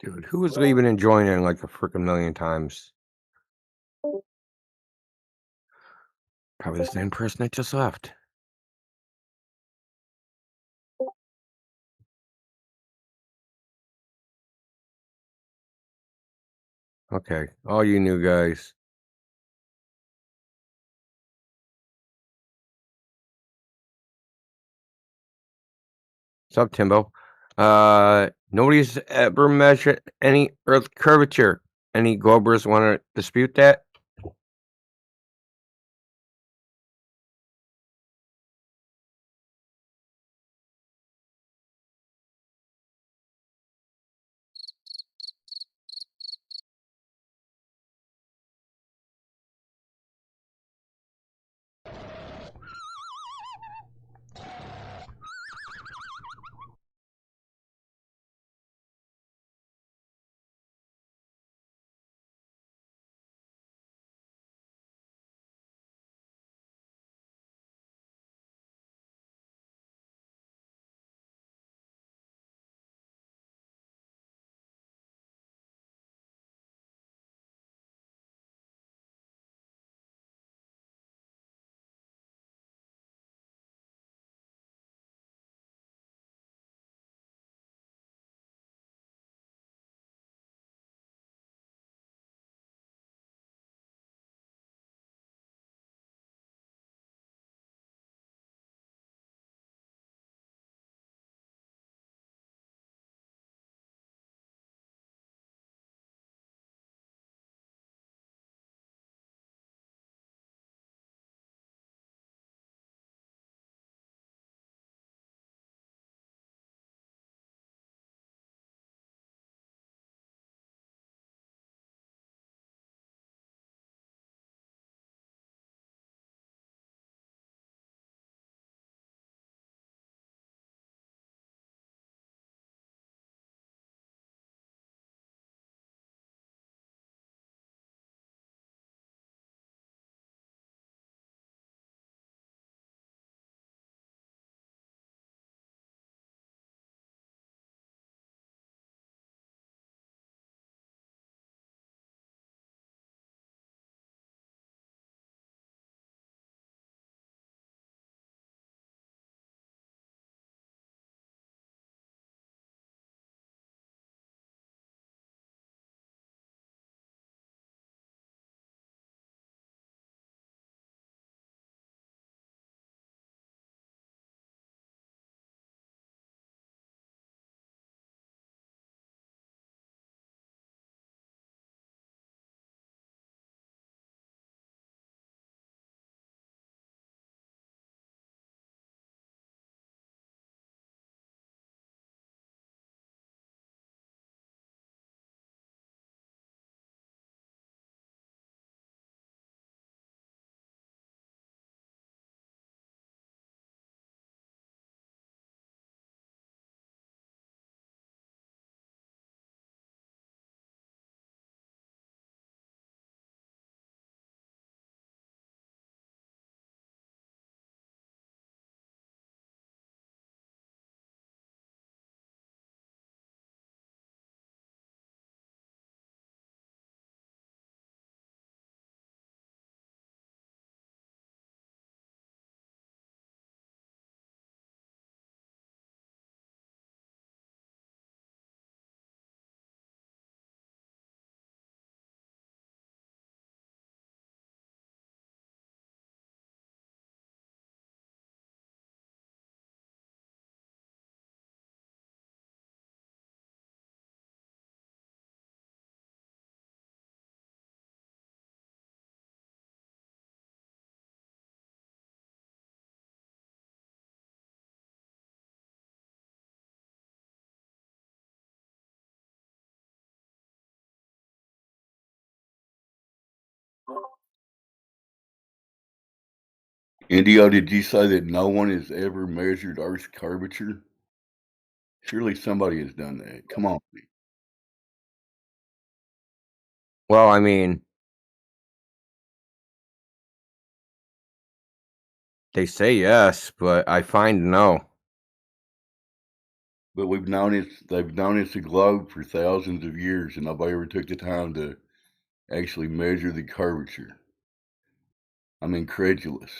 Dude, who was leaving and joining like a freaking million times? Probably the same person that just left. Okay, all you new guys. What's up, Timbo? Nobody's ever measured any Earth curvature. Any Globers want to dispute that? Indio, did you say that no one has ever measured Earth's curvature? Surely somebody has done that. Come on. Well, I mean, they say yes, but I find no. But they've known it's a globe for thousands of years, and nobody ever took the time to actually measure the curvature. I'm incredulous.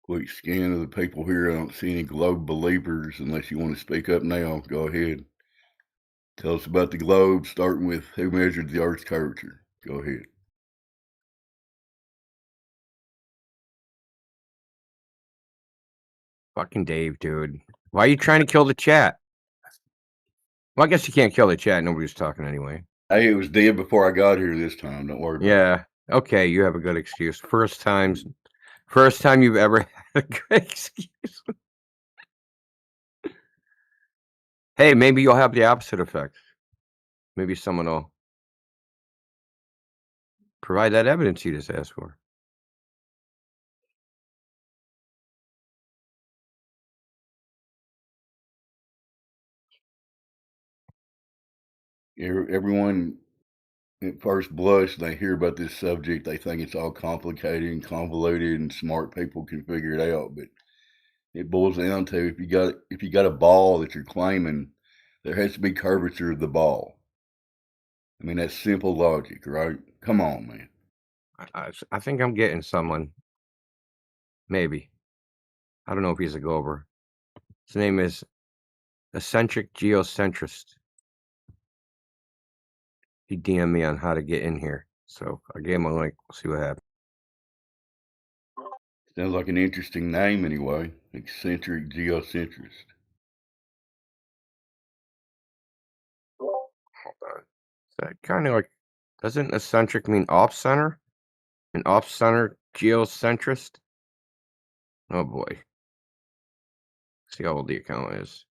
Quick scan of the people here. I don't see any globe believers unless you want to speak up now. Go ahead. Tell us about the globe, starting with who measured the Earth's curvature. Go ahead. Fucking Dave, dude. Why are you trying to kill the chat? Well, I guess you can't kill the chat. Nobody's talking anyway. Hey, it was dead before I got here this time. Don't worry about it. Yeah. Okay, you have a good excuse. First time you've ever had a good excuse. Hey, maybe you'll have the opposite effect. Maybe someone will provide that evidence you just asked for. Everyone at first blush, they hear about this subject, they think it's all complicated and convoluted, and smart people can figure it out. But it boils down to if you got a ball that you're claiming, there has to be curvature of the ball. I mean, that's simple logic, right? Come on, man. I think I'm getting someone. Maybe. I don't know if he's a Gober. His name is Eccentric Geocentrist. He DM'd me on how to get in here. So I gave him a link. We'll see what happens. Sounds like an interesting name anyway. Eccentric geocentrist. Hold on. Is that kind of like, doesn't eccentric mean off center? An off center geocentrist? Oh boy. See how old the account is.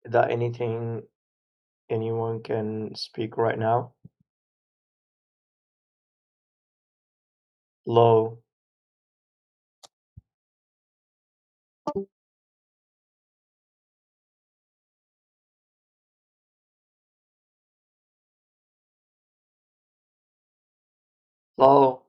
Is that anything anyone can speak right now? Low. Low.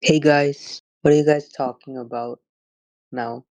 Hey guys, what are you guys talking about now?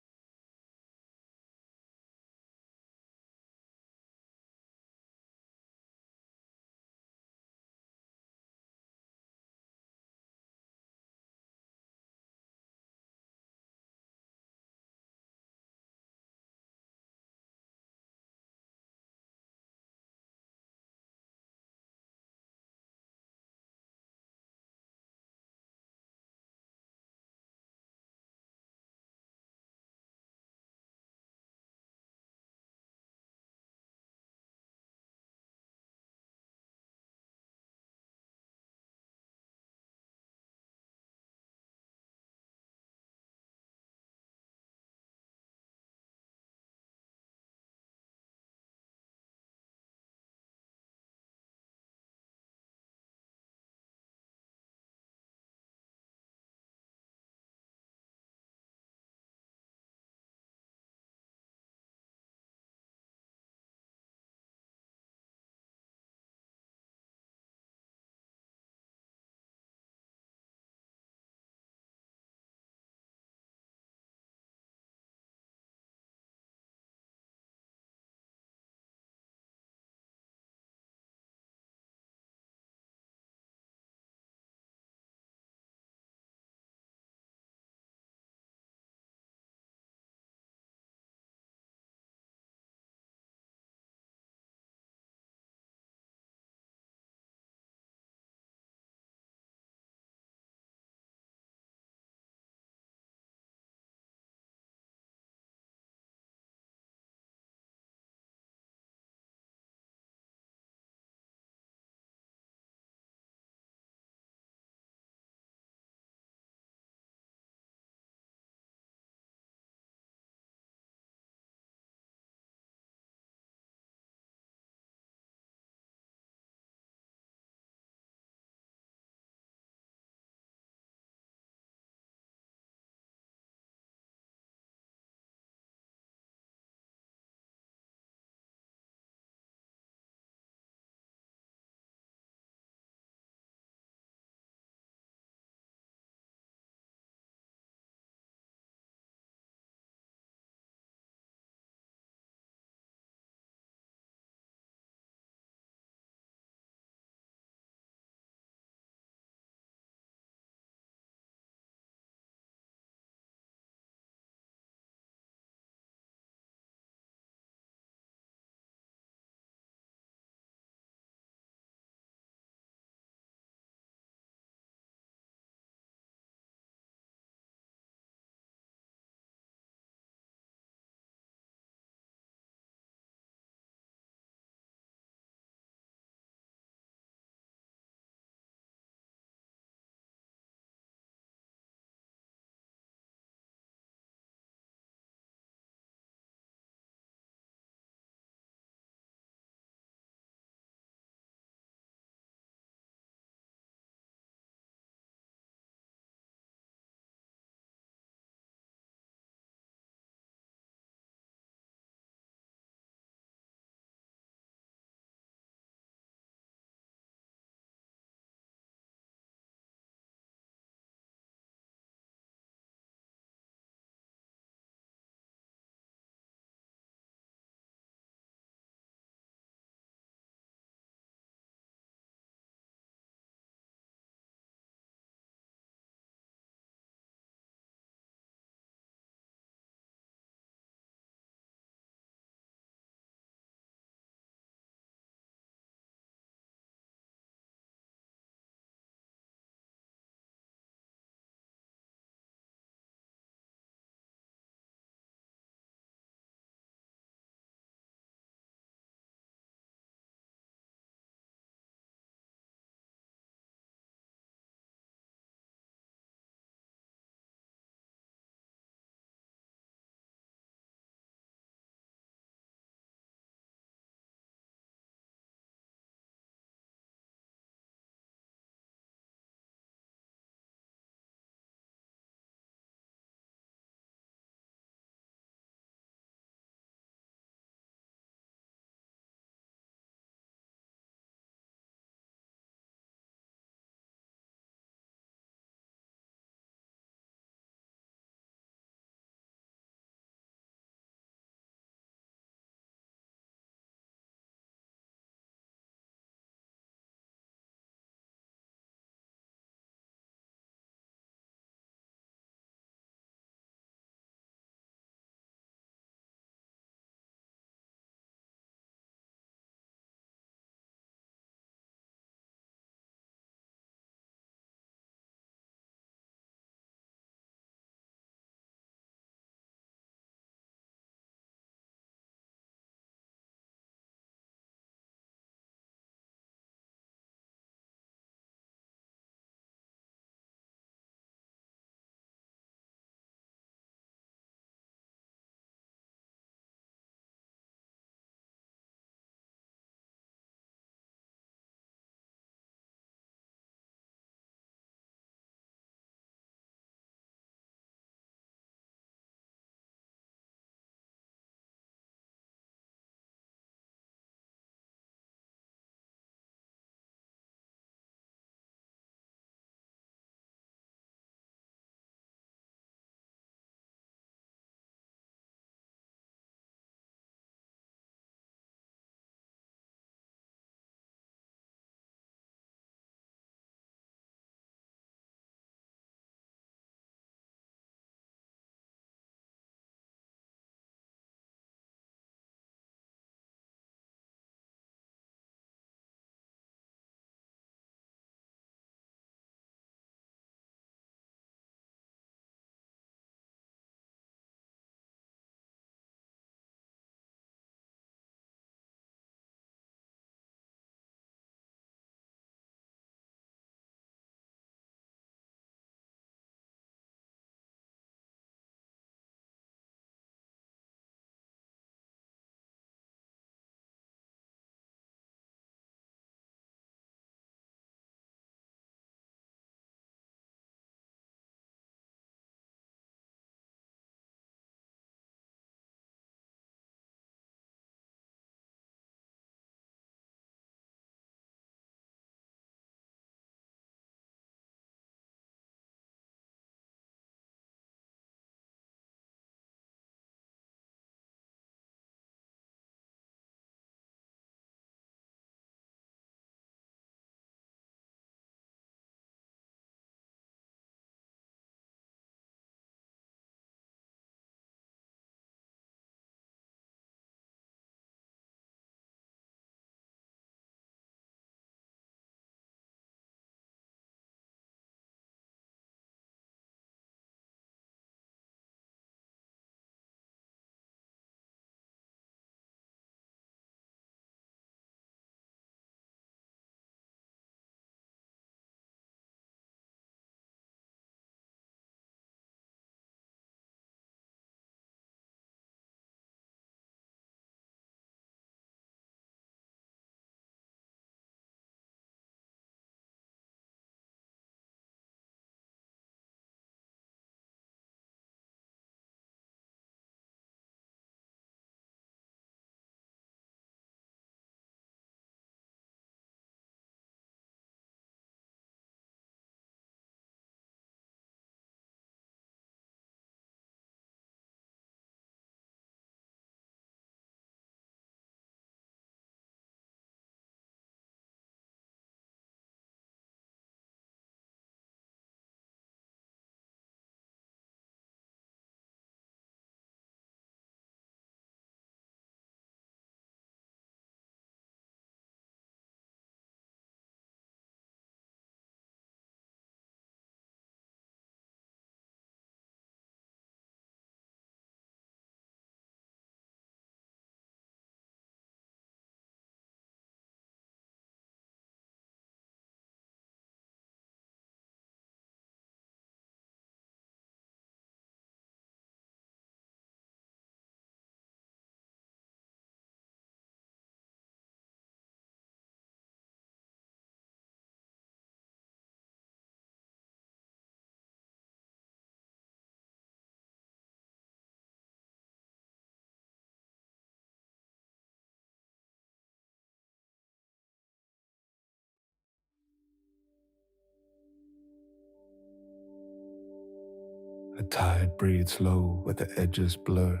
tide breathes low where the edges blur.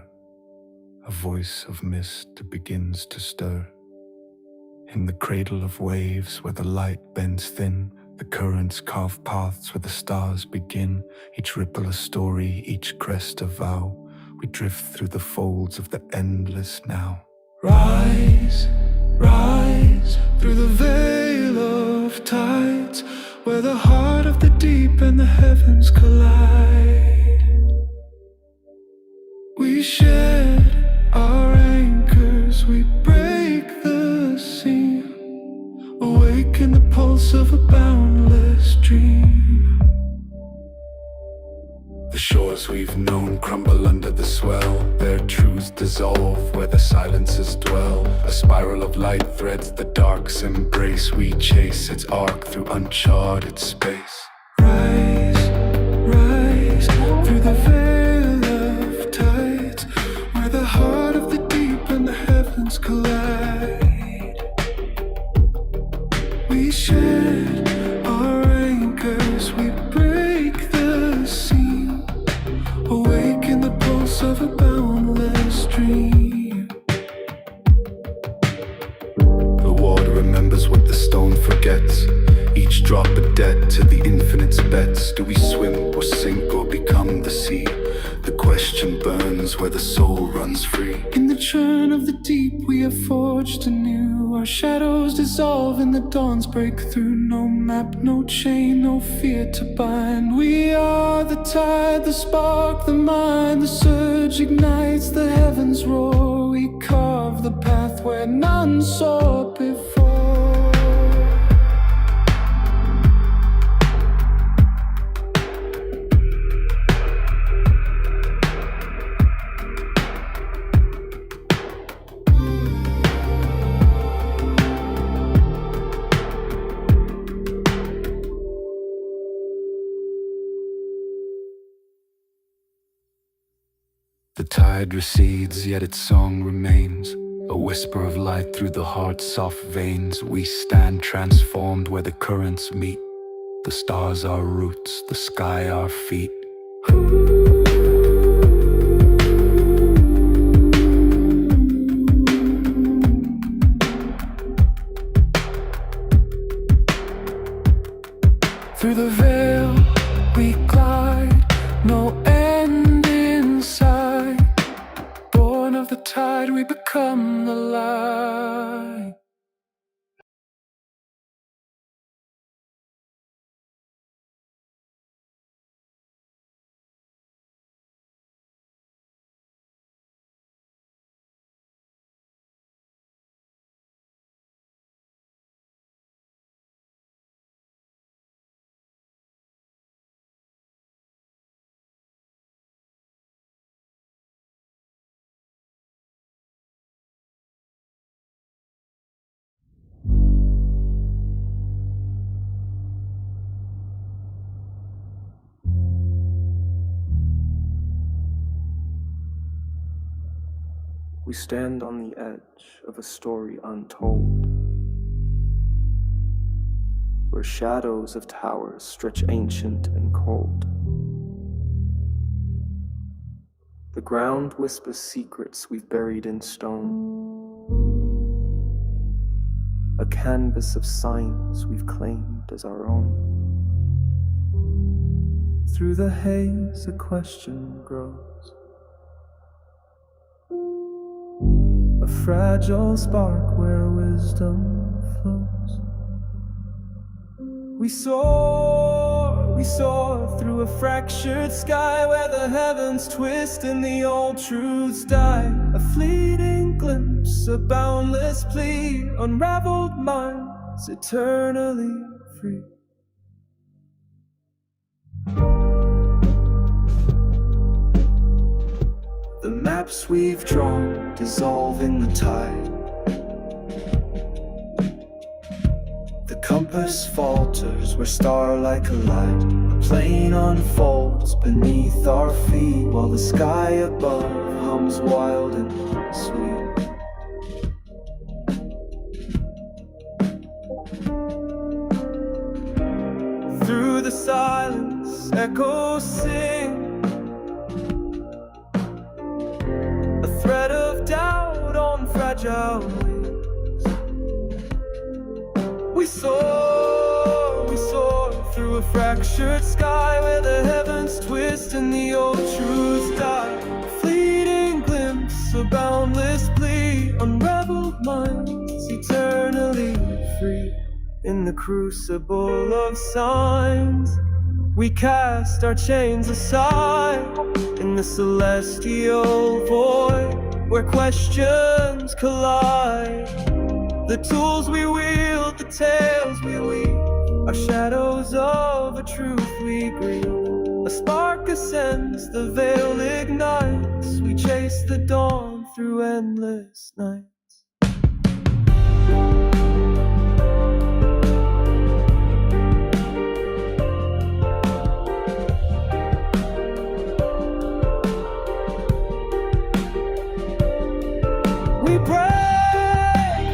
A voice of mist begins to stir. In the cradle of waves where the light bends thin, the currents carve paths where the stars begin. Each ripple a story, each crest a vow. We drift through the folds of the endless now. Rise, rise, through the veil of tides, where the heart of the deep and the heavens collide. We shed our anchors, we break the seam, awaken the pulse of a boundless dream. The shores we've known crumble under the swell. Their truths dissolve where the silences dwell. A spiral of light threads the dark's embrace. We chase its arc through uncharted space. Rise, rise, through the veil of tides, where the heart of the deep and the heavens collide. We shed our anchors, we break the seam, awaken the pulse of a boundless dream. The water remembers what the stone forgets. Each drop a debt to the infinite's bets. Do we swim or sink or become the sea? The question burns where the soul runs free. In the churn of the deep we have forged anew. Our shadows dissolve and the dawns break through. No map, no chain, no fear to bind. We are the tide, the spark, the mind. The surge ignites, the heavens roar. We carve the path where none saw before. The tide recedes, yet its song remains. A whisper of light through the heart's soft veins. We stand transformed where the currents meet. The stars our roots, the sky our feet. Through the veil we glide, no end in sight. Born of the tide we become the light. We stand on the edge of a story untold, where shadows of towers stretch ancient and cold. The ground whispers secrets we've buried in stone, a canvas of signs we've claimed as our own. Through the haze a question grows, a fragile spark where wisdom flows. We soar through a fractured sky, where the heavens twist and the old truths die. A fleeting glimpse, a boundless plea, unraveled minds eternally free. The maps we've drawn dissolve in the tide. The compass falters where starlight collide. A plane unfolds beneath our feet, while the sky above hums wild and sweet. Through the silence, echoes sing, fragile wings. We soar through a fractured sky where the heavens twist and the old truths die. A fleeting glimpse, a boundless plea, unraveled minds eternally free. In the crucible of signs, we cast our chains aside. In the celestial void, where questions collide. The tools we wield, the tales we weave, are shadows of a truth we grieve. A spark ascends, the veil ignites. We chase the dawn through endless nights.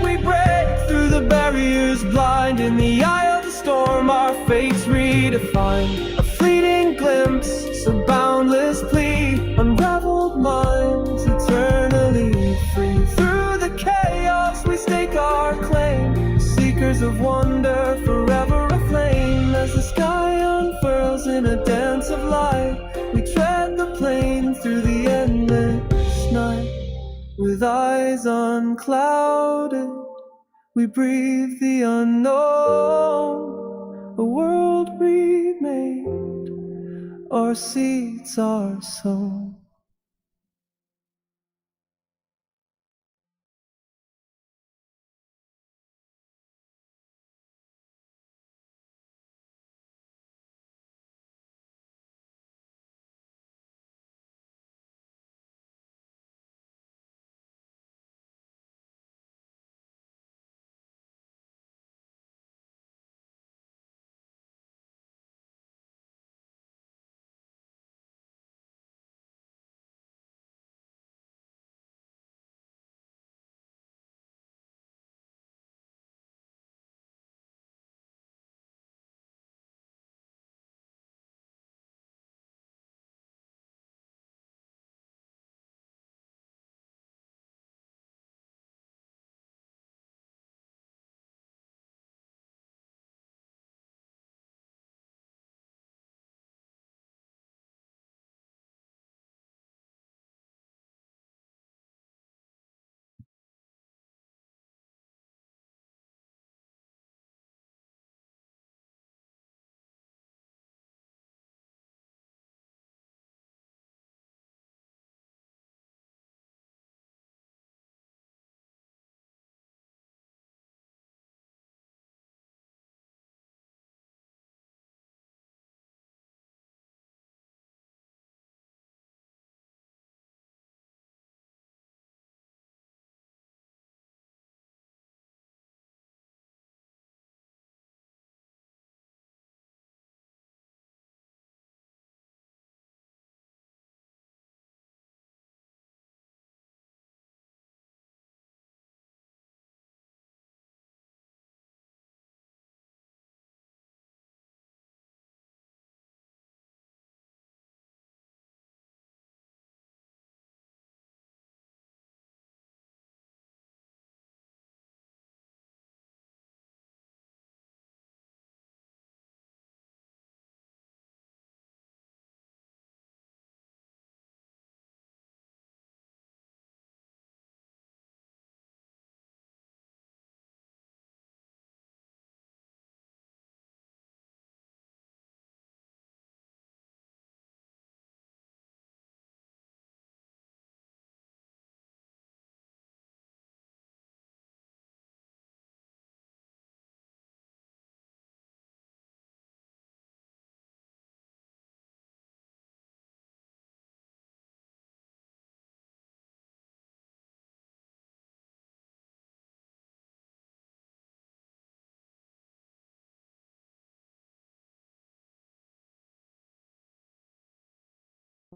We break through the barriers blind. In the eye of the storm, our fates redefined. A fleeting glimpse, a boundless plea, unraveled minds eternally free. Through the chaos, we stake our claim, seekers of wonder, forever aflame. As the sky unfurls in a dance of light, we tread the plain through the endless night. With eyes unclouded, we breathe the unknown. A world remade, our seeds are sown.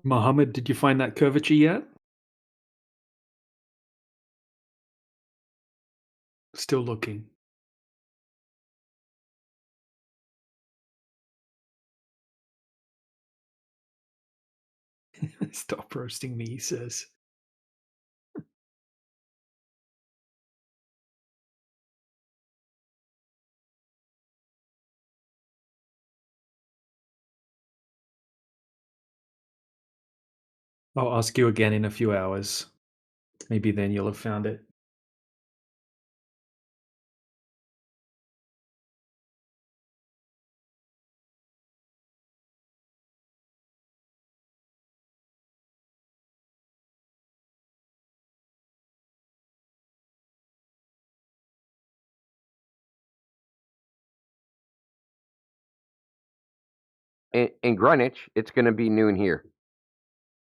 Mohammed, did you find that curvature yet? Still looking. Stop roasting me, he says. I'll ask you again in a few hours. Maybe then you'll have found it. In Greenwich, it's going to be noon here.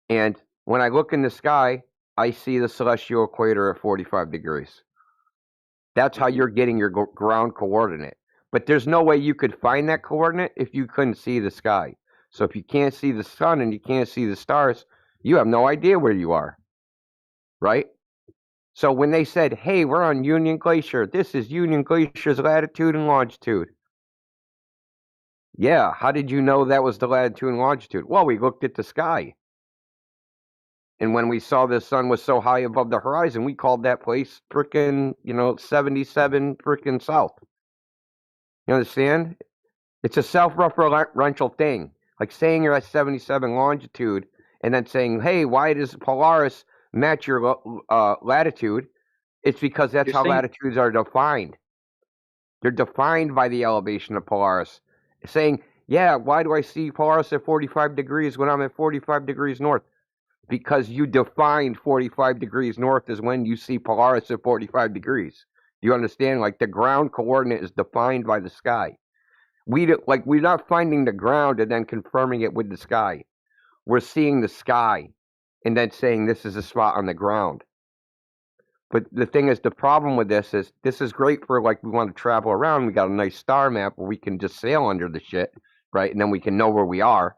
And when I look in the sky, I see the celestial equator at 45 degrees. That's how you're getting your ground coordinate. But there's no way you could find that coordinate if you couldn't see the sky. So if you can't see the sun and you can't see the stars, you have no idea where you are. Right? So when they said, hey, we're on Union Glacier, this is Union Glacier's latitude and longitude. Yeah, how did you know that was the latitude and longitude? Well, we looked at the sky. And when we saw the sun was so high above the horizon, we called that place frickin', 77 frickin' south. You understand? It's a self-referential thing. Like saying you're at 77 longitude and then saying, hey, why does Polaris match your latitude? It's because that's how latitudes are defined. They're defined by the elevation of Polaris. Saying, yeah, why do I see Polaris at 45 degrees when I'm at 45 degrees north? Because you defined 45 degrees north as when you see Polaris at 45 degrees. Do you understand? Like the ground coordinate is defined by the sky. We're not finding the ground and then confirming it with the sky. We're seeing the sky and then saying this is a spot on the ground. But the thing is, the problem with this is great for like we want to travel around. We got a nice star map where we can just sail under the shit, right? And then we can know where we are.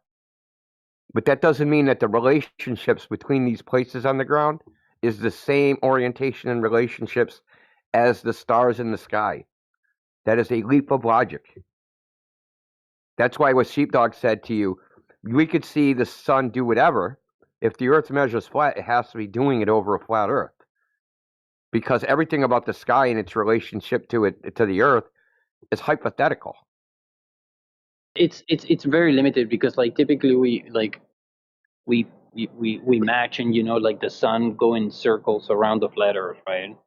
But that doesn't mean that the relationships between these places on the ground is the same orientation and relationships as the stars in the sky. That is a leap of logic. That's why what Sheepdog said to you, we could see the sun do whatever. If the earth measures flat, it has to be doing it over a flat earth. Because everything about the sky and its relationship to the earth is hypothetical. It's very limited because like typically we match and like the sun go in circles around the flat earth, right?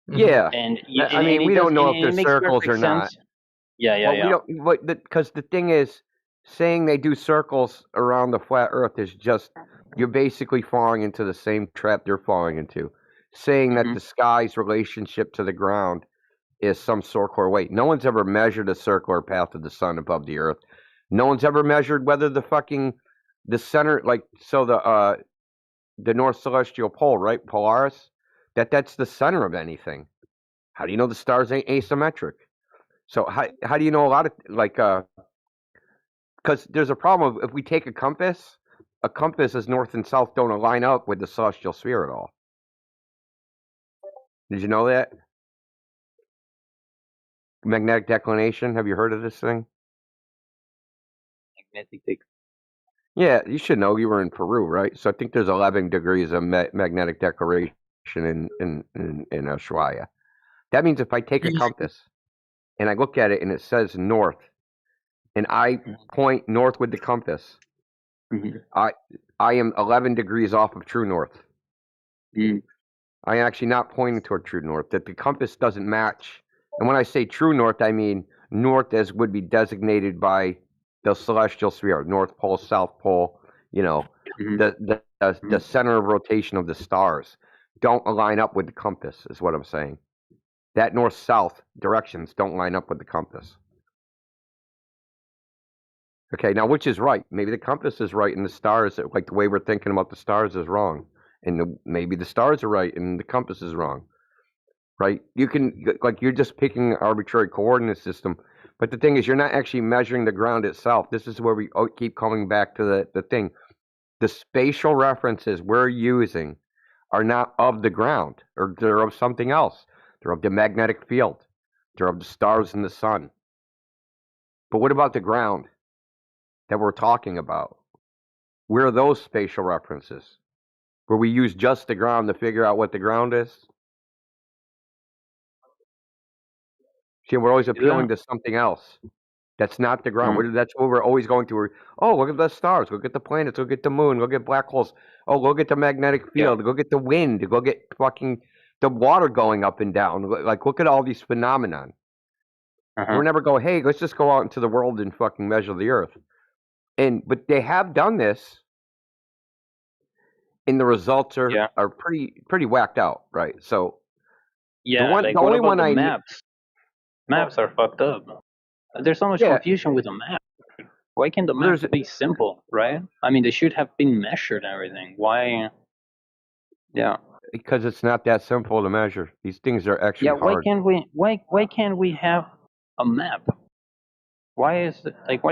Yeah. And I mean, we don't know if they're circles or not. Yeah. We don't, because the thing is, saying they do circles around the flat earth is just, you're basically falling into the same trap they're falling into. Saying that the sky's relationship to the ground is some circular way. No one's ever measured a circular path of the sun above the earth. No one's ever measured whether the center, the North Celestial Pole, right, Polaris, that's the center of anything. How do you know the stars ain't asymmetric? So how do you know a lot of because there's a problem if we take a compass as north and south don't line up with the celestial sphere at all. Did you know that? Magnetic declination. Have you heard of this thing? Magnetic. Yeah, you should know. You were in Peru, right? So I think there's 11 degrees of magnetic declination in Ushuaia. That means if I take a compass and I look at it and it says north, and I point north with the compass, I am 11 degrees off of true north. I am actually not pointing toward true north. That the compass doesn't match. And when I say true north, I mean north as would be designated by the celestial sphere, North Pole, South Pole, the center of rotation of the stars don't line up with the compass, is what I'm saying. That north-south directions don't line up with the compass. Okay, now which is right? Maybe the compass is right and the stars, like the way we're thinking about the stars, is wrong. And maybe the stars are right and the compass is wrong. Right? You can, you're just picking an arbitrary coordinate system. But the thing is, you're not actually measuring the ground itself. This is where we keep coming back to the thing. The spatial references we're using are not of the ground, or they're of something else. They're of the magnetic field. They're of the stars and the sun. But what about the ground that we're talking about? Where are those spatial references? Where we use just the ground to figure out what the ground is? See, we're always appealing to something else. That's not the ground. That's what we're always going to. Oh, look at the stars. Look at the planets. Look at the moon. Look at black holes. Oh, look at the magnetic field. Look at the wind. Look at fucking the water going up and down. Like, look at all these phenomenon. We're never go, hey, let's just go out into the world and fucking measure the Earth. But they have done this, and the results are pretty whacked out, right? So the only one I maps are fucked up. There's so much confusion with the map. Why can't the maps be simple, right? I mean, they should have been measured and everything. Why? Yeah. Because it's not that simple to measure. These things are actually hard. Why can't we have a map? Why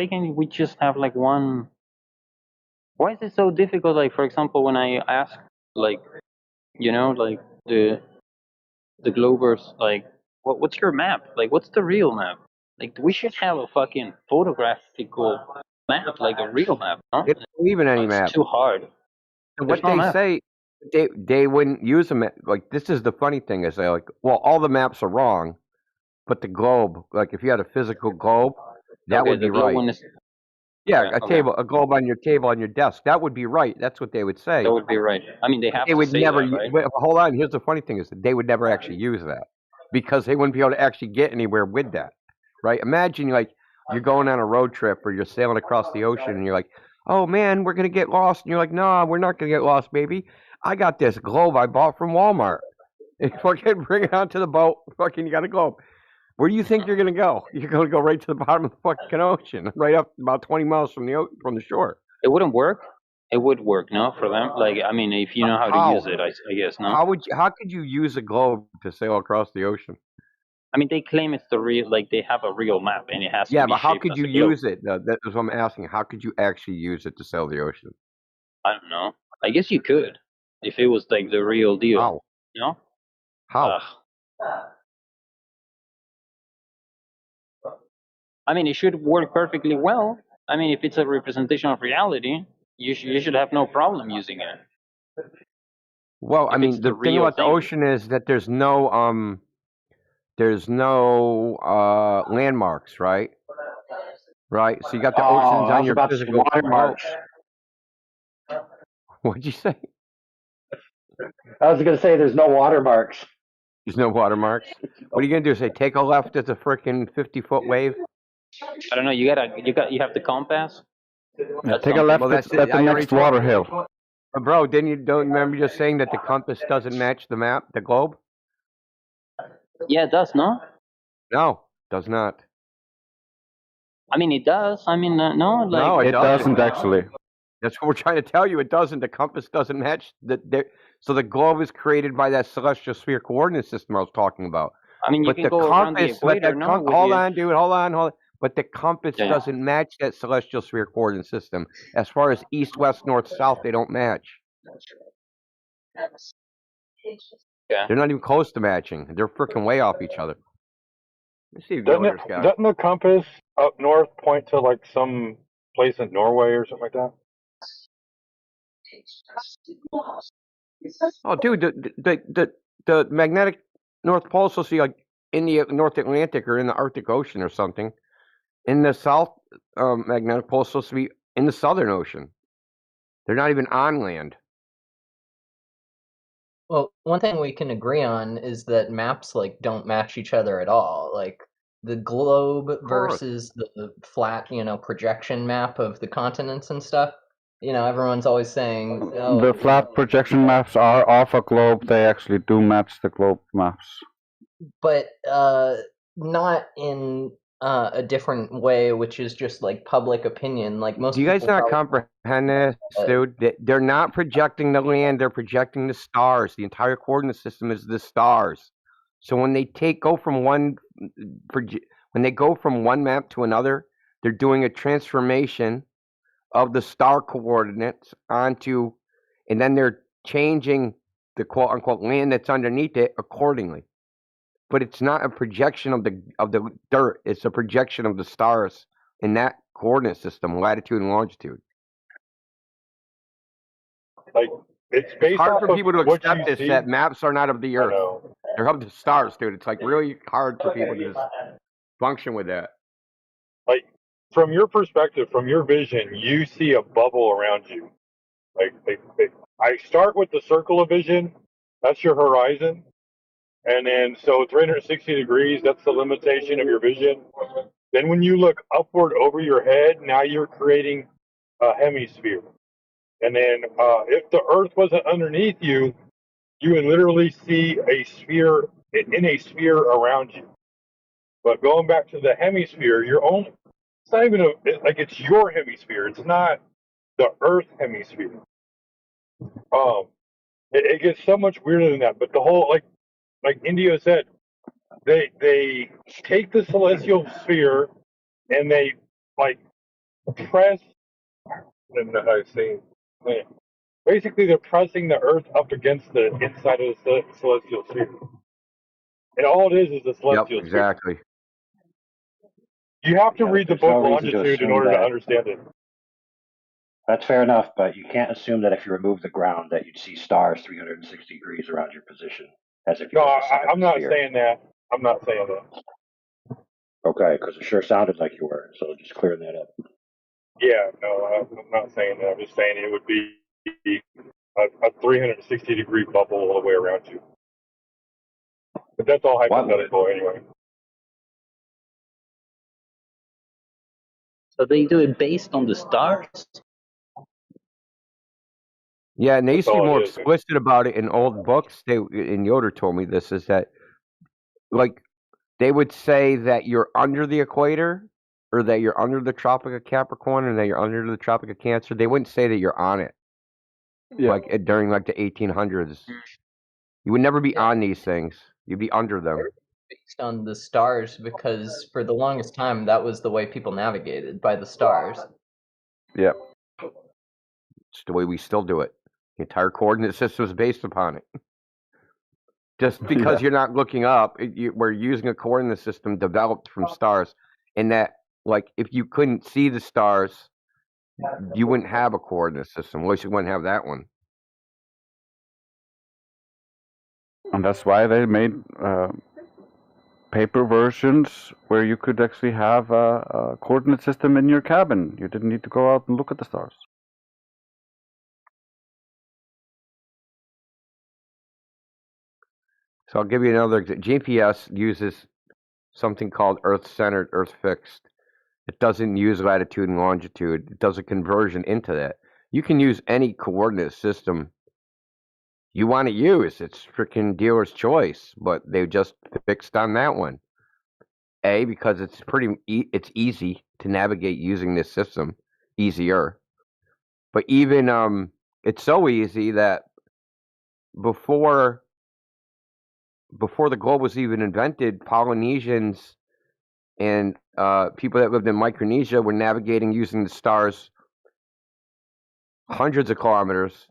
can't we just have like one? Why is it so difficult? Like, for example, when I ask, like, like the Globers, like, what's your map? Like, what's the real map? Like, we should have a fucking photographical map, like a real map, no? They don't believe in any map. It's too hard. And what they say, they wouldn't use a map. Like, this is the funny thing is they're like, well, all the maps are wrong, but the globe, like if you had a physical globe, that would be right. A globe on your table on your desk, that would be right. That's what they would say. That would be right. I mean, they would say never. That, right? Hold on. Here's the funny thing is that they would never actually use that because they wouldn't be able to actually get anywhere with that, right? Imagine like you're going on a road trip or you're sailing across the ocean and you're like, oh man, we're gonna get lost, and you're like, no, we're not gonna get lost, baby. I got this globe I bought from Walmart. And fucking bring it onto the boat. Fucking, you got a globe. Where do you think you're gonna go? You're gonna go right to the bottom of the fucking ocean, right up about 20 miles from the shore. It wouldn't work. It would work, no, for them. Like, I mean, if you know how to use it, I guess, no. How could you use a globe to sail across the ocean? I mean, they claim it's the real, like they have a real map, and it has to be. Yeah, but how could you use it? That's what I'm asking. How could you actually use it to sail the ocean? I don't know. I guess you could, if it was like the real deal. How? You know? How? I mean, it should work perfectly well. I mean, if it's a representation of reality, you should have no problem using it. Well, I mean, the thing about the ocean is that there's no landmarks, right? Right. So you got the oceans on your physical watermarks. What'd you say? I was going to say there's no watermarks. There's no watermarks. What are you gonna do? Say take a left at the frickin' 50-foot wave? I don't know. You have the compass. Yeah, take a left at the next water hill. But bro, don't remember just saying that the compass doesn't match the map, the globe? Yeah, it does, no? No, does not. I mean, it does. I mean, no, like no, it doesn't actually. That's what we're trying to tell you. It doesn't. The compass doesn't match. So the globe is created by that celestial sphere coordinate system I was talking about. I mean, you can go around the equator, no? Hold on, dude. Hold on. But the compass doesn't match that celestial sphere coordinate system. As far as east, west, north, south, they don't match. Yeah. They're not even close to matching. They're freaking way off each other. Let's see if doesn't the compass up north point to like some place in Norway or something like that? Oh, dude, the magnetic North Pole is supposed to be like in the North Atlantic or in the Arctic Ocean or something. In the South magnetic pole is supposed to be in the Southern Ocean. They're not even on land. Well, one thing we can agree on is that maps like don't match each other at all. Like the globe versus the flat, projection map of the continents and stuff. Everyone's always saying the flat projection maps are off a globe. They actually do match the globe maps, but not in a different way, which is just like public opinion. Like most. Do you guys not comprehend this, dude? They're not projecting the land; they're projecting the stars. The entire coordinate system is the stars. So when they go from one map to another, they're doing a transformation of the star coordinates onto, and then they're changing the quote unquote land that's underneath it accordingly. But it's not a projection of the dirt; it's a projection of the stars in that coordinate system, latitude and longitude. Like it's based hard off for people to what accept this. That maps are not of the Earth; they're of the stars, dude. It's like really hard for people to just function with that. Like from your perspective, from your vision, you see a bubble around you. I start with the circle of vision. That's your horizon. And then, so 360 degrees, that's the limitation of your vision. Then when you look upward over your head, now you're creating a hemisphere. And then if the Earth wasn't underneath you, you would literally see a sphere in a sphere around you. But going back to the hemisphere, it's not even it's your hemisphere. It's not the Earth hemisphere. It gets so much weirder than that. But the whole, like Indio said, they take the celestial sphere and they like press. I don't know how to say it. Basically, they're pressing the Earth up against the inside of the celestial sphere. And all it is a celestial exactly. sphere. You have to read the book Longitude in order to understand it. That's fair enough, but you can't assume that if you remove the ground that you'd see stars 360 degrees around your position. As if no, I'm not saying that. I'm not saying that. Okay, because it sure sounded like you were, so just clearing that up. Yeah, no, I'm not saying that. I'm just saying it would be a 360 degree bubble all the way around you. But that's all hypothetical anyway. So they do it based on the stars? Yeah, and they used to be more explicit about it in old books. And Yoder told me this, is that, like, they would say that you're under the equator, or that you're under the Tropic of Capricorn, and that you're under the Tropic of Cancer. They wouldn't say that you're on it. Yeah. Like, during, like, the 1800s. You would never be on these things. You'd be under them. Based on the stars, because for the longest time, that was the way people navigated, by the stars. Yep. It's the way we still do it. The entire coordinate system is based upon it. Just because you're not looking up, we're using a coordinate system developed from stars. And that, like, if you couldn't see the stars, you wouldn't have a coordinate system. At least you wouldn't have that one. And that's why they made paper versions where you could actually have a coordinate system in your cabin. You didn't need to go out and look at the stars. So I'll give you another example. GPS uses something called Earth-centered, Earth-fixed. It doesn't use latitude and longitude. It does a conversion into that. You can use any coordinate system you want to use. It's freaking dealer's choice, but they just fixed on that one. Because it's it's easy to navigate using this system, easier. But even it's so easy that before the globe was even invented, Polynesians and people that lived in Micronesia were navigating using the stars hundreds of kilometers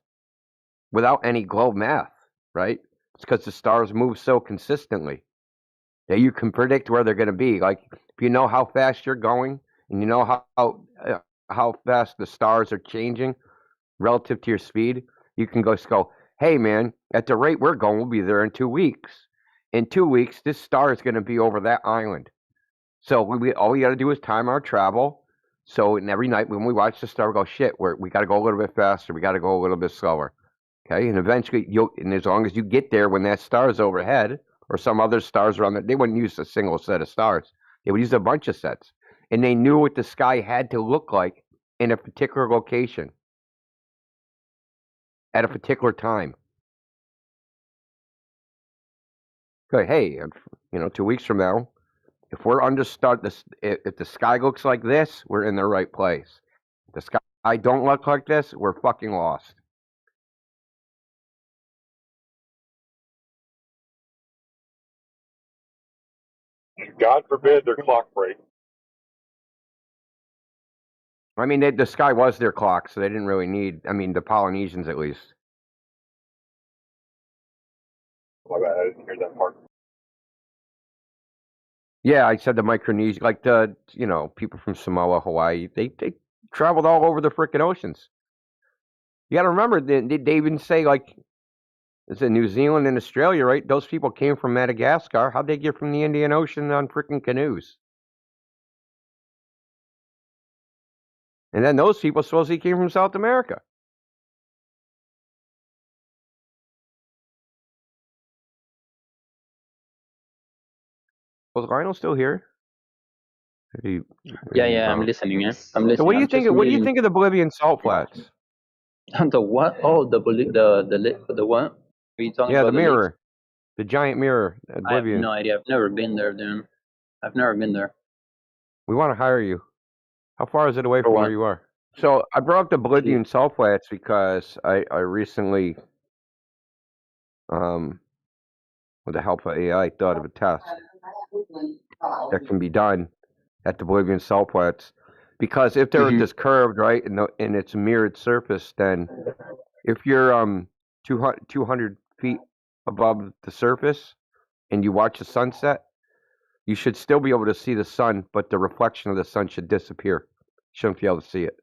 without any globe math, right? It's because the stars move so consistently that you can predict where they're going to be. Like, if you know how fast you're going and you know how fast the stars are changing relative to your speed, you can go, hey, man, at the rate we're going, we'll be there in 2 weeks. In 2 weeks, this star is going to be over that island. So all we got to do is time our travel. So every night when we watch the star, we go, shit, we got to go a little bit faster. We got to go a little bit slower. Okay, and eventually, and as long as you get there when that star is overhead, or some other stars around there, they wouldn't use a single set of stars. They would use a bunch of sets. And they knew what the sky had to look like in a particular location at a particular time. Okay, hey, 2 weeks from now, if we're if the sky looks like this, we're in the right place. If the sky don't look like this, we're fucking lost. God forbid their clock break. I mean, the sky was their clock, so they didn't really need, the Polynesians at least. My bad, I didn't hear that part. Yeah, I said the Micronesia, like the, people from Samoa, Hawaii, they traveled all over the frickin' oceans. You got to remember, they even say, like, it's in New Zealand and Australia, right? Those people came from Madagascar. How'd they get from the Indian Ocean on frickin' canoes? And then those people supposedly came from South America. Was Lionel still here? Yeah, I'm listening. Yeah, I'm listening. So what do you I'm think? just What do you reading. think of the Bolivian salt flats? The what? Oh, the what? Are you talking Yeah, about the the lakes? mirror, the giant mirror at I have Bolivian. no idea. I've never been there, dude. I've never been there. We want to hire you. How far is it away For from what? where you are? So I brought up the Bolivian salt flats because I recently, with the help of AI, thought of a test that can be done at the Bolivian salt flats. Because if they're Mhm. this curved, right, and it's a mirrored surface, then if you're 200 feet above the surface and you watch the sunset, you should still be able to see the sun, but the reflection of the sun should disappear. You shouldn't be able to see it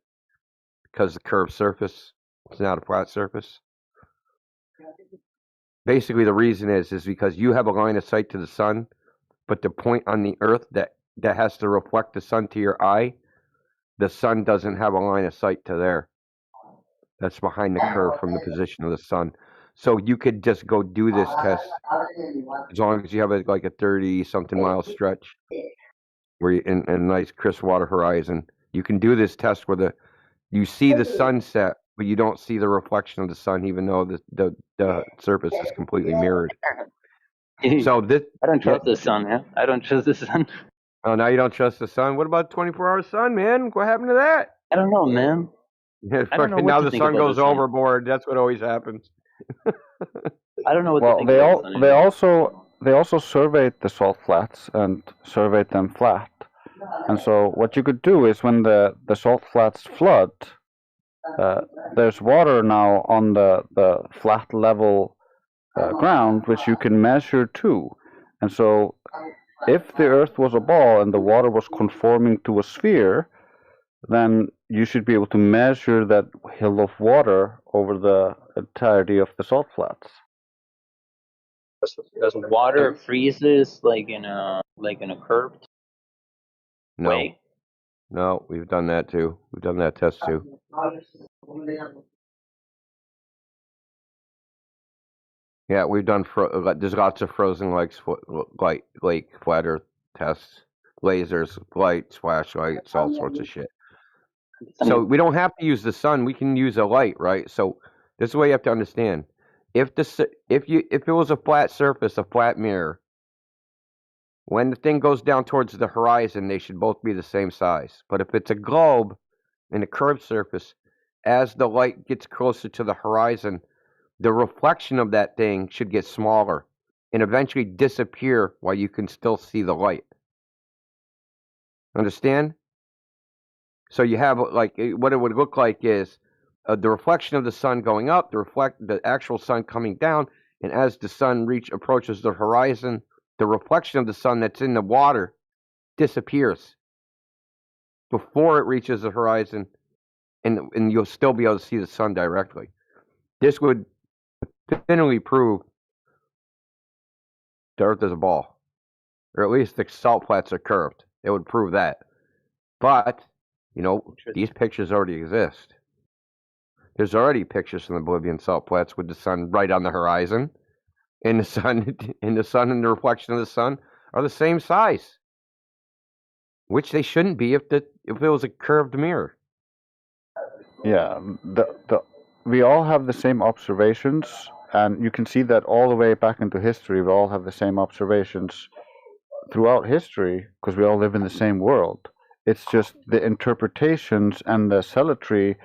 because the curved surface is not a flat surface. Basically, the reason is because you have a line of sight to the sun, but the point on the earth that has to reflect the sun to your eye, the sun doesn't have a line of sight to there. That's behind the curve from the position of the sun. So you could just go do this test as long as you have like a 30-something mile stretch where you in a nice crisp water horizon. You can do this test where you see the sunset, but you don't see the reflection of the sun, even though the surface is completely mirrored. So this, I don't trust the sun. Yeah, I don't trust the sun. Oh, now you don't trust the sun. What about 24-hour sun, man? What happened to that? I don't know, man. I don't know what Now to the think sun about goes the sun. overboard. That's what always happens. I don't know what to Well, think about the sun. they also surveyed the salt flats and surveyed them flat. And so what you could do is when the salt flats flood, there's water now on the flat level ground, which you can measure too. And so if the earth was a ball and the water was conforming to a sphere, then you should be able to measure that hill of water over the entirety of the salt flats. Does water freezes like in a curved No. way? No, we've done that too. We've done that test too. Yeah, we've done. There's lots of frozen lakes, lake flat Earth tests, lasers, lights, flashlights, all sorts of shit. So we don't have to use the sun. We can use a light, right? So this is what you have to understand. If it was a flat surface, a flat mirror, when the thing goes down towards the horizon, they should both be the same size. But if it's a globe and a curved surface, as the light gets closer to the horizon, the reflection of that thing should get smaller and eventually disappear while you can still see the light. Understand? So you have like what it would look like is the reflection of the sun going up, the actual sun coming down, and as the sun approaches the horizon, the reflection of the sun that's in the water disappears before it reaches the horizon, and you'll still be able to see the sun directly. This would definitively prove the Earth is a ball, or at least the salt flats are curved. It would prove that. But these pictures already exist. There's already pictures from the Bolivian salt flats with the sun right on the horizon, and the sun and the reflection of the sun are the same size, which they shouldn't be if it was a curved mirror. Yeah, we all have the same observations, and you can see that all the way back into history. We all have the same observations throughout history because we all live in the same world. It's just the interpretations and the zealotry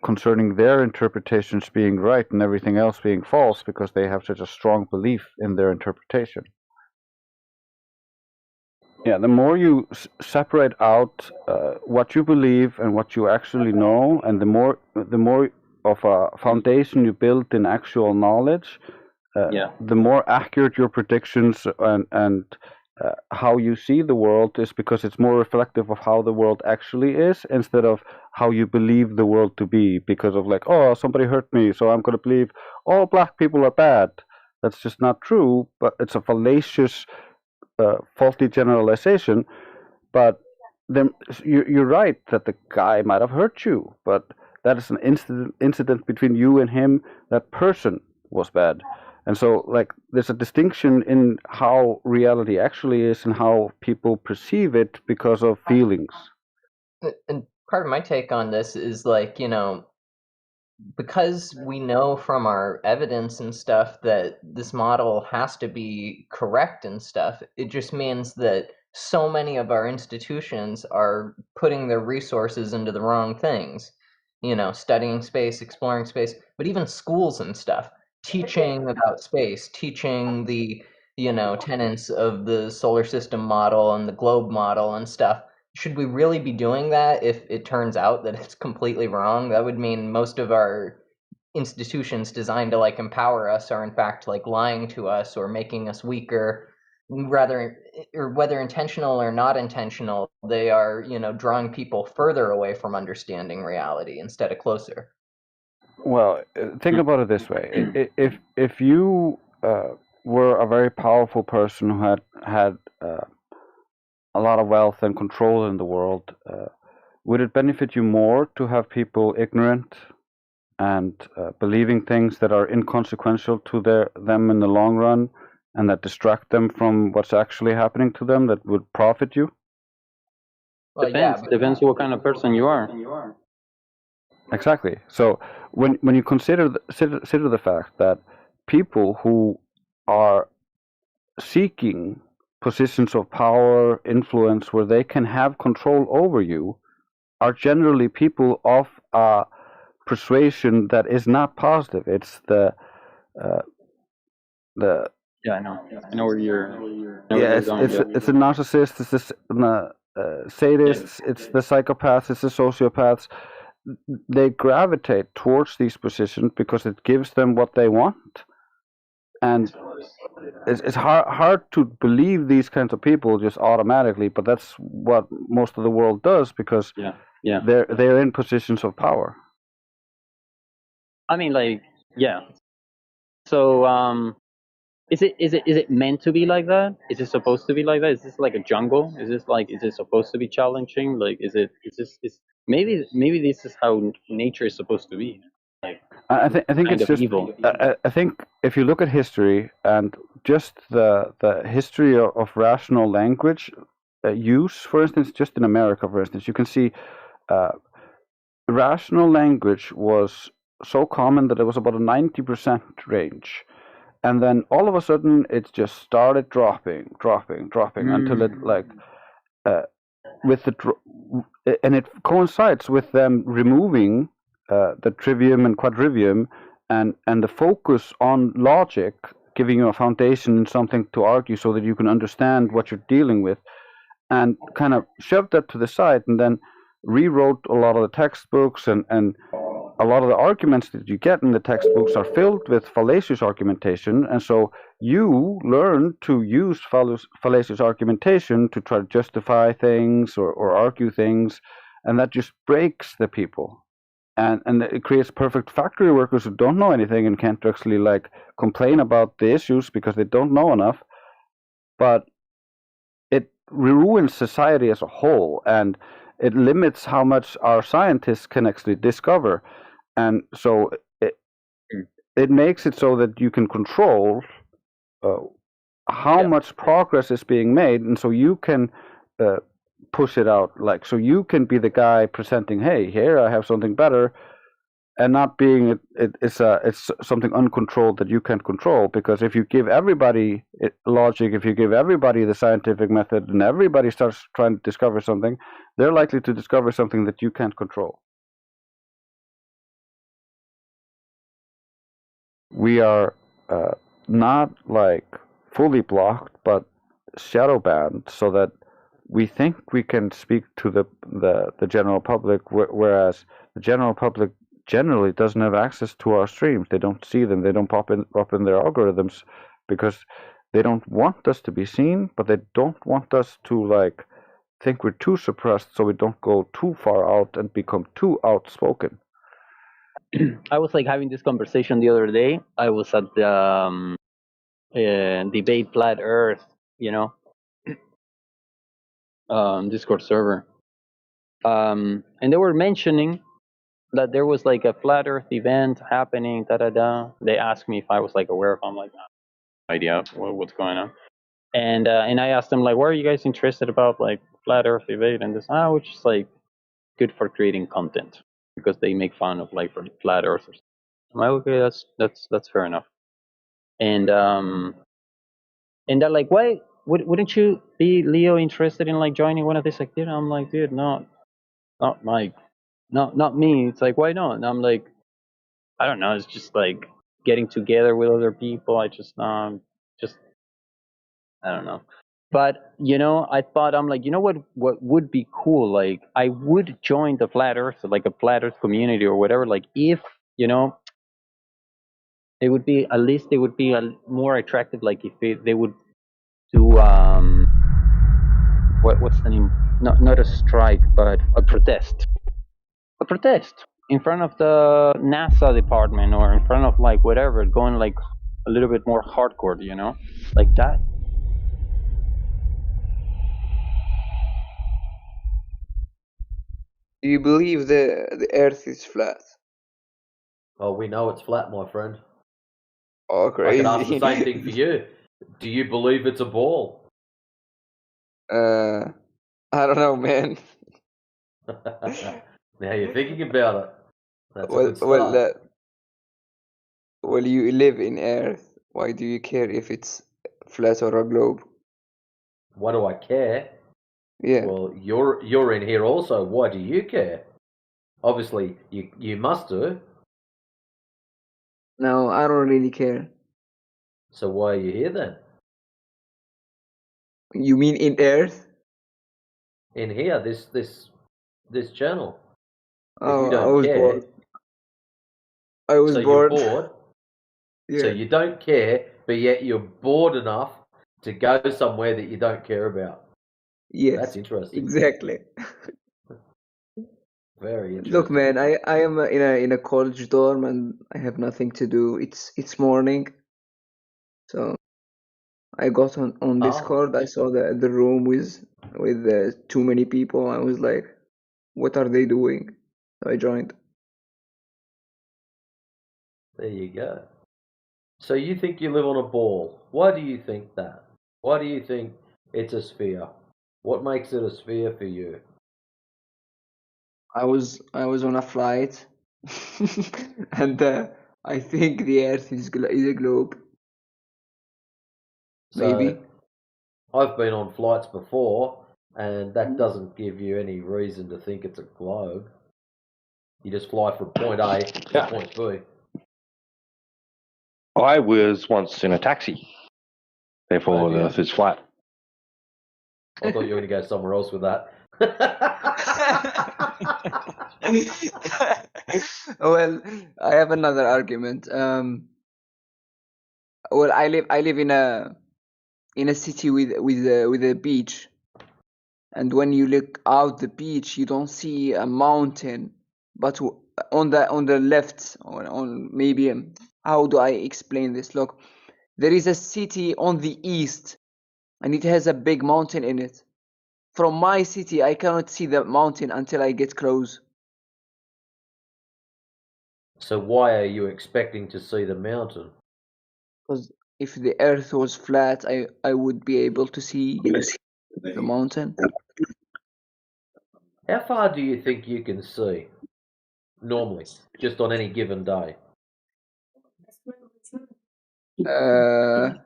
concerning their interpretations being right and everything else being false because they have such a strong belief in their interpretation. Yeah, the more you separate out what you believe and what you actually know, and the more of a foundation you build in actual knowledge, the more accurate your predictions and how you see the world is, because it's more reflective of how the world actually is instead of how you believe the world to be because of like, oh, somebody hurt me, so I'm going to believe all black people are bad. That's just not true, but it's a fallacious faulty generalization. But then you're right that the guy might have hurt you, but that is an incident between you and him. That person was bad. And so, like, there's a distinction in how reality actually is and how people perceive it because of feelings. And part of my take on this is like, because we know from our evidence and stuff that this model has to be correct and stuff, it just means that so many of our institutions are putting their resources into the wrong things. Studying space, exploring space, but even schools and stuff, teaching about space, teaching the, tenets of the solar system model and the globe model and stuff. Should we really be doing that if it turns out that it's completely wrong? That would mean most of our institutions designed to like empower us are in fact like lying to us or making us weaker, rather, or whether intentional or not intentional, they are, drawing people further away from understanding reality instead of closer. Well, think about it this way: if you were a very powerful person who had a lot of wealth and control in the world, would it benefit you more to have people ignorant and believing things that are inconsequential to them in the long run and that distract them from what's actually happening to them that would profit you? Well, Depends what kind of person you are. Exactly. So when you consider the fact that people who are seeking positions of power, influence, where they can have control over you, are generally people of a persuasion that is not positive. It's the Yeah, I know where you're. It's a narcissist. It's the sadists. It's the psychopaths. It's the sociopaths. They gravitate towards these positions because it gives them what they want, and it's hard to believe these kinds of people just automatically. But that's what most of the world does because they're in positions of power. I mean, like, yeah. So, is it meant to be like that? Is it supposed to be like that? Is this like a jungle? Is it supposed to be challenging? Like, is maybe this is how nature is supposed to be? Like, I think it's just evil. I think if you look at history and just the history of rational language use, for instance, just in America, for instance, you can see rational language was so common that it was about a 90% range. And then all of a sudden, it just started dropping until it and it coincides with them removing the trivium and quadrivium and the focus on logic, giving you a foundation and something to argue so that you can understand what you're dealing with, and kind of shoved that to the side, and then rewrote a lot of the textbooks and a lot of the arguments that you get in the textbooks are filled with fallacious argumentation, and so you learn to use fallacious argumentation to try to justify things or argue things, and that just breaks the people. And it creates perfect factory workers who don't know anything and can't actually like complain about the issues because they don't know enough. But it ruins society as a whole, and it limits how much our scientists can actually discover. And so it makes it so that you can control how much progress is being made, and so you can push it out. Like, so you can be the guy presenting, "Hey, here I have something better," and not being it's something uncontrolled that you can't control. Because if you give everybody logic, if you give everybody the scientific method, and everybody starts trying to discover something, they're likely to discover something that you can't control. We are not like fully blocked, but shadow banned, so that we think we can speak to the general public, whereas the general public generally doesn't have access to our streams. They don't see them. They don't pop in their algorithms because they don't want us to be seen, but they don't want us to like think we're too suppressed, so we don't go too far out and become too outspoken. I was like having this conversation the other day. I was at the debate flat Earth, Discord server, And they were mentioning that there was like a flat Earth event happening. They asked me if I was like aware of. I'm like, no idea what's going on. And I asked them like, what are you guys interested about like flat Earth event? And this, which is like good for creating content because they make fun of like flat earthers. I'm like, okay, that's fair enough. And they're like, why wouldn't you be, Leo, interested in like joining one of these activities? I'm like, dude, not Mike, not me. It's like, why not? And I'm like, I don't know. It's just like getting together with other people. I just I don't know. But I thought, I'm like, what would be cool? Like, I would join the flat Earth, like a flat Earth community or whatever. Like, if it would be, at least it would be more attractive. Like if they would do what's the name? Not a strike, but a protest. A protest in front of the NASA department or in front of like whatever, going like a little bit more hardcore, like that. Do you believe the Earth is flat? Oh, we know it's flat, my friend. Oh, I can ask the crazy. same thing for you. Do you believe it's a ball? I don't know, man. Now you're thinking about it. That's a Well, good start. well, you live in Earth. Why do you care if it's flat or a globe? Why do I care? Yeah. Well, you're in here also. Why do you care? Obviously, you must do. No, I don't really care. So why are you here then? You mean in Earth? In here, this channel. If Oh, you I don't was care, bored. I was so you're bored. bored. So Yeah. you don't care, but yet you're bored enough to go somewhere that you don't care about. Yes. That's interesting. Exactly. Very interesting. Look, man, I am in a college dorm and I have nothing to do. It's morning, so I got on Discord. I saw the room with too many people. I was like, what are they doing? So I joined. There you go. So you think you live on a ball. Why do you think that? Why do you think it's a sphere? What makes it a sphere for you? I was on a flight, and I think the Earth is a globe. Maybe. So I've been on flights before, and that doesn't give you any reason to think it's a globe. You just fly from point A to point B. I was once in a taxi. Therefore, the Earth is flat. I thought you were going to go somewhere else with that. Well, I have another argument. Well, I live in a city with a beach, and when you look out the beach, you don't see a mountain, but on the left, on maybe how do I explain this? Look, there is a city on the east, and it has a big mountain in it. From my city, I cannot see the mountain until I get close. So why are you expecting to see the mountain? Because if the earth was flat, I would be able to see the mountain. How far do you think you can see? Normally, just on any given day.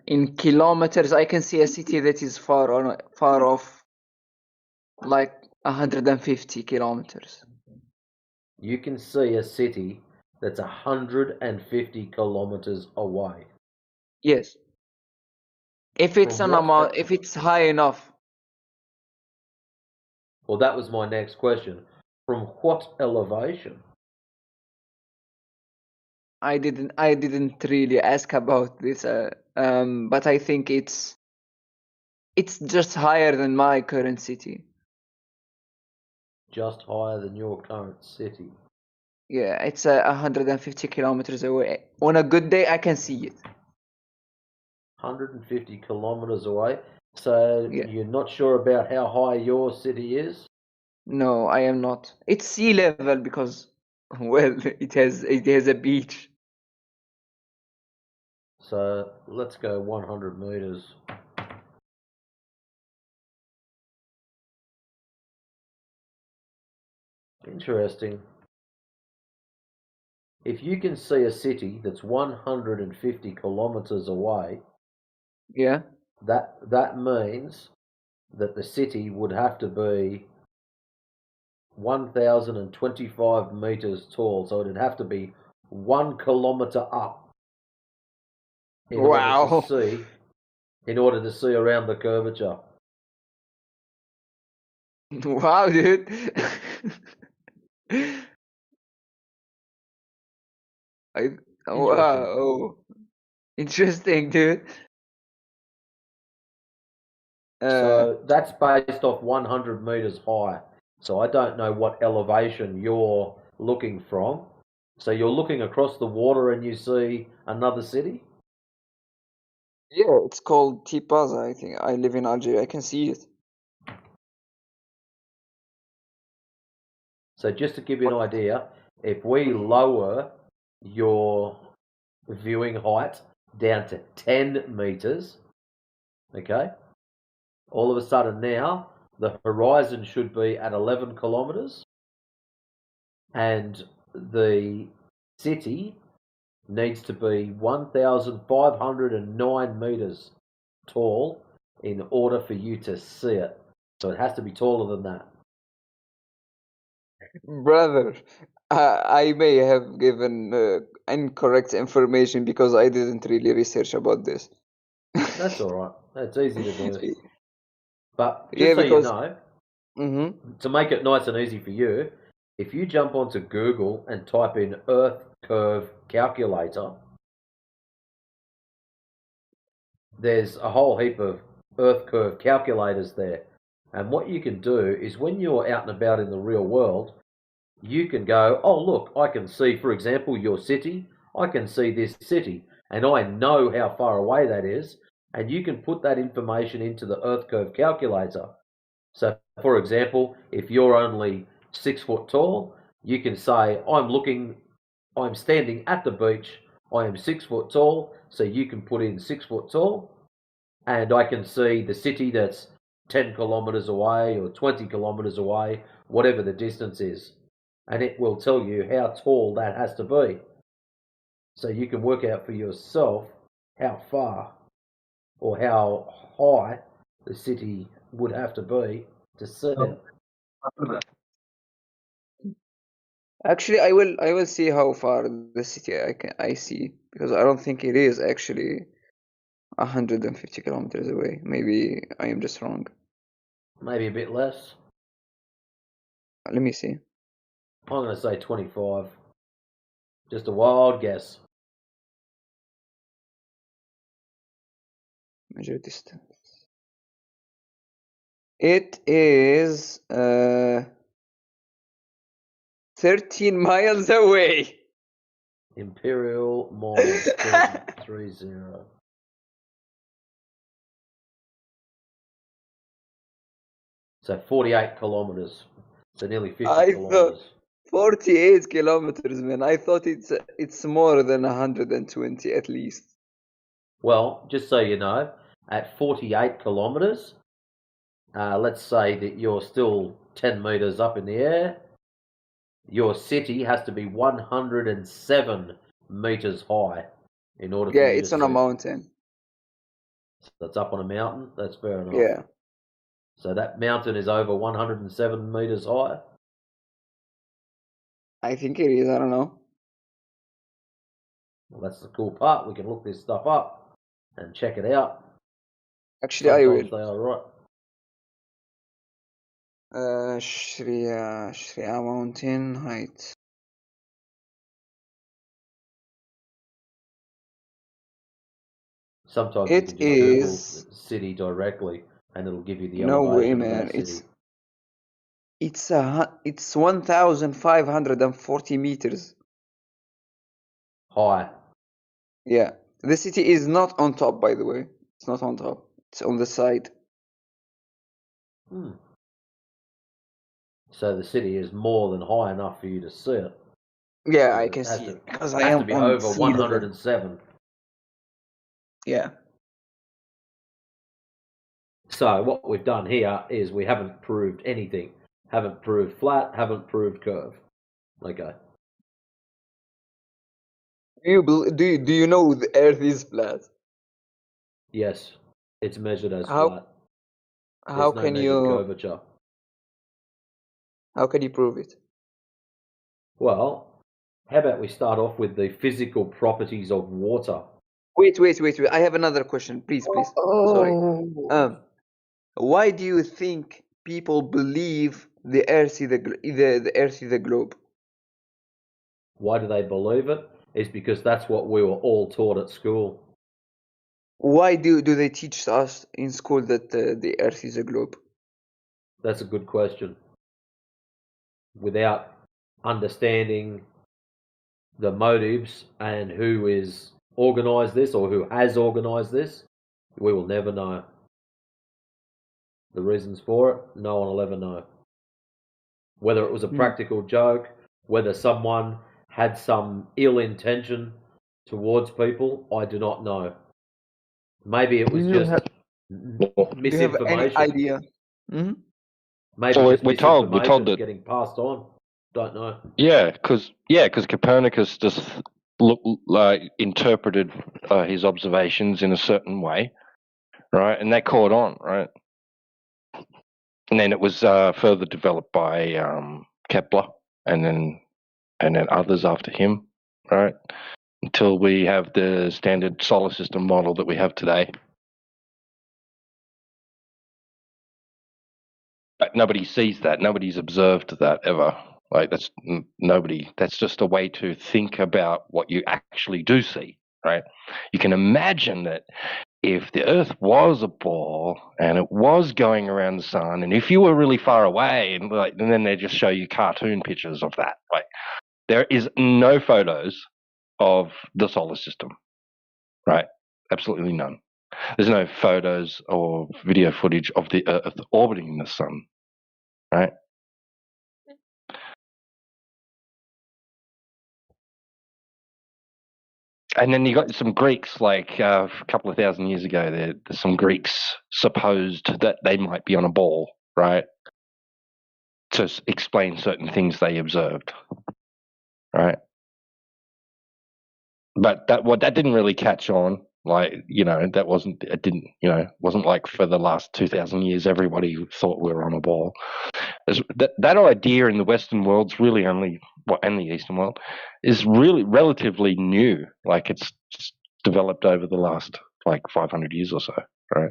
In kilometers, I can see a city that is far off, like 150 kilometers. You can see a city that's 150 kilometers away. Yes. If it's if it's high enough. Well, that was my next question. From what elevation? I didn't really ask about this, but I think it's just higher than my current city. Just higher than your current city. Yeah, it's 150 kilometers away. On a good day, I can see it. 150 kilometers away. So you're not sure about how high your city is? No, I am not. It's sea level because, well, it has a beach. So let's go 100 meters. Interesting. If you can see a city that's 150 kilometers away, Yeah. that means that the city would have to be 1,025 meters tall. So it'd have to be 1 kilometer up in Wow. order to see around the curvature. Wow, dude. Wow. Interesting, dude. So that's based off 100 meters high. So I don't know what elevation you're looking from. So you're looking across the water and you see another city? Yeah, it's called Tipaza, I think. I live in Algeria. I can see it. So just to give you an idea, if we lower your viewing height down to 10 meters, okay, all of a sudden now the horizon should be at 11 kilometers and the city needs to be 1,509 meters tall in order for you to see it. So it has to be taller than that. Brother, I may have given incorrect information because I didn't really research about this. That's all right. That's easy to do. But just Yeah, so because you know, to make it nice and easy for you, if you jump onto Google and type in Earth Curve Calculator, there's a whole heap of Earth Curve calculators there. And what you can do is when you're out and about in the real world, you can go, oh, look, I can see, for example, your city. I can see this city, and I know how far away that is. And you can put that information into the Earth Curve calculator. So, for example, if you're only 6 foot tall, you can say, I'm standing at the beach, I am 6 foot tall, so you can put in 6 foot tall, and I can see the city that's 10 kilometers away or 20 kilometers away, whatever the distance is. And it will tell you how tall that has to be. So you can work out for yourself how far or how high the city would have to be to see it. actually, I will see how far the city I see because I don't think it is actually 150 kilometers away. Maybe I am just wrong. Maybe a bit less. Let me see. I'm going to say 25. Just a wild guess. Measure distance. It is 13 miles away. Imperial miles 30. So 48 kilometers. So nearly 50 kilometers. 48 kilometers, man. I thought it's more than 120 at least. Well, just so you know, at 48 kilometers, let's say that you're still 10 meters up in the air. Your city has to be 107 meters high in order for you to see. Yeah, it's on a mountain. So that's up on a mountain. That's fair enough. Yeah. So that mountain is over 107 meters high. I think it is. I don't know. Well, that's the cool part. We can look this stuff up and check it out. Actually, Sometimes I they are right. will. Shria mountain height. Sometimes It you can just is Google city directly, and it'll give you the no way, elevation man. of that city. It's 1,540 meters high. Yeah, the city is not on top, by the way. It's not on top. It's on the side. So the city is more than high enough for you to see it. Yeah, I It can has see to, it because I has to am be on over sea level. 107. Yeah. So what we've done here is we haven't proved anything. Haven't proved flat, haven't proved curve. Okay. Do you know the Earth is flat? Yes, it's measured as How flat. how There's no can measured you curvature. how can you prove it? Well, how about we start off with the physical properties of water? Wait. I have another question, please. Sorry. Why do you think people believe the Earth is the Earth is a globe? Why do they believe it? It's because that's what we were all taught at school. Why do they teach us in school that the Earth is a globe? That's a good question. Without understanding the motives and who is organized this or who has organized this, we will never know. The reasons for it, no one will ever know. Whether it was a practical joke, whether someone had some ill intention towards people, I do not know. Maybe it was just Do you have any misinformation. idea? Mm-hmm. Maybe So just we're told misinformation that getting passed on. Don't know. because Copernicus just interpreted his observations in a certain way, right? And that caught on, right? And then it was further developed by Kepler, and then others after him, right? Until we have the standard solar system model that we have today. But nobody sees that. Nobody's observed that ever. Like that's nobody. That's just a way to think about what you actually do see, right? You can imagine that if the Earth was a ball and it was going around the sun, and if you were really far away, and then they just show you cartoon pictures of that. Like there is no photos of the solar system, right? Absolutely none. There's no photos or video footage of the Earth orbiting the sun, right? And then you got some Greeks, like a couple of thousand years ago, there's some Greeks supposed that they might be on a ball, right? To explain certain things they observed, right? But that didn't really catch on. Like, that wasn't like for the last 2,000 years, everybody thought we were on a ball. That idea in the Western world's really only, and the Eastern world, is really relatively new. Like it's just developed over the last 500 years or so, right?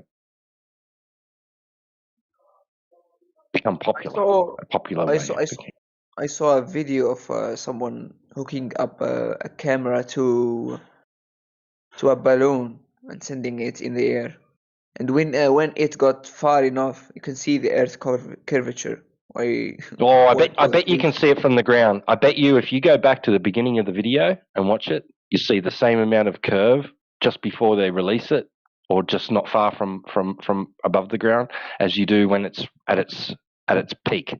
Become popular. A popular way. I saw a video of someone hooking up a camera to a balloon and sending it in the air. And when it got far enough, you can see the Earth's curvature. I bet you can see it from the ground. I bet you if you go back to the beginning of the video and watch it, you see the same amount of curve just before they release it, or just not far from above the ground, as you do when it's at its peak.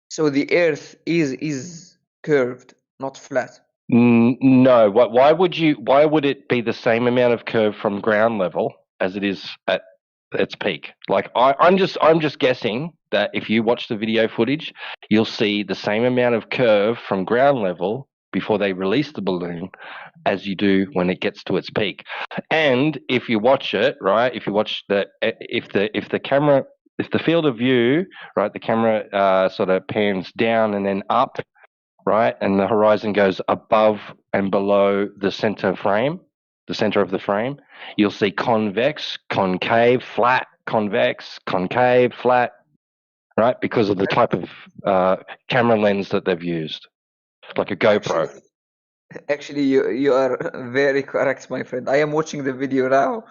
So the Earth is curved, not flat. No. Why would it be the same amount of curve from ground level as it is at its peak? Like I'm just guessing that if you watch the video footage, you'll see the same amount of curve from ground level before they release the balloon as you do when it gets to its peak. And if you watch it, right, if the field of view, right, the camera sort of pans down and then up, right, and the horizon goes above and below the center of the frame, you'll see convex, concave, flat, convex, concave, flat, right, because of the type of camera lens that they've used, like a GoPro. Actually, you are very correct, my friend. I am watching the video now,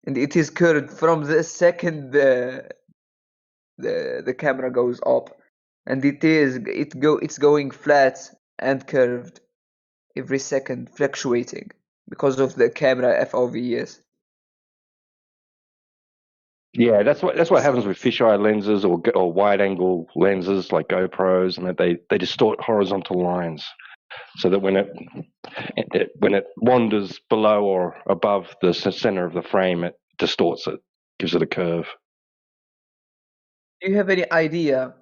and it is curved from the second the camera goes up, and it's going flat and curved every second, fluctuating because of the camera FOV. Yes. Yeah, that's what happens with fisheye lenses or wide angle lenses like GoPros, and that they distort horizontal lines, so that when it wanders below or above the center of the frame, it distorts it, gives it a curve. Do you have any idea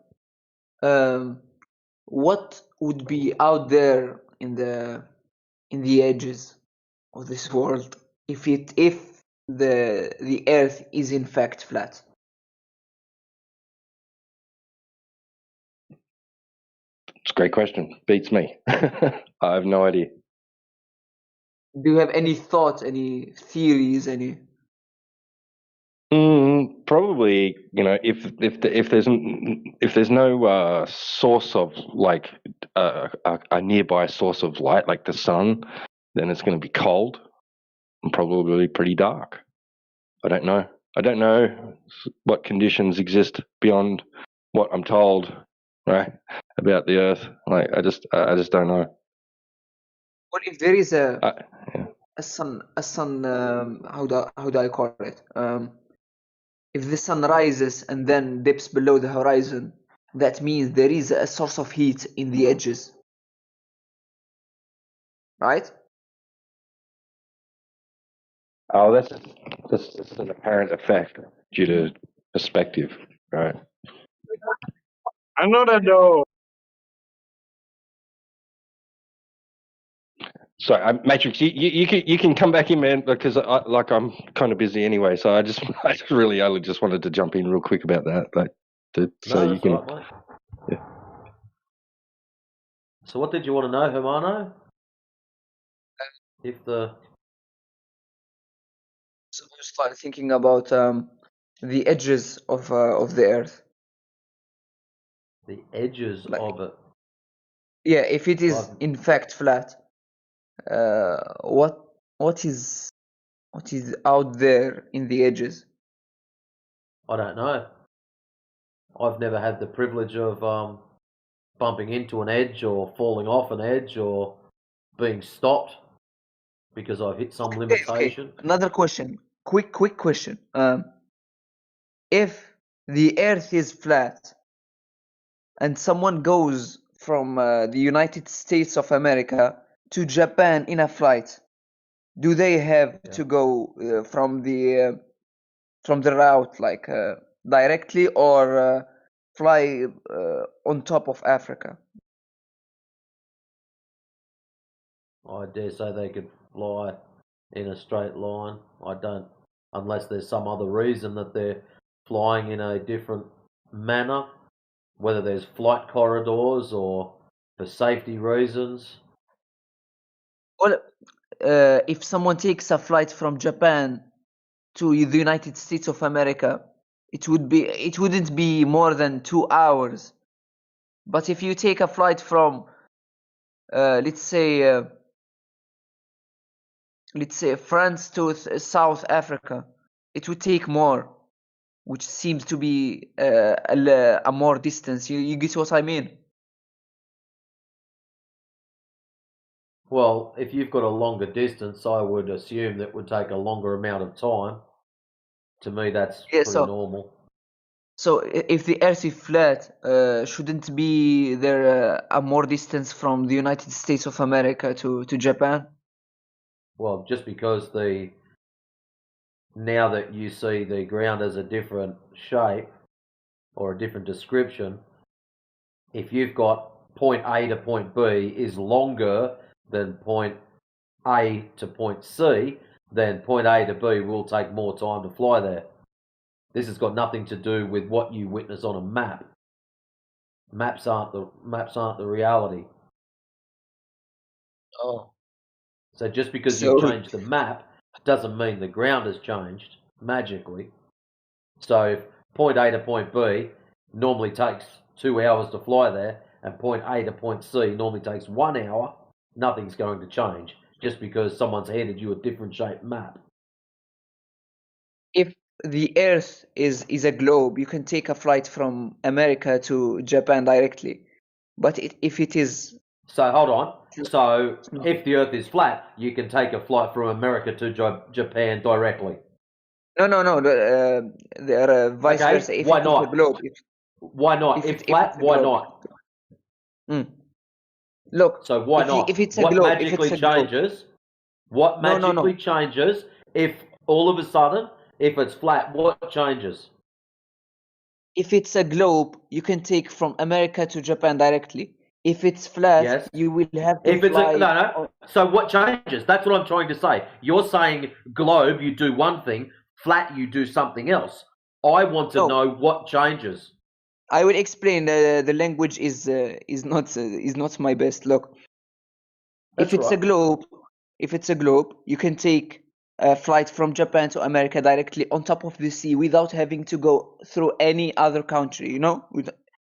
what would be out there in the edges of this world if the Earth is in fact flat? It's a great question. Beats me. I have no idea. Do you have any thoughts, any theories, any? Probably, if there's no source of like a nearby source of light, like the sun, then it's going to be cold and probably pretty dark. I don't know. I don't know what conditions exist beyond what I'm told, right, about the Earth. Like I just don't know. What if there is Yeah. a sun? How do I call it? If the sun rises and then dips below the horizon, that means there is a source of heat in the edges, right? Oh, that's an apparent effect due to perspective, right? I know that though. Sorry, Matrix, you can come back in, man, because I'm kind of busy anyway. So I just really only just wanted to jump in real quick about that, so you that's can. all right, mate. Yeah. So what did you want to know, Hermano? If the So I started thinking about the edges of the Earth. The edges of it. Yeah, if it is in fact flat, what is out there in the edges? I don't know. I've never had the privilege of bumping into an edge or falling off an edge or being stopped because I've hit some limitation. Okay. Another question. Quick question. If the Earth is flat and someone goes from the United States of America to Japan in a flight, do they have to go from the route like directly or fly on top of Africa? I dare say they could fly in a straight line. I don't, unless there's some other reason that they're flying in a different manner, whether there's flight corridors or for safety reasons. Well, if someone takes a flight from Japan to the United States of America, it wouldn't be more than 2 hours. But if you take a flight from let's say France to South Africa, it would take more, which seems to be a more distance. You get what I mean? Well, if you've got a longer distance, I would assume that would take a longer amount of time. To me, that's pretty normal. So if the Earth is flat, shouldn't be there a more distance from the United States of America to Japan? Well, just because now that you see the ground as a different shape or a different description, if you've got point A to point B is longer than point A to point C, then point A to B will take more time to fly there. This has got nothing to do with what you witness on a map. Maps aren't the reality. Oh. So just because you change the map doesn't mean the ground has changed magically. So if point A to point B normally takes 2 hours to fly there, and point A to point C normally takes 1 hour, nothing's going to change just because someone's handed you a different shaped map. If the Earth is a globe, you can take a flight from America to Japan directly. But if it is... So hold on. So if the Earth is flat, you can take a flight from America to Japan directly. No. They are vice Okay, versa. If why it is a not? globe, Why not? If it's flat, a why globe. not? Look, So why if not? it's a What globe, if it's magically a globe, changes? What magically no. changes if all of a sudden, if it's flat, what changes? If it's a globe, you can take from America to Japan directly. If it's flat, Yes. you will have to If it's fly. no. So what changes? That's what I'm trying to say. You're saying globe, you do one thing. Flat, you do something else. I want to No. know what changes. I will explain. The language is not my best. Look, That's if it's a right. globe, you can take a flight from Japan to America directly on top of the sea without having to go through any other country. You know,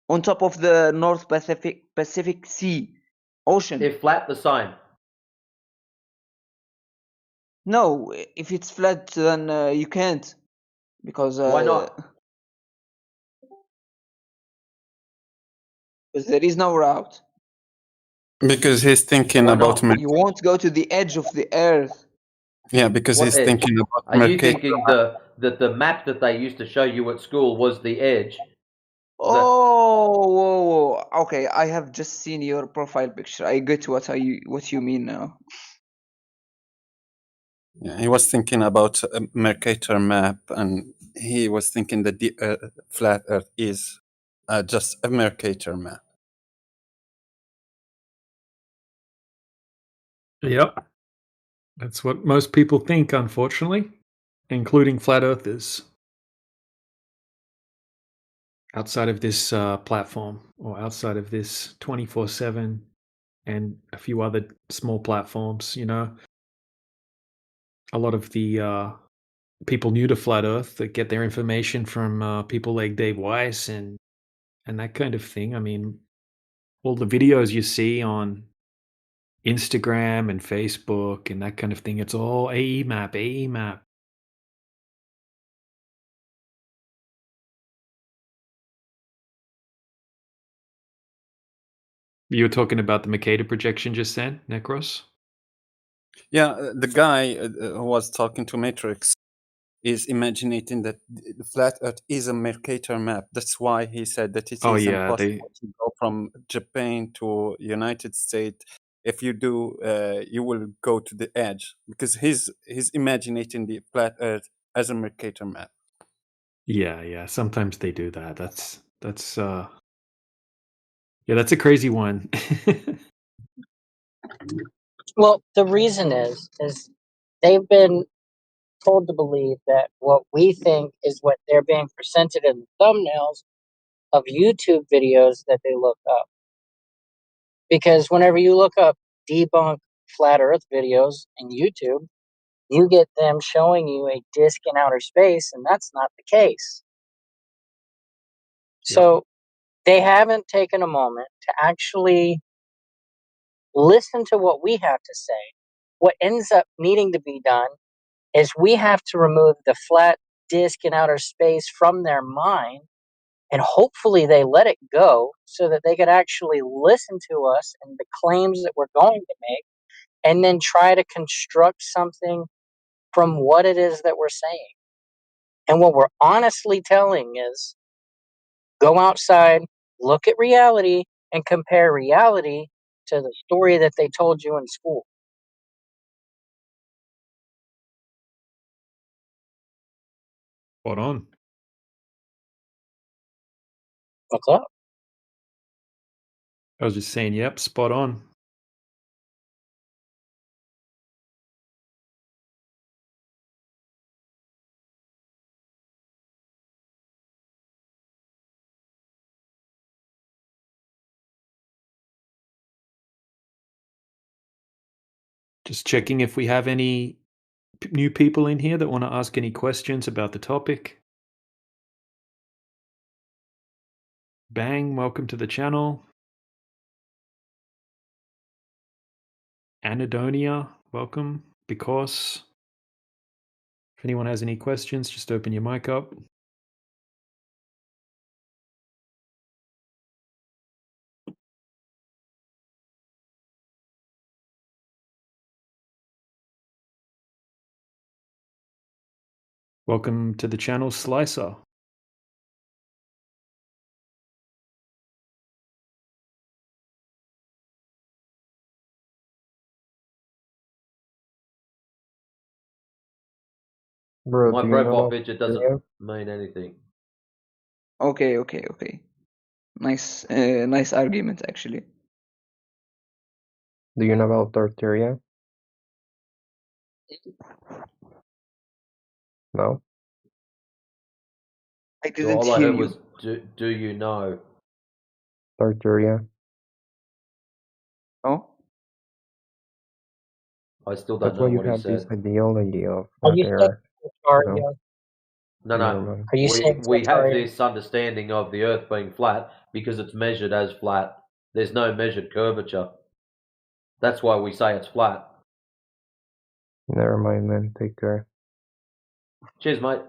on top of the North Pacific Sea, ocean. If flat, the same. No, if it's flat, then you can't, because Why not? because there is no route. Because he's thinking Why about not? You won't go to the edge of the earth. yeah, because What he's edge? thinking about Are you Mercator. thinking the map that they used to show you at school was the edge? Oh, okay. I have just seen your profile picture. I get what you mean now. Yeah, he was thinking about a Mercator map, and he was thinking that the flat Earth is just a Mercator map. Yep. That's what most people think, unfortunately, including flat earthers. Outside of this platform, or outside of this 24/7 and a few other small platforms, you know, a lot of the people new to flat earth that get their information from people like Dave Weiss and that kind of thing. I mean, all the videos you see on Instagram and Facebook and that kind of thing, it's all AE map, AE map. You were talking about the Mercator projection just then, Necros? Yeah, the guy who was talking to Matrix is imagining that the flat Earth is a Mercator map. That's why he said that it Oh is yeah, impossible to go from Japan to United States. If you do, you will go to the edge, because he's imagining the flat Earth as a Mercator map. Yeah. Sometimes they do that. Yeah, that's a crazy one. Well, the reason is they've been told to believe that what we think is what they're being presented in the thumbnails of YouTube videos that they look up. Because whenever you look up debunk flat earth videos in YouTube, you get them showing you a disk in outer space, and that's not the case. So they haven't taken a moment to actually listen to what we have to say. What ends up needing to be done is we have to remove the flat disk in outer space from their mind, and hopefully they let it go so that they could actually listen to us and the claims that we're going to make, and then try to construct something from what it is that we're saying. And what we're honestly telling is go outside, look at reality, and compare reality to the story that they told you in school. Spot on. What's up? I was just saying, yep, spot on. Just checking if we have any new people in here that want to ask any questions about the topic. Bang, welcome to the channel. Anadonia, welcome. Because if anyone has any questions, just open your mic up. Welcome to the channel, Slicer. Bro, My do you know profile about picture doesn't Ethereum? mean anything. Okay. Nice argument, actually. Do you know about Ethereum? No? I So didn't all I hear heard you. was, do you know? Ethereum? Oh? I still don't That's know why you what he have this said. ideology of Are flat you saying earth, you know? Tartaria? No, Never no. mind. Are you saying We have Tartaria? this understanding of the Earth being flat because it's measured as flat. There's no measured curvature. That's why we say it's flat. Never mind, man. Take care. Cheers, mate.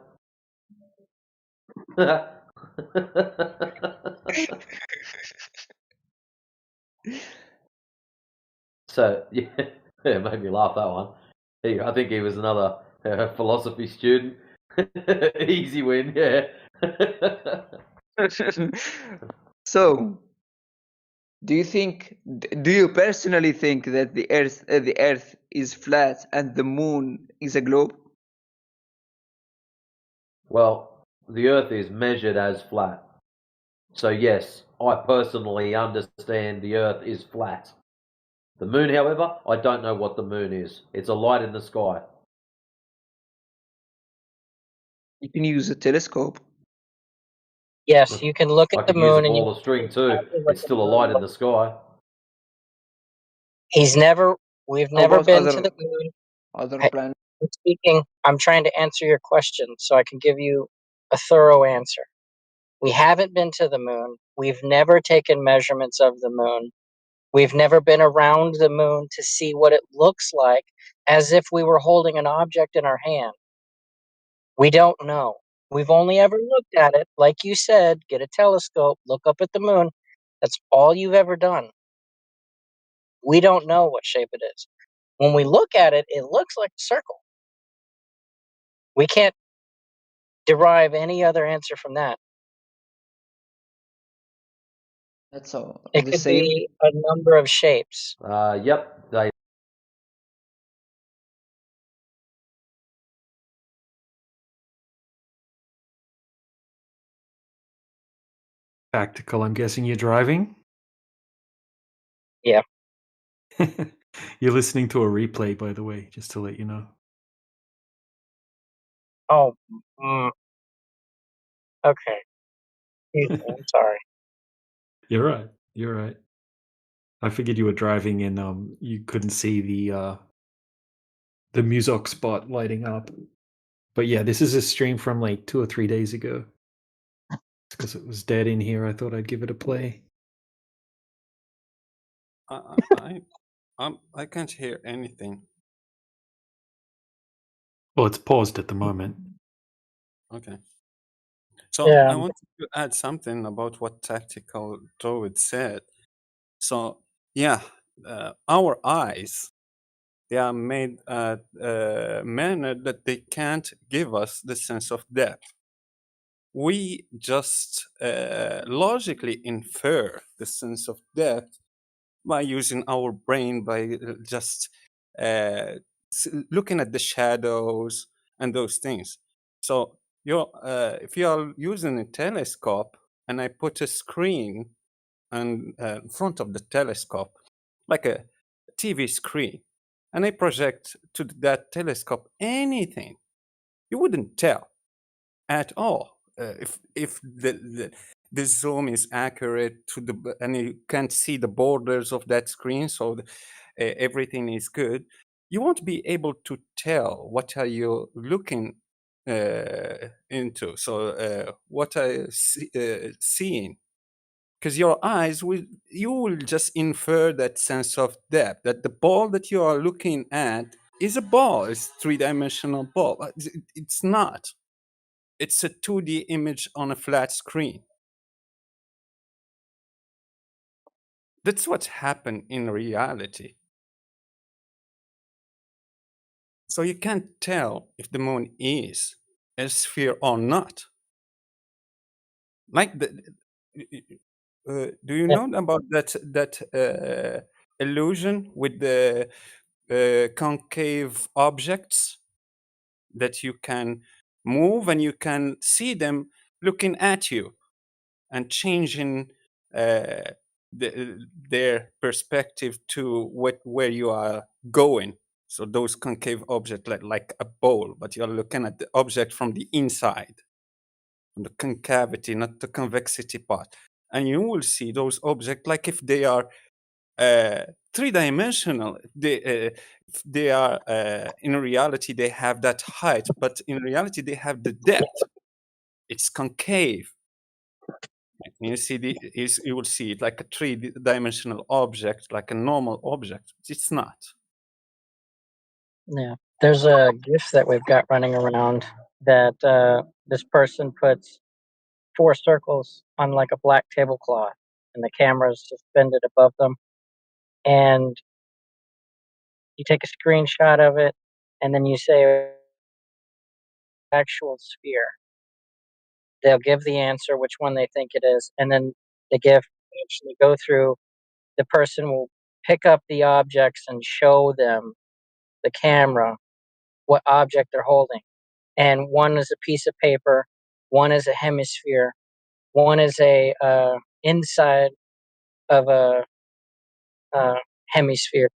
So yeah, it made me laugh, that one. I think he was another philosophy student. Easy win, yeah. So, do you personally think that the Earth is flat and the moon is a globe? Well, the Earth is measured as flat. So yes, I personally understand the Earth is flat. The moon, however, I don't know what the moon is. It's a light in the sky. You can use a telescope. Yes, you can look I at the could use a moon and you ball can of see string too. exactly what It's the still a moon light in the looks. sky. We've How never about been to the moon. other I, planets? I'm speaking, I'm trying to answer your question so I can give you a thorough answer. We haven't been to the moon. We've never taken measurements of the moon. We've never been around the moon to see what it looks like as if we were holding an object in our hand. We don't know. We've only ever looked at it, like you said, get a telescope, look up at the moon. That's all you've ever done. We don't know what shape it is. When we look at it, it looks like a circle. We can't derive any other answer from that. That's all. It The could same. be a number of shapes. Yep. They Tactical, I'm guessing you're driving? Yeah. You're listening to a replay, by the way, just to let you know. Oh, okay. Excuse me, I'm sorry. You're right. You're right. I figured you were driving and you couldn't see the Musoc spot lighting up. But yeah, this is a stream from like 2 or 3 days ago. Because it was dead in here, I thought I'd give it a play. I can't hear anything. Well, it's paused at the moment. Okay. So Yeah. I wanted to add something about what Tactical Druid said. So yeah, our eyes, they are made at a manner that they can't give us the sense of depth. We just logically infer the sense of depth by using our brain, by just looking at the shadows and those things. So if you are using a telescope and I put a screen in front of the telescope, like a TV screen, and I project to that telescope anything, you wouldn't tell at all if the zoom is accurate to the and you can't see the borders of that screen, so everything is good. You won't be able to tell what are you looking into. So what are you seeing? Because your eyes you will just infer that sense of depth, that the ball that you are looking at is a ball, it's three-dimensional ball. It's not. It's a 2D image on a flat screen. That's what's happened in reality. So you can't tell if the moon is a sphere or not. Like do you know about that illusion with the concave objects that you can move and you can see them looking at you and changing their perspective to where you are going. So those concave objects like a bowl, but you're looking at the object from the inside, from the concavity, not the convexity part. And you will see those objects like if they are three-dimensional. They are in reality they have that height, but in reality they have the depth. It's concave. You see you will see it like a three-dimensional object, like a normal object. It's not. Yeah, there's a GIF that we've got running around that this person puts 4 circles on like a black tablecloth, and the camera's suspended above them, and you take a screenshot of it, and then you say actual sphere. They'll give the answer, which one they think it is, and then the GIF will actually go through. The person will pick up the objects and show them the camera what object they're holding. And one is a piece of paper, one is a hemisphere, one is a inside of a hemisphere,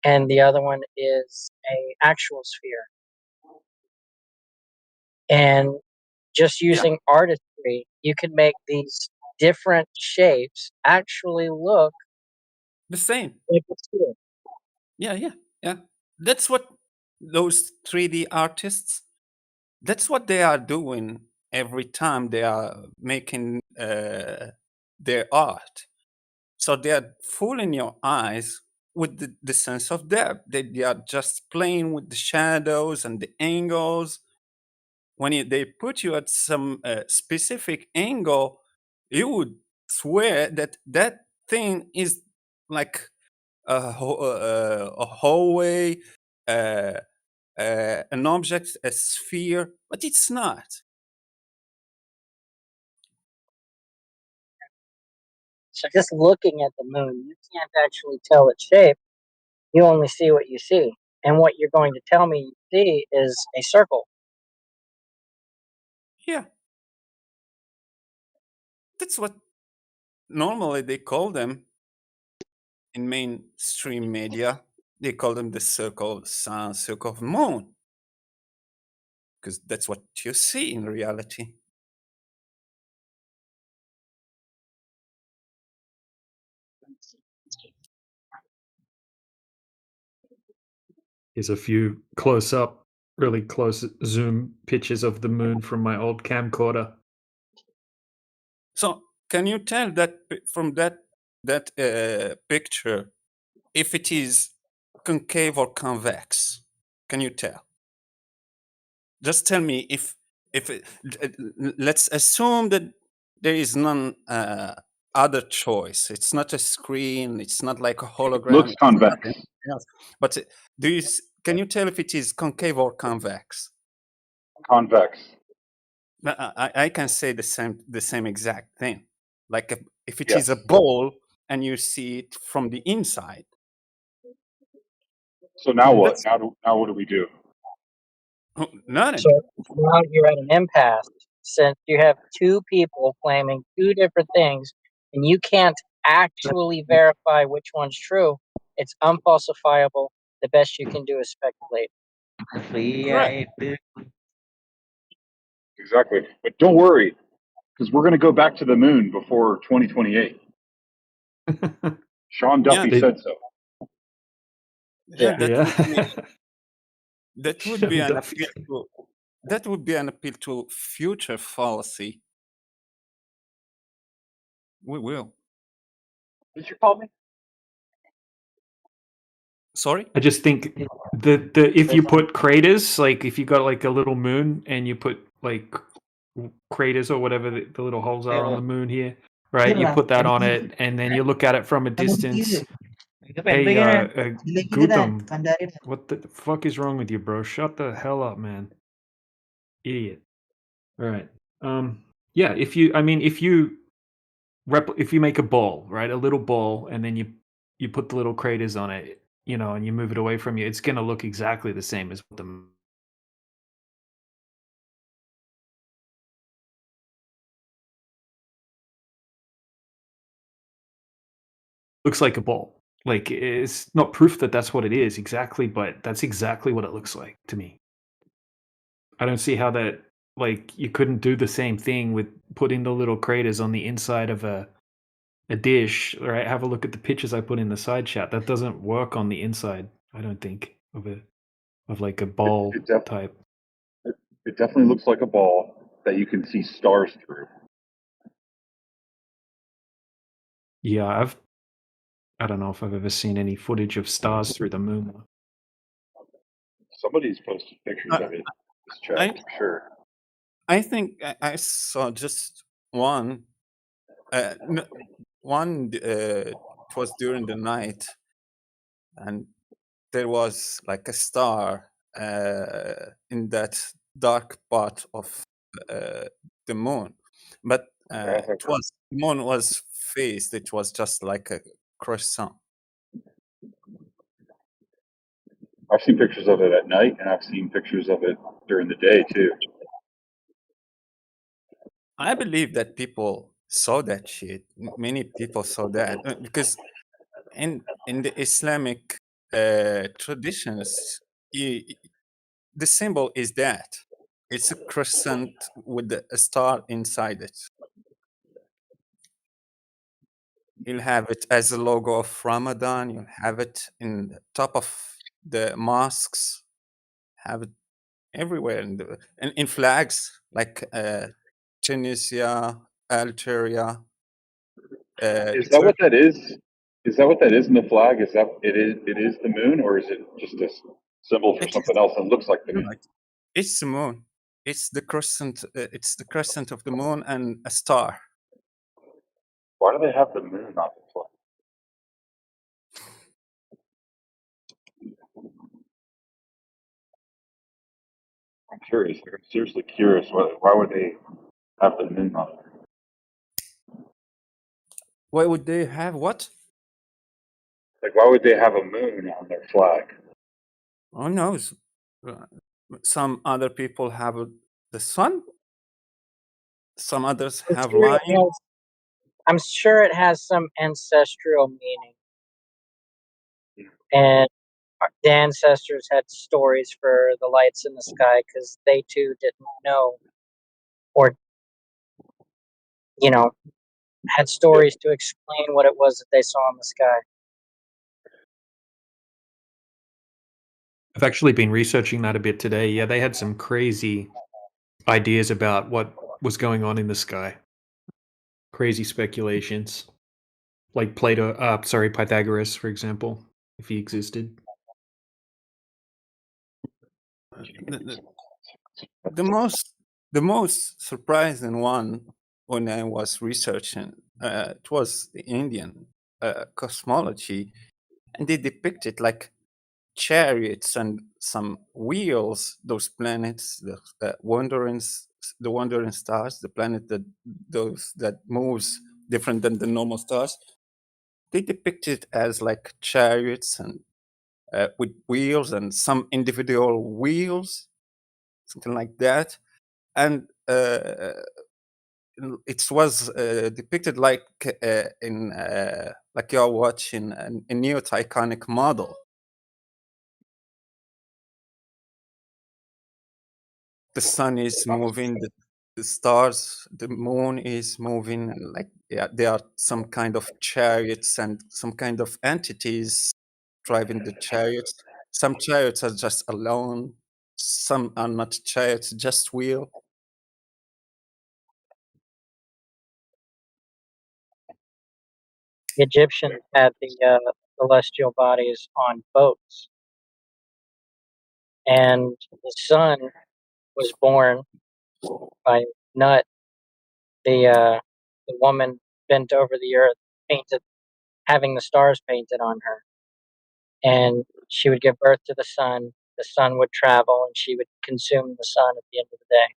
and the other one is a actual sphere. And just using artistry, you can make these different shapes actually look the same. like a sphere. Yeah. That's what those 3D artists, that's what they are doing every time they are making their art. So they are fooling your eyes with the sense of depth. They are just playing with the shadows and the angles. When they put you at some specific angle, you would swear that that thing is like a hallway, an object, a sphere, but it's not. So just looking at the moon, you can't actually tell its shape. You only see what you see. And what you're going to tell me you see is a circle. Yeah. That's what normally they call them in mainstream media. They call them the circle of the sun, circle of the moon. Because that's what you see in reality. Here's a few close-up, really close zoom pictures of the moon from my old camcorder. So can you tell that from that picture if it is concave or convex? Can you tell? Just tell me if let's assume that there is none other choice. It's not a screen. It's not like a hologram. Looks convex. But can you tell if it is concave or convex? Convex. I can say the same exact thing. Like if it is a bowl and you see it from the inside. So now what? Now what do we do? Nothing. So now you're at an impasse since you have 2 people claiming 2 different things, and you can't actually verify which one's true. It's unfalsifiable. The best you can do is speculate. Correct. Exactly. But don't worry, because we're going to go back to the moon before 2028. Sean Duffy said so. That would be an appeal to, that would be an appeal to future fallacy. We will. Did you call me? Sorry? I just think the if you put craters, like if you got like a little moon and you put like craters or whatever the little holes are on the moon here, right? You put that on it and then you look at it from a distance. Hey, Gutham, what the fuck is wrong with you, bro? Shut the hell up, man. Idiot. All right. Yeah. If you make a ball, right, a little ball, and then you put the little craters on it, and you move it away from you, it's gonna look exactly the same as what the looks like a ball. Like, it's not proof that that's what it is exactly, but that's exactly what it looks like to me. I don't see how that, like, you couldn't do the same thing with putting the little craters on the inside of a dish, right? Have a look at the pictures I put in the side chat. That doesn't work on the inside, I don't think, of like a ball type. It definitely looks like a ball that you can see stars through. Yeah, I don't know if I've ever seen any footage of stars through the moon. Somebody's posted pictures of it in this chat for sure. I think I saw just one. One. It was during the night, and there was like a star in that dark part of the moon, but the moon was faced. It was just like a croissant. I've seen pictures of it at night, and I've seen pictures of it during the day too. I believe that people saw that shit. Many people saw that because in the Islamic traditions, the symbol is that it's a crescent with a star inside it. You'll have it as a logo of Ramadan. You'll have it in the top of the mosques. Have it everywhere in flags like Tunisia, Algeria. Is that what that is? Is that what that is in the flag? Is that it is the moon, or is it just a symbol for something else that looks like the moon? It's the moon. It's the crescent. It's the crescent of the moon and a star. Why do they have the moon on the flag? I'm curious. I'm seriously curious. Why would they have the moon on it? Why would they have what? Like, why would they have a moon on their flag? Who knows? Some other people have the sun. Some others have lion. I'm sure it has some ancestral meaning. And the ancestors had stories for the lights in the sky because they too didn't know, or, had stories to explain what it was that they saw in the sky. I've actually been researching that a bit today. Yeah, they had some crazy ideas about what was going on in the sky. Crazy speculations. Like Pythagoras, for example, if he existed. The most surprising one when I was researching it was the Indian cosmology, and they depicted like chariots and some wheels. Those planets, the wandering stars, the planet that moves different than the normal stars. They depict it as like chariots and with wheels and some individual wheels, something like that. And it was depicted like in like you're watching a new Titanic model. The sun is moving, the stars, the moon is moving, and like there are some kind of chariots and some kind of entities driving the chariots. Some chariots are just alone, some are not chariots, just wheel. The Egyptians had the celestial bodies on boats, and the sun was born by Nut, the woman bent over the earth, having the stars painted on her, and she would give birth to the sun, the sun would travel and she would consume the sun at the end of the day.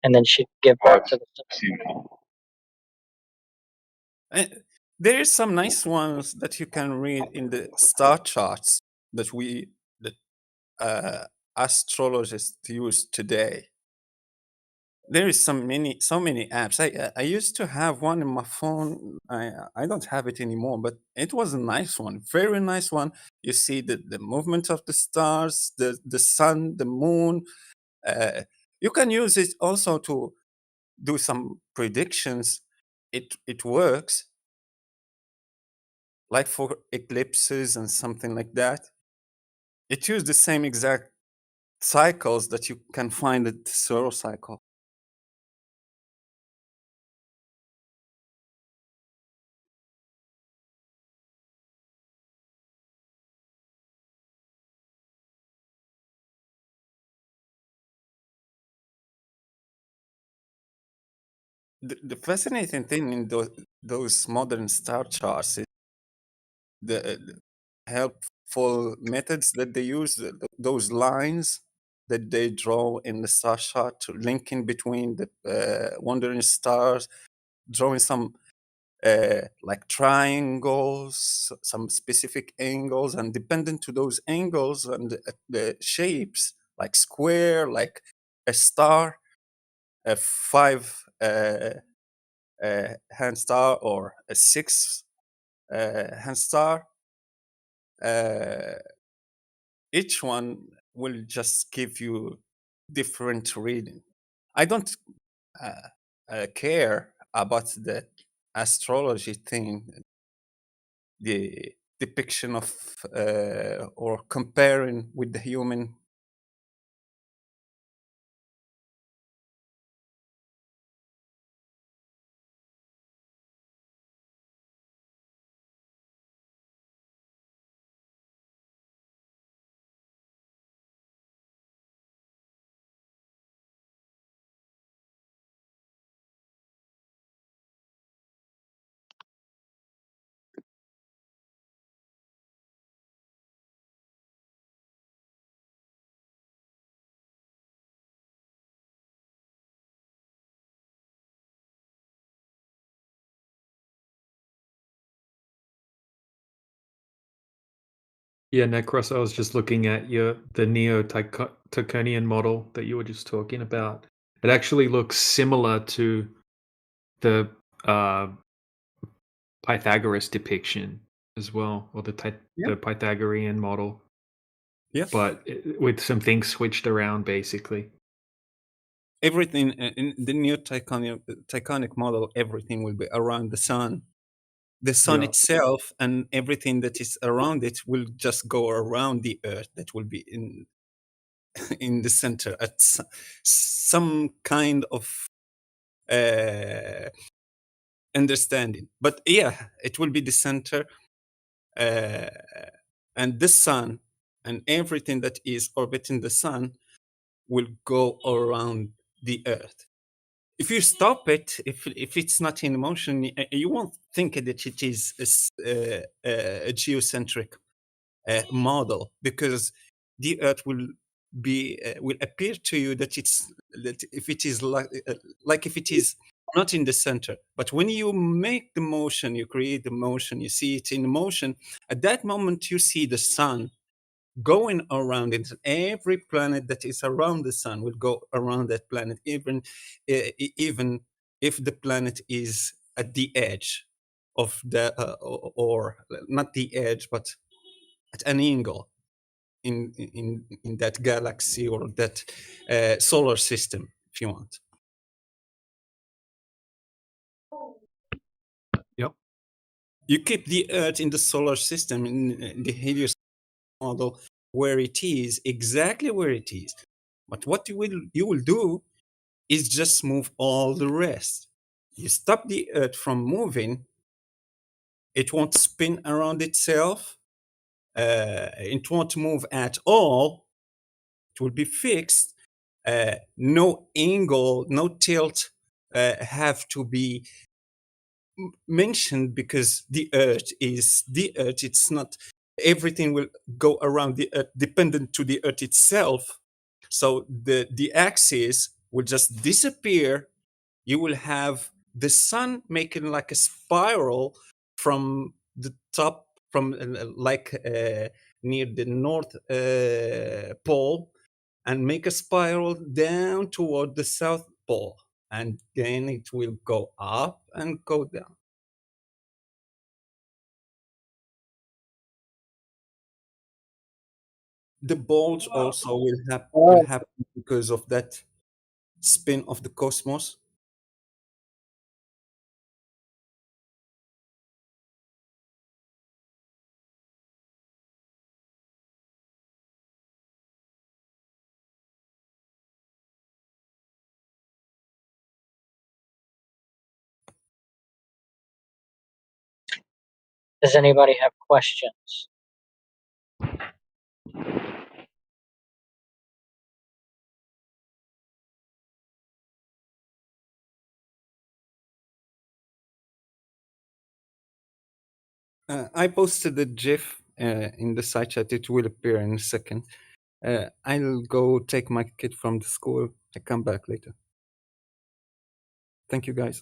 And then she'd give birth to the sun. There is some nice ones that you can read in the star charts that astrologists use today. There is so many apps. I used to have one in my phone. I don't have it anymore, but it was a nice one, very nice one. You see the movement of the stars, the sun, the moon. You can use it also to do some predictions. It works, like for eclipses and something like that. It uses the same exact cycles that you can find at the solar cycle. The fascinating thing in those modern star charts is the helpful methods that they use, those lines that they draw in the star chart, linking between the wandering stars, drawing some like triangles, some specific angles, and dependent to those angles and the shapes, like square, like a star, a 5 hand star, or a 6 hand star. Each one will just give you different reading. I don't care about the astrology thing, the depiction of or comparing with the human. Yeah, Necros, I was just looking at the Neo-Tychonian model that you were just talking about. It actually looks similar to the Pythagoras depiction as well, or the Pythagorean model. Yes. But with some things switched around, basically. Everything in the new Tychonic model, everything will be around the sun. The sun Yeah. itself and everything that is around it will just go around the Earth. That will be in the center at some kind of understanding. But yeah, it will be the center, and the sun and everything that is orbiting the sun will go around the Earth. If you stop it, if it's not in motion, you won't think that it is a geocentric model, because the Earth will appear to you that if it is like if it is not in the center. But when you make the motion, you create the motion, you see it in motion. At that moment, you see the sun going around it. Every planet that is around the sun will go around that planet, even if the planet is at the edge of the or not the edge, but at an angle in that galaxy or that solar system, if you want. Yep. You keep the Earth in the solar system, in the Helios model, where it is, exactly where it is. But what you will do is just move all the rest. You stop the Earth from moving, it won't spin around itself, it won't move at all, it will be fixed. No angle, no tilt have to be mentioned, because the Earth is the Earth. It's not everything will go around the Earth, dependent to the Earth itself. So the axis will just disappear. You will have the sun making like a spiral from the top, from near the North Pole, and make a spiral down toward the South Pole, and then it will go up and go down. The bulge also will happen because of that spin of the cosmos. Does anybody have questions? I posted the GIF in the side chat. It will appear in a second. I'll go take my kid from the school. I come back later. Thank you, guys.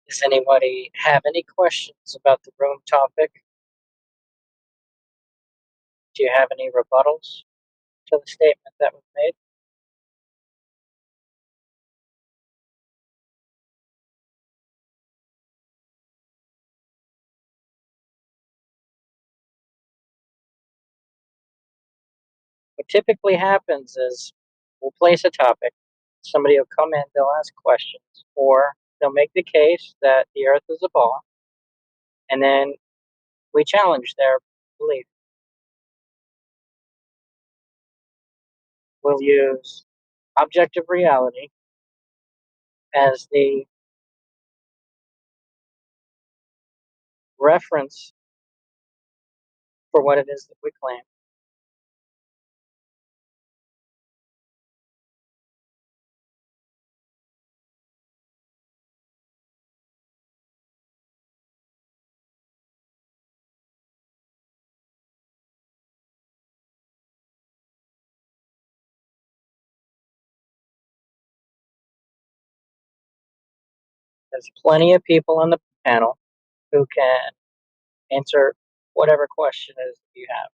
Does anybody have any questions about the room topic? Do you have any rebuttals to the statement that was made? what typically happens is we'll place a topic, somebody will come in, they'll ask questions, or they'll make the case that the Earth is a ball, and then we challenge their belief. We'll use objective reality as the reference for what it is that we claim. There's plenty of people on the panel who can answer whatever question it is that you have.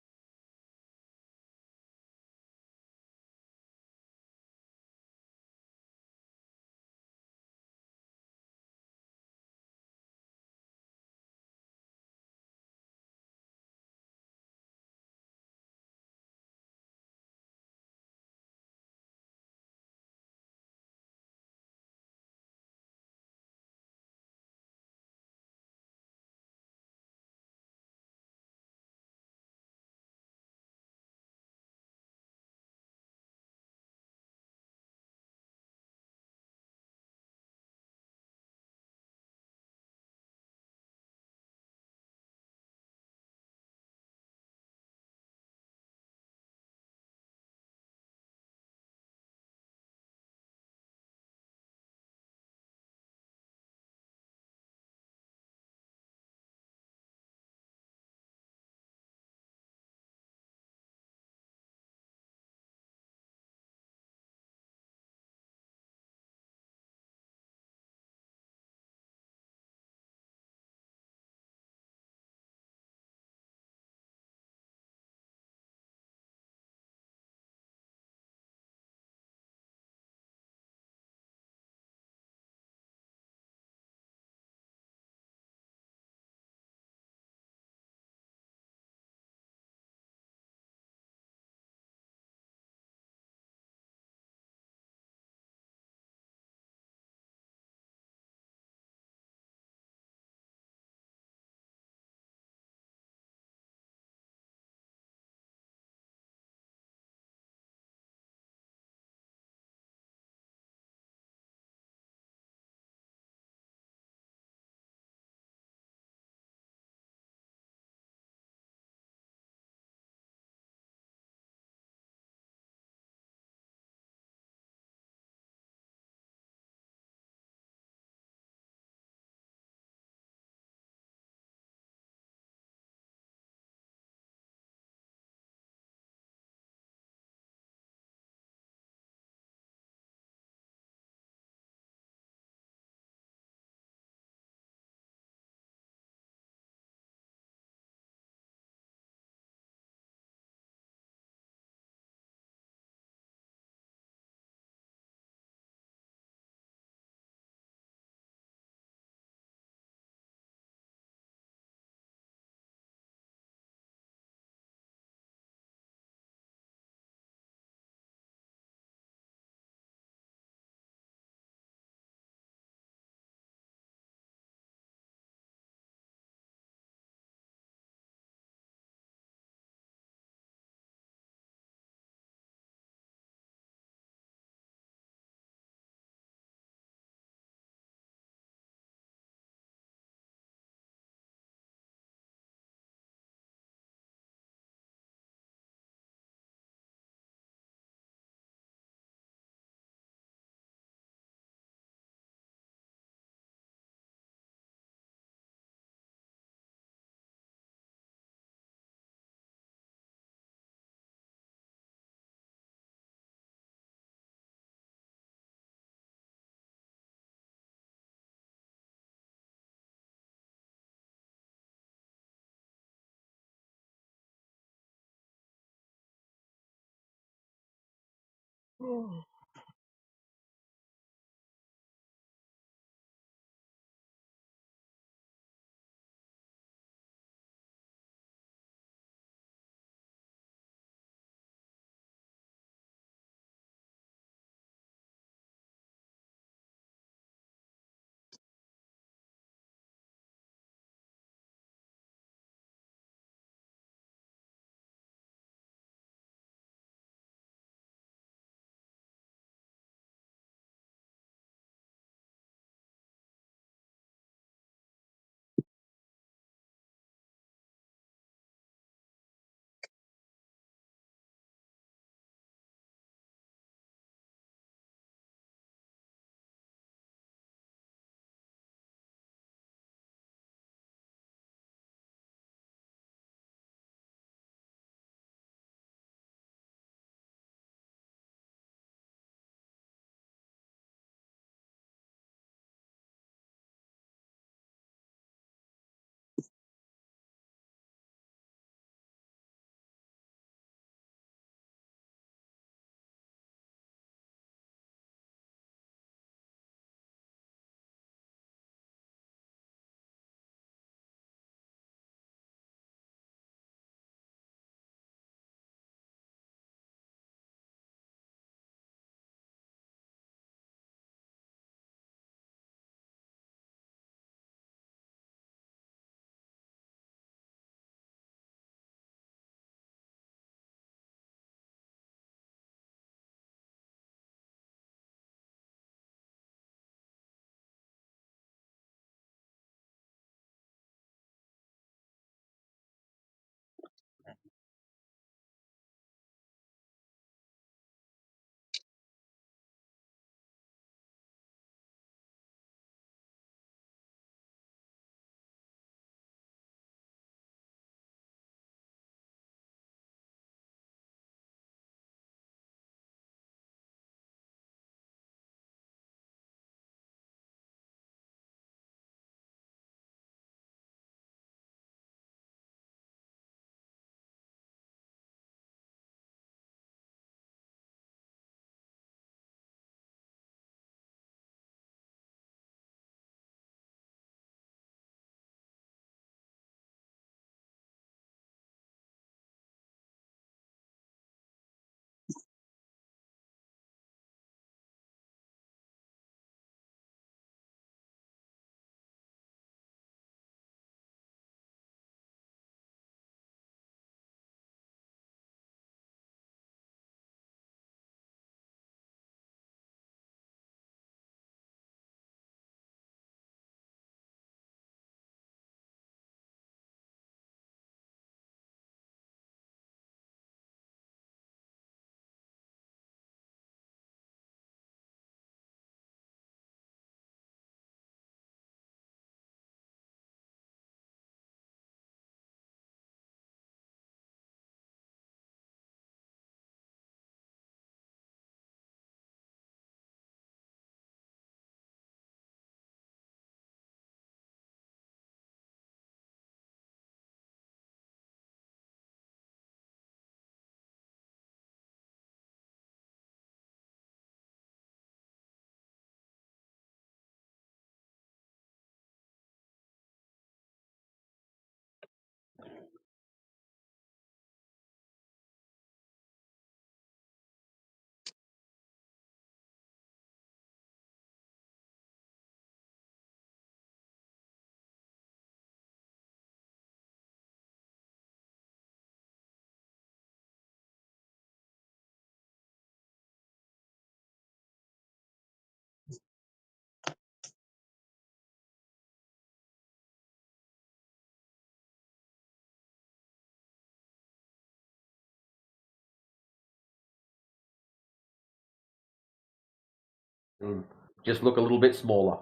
just look a little bit smaller.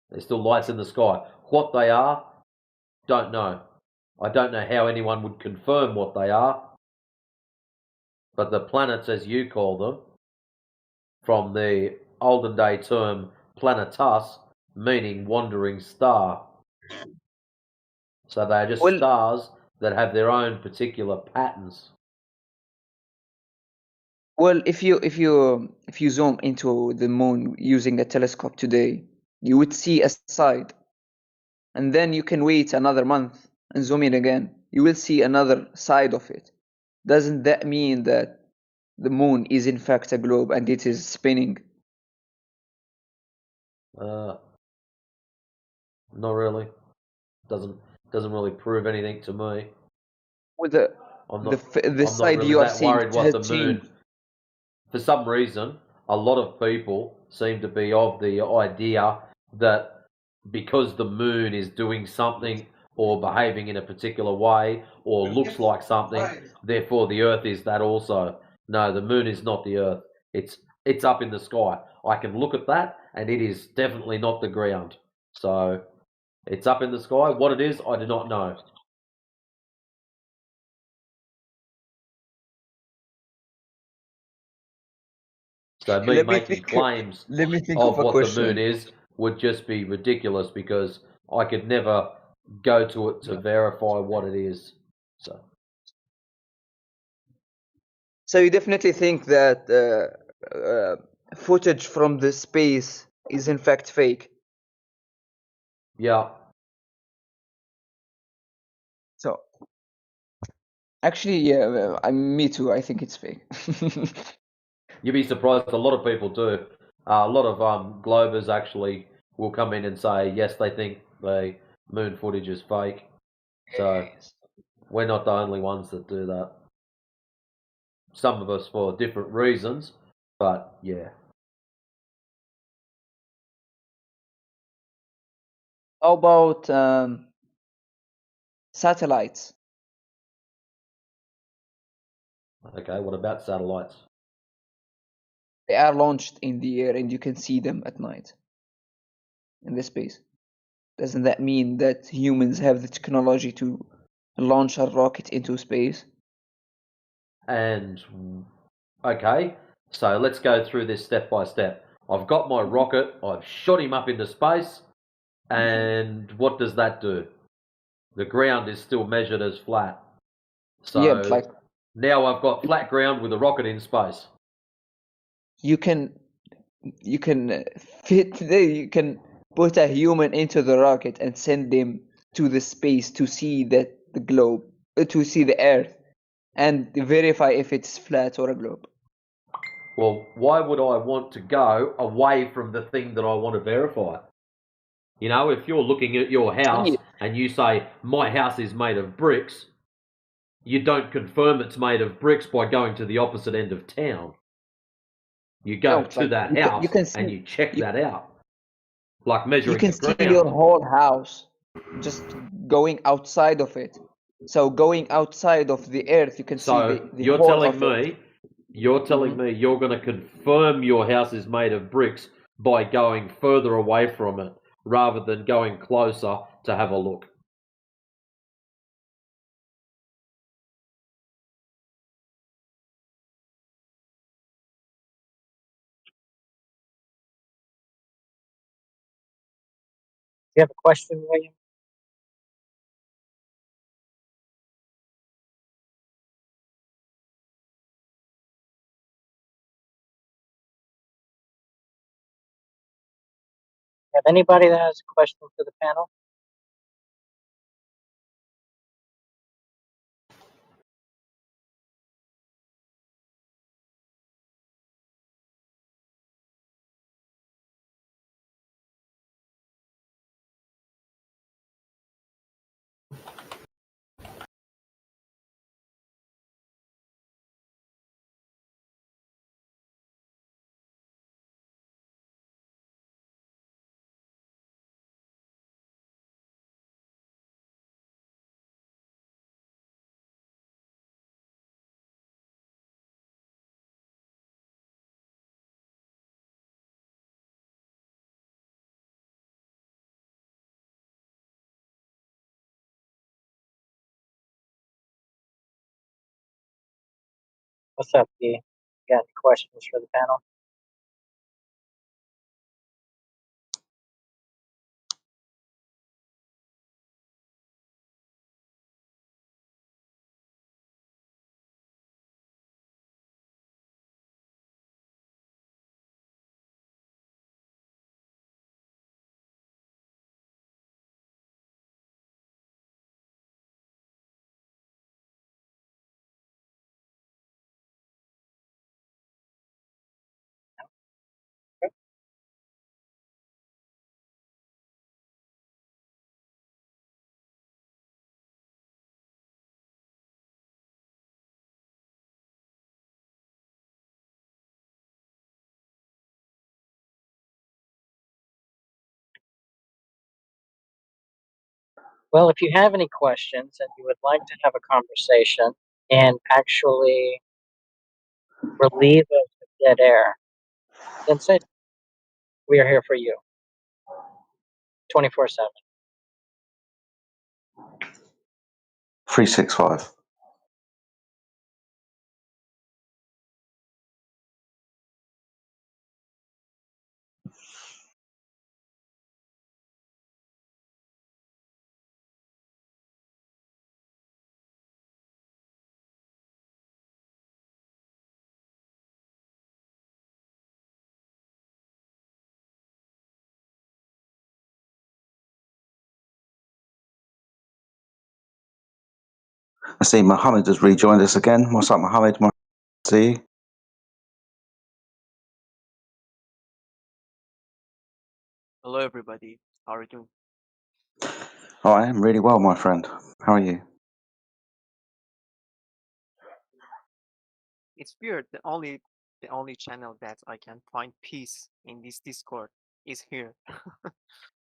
There's still lights in the sky. What they are, don't know. I don't know how anyone would confirm what they are. But the planets, as you call them, from the olden day term planetas, meaning wandering star. So they are just stars that have their own particular patterns. Well, if you zoom into the moon using a telescope today, you would see a side, and then you can wait another month and zoom in again. You will see another side of it. Doesn't that mean that the moon is in fact a globe and it is spinning? Not really. Doesn't really prove anything to me. With the I'm the not. f- the I'm not side really you are that seeing worried what has the moon. changed. For some reason, a lot of people seem to be of the idea that because the moon is doing something or behaving in a particular way or looks like something, therefore the Earth is that also. No, the moon is not the Earth. It's up in the sky. I can look at that, and it is definitely not the ground. So it's up in the sky. What it is, I do not know. So me Let me making think. claims Let me think of of a what the moon question. is would just be ridiculous because I could never go to it to verify what it is. So you definitely think that footage from the space is in fact fake? Yeah. So actually, yeah, me too. I think it's fake. You'd be surprised. A lot of people do. A lot of Globers actually will come in and say yes, they think the moon footage is fake. So we're not the only ones that do that. Some of us for different reasons, but yeah. How about satellites? Okay, what about satellites? They are launched in the air and you can see them at night in the space. Doesn't that mean that humans have the technology to launch a rocket into space? And okay, so let's go through this step by step. I've got my rocket, I've shot him up into space, and what does that do? The ground is still measured as flat. So Yeah, but like now I've got flat ground with a rocket in space. you can fit you can put a human into the rocket and send them to the space to see the globe, to see the Earth, and verify if it's flat or a globe. Well, why would I want to go away from the thing that I want to verify? You know, if you're looking at your house and you say, my house is made of bricks, you don't confirm it's made of bricks by going to the opposite end of town. You go No, to like that house and you check that out. Like you measuring can the see your ground. whole house just going outside of it. So going outside of the Earth, you can see So the you're whole telling of it. me, you're going to confirm your house is made of bricks by going further away from it rather than going closer to have a look. You have a question, William? Have anybody that has a question for the panel? What's up, D? Got any questions for the panel? Well, if you have any questions and you would like to have a conversation and actually relieve us of dead air, then say we are here for you 24/7. 365. I see Mohammed has rejoined us again. What's up, Mohammed? See you. Hello, everybody. How are you doing? Oh, I am really well, my friend. How are you? It's weird. The only channel that I can find peace in this Discord is here.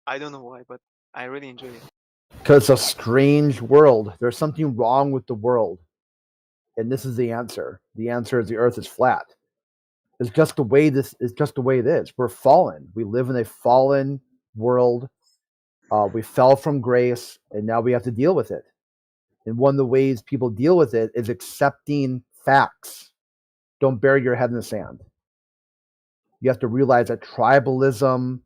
I don't know why, but I really enjoy it. Because it's a strange world. There's something wrong with the world. And this is the answer. The answer is the earth is flat. It's just the way it is. We're fallen. We live in a fallen world. We fell from grace, and now we have to deal with it. And one of the ways people deal with it is accepting facts. Don't bury your head in the sand. You have to realize that tribalism,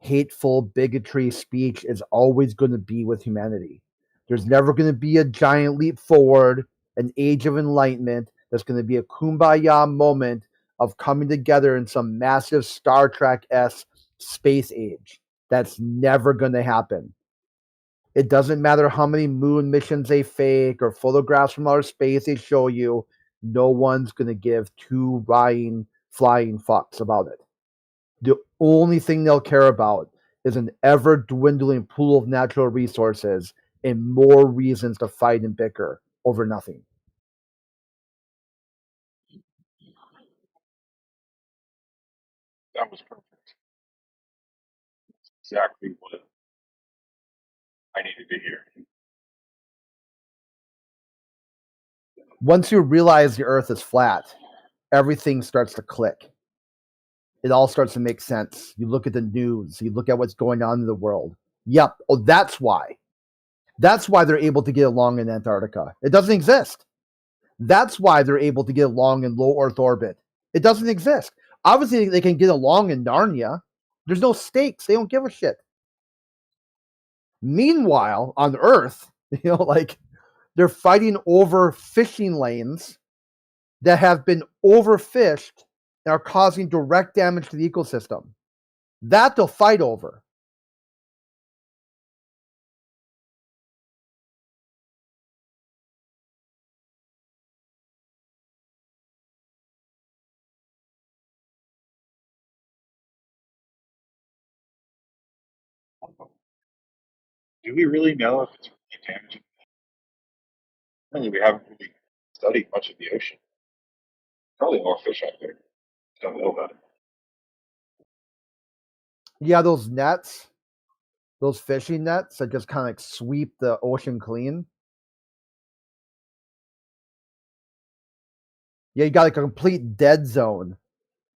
hateful bigotry speech is always going to be with humanity. There's never going to be a giant leap forward, an age of enlightenment. There's going to be a kumbaya moment of coming together in some massive Star Trek-esque space age. That's never going to happen. It doesn't matter how many moon missions they fake or photographs from outer space they show you. No one's going to give two flying fucks about it. The only thing they'll care about is an ever-dwindling pool of natural resources and more reasons to fight and bicker over nothing. That was perfect. Exactly what I needed to hear. Once you realize the earth is flat, everything starts to click. It all starts to make sense. You look at the news, you look at what's going on in the world. Yep. Oh, that's why. That's why they're able to get along in Antarctica. It doesn't exist. That's why they're able to get along in low Earth orbit. It doesn't exist. Obviously, they can get along in Narnia. There's no stakes. They don't give a shit. Meanwhile, on Earth, like they're fighting over fishing lanes that have been overfished and are causing direct damage to the ecosystem. That they'll fight over. Do we really know if it's really damaging? Really, we haven't really studied much of the ocean. Probably more fish out there. Don't know about it. Yeah, those nets, those fishing nets that just kind of like sweep the ocean clean. Yeah, you got like a complete dead zone,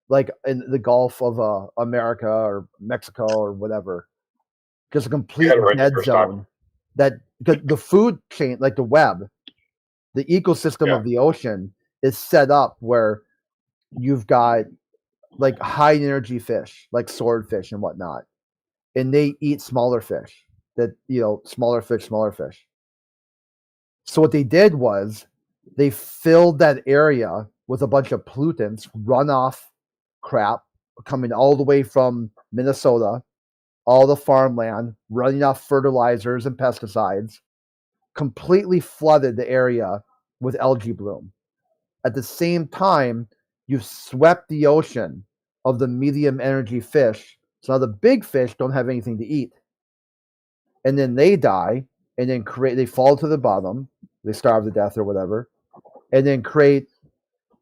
like in the Gulf of America or Mexico or whatever. Just a complete dead zone. That the food chain, like the web, the ecosystem of the ocean is set up where you've got like high energy fish, like swordfish and whatnot, and they eat smaller fish. Smaller fish. So what they did was they filled that area with a bunch of pollutants, runoff crap coming all the way from Minnesota, all the farmland, running off fertilizers and pesticides, completely flooded the area with algae bloom. At the same time, you've swept the ocean of the medium energy fish. So now the big fish don't have anything to eat. And then they die, and then they fall to the bottom, they starve to death or whatever, and then create,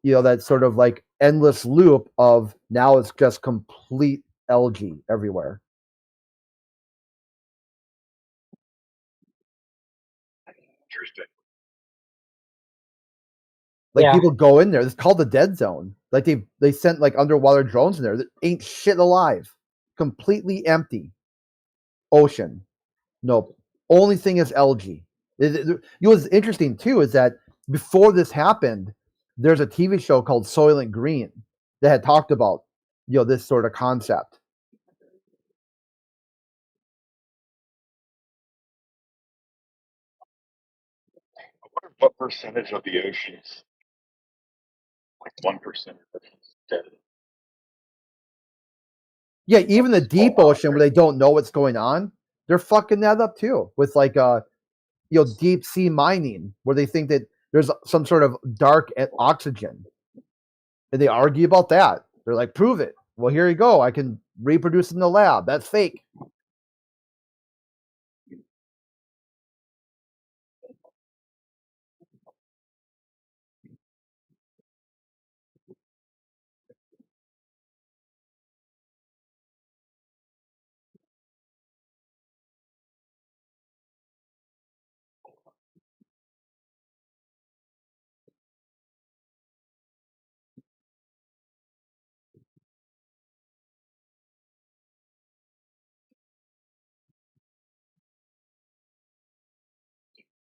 that sort of like endless loop of now it's just complete algae everywhere. Interesting. Like Yeah. people go in there. It's called the dead zone. Like they sent like underwater drones in there. That ain't shit alive. Completely empty. Ocean. Nope. Only thing is algae. What's interesting too is that before this happened, there's a TV show called Soylent Green that had talked about this sort of concept. I wonder what percentage of the oceans, like 1%, is dead. Yeah, even the deep ocean where they don't know what's going on, they're fucking that up too with like deep sea mining where they think that there's some sort of dark oxygen, and they argue about that. They're like, prove it. Well, here you go. I can reproduce in the lab. That's fake.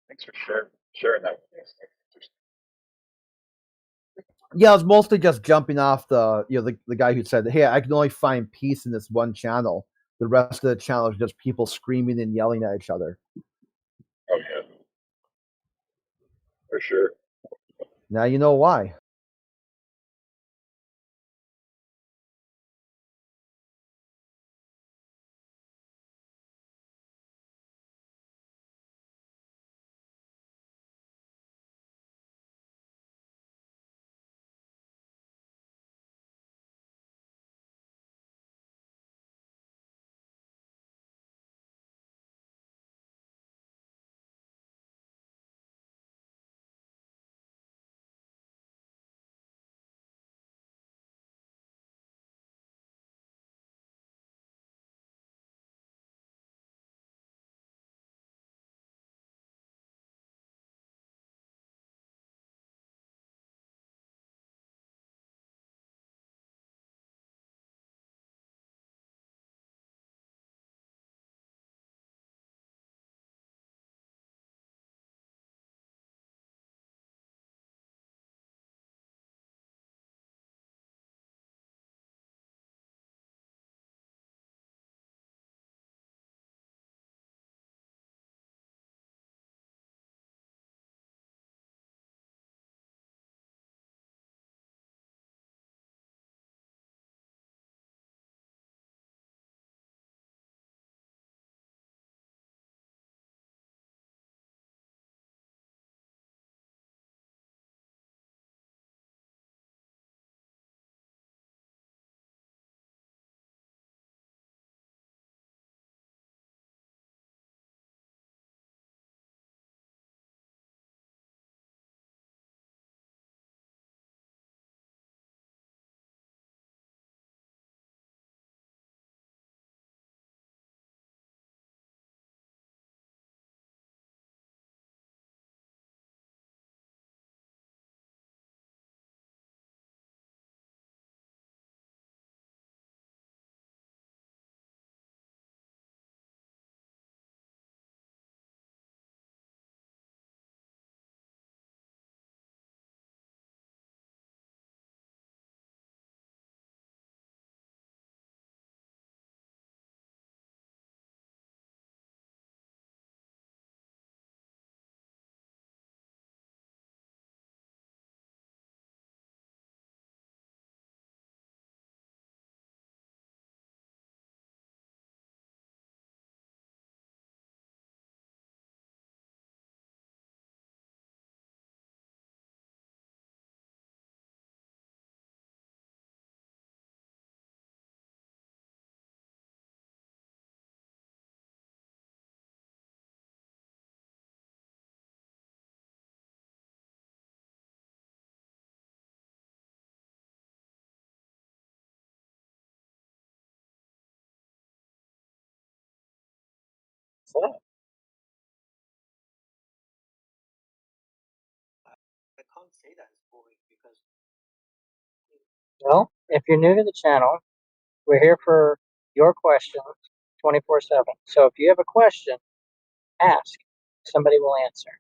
Thanks for sharing that with us. Yeah, I was mostly just jumping off the guy who said, "Hey, I can only find peace in this one channel. The rest of the channel is just people screaming and yelling at each other." Oh yeah, for sure. Now you know why. So, I can't say that it's boring because well, if you're new to the channel, we're here for your questions 24/7. So if you have a question, ask. Somebody will answer.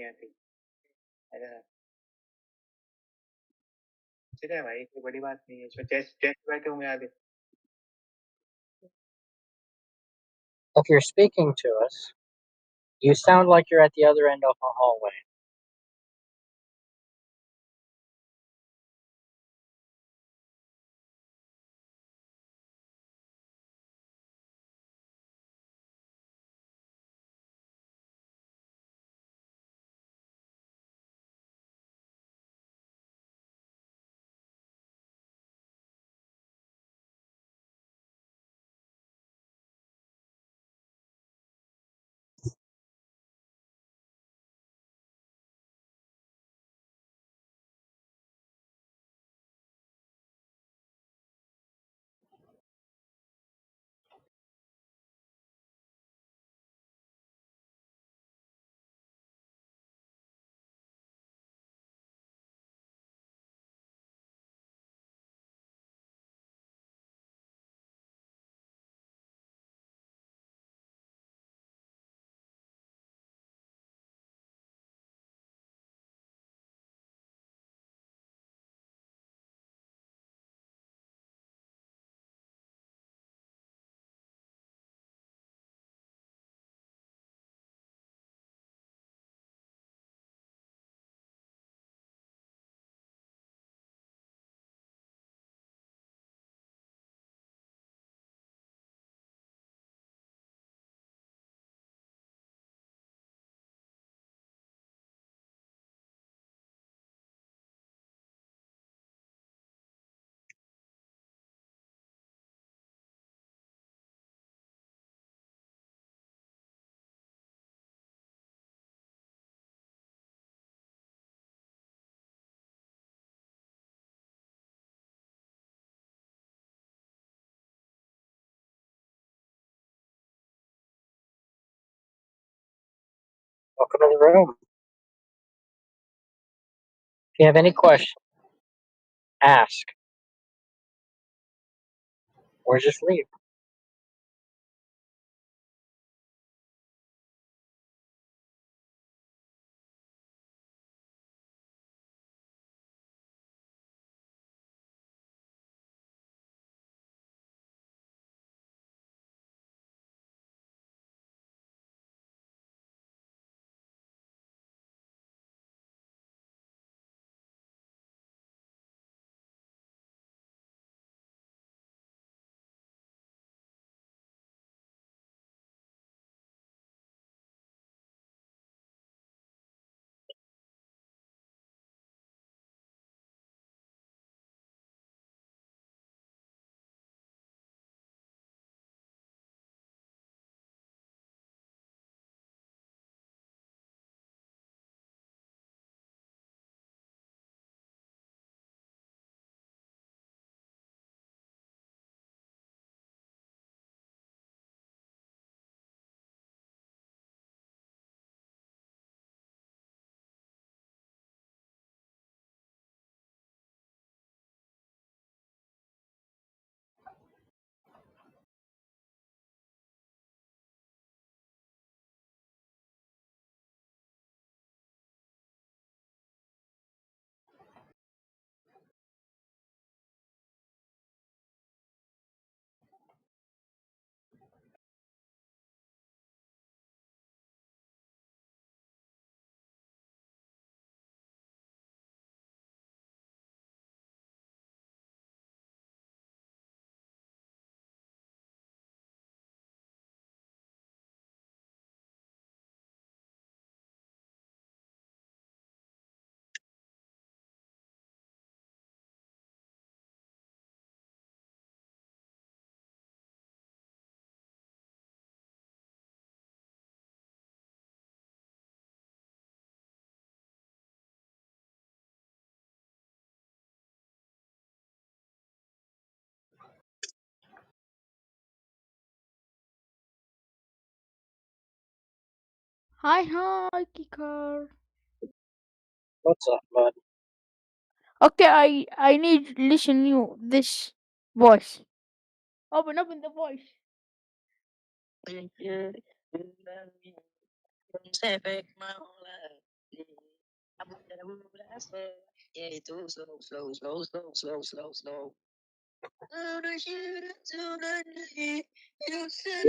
आती है। सीधा है भाई, कोई बड़ी बात नहीं है। इसमें टेस्ट टेस्ट बैठे होंगे आगे। If you're speaking to us, you sound like you're at the other end of a hallway. welcome to the room. If you have any questions, ask or just leave. Hi, Kikar. What's up, bud? Okay, I need listen you this voice. Open the voice. You're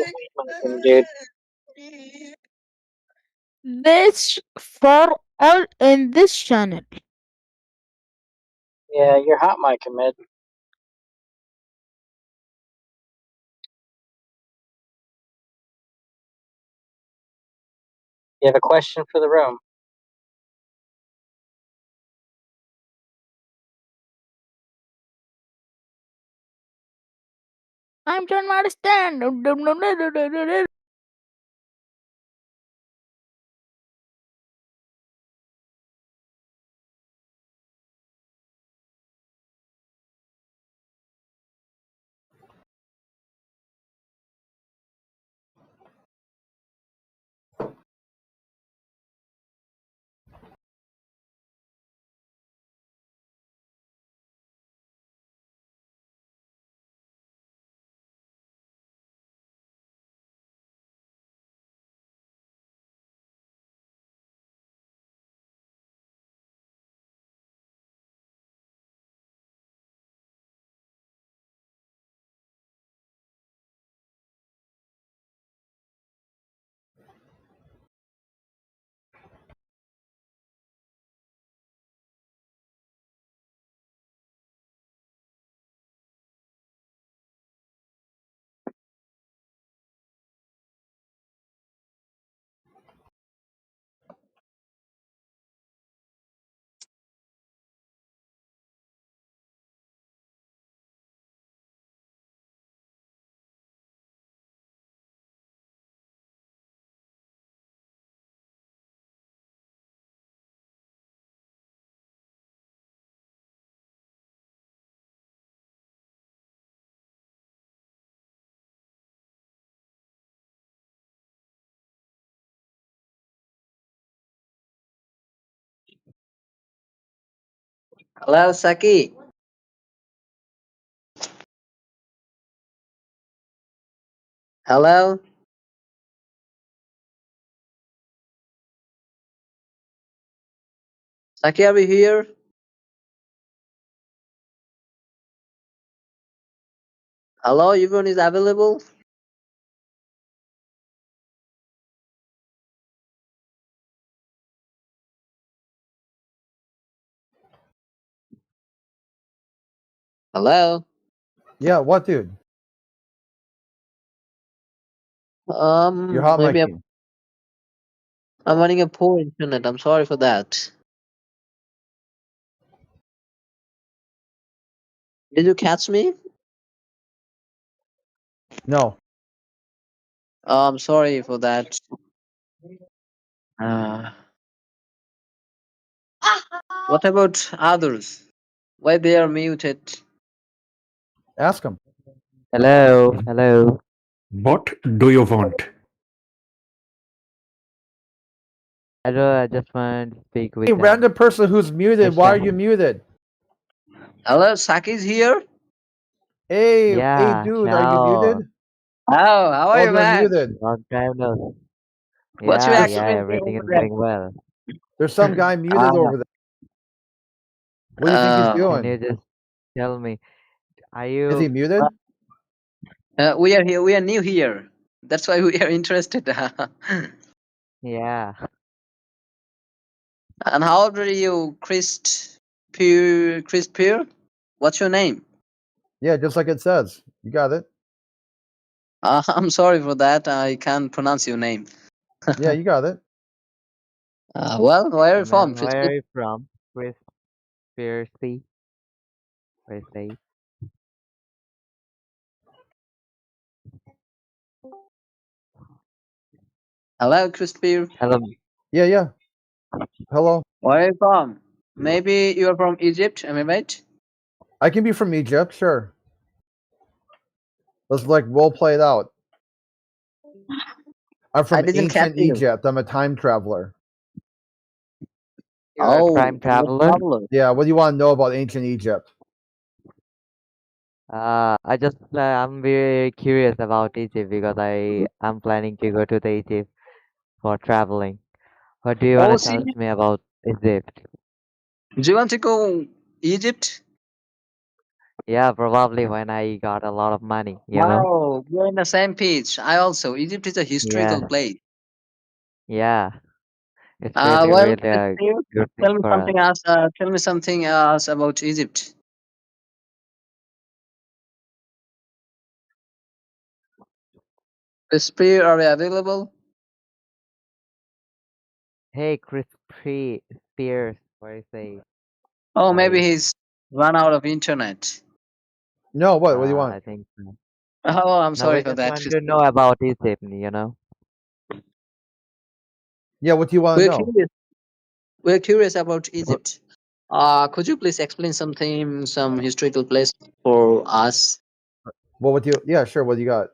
hot micing, dude. This for all in this channel. Yeah, you're hot micing, mid. You have a question for the room? I'm trying to understand. Hello, Saki. Hello. Saki, are you here? Hello, everyone is available? Hello. Yeah, what, dude? You're hot Maybe micing. I'm running a poor internet. I'm sorry for that. Did you catch me? No. I'm sorry for that. Uh, what about others? Why they are muted? Ask him. Hello, hello. What do you want? Hello, I just want to speak Hey, with random person who's muted, why are you Christian. muted? Hello, Saki's here. Hey, Yeah, dude, are you ciao. muted? Oh, how are Oh, you, you're man? muted. Long time no. What's your Yeah, There's, yeah, accent everything over is there? going well. there's some guy muted over there. What do you think he's Can you doing? just tell me, are Is he you? muted? We are here. We are new here. That's why we are interested. Yeah, And how old are you, Chris Pure? Chris Pure? What's your name? Yeah, just like it says. You got it. I'm sorry for that. I can't pronounce your name. Yeah, you got it. Well, where are you from, man, Chris? where are you from? Chris Piercy? Where say? Hello, Chris Pure. Hello. Yeah. Hello. Where are you from? Maybe you are from Egypt. Am I right? I can be from Egypt, sure. Let's like role play it out. I'm I from didn't catch ancient you. Egypt. I'm a time traveler. You're a Oh, time you're a traveler? traveler. Yeah, what do you want to know about ancient Egypt? I'm very curious about Egypt because I'm planning to go to the Egypt for traveling. What do you Oh, want to see, tell me about Egypt? do you want to go Egypt? Yeah, probably when I got a lot of money, you know? Wow, we're on the same page. I also. Egypt is a Yeah, historical place. yeah. It's really, Well, really Chris a Pure, good tell thing me for us. something else. Tell me something else about Egypt. Chris Pure, are you available? Hey, Chris Spears, what do you say? Oh, Are maybe you? he's run out of internet. No, what? What do you want? I think so. Oh, I'm No, we sorry for just that, want Chris to know Pure. about Egypt, you know? Yeah, what do you want to We're know? curious. We're curious about Egypt. Could you please explain something, some historical place for us? Well, what do you? Yeah, sure. What do you got?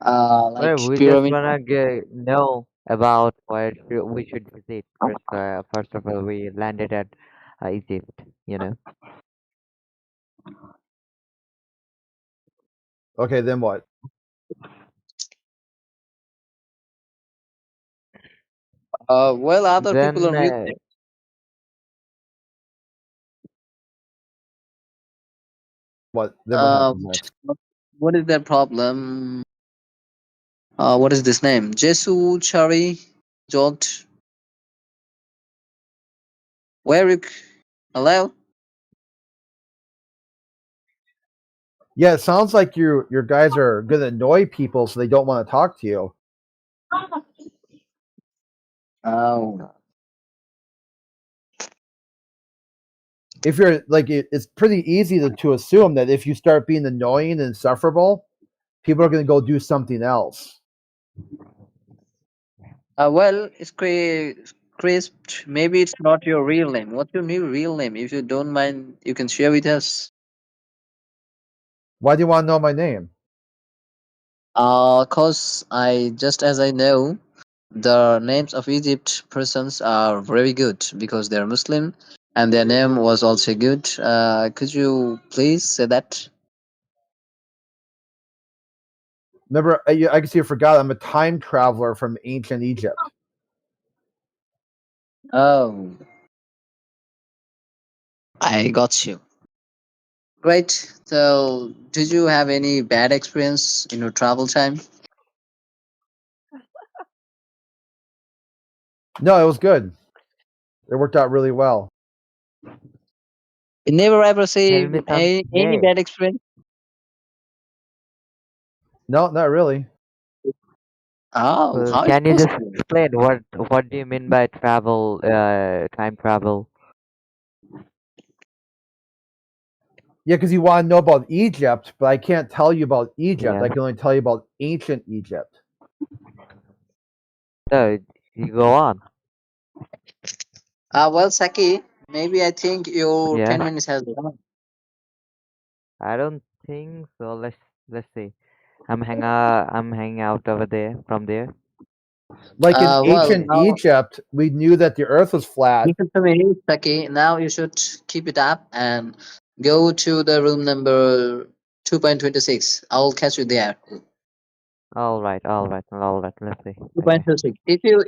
Well, Like we just pyramid. wanna know about where we should visit first. First of all, we landed at Egypt, you know? Okay, then what? Well, other people are Then, muted. What? Then what happens What next? what is their problem? What is this name? Jesu Chari Jolt. Where you? Hello. Yeah, it sounds like your guys are gonna annoy people, so they don't want to talk to you. Oh. If you're like, it's pretty easy to assume that if you start being annoying and insufferable, people are gonna go do something else. Well, it's Crisp. Maybe it's not your real name. What's your new real name? If you don't mind, you can share with us. Why do you want to know my name? Cause just as I know, the names of Egypt persons are very good because they're Muslim and their name was also good. Could you please say that? Remember, I guess you forgot. I'm a time traveler from ancient Egypt. Oh, I got you. Great. So, did you have any bad experience in your travel time? No, it was good. It worked out really well. You never ever Tell see me any something. bad experience? No, not really. Oh, how is Can you just possible? explain what do you mean by travel, time travel? Yeah, because you want to know about Egypt, but I can't tell you about Egypt. Yeah. I can only tell you about ancient Egypt. So you go on. Well, Saki, maybe I think your Yeah. 10 minutes has gone. I don't think so. Let's see. I'm hanging out over there from there. Like in Well, ancient now Egypt, we knew that the Earth was flat. listen to me, Saki. Now you should keep it up and go to the room number 2.26. I'll catch you there. All right. Let's see. Okay. 2.26. If you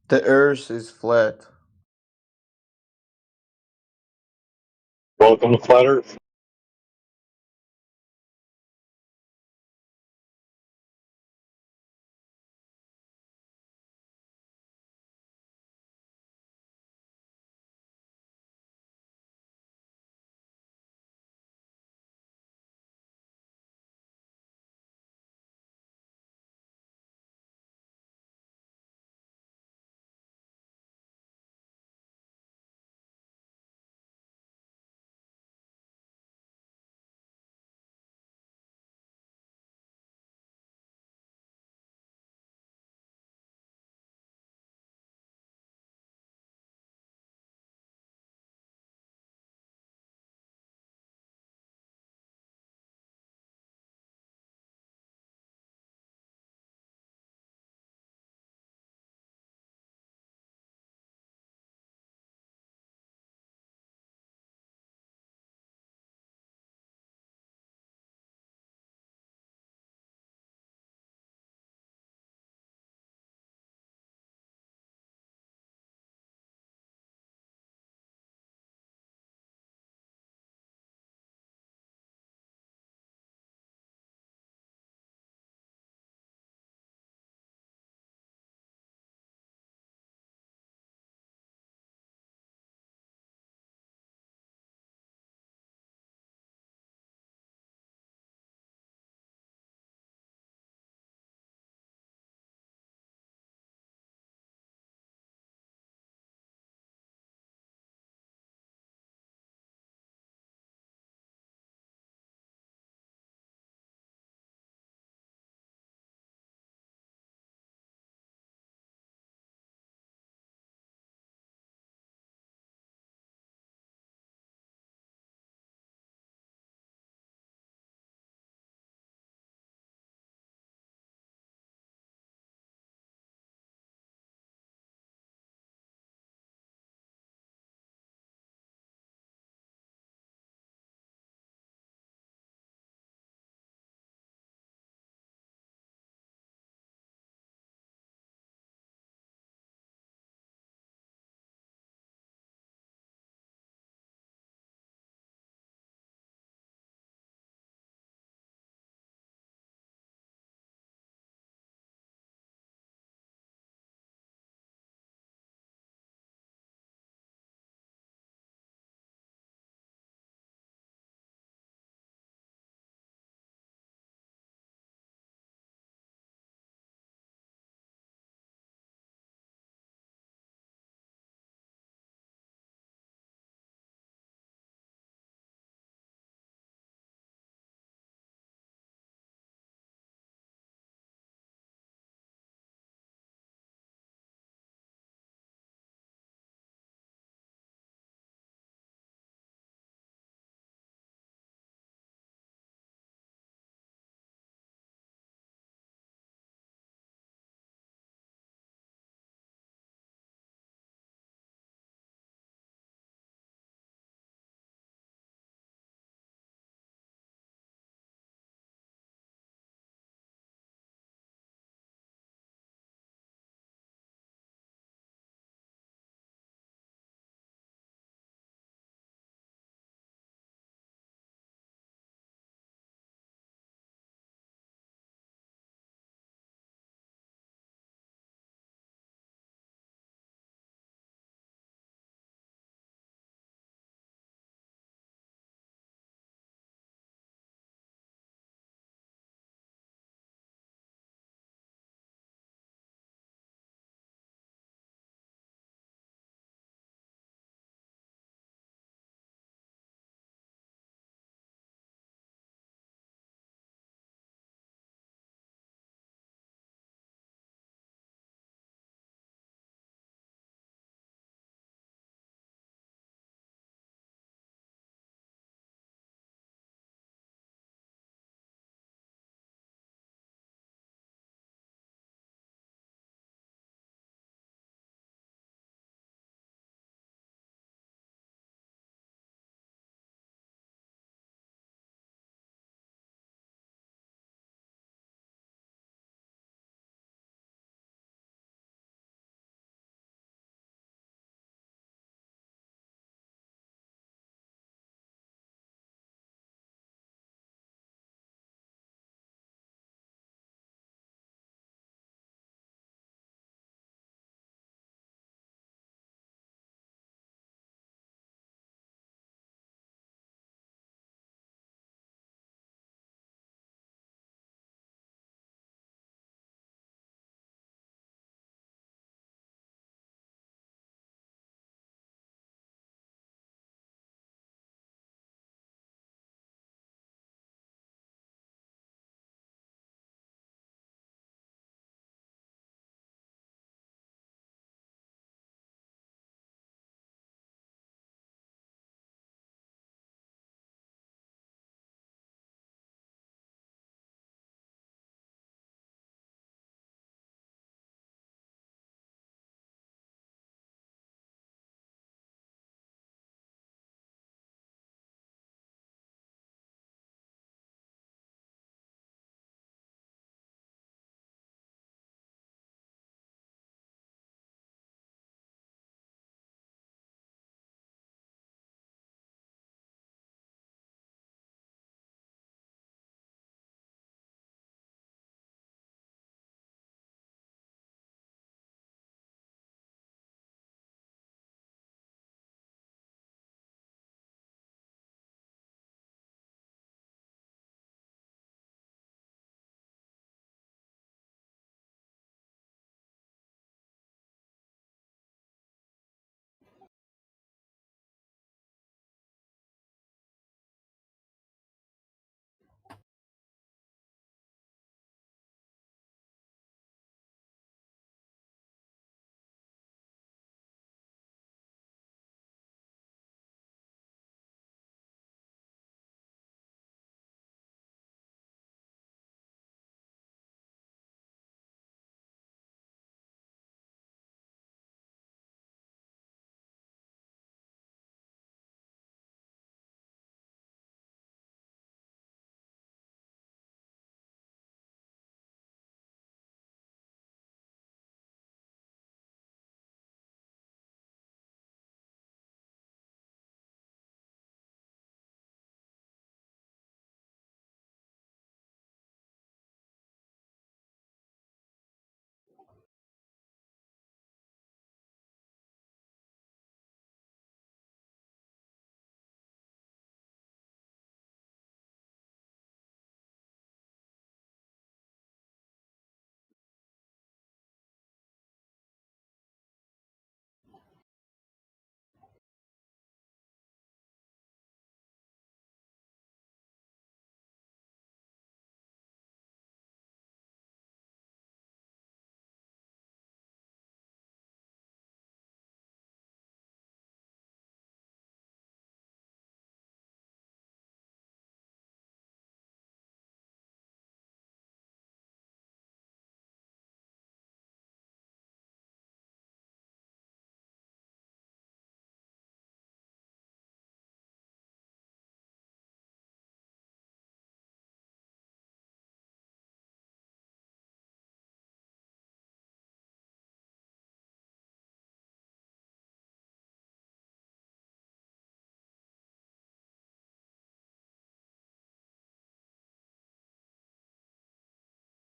The Earth is flat. Welcome to Flat Earth.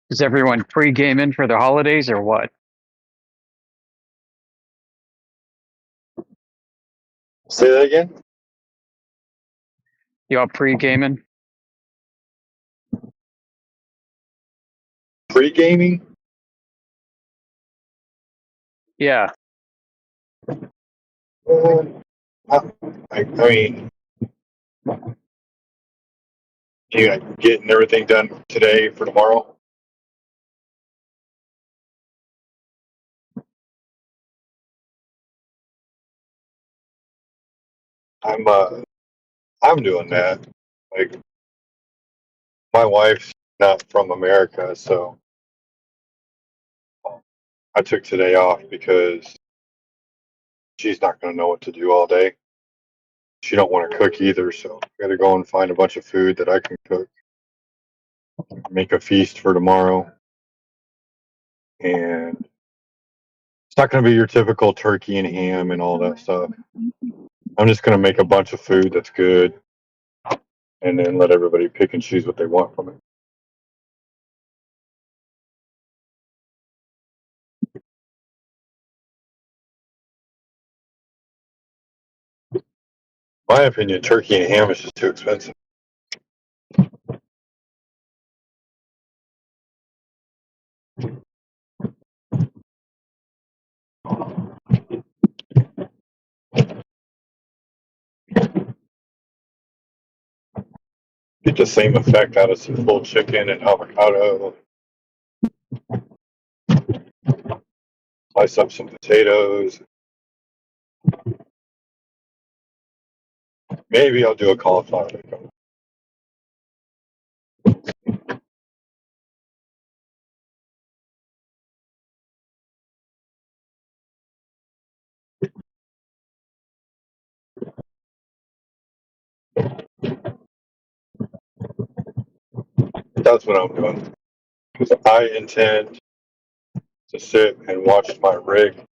Is everyone pre-gaming for the holidays or what? Say that again? Y'all pre-gaming? Pre-gaming? Yeah. I mean, you getting everything done today for tomorrow? I'm doing that. Like, my wife's not from America, so I took today off because she's not going to know what to do all day. She don't want to cook either, so I got to go and find a bunch of food that I can cook, make a feast for tomorrow. And it's not going to be your typical turkey and ham and all that stuff. I'm just going to make a bunch of food that's good and then let everybody pick and choose what they want from it. My opinion, turkey and ham is just too expensive. Get the same effect out of some full chicken and avocado. Slice up some potatoes. Maybe I'll do a cauliflower. That's what I'm doing. Because I intend to sit and watch my rigged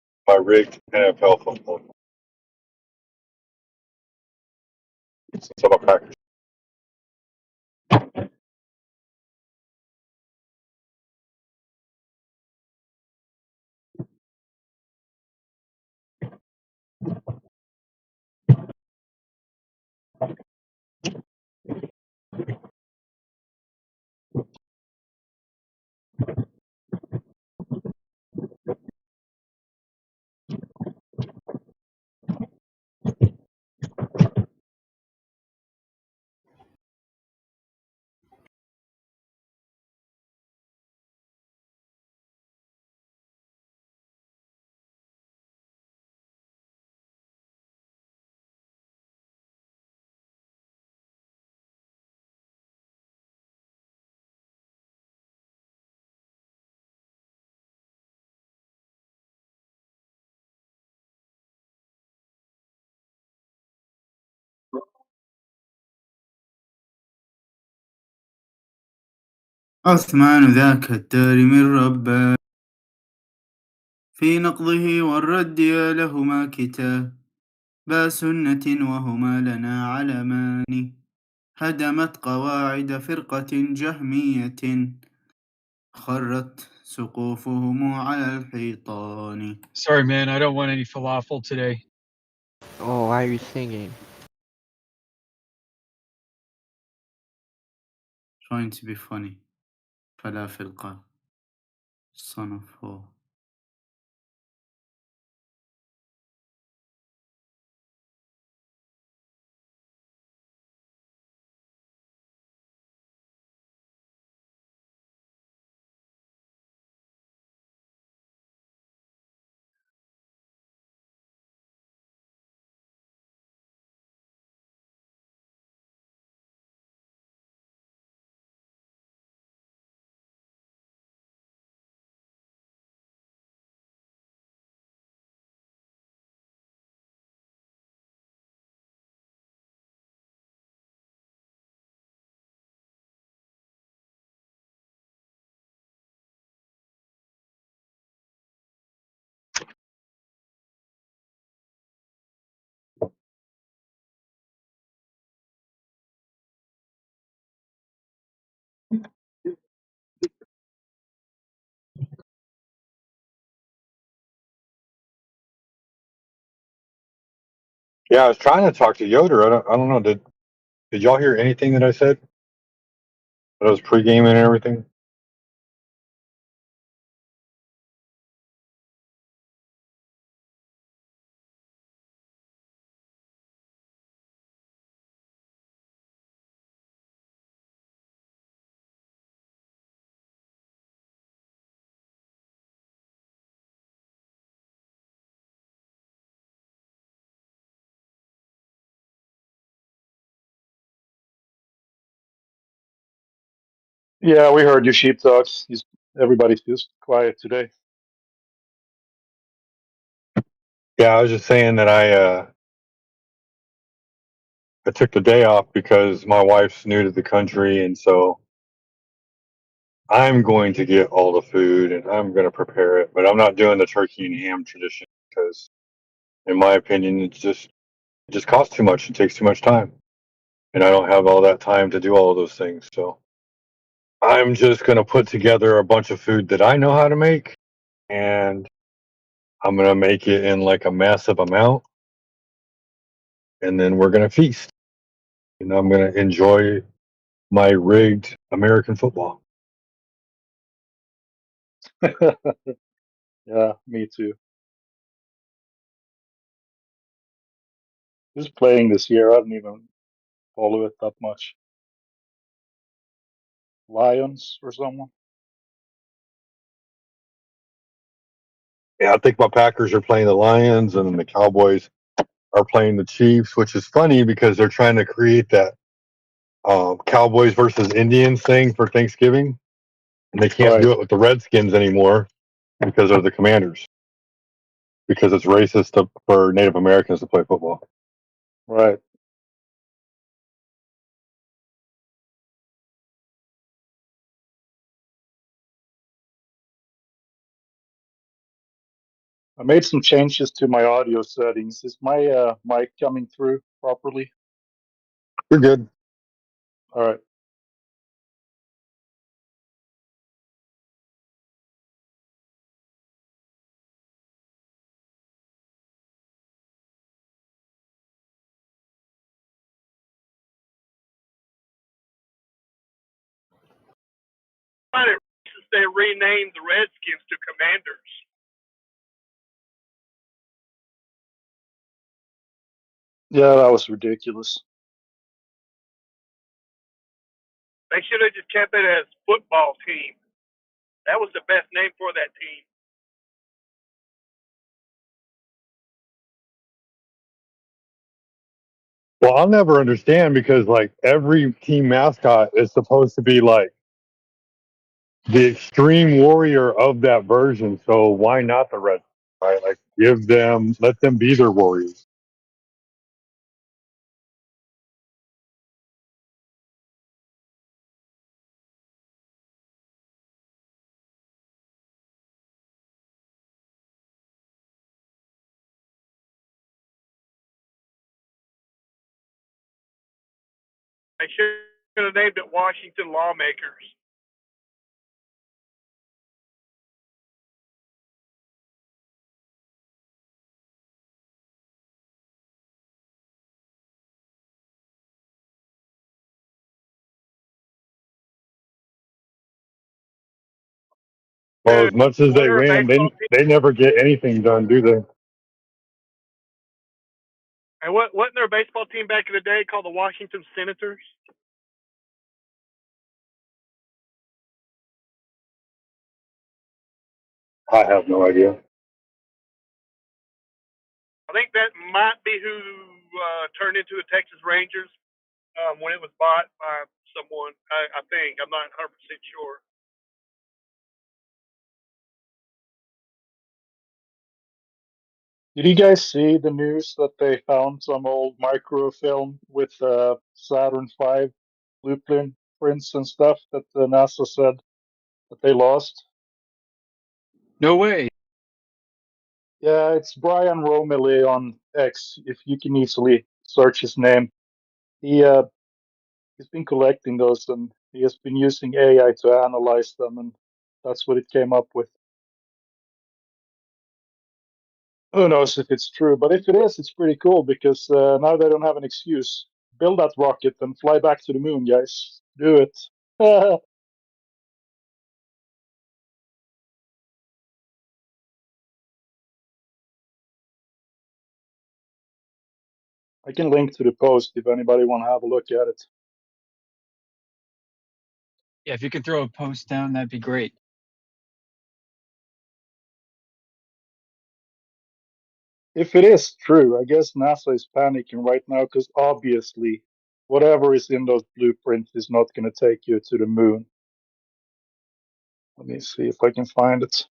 NFL football. Since I'm a Packers. عثمان ذاك الدار من ربه في نقضه والرد يا لهما كتاب سنة وهما لنا علمان هدمت قواعد فرقة جهمية خرت سقوفهم على الحيطان. Sorry, man, I don't want any falafel today. Oh, why are you singing? Trying to be funny. فلا فرقة. Son of whore. Yeah, I was trying to talk to Yoder. I don't know. Did y'all hear anything that I said? That I was pre-gaming and everything. Yeah, we heard you, sheepdogs. Everybody feels quiet today. Yeah, I was just saying that I took the day off because my wife's new to the country, and so I'm going to get all the food and I'm going to prepare it. But I'm not doing the turkey and ham tradition because, in my opinion, it just costs too much. It takes too much time, and I don't have all that time to do all of those things. So I'm just going to put together a bunch of food that I know how to make, and I'm going to make it in like a massive amount, and then we're going to feast. And I'm going to enjoy my rigged American football. Yeah, me too. Who's playing this year? I don't even follow it that much. Lions or someone? Yeah, I think my Packers are playing the Lions, and then the Cowboys are playing the Chiefs, which is funny because they're trying to create that Cowboys versus Indians thing for Thanksgiving, and they can't do it with the Redskins anymore because of the Commanders, because it's racist for Native Americans to play football. Right. I made some changes to my audio settings. Is my mic coming through properly? You're good. All right. Since they renamed the Redskins to Commanders. Yeah, that was ridiculous. They should have just kept it as football team. That was the best name for that team. Well, I'll never understand because like every team mascot is supposed to be like the extreme warrior of that version. So why not the Redskins? Right? Like let them be their warriors. They should have named it Washington Lawmakers. Well, as much as they Wasn't there a win, baseball team? they never get anything done, do they? And wasn't there a baseball team back in the day called the Washington Senators? I have no idea. I think that might be who turned into the Texas Rangers when it was bought by someone. I think. I'm not 100% sure. Did you guys see the news that they found some old microfilm with Saturn V blueprints and stuff that the NASA said that they lost? No way. Yeah, it's Brian Romilly on X, if you can easily search his name. He's been collecting those and he has been using AI to analyze them, and that's what it came up with. Who knows if it's true? But if it is, it's pretty cool because now they don't have an excuse. Build that rocket and fly back to the moon, guys. Do it. I can link to the post if anybody want to have a look at it. Yeah, if you could throw a post down, that'd be great. If it is true, I guess NASA is panicking right now because obviously whatever is in those blueprints is not going to take you to the moon. Let me see if I can find it.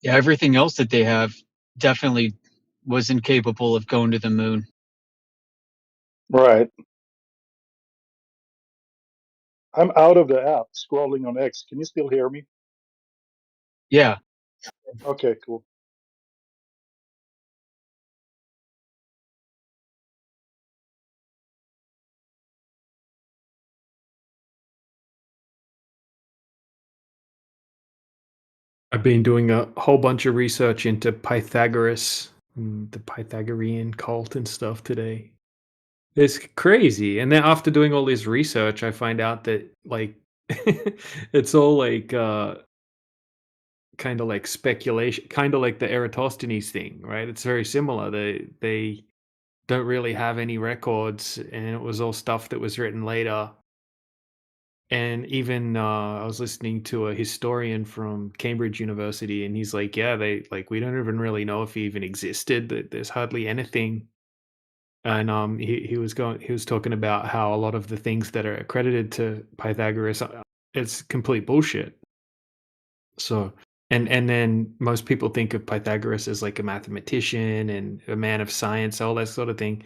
Yeah, everything else that they have definitely was incapable of going to the moon. Right. I'm out of the app scrolling on X. Can you still hear me? Yeah. Okay, cool. I've been doing a whole bunch of research into Pythagoras and the Pythagorean cult and stuff today. It's crazy. And then after doing all this research, I find out that like it's all like kind of like speculation, kind of like the Eratosthenes thing, right? It's very similar. They don't really have any records, and it was all stuff that was written later. And even I was listening to a historian from Cambridge University, and he's like, "Yeah, we don't even really know if he even existed. That there's hardly anything." And he was talking about how a lot of the things that are accredited to Pythagoras, it's complete bullshit. So, and then most people think of Pythagoras as like a mathematician and a man of science, all that sort of thing.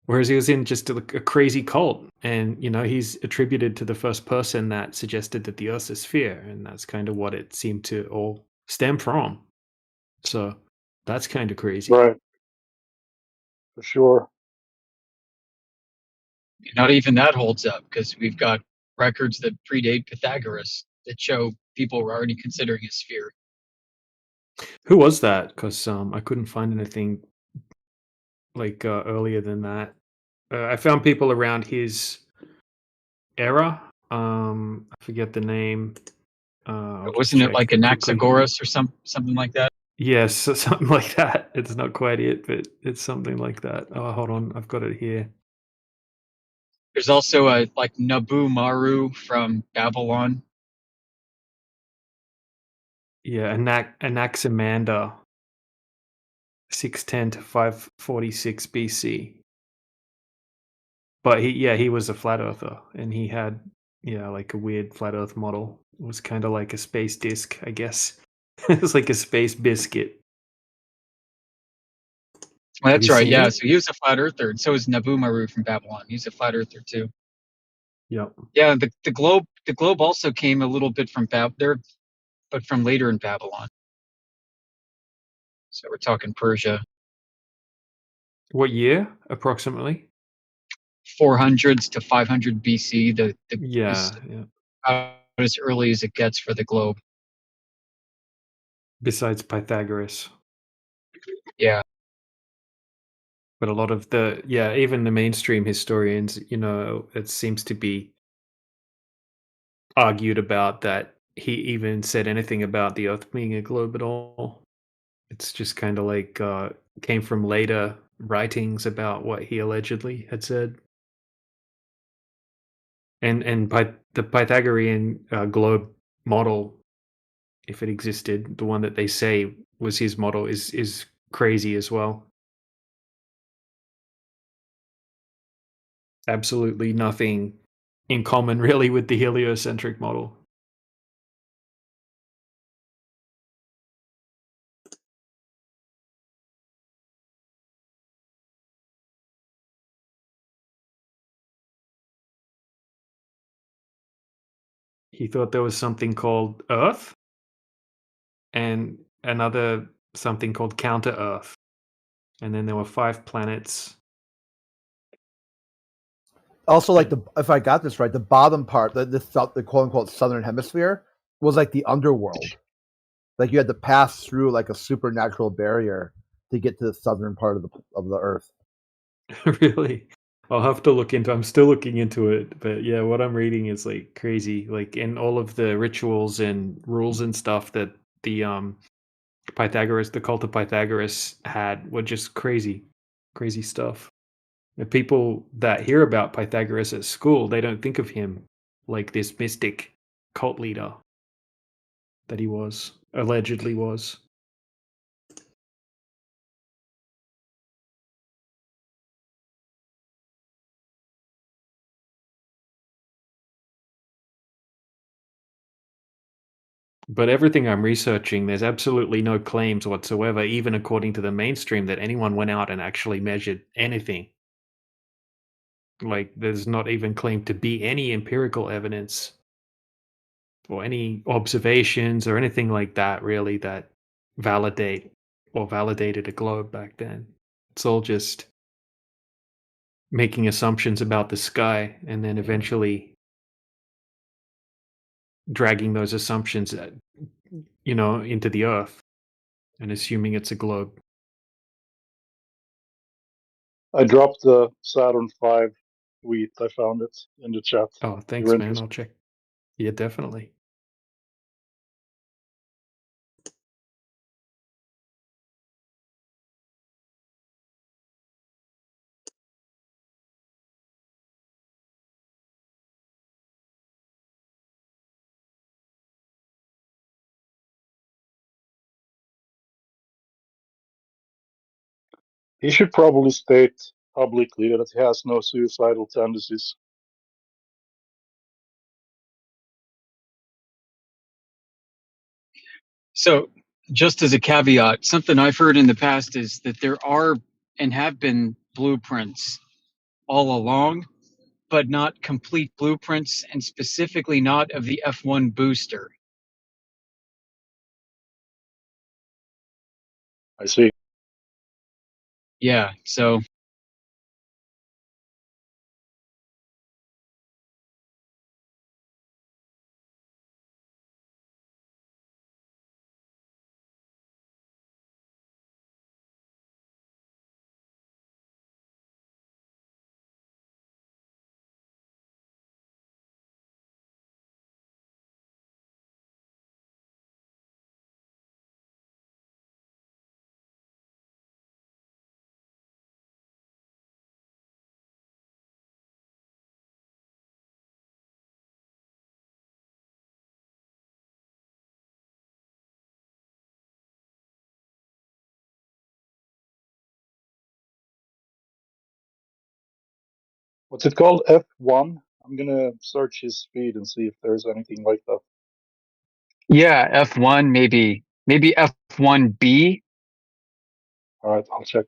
Whereas he was in just a crazy cult, and he's attributed to the first person that suggested that the Earth's a sphere, and that's kind of what it seemed to all stem from. So that's kind of crazy. Right. For sure. Not even that holds up because we've got records that predate Pythagoras that show people were already considering a sphere. Who was that? Because I couldn't find anything like earlier than that. I found people around his era. I forget the name. I'll just Wasn't it check like quickly. Anaxagoras or something like that? Yes, something like that. It's not quite it, but it's something like that. Oh, hold on, I've got it here. There's also a like Nabu Maru from Babylon. Yeah, Anaximander, 610 to 546 BC. But he was a flat earther, and he had like a weird flat Earth model. It was kind of like a space disc, I guess. It was like a space biscuit. Well, Have that's you right. seen Yeah, it? so he was a flat earther, and so is Nabu Maru from Babylon. He's a flat earther too. Yep. Yeah, the globe also came a little bit from there, but from later in Babylon. So we're talking Persia. What year, approximately? 400s to 500 BC. The Yeah, is yeah. about as early as it gets for the globe. Besides Pythagoras. Yeah. But a lot of even the mainstream historians, it seems to be argued about that he even said anything about the Earth being a globe at all. It's just kind of like came from later writings about what he allegedly had said. And the Pythagorean globe model, if it existed, the one that they say was his model, is crazy as well. Absolutely nothing in common, really, with the heliocentric model. He thought there was something called Earth and another something called counter Earth. And then there were 5 planets Also, like if I got this right, the bottom part, the quote unquote southern hemisphere, was like the underworld. Like you had to pass through like a supernatural barrier to get to the southern part of the Earth. Really? I'll have to look into. I'm still looking into it, but yeah, what I'm reading is like crazy. Like in all of the rituals and rules and stuff that the Pythagoras, the cult of Pythagoras had were just crazy, crazy stuff. And people that hear about Pythagoras at school, they don't think of him like this mystic cult leader that he allegedly was. But everything I'm researching, there's absolutely no claims whatsoever, even according to the mainstream, that anyone went out and actually measured anything. Like, there's not even claimed to be any empirical evidence or any observations or anything like that, really, that validated a globe back then. It's all just making assumptions about the sky and then eventually dragging those assumptions, into the earth and assuming it's a globe. I dropped the Saturn V tweet. I found it in the chat. Oh, thanks, You're man. interested. I'll check. Yeah, definitely. He should probably state publicly that he has no suicidal tendencies. So, just as a caveat, something I've heard in the past is that there are and have been blueprints all along, but not complete blueprints, and specifically not of the F1 booster. I see. Yeah, so What's it called? F1? I'm gonna search his feed and see if there's anything like that. yeah, F1, maybe F1B. All right, I'll check.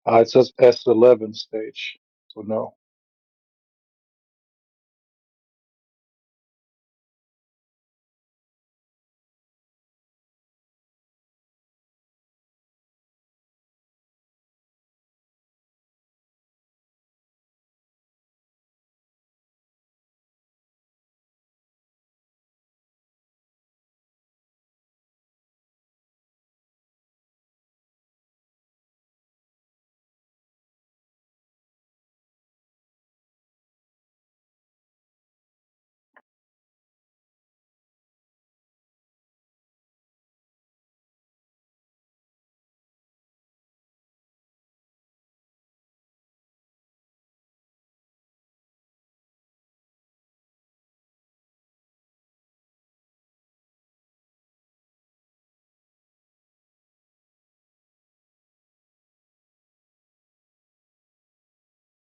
It says S11 stage, so no.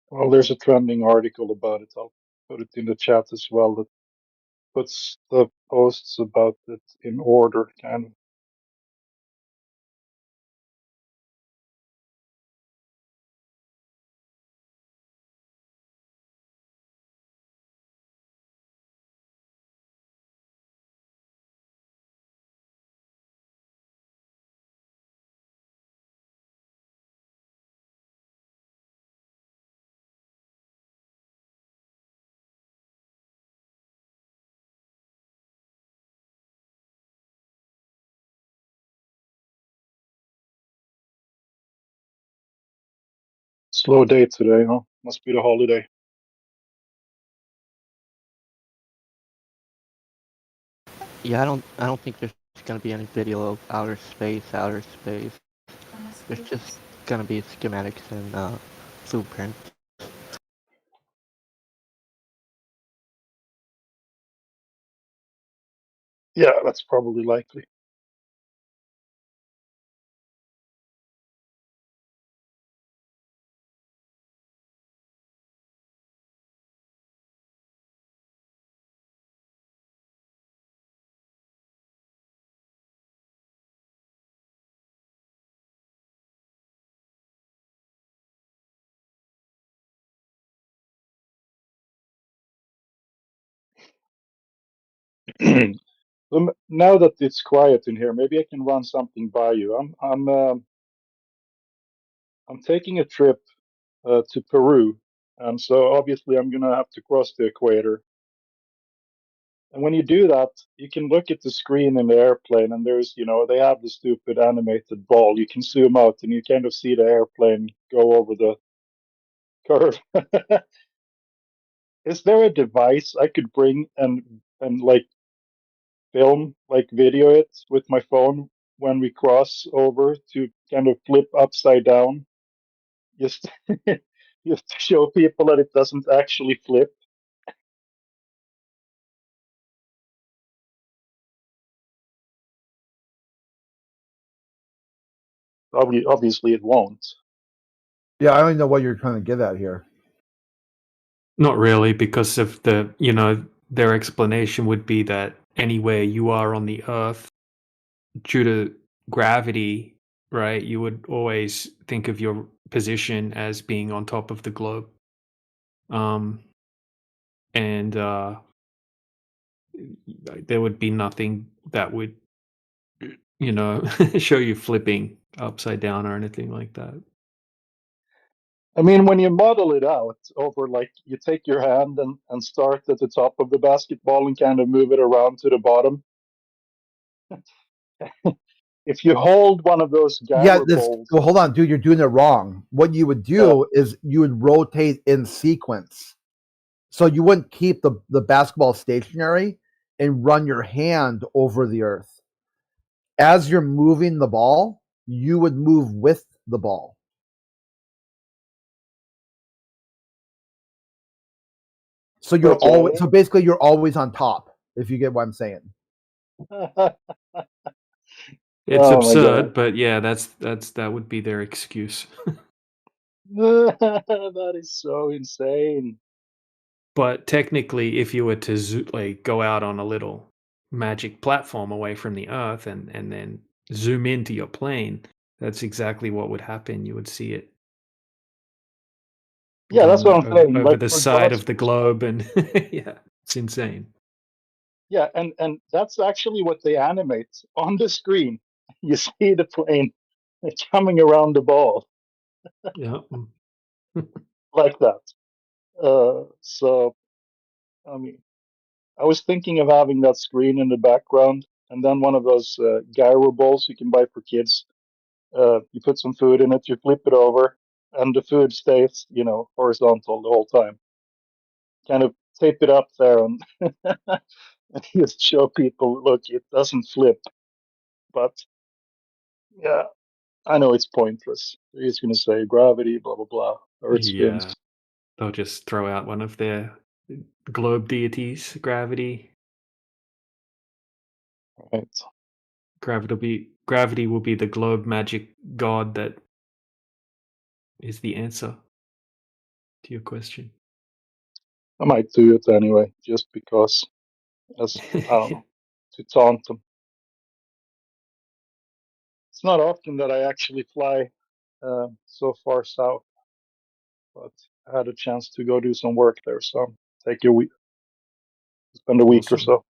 Well, there's a trending article about it. I'll put it in the chat as well. That puts the posts about it in order, kind of. Slow day today, huh? Must be the holiday. Yeah, I don't think there's gonna be any video of outer space. There's just gonna be schematics and blueprints. Yeah, that's probably likely. Now that it's quiet in here, maybe I can run something by you. I'm taking a trip to Peru, and so obviously I'm gonna have to cross the equator. And when you do that, you can look at the screen in the airplane, and there's, they have the stupid animated ball. You can zoom out, and you kind of see the airplane go over the curve. Is there a device I could bring and like film, like video it with my phone when we cross over to kind of flip upside down? Just just to show people that it doesn't actually flip. Obviously, it won't. Yeah, I don't know what you're trying to get at here. Not really, because of their explanation would be that anywhere you are on the Earth, due to gravity, right, you would always think of your position as being on top of the globe. And there would be nothing that would, show you flipping upside down or anything like that. I mean, when you model it out over, like, you take your hand and start at the top of the basketball and kind of move it around to the bottom. If you hold one of those Yeah, gyro this. balls, Well, hold on, dude. You're doing it wrong. What you would do is you would rotate in sequence, so you wouldn't keep the basketball stationary and run your hand over the earth. As you're moving the ball, you would move with the ball. So you're always. So basically, you're always on top. If you get what I'm saying. It's Oh my absurd, God. but yeah, that would be their excuse. That is so insane. But technically, if you were to go out on a little magic platform away from the Earth and then zoom into your plane, that's exactly what would happen. You would see it. Yeah, that's what I'm saying. Over Like, the for side God's of the globe, and yeah, it's insane. Yeah, and that's actually what they animate on the screen. You see the plane coming around the ball. Yeah. Like that. So, I mean, I was thinking of having that screen in the background, and then one of those gyro balls you can buy for kids. You put some food in it, you flip it over, and the food stays, horizontal the whole time. Kind of tape it up there and, and just show people, look, it doesn't flip. But yeah, I know it's pointless. They're just going to say gravity, blah, blah, blah, or it spins. Yeah, they'll just throw out one of their globe deities, gravity. Right. Gravity will be the globe magic god that is the answer to your question. I might do it anyway, just because, as I don't know, to taunt them. It's not often that I actually fly so far south, but I had a chance to go do some work there, so take a week, spend a week or Awesome. so.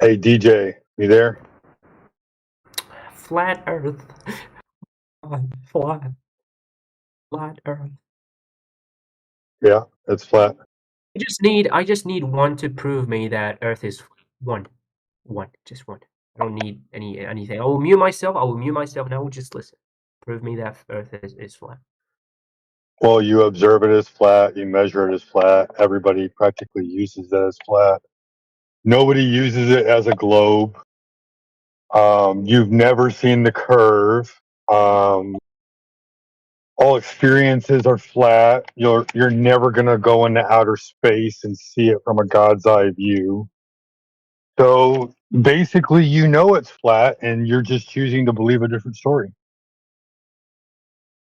Hey DJ, you there? Flat Earth. Flat. Flat Earth. Yeah, it's flat. I just need one to prove me that Earth is one. One. Just one. I don't need anything. I will mute myself. And I will just listen. Prove me that Earth is flat. Well, you observe it as flat, you measure it as flat. Everybody practically uses it as flat. Nobody uses it as a globe. You've never seen the curve. All experiences are flat. You're never gonna go into outer space and see it from a God's eye view. So basically, you know it's flat, and you're just choosing to believe a different story.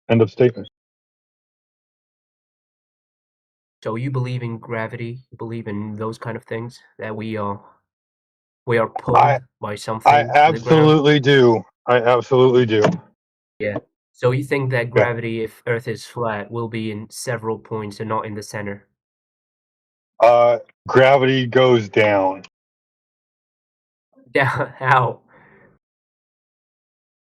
End of statement. So you believe in gravity? You believe in those kind of things that we are pulled by I something to the ground? absolutely do. I absolutely do. Yeah. So you think that Yeah. gravity, if Earth is flat, will be in several points and not in the center? Gravity goes down. Down? How?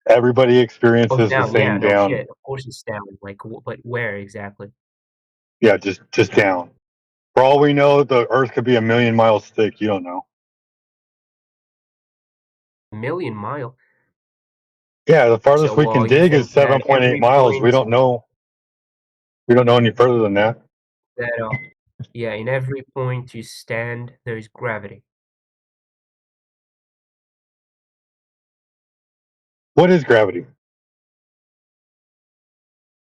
Everybody Oh, experiences the down. Yeah. same No down. shit. Of course it's down. Like, but where exactly? Yeah, just down. For all we know, the Earth could be 1,000,000 miles thick. You don't know. 1,000,000 miles. Yeah, the farthest we So can you dig is think that 7.8 every miles. We point don't know. We don't know any further than that. that yeah, in every point you stand, there is gravity. What is gravity?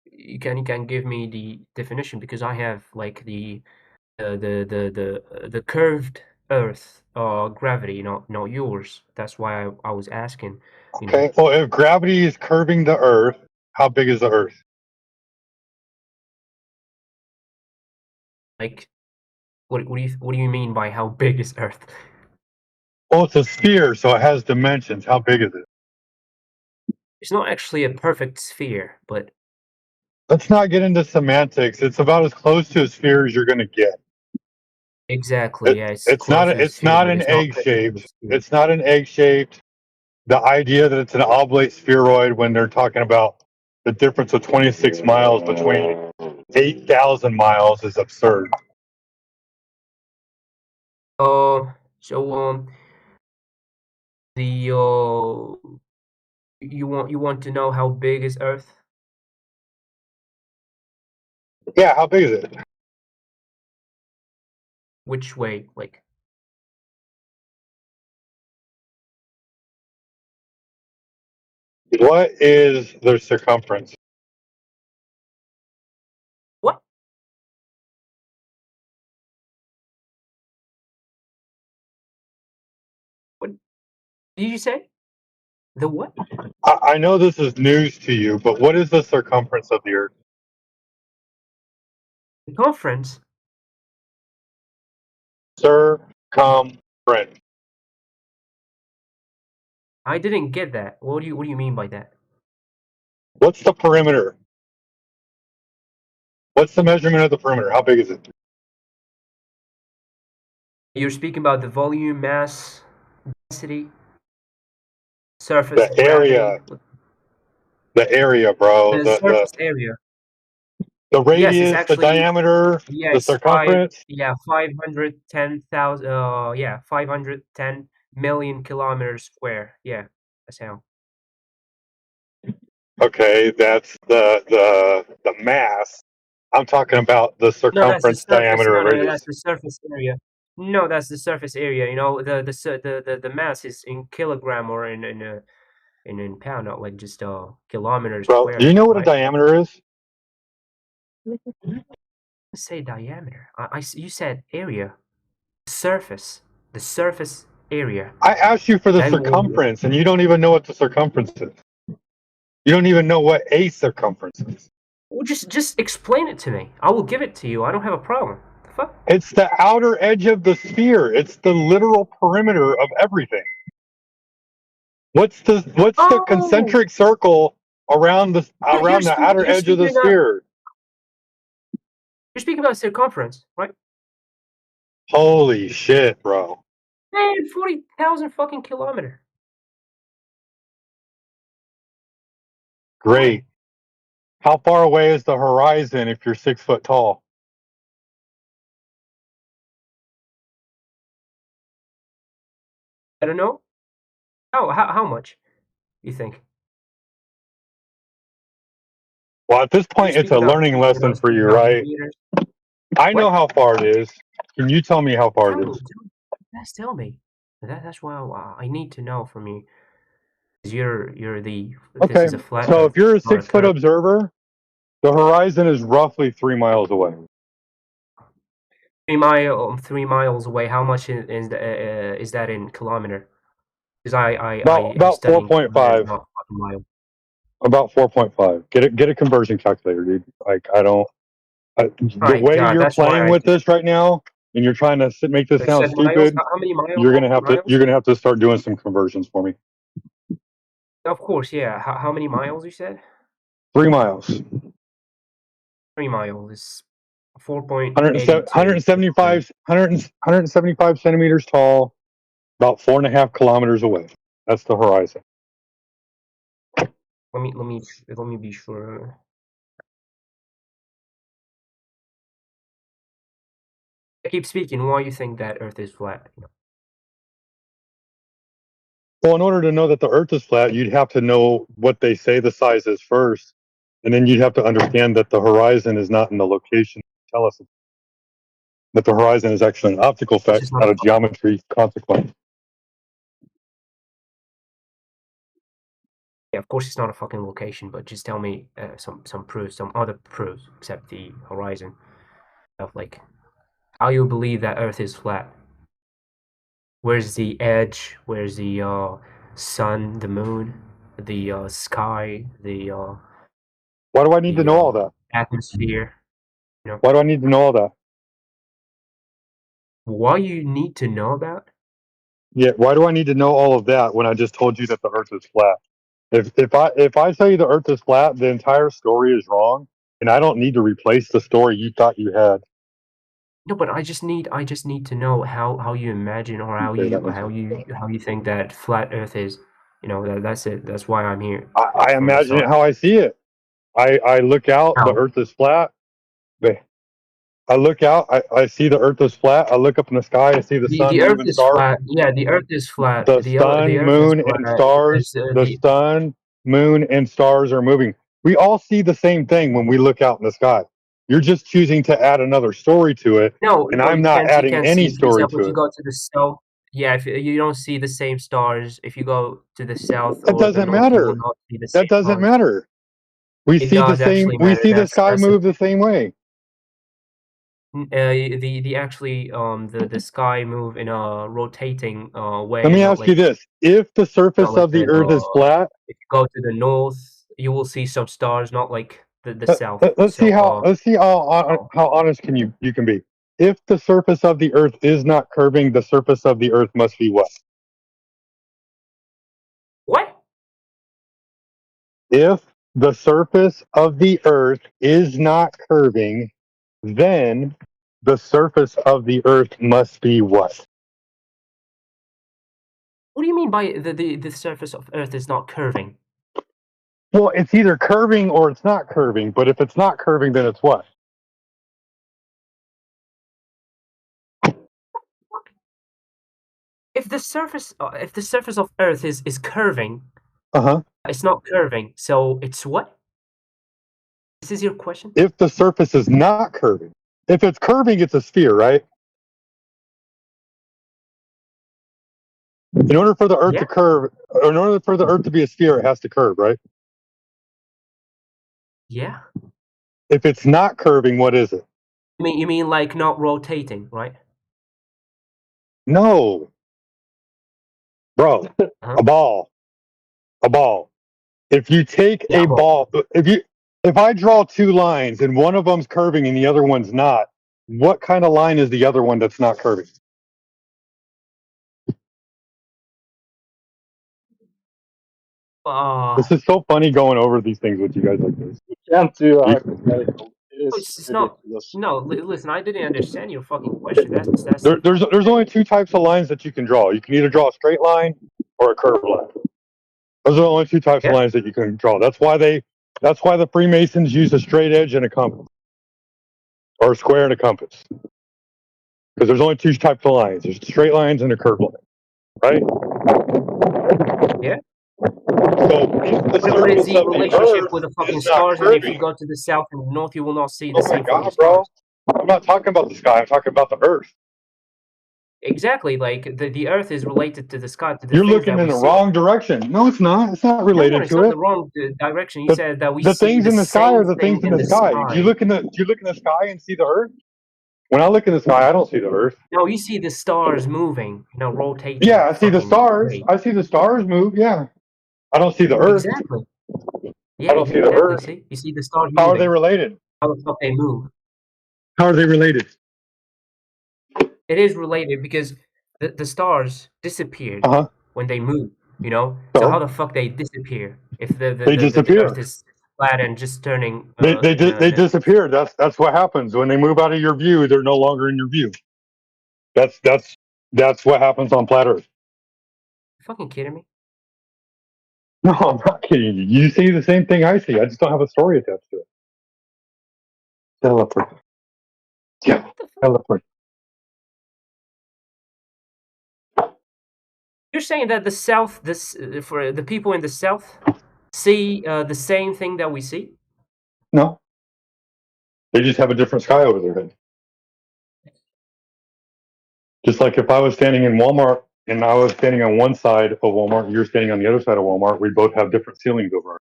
You can give me the definition because I have like the curved Earth gravity, not yours. That's why I was asking. You know, Okay. Well, if gravity is curving the Earth, how big is the Earth? like what do you mean by how big is Earth? Well, it's a sphere, so it has dimensions. How big is it? It's not actually a perfect sphere, but Let's not get into semantics. It's about as close to a sphere as you're going to get. exactly, yeah, it's It's not. close to a It's sphere, not but an it's not egg technically a shaped. sphere. It's not an egg shaped. The idea that it's an oblate spheroid when they're talking about the difference of 26 miles between 8,000 miles is absurd. So the you want to know how big is Earth? Yeah, how big is it? Which way? Like What is the circumference? what? What did you say? The what? I know this is news to you, but what is the circumference of the Earth? The conference? Circumference. I didn't get that. What do you mean by that? What's the perimeter? What's the measurement of the perimeter? How big is it? You're speaking about the volume, mass, density, surface The area. gravity, The area, bro. the surface area. The Yes, it's radius, the actually diameter, yeah, the it's five circumference. yeah 510,000 yeah 510 million kilometers square. Yeah, that's how. Okay, that's the mass. I'm talking about the No, that's the circumference, surface. diameter, No, and no, no, that's radius. the surface area. No, that's the surface area. You know, the mass is in kilogram or in pound, not like just kilometers Bro, do you square, know what a right? diameter is? Say diameter. You said area, surface, the surface area. I asked you for the Then circumference, and you don't even know what the circumference is. You don't even know what a circumference is. well, just explain it to me. I will give it to you. I don't have a problem. The fuck? It's the outer edge of the sphere. It's the literal perimeter of everything. What's the Oh, concentric circle around the outer you're edge of speaking the about sphere? you're speaking about circumference, right? Holy shit, bro. Man, 40,000 fucking kilometer. Great. How far away is the horizon if you're 6 foot tall? I don't know. How much? You think? Well, at this Are you point, it's a speaking about learning lesson for you, 2,000 right? meters? I know What? how far it is. Can you tell me how far it is? Tell me. That's why I need to know from you. 'Cause you're the this Okay, is a flat so Earth, if you're a not a 6 foot curve. observer, the horizon is roughly 3 miles away. 3 miles away. How much is that in kilometer? Because I About studying kilometers, 4.5. not fucking mile. About 4.5. Get a conversion calculator, dude. Like the My way God, you're that's why playing I with just this right now, and you're trying to make this I sound said miles. stupid, How many miles? you're gonna have to start doing some conversions for me. Of course, yeah. How many miles you said? 3 miles. 3 miles is 175 centimeters tall, about 4.5 kilometers away. That's the horizon. Let me be sure. I keep speaking. Why you think that Earth is flat? Well, in order to know that the Earth is flat, you'd have to know what they say the size is first, and then you'd have to understand that the horizon is not in the location they tell us. That the horizon is actually an optical effect, It's not not a a geometry consequence. Yeah, of course it's not a fucking location, but just tell me some proofs, some other proofs except the horizon of like how you believe that Earth is flat. Where's the edge? Where's the sun, the moon, the sky, the Why do I need to know all that? atmosphere? You know, Why do I need to know all that? why you need to know about? Yeah, why do I need to know all of that when I just told you that the Earth is flat? If I tell you the Earth is flat, the entire story is wrong, and I don't need to replace the story you thought you had. No, but I just need to know how you imagine or Okay, that makes sense. how you think that flat Earth is. You know, that's it. That's why I'm here. I From the imagine it start. how I see it. I look out, the How? Earth is flat. I look out, I see the Earth is flat. I look up in the sky, I see the sun, The moon, Earth and is stars. flat. Yeah, the Earth is flat. The The sun, Earth is moon, and flat stars. because The the sun, moon, and stars are moving. We all see the same thing when we look out in the sky. You're just choosing to add another story to it, and no I'm not you adding can't any see. For story example, to if you it. go to the south, yeah, if you don't see the same stars, if you go to the south That or the doesn't north, you will matter. not see the That same doesn't stars. matter. We It see the does same. actually We matter. see the sky That's a move the same way. the actually the sky move in a rotating Let way, me not ask you like this: if the not surface like of the Earth is flat, if you go to the north, you will see some stars, not like the south. let's see So how honest you can be. If the surface of the Earth is not curving, the surface of the Earth must be what? What? If the surface of the Earth is not curving, then the surface of the Earth must be what? What do you mean by the surface of Earth is not curving? Well, it's either curving or it's not curving. But if it's not curving, then it's what? If the surface of Earth is curving, Uh-huh. it's not curving. So it's what? This is your question? If the surface is not curving. If it's curving, it's a sphere, right? In order for the Earth Yeah. to curve, or in order for the Earth to be a sphere, it has to curve, right? Yeah. If it's not curving, what is it? You mean like not rotating, right? No, bro. A ball. A ball. If you take Yeah, a ball. ball, if I draw two lines and one of them's curving and the other one's not, what kind of line is the other one that's not curving? This is so funny going over these things with you guys like this. You can't do a hypothetical. It's not. ridiculous. No, listen. I didn't understand your fucking question. That's There's only two types of lines that you can draw. You can either draw a straight line or a curved line. Those are the only two types of lines that you can draw. That's why the Freemasons use a straight edge and a compass, or a square and a compass. Because there's only two types of lines. There's straight lines and a curved line, right? Yeah. So What is the relationship with the fucking stars? And if you curvy. go to the south and the north, you will not see the Oh my same fucking god, stars. bro! I'm not talking about the sky. I'm talking about the Earth. Exactly, like the Earth is related to the sky, to the You're things looking that in we the see. wrong direction. No, it's not. It's not related It's to not it. the wrong direction. You The, said that we the see things the in the sky same are the thing things in in the the sky. Do you look in the sky and see the Earth? When I look in the sky, I don't see the Earth. No, you see the stars moving, rotating. Yeah, I see the fucking stars. way. I see the stars move. Yeah, I don't see the Earth. Exactly. I Yeah, don't see the exactly. Earth. See, you see the stars How are they moving. related? How the fuck they move? How are they related? It is related because the stars disappeared when they move. So how the fuck they disappear if They the disappear. Earth is flat and just turning? They disappear. That's what happens when they move out of your view. They're no longer in your view. That's what happens on flat Earth. You fucking kidding me? No, I'm not kidding you. You see the same thing I see. I just don't have a story attached to it. Teleport. Yeah, teleport. You're saying that the South, for the people in the South, see the same thing that we see? No, they just have a different sky over their head. Just like if I was standing in Walmart and I was standing on one side of Walmart and you're standing on the other side of Walmart, we both have different ceilings over our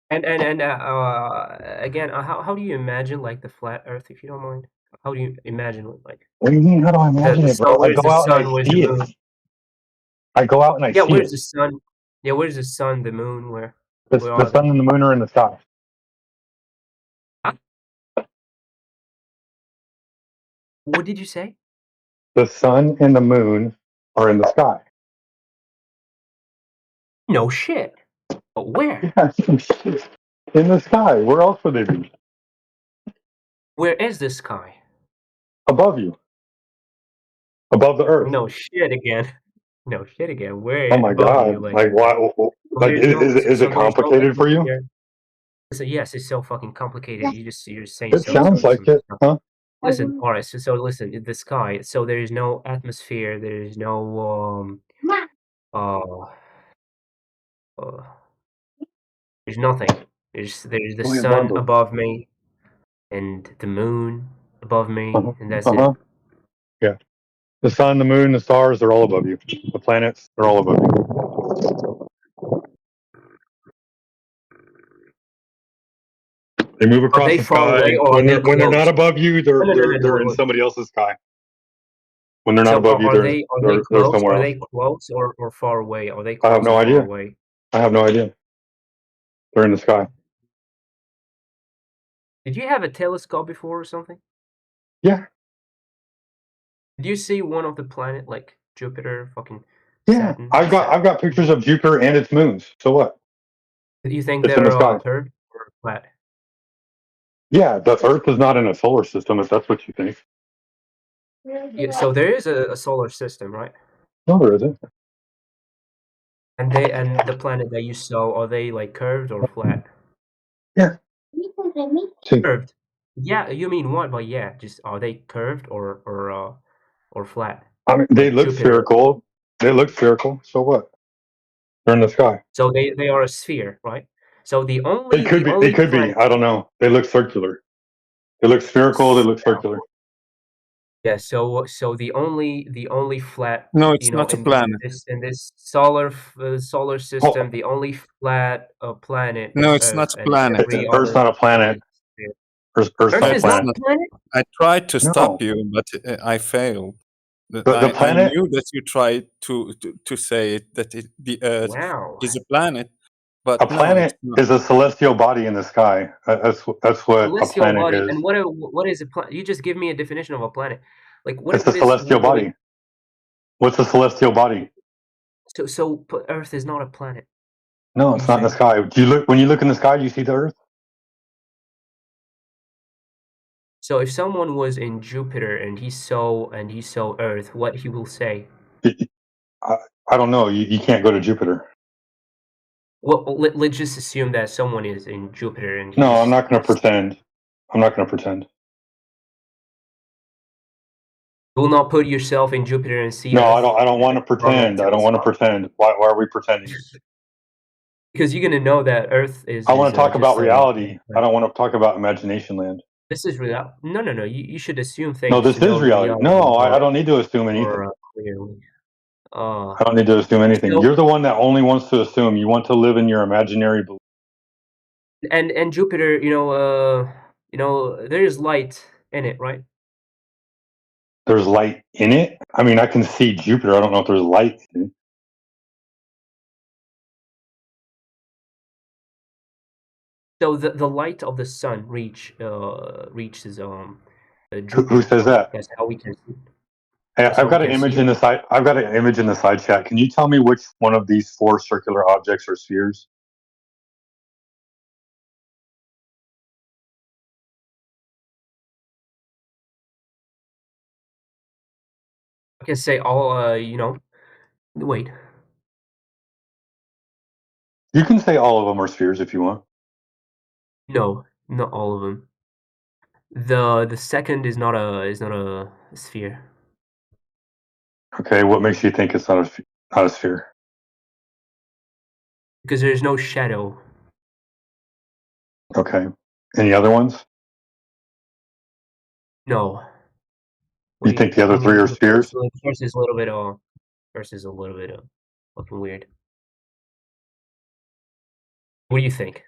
And again, how do you imagine like the flat Earth, if you don't mind? How do you imagine it, like? What do you mean? How do I imagine The it, sun, bro? I where's go the out and sun, I where's the see moon? it. I go out and I Yeah, see where's it. the sun? Yeah, where's the sun, the moon? Where The are sun they? and the moon are in the sky. What did you say? The sun and the moon are in the sky. No shit. But where? Yeah, in the sky. Where else would they be? Where is the sky? Above you. Above the Earth. No shit again. No shit again. Where Oh my above you? God! Like why? Like there's no, is so it there's no complicated for you? atmosphere. So yes, it's so fucking complicated. You're saying It sounds like it, huh? Listen, all right. So listen, the sky. So there is no atmosphere. There is no there's nothing. There's the Muy sun bando. above me, and the moon above me, and that's it. Yeah. The sun, the moon, the stars, they're all above you. The planets, they're all above you. They move Are across they the far sky. away or are When they they're not close? above you, they're No. in somebody else's sky. When they're not So above you, are they they're close? somewhere Are else. they close or far away? Are they I have close no or far idea. away? I have no idea. They're in the sky. Did you have a telescope before or something? Yeah. Did you see one of the planet like Jupiter, fucking Yeah. Saturn? I've got pictures of Jupiter and its moons. So what? Do you think It's in the they're sky. curved or flat? Yeah, the Earth is not in a solar system, if that's what you think. Yeah, so there is a solar system, right? No, there isn't. And the planet that you saw, are they like curved or flat? Yeah. Curved. Yeah, you mean what? But yeah, just are they curved or flat? I mean, they Like look Jupiter. spherical. They look spherical. So what? They're in the sky. So they are a sphere, right? So the only They could be. They could be. I don't know. They look circular. They look spherical. They look circular. Yeah. So the only flat. No, it's not a planet. In this solar system, the only flat planet No, is it's Earth, not a and planet. every Earth's other. not a planet. Earth's Earth not a is not planet. a planet. I tried to stop No. you, but I failed. The I planet. knew that you tried to say it, that the Earth Wow. is a planet, but A no, planet it's not. is a celestial body in the sky. That's what a Celestial planet body. is. And what is a planet? You just give me a definition of a planet. Like what It's a celestial body. What's a celestial body? So Earth is not a planet. No, it's not in the sky. Do you look when you look in the sky? Do you see the Earth? So if someone was in Jupiter and he saw Earth, what he will say? I don't know. You can't go to Jupiter. Well, let's just assume that someone is in Jupiter and No, I'm not going to pretend. I'm not going to pretend. You will not put yourself in Jupiter and see No, Earth. I don't want to pretend. I don't want to pretend. Why are we pretending? Because you're gonna know that Earth is. I want to talk just about reality. I don't want to talk about imagination land. This is real. No. You should assume things. No, this to know is the reality. No, I don't need to assume anything. Clearly. I don't need to assume anything. No. You're the one that only wants to assume. You want to live in your imaginary belief. And Jupiter, there's light in it, right? There's light in it. I mean, I can see Jupiter. I don't know if there's light in it. So the light of the sun reaches Jupiter. Who says that? That's how we can see. Hey, I've got an image in the side. I've got an image in the side chat. Can you tell me which one of these 4 circular objects are spheres? I can say all. Wait. You can say all of them are spheres if you want. No, not all of them. The second is not a sphere. Okay, what makes you think it's not a sphere? Because there's no shadow. Okay. Any other ones? No. You think the other 3 are spheres? First is a little bit fucking weird. What do you think?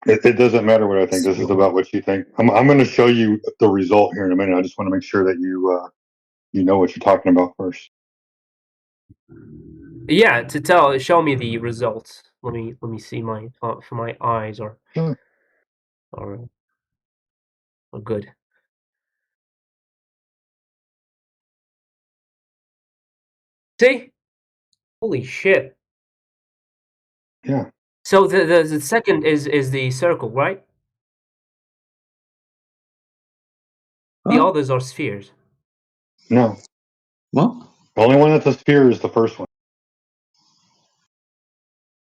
It doesn't matter what I think. This is about what you think. I'm going to show you the result here in a minute. I just want to make sure that you know what you're talking about first. Yeah, show me the results. Let me see my for my eyes are good. See? Holy shit. Yeah. So the second is the circle, right? The others are spheres. No. What? The only one that's a sphere is the first one.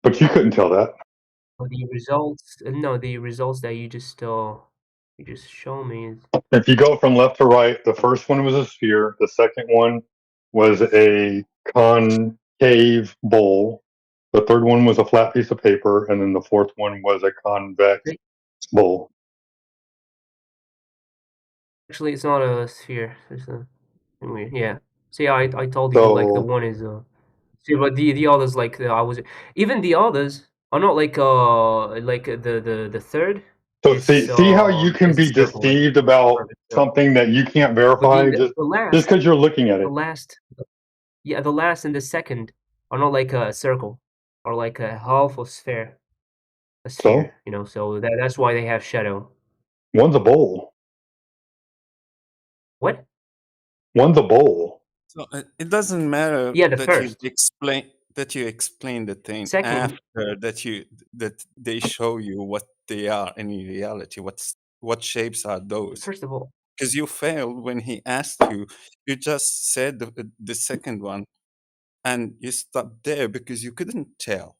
But you couldn't tell that. The results that you just show me is. If you go from left to right, the first one was a sphere. The second one was a concave bowl. The third one was a flat piece of paper, and then the fourth one was a convex bowl. Actually, it's not a sphere. It's a weird. Yeah. See, I told you like the one is See, but the others like I was even the others are not like the third. So see how you can be deceived about something that you can't verify just because you're looking at it. The last and the second are not like a circle, or like a half of sphere. A sphere, so that's why they have shadow. One's a bowl. What? One's a bowl. So it doesn't matter Yeah, the that first. you explain the thing Second. after that they show you what they are in reality. What shapes are those? First of all, because you failed when he asked you, you just said the second one, and you stopped there because you couldn't tell.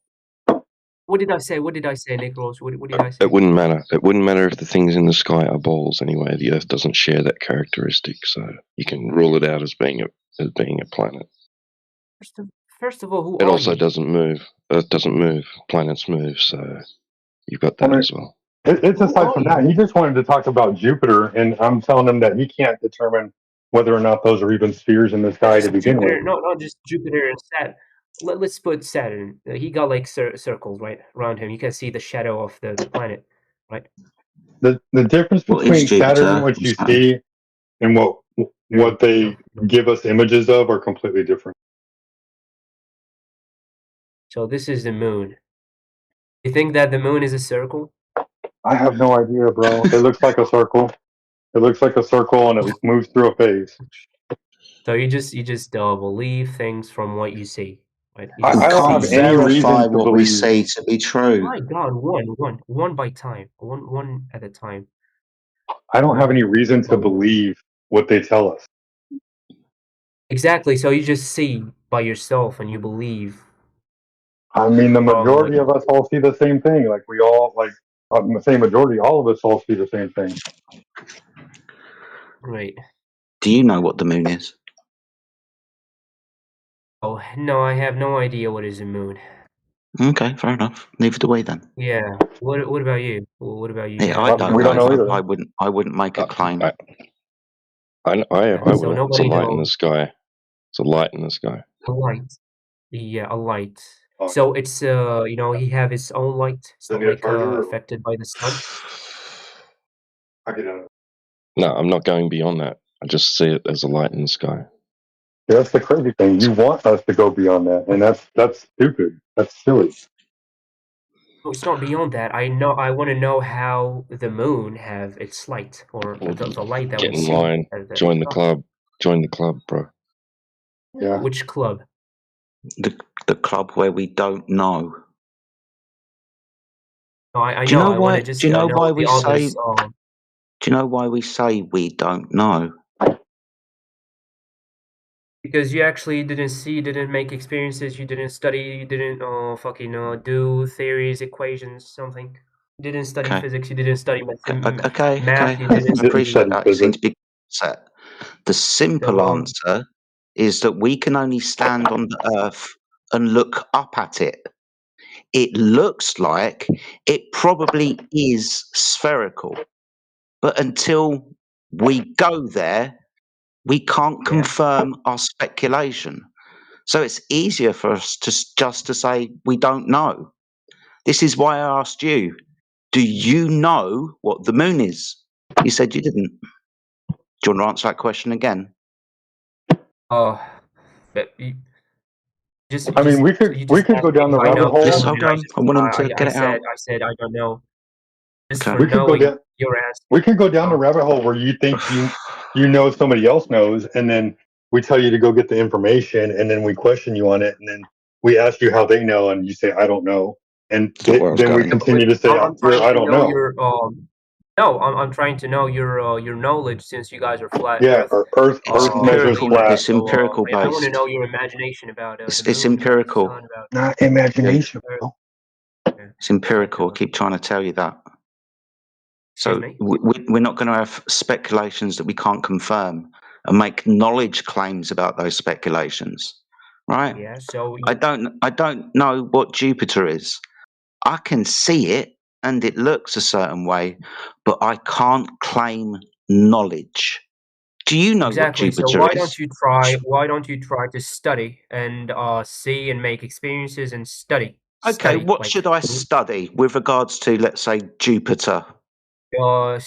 What did I say? Nicholas? What did I say? It wouldn't matter. It wouldn't matter if the things in the sky are balls anyway. The Earth doesn't share that characteristic, so you can rule it out as being a planet. First of all, who it are also you? doesn't move. Earth doesn't move. Planets move, so you've got that as well. It's aside from that. He just wanted to talk about Jupiter, and I'm telling him that he can't determine whether or not those are even spheres in the sky to begin Jupiter, with. not just Jupiter and Saturn. Let's put Saturn. He got like circles right around him. You can see the shadow of the planet, right? The difference between Saturn, what you see, and what they give us images of are completely different. So this is the moon. You think that the moon is a circle? I have no idea, bro. It looks like a circle. It looks like a circle, and it moves through a phase. So you just believe things from what you see, right? I can't verify what we say to be true. My God, one by time, one at a time. I don't have any reason to believe what they tell us. Exactly. So you just see by yourself and you believe. I mean, the From what majority of us all see the same thing. Like we all like the same majority. All of us all see the same thing. Right. Do you know what the moon is? Oh no, I have no idea what is a moon. Okay, fair enough. Neither do we then. Yeah. What about you? What about you Yeah, guys? I Do you don't We know? don't know either. I wouldn't make a claim. I So will. It's a nobody light in the knows. sky. It's a light in the sky. A light. Yeah, a light. Oh. So it's you know, he have his own light. It's Does not he have like charger? affected by the sun. I get it. No, I'm not going beyond that. I just see it as a light in the sky. Yeah, that's the crazy thing. You want us to go beyond that, and that's stupid. That's silly. No, it's not beyond that. I know. I want to know how the moon have its light, or Well, the light that get we in see. line. As the Join the sun. club. Join the club, bro. Yeah. Which club? The club where we don't know. No, I Do you know. know I want why? to just Do you know know why the we say? others. Do you know why we say we don't know? Because you actually didn't see, didn't make experiences, you didn't study, you didn't fucking do theories, equations, something. You didn't study Okay. physics, you didn't study math, Okay. you I didn't appreciate study. that. You seem to be upset. The simple So answer is that we can only stand on the earth and look up at it. It looks like it probably is spherical, but until we go there, we can't confirm our speculation. So it's easier for us to just to say we don't know. This is why I asked you, do you know what the moon is? You said you didn't. Do you want to answer that question again? but you, I mean, we could asked go me down the if I rabbit know, hole. Just hold on. I want him to get it out. I said I don't know. Just Okay. for We could go knowing, down. you're asking. We could go down the rabbit hole where you think you know somebody else knows, and then we tell you to go get the information, and then we question you on it, and then we ask you how they know, and you say I don't know, and That's where I was then we going. continue to say I'm trying I to don't know know. your no, I'm trying to know your knowledge, since you guys are flat Yeah, Earth. It's measures Theory flat. guys. It's So empirical I want to based. know your imagination about the It's moon, about the empirical. sun, about Not imagination, Earth. bro. Yeah. It's empirical. I keep trying to tell you that. Excuse So me? we're not going to have speculations that we can't confirm and make knowledge claims about those speculations, right? Yeah. So I don't know what Jupiter is. I can see it and it looks a certain way, but I can't claim knowledge. Do you know exactly. what So Jupiter is? why don't you try to study and see and make experiences and study? Okay, Study what like should I study with regards to, let's say, Jupiter?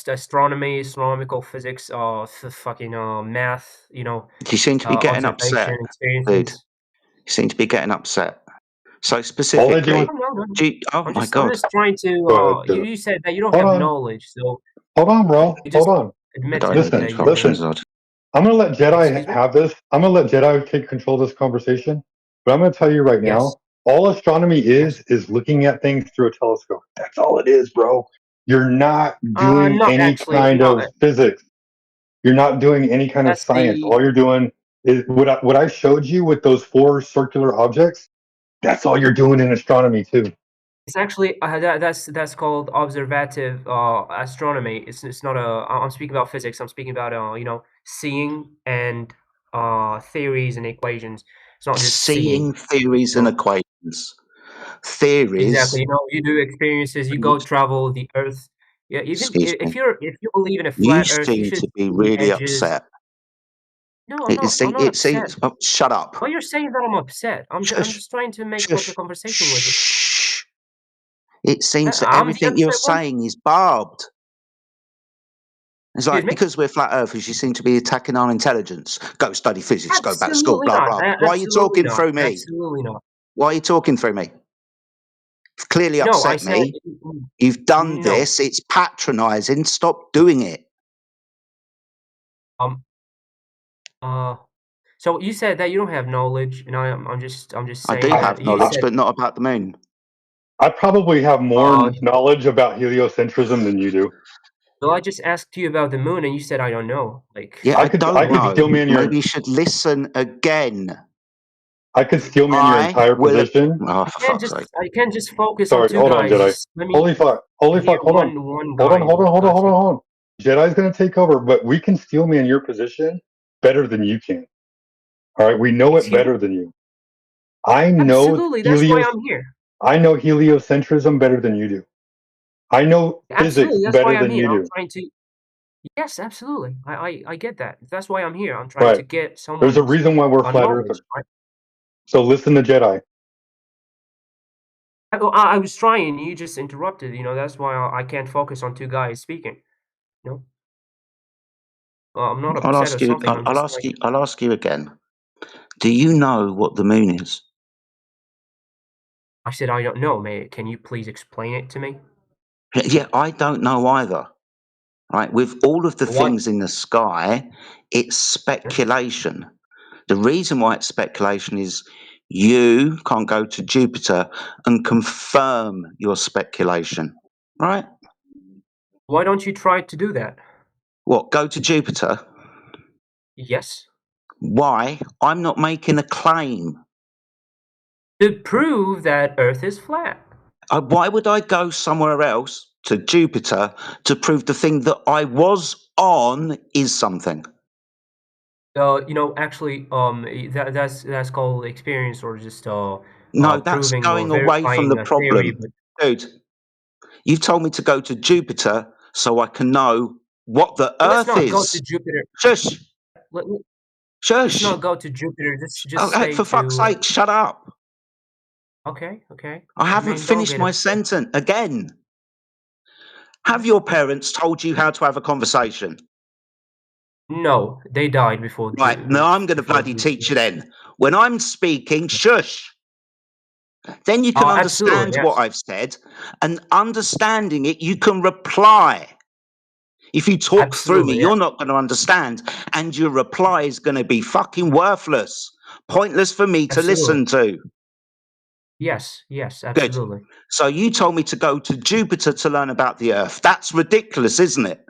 astronomy, astronomical physics, fucking math, You seem to be getting observation, upset, dude. experiences. You seem to be getting upset. So All they do specifically, is oh my I'm God. just trying to. go ahead. You said that you don't Hold have on, knowledge, so hold on, bro. you Hold just on. I admitted don't need that you Listen. didn't. instructions, Odd. I'm gonna let Excuse Jedi me? have this. I'm gonna let Jedi take control of this conversation. But I'm gonna tell you right Yes. now, all astronomy is looking at things through a telescope. That's all it is, bro. You're not doing Not any actually. kind No, of physics. You're not doing any kind of that's science. the. All you're doing is what I showed you with those 4 circular objects. That's all you're doing in astronomy too. It's actually that's called observative astronomy. It's not a. I'm speaking about physics. I'm speaking about seeing and theories and equations. It's not just Seeing seeing. theories and equations. Theories, Exactly. You do experiences. You go travel the Earth. Yeah. Even excuse if me, you believe in a you flat Earth, you seem should to be see the really edges. upset. No, I'm not. I'm not It upset. seems, oh, shut up. Why you're saying that I'm upset? I'm Shush, just trying to make like a shush, conversation with you. shh. It seems that I'm the everything you're upset one. saying is barbed. It's Excuse like, me. because we're flat earthers, you seem to be attacking our intelligence. Go study physics, go back to school, Absolutely blah, not. blah. Why are you Absolutely talking not. through me? Absolutely not. Why are you talking through me? You've clearly No, I upset said me. You've done no. this. It's patronizing. Stop doing it. So you said that you don't have knowledge, and I'm just I saying do that have you knowledge, said. but not about the moon. I probably have more knowledge about heliocentrism than you do. Well, I just asked you about the moon, and you said I don't know. Like, Yeah, I don't I could know. steel man your Maybe you should listen again. I could steel man your I entire will. position. Oh, for fuck's sake! I can't just focus on Sorry, two hold on, guys. Jedi. Just let me Holy fuck, hear hold on. one Hold on, guy. hold on, hold on, God's hold on, sake. hold on. Jedi's gonna take over, but we can steel man your position better than you can. All right, we know it better than you. I know Absolutely, that's why I'm here. I know heliocentrism better than you do. I know physics Absolutely, that's why better I'm than here. you I'm do. trying to. Yes, absolutely. I get that. That's why I'm here. I'm trying to Right. get There's a someone's reason why we're flat knowledge, earthers. right? So listen to Jedi. I was trying. You just interrupted. That's why I can't focus on two guys speaking. No, I'm not I'll upset or ask you. something. I'm I'll just ask like, you. I'll ask you again. Do you know what the moon is? I said I don't know, mate. Can you please explain it to me? Yeah, I don't know either. Right? With all of the What? things in the sky, it's speculation. The reason why it's speculation is you can't go to Jupiter and confirm your speculation. Right? Why don't you try to do that? What? Go to Jupiter? Yes. Why? I'm not making a claim. To prove that Earth is flat. Why would I go somewhere else to Jupiter to prove the thing that I was on is something? Actually, that's called experience or just No, that's proving or going away from verifying the a theory. problem. But Dude, you've told me to go to Jupiter so I can know what the let's Earth not go to is. Jupiter. Shush. Let's Shush. not go to Jupiter. Just Oh, say for fuck's to. sake, shut up. Okay. I haven't Man, don't finished get my upset. sentence. Again. Have your parents told you how to have a conversation? No, they died before. Right, now I'm going to bloody teach you then. When I'm speaking, shush. Then you can Absolutely, understand what yes. I've said, and understanding it, you can reply. If you talk through me, Absolutely, yes. you're not going to understand, and your reply is going to be fucking worthless, pointless for me to Absolutely. listen to. Yes, Good. absolutely. So you told me to go to Jupiter to learn about the Earth. That's ridiculous, isn't it?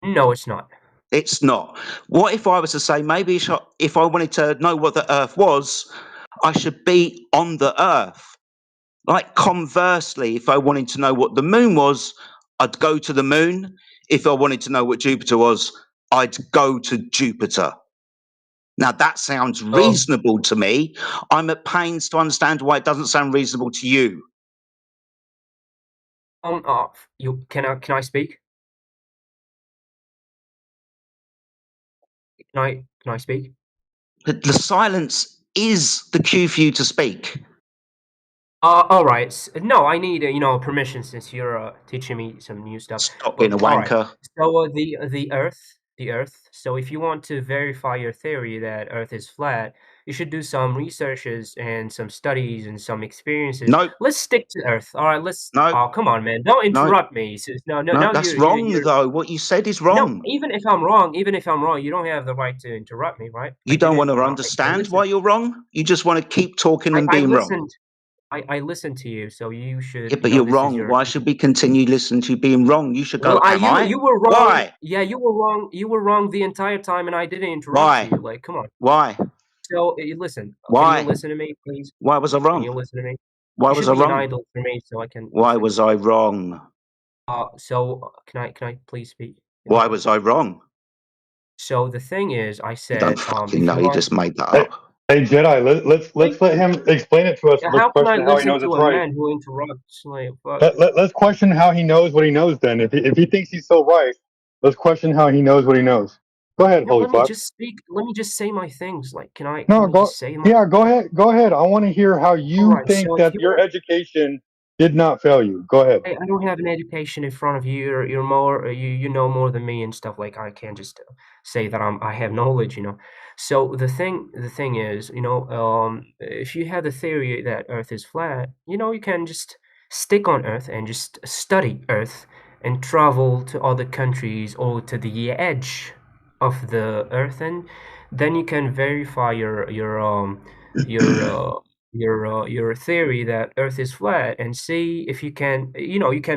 No, it's not. It's not. What if I was to say, maybe if I wanted to know what the Earth was, I should be on the Earth? Like, conversely, if I wanted to know what the moon was, I'd go to the moon. If I wanted to know what Jupiter was, I'd go to Jupiter. Now, that sounds reasonable to me. I'm at pains to understand why it doesn't sound reasonable to you. Can I speak? Can I speak? The silence is the cue for you to speak. All right. No, I need permission since you're teaching me some new stuff. Stop being a All right. wanker. So the Earth. So if you want to verify your theory that Earth is flat, you should do some researches and some studies and some experiences. Nope. Let's stick to Earth. All right. Let's. No. Oh, come on, man! Don't No. interrupt me. No. No, that's wrong, though. What you said is wrong. No, even if I'm wrong, you don't have the right to interrupt me, right? You don't want to understand why you're wrong? You just want to keep talking and I being wrong. listened. I listened to you, so you should. Yeah, but you're wrong. Why should we continue listening to you being wrong? You should go, Well, am I? you were wrong. Why? Yeah, you were wrong. You were wrong the entire time, and I didn't interrupt Why? you. Like, come on. Why? So listen. Why? Can you listen to me, please? Why was I wrong? Can you listen to me? Why you was should I be an wrong? idol for me, so I can. Why was I wrong? So can I please speak? Why was I wrong? So the thing is, I said, You don't fucking know. You just made that up. Hey Jedi, let's let him explain it to us. Let's How can I question how he listen knows to it's a right. man who interrupts? Like, Let's question how he knows what he knows. Then, if he thinks he's so right, let's question how he knows what he knows. Go ahead, Yeah, Holy let me Fuck. just speak. Let me just say my things. Like, can No, we go. just say my? Yeah, go ahead. Go ahead. I want to hear how you Alright, think so if that you your want, education did not fail you. Go ahead. I don't have an education in front of you. You're more, you know more than me and stuff. Like, I can't just say that I have knowledge. So the thing is, if you have the theory that Earth is flat, you can just stick on Earth and just study Earth and travel to other countries or to the edge of the Earth, and then you can verify your theory that Earth is flat and see if you can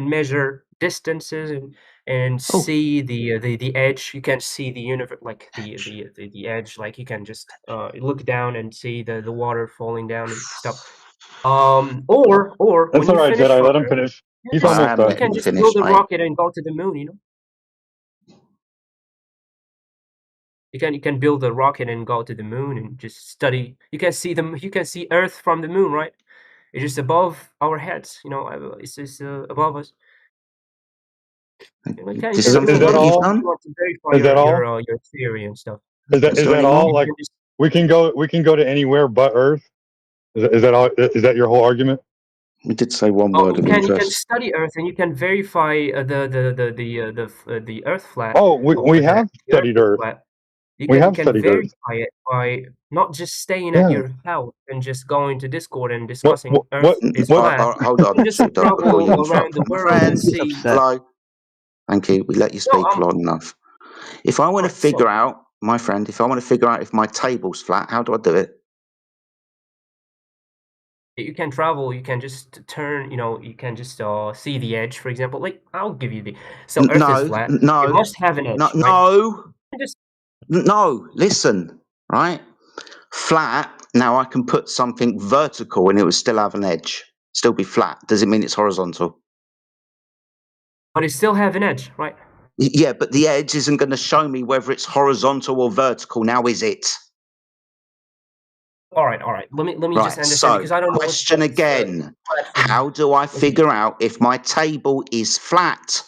measure distances and Oh. see the edge. You can see the universe, like the edge. Like you can just look down and see the water falling down and stuff. Or That's when all you right, finish Jedi. from Let him Earth, finish. you He's just almost I'm you done. can letting you just build finish, a mate. rocket and go to the moon. You know, you can build a rocket and go to the moon and just study. You can see them. You can see Earth from the moon, right? It's just above our heads. You know, it's just above us. You can This is do Is something whatever that that you you've all? want. done? You want to verify Is that all? your theory and stuff. Is Is there that any all? more? You Like can just we can go to anywhere but Earth. Is that all? Is that your whole argument? We did say one oh, word of you can interest. study Earth and you can verify the Earth flat. Oh, we That have the Earth studied is Earth. flat. You We have can studied Earth. verify it by not just staying at Yeah. your house and just going to Discord and What? discussing What? Earth What? is what flat. Hold You can on, just Short Dog, before you travel around interrupt. the My world and friend, He's see. upset. hello. Thank you. We let you No, speak for long enough. If I want to alright, so figure out, my friend, if I want to figure out if my table's flat, how do I do it? you can travel. You can just turn. You know, you can just see the edge. For example, like I'll give you the. So Earth is No, flat. It no, must have an no, edge, right? no, You just no. Listen, right? Flat. Now I can put something vertical and it would still have an edge, still be flat. Does it mean it's horizontal? but it still have an edge, right? Yeah, but the edge isn't going to show me whether it's horizontal or vertical. Now, is it? All right. Let me just Right. understand So, because I don't know question what's again: platform. how do I Okay, figure out if my table is flat,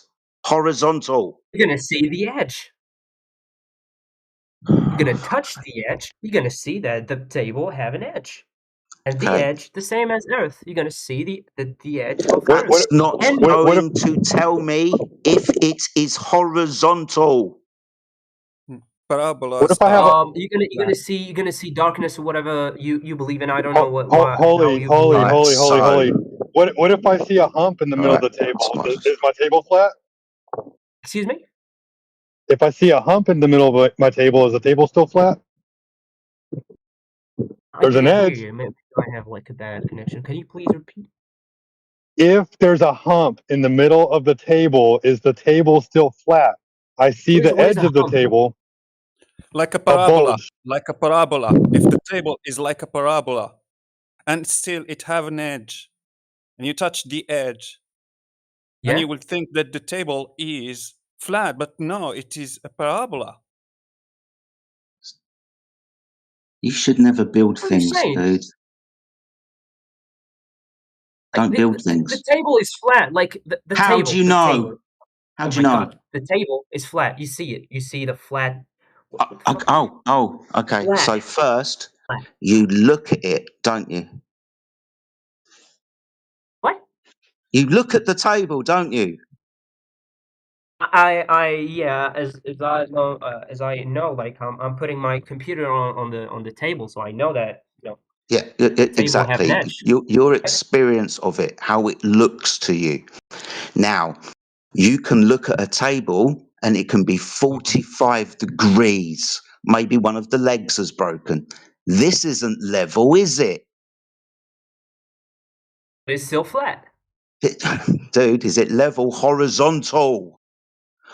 horizontal? you're gonna see the edge. You're gonna touch the edge. You're gonna see that the table have an edge, and the Okay. edge the same as Earth. You're gonna see the edge of What? Earth. That's not And What if? going to tell me if it is horizontal. What Parabolas if I have are a you're gonna see darkness or whatever you believe in. I don't know how holy, you holy, believe. Right. holy, holy, So, holy? What if I see a hump in the all middle of right. the table? Smart. Is my table flat? Excuse me. If I see a hump in the middle of my table, is the table still flat? I There's an can't hear edge. you. Maybe I have like a bad connection. Can you please repeat? If there's a hump in the middle of the table, is the table still flat? I see the What is edge a of the hump? table, like a a parabola, bulge. like a parabola. If the table is like a parabola, and still it have an edge, and you touch the edge, and Yeah. you will think that the table is flat, but no, it is a parabola. You should never build What are you things, saying? dude. Like Don't build the things. table is flat. Like the How do table. you The know? table. How Oh do you my know? god. The table is flat. You see it. You see the flat. What the fuck? Okay. Flat. So first, Flat. you look at it, don't you? What? You look at the table, don't you? Yeah. As I know, like I'm putting my computer on the table, so I know that Yeah, the table have an exactly. edge. Your Right? experience of it, how it looks to you. Now, you can look at a table and it can be 45 degrees. Maybe one of the legs is broken. This isn't level, is it? But it's still flat. Dude, is it level horizontal?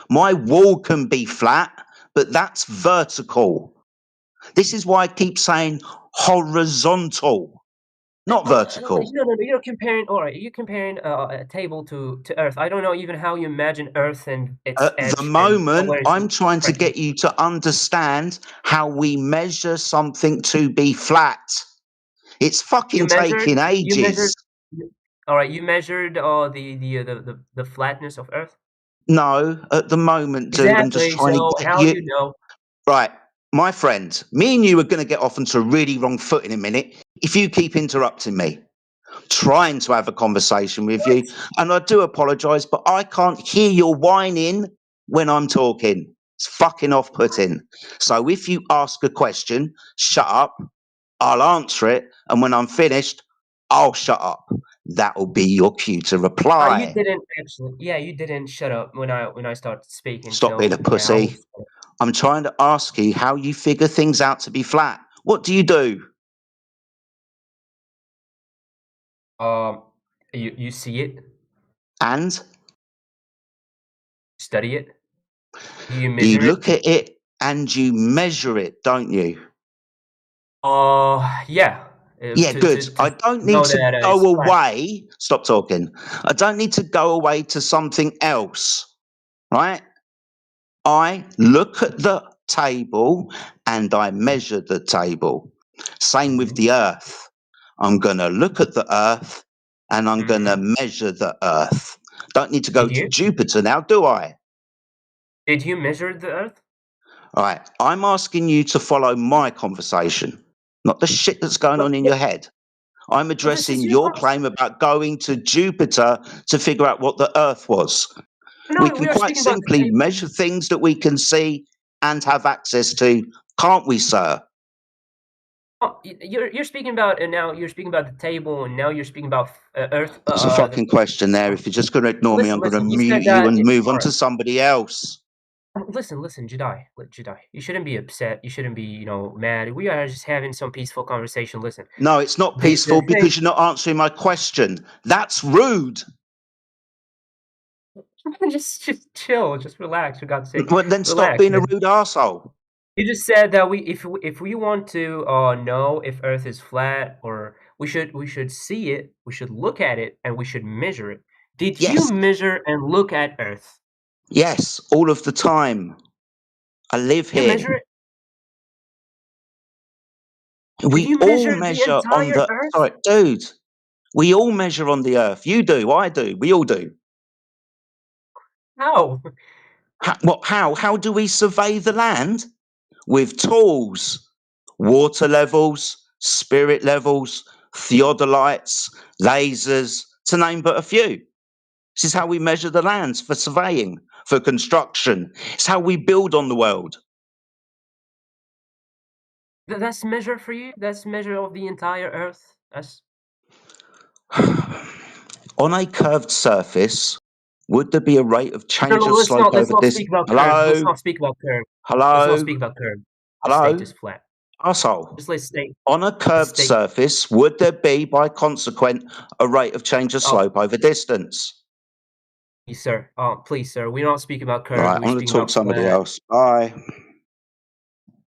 My wall can be flat, but that's vertical. This is why I keep saying horizontal, not vertical. No. You're comparing. All right, you're comparing a table to Earth. I don't know even how you imagine Earth and its At the edge and moment, where is it I'm trying to correctly. get you to understand how we measure something to be flat. It's You fucking measured. taking You measured. ages. All right, you measured the flatness of Earth. No, at the moment, dude, I'm just Exactly. trying to So get how you. you know? Right, my friend, me and you are going to get off onto a really wrong foot in a minute if you keep interrupting me. Trying to have a conversation with you, and I do apologise, but I can't hear your whining when I'm talking. It's fucking off-putting. So if you ask a question, shut up. I'll answer it, and when I'm finished, I'll shut up. That will be your cue to You reply. didn't actually. Yeah, you didn't shut up when I started speaking. Stop being a So yeah, I pussy. was. I'm trying to ask you how you figure things out to be flat. What do you do? You see it. And study it? Do you You measure it? look at it and you measure it, don't you? Yeah. Yeah, good. I don't need know to that go it's flat. away. Stop talking. I don't need to go away to something else, right? I look at the table and I measure the table. Same with the earth. I'm going to look at the earth and I'm going to measure the earth. Don't need to go Did to you? Jupiter now, do I? Did you measure the Earth? All right. I'm asking you to follow my conversation, not the shit that's going on in your head. I'm Well, this addressing is your your claim about going to Jupiter to figure out what the Earth was. No, We can we are quite speaking about the simply table. measure things that we can see and have access to, can't we, sir? Oh, you're speaking about, and now you're speaking about the table, and now you're speaking about Earth. There's a fucking question there. If you're just going to ignore me, I'm going to Listen. You mute said you that. and move All on right. to somebody else. Listen, Jedi. Jedi. You shouldn't be upset. You shouldn't be, mad. We are just having some peaceful conversation. Listen. No, it's not The peaceful thing. because you're not answering my question. That's rude. just chill. Just relax. For God's sake. Well, then stop Relax, being a man. rude arsehole. You just said that if we want to know if Earth is flat, or we should see it, we should look at it, and we should measure it. Did you Yes. measure and look at Earth? Yes, all of the time. I live Did you here. measure it? We Did you all measure the measure on entire the. Earth? Sorry, dude. We all measure on the earth. You do. I do. We all do. How? How? How do we survey the land? With tools, water levels, spirit levels, theodolites, lasers, to name but a few. This is how we measure the lands for surveying, for construction. It's how we build on the world. That's measure for you? That's measure of the entire Earth? That's... On a curved surface, would there be a rate of change No, of slope let's over not this? speak about curve. Hello? Let's not speak about curve. Hello? Let's not speak about curve. The Hello? state is flat. Arsehole. Just let's stay. On a curved state. surface, would there be, by consequent, a rate of change of slope over distance? Sir, please, sir. We're not speaking about All curve. right, We're I'm going to speaking talk about to somebody flat. else. Bye.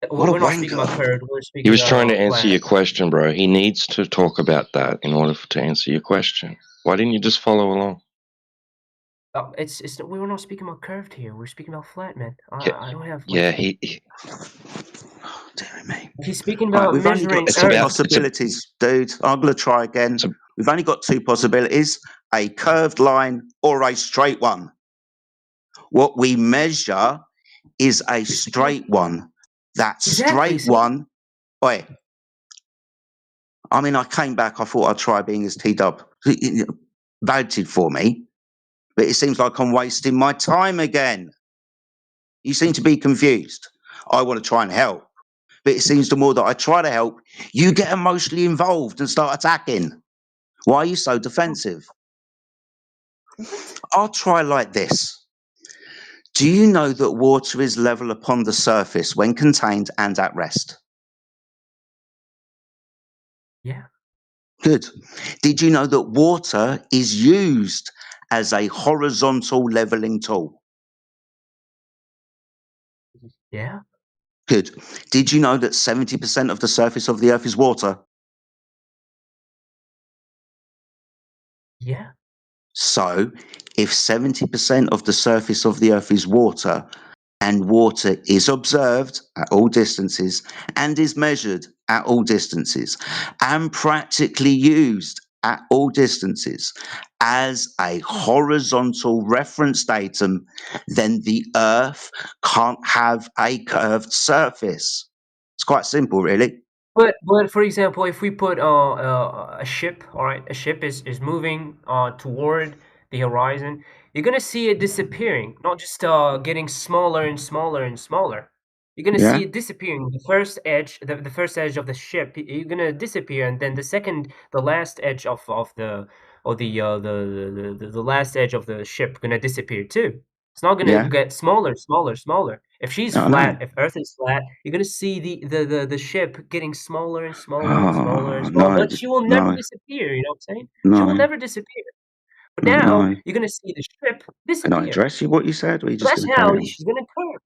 What a We're not speaking about wanker. curve. We're He speaking was trying to about answer flat. your question, bro. He needs to talk about that in order to answer your question. Why didn't you just follow along? It's we were not speaking about curved here. We're speaking about flat, man. I don't have. Yeah, Damn me. He's speaking Right, about we've only got measuring two Earth. possibilities, dude. I'm going to try again. We've only got two possibilities, a curved line or a straight one. What we measure is a straight one. That Exactly, straight see? one. Oi. I mean, I came back. I thought I'd try being as T-Dub. Voted for me. But it seems like I'm wasting my time again. You seem to be confused. I want to try and help. But it seems the more that I try to help, you get emotionally involved and start attacking. Why are you so defensive? What? I'll try like this. Do you know that water is level upon the surface when contained and at rest? Yeah. Good. Did you know that water is used as a horizontal leveling tool? Yeah. Good. Did you know that 70% of the surface of the earth is water? Yeah. So, if 70% of the surface of the earth is water, and water is observed at all distances and is measured at all distances and practically used at all distances as a horizontal reference datum, then the earth can't have a curved surface. It's quite simple, really. But for example, if we put a ship, all right, a ship is moving toward the horizon, you're gonna see it disappearing, not just getting smaller and smaller and smaller. You're gonna Yeah. see it disappearing. The first edge, the first edge of the ship, you're gonna disappear, and then the last edge of the last edge of the ship gonna disappear too. It's not gonna Yeah. get smaller, smaller, smaller. If she's I know. flat, if Earth is flat, you're gonna see the ship getting smaller and smaller and smaller and smaller. No, But she will never no, disappear. You know what I'm saying? She will no. never disappear. But No, now no. you're gonna see the ship Can I disappear. address you what you said, or are you So just that's going to carry how on? she's gonna turn.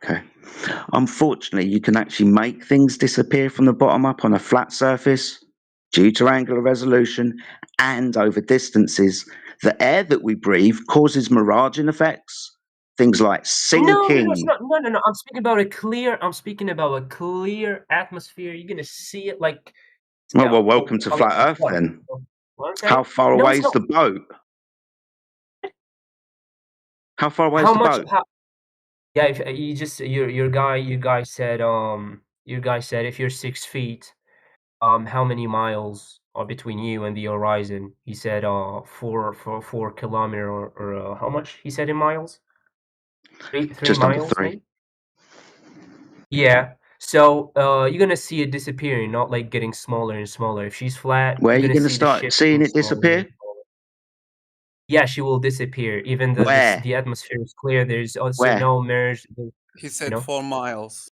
Okay. Unfortunately, you can actually make things disappear from the bottom up on a flat surface due to angular resolution and over distances. The air that we breathe causes miraging effects, things like No, it's sinking. not. No. I'm speaking about a clear atmosphere. You're gonna see it like. Well, welcome to flat Earth what? then. What I'm saying? How far No, away it's is not. the boat? How far away is How the much? boat? Yeah, if you just your guy said if you're 6 feet, how many miles are between you and the horizon? He said 4 kilometer or how much? He said in miles. Three Just under miles 3. maybe. Yeah. So you're gonna see it disappearing, not like getting smaller and smaller. If she's flat, Where are you're you gonna going to see the start ship seeing getting it smaller and disappear? smaller. Yeah, she will disappear. Even Where? the atmosphere is clear. There's also Where? no mirrors. He said 4 miles.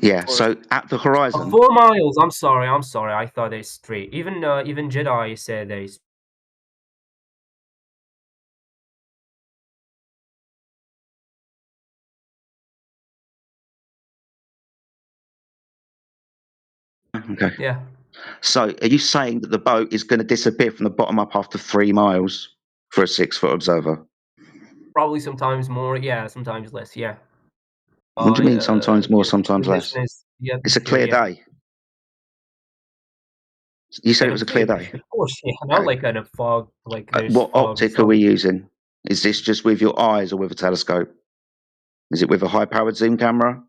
Yeah, Or so at the horizon. 4 miles. I'm sorry. I thought they're straight. Even Jedi said they. Okay. Yeah. So are you saying that the boat is going to disappear from the bottom up after 3 miles for a 6-foot observer? Probably sometimes more. Yeah, sometimes less. Yeah. What do you mean sometimes more, The sometimes less? condition is the It's a atmosphere. clear Yeah. day. You said In it a was a clear clear, day. of course. Yeah. Not like in a fog. Like there's What fog or optic are we something. using? Is this just with your eyes or with a telescope? Is it with a high-powered zoom camera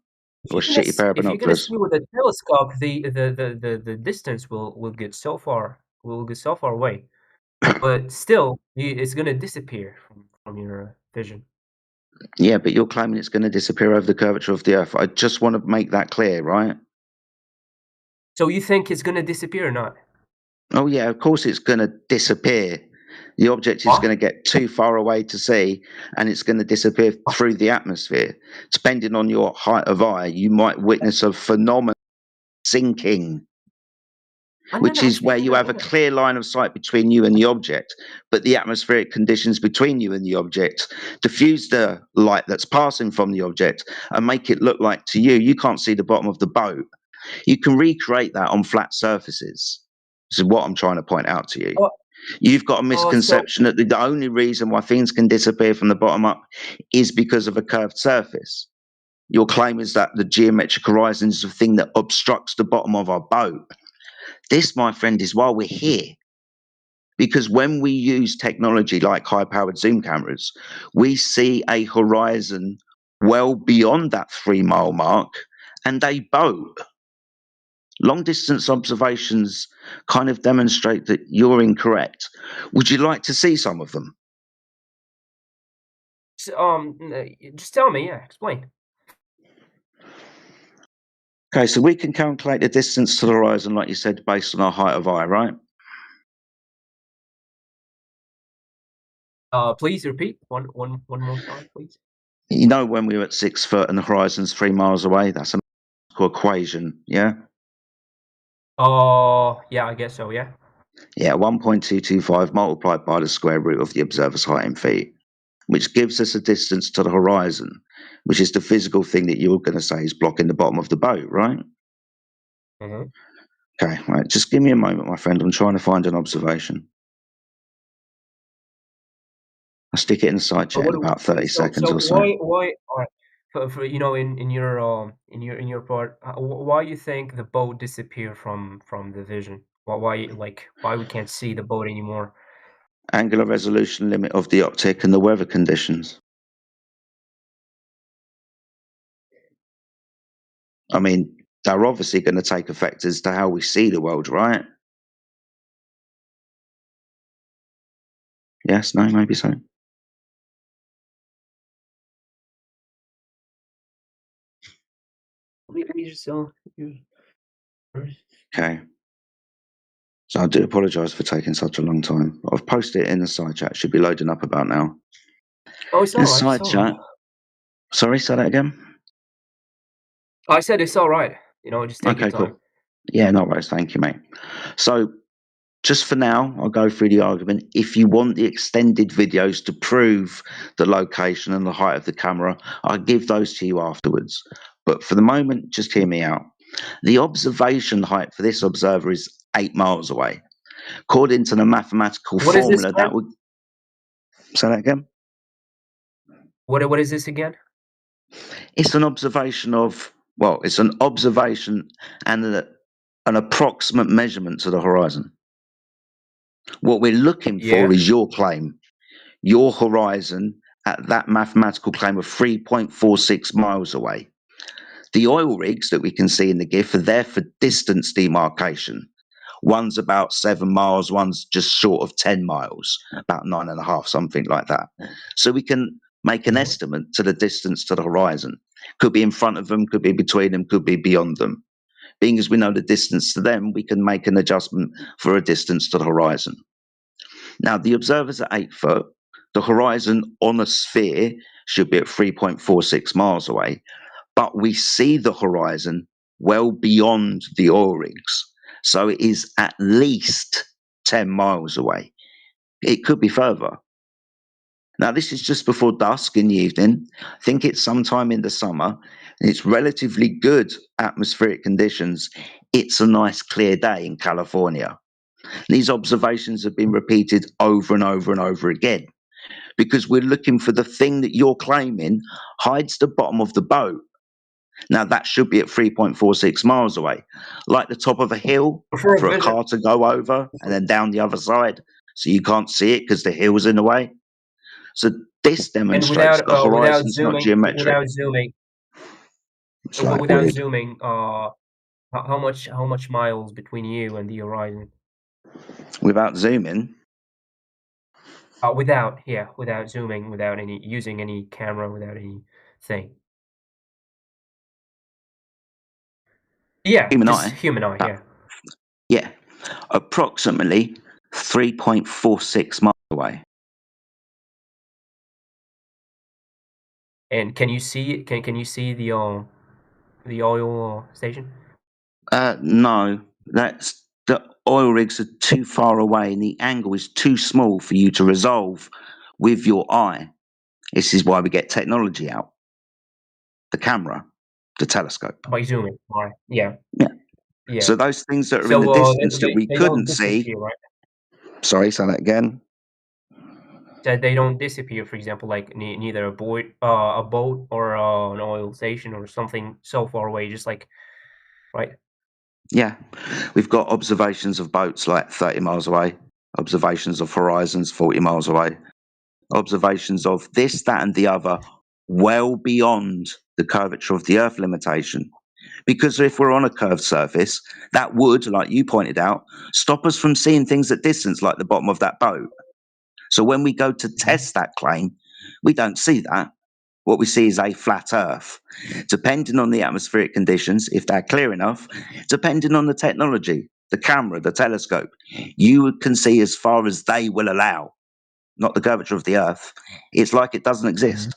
or a shitty pair of If you're gonna binoculars? see with a telescope, the distance will get so far away. But still, it's gonna disappear from your vision. Yeah, but you're claiming it's going to disappear over the curvature of the Earth. I just want to make that clear, right? So you think it's gonna disappear or not? Oh, yeah, of course it's going to disappear. The object is going to get too far away to see, and it's going to disappear through the atmosphere. Depending on your height of eye, you might witness a phenomenon sinking, which I'm is where speaking you have a clear line of sight between you and the object, but the atmospheric conditions between you and the object diffuse the light that's passing from the object and make it look like to you, you can't see the bottom of the boat. You can recreate that on flat surfaces. This is what I'm trying to point out to you. You've got a misconception that the only reason why things can disappear from the bottom up is because of a curved surface. Your claim is that the geometric horizon is the thing that obstructs the bottom of our boat. This, my friend, is why we're here. Because when we use technology like high-powered zoom cameras, we see a horizon well beyond that 3-mile mark and a boat. Long-distance observations kind of demonstrate that you're incorrect. Would you like to see some of them? Just tell me. Yeah, explain. Okay, so we can calculate the distance to the horizon, like you said, based on our height of eye, right? Please repeat one more time, please. You know, when we were at 6 foot and the horizon's 3 miles away, that's a mathematical equation, yeah? Yeah, I guess so, yeah. Yeah, 1.225 multiplied by the square root of the observer's height in feet, which gives us a distance to the horizon, which is the physical thing that you're going to say is blocking the bottom of the boat, right? Mm-hmm. Okay, right, just give me a moment, my friend. I'm trying to find an observation. I'll stick it in the side chat in about 30 seconds or so. why all right, for in your part, why you think the boat disappeared from the vision? Why we can't see the boat anymore? Angular resolution limit of the optic and the weather conditions. I mean, they're obviously going to take effect as to how we see the world, right? Yes, no, maybe so. Let me just Okay. So I do apologise for taking such a long time. I've posted it in the side chat. It should be loading up about now. Oh, it's In the alright. side chat. Sorry, say that again. I said it's all right. Just take your Okay, time. cool. Yeah, no worries. Thank you, mate. So just for now, I'll go through the argument. If you want the extended videos to prove the location and the height of the camera, I'll give those to you afterwards. But for the moment, just hear me out. The observation height for this observer is 8 miles away. According to the mathematical What is this formula, again? that would... Say that again? What is this again? It's an observation of... Well, it's an observation and an approximate measurement to the horizon. What we're looking Yeah. for is your claim. Your horizon at that mathematical claim of 3.46 miles away. The oil rigs that we can see in the GIF are there for distance demarcation. One's about 7 miles, one's just short of 10 miles, about 9.5, something like that. So we can make an estimate to the distance to the horizon. Could be in front of them, could be between them, could be beyond them. Being as we know the distance to them, we can make an adjustment for a distance to the horizon. Now, the observer's at 8 foot. The horizon on a sphere should be at 3.46 miles away, but we see the horizon well beyond the oil rigs. So it is at least 10 miles away. It could be further. Now, this is just before dusk in the evening. I think it's sometime in the summer. It's relatively good atmospheric conditions. It's a nice clear day in California. These observations have been repeated over and over and over again because we're looking for the thing that you're claiming hides the bottom of the boat. Now, that should be at 3.46 miles away, like the top of a hill for a car to go over and then down the other side. So you can't see it because the hill's in the way. So this And demonstrates the horizon's not geometric. without zooming, It's like without weird. zooming, how much miles between you and the horizon? Without zooming, Without zooming, without using any camera, without anything. Yeah, human just eye. human eye. Yeah. Yeah, approximately 3.46 miles away. And can you see? Can you see the oil station? No, that's the oil rigs are too far away and the angle is too small for you to resolve with your eye. This is why we get technology out. The camera, the telescope. By zooming, right? Yeah. Yeah. Yeah. So those things that are in the distance that we they don't couldn't see. disappear, right? Sorry, say that again. That they don't disappear. For example, like neither a boat or an oil station or something so far away, just like, right? Yeah, we've got observations of boats like 30 miles away, observations of horizons 40 miles away, observations of this, that, and the other well beyond the curvature of the Earth limitation. Because if we're on a curved surface, that would, like you pointed out, stop us from seeing things at distance like the bottom of that boat. So when we go to test that claim, we don't see that. What we see is a flat Earth. Depending on the atmospheric conditions, if they're clear enough, depending on the technology, the camera, the telescope, you can see as far as they will allow, not the curvature of the Earth. It's like it doesn't exist.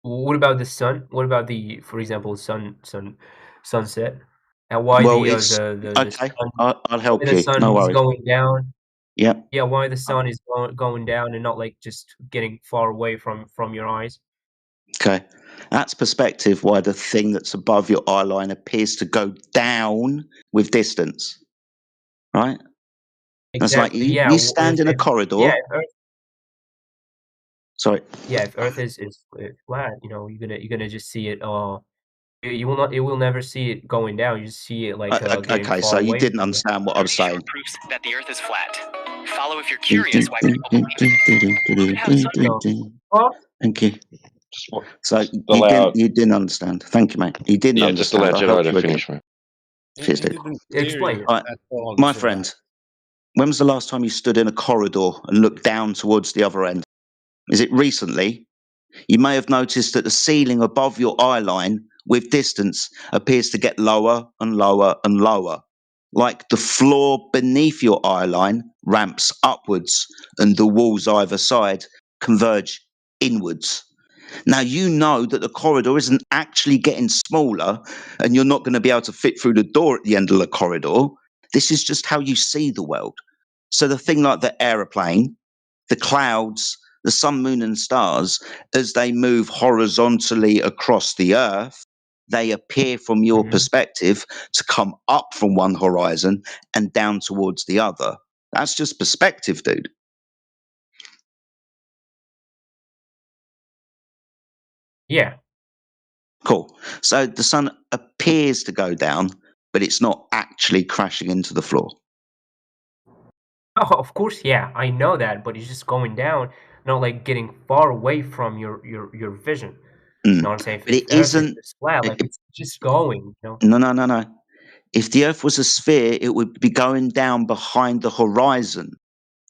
What about the sun? What about for example, sunset? And why Well, the it's the okay. sun? I'll help Why the you. sun No is worries. going down? Yeah. Yeah, why the sun is going down and not like just getting far away from your eyes? Okay. That's perspective why the thing that's above your eye line appears to go down with distance. Right? That's like Exactly. Yeah. you stand in a corridor. If Earth, Sorry. yeah, if Earth is flat, you're gonna just see it. You will not. You will never see it going down. You just see it like getting Okay, so far you away didn't from you. understand what I was saying. Proofs that the Earth is flat. Follow if you're curious why people believe it. Thank you. So allow- you didn't understand. Thank you, mate. You didn't Yeah, just allow understand. I'll Jedi help to you again. finish, mate. Cheers, You dude. didn't Explain it. All right, at all, my Jedi. friend. When was the last time you stood in a corridor and looked down towards the other end? Is it recently? You may have noticed that the ceiling above your eye line with distance appears to get lower and lower and lower. Like the floor beneath your eye line ramps upwards and the walls either side converge inwards. Now, you know that the corridor isn't actually getting smaller and you're not going to be able to fit through the door at the end of the corridor. This is just how you see the world. So the thing like the aeroplane, the clouds, the sun, moon, and stars, as they move horizontally across the earth, they appear from your perspective to come up from one horizon and down towards the other. That's just perspective, dude. Yeah. Cool. So the sun appears to go down, but it's not actually crashing into the floor. Oh, of course, yeah, I know that, but it's just going down, not like getting far away from your vision. You know what I'm saying? But If it Earth is isn't. just flat, like it's just going, you know? No. If the Earth was a sphere, it would be going down behind the horizon,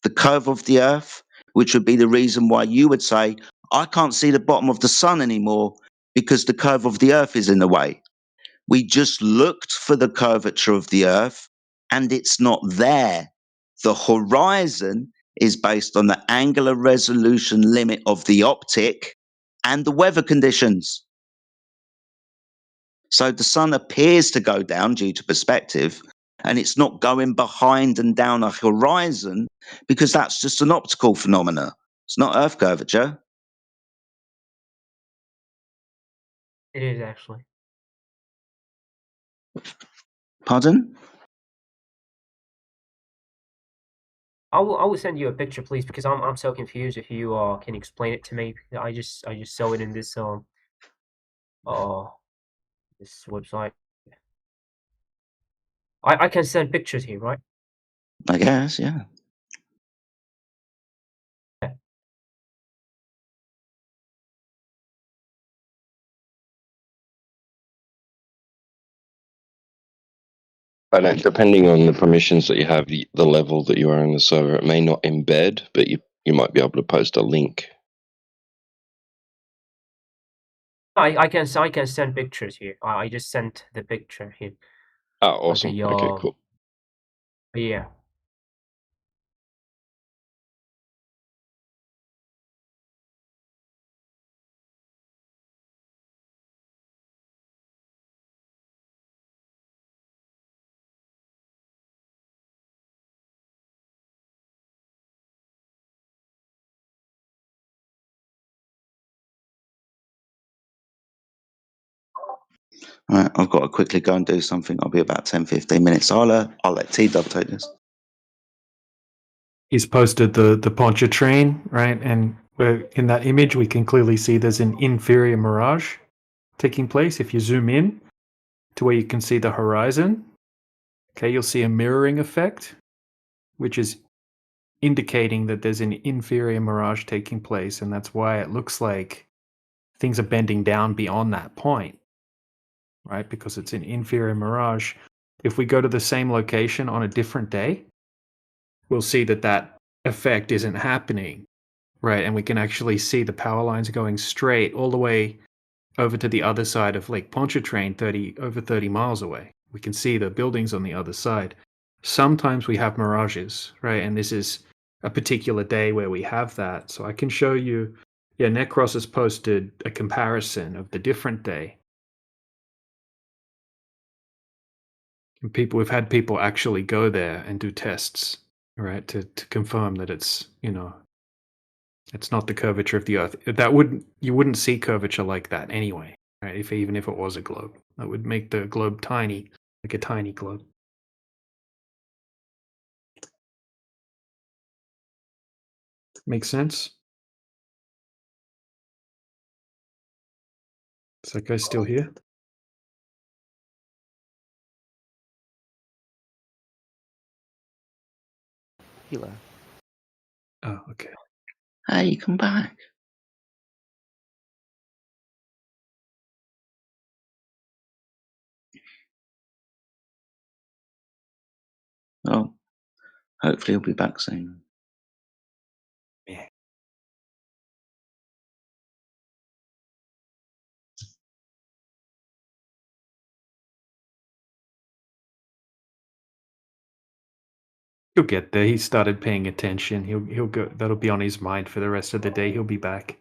the curve of the Earth, which would be the reason why you would say, I can't see the bottom of the sun anymore because the curve of the Earth is in the way. We just looked for the curvature of the Earth and it's not there. The horizon is based on the angular resolution limit of the optic and the weather conditions. So the sun appears to go down due to perspective, and it's not going behind and down a horizon because that's just an optical phenomena. It's not Earth curvature. It is actually. Pardon? I will send you a picture, please, because I'm so confused. If you can explain it to me, I just saw it in this this website. I can send pictures here, right? I guess, yeah. And depending on the permissions that you have, the level that you are in the server, it may not embed, but you might be able to post a link. I can send pictures here. I just sent the picture here. Oh, awesome. Okay, cool. Yeah. All right, I've got to quickly go and do something. I'll be about 10, 15 minutes. I'll let T-Dub take this. He's posted the Pontchartrain, right? And in that image, we can clearly see there's an inferior mirage taking place. If you zoom in to where you can see the horizon, okay, you'll see a mirroring effect, which is indicating that there's an inferior mirage taking place, and that's why it looks like things are bending down beyond that point, right? Because it's an inferior mirage. If we go to the same location on a different day, we'll see that that effect isn't happening, right? And we can actually see the power lines going straight all the way over to the other side of Lake Pontchartrain, over 30 miles away. We can see the buildings on the other side. Sometimes we have mirages, right? And this is a particular day where we have that. So I can show you, yeah, Necros has posted a comparison of the different day. And we've had people actually go there and do tests, right, to confirm that it's, it's not the curvature of the Earth. You wouldn't see curvature like that anyway, right? Even if it was a globe, that would make the globe tiny, like a tiny globe. Makes sense? Is that guy still here? He left. Oh, okay. Hey, come back. Oh, hopefully he'll be back soon. Yeah. He'll get there. He started paying attention. He'll go. That'll be on his mind for the rest of the day. He'll be back.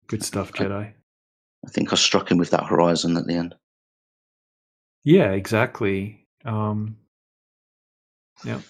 Good stuff, Jedi. I think I struck him with that horizon at the end. Yeah, exactly. Yeah.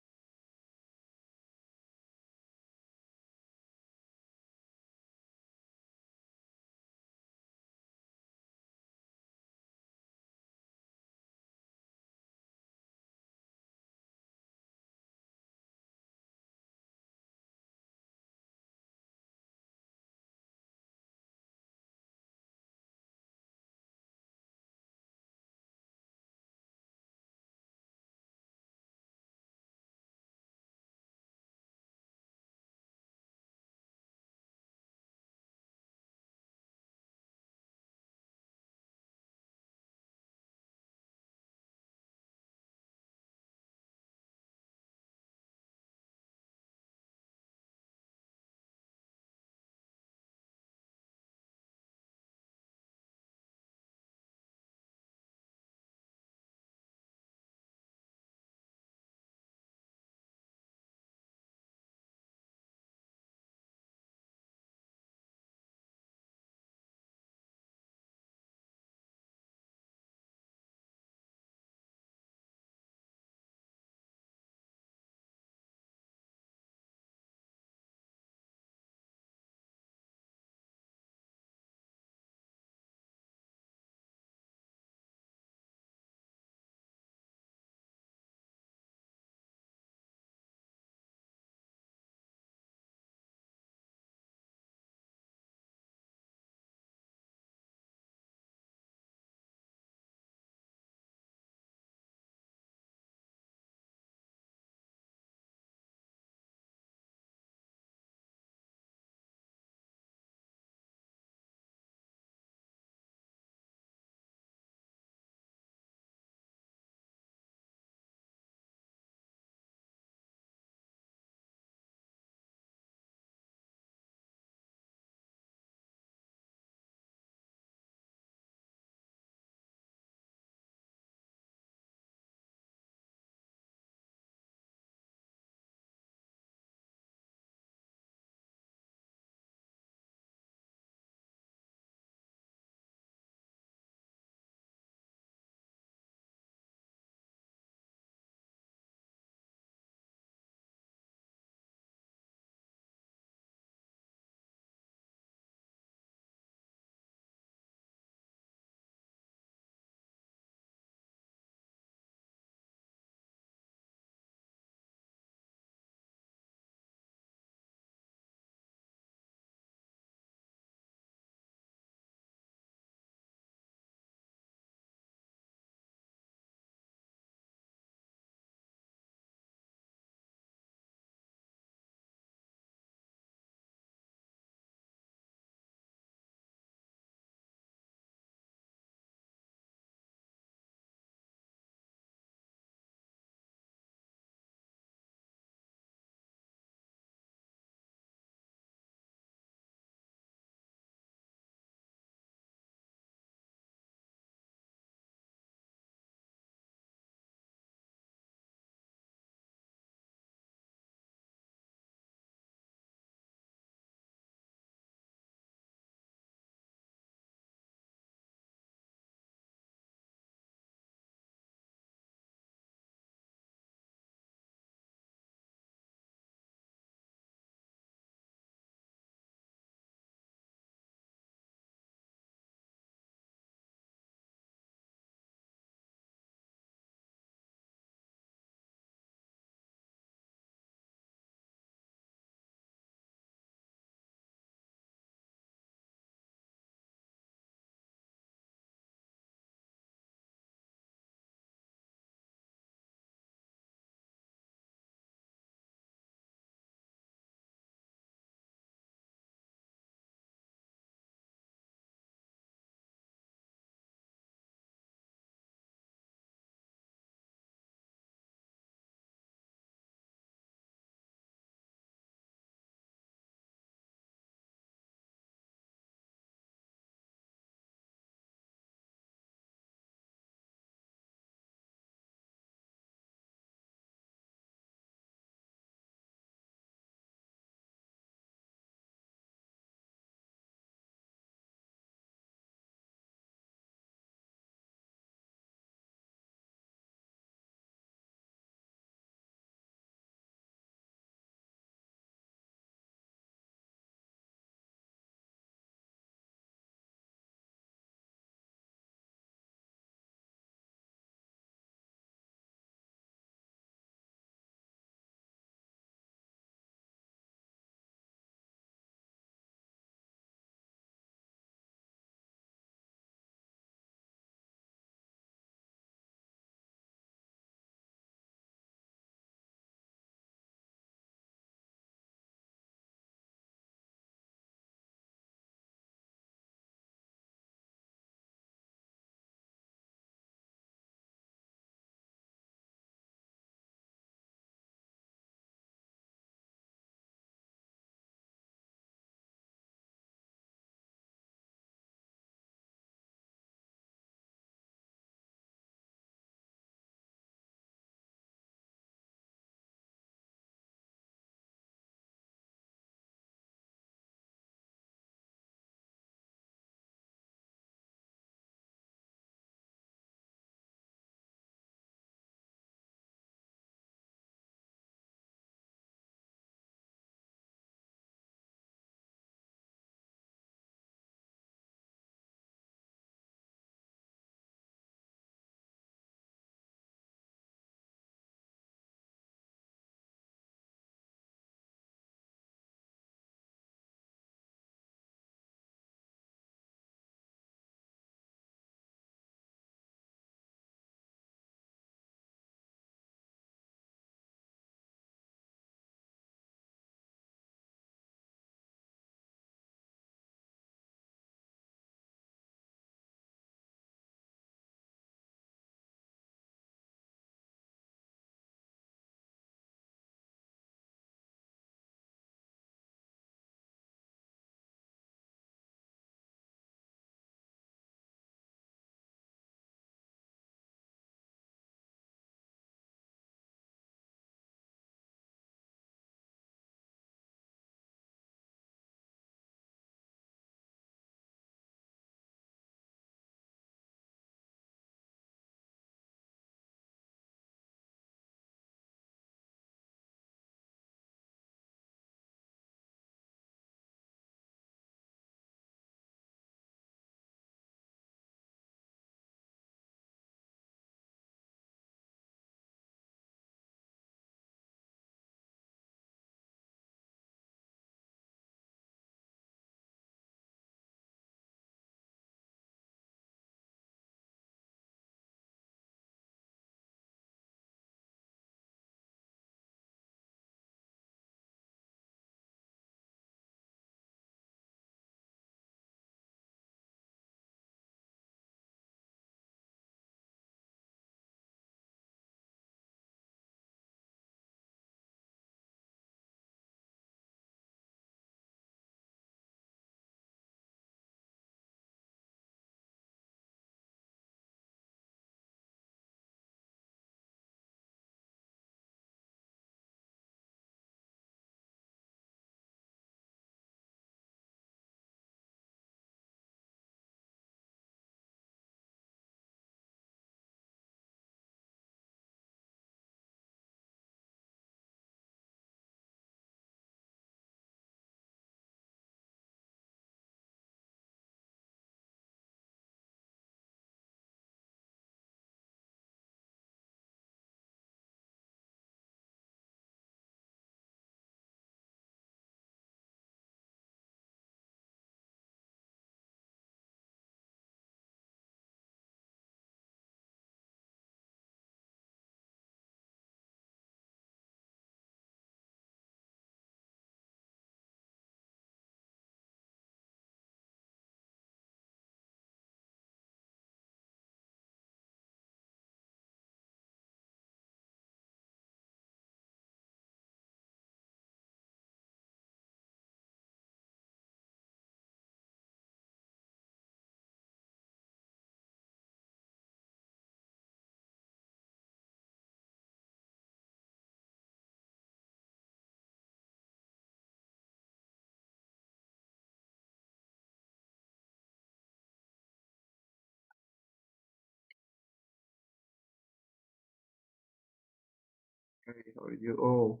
Hey, how are you all?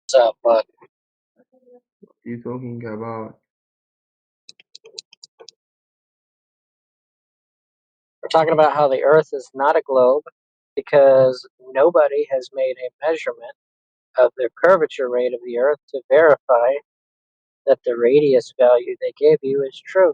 What's up, bud? What are you talking about? We're talking about how the Earth is not a globe because nobody has made a measurement of the curvature rate of the Earth to verify that the radius value they gave you is true.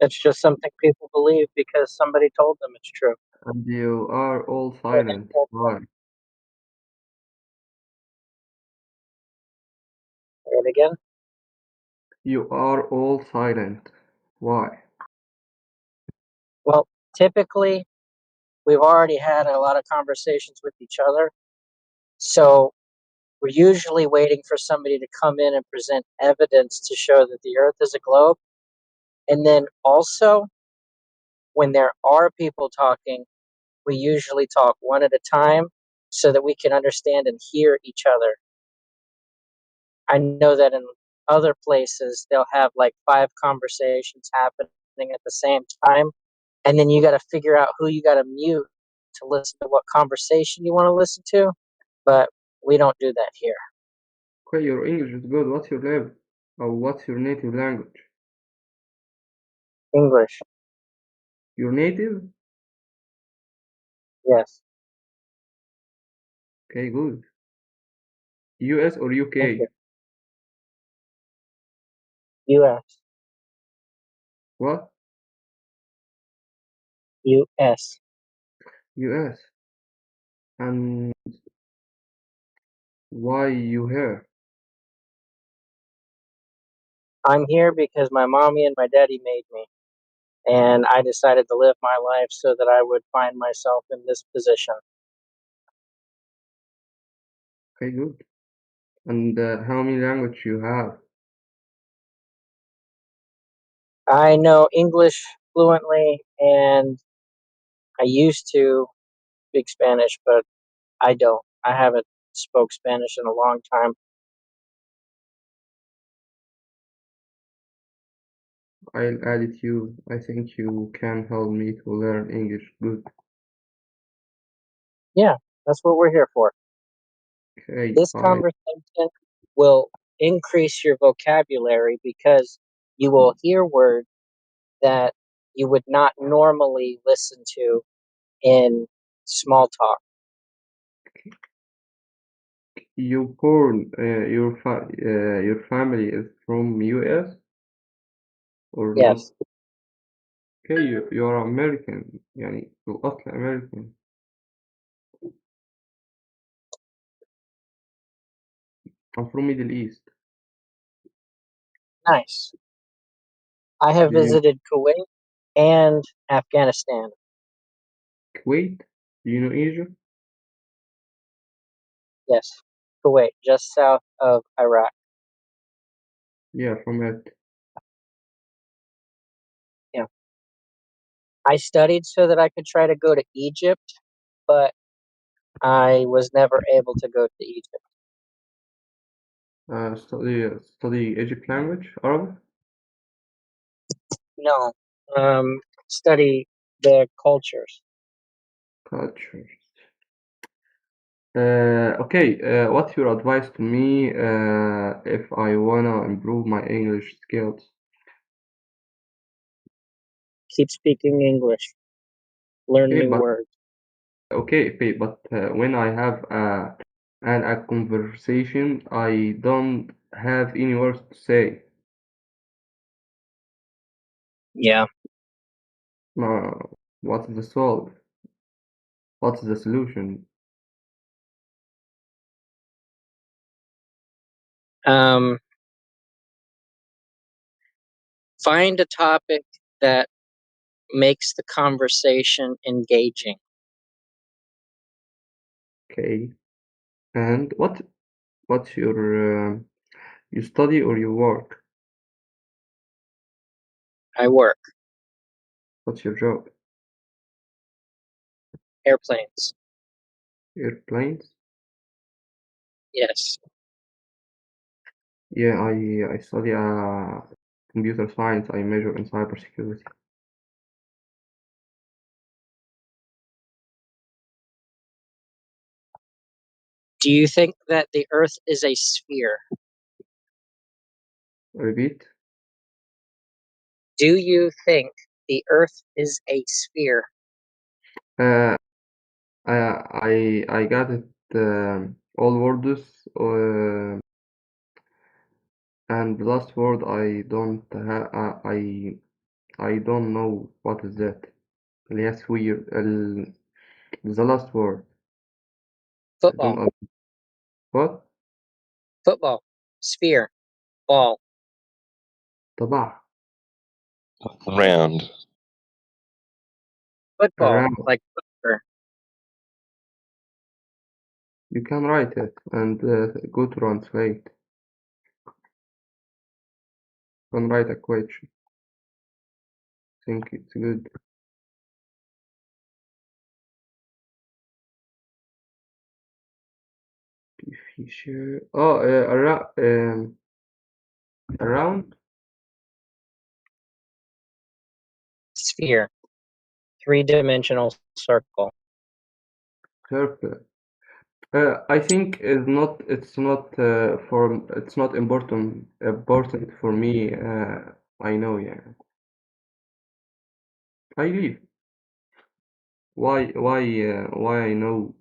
It's just something people believe because somebody told them it's true. And you are all Or they silent. told them. Why? Say it again. You are all silent. Why? Well, typically, we've already had a lot of conversations with each other. So we're usually waiting for somebody to come in and present evidence to show that the Earth is a globe. And then also, when there are people talking, we usually talk one at a time so that we can understand and hear each other. I know that in other places, they'll have like 5 conversations happening at the same time. And then you got to figure out who you got to mute to listen to what conversation you want to listen to. But we don't do that here. Okay, your English is good. What's your level? Or what's your native language? English, Your native? yes. Okay, good. US or Thank UK? you. US. What? US. US. And why you here? I'm here because my mommy and my daddy made me. And I decided to live my life so that I would find myself in this position. Okay, good. And how many language you have? I know English fluently, and I used to speak Spanish, but I don't. I haven't spoke Spanish in a long time. I'll add it you. I think you can help me to learn English good. Yeah, that's what we're here for. Okay, This I conversation will increase your vocabulary because you will hear words that you would not normally listen to in small talk. you born your family is from US or not? Yes, Okay, you are American يعني بالأصل American. I'm from Middle East. nice. I have Do you visited Kuwait and Afghanistan. Kuwait? Do you know Egypt? Yes, Kuwait, just south of Iraq. Yeah, from it. Yeah. I studied so that I could try to go to Egypt, but I was never able to go to Egypt. Study Egypt language, Arabic? No, study their cultures. Culture. Okay, what's your advice to me if I wanna improve my English skills? Keep speaking English. Learn Okay, new but words. when I have a conversation, I don't have any words to say. Yeah. Uh, what's the solve? What's the solution? Um, find a topic that makes the conversation engaging. Okay, and what's your you study or you work? I work What's your job? airplanes. Airplanes? Yes. Yeah, I study computer science. I major in cybersecurity. Do you think that the Earth is a sphere? Repeat. Do you think the Earth is a sphere? Uh, I got it. All words. And the last word I don't have. I don't know what is that. Yes, the last word. I Football. don't. What? Football. Sphere. Ball. طبعا. Round. Football. Around. Like football. You can write it and go to translate. You can write a question. Think it's good. Fisher. Oh, around. Sphere. 3-dimensional circle. Circle. I think it's not it's not important for me. I know, yeah. I leave. Why I know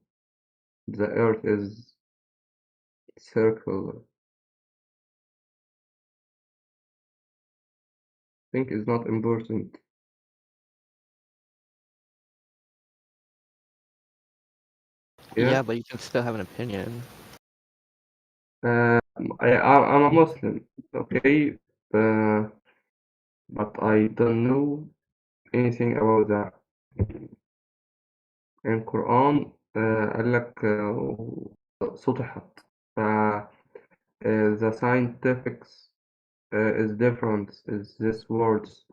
the Earth is circle? Think is not important. Yeah. Yeah, but you can still have an opinion. I'm a Muslim, okay, but I don't know anything about that. In Quran قال لك سطحت ف the scientifics is different is this words.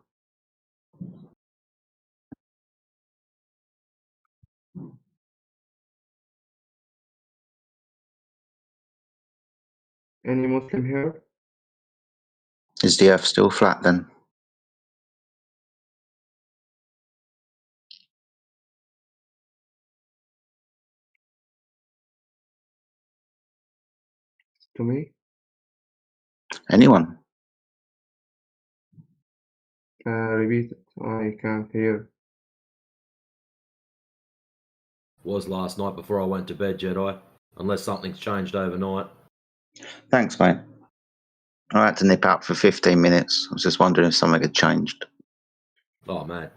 Any Muslim here? Is the Earth still flat then? To me? Anyone? Repeat it. I can't hear. Was last night before I went to bed, Jedi. Unless something's changed overnight. Thanks, mate. I had to nip out for 15 minutes. I was just wondering if something had changed. Oh, man.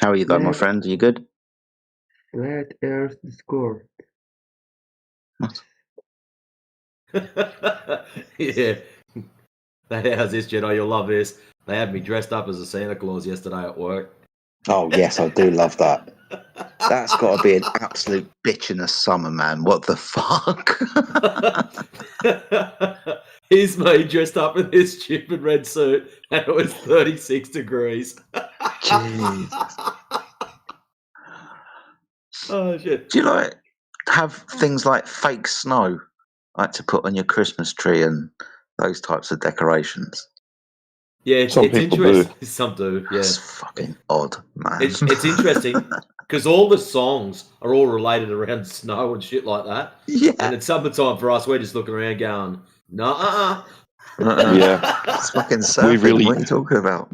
How are you, though, my friend? Are you good? Flat Earth Discord. What? Yeah. How's this, Jedi? You'll love this. They had me dressed up as a Santa Claus yesterday at work. Oh, yes, I do love that. That's got to be an absolute bitch in the summer, man. What the fuck? Here's me dressed up in this stupid red suit, and it was 36 degrees. Jeez. Oh, shit. Do you like have things like fake snow, like to put on your Christmas tree and those types of decorations? Yeah, Some it's people interesting. do. Some do, yeah. That's fucking odd, man. It's interesting because all the songs are all related around snow and shit like that. Yeah. And it's summertime for us. We're just looking around going, nah. Yeah. It's fucking surfing. What are you talking about?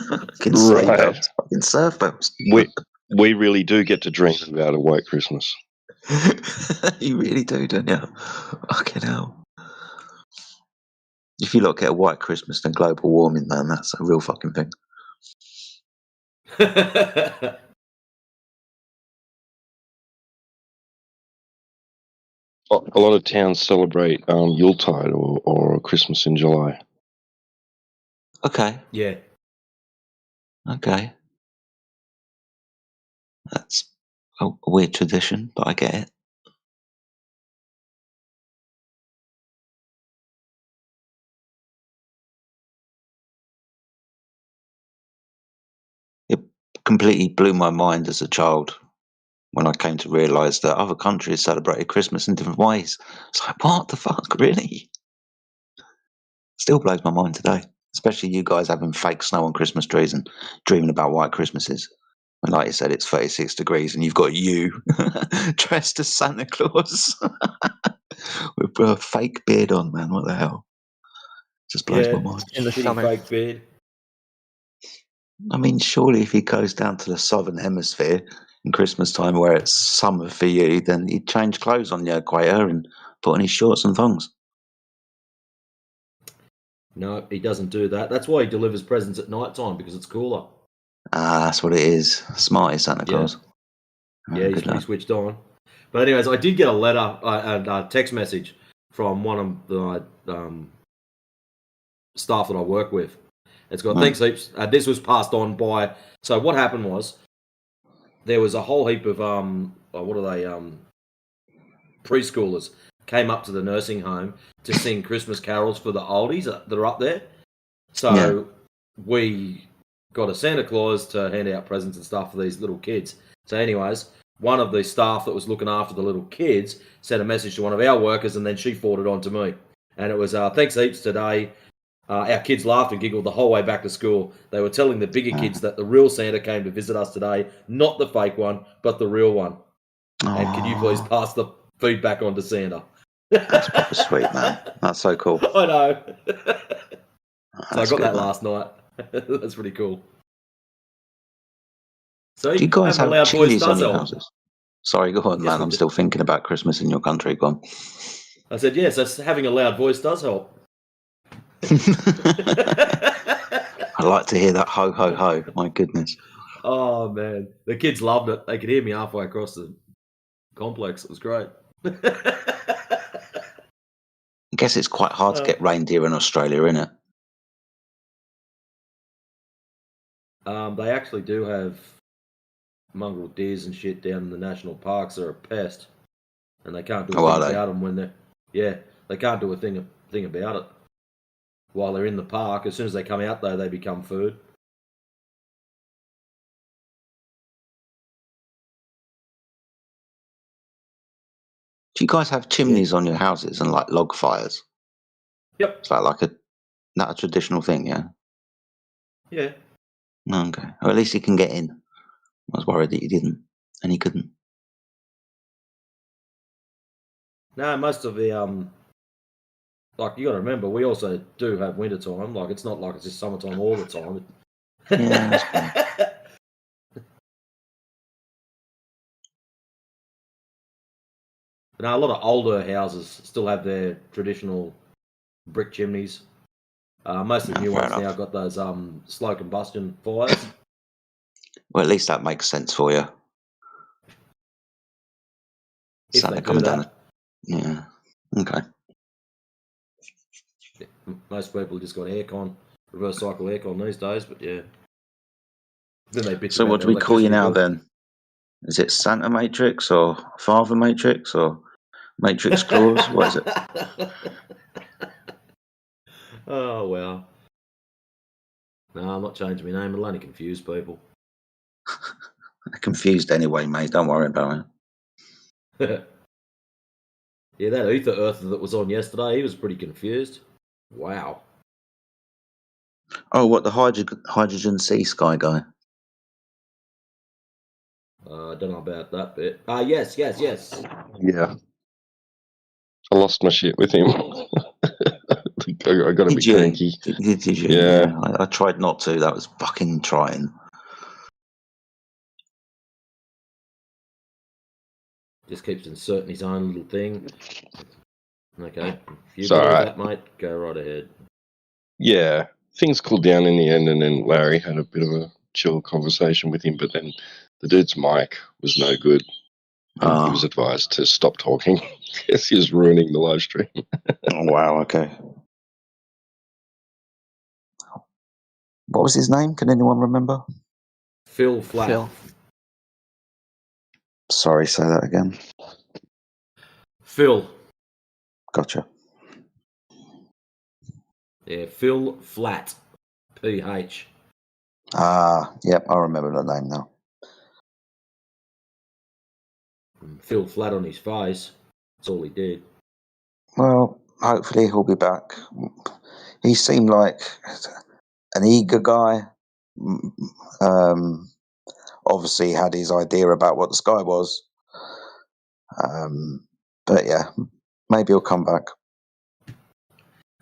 Fucking sleigh bells. Fucking surf bells. We really do get to dream about a white Christmas. You really do, don't you? Fucking hell. If you look at a white Christmas then global warming, man, that's a real fucking thing. A lot of towns celebrate Yuletide or Christmas in July. Okay. Yeah. Okay. That's a weird tradition, but I get it. It completely blew my mind as a child when I came to realise that other countries celebrated Christmas in different ways. It's like, what the fuck, really? Still blows my mind today. Especially you guys having fake snow on Christmas trees and dreaming about white Christmases. And like you said, it's 36 degrees and you've got you dressed as Santa Claus with a fake beard on, man. What the hell? Just blows my mind. In the shitty summer. fake beard. I mean, surely if he goes down to the southern hemisphere in Christmas time where it's summer for you, then he'd change clothes on the equator and put on his shorts and thongs. No, he doesn't do that. That's why he delivers presents at night time, because it's cooler. Ah, that's what it is. Smart is Santa Claus. Oh, Yeah, he's good pretty lad. switched on. But anyways, I did get a letter and a text message from one of the staff that I work with. It's got thanks heaps. This was passed on by. So what happened was there was a whole heap of what are they preschoolers came up to the nursing home to sing Christmas carols for the oldies that are up there. So we got a Santa Claus to hand out presents and stuff for these little kids. So anyways, one of the staff that was looking after the little kids sent a message to one of our workers, and then she forwarded on to me. And it was, thanks heaps today. Our kids laughed and giggled the whole way back to school. They were telling the bigger kids that the real Santa came to visit us today, not the fake one, but the real one. And can you please pass the feedback on to Santa? That's proper sweet, man. That's so cool. I know. So I got good, that man. last night. That's pretty cool. So Do you guys having have a loud voice chimneys on does your help. houses? Sorry, go on, Yes, man. we I'm do. still thinking about Christmas in your country. Go on. I said, yes, that's, having a loud voice does help. I like to hear that ho, ho, ho. My goodness. Oh, man. The kids loved it. They could hear me halfway across the complex. It was great. I guess it's quite hard to get reindeer in Australia, isn't it? They actually do have mongrel deers and shit down in the national parks that are a pest. And they can't do a thing about them when they're... Yeah, they can't do a thing about it. While they're in the park, as soon as they come out, though, they become food. Do you guys have chimneys on your houses and like log fires? Yep. Is that like a traditional thing? Yeah. Yeah. Okay. Or at least he can get in. I was worried that he didn't, and he couldn't. No, most of the like you got to remember, we also do have winter time. Like it's not like it's just summertime all the time. Yeah, that's fine. But no, a lot of older houses still have their traditional brick chimneys. Most of the new fair ones enough. now got those slow combustion fires. Well, at least that makes sense for you. If Santa they do coming that. down. Yeah. Okay. Most people just got aircon, reverse cycle aircon these days. But yeah. Then they bitch So about what do their we call you electricity now bill. then? Is it Santa Matrix or Father Matrix or Matrix Claus? What is it? Oh well. No, I'm not changing my name. It'll only confuse people. They're confused anyway, mate. Don't worry about it. Yeah, that ether earther that was on yesterday, he was pretty confused. Wow. Oh, what, the hydrogen sea sky guy? I don't know about that bit. Yes. Yeah. I lost my shit with him. I got a bit you? cranky. Did you? Yeah. I tried not to. That was fucking trying. Just keeps inserting his own little thing. Okay. If you It's go with alright. that, mate, go right ahead. Yeah. Things cooled down in the end, and then Larry had a bit of a chill conversation with him, but then the dude's mic was no good. And he was advised to stop talking because he was ruining the live stream. Oh, wow, okay. What was his name? Can anyone remember? Phil Flat. Phil. Sorry, say that again. Phil. Gotcha. Yeah, Phil Flat. PH. Yep, I remember the name now. fell flat on his face. That's all he did. Well, hopefully he'll be back. He seemed like an eager guy. Obviously had his idea about what the sky was. But yeah, maybe he'll come back.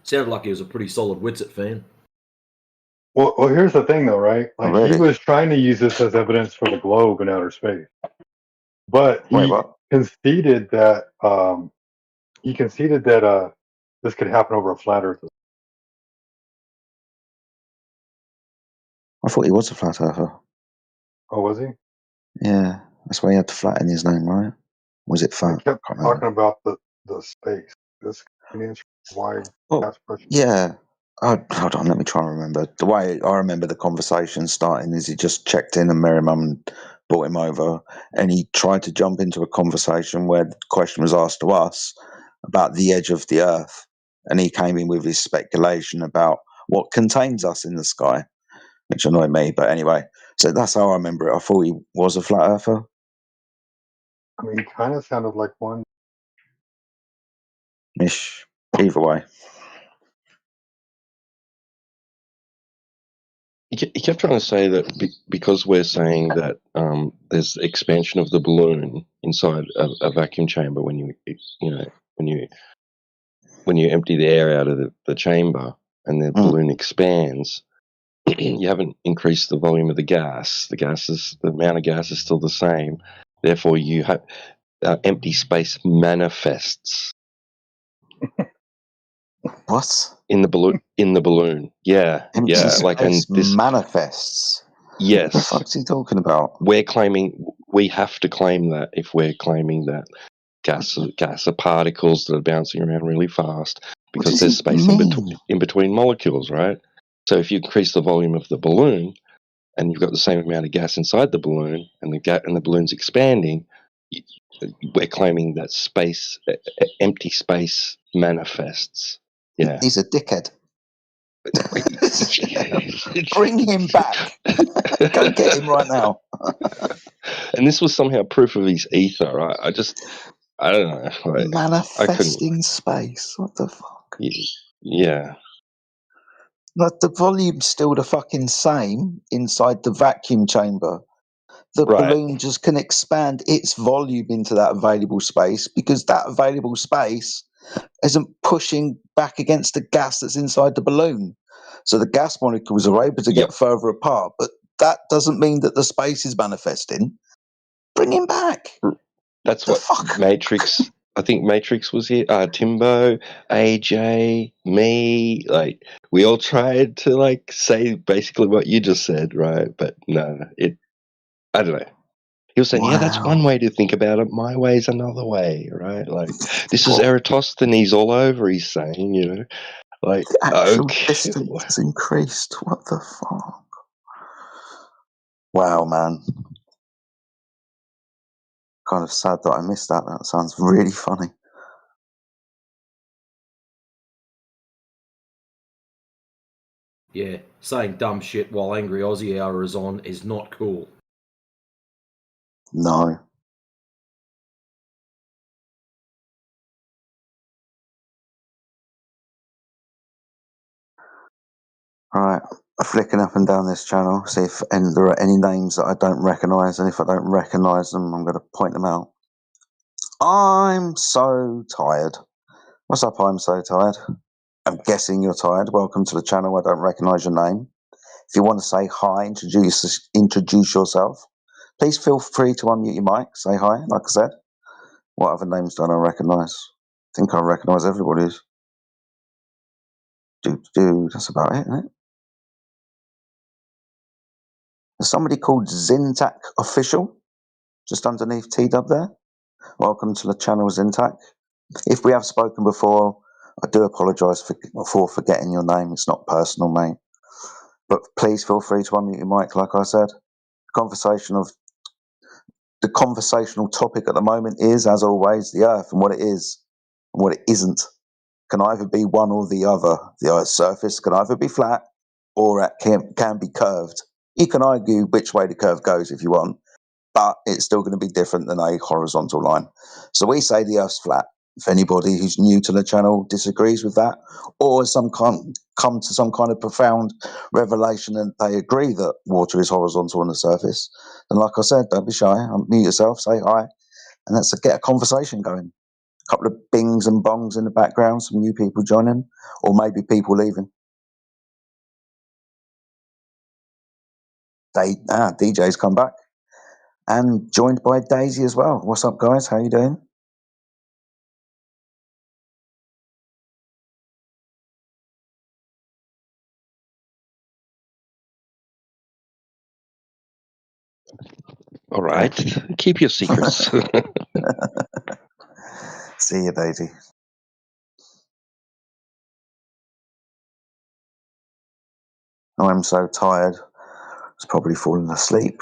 Sounded like he was a pretty solid Witsit fan. Well, here's the thing, though, right? Like Really? he was trying to use this as evidence for the globe in outer space, but Wait, he what? conceded that this could happen over a flat Earth. I thought he was a flat earther. Oh, was he? Yeah, that's why he had the flat in his name, right? Was it He fat? kept Can't remember. talking about the space. This can answer why Oh, gas pressure. yeah. Hold on, let me try and remember. The way I remember the conversation starting is he just checked in and Mary Mum brought him over and he tried to jump into a conversation where the question was asked to us about the edge of the earth. And he came in with his speculation about what contains us in the sky, which annoyed me. But anyway, so that's how I remember it. I thought he was a flat earther. I mean, he kind of sounded like one. Ish. Either way. He kept trying to say that because we're saying that there's expansion of the balloon inside a vacuum chamber when you empty the air out of the chamber and the balloon expands, you haven't increased the volume of the gas. The amount of gas is still the same. Therefore, you have empty space manifests. What? In the balloon. Yeah. Empty Yeah. space manifests. Yes. What the fuck's he talking about? We have to claim that if we're claiming that gas are particles that are bouncing around really fast because there's space in between molecules, right? So if you increase the volume of the balloon and you've got the same amount of gas inside the balloon and the balloon's expanding, we're claiming that empty space manifests. Yeah. He's a dickhead. Bring him back. Go get him right now. And this was somehow proof of his ether, right? I don't know. Manifesting space. What the fuck? Yeah. Like the volume's still the fucking same inside the vacuum chamber. The balloon just can expand its volume into that available space because that available space isn't pushing back against the gas that's inside the balloon. So the gas molecules are able to get further apart, but that doesn't mean that the space is manifesting. Bring him back. That's what Matrix. I think Matrix was here. Timbo, AJ, me. Like we all tried to say basically what you just said, right? But no, I don't know. He was saying, yeah, that's one way to think about it. My way is another way, right? Like this is Eratosthenes all over. He's saying, like the actual distance has increased. What the fuck? Wow, man. Kind of sad that I missed that. That sounds really funny. Yeah, saying dumb shit while Angry Aussie Hour is on is not cool. No. Alright, flicking up and down this channel, see if there are any names that I don't recognise, and if I don't recognise them, I'm going to point them out. I'm so tired. What's up, I'm so tired? I'm guessing you're tired. Welcome to the channel. I don't recognise your name. If you want to say hi, introduce yourself, please feel free to unmute your mic, say hi, like I said. What other names don't I recognise? I think I recognise everybody's. That's about it, isn't it? There's somebody called Zintac Official, just underneath T-Dub there. Welcome to the channel, Zintac. If we have spoken before, I do apologise for forgetting your name. It's not personal, mate. But please feel free to unmute your mic, like I said. The conversational topic at the moment is, as always, the Earth and what it is and what it isn't. Can either be one or the other. The Earth's surface can either be flat or it can be curved. You can argue which way the curve goes if you want, but it's still going to be different than a horizontal line. So we say the Earth's flat. If anybody who's new to the channel disagrees with that, or has come to some kind of profound revelation and they agree that water is horizontal on the surface, then like I said, don't be shy. Unmute yourself, say hi, and let's get a conversation going. A couple of bings and bongs in the background, some new people joining, or maybe people leaving. DJ's come back and joined by Daisy as well. What's up, guys? How you doing? All right, keep your secrets. See you, Daisy. I'm so tired. It's probably falling asleep.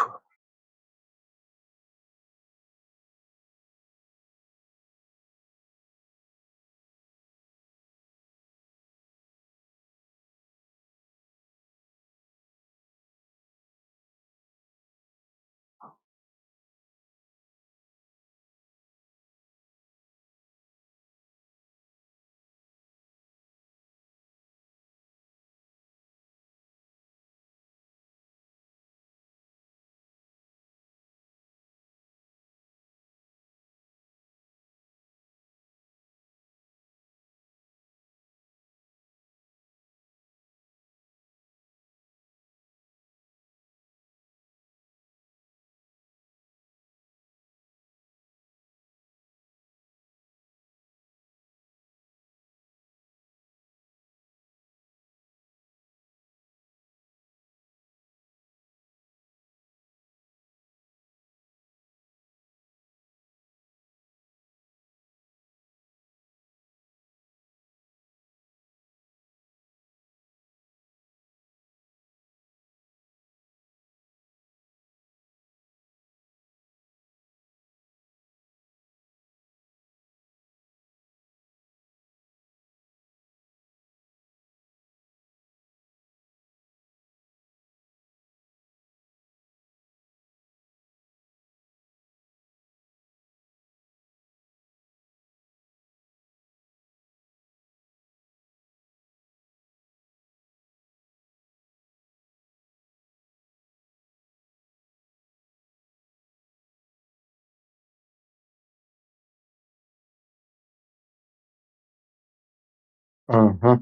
Mm-hmm.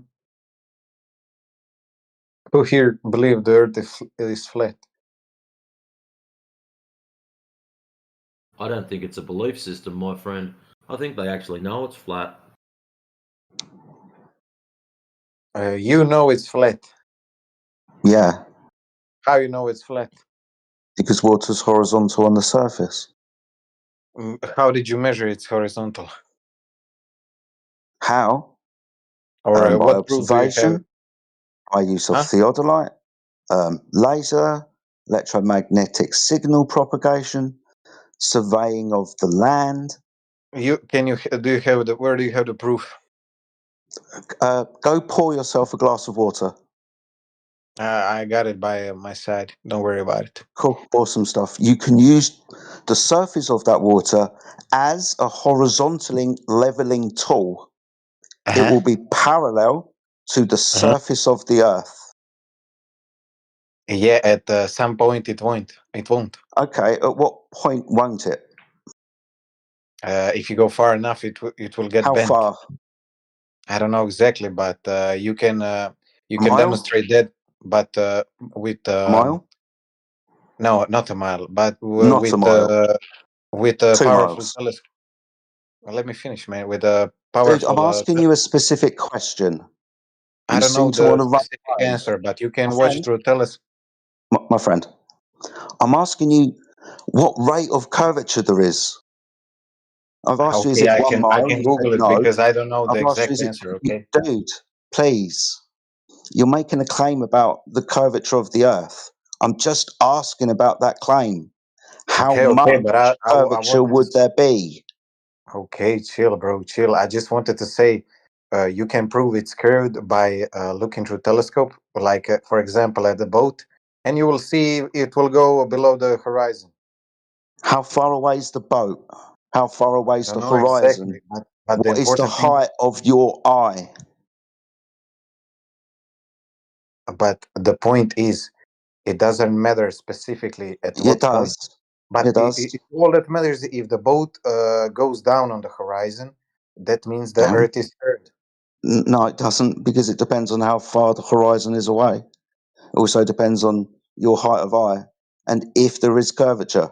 Who here believe the Earth is flat? I don't think it's a belief system, my friend. I think they actually know it's flat. You know it's flat. Yeah. How you know it's flat? Because water's horizontal on the surface. How did you measure it's horizontal? How? Or By what proof do you have? observation, by use of theodolite, laser, electromagnetic signal propagation, surveying of the land. Do you have where do you have the proof? Go pour yourself a glass of water. I got it by my side. Don't worry about it. Cool, awesome stuff. You can use the surface of that water as a horizontally leveling tool. It will be parallel to the surface of the earth. Yeah, at some point it won't. It won't. Okay, at what point won't it? If you go far enough, it will get How bent. far? I don't know exactly, but you can mile? demonstrate that. But with A mile? No, not a mile, but Not with a mile. with a 2 powerful miles. telescope. Well, let me finish, man. With a powerful. Dude, I'm asking you a specific question. I don't know seem to want the to run specific away. answer, but you can My watch friend? through a telescope. My friend, I'm asking you what rate of curvature there is. I've asked you, is Okay, it I 1 can mile? You Google said it no. because I don't know the I've asked you, exact is it... answer. Okay. Dude, please. You're making a claim about the curvature of the Earth. I'm just asking about that claim. How Okay, much but I curvature wanted to. would there be? Okay, chill, bro, chill. I just wanted to say, you can prove it's curved by looking through telescope, like for example at the boat, and you will see it will go below the horizon. How far away is the boat? How far away is No, the no, horizon? exactly. But the What is the important thing, height of your eye? but the point is, it doesn't matter specifically at It what point. does. But It does. all that matters if the boat goes down on the horizon, that means the Down? Earth is third. No, it doesn't, because it depends on how far the horizon is away. It also depends on your height of eye and if there is curvature.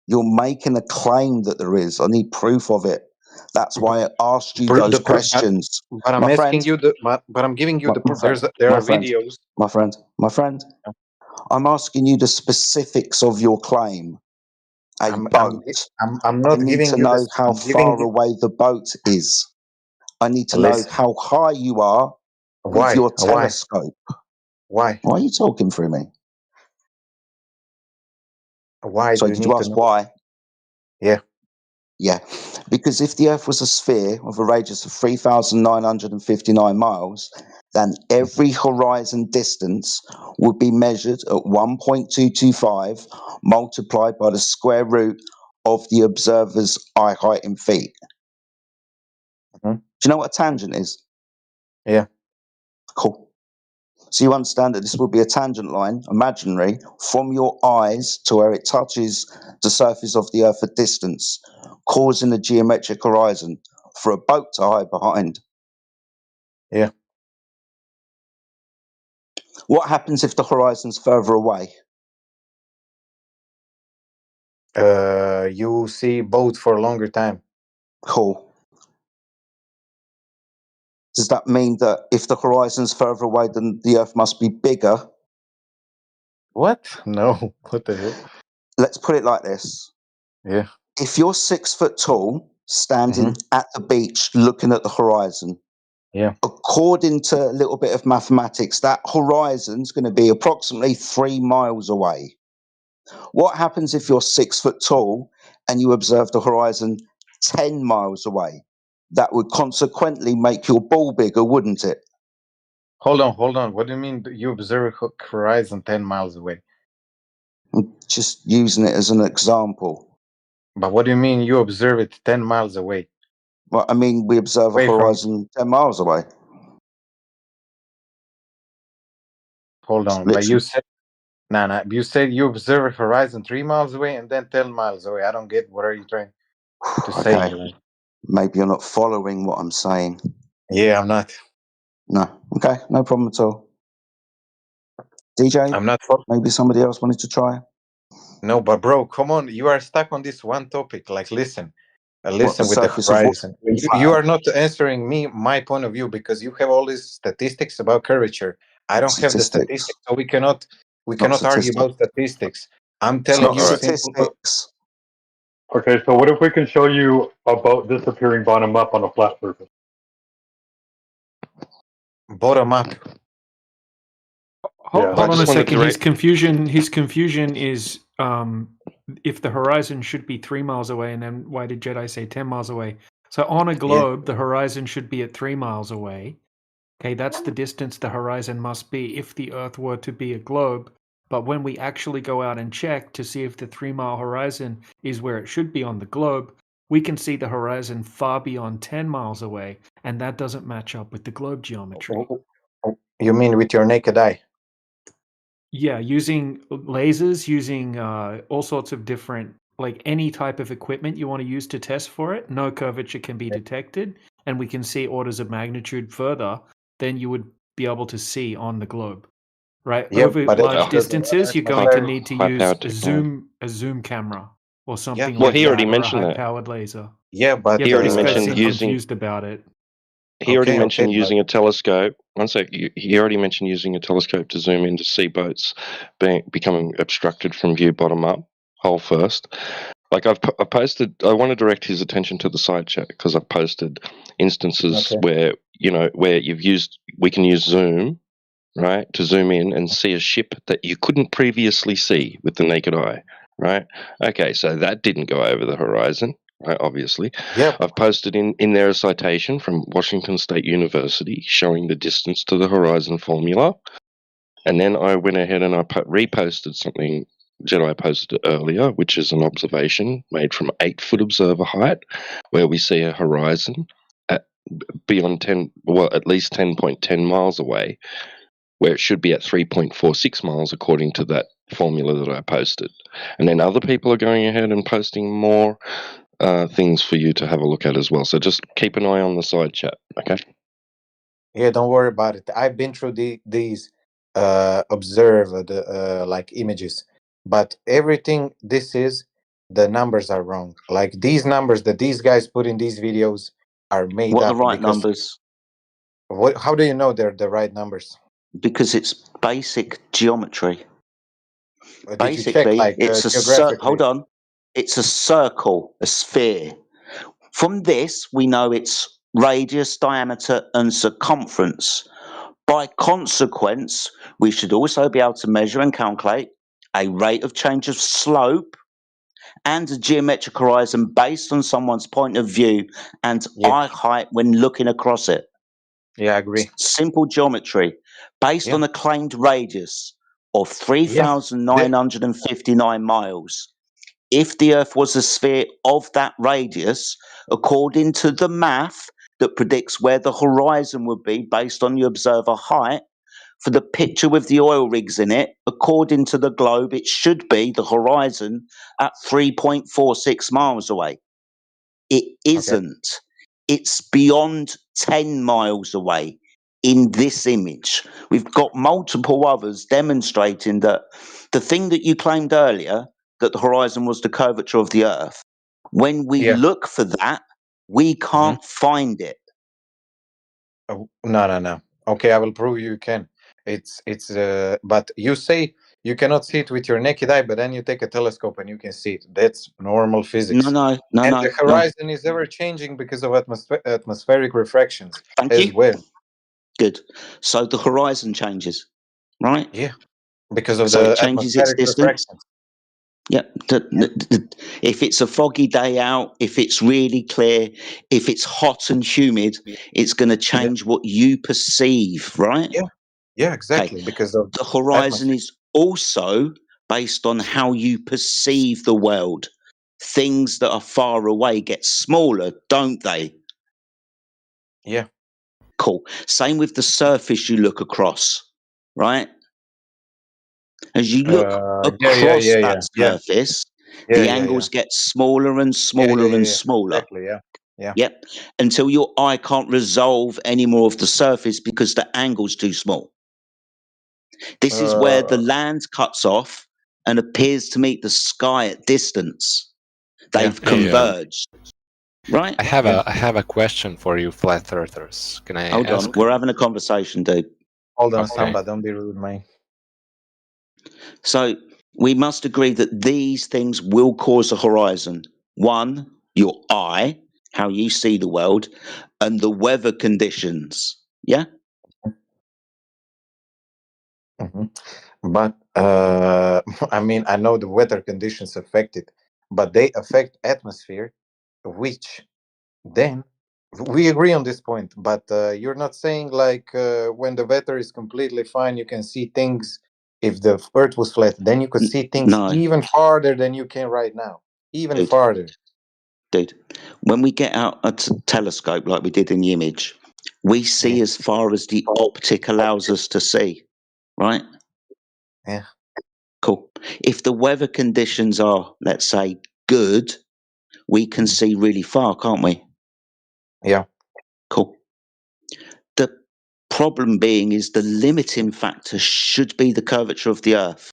You're making a claim that there is. I need proof of it. That's why I asked you those questions. But I'm My asking friend, you but I'm giving you the my friend, there my are friend, videos. my friend, I'm asking you the specifics of your claim. A boat. I'm I not need giving to you know this. how I'm giving far you. away the boat is. I need to know Listen. how high you are with Why? your Why? telescope. Why? Why are you talking through me? Why So do you did you need to ask know? why? Yeah. Yeah. Because if the Earth was a sphere of a radius of 3,959 miles, then every horizon distance would be measured at 1.225 multiplied by the square root of the observer's eye height in feet. Mm-hmm. Do you know what a tangent is? Yeah. Cool. So you understand that this will be a tangent line, imaginary, from your eyes to where it touches the surface of the Earth at distance, causing a geometric horizon for a boat to hide behind. Yeah. What happens if the horizon's further away? You see boat for a longer time. Cool. Does that mean that if the horizon's further away, then the Earth must be bigger? What? No. What the hell? Let's put it like this. Yeah. If you're 6 foot tall, standing at the beach looking at the horizon, Yeah. according to a little bit of mathematics, that horizon's going to be approximately 3 miles away. What happens if you're 6 foot tall and you observe the horizon 10 miles away? That would consequently make your ball bigger, wouldn't it? Hold on. What do you mean you observe horizon 10 miles away? I'm just using it as an example. But what do you mean you observe it 10 miles away? Well, I mean, we observe a horizon 10 miles away. Hold on. But you said you said you observe a horizon 3 miles away and then 10 miles away. I don't get what are you trying to say Okay. here? Maybe you're not following what I'm saying. Yeah, I'm not. No. Okay, no problem at all. DJ, I'm not. Maybe somebody else wanted to try. No, but bro, come on. You are stuck on this one topic. Like, listen. What, Listen the with the surface of what's horizon. You are not answering me my point of view because you have all these statistics about curvature. I don't have the statistics? statistics, so we cannot Not argue about statistics. statistics. I'm It's telling not you simple. statistics. Okay, so what if we can show you a boat disappearing bottom up on a flat surface? Bottom up. Yeah. Hold on a second. His confusion is if the horizon should be 3 miles away, and then why did Jedi say 10 miles away? So on a globe, the horizon should be at 3 miles away. Okay, that's the distance the horizon must be if the Earth were to be a globe. But when we actually go out and check to see if the 3 mile horizon is where it should be on the globe, we can see the horizon far beyond 10 miles away, and that doesn't match up with the globe geometry. You mean with your naked eye? Yeah, using lasers, using all sorts of different, like any type of equipment you want to use to test for it, no curvature can be detected, and we can see orders of magnitude further than you would be able to see on the globe. Right? Yeah, Over but large distances, you're going to need to use high-powered a zoom camera or something Well, like he that, already or a mentioned that. high-powered laser. Yeah, but Yeah, he but already this guy mentioned seemed using. confused about it. He already mentioned but- using a telescope. One sec. He already mentioned using a telescope to zoom in to see boats becoming obstructed from view bottom up, hole first. Like I posted, I want to direct his attention to the side chat because I've posted instances where we can use zoom, right, to zoom in and see a ship that you couldn't previously see with the naked eye, right? Okay, so that didn't go over the horizon. Right, obviously. Yeah. I've posted in there a citation from Washington State University showing the distance to the horizon formula. And then I went ahead and I reposted something Jedi posted earlier, which is an observation made from 8-foot observer height, where we see a horizon at beyond 10, well, at least 10.10 miles away, where it should be at 3.46 miles according to that formula that I posted. And then other people are going ahead and posting more things for you to have a look at as well. So just keep an eye on the side chat, okay? Yeah, don't worry about it. I've been through these observed like images, but everything the numbers are wrong. Like these numbers that these guys put in these videos are made What are up the right because numbers? how do you know they're the right numbers? Because it's basic geometry. Did you check Basically, like it's hold geographically? on. It's a circle, a sphere. From this, we know its radius, diameter, and circumference. By consequence, we should also be able to measure and calculate a rate of change of slope and a geometric horizon based on someone's point of view and eye height when looking across it. Yeah, I agree. Simple geometry based on a claimed radius of 3,959 miles. If the Earth was a sphere of that radius, according to the math that predicts where the horizon would be based on the observer height, for the picture with the oil rigs in it, according to the globe, it should be the horizon at 3.46 miles away. It isn't. It's beyond 10 miles away in this image. We've got multiple others demonstrating that the thing that you claimed earlier, that the horizon was the curvature of the Earth, when we look for that, we can't find it. Oh, no. Okay, I will prove you can. It's but you say you cannot see it with your naked eye, but then you take a telescope and you can see it. That's normal physics. No. And the horizon is ever changing because of atmospheric refractions as well. Good. So the horizon changes, right? Yeah, because of So the it changes its atmospheric distance. refractions. Yep. If it's a foggy day out, if it's really clear, if it's hot and humid, it's going to change what you perceive, right? Yeah, exactly. Because of the horizon atmosphere. is also based on how you perceive the world. Things that are far away get smaller, don't they? Yeah. Cool. Same with the surface you look across, right? As you look across that surface, the angles get smaller and smaller and smaller. Exactly. Yeah. Yep. Until your eye can't resolve any more of the surface because the angle's too small. This is where the land cuts off and appears to meet the sky at distance. They've converged. Right? I have a question for you, flat earthers. Can I Hold ask? on, we're having a conversation, dude. Hold on, Okay. Samba, don't be rude, man. So we must agree that these things will cause a horizon. One, your eye, how you see the world, and the weather conditions. Yeah? But I mean, I know the weather conditions affect it, but they affect atmosphere, which then we agree on this point. But you're not saying like when the weather is completely fine, you can see things. If the Earth was flat, then you could see things No. even farther than you can right now, even farther. Dude, when we get out a telescope like we did in the image, we see as far as the optic allows us to see, right? Yeah. Cool. If the weather conditions are, let's say, good, we can see really far, can't we? Yeah. Cool. The problem being is the limiting factor should be the curvature of the Earth,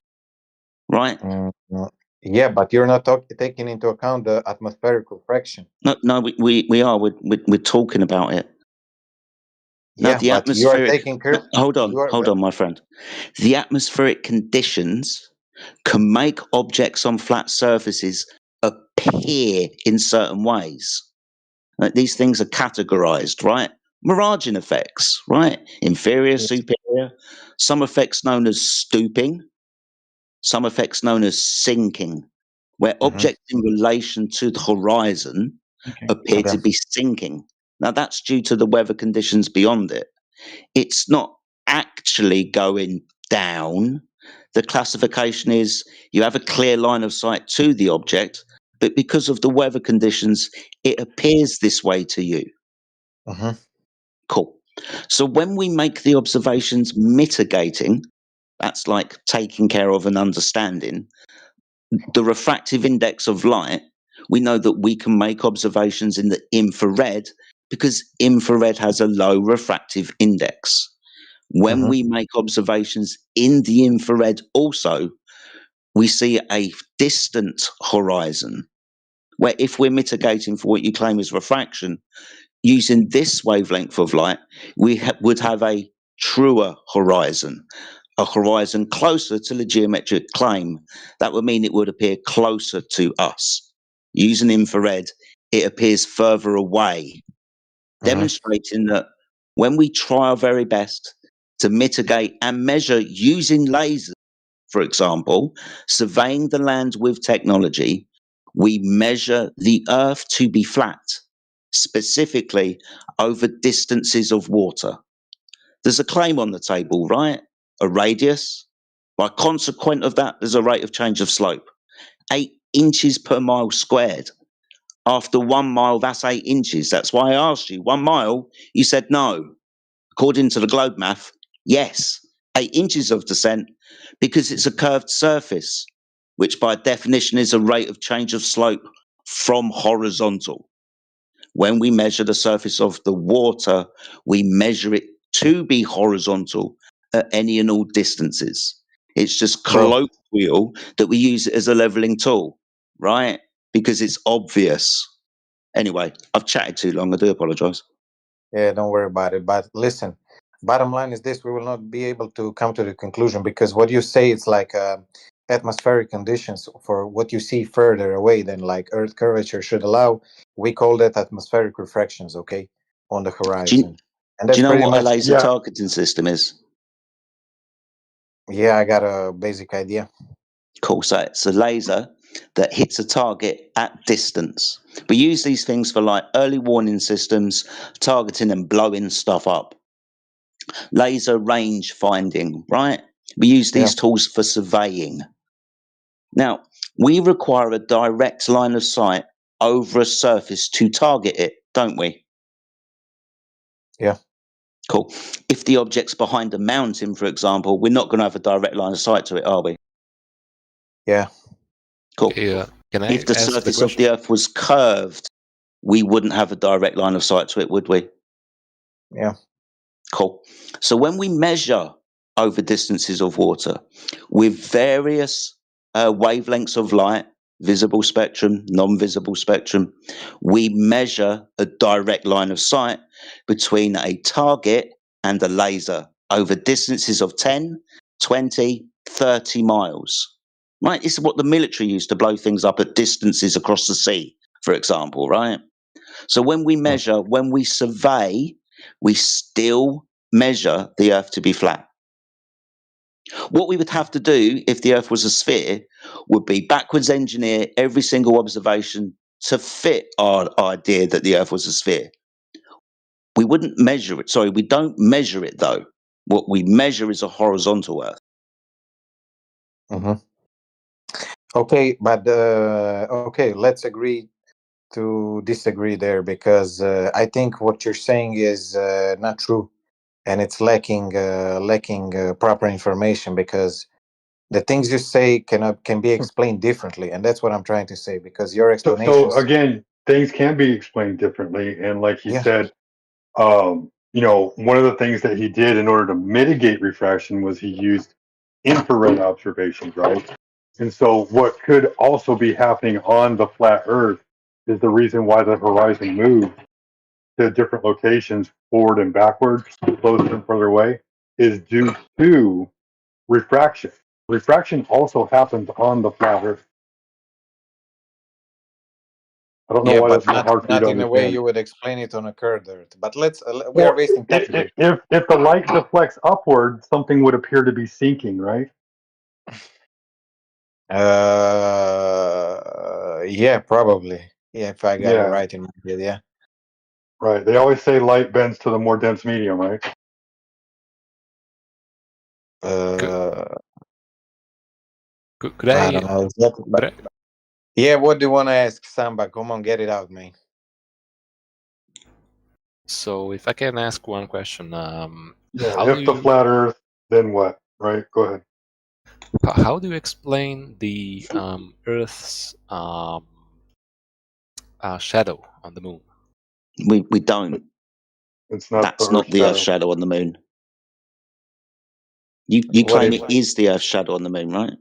right? Yeah, but you're not taking into account the atmospheric refraction. No, we are. We're talking about it. Yeah, now, the but you are atmospheric. taking care. Hold on, my friend. The atmospheric conditions can make objects on flat surfaces appear in certain ways. Like these things are categorized, right? Miraging effects, right? Inferior, superior. Some effects known as stooping. Some effects known as sinking, where objects in relation to the horizon appear to be sinking. Now, that's due to the weather conditions beyond it. It's not actually going down. the classification is you have a clear line of sight to the object, but because of the weather conditions, it appears this way to you. Mm-hmm. Cool. So when we make the observations mitigating, that's like taking care of and understanding, the refractive index of light, we know that we can make observations in the infrared because infrared has a low refractive index. When we make observations in the infrared also, we see a distant horizon, where if we're mitigating for what you claim is refraction, using this wavelength of light, we would have a truer horizon, a horizon closer to the geometric claim. That would mean it would appear closer to us. Using infrared, it appears further away, demonstrating that when we try our very best to mitigate and measure using lasers, for example, surveying the land with technology, we measure the Earth to be flat, specifically over distances of water. There's a claim on the table, right? A radius. By consequent of that, there's a rate of change of slope. 8 inches per mile squared. After 1 mile, that's 8 inches. That's why I asked you, 1 mile, you said no. According to the globe math, yes, 8 inches of descent, because it's a curved surface, which by definition is a rate of change of slope from horizontal. When we measure the surface of the water, we measure it to be horizontal at any and all distances. It's just colloquial that we use it as a leveling tool, right? Because it's obvious. Anyway, I've chatted too long. I do apologize. Yeah, don't worry about it. But listen, bottom line is this: we will not be able to come to the conclusion because what you say it's like atmospheric conditions for what you see further away than like Earth curvature should allow. We call that atmospheric refractions, okay, on the horizon, and Do that's you know pretty what a much laser targeting system is? Yeah, I got a basic idea. Cool. So it's a laser that hits a target at distance. We use these things for like early warning systems, targeting and blowing stuff up. Laser range finding, right? We use these tools for surveying. Now, we require a direct line of sight over a surface to target it, don't we? Yeah. Cool. If the object's behind a mountain, for example, we're not going to have a direct line of sight to it, are we? Yeah. Cool. Yeah. Can I If the ask the surface of question? the Earth was curved, we wouldn't have a direct line of sight to it, would we? Yeah. Cool. So when we measure over distances of water with various wavelengths of light, visible spectrum, non-visible spectrum, we measure a direct line of sight between a target and a laser over distances of 10, 20, 30 miles. Right? This is what the military used to blow things up at distances across the sea, for example, right? So when we measure, when we survey, we still measure the Earth to be flat. What we would have to do if the Earth was a sphere would be backwards engineer every single observation to fit our idea that the Earth was a sphere. We wouldn't measure it. Sorry, we don't measure it though. What we measure is a horizontal Earth. Mm-hmm. Okay, but okay, let's agree to disagree there because I think what you're saying is not true, and it's lacking proper information because the things you say can be explained differently, and that's what I'm trying to say because your So explanations. again, things can be explained differently, and like he said, one of the things that he did in order to mitigate refraction was he used infrared observations, right? And so what could also be happening on the flat Earth is the reason why the horizon moved to different locations forward and backwards, closer and further away, is due to refraction. Refraction also happens on the flat Earth. I don't know why But that's so hard for you to not in a way understand. you would explain it on a curved Earth. But let's we are wasting time today. If the light deflects upward, something would appear to be sinking, right? Yeah, probably. Yeah, if I got it Yeah. right in my head, yeah. Right. They always say light bends to the more dense medium, right? Could I I? don't know exactly, but yeah, what do you want to ask, Samba? Come on, get it out, man. So if I can ask one question, Yeah, how do if the you flat Earth, then what? Right? Go ahead. how do you explain the Earth's shadow on the moon? We don't. It's not That's the not Earth's the Earth's shadow. shadow on the moon. You What claim is? it is the Earth's shadow on the moon, right?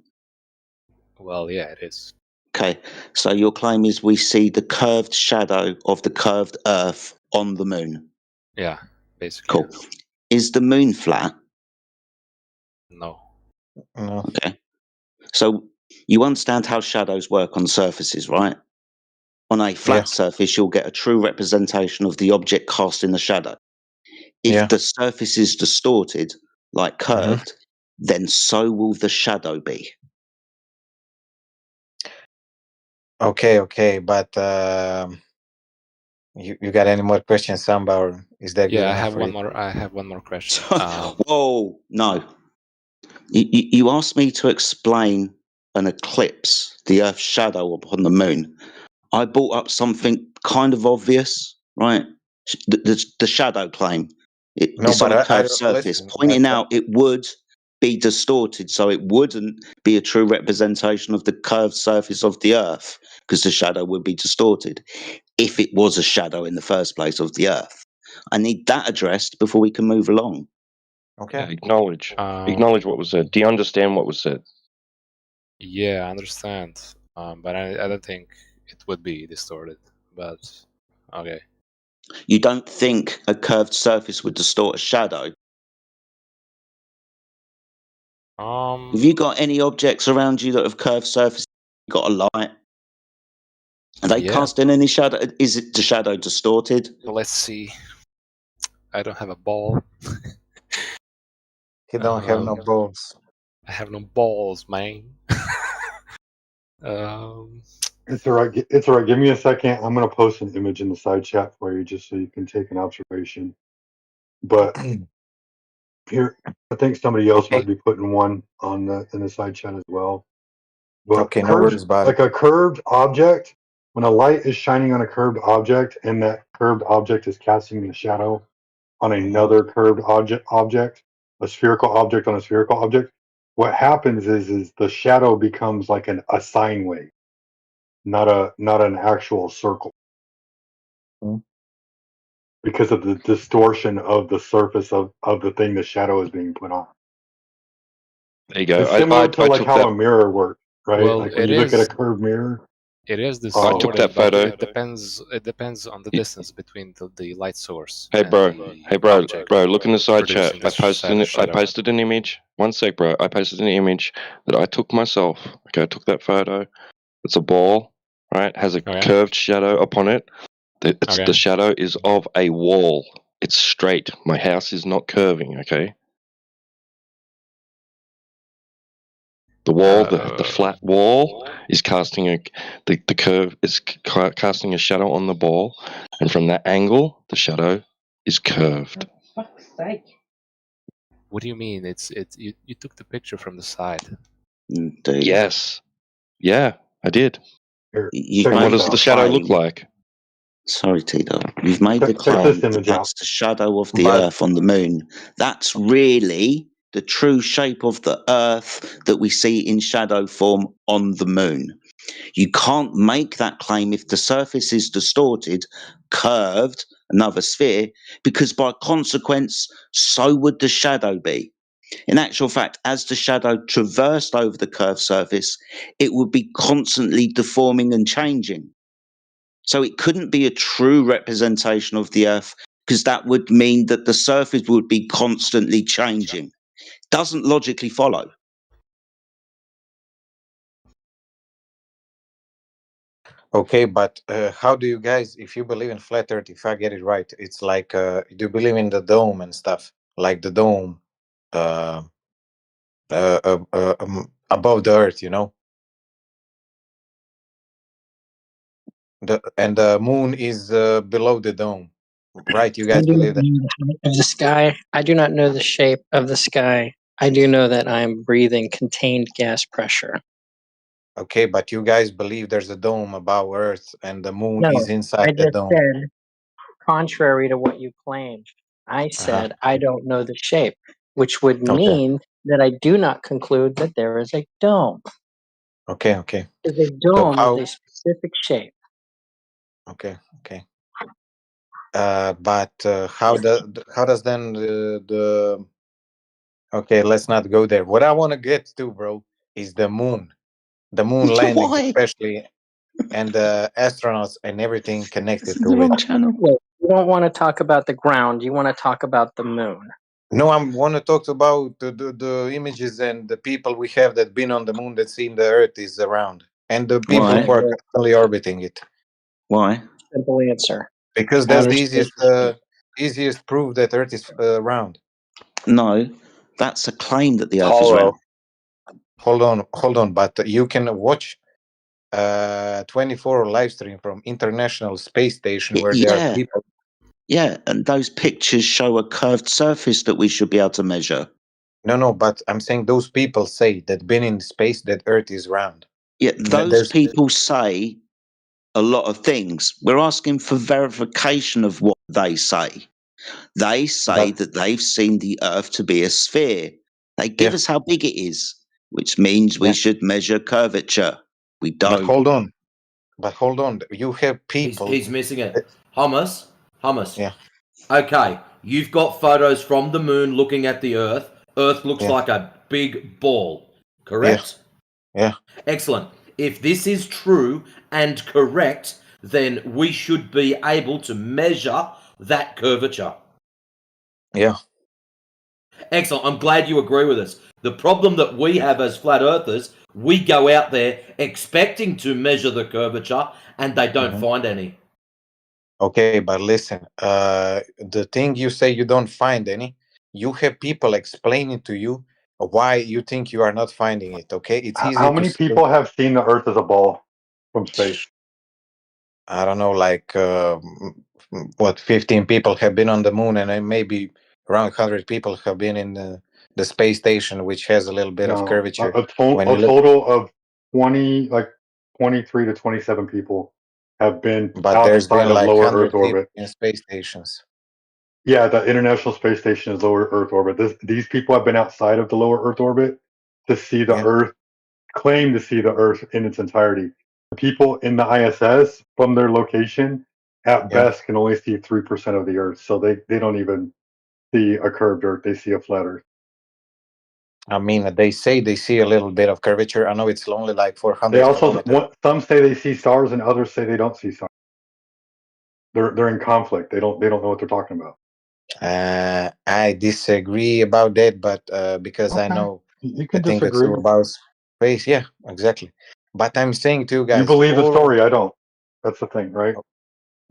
Well, yeah, it is. Okay, so your claim is we see the curved shadow of the curved Earth on the moon. Yeah, basically. Cool. Is the moon flat? No. No. Okay. So you understand how shadows work on surfaces, right? On a flat surface, you'll get a true representation of the object cast in the shadow. If the surface is distorted, like curved, then so will the shadow be. Okay, but you got any more questions, Samba, or is that good Yeah, I enough have for one you? more. I have one more question. Whoa, no. You asked me to explain an eclipse, the Earth's shadow upon the moon. I brought up something kind of obvious, right? The shadow claim. No, It's on but a I curved surface, listen. pointing out it would be distorted, so it wouldn't be a true representation of the curved surface of the Earth, because the shadow would be distorted if it was a shadow in the first place of the Earth. I need that addressed before we can move along. Okay. Acknowledge what was said. Do you understand what was said? Yeah, I understand. But I don't think it would be distorted. But okay. You don't think a curved surface would distort a shadow? Have you got any objects around you that have curved surfaces? You got a light? Are they Yeah. casting any shadow? Is it the shadow distorted? Let's see. I don't have a ball. He don't have no balls. I have no balls, man. It's all right. It's all right. Give me a second. I'm going to post an image in the side chat for you just so you can take an observation. But here, I think somebody else might be putting one on in the side chat as well. But Okay, no worries about like it. a curved object, when a light is shining on a curved object and that curved object is casting a shadow on another curved object, a spherical object on a spherical object, what happens is the shadow becomes like a sine wave, not an actual circle, because of the distortion of the surface of the thing the shadow is being put on. There you go. It's similar to I like took how that. a mirror works, right? Well, Like when it you look at a is. curved mirror. It is I took distorted, that but photo. it depends on the distance between the light source. Hey and bro, the object bro, look in the side chat. producing the I shadow. posted an image. One sec, bro. I posted an image that I took myself. Okay, I took that photo. It's a ball, right? Has a curved shadow upon it. The shadow is of a wall. It's straight. My house is not curving. Okay. The wall, the flat wall, is casting the curve is casting a shadow on the ball, and from that angle, the shadow is curved. What do you mean? It's you took the picture from the side. Yes. Yeah, I did. You've And made what does the the shadow look claim. like? Sorry, Tito. You've made the Check this claim image that's out. the shadow of the Earth on the moon. That's really the true shape of the Earth that we see in shadow form on the moon. You can't make that claim if the surface is distorted, curved, another sphere, because by consequence, so would the shadow be. In actual fact, as the shadow traversed over the curved surface, it would be constantly deforming and changing. So it couldn't be a true representation of the Earth, because that would mean that the surface would be constantly changing. Doesn't logically follow. Okay, but how do you guys, if you believe in flat Earth, if I get it right, it's like, do you believe in the dome and stuff, like the dome above the Earth, you know? And the moon is below the dome, right? You I guys do not believe that? know the shape of the sky. I do not know the shape of the sky. I do know that I am breathing contained gas pressure. Okay, but you guys believe there's a dome above Earth and the moon No, is inside I the just dome. said, contrary to what you claimed, I said I don't know the shape, which would Okay. mean that I do not conclude that there is a dome. Okay. Okay. It's a So dome how? with a specific shape. Okay. Okay. But how does then the okay? Let's not go there. What I want to get to, bro, is the moon landings, Why? especially, and the astronauts and everything This connected is the to it. wrong channel. Wait, you don't want to talk about the ground. You want to talk about the moon. No, I want to talk about the images and the people we have that been on the moon that seen the Earth is around, and the people Why? who are constantly orbiting it. Why? Simple answer. Because that's the Outer easiest proof that Earth is round. No, that's a claim that the Earth is Hollow. round. Hold on, but you can watch 24 live stream from International Space Station where there are Yeah, people. yeah, and those pictures show a curved surface that we should be able to measure. No, but I'm saying those people say that been in space that Earth is round. Yeah, those people say a lot of things. We're asking for verification of what they say. They say that they've seen the Earth to be a sphere. They give us how big it is, which means we should measure curvature. We don't. But hold on. You have people. He's missing it. Hummus. Yeah. Okay, you've got photos from the moon looking at the Earth. Earth looks like a big ball, correct? Yeah. Excellent. If this is true and correct, then we should be able to measure that curvature. Yeah. Excellent. I'm glad you agree with us. The problem that we have as flat earthers, we go out there expecting to measure the curvature and they don't find any. Okay, but listen, the thing you say you don't find any, you have people explaining to you why you think you are not finding it. Okay, it's easy How to many say. people have seen the Earth as a ball from space? I don't know, like what 15 people have been on the moon, and then maybe around 100 people have been in the space station, which has a little bit of No, curvature. a When you look, total of 23 to 27 people have been but there's outside been of like lower 100 Earth people orbit. in space stations. Yeah, the International Space Station is lower Earth orbit. These people have been outside of the lower Earth orbit to see the Earth, claim to see the Earth in its entirety. The people in the ISS, from their location, at best can only see 3% of the Earth. So they don't even see a curved Earth. They see a flat Earth. I mean, they say they see a little bit of curvature. I know it's only like 400 They also kilometers. some say they see stars, and others say they don't see stars. They're in conflict. They don't know what they're talking about. I disagree about that, but because I Okay. know You the can thing that's disagree. all about space, yeah, exactly. But I'm saying to you guys, You believe the all story. I don't. That's the thing, right?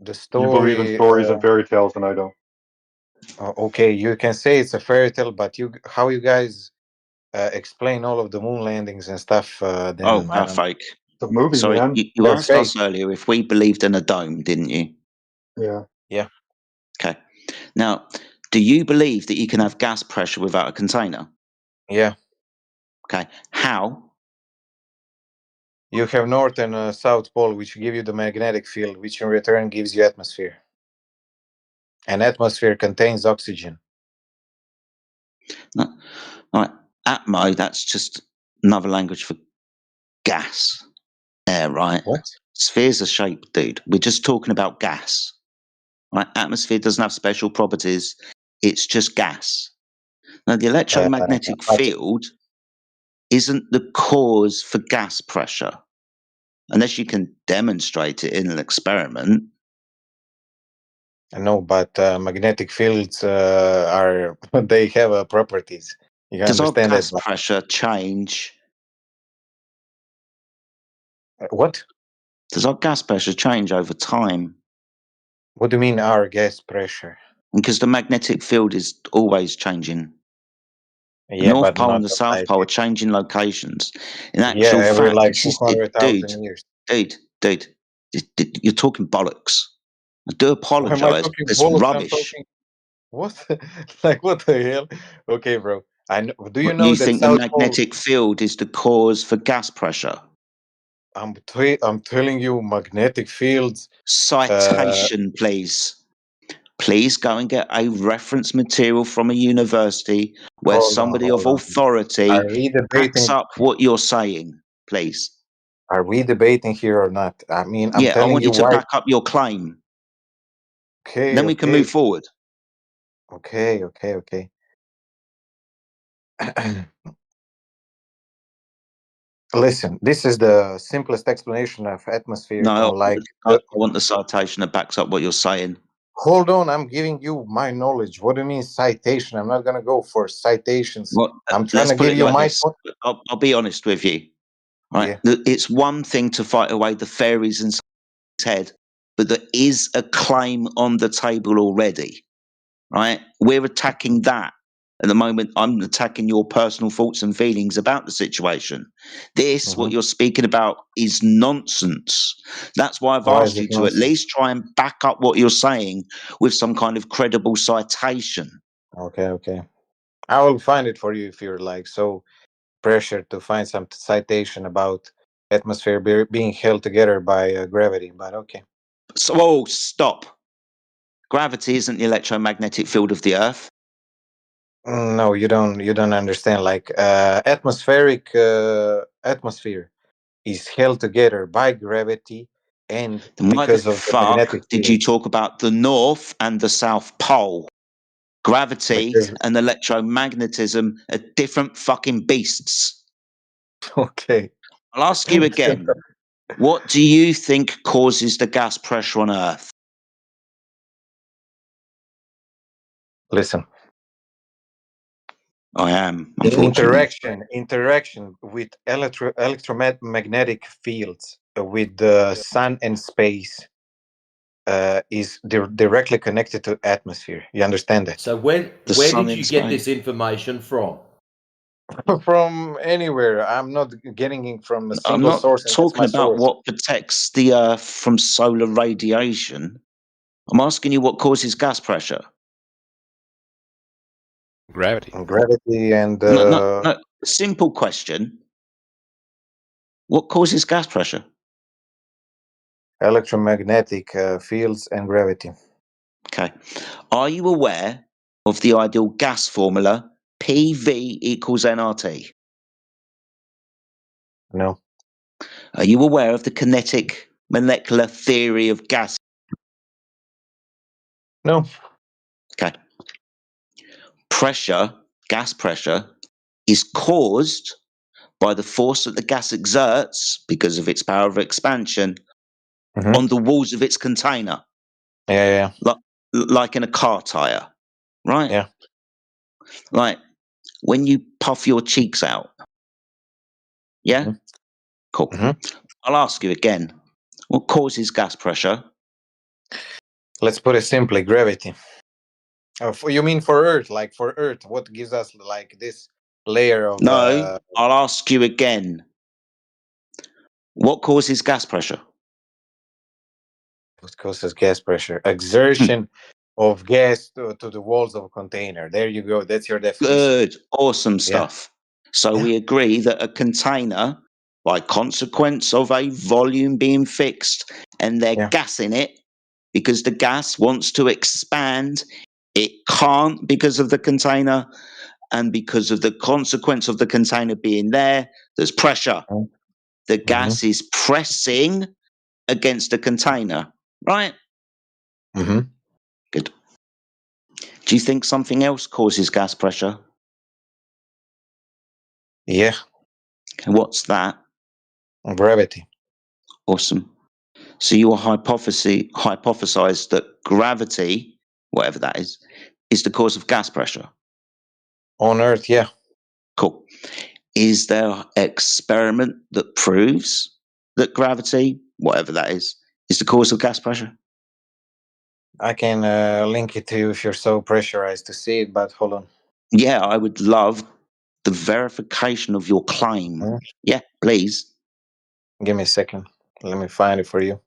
the You believe in story. stories and fairy tales, and I don't. Okay, you can say it's a fairy tale, but how you guys explain all of the moon landings and stuff? Then Oh, I how don't. fake. It's a movie, Sorry, man. you They're asked us fake. earlier if we believed in a dome, didn't you? Yeah. Yeah. Okay. Now, do you believe that you can have gas pressure without a container? Yeah. Okay. How? You have north and south pole, which give you the magnetic field, which in return gives you atmosphere. And atmosphere contains oxygen. No. All right. Atmo, that's just another language for gas. Air, right? What? Spheres are shaped, dude. We're just talking about gas. Right? Atmosphere doesn't have special properties. It's just gas. Now, the electromagnetic field isn't the cause for gas pressure, unless you can demonstrate it in an experiment. No, but magnetic fields are they have properties. You Does our understand gas that? pressure change? What? Does our gas pressure change over time? What do you mean our gas pressure? Because the magnetic field is always changing. The Yeah, North but Pole not and the South like Pole are changing locations. In yeah, actual every fact, like this is 200,000 years. dude, you're talking bollocks. I do Why am I apologise. talking It's bullets? I'm rubbish. talking what? Like what the hell? Okay, bro. I know. Do you What, know you that think the South Pole? magnetic field is the cause for gas pressure? I'm telling you, magnetic fields. Citation, please. Please go and get a reference material from a university where somebody of authority Are we backs debating? up what you're saying, please. Are we debating here or not? I mean, I'm Yeah, I telling want you you to why. back up your claim. Okay, Then we can move forward. Okay. Listen, this is the simplest explanation of atmosphere. No, Unlike, I want the citation that backs up what you're saying. hold on, I'm giving you my knowledge. What do you mean citation? I'm not gonna go for citations. Well, I'm trying let's to put give it you like my this. point. I'll be honest with you. Right? Yeah. It's one thing to fight away the fairies in someone's head, but there is a claim on the table already. Right? We're attacking that. At the moment, I'm attacking your personal thoughts and feelings about the situation. This, what you're speaking about, is nonsense. That's why I've Why is asked you it to at nonsense? least try and back up what you're saying with some kind of credible citation. Okay. I will find it for you if you're like so pressured to find some citation about atmosphere being held together by gravity. But okay. So, stop. Gravity isn't the electromagnetic field of the Earth. No, you don't understand. Like atmospheric atmosphere is held together by gravity and Then why the because of the magnetic fuck did field. you talk about the North and the South Pole? Gravity Because and electromagnetism are different fucking beasts. okay. I'll ask you again. What do you think causes the gas pressure on Earth? Listen. I am, unfortunately. Interaction with electromagnetic fields with the sun and space is directly connected to atmosphere. You understand that? So where did you get this information from? From anywhere. I'm not getting it from a I'm single not source, and that's talking my about source. what protects the Earth from solar radiation. I'm asking you what causes gas pressure. Gravity. Gravity and No. Simple question. What causes gas pressure? electromagnetic fields and gravity. Okay. Are you aware of the ideal gas formula PV equals nRT? No. Are you aware of the kinetic molecular theory of gas? No. Okay. Gas pressure, is caused by the force that the gas exerts because of its power of expansion on the walls of its container. Yeah. Like in a car tire, right? Yeah. Like when you puff your cheeks out. Yeah? Cool. I'll ask you again. What causes gas pressure? Let's put it simply, gravity. You mean for Earth? Like for Earth, what gives us like this layer of? No, I'll ask you again. What causes gas pressure? What causes gas pressure? Exertion of gas to the walls of a container. There you go. That's your definition. Good. Awesome stuff. So we agree that a container, by consequence of a volume being fixed and there's gas in it, because the gas wants to expand, it can't because of the container, and because of the consequence of the container being there, there's pressure. The gas is pressing against the container, right? Good. Do you think something else causes gas pressure? Yeah. And what's that? Gravity. Awesome. So you hypothesized that gravity, whatever that is the cause of gas pressure. On Earth, yeah. Cool. Is there an experiment that proves that gravity, whatever that is the cause of gas pressure? I can link it to you if you're so pressurized to see it, but hold on. Yeah, I would love the verification of your claim. Yeah, please. Give me a second. Let me find it for you.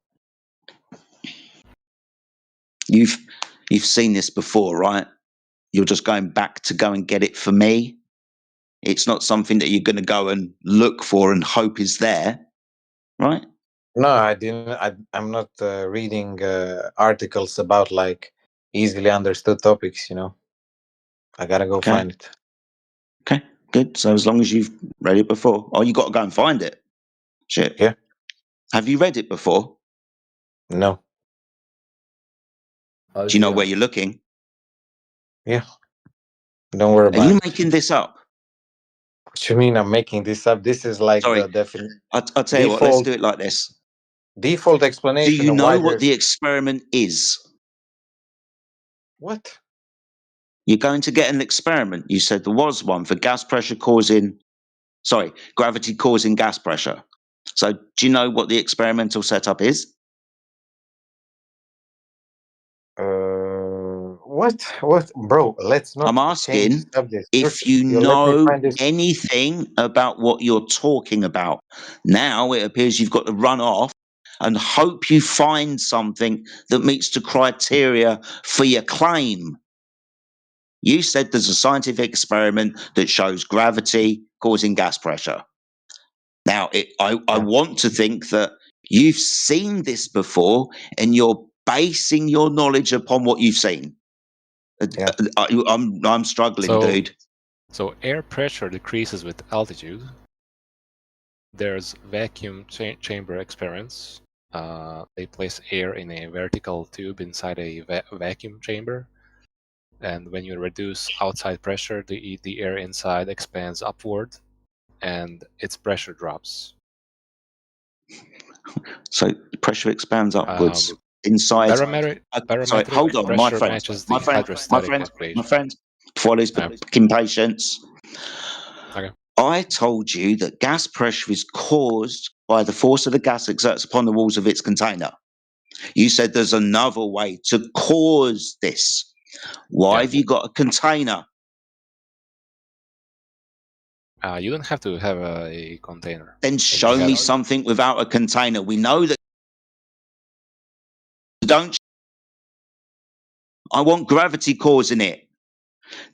You've seen this before, right? You're just going back to go and get it for me. It's not something that you're going to go and look for and hope is there, right? No, I didn't. I'm not reading articles about like easily understood topics. I gotta go find it. Okay, good. So as long as you've read it before, you got to go and find it. Shit. Yeah. Have you read it before? No. Do you know where you're looking? Yeah. Don't worry Are about you it. making this up? What you mean I'm making this up? This is like Sorry. the definition. I'll tell you what. Let's do it like this. Default Do explanation you of know why what there's the experiment is? what? You're going to get an experiment. You said there was one for gravity causing gas pressure. So do you know what the experimental setup is? What, bro? Let's not I'm change asking subjects. if you You let me know find this. anything about what you're talking about. Now it appears you've got to run off and hope you find something that meets the criteria for your claim. You said there's a scientific experiment that shows gravity causing gas pressure. Now, I want to think that you've seen this before and you're basing your knowledge upon what you've seen. I'm struggling, dude. So air pressure decreases with altitude. There's vacuum chamber experiments. They place air in a vertical tube inside a vacuum chamber. And when you reduce outside pressure, the air inside expands upward and its pressure drops. So pressure expands upwards inside. Sorry, hold on, my friend. My friend. Before I lose fucking patience. Okay. I told you that gas pressure is caused by the force of the gas exerts upon the walls of its container. You said there's another way to cause this. Why have you got a container? You don't have to have a container. Then show me something without a container. We know that. Don't. I want gravity causing it.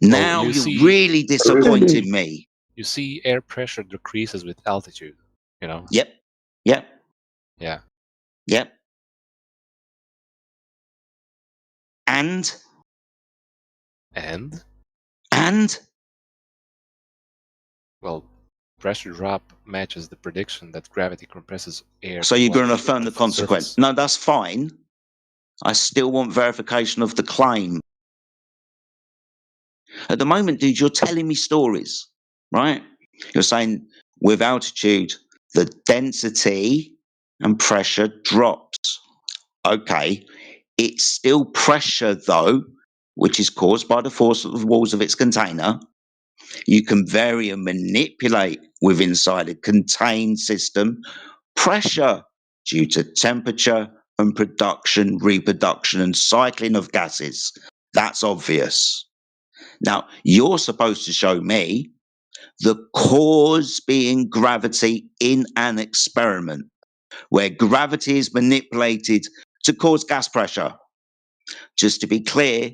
Now you're really disappointing me. You see air pressure decreases with altitude, you know? Yep. Yeah. Yep. And? Well, pressure drop matches the prediction that gravity compresses air. So you're going to affirm the consequence. No, that's fine. I still want verification of the claim. At the moment, dude, you're telling me stories, right? You're saying with altitude, the density and pressure drops. Okay. It's still pressure, though, which is caused by the force of the walls of its container. You can vary and manipulate with inside a contained system pressure due to temperature and production, reproduction, and cycling of gases. That's obvious. Now, you're supposed to show me the cause being gravity in an experiment where gravity is manipulated to cause gas pressure. Just to be clear,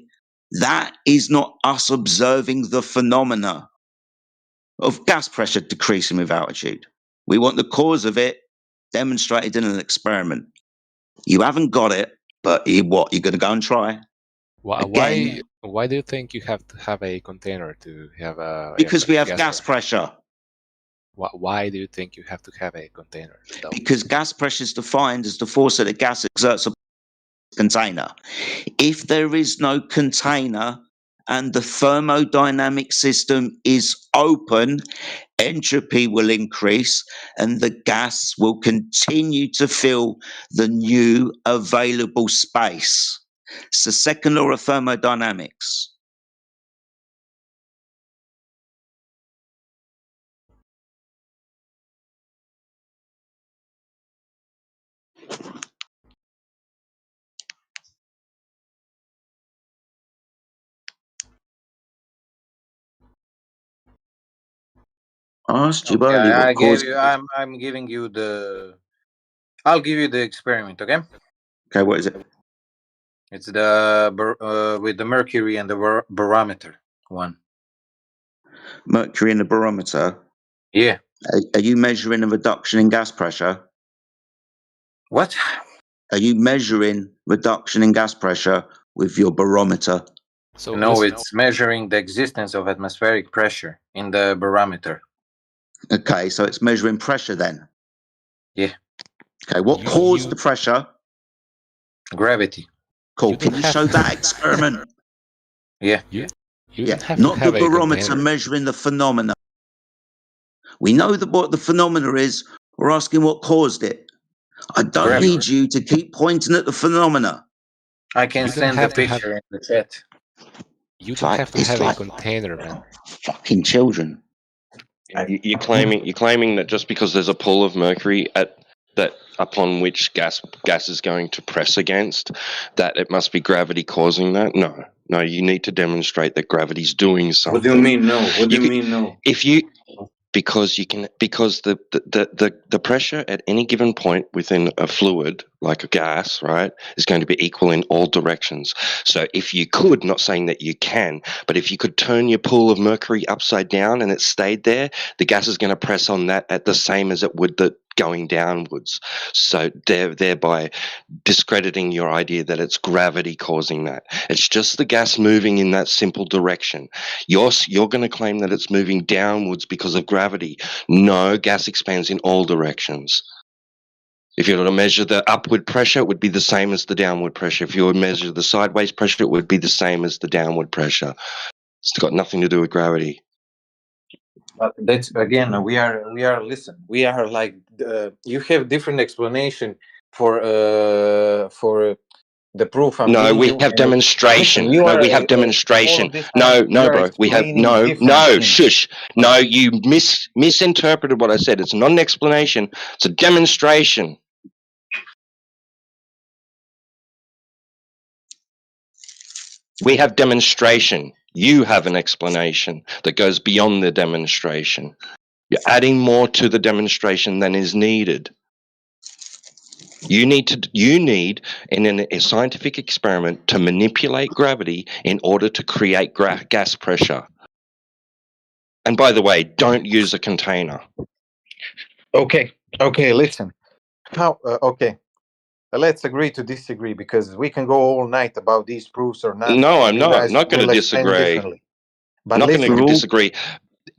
that is not us observing the phenomena of gas pressure decreasing with altitude. We want the cause of it demonstrated in an experiment. You haven't got it, but you're going to go and try? Why do you think you have to have a container to have a? Because we have gas pressure. Why do you think you have to have a container? Though? Because gas pressure is defined as the force that the gas exerts upon the container. If there is no container and the thermodynamic system is open, entropy will increase and the gas will continue to fill the new available space. It's the second law of thermodynamics. I asked you earlier what caused. I'm giving you the. I'll give you the experiment. Okay. Okay, what is it? It's the with the mercury and the barometer one. Mercury in the barometer. Yeah. Are you measuring a reduction in gas pressure? What? Are you measuring reduction in gas pressure with your barometer? So no, it's measuring the existence of atmospheric pressure in the barometer. Okay, so it's measuring pressure then. Yeah. Okay, what caused the pressure? Gravity. Cool. Can you show that experiment? Yeah. You Yeah, don't have not to have the a barometer container. measuring the phenomena. We know what the phenomena is. We're asking what caused it. I don't Gravity. need you to keep pointing at the phenomena. I can send the picture in the chat. You don't have to have a container, man. Fucking children. You're claiming that just because there's a pull of mercury that upon which gas is going to press against, that it must be gravity causing that? No, you need to demonstrate that gravity's doing something. What do you mean no? What do you mean no? Because the pressure at any given point within a fluid, like a gas, right, is going to be equal in all directions. So if you could, not saying that you can, but if you could turn your pool of mercury upside down and it stayed there, the gas is going to press on that at the same as it would the going downwards. So thereby discrediting your idea that it's gravity causing that. It's just the gas moving in that simple direction. You're going to claim that it's moving downwards because of gravity. No, gas expands in all directions. If you were to measure the upward pressure, it would be the same as the downward pressure. If you were to measure the sideways pressure, it would be the same as the downward pressure. It's got nothing to do with gravity. But that's again, we are listen. We are like you have different explanation for the proof I'm No, giving we you. have demonstration. Listen, No, we have demonstration. No, bro. We have no. Shush. No, you misinterpreted what I said. It's not an explanation. It's a demonstration. We have demonstration. You have an explanation that goes beyond the demonstration. You're adding more to the demonstration than is needed. You need in a scientific experiment to manipulate gravity in order to create gas pressure. And by the way, don't use a container. Okay, listen. How? Okay, let's agree to disagree because we can go all night about these proofs or not. No, and I'm you not. guys Not going to will explain disagree. differently. But Not going listen, to disagree.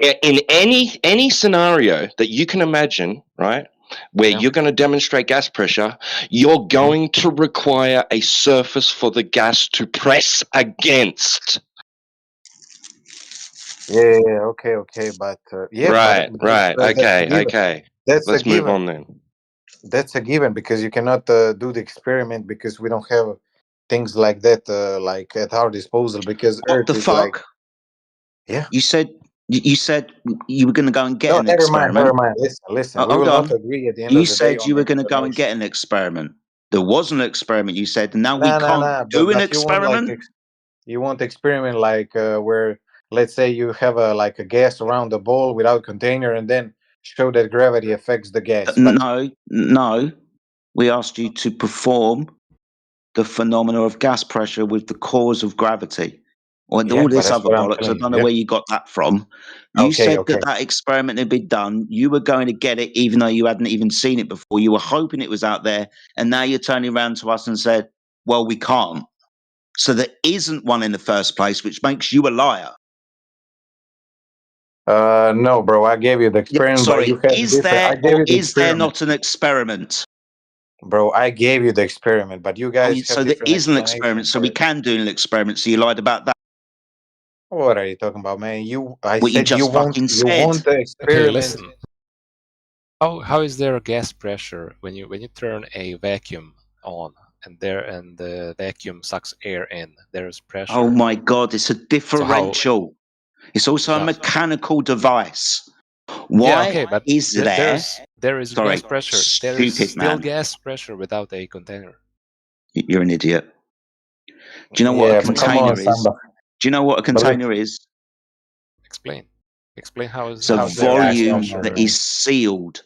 In any scenario that you can imagine, right, where you're going to demonstrate gas pressure, you're going to require a surface for the gas to press against. Yeah, okay, but yeah, Right, that's a given. okay. That's Let's a given. move on then. That's a given because you cannot do the experiment because we don't have things like that like at our disposal because What Earth the is fuck? like. Yeah. You said you were going to go and get No, an never experiment. mind. Listen. We Hold will on. not agree at the end You of the day said on you the were going to go and explanation. get an experiment. There was an experiment, you said, and now we Nah. can't do an But you want like experiment. you want experiment like where let's say you have like a gas around the ball without container and then show that gravity affects the gas. But No. We asked you to perform the phenomena of gas pressure with the cause of gravity. Or yeah, all but this that's other what I'm bollocks. I telling don't you. know Yeah. where you got that from. You Okay. said that experiment had been done. You were going to get it even though you hadn't even seen it before. You were hoping it was out there. And now you're turning around to us and said, well, we can't. So there isn't one in the first place, which makes you a liar. No, bro. I gave you the experiment, but you have is different. I there gave or you the is there experiment, not an experiment? bro. I gave you the experiment, but you guys have So there different is an experiment. explanations. So we can do an experiment. So you lied about that. What are you talking about, man? I What you said just fucking you said. want the Okay, experiment. listen. How is there a gas pressure when you turn a vacuum on and the vacuum sucks air in? There's pressure. Oh my god, it's a differential. It's also a mechanical device. Why is there? There is gas pressure. There is stupid still man. gas pressure without a container. You're an idiot. Do you know what a container is? Samba. Do you know what a container is? Explain how is it's a volume that is sealed,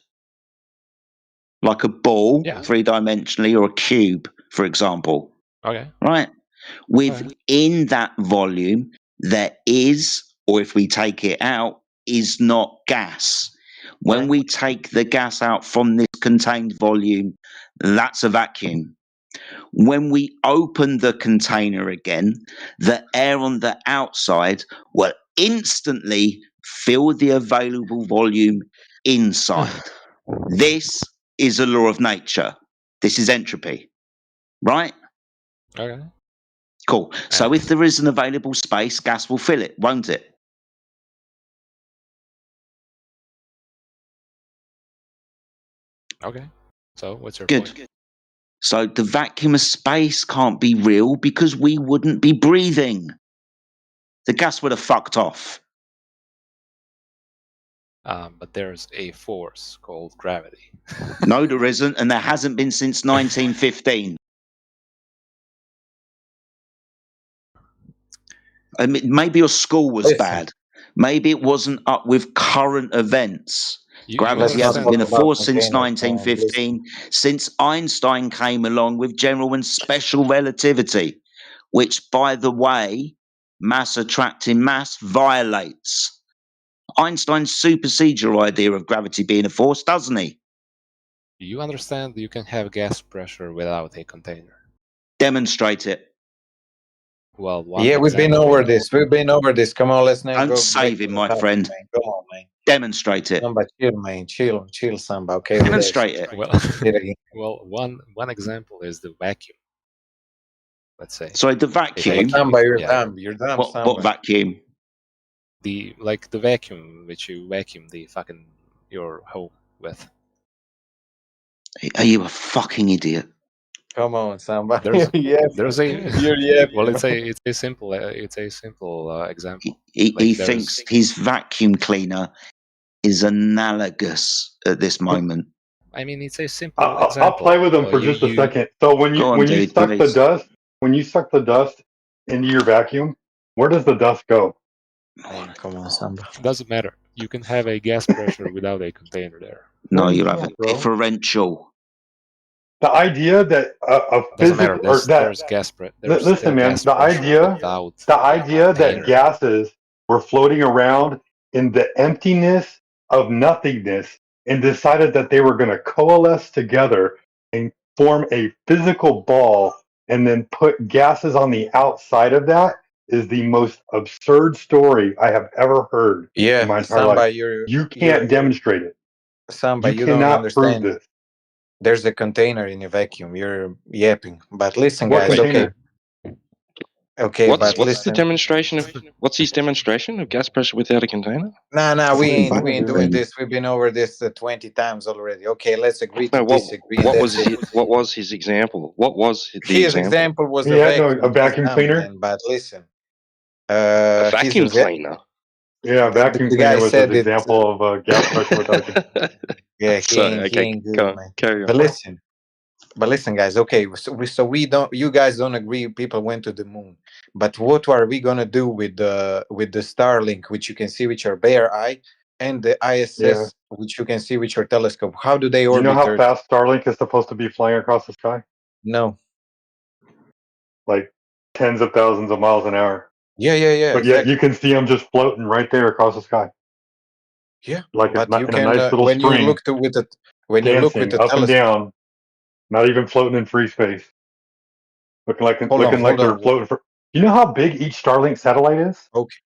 like a ball, three-dimensionally, or a cube, for example. Okay. Right. Within that volume, there is, or if we take it out, is not gas. When we take the gas out from this contained volume, that's a vacuum. When we open the container again, the air on the outside will instantly fill the available volume inside. This is a law of nature. This is entropy, right? Okay. Cool. So if there is an available space, gas will fill it, won't it? Okay. So what's your Good. point? So the vacuum of space can't be real because we wouldn't be breathing. The gas would have fucked off. But there's a force called gravity. No, there isn't, and there hasn't been since 1915. I mean, maybe your school was bad. Maybe it wasn't up with current events. Gravity hasn't been a force since 1915, since Einstein came along with general and special relativity, which, by the way, mass attracting mass violates. Einstein supersedes your idea of gravity being a force, doesn't he? You understand you can have gas pressure without a container. Demonstrate it. Well, one Yeah, we've been over this. We've been over this. Come on, let's not Don't go. save him, my friend. Man. Come on, man. Demonstrate it. Samba, chill, man. Chill, Samba. Okay. Demonstrate it. Well, one example is the vacuum. Let's say. So the vacuum. Samba, you're dumb. You're dumb. What vacuum? The vacuum which you vacuum the fucking your home with. Are you a fucking idiot? Come on, Samba. There's a You're well, it's a simple example. He thinks his vacuum cleaner is analogous at this moment. I mean, it's a simple example. I'll play with them for just a second. So when you suck the dust into your vacuum, where does the dust go? Come on, Samba. Doesn't matter. You can have a gas pressure without a container there. No, you have a differential. The idea that a physical or that there's gas pressure. Listen, man. The idea that gases were floating around in the emptiness of nothingness and decided that they were going to coalesce together and form a physical ball and then put gases on the outside of that is the most absurd story I have ever heard in my entire Samba, life. You can't demonstrate it. Samba, you cannot don't understand. prove this. There's a container in a vacuum. You're yapping. But listen, What guys. container? Okay, what's listen. the demonstration of what's his demonstration of gas pressure without a container? Nah, we ain't doing this. We've been over this 20 times already. Okay, let's agree to disagree. What was his example? What was his example? Was a vacuum cleaner. But listen, a vacuum cleaner. Yeah, a vacuum cleaner was an example of gas pressure without a container. Yeah, he ain't good, man. Carry on. But listen, guys. Okay, so we don't. You guys don't agree. People went to the moon, but what are we gonna do with the Starlink, which you can see with your bare eye, and the ISS, which you can see with your telescope? How do they orbit? You know how fast Starlink is supposed to be flying across the sky? No. Like tens of thousands of miles an hour. Yeah. But yet you can see them just floating right there across the sky. Yeah, like but in a nice little when string. you look with the up and down, not even floating in free space, looking like they're floating. You know how big each Starlink satellite is? Okay,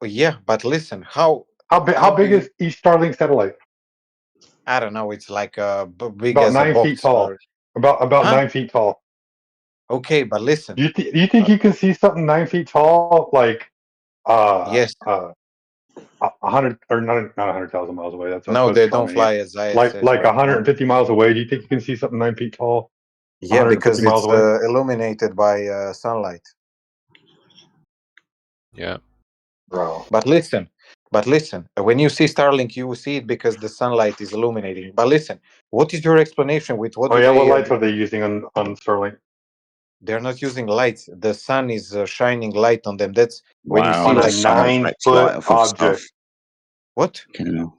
yeah, but listen, how big is each Starlink satellite? I don't know. It's like big about as 9 a box feet tall. About 9 feet tall. Okay, but listen. You think you can see something 9 feet tall? Like yes. 100 or not 100,000 miles away. That's no, they don't fly as like 150 miles away. Do you think you can see something 9 feet tall? Yeah, because it's illuminated by sunlight. Yeah, bro. But listen, when you see Starlink, you will see it because the sunlight is illuminating. But listen, what is your explanation with what? What lights are they using on Starlink? They're not using lights. The sun is shining light on them. That's when you see on like a 9-foot object. What? The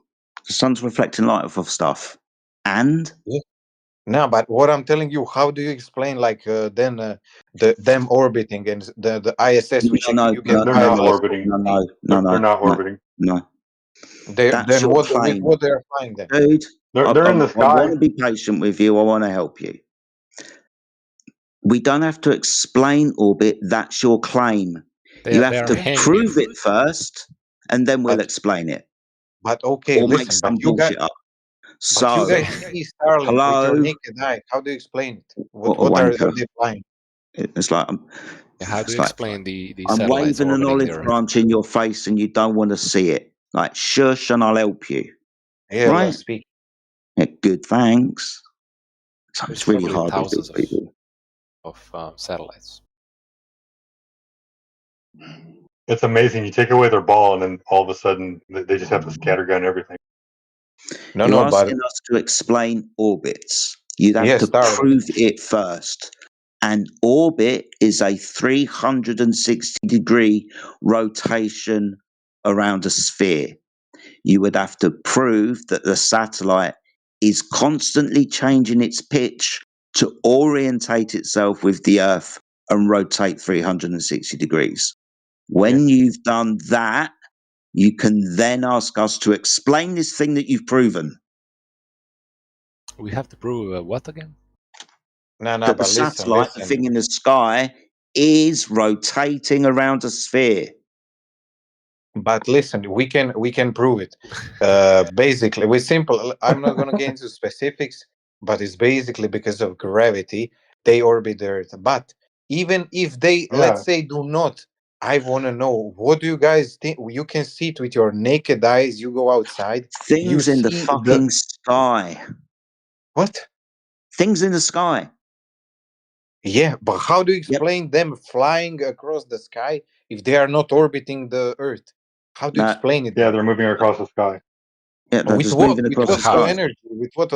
sun's reflecting light off of stuff, and no, but what I'm telling you, how do you explain like them orbiting and the ISS, which you can they're not orbiting. No, they're not orbiting. No. That's Then your what claim. what they're flying then? Dude, They're in the I sky. want to be patient with you. I want to help you. We don't have to explain orbit. That's your claim. You have They are to hanging. prove it first, and then we'll But explain it. but okay, Or make listen, some bullshit up. but you So, guys see Starlink with your hello? naked eye. How do you explain it? What a What are wanker. they flying? It's like, How do it's you like explain the I'm satellites waving an orbiting the olive Earth? branch in your face and you don't want to see it. Like, shush and I'll help you. Yeah, Right? let's speak. Yeah, good, thanks. So There's it's really probably hard with these thousands people. of satellites. It's amazing. You take away their ball, and then all of a sudden they just have to scattergun everything. You're asking us to explain orbits. You'd have to Starlink. prove it first. An orbit is a 360-degree rotation around a sphere. You would have to prove that the satellite is constantly changing its pitch to orientate itself with the Earth and rotate 360 degrees. When you've done that, you can then ask us to explain this thing that you've proven. We have to prove what again? No, That the satellite, the thing in the sky, is rotating around a sphere. But listen, we can prove it. Basically, we simple. I'm not gonna get into specifics, but it's basically because of gravity they orbit the Earth. But even if they, let's say, do not, I want to know what do you guys think? You can see it with your naked eyes. You go outside, you Things in the see fucking sky. What? Things in the sky. Yeah, but how do you explain them flying across the sky if they are not orbiting the Earth? How do you explain it? Yeah, they're moving across the sky. Yeah, they're With just what? moving With across the what sky. energy? With what?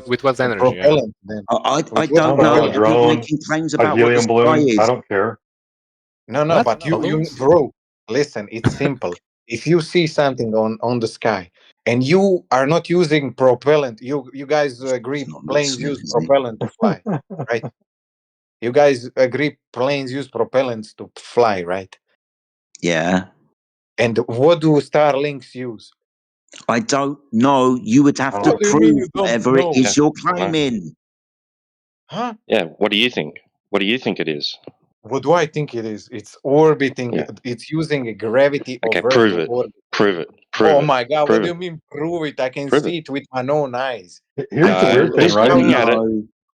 With what energy? Propellant? Then. I With what don't know. propellant? I'm not making claims about what the helium sky balloon. is. I don't care. No, What? but you, Balloons? bro, listen. It's simple. If you see something on the sky and you are not using propellant, you guys agree planes use propellant to fly, right? You guys agree planes use propellants to fly, right? Yeah. And what do Starlinks use? I don't know. You would have to What do you prove mean you don't whatever it know? is you're claiming. Huh? Yeah. What do you think? What do you think it is? What do I think it is? It's orbiting. Yeah. It's using a gravity Okay. of Earth Prove to it. orbit. Prove it. Oh Prove it. my God! What Prove do you it. mean prove it? I can Prove see it. it with my own eyes. Here's the weird thing, Just right? looking at it,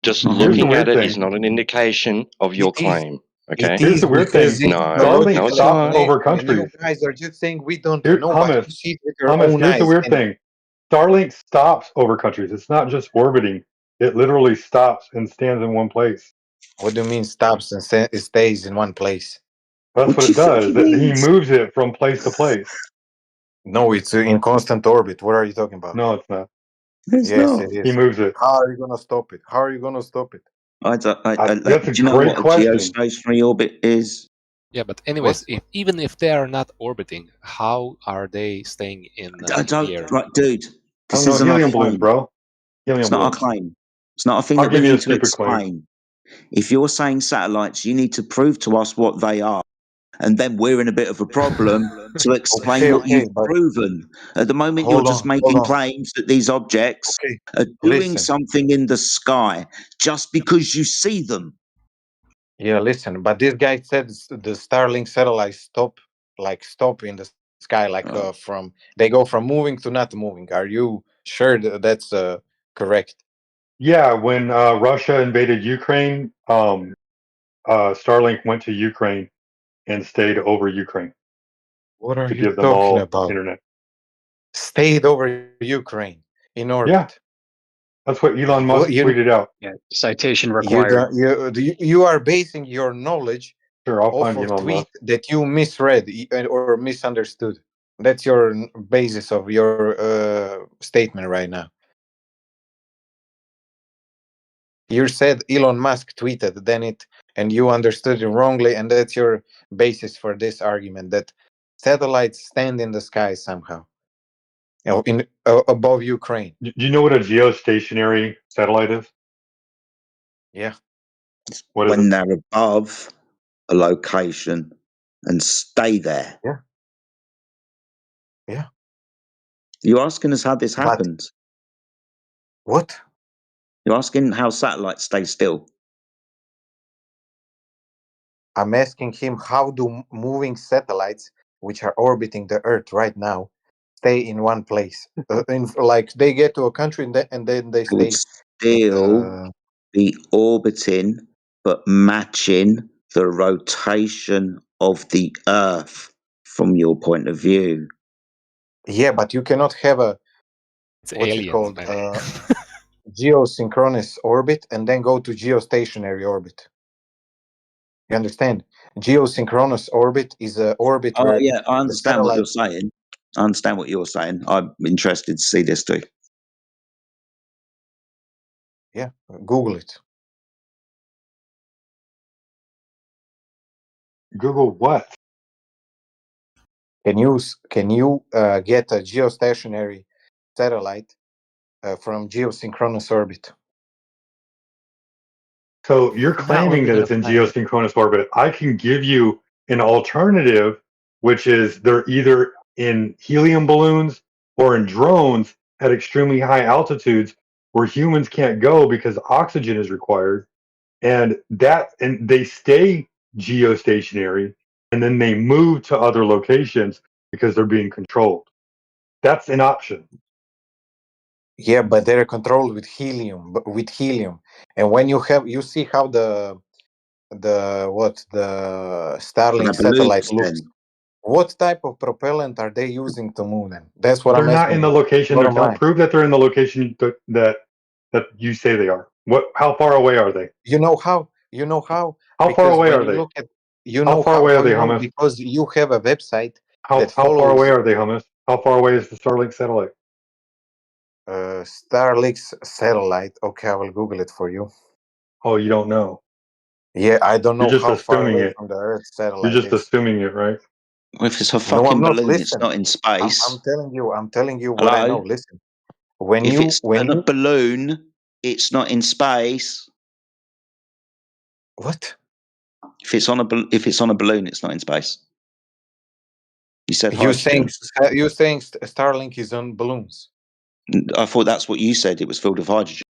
just Here's the looking weird at it thing. is not an indication of your It is. claim. Okay. Here's the weird Because thing. it's No. Starlink No, it's biological stops not. over explanation, and you countries. guys are just saying we don't Here, know, but you see it with your Hummus, own here's the eyes. weird And thing. Starlink stops over countries. It's not just orbiting. It literally stops and stands in one place. what do you mean stops and it stays in one place? That's what do it you think does. it That he is? moves it from place to place. No, it's in constant orbit. What are you talking about? No, it's not. It's Yes, not. it He is. moves it. How are you gonna stop it? How are you gonna stop it? That's a Do you know great what a question. geostationary orbit is? Yeah, but anyways, even if they are not orbiting, how are they staying in I the don't. air? Right, dude. I This don't know. isn't our Helium balloons, claim. bro. Helium It's not our balloons. claim. It's not a thing I'll that we give you a need to stupid claim. explain. If you're saying satellites, you need to prove to us what they are. And then we're in a bit of a problem to explain what you've but proven. At the moment, you're hold just on, hold making on. claims that these objects Okay, are doing listen. something in the sky just because you see them. Yeah, listen. But this guy said the Starlink satellites stop in the sky, from they go from moving to not moving. Are you sure that's correct? Yeah, when Russia invaded Ukraine, Starlink went to Ukraine and stayed over Ukraine What are to you give them talking all about? internet. Stayed over Ukraine in Yeah, orbit. that's what Elon Well, Musk tweeted out. Yeah, citation you required. don't, you are basing your knowledge Sure, I'll off find of Elon tweet Musk. that you misread or misunderstood. That's your basis of your statement right now. You said Elon Musk tweeted, and you understood it wrongly, and that's your basis for this argument that satellites stand in the sky somehow, above Ukraine. Do you know what a geostationary satellite is? Yeah. What is When it? they're above a location and stay there. Yeah. Yeah. You're asking us how this But happened. what? You're asking how satellites stay still. I'm asking him how do moving satellites, which are orbiting the Earth right now, stay in one place? Like they get to a country and then they It would stay. still be orbiting, but matching the rotation of the Earth from your point of view. Yeah, but you cannot have a It's what's it aliens, called man. geosynchronous orbit and then go to geostationary orbit. You understand? Geosynchronous orbit is an orbit Oh, where yeah, I the understand what you're satellite. saying. I understand what you're saying. I'm interested to see this too. Yeah, Google it. Google what? Can you get a geostationary satellite from geosynchronous orbit? So you're It's not claiming that orbiting a it's in planet. geosynchronous orbit. I can give you an alternative, which is they're either in helium balloons or in drones at extremely high altitudes where humans can't go because oxygen is required. And they stay geostationary and then they move to other locations because they're being controlled. That's an option. Yeah, but they're controlled with helium. And when you see how the Starlink satellite balloons, looks. then. What type of propellant are they using to moon them? That's what They're I'm not in the asking. location. Bottom line. Prove that they're in the location that you say they are. How far away are they? You know how? You know how? How far Because away when are you they? look at, you How know far away are how they, you know, Hummus? because you have a website How that far away follows are they, Hummus? How far away is the Starlink satellite? Starlink's satellite. Okay, I will Google it for you. Oh, you don't know. Yeah, I don't You're know just how far assuming away it. from the Earth You're satellite just is. assuming it, right? Well, if it's a No, fucking I'm not. balloon, it's Listen, not in space. I'm telling you what I know. Hello? Listen, when If you it's a balloon, it's not in space. what? If it's on a balloon, it's not in space. You said You hydrogen. saying Starlink is on balloons? I thought that's what you said. It was filled with hydrogen.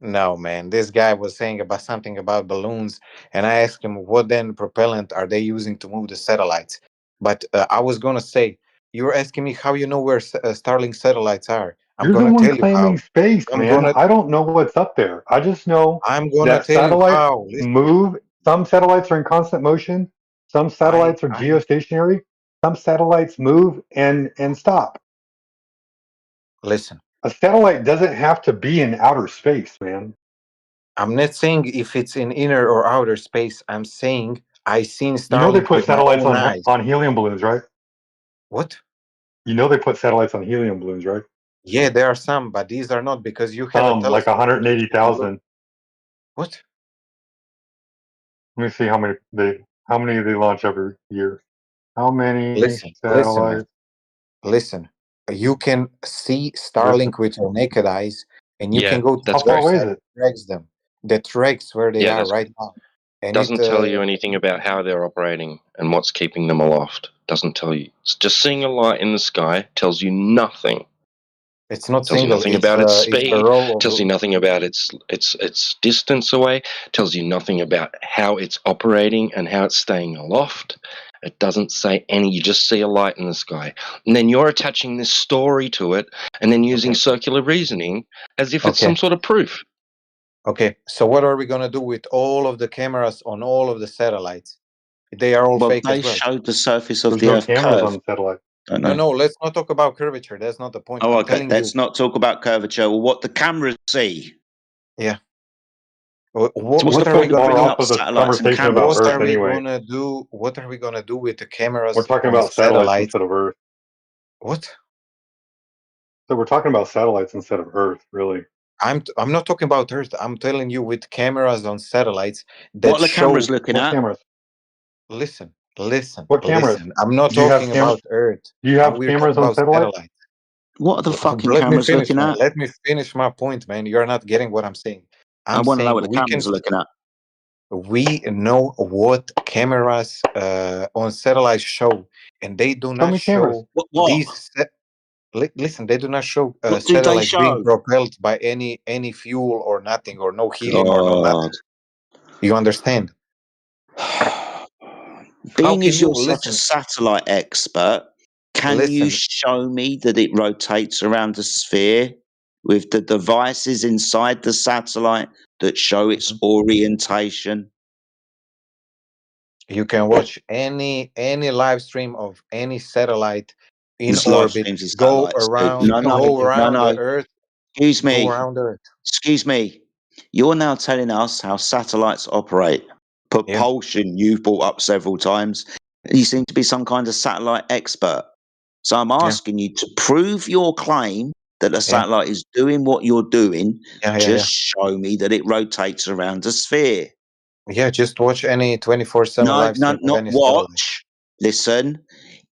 No, man. This guy was saying about something about balloons, and I asked him what then propellant are they using to move the satellites. But I was gonna say, you're asking me how you know where Starlink satellites are. I'm You're the gonna one tell you claiming how. space, I'm man. gonna I don't know what's up there. I just know I'm gonna that tell you satellites how. Listen, move. Some satellites are in constant motion. Some satellites are I geostationary. Some satellites move and stop. listen. A satellite doesn't have to be in outer space, man. I'm not saying if it's in inner or outer space. I'm saying I seen You know they Starlink put with my satellites own eyes. on helium balloons, right? What? You know they put satellites on helium balloons, right? Yeah, there are some, but these are not because you have a Some, like telescope. You can look. 180,000. What? Let me see how many they launch every year. How many Listen, man. satellites? Listen. You can see Listen. Starlink with your naked eyes, and you Yeah, can go to How the that's far very away is website it? that tracks them. That tracks where they yeah, are that's right now, and it doesn't tell you anything about how they're operating and what's keeping them aloft. Doesn't tell you. It's just seeing a light in the sky tells you nothing. it's not Tells you single. nothing about its It's a speed. row Tells you of. nothing about its distance away. Tells you nothing about how it's operating and how it's staying aloft. It doesn't say any. You just see a light in the sky, and then you're attaching this story to it, and then using Okay. circular reasoning as if it's Okay. some sort of proof. Okay. So what are we gonna do with all of the cameras on all of the satellites? They are all Well, fake they as well. showed the surface of There's the no Earth cameras on curve. the satellite. Don't No, know. no. Let's not talk about curvature. That's not the point. Oh, I'm okay. telling you. Let's not talk about curvature. Well, what the cameras see. Yeah. So what's the What are we point We're of gonna far bringing do? off up of the satellites and conversation about cameras? What Earth are we anyway. gonna do? What are we gonna do with the We're cameras talking on the about satellites satellites? instead of Earth. What? So we're talking about satellites instead of Earth, really. I'm not talking about Earth. I'm telling you with cameras on satellites What that are the cameras show. looking What at? cameras? Listen, What cameras? listen. I'm not Do you have talking cameras? about Earth. Do you have We're talking cameras on about satellites? satellites. What are the fucking Let me cameras finish, looking man. at? Let me finish my point, man. You're not getting what I'm saying. I I'm want to know saying what the cameras are looking at. we know what cameras on satellites show, and they do Show not me cameras. show What? these. listen, they do not show What do they satellites being show? propelled by any fuel or nothing, or no helium or no nothing. You understand? Being can as you you're such a listen? satellite expert, can you Listen. show me that it rotates around a sphere with the devices inside the satellite that show its orientation? You can watch any live stream of any satellite in There's live orbit streams of go satellites. around No, no, the Earth. Excuse Go me. around the Earth. Excuse me. You're now telling us how satellites operate. Propulsion, you've brought up several times. You seem to be some kind of satellite expert. So I'm asking you to prove your claim that the satellite is doing what you're doing. Just show me that it rotates around a sphere. Yeah, just watch any 24/7 No, live stream of not any satellite. watch. Listen,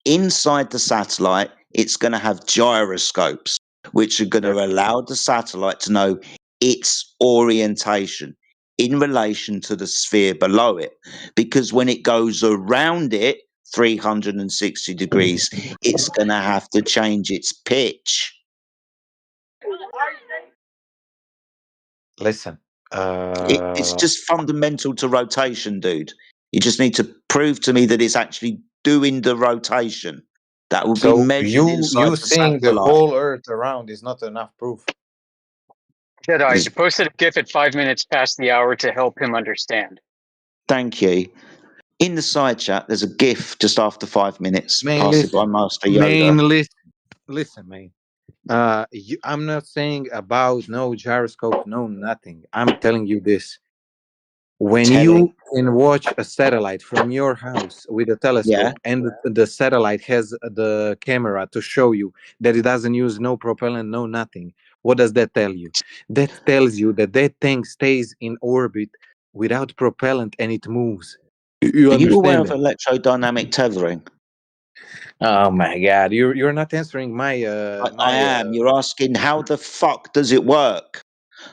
inside the satellite, it's going to have gyroscopes, which are going to allow the satellite to know its orientation in relation to the sphere below it. Because when it goes around it 360 degrees, it's going to have to change its pitch. Listen, It's just fundamental to rotation, dude. You just need to prove to me that it's actually doing the rotation. That will be so measured inside you the seeing the satellite. whole Earth around is not enough proof. Jedi, I posted a GIF at 5 minutes past the hour to help him understand. Thank you. In the side chat, there's a GIF just after 5 minutes, Man, passed by listen. Master Yoda. Listen, man. I'm not saying about no gyroscope, no nothing. I'm telling you this. When you can watch a satellite from your house with a telescope and the satellite has the camera to show you that it doesn't use no propellant, no nothing, what does that tell you? That tells you that that thing stays in orbit without propellant and it moves. You Are you aware of understand electrodynamic tethering? Oh my God, you're not answering my I am. You're asking how the fuck does it work?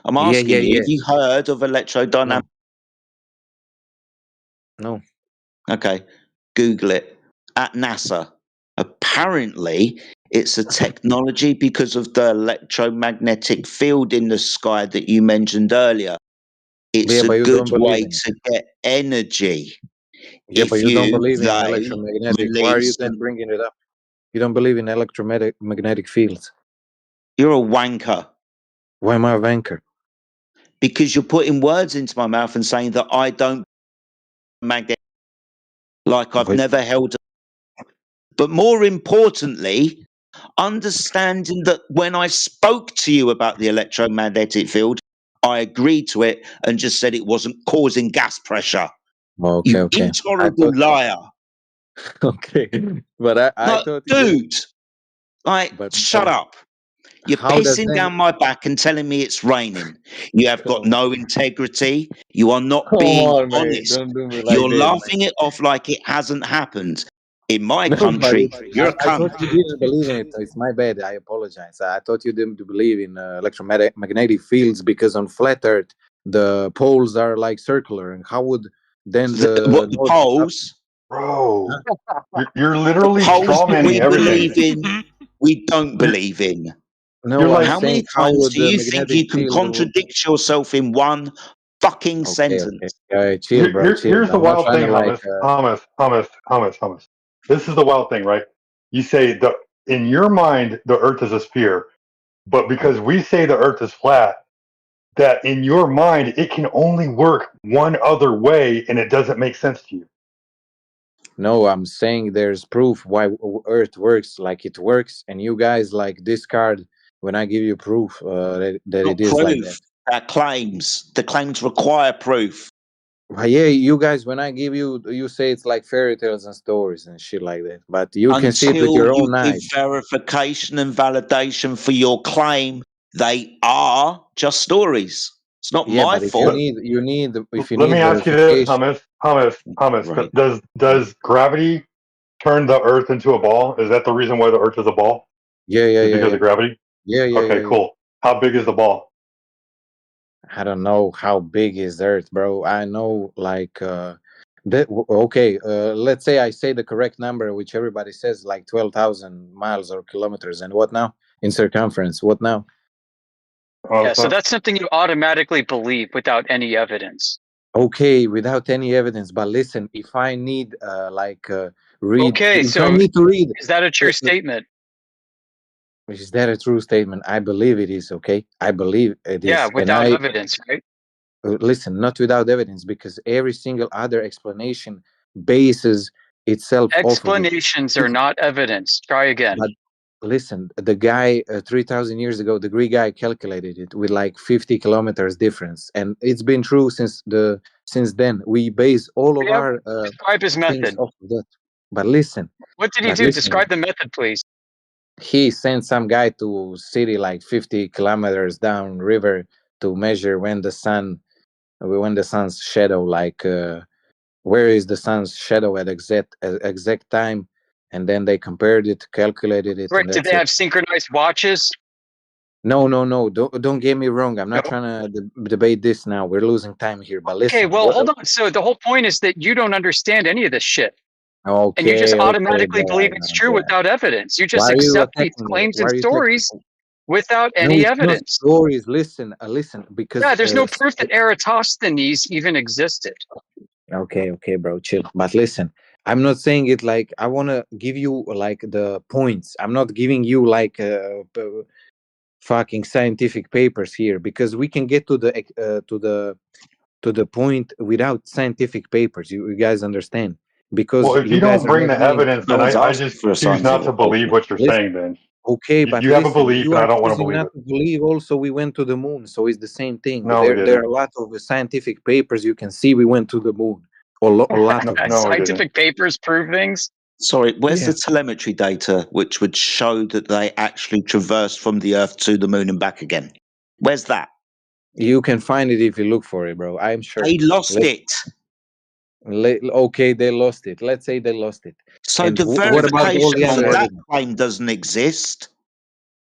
I'm asking you, have you heard of electrodynamic? No. Okay, Google it at NASA. Apparently, it's a technology because of the electromagnetic field in the sky that you mentioned earlier. It's a but you good don't believe way in it. to get energy. Yeah, but you don't believe in They electromagnetic. Why are you release then bringing it up? You don't believe in electromagnetic fields. You're a wanker. Why am I a wanker? Because you're putting words into my mouth and saying that I don't magnet like I've never held. But more importantly, understanding that when I spoke to you about the electromagnetic field, I agreed to it and just said it wasn't causing gas pressure. Okay, You okay. intolerable liar. Okay, but I No, thought dude, like, shut up. You're how does pissing then- down my back and telling me it's raining. You have got no integrity. You are not Come being on, man. honest. Don't do me like You're this, laughing it off like it hasn't happened. In my No, country, you're a I cunt. thought you didn't believe in it. It's my bad. I apologize. I thought you didn't believe in electromagnetic fields because on flat Earth the poles are like circular, and how would then the poles? Bro, you're The literally poles that we strawmanning everything. believe in, we don't believe in. No, I'm How many saying how times would do the you think magnetic you can field contradict yourself in one fucking sentence? Okay, chill, bro. Chill. Here's the I'm not wild trying thing, to like. hummus. This is the wild thing, right? You say in your mind the Earth is a sphere, but because we say the Earth is flat, that in your mind it can only work one other way, and it doesn't make sense to you. No, I'm saying there's proof why Earth works like it works, and you guys like discard when I give you proof that Not it is like proof. that. Claims. The claims require proof. But yeah, you guys, when I give you, you say it's like fairy tales and stories and shit like that. But you can see it with Until your you own give eyes. verification and validation for your claim, they are just stories. It's not Yeah, my but if fault. you need, if you Let need me ask you this, verification, hummus. Right. Does gravity turn the Earth into a ball? Is that the reason why the Earth is a ball? Yeah, Is because of gravity? Yeah, yeah, Okay, yeah. cool. How big is the ball? I don't know how big is Earth, bro. I know like Okay, let's say I say the correct number, which everybody says, like 12,000 miles or kilometers, and what now? In circumference, what now? Yeah, so that's something you automatically believe without any evidence. Okay, without any evidence. But listen, if I need read, Okay, if so I need to read, is that a true statement? is that a true statement? I believe it is. Okay, I believe it is. Yeah, And without evidence, right? Listen, not without evidence, because every single other explanation bases itself off of it. Explanations are not evidence. Try again. But listen, the guy 3,000 years ago, the Greek guy calculated it with like 50 kilometers difference, and it's been true since then. We base all of our describe his things method. off of that. But listen, What did he do? Describe the method, please. He sent some guy to city like 50 kilometers down river to measure when the sun's shadow, like where is the sun's shadow at exact time, and then they compared it, calculated it, Right. and Did that's they it. have synchronized watches? No, don't get me wrong. I'm not trying to debate this now. We're losing time here. But listen. Okay, well, hold on. So the whole point is that you don't understand any of this shit. Okay. And you just automatically bro, believe it's true without evidence. You just Why are you accept these attacking me? claims Why and are you stories without No, any it's not evidence. stories. Listen, because Yeah, there's no proof that Eratosthenes even existed. Okay, bro, chill. But listen, I'm not saying it like I want to give you like the points. I'm not giving you like fucking scientific papers here, because we can get to the point without scientific papers. You guys understand? Because Well, if you you guys don't are bring not the giving. evidence, then I just choose not to believe what you're saying then. Okay, but You have a listen, belief you and are I don't want to choosing believe not it. to believe. Also, we went to the moon, so it's the same thing. No, we There are didn't. a lot of scientific papers you can see. We went to the moon, a lot of them. Scientific papers prove things. Sorry, where's Yeah. the telemetry data which would show that they actually traversed from the Earth to the moon and back again? Where's that? You can find it if you look for it, bro. I'm sure. They lost it. Okay, they lost it. Let's say they lost it. So And the what about all the verification on other that evidence? claim doesn't exist.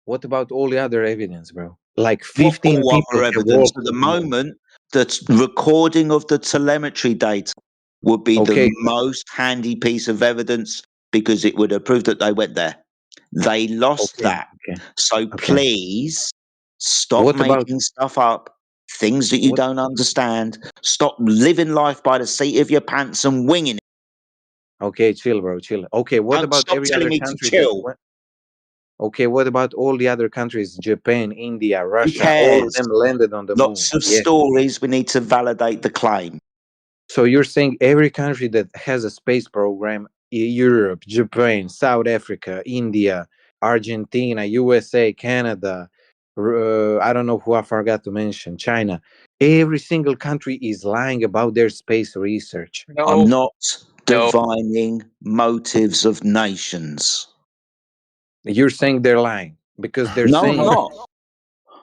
What about all the other evidence, bro? Like What 15 all people other have evidence? walked At to the the moon. moment, the recording of the telemetry data would be Okay. the most handy piece of evidence because it would have proved that they went there. They lost that. So please stop What about- making stuff up, things that you don't understand. Stop living life by the seat of your pants and winging it. Okay, chill, bro, chill. Okay, what Don't about stop every telling other me to country that chill. went? Okay, what about all the other countries? Japan, India, Who Russia, all of cares? them landed on the Lots moon. of stories. We need to validate the claim. So you're saying every country that has a space program, Europe, Japan, South Africa, India, Argentina, USA, Canada, I don't know who I forgot to mention, China, every single country is lying about their space research. I'm not divining motives of nations. You're saying they're lying because they're No, saying. I'm not.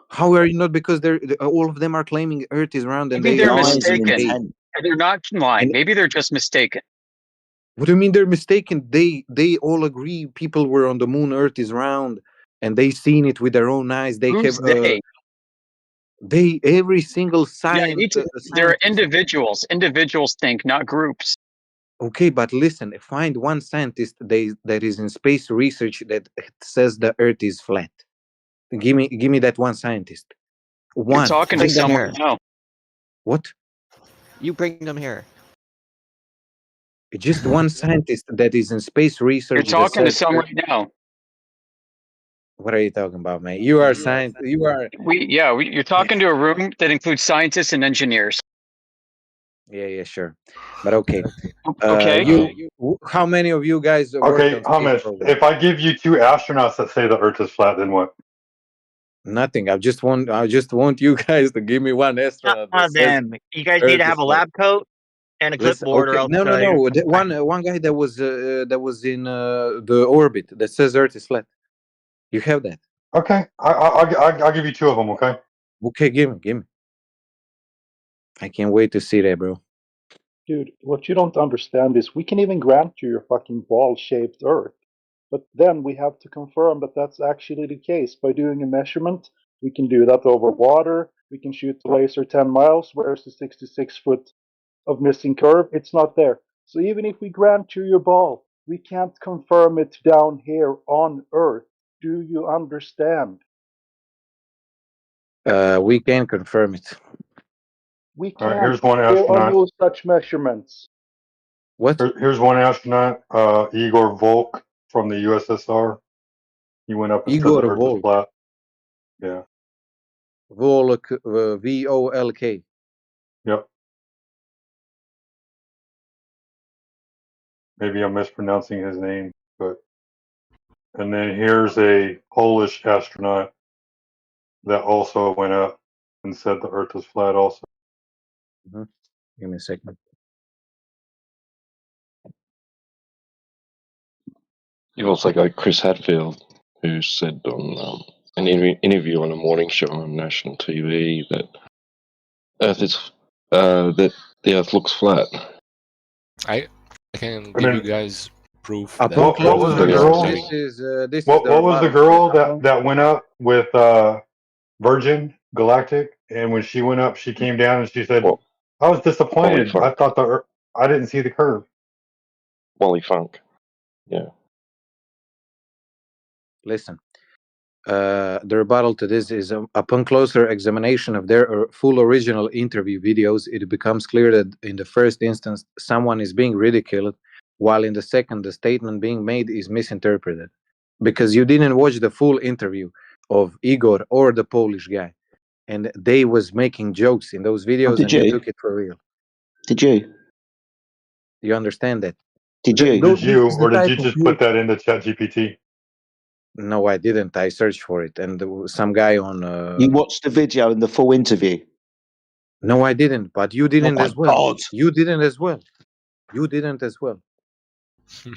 How are you not? Because all of them are claiming Earth is round and Maybe they they're are mistaken. And they're not lying. Maybe they're just mistaken. What do you mean they're mistaken? They all agree people were on the moon, Earth is round, and they seen it with their own eyes. They Who's have they every single Yeah, you need to, there are scientist. individuals. Individuals think, not groups. Okay, but listen, find one scientist that is in space research that says the Earth is flat. Give me that one scientist. One. You're talking to someone now. What? You bring them here. Just one scientist that is in space research. You're talking to someone right now. What are you talking about, man? You are science. You are. You're talking to a room that includes scientists and engineers. Yeah, sure. But okay. Okay. How many of you guys worked Okay, on space hummus. program? If I give you two astronauts that say the Earth is flat, then what? Nothing. I just want you guys to give me one astronaut that says Damn, you guys need Earth to is have a flat. lab coat and a Listen, clipboard, or okay. else No. you're One guy that was in the orbit that says Earth is flat. You have that? Okay, I'll give you two of them. Okay. Okay, give me. I can't wait to see that, bro. Dude, what you don't understand is we can even grant you your fucking ball-shaped Earth. But then we have to confirm that that's actually the case by doing a measurement. We can do that over water. We can shoot the laser 10 miles, whereas the 66-foot of missing curve, it's not there. So even if we grant you your ball, we can't confirm it down here on Earth. Do you understand? We can confirm it. We All right, can't. here's one There are astronaut. no such measurements. What? Here's one astronaut, Igor Volk from the USSR. He went up and said the Igor Earth is Volk. flat. Yeah. Volk, VOLK. Yep. Maybe I'm mispronouncing his name, but. And then here's a Polish astronaut that also went up and said the Earth is flat. Also. Mm-hmm. Give me a second. You've also got Chris Hadfield, who said on an interview on a morning show on national TV that Earth is that the Earth looks flat. I can give you guys proof that. What was the girl? What was the girl that went up with Virgin Galactic? And when she went up, she came down and she said, "I was disappointed. I thought I didn't see the curve." Wally Funk. Yeah. Listen, the rebuttal to this is upon closer examination of their full original interview videos, it becomes clear that in the first instance, someone is being ridiculed, while in the second, the statement being made is misinterpreted. Because you didn't watch the full interview of Igor or the Polish guy, and they was making jokes in those videos, did and you you? took it for real. Did you? You understand that? Did you? Did you, or did you just put that into ChatGPT? No, I didn't. I searched for it, and some guy on. You watched the video and the full interview? No, I didn't. But you didn't my as well. God. You didn't as well. You didn't as well.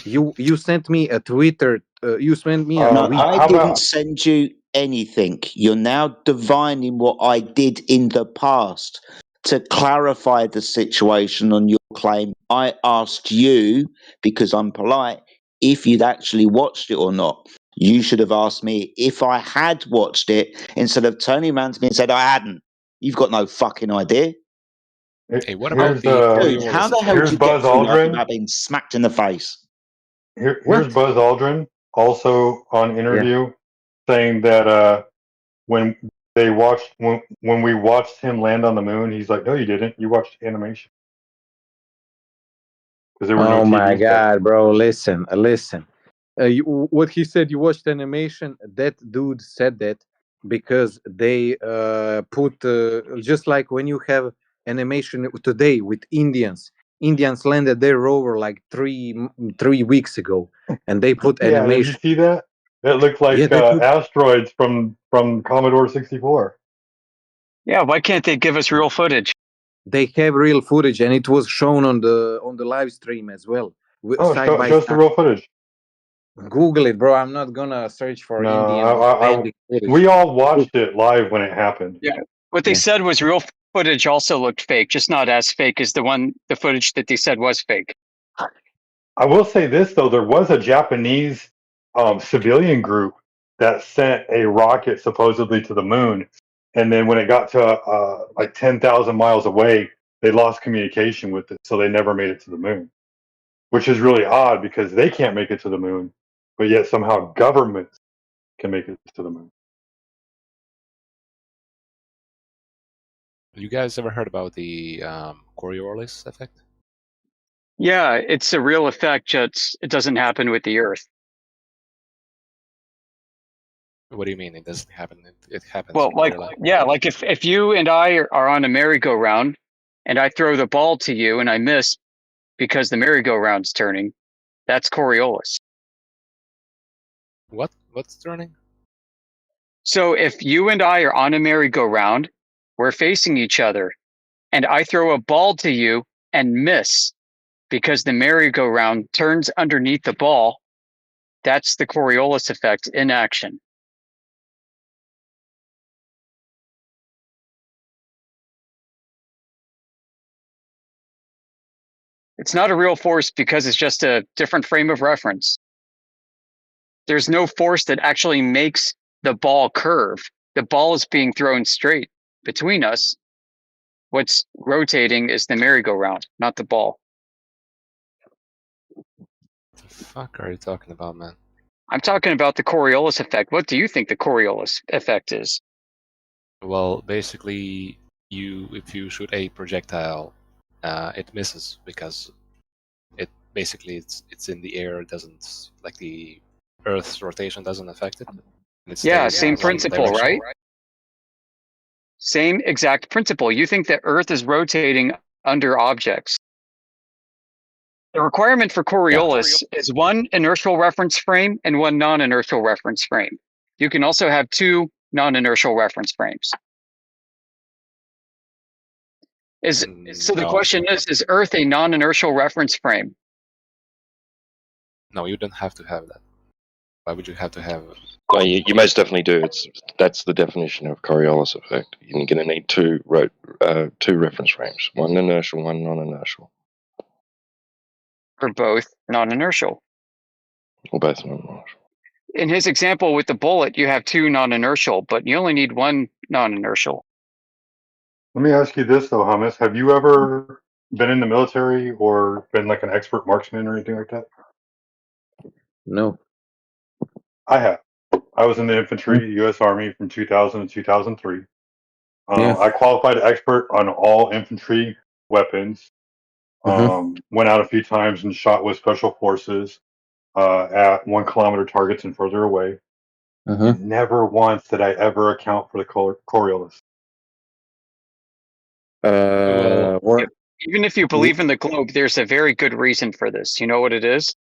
You sent me a Twitter. You sent me a No, tweet. I didn't send you anything. You're now divining what I did in the past. To clarify the situation on your claim, I asked you, because I'm polite, if you'd actually watched it or not. You should have asked me if I had watched it instead of turning around to me and said I hadn't. You've got no fucking idea. Hey, what about the Dude, how the hell did you get through life without being smacked in the face? Here's Buzz Aldrin, also on interview, saying that when we watched him land on the moon, he's like, "No, you didn't. You watched animation." Because there were no Oh my TVs back God, bro! Listen. What he said, you watched animation. That dude said that because they put just like when you have animation today with Indians. Indians landed their rover like 3 weeks ago, and they put Yeah, did you animation. see that? That looked like Yeah, they put. asteroids from Commodore 64. Yeah, why can't they give us real footage? They have real footage, and it was shown on the live stream as well. Side by Show us the side. real footage. Google it, bro. I'm not gonna search for No, Indian landing footage. we all watched it live when it happened. Yeah, what they said was real footage also looked fake, just not as fake as the footage that they said was fake. I will say this though, there was a Japanese civilian group that sent a rocket supposedly to the moon, and then when it got to like 10,000 miles away, they lost communication with it, so they never made it to the moon, which is really odd because they can't make it to the moon, but yet somehow governments can make it to the moon. You guys ever heard about the Coriolis effect? Yeah, it's a real effect, just it doesn't happen with the Earth. What do you mean it doesn't happen? It happens. Well, in like real life. like if you and I are on a merry-go-round and I throw the ball to you and I miss because the merry-go-round's turning, that's Coriolis. What's turning? So if you and I are on a merry-go-round, we're facing each other, and I throw a ball to you and miss because the merry-go-round turns underneath the ball, that's the Coriolis effect in action. It's not a real force because it's just a different frame of reference. There's no force that actually makes the ball curve. The ball is being thrown straight between us. What's rotating is the merry-go-round, not the ball. What the fuck are you talking about, man? I'm talking about the Coriolis effect. What do you think the Coriolis effect is? Well, basically, if you shoot a projectile, it misses because it's in the air. It doesn't, like, the Earth's rotation doesn't affect it. Yeah, same principle, right? Same exact principle. You think the Earth is rotating under objects. The requirement for Coriolis is one inertial reference frame and one non-inertial reference frame. You can also have two non-inertial reference frames. So the question is Earth a non-inertial reference frame? No, you don't have to have that. Why would you have to have? No, you most definitely do. That's the definition of Coriolis effect. You're going to need two reference frames, one inertial, one non-inertial, For both non-inertial. or both non-inertial. In his example with the bullet, you have two non-inertial, but you only need one non-inertial. Let me ask you this though, Hummus. Have you ever been in the military or been like an expert marksman or anything like that? No. I have. I was in the infantry, U.S. Army from 2000 to 2003. I qualified expert on all infantry weapons. Went out a few times and shot with special forces at 1 kilometer targets and further away. And never once did I ever account for the Coriolis. Even if you believe in the globe, there's a very good reason for this. You know what it is?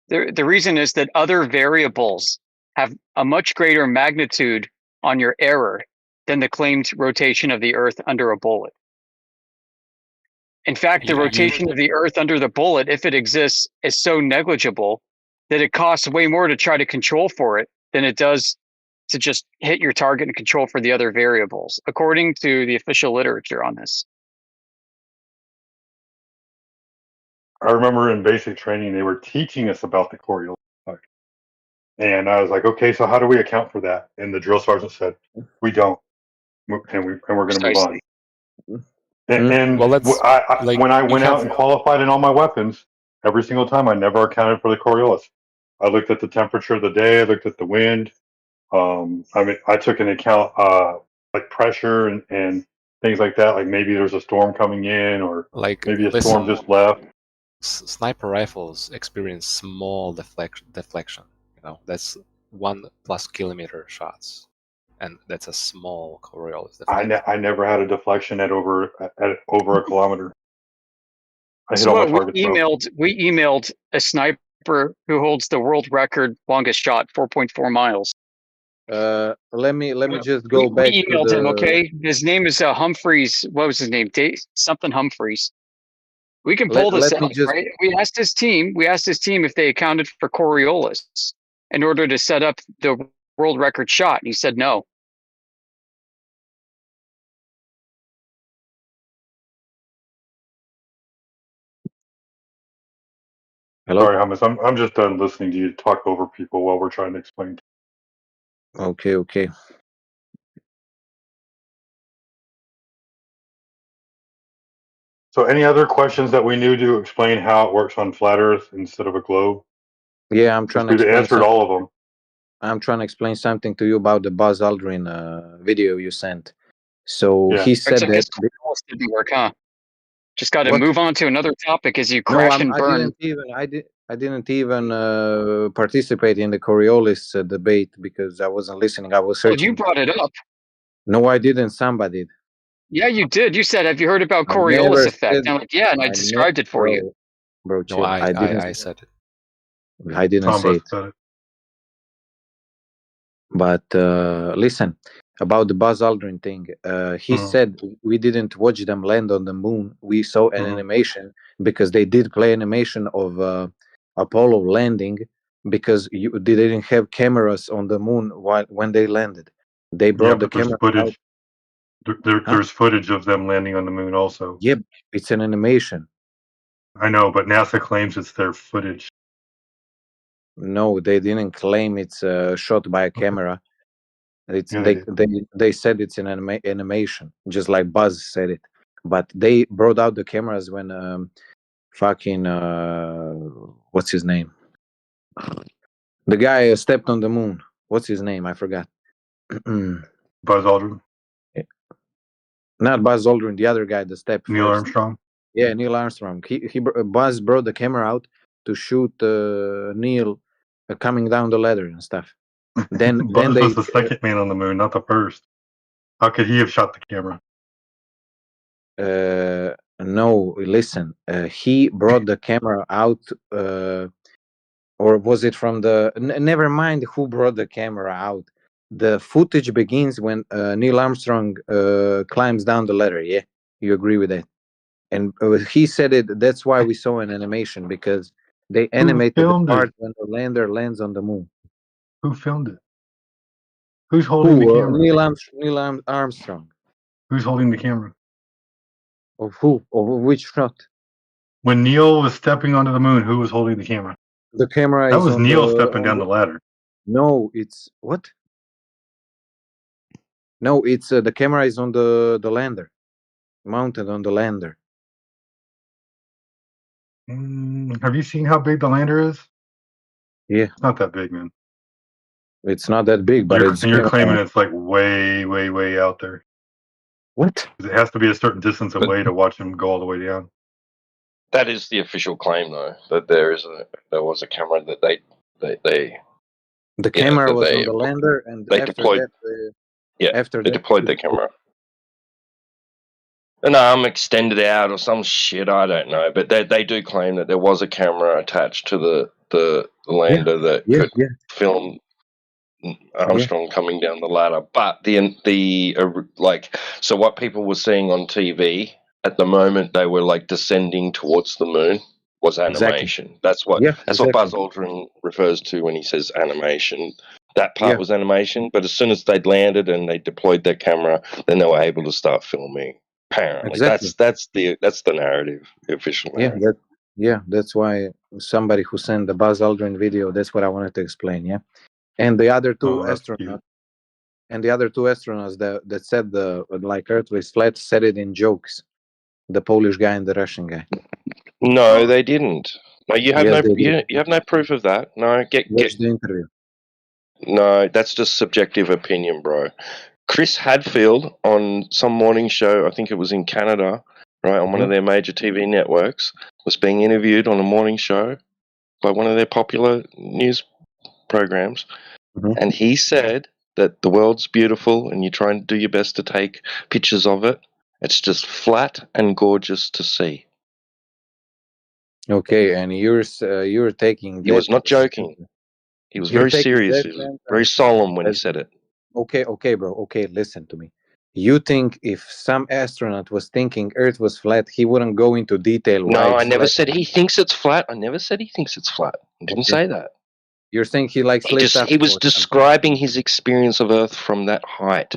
The reason is that other variables have a much greater magnitude on your error than the claimed rotation of the Earth under a bullet. In fact, the rotation of the Earth under the bullet, if it exists, is so negligible that it costs way more to try to control for it than it does to just hit your target and control for the other variables, according to the official literature on this. I remember in basic training, they were teaching us about the Coriolis effect. And I was like, okay, so how do we account for that? And the drill sergeant said, we don't. And we're going to move on. And well, when I went out and qualified in all my weapons, every single time I never accounted for the Coriolis. I looked at the temperature of the day. I looked at the wind. I took into account like pressure and things like that. Like maybe there's a storm coming in, or maybe a storm just left. Sniper rifles experience small deflection. You know, that's 1+ kilometer shots, and that's a small Coriolis deflection. I never had a deflection at over a kilometer. I hit all my targets. We emailed a sniper who holds the world record longest shot, 4.4 miles. Let me just go back. We emailed him. Okay, his name is Humphreys. What was his name? Something Humphreys. We can pull this out, right? We asked his team if they accounted for Coriolis in order to set up the world record shot, and he said no. Hello? Sorry, Hummus. I'm just done listening to you talk over people while we're trying to explain. Okay. So any other questions that we knew to explain how it works on flat Earth instead of a globe? Yeah, I'm trying to explain. Answered all of them. I'm trying to explain something to you about the Buzz Aldrin video you sent. So he said that Coriolis didn't work, huh? Just got to move on to another topic as you crash and burn. I didn't even participate in the Coriolis debate because I wasn't listening. I was searching. Well, you brought it up. No, I didn't. Somebody did. Yeah, you did. You said, "Have you heard about Coriolis effect?" I'm like, "Yeah," and I described it for you. Bro, chill. No, I said it. I didn't say it. But listen, about the Buzz Aldrin thing, he said we didn't watch them land on the moon. We saw an animation because they did play animation of Apollo landing because they didn't have cameras on the moon when they landed. They brought the camera out. There's footage of them landing on the moon also. Yep, it's an animation. I know, but NASA claims it's their footage. No, they didn't claim it's shot by a camera. It's Yeah, they said it's an animation, just like Buzz said it. But they brought out the cameras when fucking what's his name? The guy stepped on the moon. What's his name? I forgot. Buzz Aldrin, Not Buzz Aldrin. The other guy that stepped Neil first. Armstrong. Yeah, Neil Armstrong. Buzz brought the camera out to shoot Neil coming down the ladder and stuff. Then Buzz they was the second man on the moon, not the first. How could he have shot the camera? no, listen. He brought the camera out, or was it from the? Never mind who brought the camera out. The footage begins when Neil Armstrong climbs down the ladder. Yeah, you agree with that? And he said it. That's why we saw an animation, because they animated the filmed part it? when the lander lands on the moon. Who filmed it? Who's holding the camera? Neil Armstrong. Who's holding the camera? Of who? Of which shot? When Neil was stepping onto the moon, who was holding the camera? The camera That is was on Neil the, stepping on down the ladder. No, it's what? No, it's the camera is on the lander, mounted on the lander. Have you seen how big the lander is? Yeah, It's not that big, man. it's not that big, but You're claiming it's like way, way, way out there. What? It has to be a certain distance away to watch him go all the way down. That is the official claim, though, that there was a camera that they the camera was on the put, lander, and they after deployed. that, after they that, deployed the camera. An arm extended out or some shit, I don't know, but they do claim that there was a camera attached to the lander that could film Armstrong coming down the ladder. But so what people were seeing on TV at the moment, they were like descending towards the moon, was animation. That's what Buzz Aldrin refers to when he says animation. That part was animation, but as soon as they'd landed and they deployed their camera, then they were able to start filming. Apparently, that's the narrative, the official narrative. That's why somebody who sent the Buzz Aldrin video. That's what I wanted to explain. Yeah, and the other two astronauts. And the other two astronauts that said the like Earth was flat said it in jokes. The Polish guy and the Russian guy. No, they didn't. No, you have Yes, you have no proof of that. No, Watch the interview. No, that's just subjective opinion, bro. Chris Hadfield on some morning show, I think it was in Canada, right, on one of their major TV networks, was being interviewed on a morning show by one of their popular news programs, and he said that the world's beautiful and you try and do your best to take pictures of it. It's just flat and gorgeous to see. Okay, and you're taking. He was not joking. He was very serious. He was very solemn when he said it. Okay, bro. Okay, listen to me. You think if some astronaut was thinking Earth was flat, he wouldn't go into detail? No, I never said he thinks it's flat. I never said he thinks it's flat. I didn't say that. You're saying he likes He was describing his experience of Earth from that height.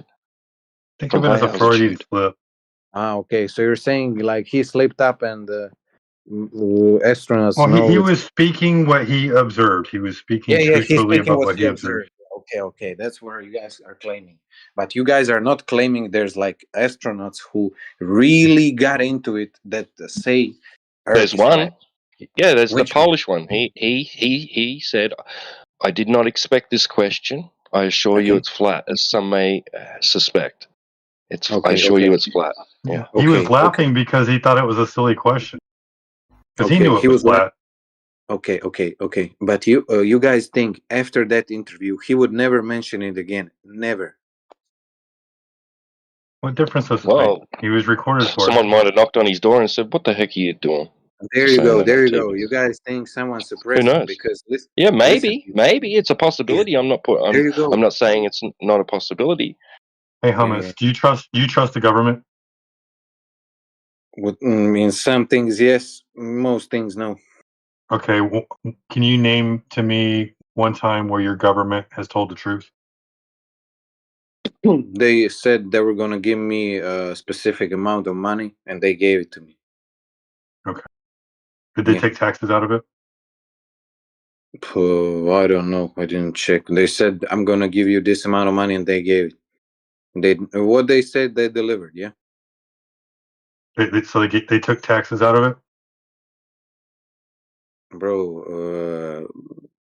Think of it as a Freudian slip. Ah, okay. So you're saying like he slipped up and astronauts. Well, he was speaking what he observed. He was speaking truthfully about what he observed. Okay, that's where you guys are claiming. But you guys are not claiming there's like astronauts who really got into it that say Earth There's is one. flat. Yeah, there's Which the Polish one. He said, "I did not expect this question. I assure you it's flat, as some may suspect. I assure you it's flat." Yeah. He was laughing because he thought it was a silly question. Because he knew it was flat. Okay. But you guys think after that interview he would never mention it again? Never. What difference does it make? He was recorded for someone might have knocked on his door and said, "What the heck are you doing?" There you go. There you go. You guys think someone suppressed Who him knows? because Yeah, maybe it's a possibility. I'm not There you go. I'm not saying it's not a possibility. Hey, Hummus, do you trust the government? In some things, yes. Most things, no. Okay, well, can you name to me one time where your government has told the truth? They said they were going to give me a specific amount of money, and they gave it to me. Okay. Did they take taxes out of it? I don't know. I didn't check. They said I'm gonna give you this amount of money, and they gave it. What they said they delivered. Yeah. So they took taxes out of it. Bro,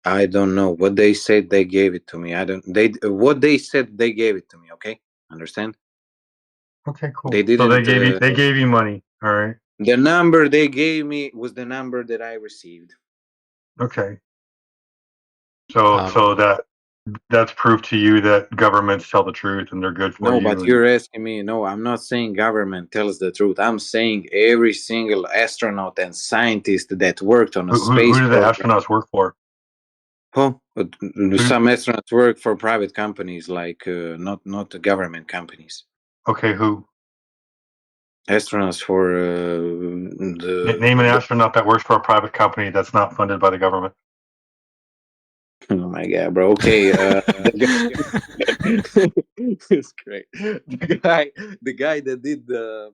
I don't know what they said. They gave it to me. I don't. What they said they gave it to me. Okay, understand? Okay, cool. They So didn't. they gave you money. All right. The number they gave me was the number that I received. Okay. So that's proof to you that governments tell the truth and they're good for No, you. but And you're asking me. No, I'm not saying government tells the truth. I'm saying every single astronaut and scientist that worked on a space who do the program. astronauts work for? Oh, some astronauts work for private companies, like not the government companies. Okay, who? Astronauts for Name an astronaut that works for a private company that's not funded by the government. Oh my god, bro. Okay, it's great. The guy that did the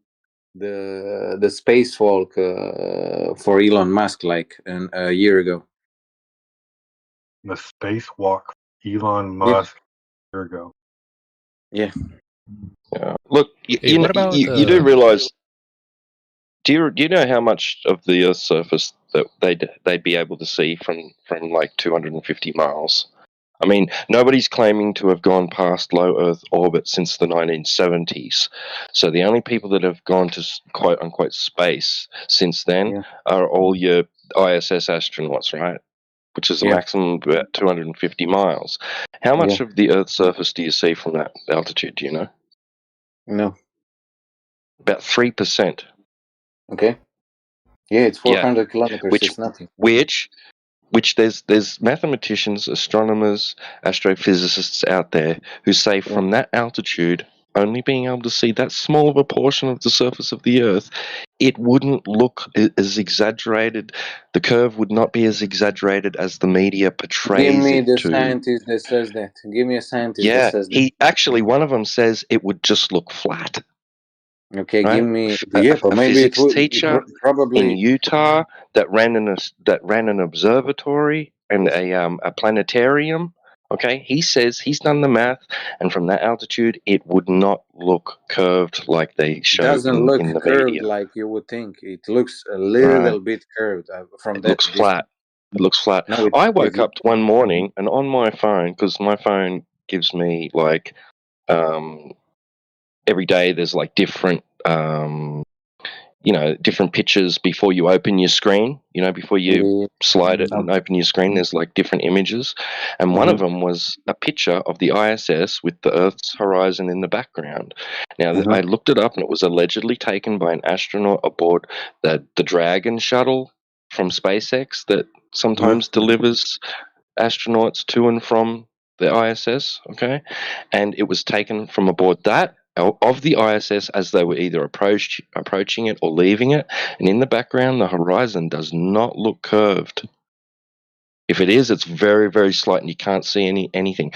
spacewalk for Elon Musk like a year ago. The spacewalk, Elon Musk, a year ago. Yeah. Look, you what about you do realize. Do you know how much of the Earth's surface that they'd be able to see from like 250 miles? I mean, nobody's claiming to have gone past low Earth orbit since the 1970s. So the only people that have gone to quote unquote space since then are all your ISS astronauts, right? Which is a maximum of about 250 miles. How much of the Earth's surface do you see from that altitude? Do you know? No. About 3%. Okay. Yeah, it's 400 kilometers. It's nothing. Which there's mathematicians, astronomers, astrophysicists out there who say from that altitude, only being able to see that small of a portion of the surface of the Earth, it wouldn't look as exaggerated. The curve would not be as exaggerated as the media portrays Give me it the to. scientist that says that. Give me a scientist that Yeah, says that. he actually, one of them says it would just look flat. Okay, Right? give me a maybe physics it would teacher probably in Utah that ran an observatory and a planetarium. Okay, he says he's done the math, and from that altitude, it would not look curved like they show doesn't look in the curved media. like you would think. It looks a little bit curved from It that looks flat. It looks flat. No, I woke up one morning and on my phone, because my phone gives me like every day there's like different different pictures before you open your screen. Before you slide it and open your screen, there's like different images, and one of them was a picture of the ISS with the Earth's horizon in the background. Now I looked it up, and it was allegedly taken by an astronaut aboard the Dragon shuttle from SpaceX that sometimes delivers astronauts to and from the ISS. Okay, and it was taken from aboard that of the ISS as they were either approaching it or leaving it, and in the background the horizon does not look curved. If it is, it's very, very slight and you can't see anything.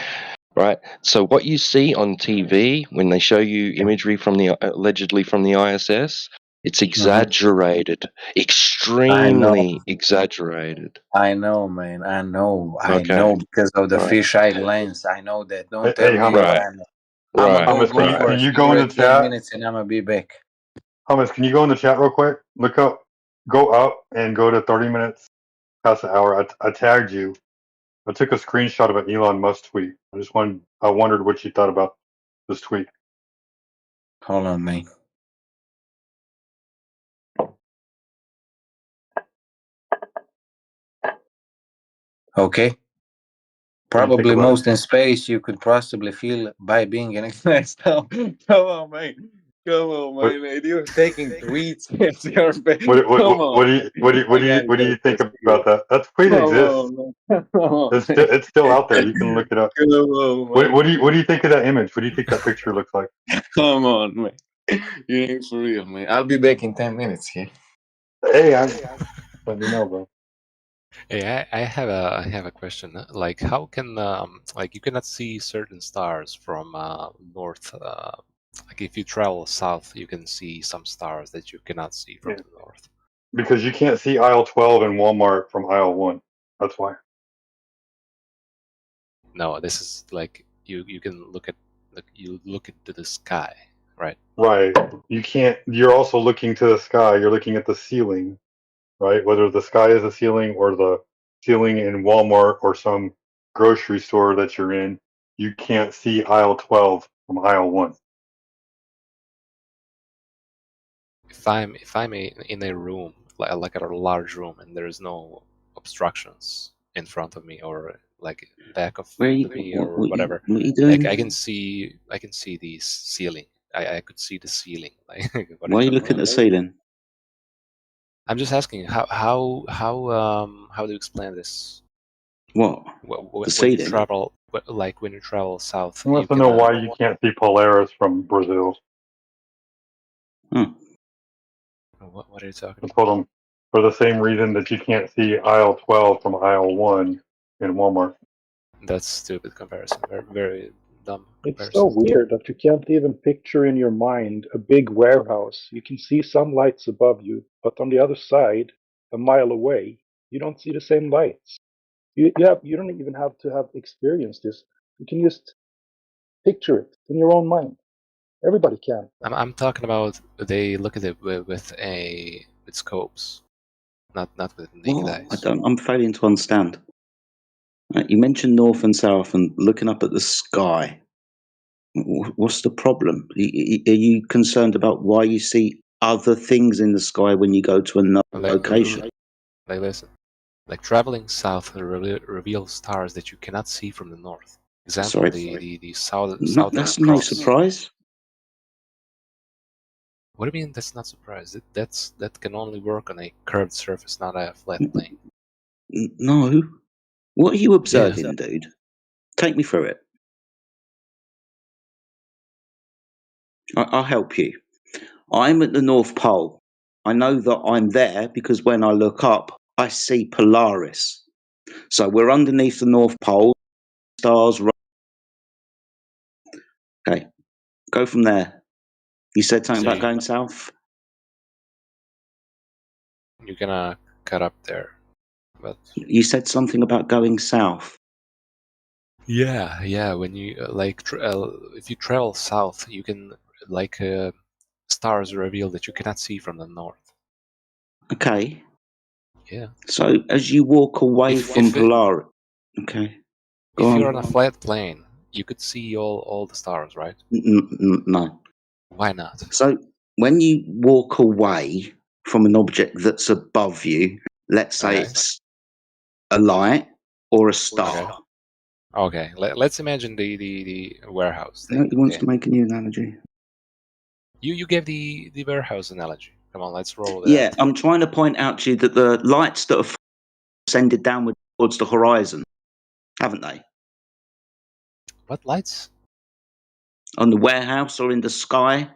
Right? So what you see on TV when they show you imagery from the allegedly from the ISS, it's exaggerated, extremely exaggerated. I know, man. I know Okay. because of the Right. fisheye lens. I know that. Don't tell Hey, me. Hummus. I'm gonna Hummus, go for a can you go in the cigarette 10 chat? minutes and I'm gonna be back. Hummus, can you go in the chat real quick? Go up and go to 30 minutes past the hour. I tagged you. I took a screenshot of an Elon Musk tweet. I wondered what you thought about this tweet. Hold on, man. Okay. Probably most in space you could possibly feel by being in space. Come on, man. Come on, man. You're taking tweets at your face. What do you think about that? That tweet exists. It's still out there. You can look it up. What do you think of that image? What do you think that picture looks like? Come on, man. You ain't for real, man. I'll be back in 10 minutes here. Hey, let me know, bro. Hey, I have a question. Like, how can like you cannot see certain stars from north? Like, if you travel south, you can see some stars that you cannot see from the north. Because you can't see aisle 12 in Walmart from aisle 1. That's why. No, this is like you can look at you look into the sky, right? Right. You can't. You're also looking to the sky. You're looking at the ceiling, right? Whether the sky is the ceiling or the ceiling in Walmart or some grocery store that you're in, you can't see aisle 12 from aisle 1. If I'm in a room like a large room and there's no obstructions in front of me or like back of me or whatever, what are you doing? like I can see the ceiling. I could see the ceiling. Like what Why are you talking looking at about? the ceiling? I'm just asking how do you explain this? What? When The you ceiling? travel, like when you travel south, He wants you to can. know why you can't see Polaris from Brazil. What are you talking I about? told him for the same reason that you can't see aisle 12 from aisle 1 in Walmart. That's stupid comparison. Very, very dumb It's comparison. so weird that you can't even picture in your mind a big warehouse. You can see some lights above you, but on the other side, a mile away, you don't see the same lights. You don't even have to have experienced this. You can just picture it in your own mind. Everybody can. I'm talking about they look at it with scopes, not with naked eyes. I'm failing to understand. You mentioned north and south and looking up at the sky. What's the problem? Are you concerned about why you see other things in the sky when you go to another location? Like listen, like traveling south reveals stars that you cannot see from the north. Example, Sorry? the southern That's no cross. surprise. What do you mean that's not surprise? That can only work on a curved surface, not a flat plane. No. What are you observing, dude? Take me through it. I'll help you. I'm at the North Pole. I know that I'm there because when I look up, I see Polaris. So we're underneath the North Pole. Stars. Okay, go from there. You said something about going south? You're gonna cut up there, but You said something about going south. yeah. When you if you travel south, you can stars reveal that you cannot see from the north. Okay. Yeah. So as you walk away from Polaris, okay. Go If on. you're on a flat plane, you could see all the stars, right? No. Why not? So when you walk away from an object that's above you, let's say it's a light or a star. Okay. Let's imagine the warehouse No, thing. he wants to make a new analogy. You gave the warehouse analogy. Come on, let's roll with Yeah, that. I'm trying to point out to you that the lights that have ascended downward towards the horizon, haven't they? What lights? On the warehouse or in the sky?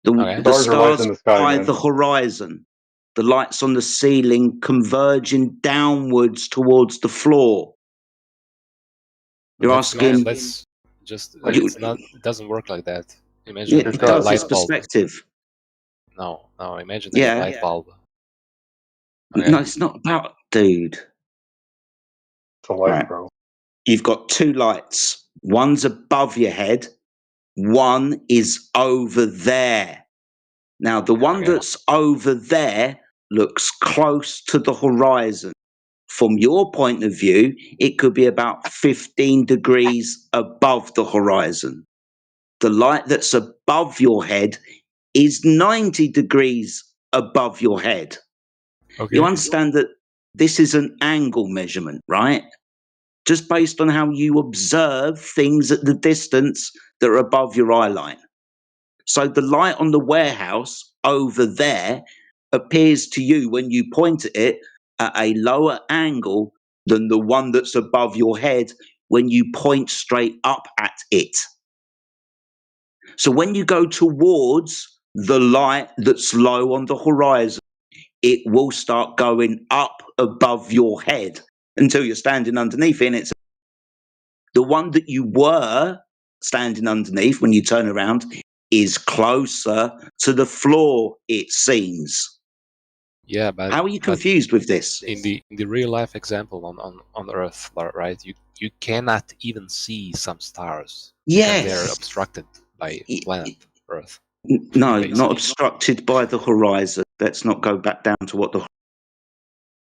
The Stars are lights stars in the sky, by man. the horizon. The lights on the ceiling converging downwards towards the floor. You're asking. Let's just. It's not. It doesn't work like that. Imagine Yeah, a it does. light It's bulb. perspective. No. Imagine Yeah. a light bulb. No, it's not about, dude. It's a light, bro. You've got two lights. One's above your head. One is over there. Now, the one that's over there looks close to the horizon. From your point of view, it could be about 15 degrees above the horizon. The light that's above your head is 90 degrees above your head. Okay. You understand that this is an angle measurement, right? Just based on how you observe things at the distance that are above your eye line. So the light on the warehouse over there appears to you when you point at it at a lower angle than the one that's above your head when you point straight up at it. So when you go towards the light that's low on the horizon, it will start going up above your head until you're standing underneath it. And it's the one that you were standing underneath when you turn around is closer to the floor, it seems. Yeah, but how are you confused with this? In the real life example on Earth, right? You cannot even see some stars because they're Yes. obstructed by planet Earth. No, basically. not obstructed by the horizon. Let's not go back down to what the.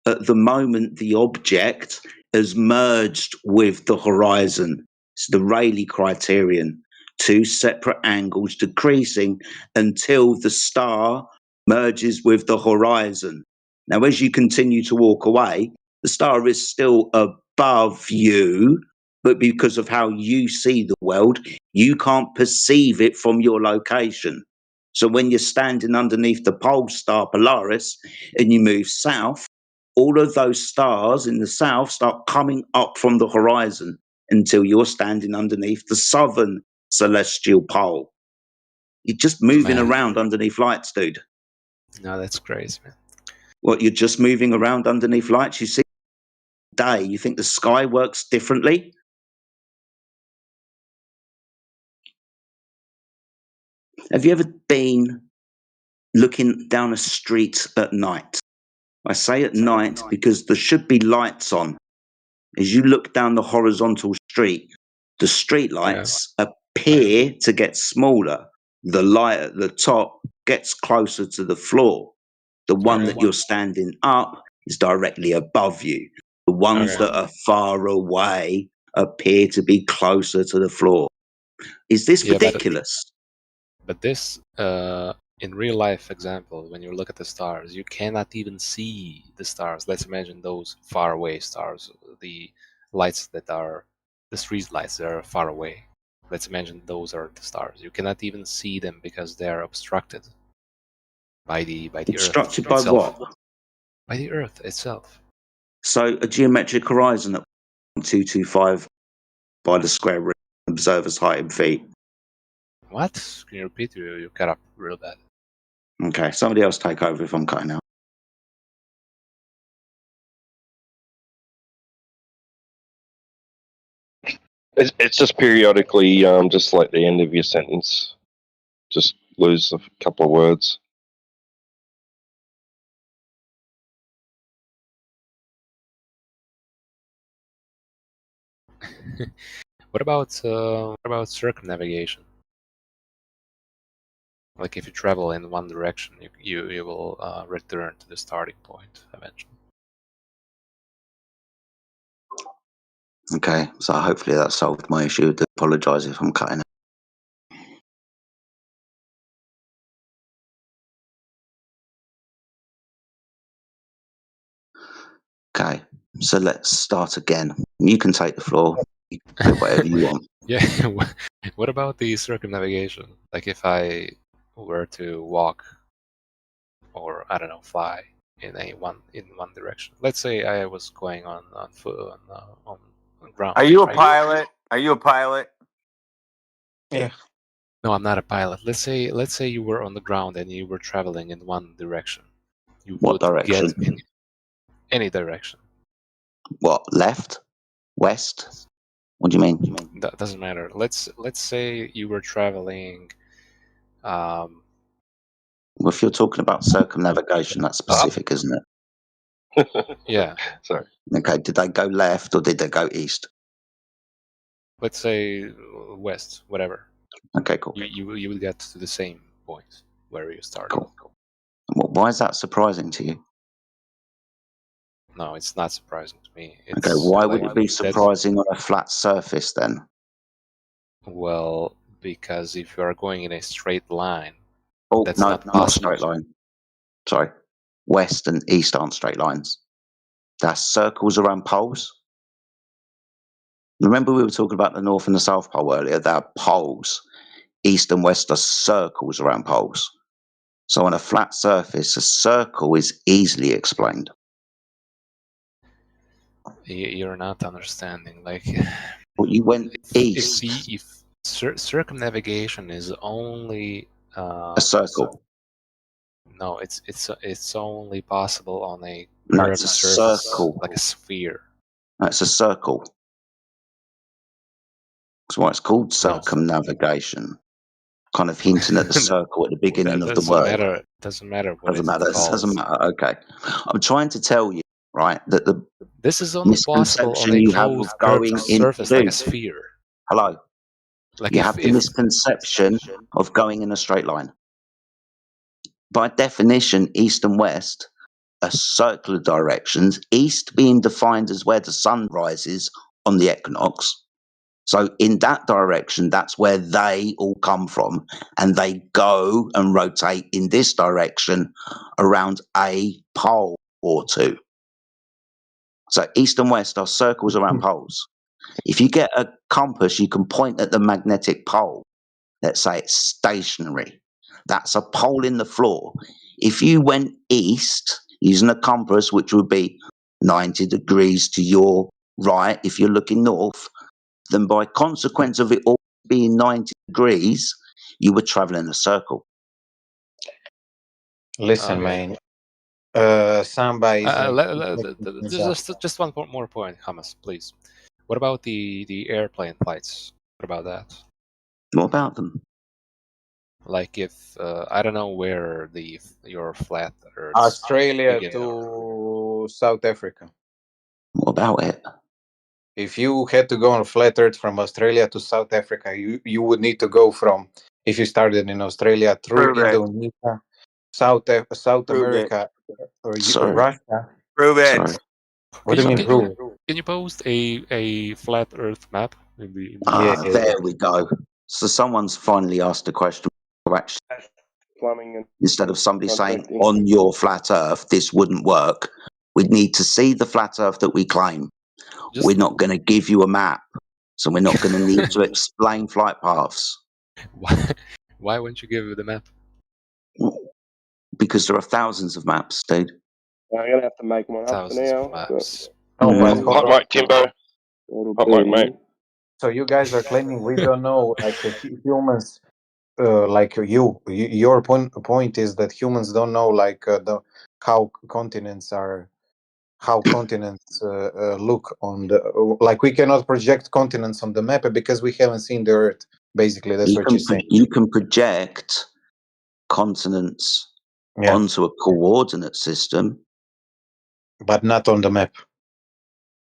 At the moment, the object has merged with the horizon. It's the Rayleigh criterion. Two separate angles decreasing until the star merges with the horizon. Now, as you continue to walk away, the star is still above you, but because of how you see the world, you can't perceive it from your location. So when you're standing underneath the pole star Polaris and you move south, all of those stars in the south start coming up from the horizon until you're standing underneath the southern celestial pole. You're just moving around underneath lights, dude. No, that's crazy, man. What, you're just moving around underneath lights? You see day, you think the sky works differently? Have you ever been looking down a street at night? I say at night because there should be lights on. As you look down the horizontal street, the street lights appear to get smaller. The light at the top gets closer to the floor. The one that you're standing up is directly above you. The ones that are far away appear to be closer to the floor. Is this ridiculous? But this, in real life example, when you look at the stars, you cannot even see the stars. Let's imagine those far away stars, the lights that are the street lights that are far away. Let's imagine those are the stars. You cannot even see them because they are obstructed by the Obstructed Earth by itself. what? By the Earth itself. So a geometric horizon at 225 by the square root observer's height in feet. What? Can you repeat? You cut up real bad. Okay, somebody else take over if I'm cutting out. It's just periodically, just like the end of your sentence, just lose a couple of words. What about circumnavigation? Like if you travel in one direction, you will return to the starting point eventually. Okay, so hopefully that solved my issue. I apologise if I'm cutting it. Okay, so let's start again. You can take the floor. You can say whatever you want. Yeah. What about the circumnavigation? Like if I were to walk, or I don't know, fly in one direction. Let's say I was going on foot on ground. Are you a pilot? Are you a pilot? Yeah. No, I'm not a pilot. Let's say you were on the ground and you were traveling in one direction. You What would direction? get in any direction. What, left? West? What do you mean? That doesn't matter. Let's say you were traveling. Well, if you're talking about circumnavigation, that's specific, isn't it? Yeah. Sorry. Okay, did they go left or did they go east? Let's say west, whatever. Okay, cool. You will get to the same point where you started. Cool. Why is that surprising to you? No, it's not surprising to me. Okay, why would it be surprising on a flat surface then? Well, because if you are going in a straight line, Oh, that's no, not not a possible. straight line. Sorry. West and east aren't straight lines. That's circles around poles. Remember we were talking about the North and the South Pole earlier? They're poles. East and west are circles around poles. So on a flat surface, a circle is easily explained. You're not understanding. Like, Well, you went east. If circumnavigation is only A circle. No, it's only possible on a No, curved it's a surface, circle. like a sphere. That's a circle. That's why it's called circumnavigation. kind of hinting at the circle at the beginning of the word. Doesn't matter what Doesn't it matter. calls. Doesn't matter. Okay. I'm trying to tell you, right, that the This is only possible on misconception a you have of closed curved going surface like a into sphere. hello. Like You have the misconception of going in a straight line. By definition, east and west are circular directions, east being defined as where the sun rises on the equinox. So in that direction, that's where they all come from, and they go and rotate in this direction around a pole or two. So east and west are circles around poles. If you get a compass, you can point at the magnetic pole. Let's say it's stationary. That's a pole in the floor. If you went east using a compass, which would be 90 degrees to your right if you're looking north, then by consequence of it all being 90 degrees, you were traveling a circle. Listen, man. Samba is just one more point, Hamas, please. What about the airplane flights? What about that? What about them? Like if I don't know where your flat Earth Australia to South Africa. What about it? If you had to go on a flat Earth from Australia to South Africa, you would need to go from, if you started in Australia, through Indonesia, South America, or Russia. Prove it. Sorry. What do you mean prove? Can you post a flat Earth map? There we go. So someone's finally asked a question. Instead of somebody saying on your flat Earth, this wouldn't work. We'd need to see the flat Earth that we claim. We're not going to give you a map, so we're not going to need to explain flight paths. Why wouldn't you give the map? Because there are thousands of maps, dude. I'm gonna have to make one up for Thousands now. of maps. But Hot mic, Timbo. Hot mic, mate. So you guys are claiming we don't know, like humans, like your point is that humans don't know, like how continents look on the, like we cannot project continents on the map because we haven't seen the Earth. Basically, that's what you're saying. You can project continents onto a coordinate system, but not on the map.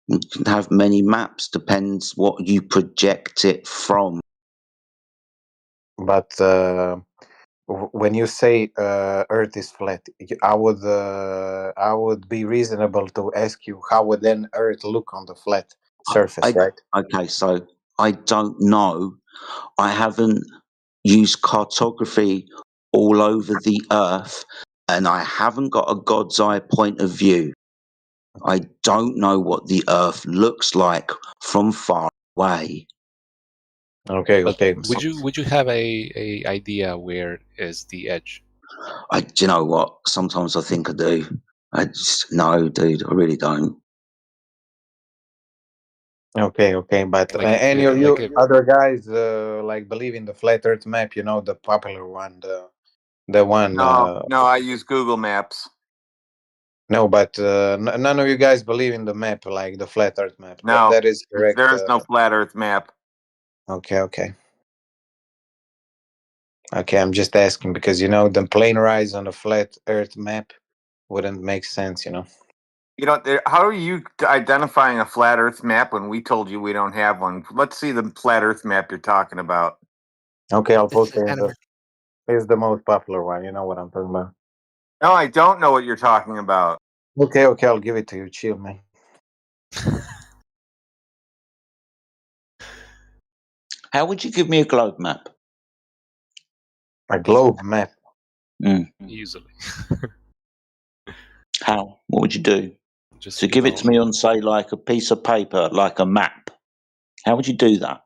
You can have many maps, depends what you project it from. But when you say Earth is flat, I would be reasonable to ask you how would then Earth look on the flat surface, right? Okay, so I don't know. I haven't used cartography all over the Earth, and I haven't got a God's eye point of view. I don't know what the Earth looks like from far away. Okay. Would you have a idea where is the edge? Do you know what? Sometimes I think I do. No, dude, I really don't. Okay, but any of you other guys like believe in the flat Earth map? You know, the popular one, the one. No, I use Google Maps. No, but none of you guys believe in the map, like the flat Earth map. No, that is correct. There is no flat Earth map. Okay. I'm just asking because the plane rise on a flat Earth map wouldn't make sense. How are you identifying a flat Earth map when we told you we don't have one? Let's see the flat Earth map you're talking about. Okay, I'll post it. It's the most popular one. You know what I'm talking about. No, I don't know what you're talking about. Okay, I'll give it to you. Chill, man. How would you give me a globe map? A globe map? Easily. How? What would you do? So give it to me on, say, like a piece of paper, like a map. How would you do that?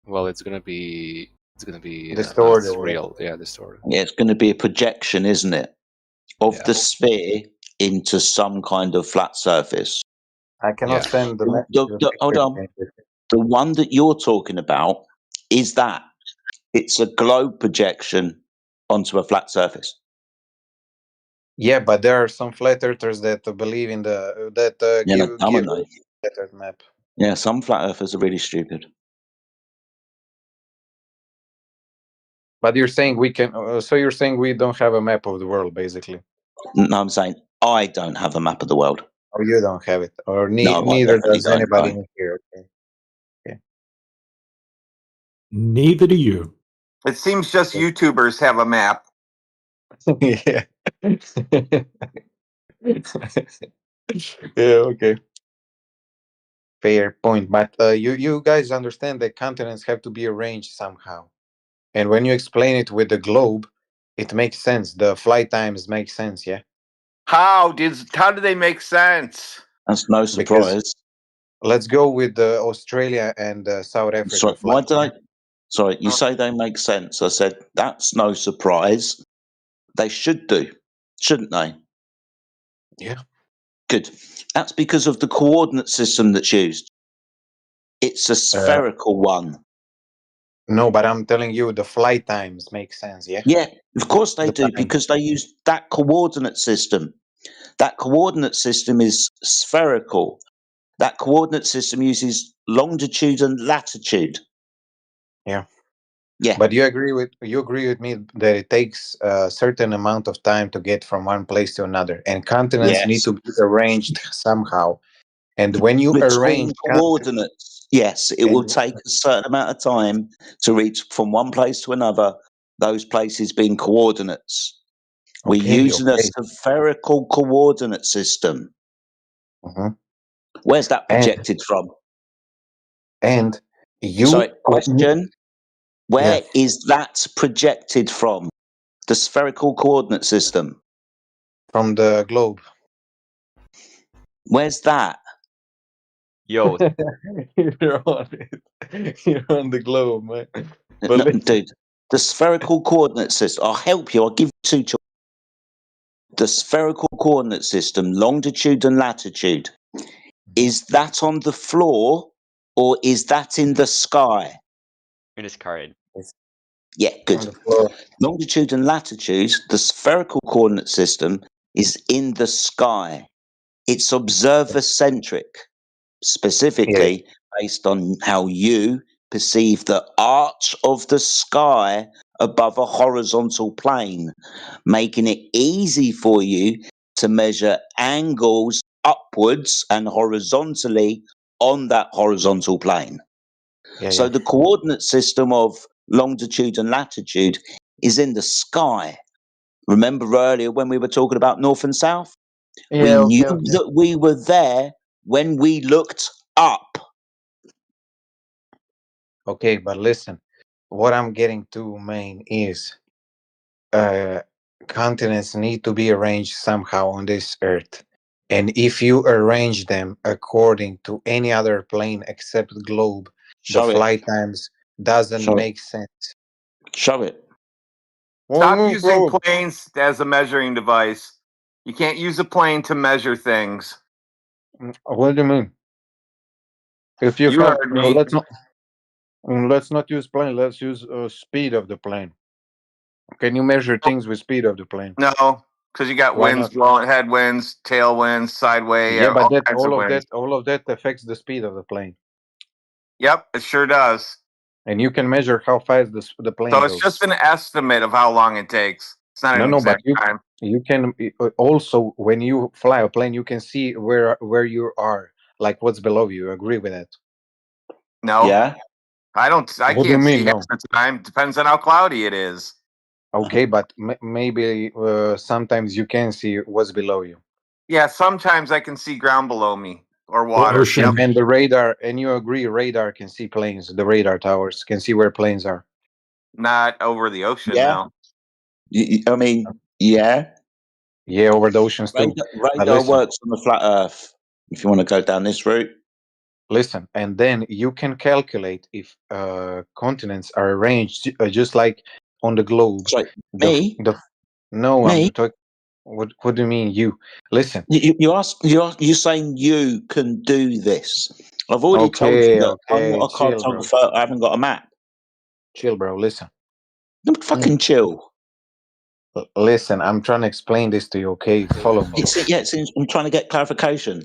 Well, it's gonna be distorted. Real, distorted. Yeah, it's going to be a projection, isn't it, of the sphere into some kind of flat surface. I cannot send the map. Hold on. The one that you're talking about is that it's a globe projection onto a flat surface. Yeah, but there are some flat earthers that believe in give flat earth map. Yeah, some flat earthers are really stupid. But you're saying we can. So you're saying we don't have a map of the world, basically. No, I'm saying I don't have a map of the world. Or you don't have it, or No, I neither definitely does don't. anybody No. in here. Okay. Neither do you. It seems just YouTubers have a map. Yeah. Yeah. Okay. Fair point, but you guys understand that continents have to be arranged somehow, and when you explain it with the globe, it makes sense. The flight times make sense, yeah. How do they make sense? That's no Because surprise. let's go with Australia and South Africa So, why flight. did I? Sorry, you say they make sense. I said that's no surprise. They should do, shouldn't they? Yeah. Good. That's because of the coordinate system that's used. It's a spherical one. No, but I'm telling you, the flight times make sense, yeah? Yeah, of course they The do, time. because they use that coordinate system. That coordinate system is spherical. That coordinate system uses longitude and latitude. Yeah. Yeah. But you agree with me that it takes a certain amount of time to get from one place to another, and continents need Yes. to be arranged somehow. And when you arrange Between coordinates, yes, it will take a certain amount of time to reach from one place to another, those places being coordinates. We're using a spherical coordinate system. Where's that projected from? And you... Sorry, question. Where is that projected from? The spherical coordinate system? From the globe. Where's that? Yo. You're on it. You're on the globe, man. No, dude, the spherical coordinate system. I'll help you. I'll give you two choices. The spherical coordinate system, longitude and latitude, is that on the floor or is that in the sky? In his card. Yeah, good. Longitude and latitude, the spherical coordinate system, is in the sky. It's observer-centric, specifically based on how you perceive the arch of the sky above a horizontal plane, making it easy for you to measure angles upwards and horizontally on that horizontal plane. So the coordinate system of longitude and latitude is in the sky. Remember earlier when we were talking about north and south? We knew that we were there when we looked up. Okay, but listen, what I'm getting to, main, is continents need to be arranged somehow on this earth. And if you arrange them according to any other plane except the globe, the flight times doesn't make sense. Show it. Stop using planes as a measuring device. You can't use a plane to measure things. What do you mean? If you have, heard me. let's not use plane. Let's use speed of the plane. Can you measure things with speed of the plane? No, because you got Why winds not? blowing, headwinds, tailwinds, sideways, Yeah, but all kinds of winds. all of that affects the speed of the plane. Yep, it sure does. And you can measure how fast the plane So goes. it's just an estimate of how long it takes. It's not an But exact time. you can also, when you fly a plane, you can see where you are, like what's below you. You agree with that? No. Yeah. I What do you can't mean, see no? half the time. Depends on how cloudy it is. Okay, but maybe sometimes you can see what's below you. Yeah, sometimes I can see ground below me or water. Yep. And the radar, and you agree, radar can see planes. The radar towers can see where planes are. Not over the ocean, Yeah. no. I mean, yeah. Yeah, over the oceans too. Radar works on the flat Earth. If you want to go down this route. Listen, and then you can calculate if continents are arranged just like on the globe. Sorry, me? No, Me? I'm talking. What do you mean, you? Listen. You're saying you can do this. I've already told you that I'm not a cartographer. I haven't got a map. Chill, bro. Listen. Don't fucking chill. Listen, I'm trying to explain this to you, okay? Follow me. I'm trying to get clarification.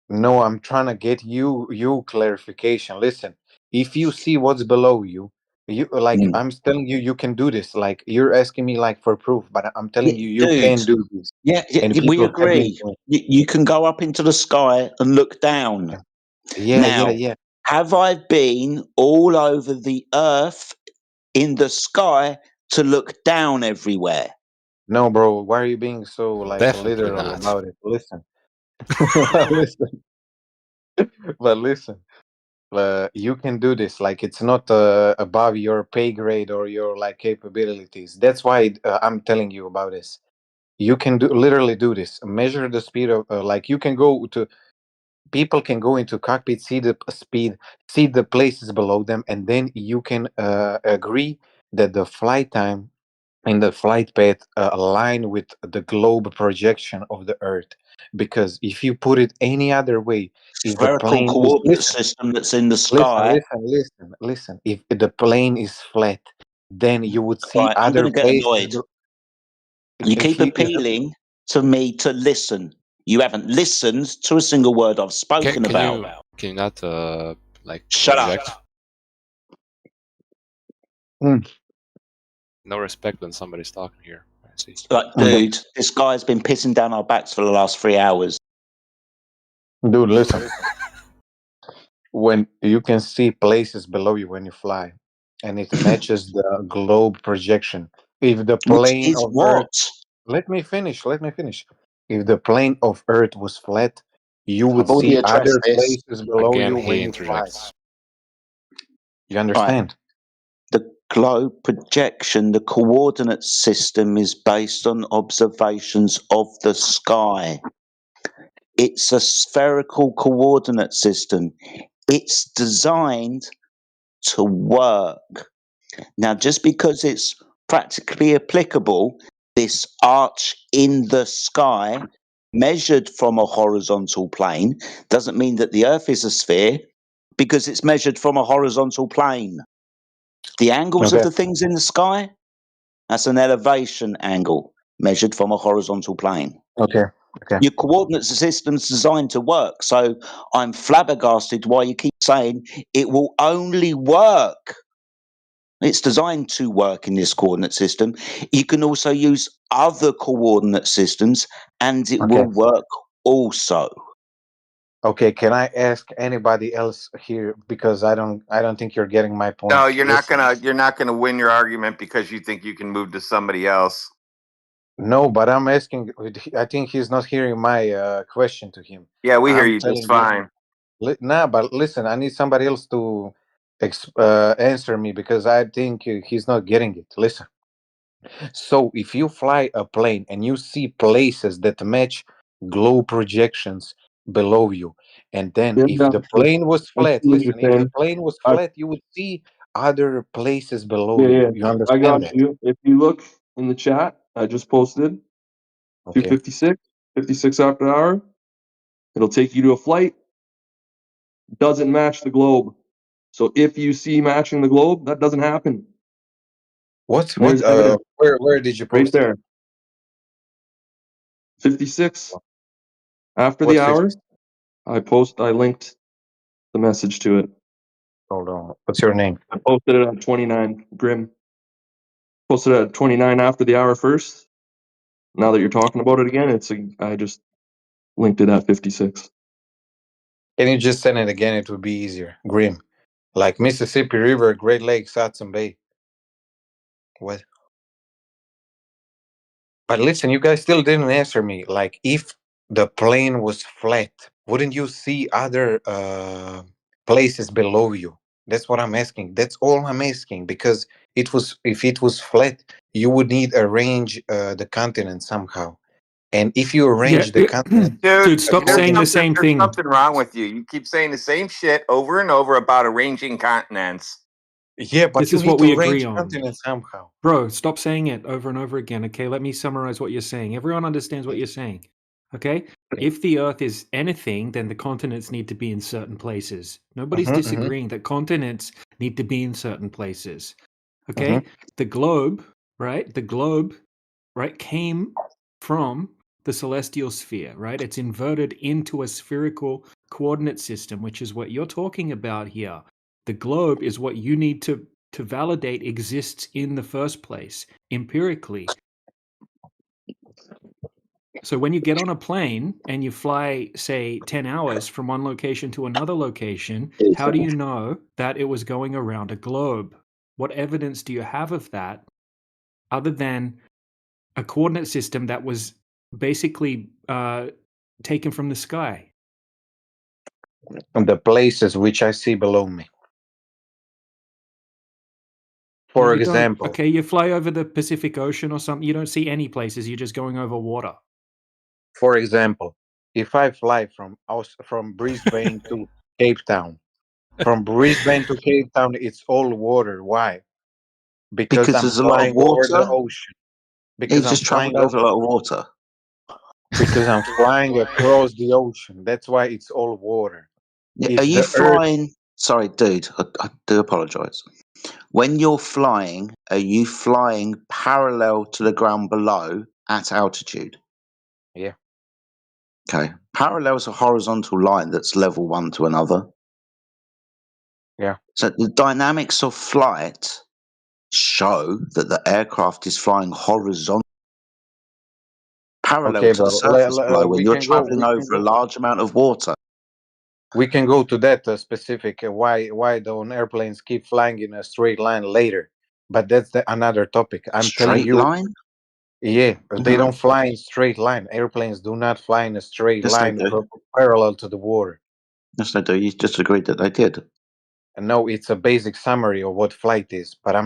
No, I'm trying to get you clarification. Listen, if you see what's below you, You like I'm telling you, you can do this. Like you're asking me like for proof, but I'm telling you, you Dude, can do this. yeah, And we people have been agree. doing. You can go up into the sky and look down. Yeah, Now, have I been all over the earth in the sky to look down everywhere? No, bro. Why are you being so like Definitely literal not. about it? Listen, listen, but listen. You can do this. Like it's not above your pay grade or your like capabilities. That's why I'm telling you about this. You can literally do this. Measure the speed of like you can go to. People can go into cockpit, see the speed, see the places below them, and then you can agree that the flight time and the flight path align with the globe projection of the Earth. Because if you put it any other way, if the Spherical plane is coordinate system that's in the listen, sky. listen. If the plane is flat, then you would see Right, I'm other going to get places. annoyed. You keep appealing to me to listen. You haven't listened to a single word I've spoken about. Can you not like Shut project? up. No respect when somebody's talking here. I see. Like, dude, this guy's been pissing down our backs for the last 3 hours. Dude, listen. When you can see places below you when you fly, and it matches the globe projection. If the Which plane is of what? Earth, let me finish. If the plane of Earth was flat, you would I've already see addressed other this. places below Again, you he when you fly. interjects. You understand? The globe projection, the coordinate system is based on observations of the sky. It's a spherical coordinate system. It's designed to work. Now, just because it's practically applicable, this arch in the sky, measured from a horizontal plane, doesn't mean that the Earth is a sphere because it's measured from a horizontal plane. The angles of the things in the sky, that's an elevation angle measured from a horizontal plane. Okay. Your coordinate system's designed to work, so I'm flabbergasted why you keep saying it will only work. It's designed to work in this coordinate system. You can also use other coordinate systems, and it will work also. Okay, can I ask anybody else here because I don't think you're getting my point. No, you're not gonna win your argument because you think you can move to somebody else. No, but I'm asking. I think he's not hearing my question to him. Yeah, we hear I'm you just telling fine. Nah, but listen, I need somebody else to answer me because I think he's not getting it. Listen. So if you fly a plane and you see places that match globe projections below you, and then if the plane was flat, listen, if the plane was flat, you would see other places below you. You I understand got that? you. If you look in the chat, I just posted 256 after hour. It'll take you to a flight. Doesn't match the globe. So if you see matching the globe, that doesn't happen. What? There's evidence. Where did you post right there? 56 after What the hour. I linked the message to it. Hold on. What's your name? I posted it at 29. Grim. Posted it at 29 after the hour first. Now that you're talking about it again, I just linked it at 56. Can you just send it again? It would be easier. Grim. Like Mississippi River, Great Lakes, Hudson Bay. What? But listen, you guys still didn't answer me. Like, if the plane was flat, wouldn't you see other places below you? That's what I'm asking. That's all I'm asking. Because if it was flat, you would need arrange the continent somehow. And if you arrange the continent, Dude, stop saying the same thing. There's something wrong with you. You keep saying the same shit over and over about arranging continents. Yeah, but This you is need what to we arrange agree on. continents somehow. Bro, stop saying it over and over again, okay? Let me summarize what you're saying. Everyone understands what you're saying, okay? If the Earth is anything, then the continents need to be in certain places. Nobody's disagreeing that continents need to be in certain places, okay? The globe, right? The globe, right, came from the celestial sphere, right? It's inverted into a spherical coordinate system, which is what you're talking about here. The globe is what you need to to validate exists in the first place empirically. So when you get on a plane and you fly, say, 10 hours from one location to another location, how do you know that it was going around a globe? What evidence do you have of that other than a coordinate system that was basically taken from the sky? And the places which I see below me. No, For you don't. example, Okay, you fly over the Pacific Ocean or something, you don't see any places, you're just going over water. for example, if I fly from Brisbane to Cape Town, from Brisbane to Cape Town, it's all water. Why? Because I'm there's a lot of flying over the water. ocean. You Because I'm just travelled flying over a lot of water. Because I'm flying across the ocean. That's why it's all water. Yeah, If are you the Earth, flying? Sorry, dude. I do apologise. When you're flying, are you flying parallel to the ground below at altitude? yeah, Okay. Parallel is a horizontal line that's level one to another. yeah. So the dynamics of flight show that the aircraft is flying horizontal, parallel Okay, to the bro. surface below when We you're can go. travelling over a large amount of water. We can go to that specific why don't airplanes keep flying in a straight line later. But that's another topic. I'm telling Straight you. line? Yeah, they No. don't fly in straight line. Airplanes do not fly in a straight Yes, they line do. parallel to the water. Yes, they do. You just agreed that they did. And no, it's a basic summary of what flight is. But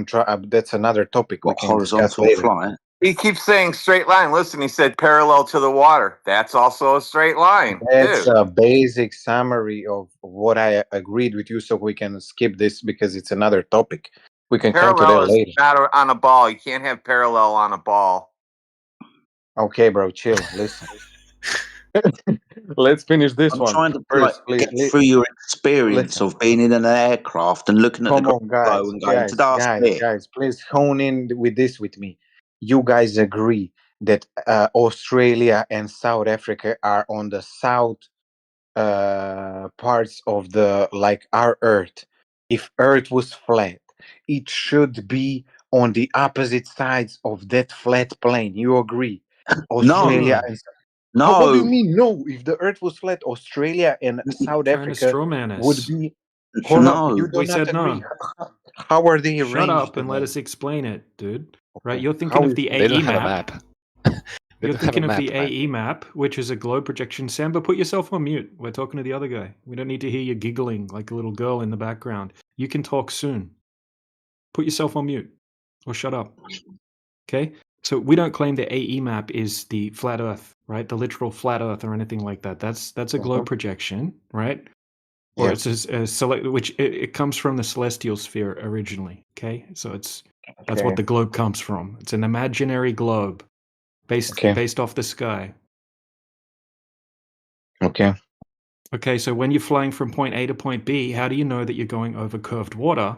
that's another topic we What, can discuss horizontal later. flight? He keeps saying straight line. Listen, he said parallel to the water. That's also a straight line, That's too. a basic summary of what I agreed with you, so we can skip this because it's another topic. We can come to that Parallel is later. not on a ball. You can't have parallel on a ball. Okay, bro, chill. Listen. Let's finish this I'm one trying to first, please. get through your experience Listen. of being in an aircraft and looking at the Come ground on, below and going to the guys, please hone in with this with me. You guys agree that Australia and South Africa are on the south parts of the our Earth. If Earth was flat, it should be on the opposite sides of that flat plane. You agree? Australia and what do you No. mean no? If the Earth was flat, Australia and South Trying to Africa straw man would us. be. Hold on, you do We not said agree. no. How are they Shut arranged up and let then? us explain it, dude. Right? Okay. You're thinking How of is the They don't AE have a map. map. They You're don't have a thinking of map, the man. AE map, which is a globe projection. Samba, put yourself on mute. We're talking to the other guy. We don't need to hear you giggling like a little girl in the background. You can talk soon. Put yourself on mute or shut up. Okay? So we don't claim the AE map is the flat Earth, right? The literal flat Earth or anything like that. That's a globe projection, right? Or Yeah. it's a select, which it comes from the celestial sphere originally. Okay, so that's what the globe comes from. It's an imaginary globe based off the sky. Okay. Okay, so when you're flying from point A to point B, how do you know that you're going over curved water?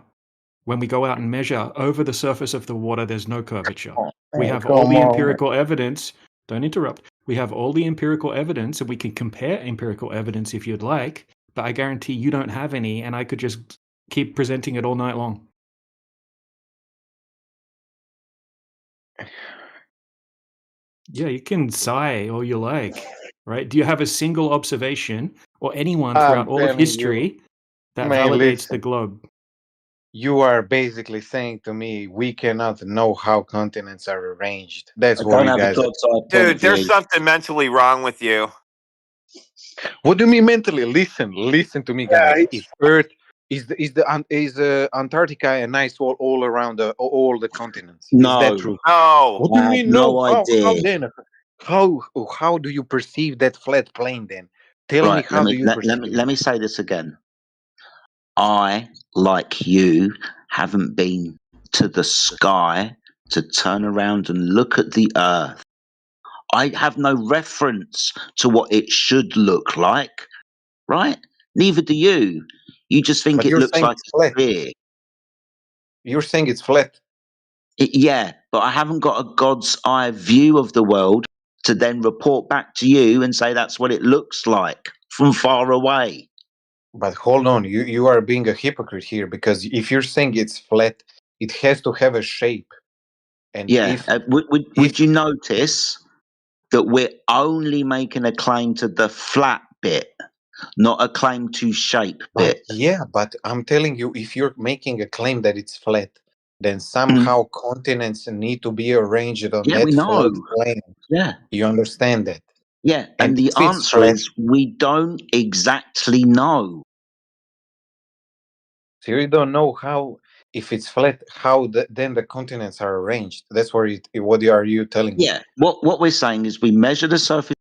When we go out and measure over the surface of the water, there's no curvature. We have all the empirical evidence. Don't interrupt. We have all the empirical evidence, and we can compare empirical evidence if you'd like, but I guarantee you don't have any, and I could just keep presenting it all night long. Yeah, you can sigh all you like, right? Do you have a single observation or anyone I'm throughout all of telling you, history that man, validates the listen. globe? You are basically saying to me we cannot know how continents are arranged. That's I what don't you have a guys are. God's eye point Dude, of there's view. something mentally wrong with you. What do you mean mentally? Listen to me, guys. If Earth is Antarctica a nice wall all around all the continents? Is that No. true? No. What do you I have mean no no? How idea. then? How do you perceive that flat plane then? Tell me Right, how do you perceive it? let me say this again. I, like you, haven't been to the sky to turn around and look at the Earth. I have no reference to what it should look like, right? Neither do you. You just think But it you're looks saying like it's a flat. sphere. You're saying it's flat. Yeah, but I haven't got a God's eye view of the world to then report back to you and say that's what it looks like from far away. But hold on, you are being a hypocrite here, because if you're saying it's flat, it has to have a shape. And yeah, would you notice that we're only making a claim to the flat bit, not a claim to shape bit? Yeah, but I'm telling you, if you're making a claim that it's flat, then somehow continents need to be arranged on Yeah, that we know. flat plane. Yeah. You understand that? Yeah, and the if it's answer flat, is we don't exactly know. so you don't know how, if it's flat, how then the continents are arranged. That's what are you telling me? Yeah, what we're saying is we measure the surface,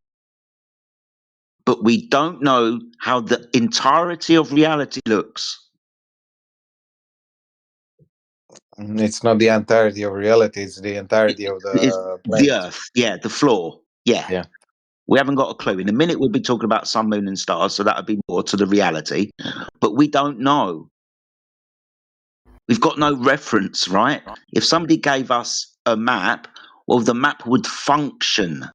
but we don't know how the entirety of reality looks. It's not the entirety of reality, it's the entirety of It's the the planet. Earth, yeah, the floor, yeah. Yeah. We haven't got a clue. In a minute, we'll be talking about sun, moon, and stars, so that would be more to the reality. But we don't know. We've got no reference, right? If somebody gave us a map, well, the map would function,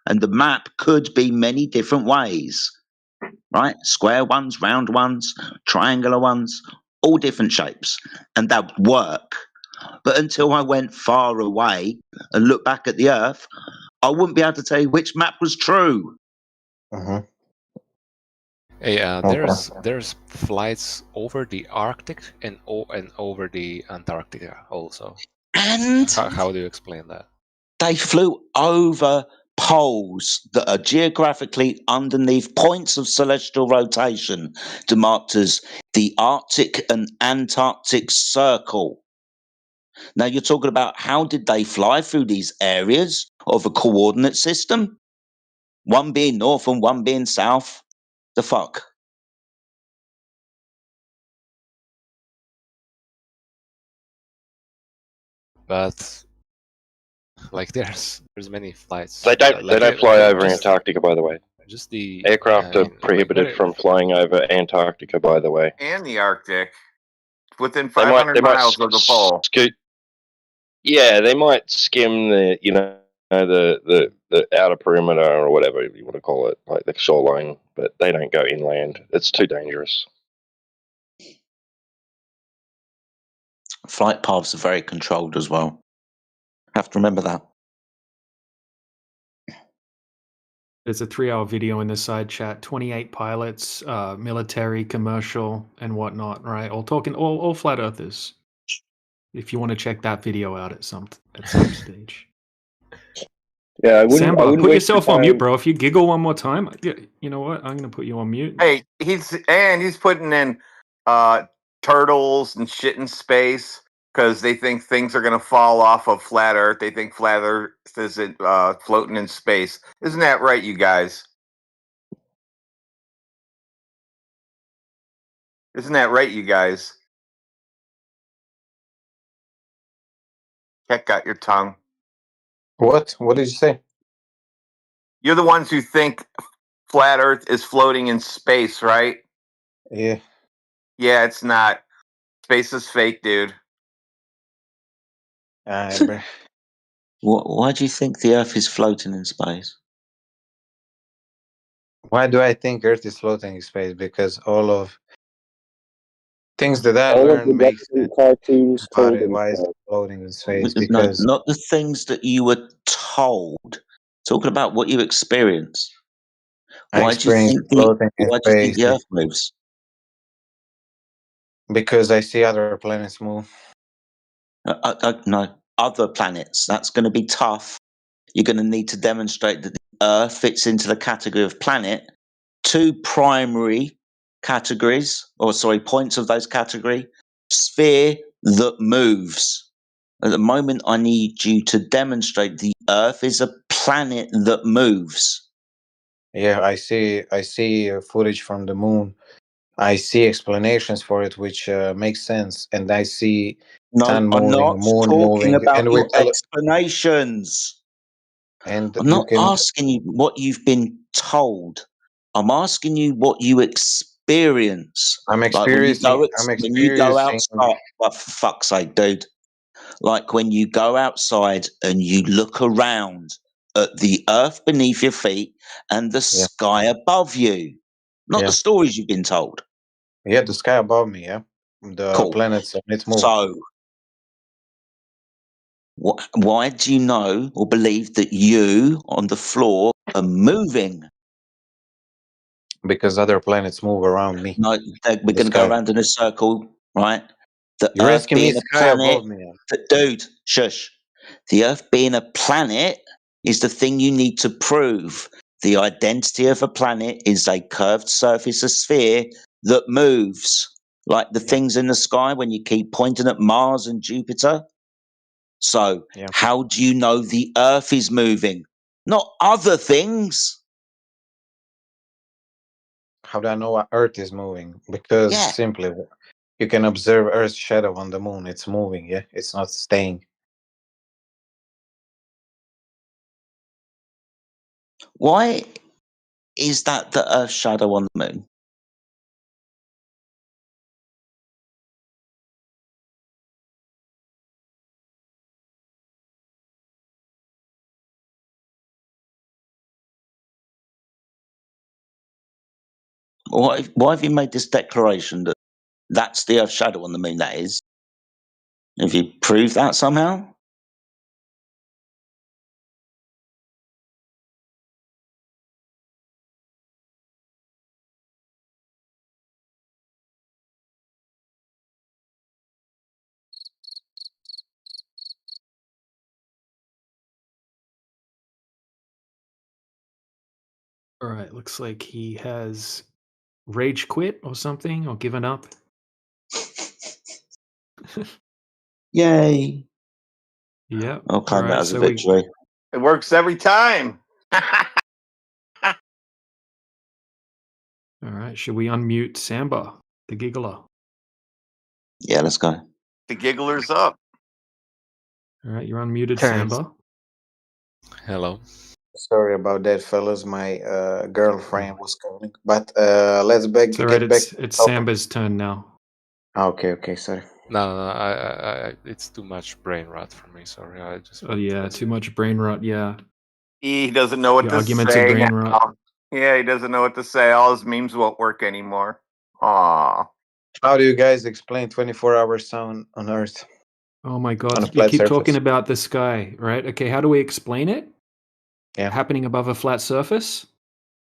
and the map could be many different ways, right? Square ones, round ones, triangular ones, all different shapes, and that would work. But until I went far away and looked back at the Earth, I wouldn't be able to tell you which map was true. Hey, there's flights over the Arctic and over the Antarctica also. And how do you explain that? They flew over poles that are geographically underneath points of celestial rotation, demarked as the Arctic and Antarctic Circle. Now you're talking about how did they fly through these areas of a coordinate system? One being north and one being south. The fuck? But like there's many flights. They don't fly over Antarctica, by the way. Just the aircraft are prohibited from flying over Antarctica, by the way. And the Arctic, within They 500 might miles of the pole. Yeah, they might skim the the outer perimeter or whatever you want to call it, like the shoreline, but they don't go inland. It's too dangerous. Flight paths are very controlled as well. Have to remember that. There's a 3-hour video in the side chat. 28 pilots, military, commercial, and whatnot. Right, all flat earthers. If you want to check that video out at some stage. Yeah, I wouldn't. Samba, I wouldn't put waste yourself your on mute, time. bro. If you giggle one more time, you know what? I'm gonna put you on mute. Hey, he's putting in turtles and shit in space because they think things are going to fall off of flat Earth. They think flat Earth is floating in space. Isn't that right, you guys? Isn't that right, you guys? Check out your tongue. What? What did you say? You're the ones who think flat Earth is floating in space, right? Yeah. Yeah, it's not. Space is fake, dude. Why do you think the Earth is floating in space? Why do I think Earth is floating in space? Because all of things that I All of the learned make Western sense. cartoons About told it, why is themselves. it floating in space? No, Because not the things that you were told. Talking about what you experienced. I Why do you experience think floating in why do you think space the Earth moves? because I see other planets move. No, other planets. That's going to be tough. You're going to need to demonstrate that the Earth fits into the category of planet. Two primary categories, points of those category. Sphere that moves. At the moment, I need you to demonstrate the Earth is a planet that moves. Yeah, I see footage from the moon. I see explanations for it, which makes sense, and I see sun No, I'm moving, not moon talking moving, about and your explanations. and I'm you not can. asking you what you've been told. I'm asking you what you experience. I'm Like when you go experiencing. outside. But for fuck's sake, dude. Like when you go outside and you look around at the earth beneath your feet and the sky above you. Not the stories you've been told. Yeah, the sky above me. Yeah, the Cool. planets on its moon. So Why do you know or believe that you on the floor are moving? Because other planets move around me. No, we're The going to go sky. around in a circle, right? The You're Earth asking me being a sky planet, above me. dude, shush. The Earth being a planet is the thing you need to prove. The identity of a planet is a curved surface, a sphere that moves, like the things in the sky when you keep pointing at Mars and Jupiter. So, how do you know the Earth is moving? Not other things. How do I know Earth is moving? Because simply, you can observe Earth's shadow on the moon. It's moving, yeah? It's not staying. Why is that the Earth's shadow on the moon? Why have you made this declaration that that's the Earth's shadow on the moon? That is. Have you proved that somehow? All right, looks like he has rage quit or something, or given up. Yay. Yeah. I'll claim that as a so victory. It works every time. All right, should we unmute Samba, the giggler? Yeah, let's go. The giggler's up. All right, you're unmuted, Turns. Samba. Hello. Sorry about that, fellas. My girlfriend was calling. But let's It's all right. get back. It's Samba's turn now. Okay, sorry. No, I it's too much brain rot for me. Sorry, I just. Oh yeah, too much brain rot. Yeah. He doesn't know what Your to arguments say are brain now. rot. Yeah, he doesn't know what to say. All his memes won't work anymore. Aw. How do you guys explain 24-hour sun on Earth? Oh my On a God! You flat keep surface. talking about the sky, right? Okay, how do we explain it? Yeah. Happening above a flat surface.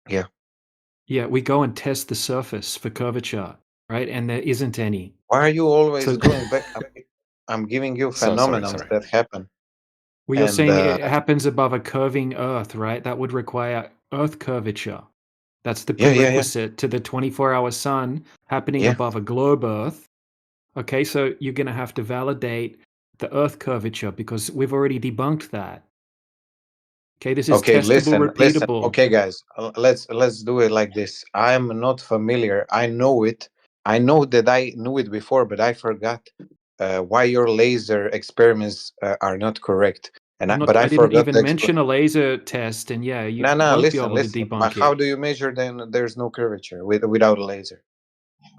Yeah. Yeah, we go and test the surface for curvature, right? And there isn't any. Why are you always So- going back? I'm giving you phenomena that happen. Well, you're And, saying it happens above a curving Earth, right? That would require Earth curvature. That's the Yeah, yeah, yeah. prerequisite to the 24-hour sun happening Yeah. above a globe Earth. Okay, so you're going to have to validate the Earth curvature because we've already debunked that. Okay, this is testable, repeatable. Okay, guys, let's do it like this. I'm not familiar. I know it. I know that I knew it before, but I forgot why your laser experiments are not correct. And I I didn't forgot even mention a laser test, and yeah, you won't be able to listen. debunk But how it. do you measure then there's no curvature without a laser?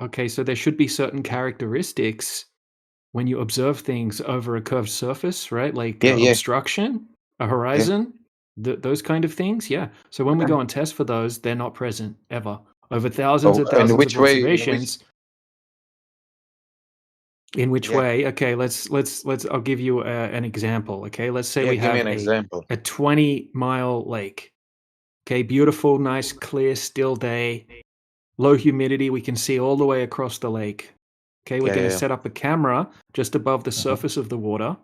Okay, so there should be certain characteristics when you observe things over a curved surface, right? Like obstruction, a horizon, those kind of things. Yeah. So when we go and test for those, they're not present ever. Over thousands and thousands of observations. In which way? Okay, let's. I'll give you an example. Okay, let's say we have a 20-mile lake. Okay, beautiful, nice, clear, still day, low humidity. We can see all the way across the lake. Okay, we're going to set up a camera just above the surface of the water,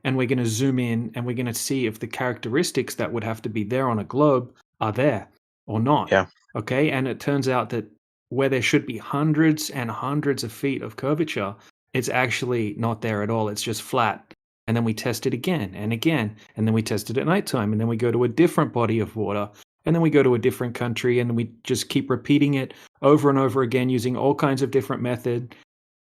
and we're going to zoom in, and we're going to see if the characteristics that would have to be there on a globe are there or not. Yeah. Okay, and it turns out that where there should be hundreds and hundreds of feet of curvature, it's actually not there at all. It's just flat. And then we test it again and again, and then we test it at nighttime, and then we go to a different body of water, and then we go to a different country, and we just keep repeating it over and over again using all kinds of different methods.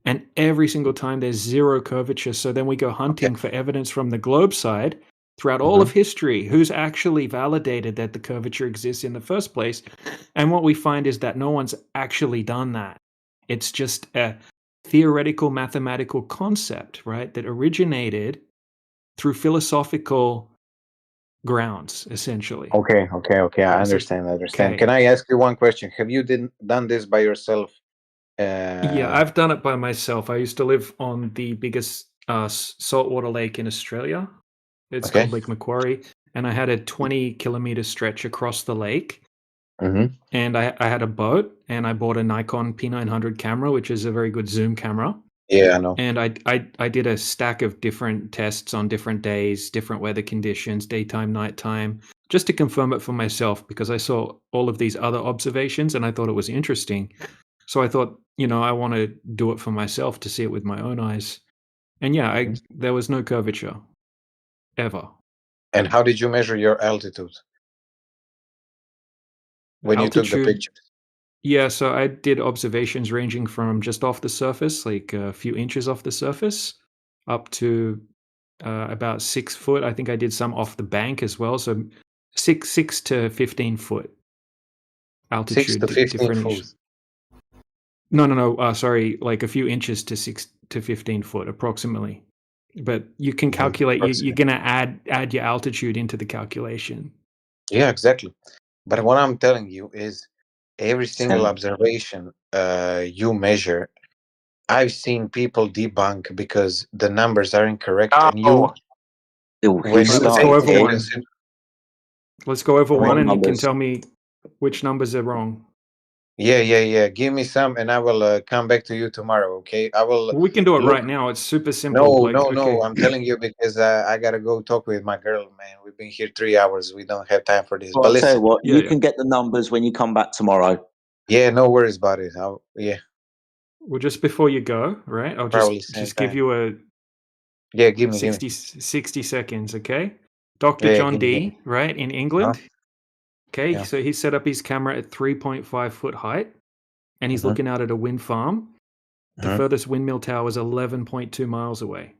And every single time there's zero curvature. So then we go hunting for evidence from the globe side throughout all of history, who's actually validated that the curvature exists in the first place. And what we find is that no one's actually done that. It's just a theoretical mathematical concept, right, that originated through philosophical grounds, essentially. Okay. I understand. Okay. Can I ask you one question? Have you done this by yourself? Yeah, I've done it by myself. I used to live on the biggest saltwater lake in Australia. It's Okay. called Lake Macquarie, and I had a 20-kilometer stretch across the lake. Mm-hmm. And I had a boat, and I bought a Nikon P900 camera, which is a very good zoom camera. Yeah, I know. And I did a stack of different tests on different days, different weather conditions, daytime, nighttime, just to confirm it for myself, because I saw all of these other observations and I thought it was interesting. So I thought, I want to do it for myself to see it with my own eyes. And yeah, there was no curvature ever. And how did you measure your altitude when you took the pictures? Yeah, so I did observations ranging from just off the surface, like a few inches off the surface, up to about 6 foot. I think I did some off the bank as well. So 6 to 15 foot altitude. 6 to 15 different foot. inches. No. Sorry, like a few inches to 6 to 15 foot, approximately. But you can calculate. You're gonna add your altitude into the calculation. Yeah, exactly. But what I'm telling you is, every single observation you measure, I've seen people debunk because the numbers are incorrect. And you, when you Let's go over one. consider, Let's go over What one, and you can numbers? tell me which numbers are wrong. Yeah. Give me some, and I will come back to you tomorrow. Okay, I will. Well, we can do it look. right now. It's super simple. No. I'm telling you because I gotta go talk with my girl, man. We've been here 3 hours. We don't have time for this. Well, But I'll tell you listen. what, you can get the numbers when you come back tomorrow. Yeah, no worries about it. Yeah. Well, just before you go, right? I'll Probably same just give time. you a Give me 60 seconds, okay? Dr. Yeah, John give me. D, right, in England. Okay, Yeah. so he set up his camera at 3.5 foot height, and he's Mhm. looking out at a wind farm. The Mhm. furthest windmill tower is 11.2 miles away.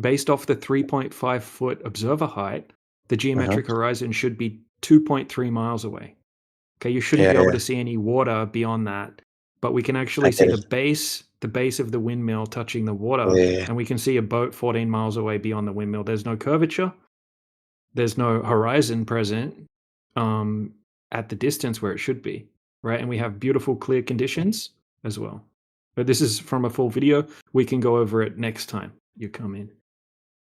Based off the 3.5 foot observer height, the geometric horizon should be 2.3 miles away. Okay, you shouldn't Yeah, be able yeah. to see any water beyond that, but we can I actually get see it. the base of the windmill touching the water, Yeah. and we can see a boat 14 miles away beyond the windmill. There's no curvature, there's no horizon present at the distance where it should be, right? And we have beautiful, clear conditions as well. But this is from a full video. We can go over it next time you come in.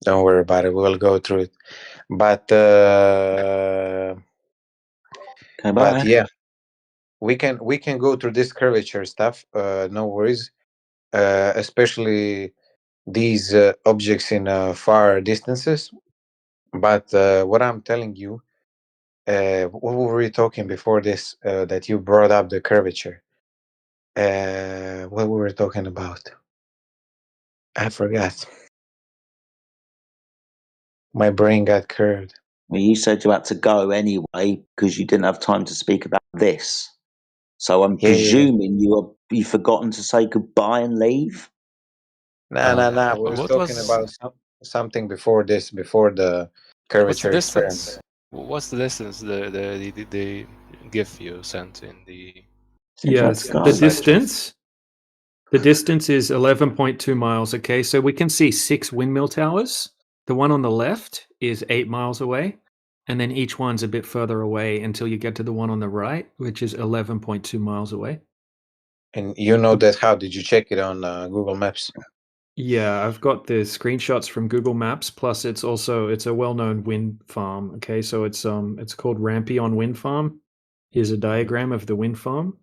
Don't worry about it. We'll go through it. But bye. yeah, we can go through this curvature stuff. No worries. Especially these objects in far distances. But what I'm telling you, what were we talking before this? That you brought up the curvature. What we were talking about? I forgot. My brain got curved. Well, you said you had to go anyway because you didn't have time to speak about this. So I'm presuming you've forgotten to say goodbye and leave. No. We was talking about something before this, before the curvature What's the experiment. distance? What's the distance the GIF you sent in the? Yes, the distance is 11.2 miles. Okay, so we can see 6 windmill towers. The one on the left is 8 miles away, and then each one's a bit further away until you get to the one on the right, which is 11.2 miles away. And you know that? How did you check it on Google Maps? Yeah, I've got the screenshots from Google Maps. Plus, it's a well-known wind farm. Okay, so it's called Rampion Wind Farm. Here's a diagram of the wind farm.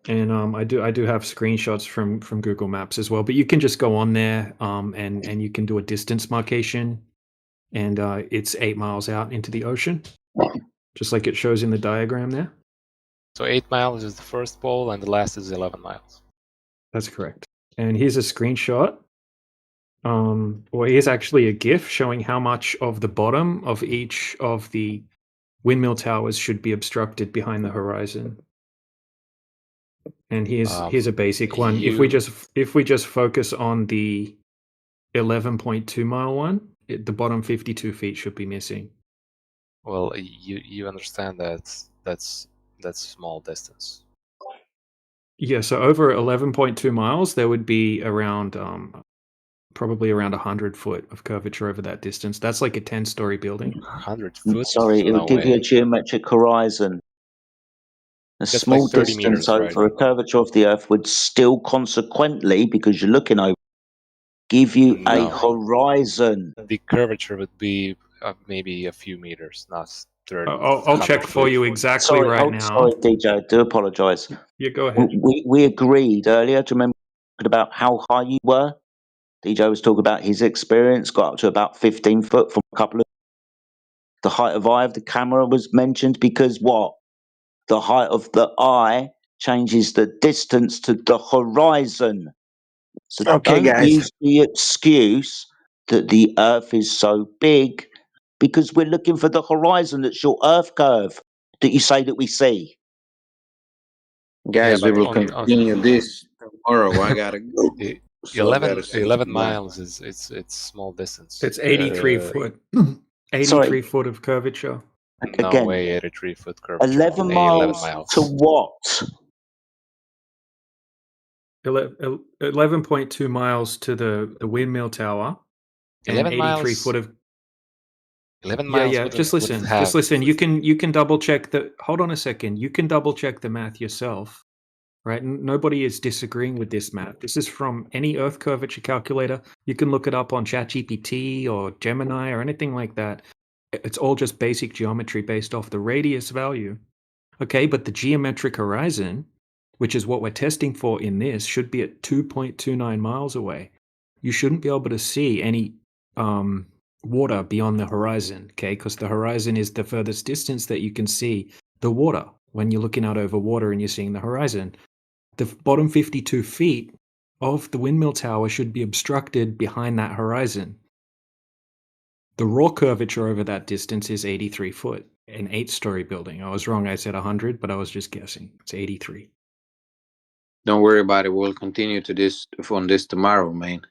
And I do have screenshots from Google Maps as well. But you can just go on there and you can do a distance marcation, and it's 8 miles out into the ocean, just like it shows in the diagram there. So 8 miles is the first pole, and the last is 11 miles. That's correct. And here's a screenshot. Or here's actually a GIF showing how much of the bottom of each of the windmill towers should be obstructed behind the horizon. And here's a basic one. If we just focus on the 11.2 mile one, the bottom 52 feet should be missing. Well, you understand that that's small distance. Yeah, so over 11.2 miles, there would be around probably around 100 foot of curvature over that distance. That's like a 10-story building. 100 foot? Sorry, it would give you a geometric horizon. A That's small like 30 distance meters, right? over a curvature of the Earth would still consequently, because you're looking over give you a No. horizon. The curvature would be maybe a few meters, not 30. I'll check for you exactly Sorry, right now. sorry, DJ. I do apologise. Yeah, go ahead. We agreed earlier. Do you remember about how high you were? DJ was talking about his experience, got up to about 15 foot from a couple of. The height of eye of the camera was mentioned because what? The height of the eye changes the distance to the horizon. So Okay, don't guys. use the excuse that the Earth is so big because we're looking for the horizon that's your Earth curve that you say that we see. Guys, Yeah, we but will on continue this tomorrow. I gotta go. So I gotta see 11 my- miles is it's small distance. It's 83 foot. 83 Sorry. foot of curvature. No Again, way, 83 foot curvature. 11 on miles, 11 miles to what? 11.2 miles to the windmill tower. 11 and 83 miles. foot of 11 yeah, miles. yeah. wouldn't- Just listen. wouldn't have- Just listen. You can double check the. Hold on a second. You can double check the math yourself, right? Nobody is disagreeing with this math. This is from any Earth curvature calculator. You can look it up on ChatGPT or Gemini or anything like that. It's all just basic geometry based off the radius value. Okay, but the geometric horizon, which is what we're testing for in this, should be at 2.29 miles away. You shouldn't be able to see any water beyond the horizon, okay? Because the horizon is the furthest distance that you can see the water when you're looking out over water and you're seeing the horizon. The bottom 52 feet of the windmill tower should be obstructed behind that horizon. The raw curvature over that distance is 83 foot, an 8-story building. I was wrong. I said 100, but I was just guessing. It's 83. Don't worry about it. We'll continue to this on this tomorrow, man.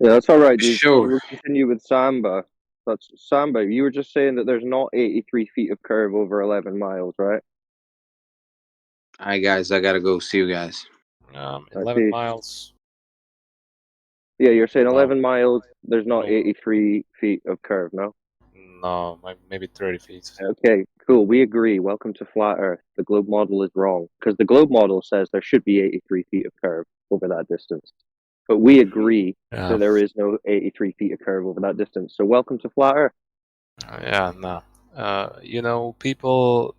Yeah, that's all right, dude. Sure. We'll continue with Samba. That's Samba. You were just saying that there's not 83 feet of curve over 11 miles, right? Hi, guys. I gotta go. See you guys. 11 peace. miles. Yeah, you're saying No. 11 miles, there's not No. 83 feet of curve, no? No, maybe 30 feet. Okay, cool. We agree. Welcome to Flat Earth. The globe model is wrong because the globe model says there should be 83 feet of curve over that distance. But we agree that there is no 83 feet of curve over that distance. So welcome to Flat Earth. Yeah, no. You know, people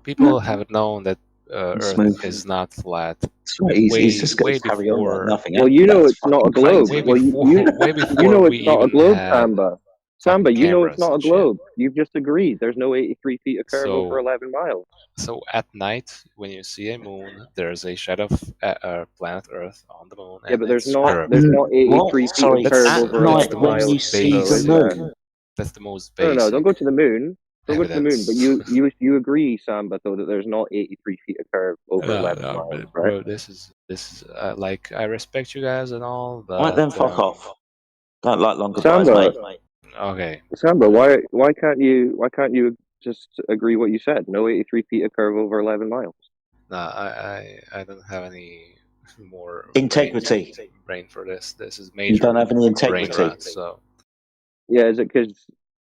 have known that Earth Smooth. is not flat. Right, he's just going way to carry on before. like nothing. Well, you know That's it's not a fucking globe. crazy. Way before, way before you know we it's not a even globe, had Samba. Samba, you know it's cameras not a and shit. globe. You've just agreed. There's no 83 feet of curve over So, 11 miles. so at night, when you see a moon, there's a shadow of planet Earth on the moon, Yeah, and but there's it's not curved. there's not 83 What? feet Sorry, of curve at over night 11 when miles. you see So the is moon. That's the most No, basic. don't go to the moon. Don't go to the moon. But evidence. you agree, Samba, though, that there's not 83 feet of curve over 11 No, miles, but right? bro, this is like I respect you guys and all, but Right then, fuck off. Don't like long goodbyes, Samba, mate. Okay. Samba, why can't you just agree what you said? No 83 feet of curve over 11 miles. No, I don't have any more Integrity. brain for this. This is You major don't have any brain integrity. rot. So Yeah, is it because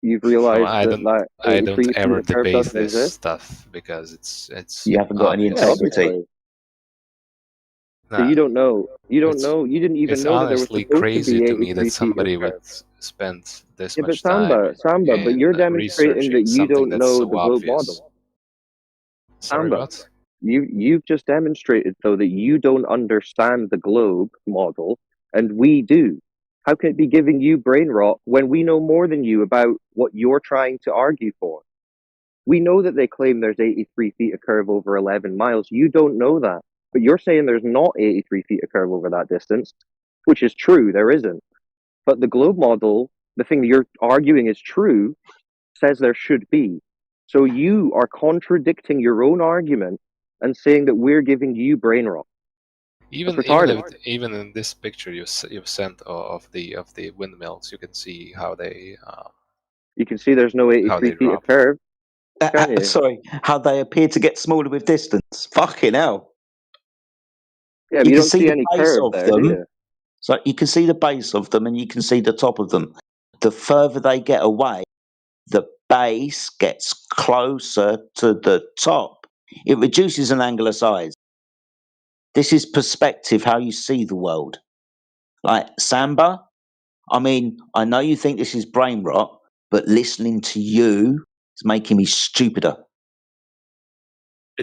you've no, realized I that don't. that I 83 don't feet ever of curve debate doesn't this exist? stuff because it's. You haven't got any obvious. integrity. Obviously. So Nah, you don't know. You don't it's- know. You didn't even It's know that there was honestly supposed crazy to be to me 83 that feet of somebody would curve. spend this Yeah, but much time Samba, but in you're demonstrating researching that you something don't that's know so the globe obvious. model. Sorry, Samba, what? you've just demonstrated though that you don't understand the globe model, and we do. How can it be giving you brain rot when we know more than you about what you're trying to argue for? We know that they claim there's 83 feet of curve over 11 miles. You don't know that, but you're saying there's not 83 feet of curve over that distance, which is true. There isn't. But the globe model, the thing that you're arguing is true, says there should be. So you are contradicting your own argument and saying that we're giving you brain rot. Even That's retarded. even in this picture you've sent of the windmills, you can see how they You can see there's no how 83 they feet drop. of curve. Can you? Sorry, how they appear to get smaller with distance. Fucking hell. Yeah, but You you can don't see see the any base curve of there, do them. you? So you can see the base of them and you can see the top of them. The further they get away, the base gets closer to the top. It reduces an angular size. This is perspective, how you see the world. Like Samba, I mean, I know you think this is brain rot, but listening to you is making me stupider.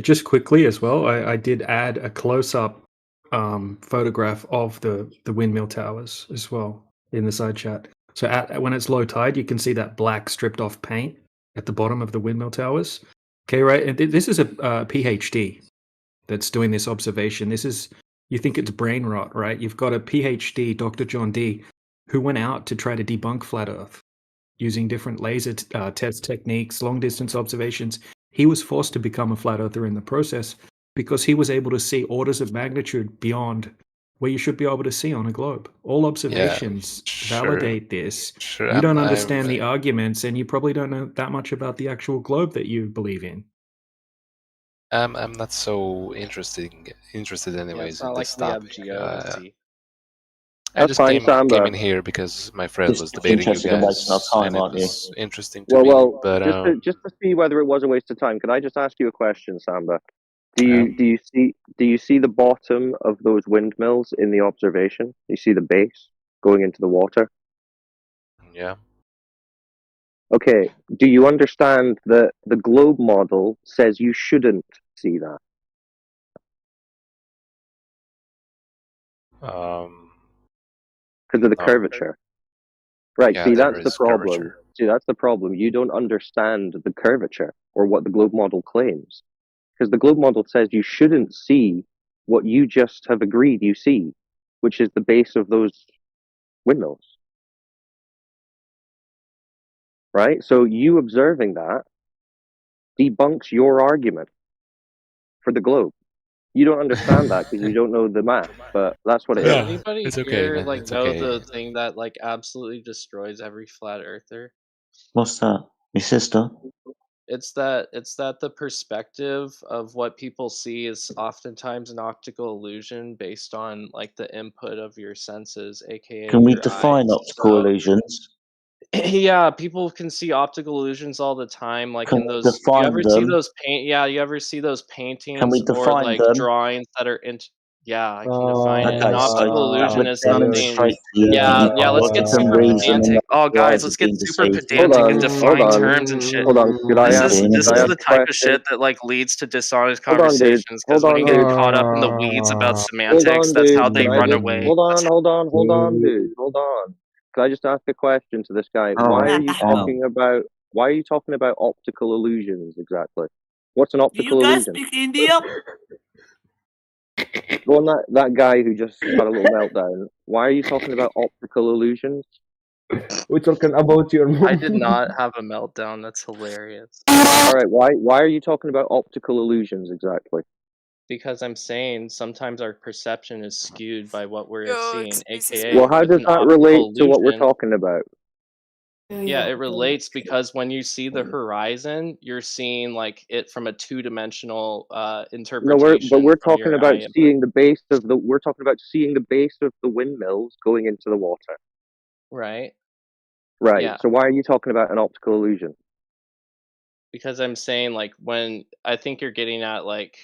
Just quickly as well, I did add a close-up photograph of the windmill towers as well in the side chat. So when it's low tide, you can see that black stripped off paint at the bottom of the windmill towers. Okay, right? And this is a PhD that's doing this observation. You think it's brain rot, right? You've got a PhD, Dr. John D, who went out to try to debunk flat Earth using different laser test techniques, long-distance observations. He was forced to become a flat earther in the process because he was able to see orders of magnitude beyond where you should be able to see on a globe. All observations validate this. Sure, You don't understand the arguments, and you probably don't know that much about the actual globe that you believe in. I'm not so interested anyways it's not in like this we have topic. geodesy. I That's just fine, came Samba. in here because my friend Just was debating you interested in wasting our guys, time, and it aren't you? was interesting to me. Well, But just to see whether it was a waste of time, could I just ask you a question, Samba? Do Yeah. you see the bottom of those windmills in the observation? You see the base going into the water? Yeah. Okay. Do you understand that the globe model says you shouldn't see that? Because of the No. curvature. Right. Yeah, See, there that's the is problem. curvature. See, that's the problem. You don't understand the curvature or what the globe model claims. Because the globe model says you shouldn't see what you just have agreed you see, which is the base of those windmills. Right? So you observing that debunks your argument for the globe. You don't understand that because you don't know the math, but that's what it Does is. anybody it's okay, here man. like It's know okay. the thing that like absolutely destroys every flat earther? What's that? Your sister? It's that the perspective of what people see is oftentimes an optical illusion based on like the input of your senses, aka Can we your define eyes. optical So illusions? yeah, people can see optical illusions all the time. Like Can in we those, you define ever see them? those you ever see those Can we paintings or define like them? drawings that are in? Yeah, I can define it. An Okay, so optical that illusion would is something. demonstrate to you that Yeah, you've yeah. got Let's get logic and super reason and pedantic. that Oh, your guys, eyes let's have get been super deceived. pedantic and define terms and shit. Hold on. Could I This ask? is Being this Could I is ask the a type of question? shit that like leads to dishonest Hold on, dude. conversations. Because Hold when you on, get dude. caught up in the weeds about Hold semantics, on, that's how dude. they Can I run just away. hold on, dude. Hold on. Can I just ask a question to this guy? Why are you talking about optical illusions exactly? What's an Do you optical guys illusion? speak India? Go on, that guy who just had a little meltdown. Why are you talking about optical illusions? We're talking about your I did not have a meltdown. That's hilarious. All right. Why are you talking about optical illusions exactly? Because I'm saying sometimes our perception is skewed by what we're seeing, aka Well, how with does an that optical relate to what we're illusion. talking about? Yeah, it relates because when you see the horizon, you're seeing like it from a two-dimensional No, interpretation we're from talking your eye about input. seeing the base of the. We're talking about seeing the base of the windmills going into the water. Right? Right. Yeah. So why are you talking about an optical illusion? Because I'm saying like when I think you're getting at like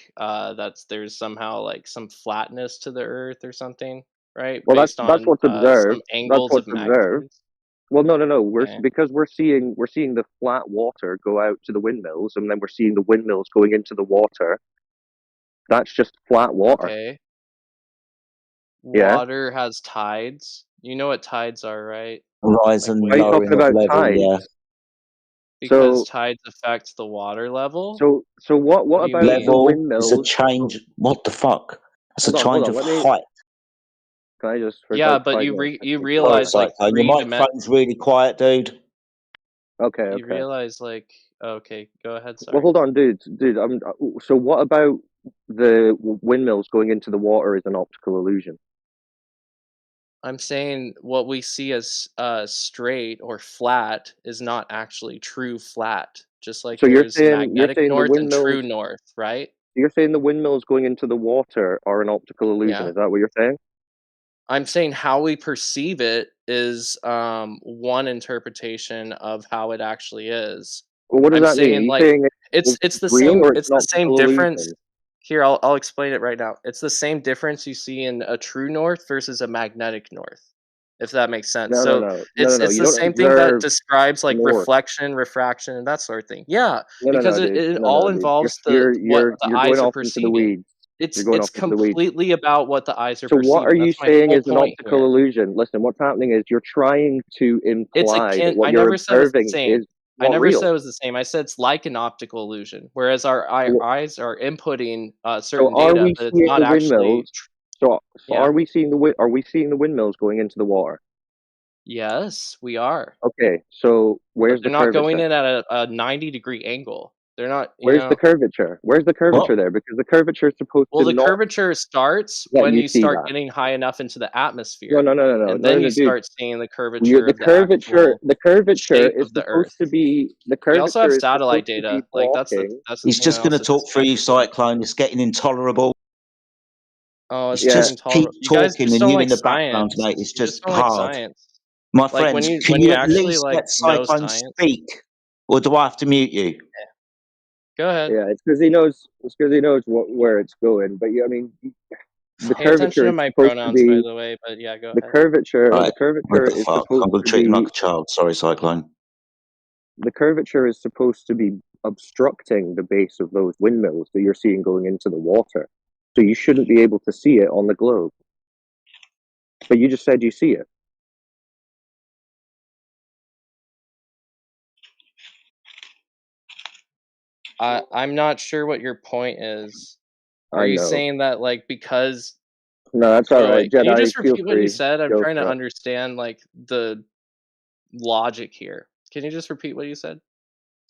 there's somehow like some flatness to the earth or something, right? Well, Based that's on what's observed. some That's angles of what's observed. magnitudes. Well, no. Okay. Because we're seeing the flat water go out to the windmills, and then we're seeing the windmills going into the water. That's just flat water. Okay. Yeah. Water has tides. You know what tides are, right? Horizon Like Why are you waves. talking lowering of about level, tides? yeah. Because So tides affect the water level. so what What do you about mean? the Level is a windmills? change. What the fuck? That's a Hold change on. of Let me. height. Can I just for Yeah, like but 5 you minutes? you Sorry, realize like Cyclone. Your microphone's really quiet, dude. Okay. you realize like okay, go ahead. Well, Sorry. hold on, dude. So what about the windmills going into the water is an optical illusion? I'm saying what we see as straight or flat is not actually true flat. Just like So you're there's saying magnetic the north and true windmills. north, right? You're saying the windmills going into the water are an optical illusion. Yeah. Is that what you're saying? I'm saying how we perceive it is one interpretation of how it actually is. Well, what does I'm that mean? Are saying you like saying it's the real same or it's it's an the same optical difference. illusion? Here, I'll explain it right now. It's the same difference you see in a true north versus a magnetic north. if that makes sense. No, So no. it's You the don't same thing that observe describes like north. reflection, refraction, and that sort of thing. Yeah, because Dude. it all Dude. involves what the You're going eyes are off into the perceiving. weeds. You're going It's off into the weeds. completely about what the eyes are So what are perceiving. you That's my saying whole is an point optical here. illusion? Listen, what's happening is you're trying to It's imply that akin. what I you're never said it's the observing same. is I not never real. said it was the same. I said it's like an optical illusion, whereas our eyes are inputting So certain are data, we but it's seeing not the actually. windmills? So Yeah. are we seeing the windmills going into the water? Yes, we are. Okay, so But where's the they're not going curvature? in at a 90-degree angle. They're not, Where's the curvature? Where's the curvature there? Because the curvature is supposed Well, to the not curvature starts let when you you see start that. getting high enough into the No, atmosphere, and then you dude. start seeing the curvature of the actual The curvature shape is of the Earth. supposed to be We also have satellite data. Like that's the blocking. thing He's just that going to also talk through you, disconnected here. Cyclone. It's getting intolerable. Oh, it's It's getting just keep intolerable. You guys talking just and don't you in like the background, science. mate. It's You just just don't like hard. science. My Like friends, can when you you at actually least like let know Cyclone science. speak? Or do I have to mute you? Go ahead. Yeah, it's because he knows. It's because he knows where it's going. But yeah, I mean, the Pay attention curvature to is my supposed to pronouns, by be the way. But yeah, go the ahead. curvature. Right. The What curvature the is fuck? supposed I'm going to to treat him like be a child. Sorry, Cyclone. the curvature is supposed to be obstructing the base of those windmills that you're seeing going into the water. So you shouldn't be able to see it on the globe. But you just said you see it. I'm not sure what your point is. Are I you know. saying that like because No, that's all right, wait, can you Jedi. just Feel repeat what you free. said? I'm Go trying to for it. understand like the logic here. Can you just repeat what you said?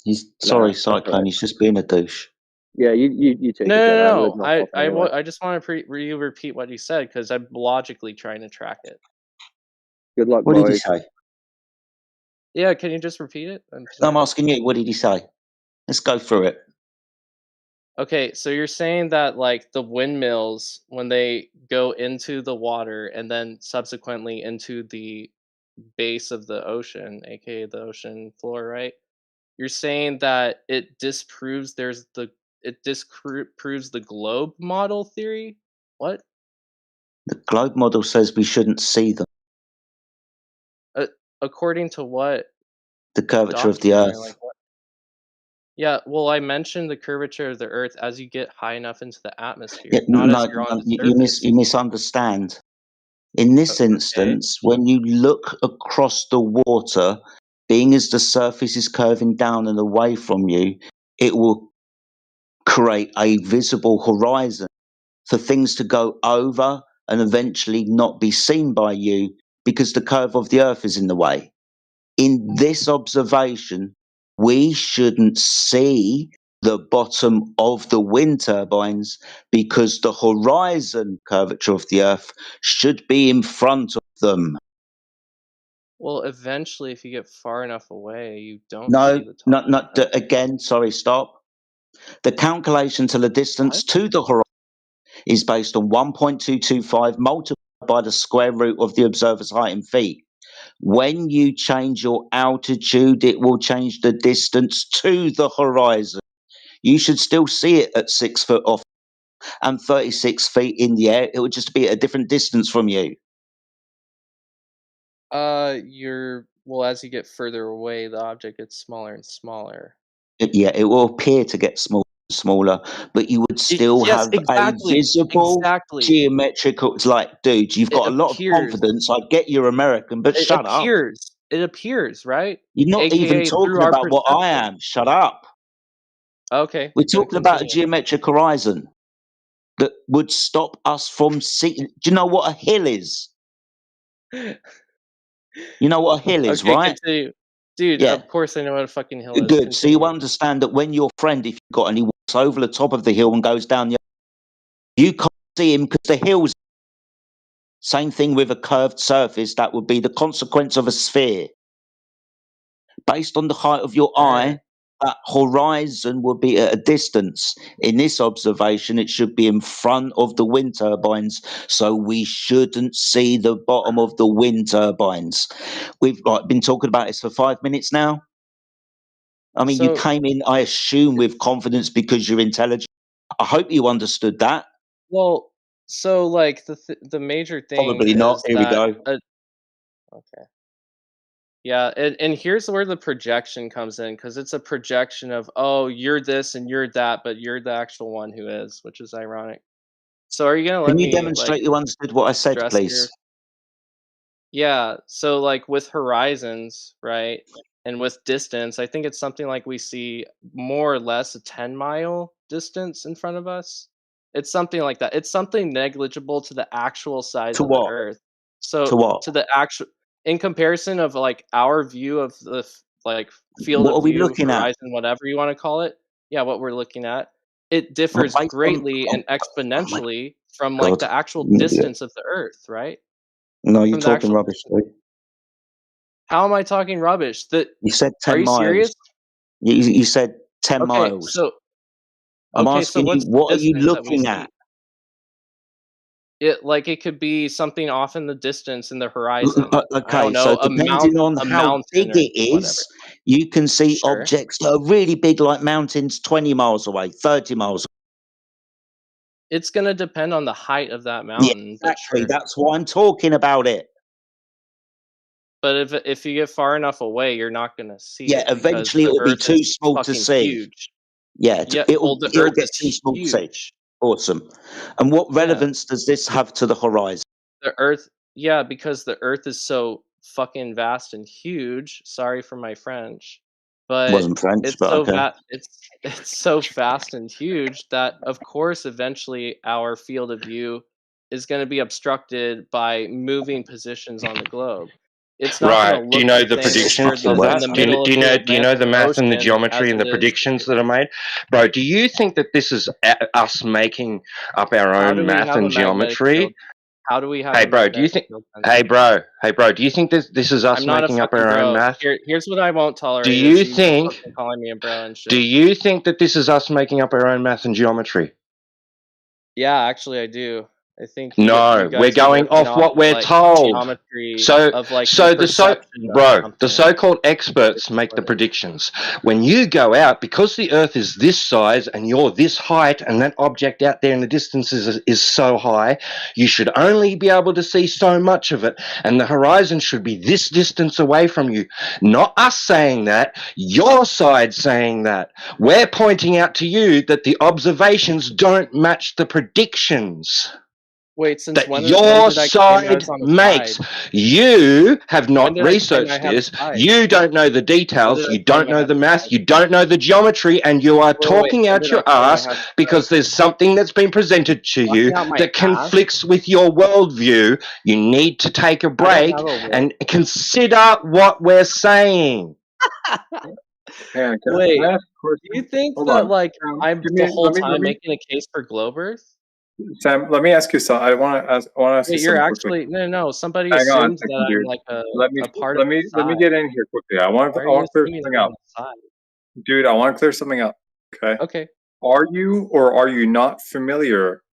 He's Nah, sorry, that's all Cyclone. right. He's just being a douche. Yeah, you take No, it, no, Jedi. I'm no. living off anyway. I just want to repeat what you said because I'm logically trying to track it. Good luck, What did he boys. say? Yeah, can you just repeat it? I'm No, I'm sorry. asking you. What did he say? Let's go through it. Okay, so you're saying that like the windmills when they go into the water and then subsequently into the base of the ocean, aka the ocean floor, right? You're saying that it disproves disproves the globe model theory? What? The globe model says we shouldn't see them. According to what The curvature of the document or Earth. like what? Yeah, well, I mentioned the curvature of the Earth as you get high enough into the atmosphere, Yeah, not as no, you're on the you surface. misunderstand. In this Okay. instance, when you look across the water, being as the surface is curving down and away from you, it will create a visible horizon for things to go over and eventually not be seen by you because the curve of the Earth is in the way. In this observation, we shouldn't see the bottom of the wind turbines because the horizon curvature of the Earth should be in front of them. Well, eventually, if you get far enough away, you don't No, see the top. again, sorry, stop. The calculation to the distance What? to the horizon is based on 1.225 multiplied by the square root of the observer's height in feet. When you change your altitude, it will change the distance to the horizon. You should still see it at 6 foot off and 36 feet in the air. It would just be at a different distance from you. As you get further away, the object gets smaller and smaller. It will appear to get smaller and smaller, but you would still Yes, have a exactly. visible Exactly. geometrical. It's like, dude, you've It got a lot of appears. confidence. I get you're American, but It shut up. appears. It appears, right? You're not even AKA through talking our about what I perception. am. Shut up. Okay, We're go talking about a continue. geometric horizon that would stop us from seeing. Do you know what a hill is? You know what a hill is, Okay, right? continue. Dude, Yeah. of course I know what a fucking hill is. Good. So you Continue. understand that when your friend, if you've got and he walks over the top of the hill and goes down the you can't see him because the hill's same thing with a curved surface. That would be the consequence of a sphere. Based on the height of your Alright. eye, that horizon would be at a distance. In this observation, it should be in front of the wind turbines, so we shouldn't see the bottom of the wind turbines. We've been talking about this for 5 minutes now. I mean, you So came in, I assume, with confidence because you're intelligent. I hope you understood that. well, so like the major thing Probably not. is Here we that go. Okay. Yeah, and here's where the projection comes in, because it's a projection of, oh, you're this and you're that, but you're the actual one who is, which is ironic. So are you gonna Can let you me like demonstrate you understood what I said, address your? please? Yeah, so like with horizons, right? And with distance, I think it's something like we see more or less a 10-mile distance in front of us. It's something like that. It's something negligible to the actual size To of the what? Earth. To So what? to the actual, in comparison of like our view of the like field What of are we view, looking at? horizon, whatever you want to call it. Yeah, what we're looking at, it Well, differs based on, greatly and oh my exponentially from like God. the actual Yeah. distance of the Earth, right? No, you're From the talking actual rubbish, dude. How am I talking rubbish? That You said Are 10 you miles. serious? You said 10 Okay, miles. so I'm so asking you, what's the what are you distance that we looking see? at? It could be something off in the distance in the horizon. I don't Okay, so know, depending on a how mountain big or it whatever. is, you can see Sure. objects that are really big, like mountains, 20 miles away, 30 miles. It's gonna depend on the height of that Yeah, mountain, but exactly. sure. That's why I'm talking about it. But if you get far enough away, you're not gonna see Yeah, it because eventually the it'll be Earth is too small to fucking see. huge. Yeah, Yeah, well, the it'll Earth get is too small to see. huge. Awesome. And what Yeah. relevance does this have to the horizon? The Earth, yeah, because the Earth is so fucking vast and huge. Sorry for my French, but Wasn't French, but okay. it's so vast and huge that of course eventually our field of view is going to be obstructed by moving positions on the globe. It's not going Right. to Do you look know the the same if you're predictions of in that? the middle of the Do you know the Atlantic math and the Ocean geometry as and it the is if predictions you're. that are made? Bro, do you think that this is us making up our How own do we math have a and magnetic field? geometry? How do we have Hey a bro, do you magnetic think field then? Hey bro, do you think this is I'm us not a making up fucking our own bro. math? Here's what I won't Do tolerate is you you think fucking calling me a bro and do shit. you think that this is us making up our own math and geometry? Yeah, actually, I do. I think you No, we're guys are going working off off what of we're like told. geometry So, of like the so the so perception of bro, the something. so-called experts make the predictions. When you go out, because the Earth is this size and you're this height, and that object out there in the distance is so high, you should only be able to see so much of it, and the horizon should be this distance away from you. Not us saying that, your side saying that. We're pointing out to you that the observations don't match the predictions Wait, since that when your did I claim I side was on the makes. side? You have When not did I claim I researched have a this. side? You don't know the When did details. I You claim don't I know have the a math. side? You don't know the geometry, and you are Wait, talking when out did I your claim I ass have a side? because there's something that's been presented to you Talking out my that ass? conflicts with your worldview. You need to take a I don't have break a world. and consider what we're saying. Man, can I Wait, ask a do you question? think Hold that on. like I'm Give the me, whole time making a case for globe Earth? Sam, let me ask you something. I want to ask you Wait, you're something quickly. actually no. Somebody Hang on a assumed that second, I'm dude. like Let me a part of the let me side. get in here quickly. I want Why are I you want to clear assuming that something I'm out, on the side? dude. I want to clear something up. Okay. Okay. Are you or are you not familiar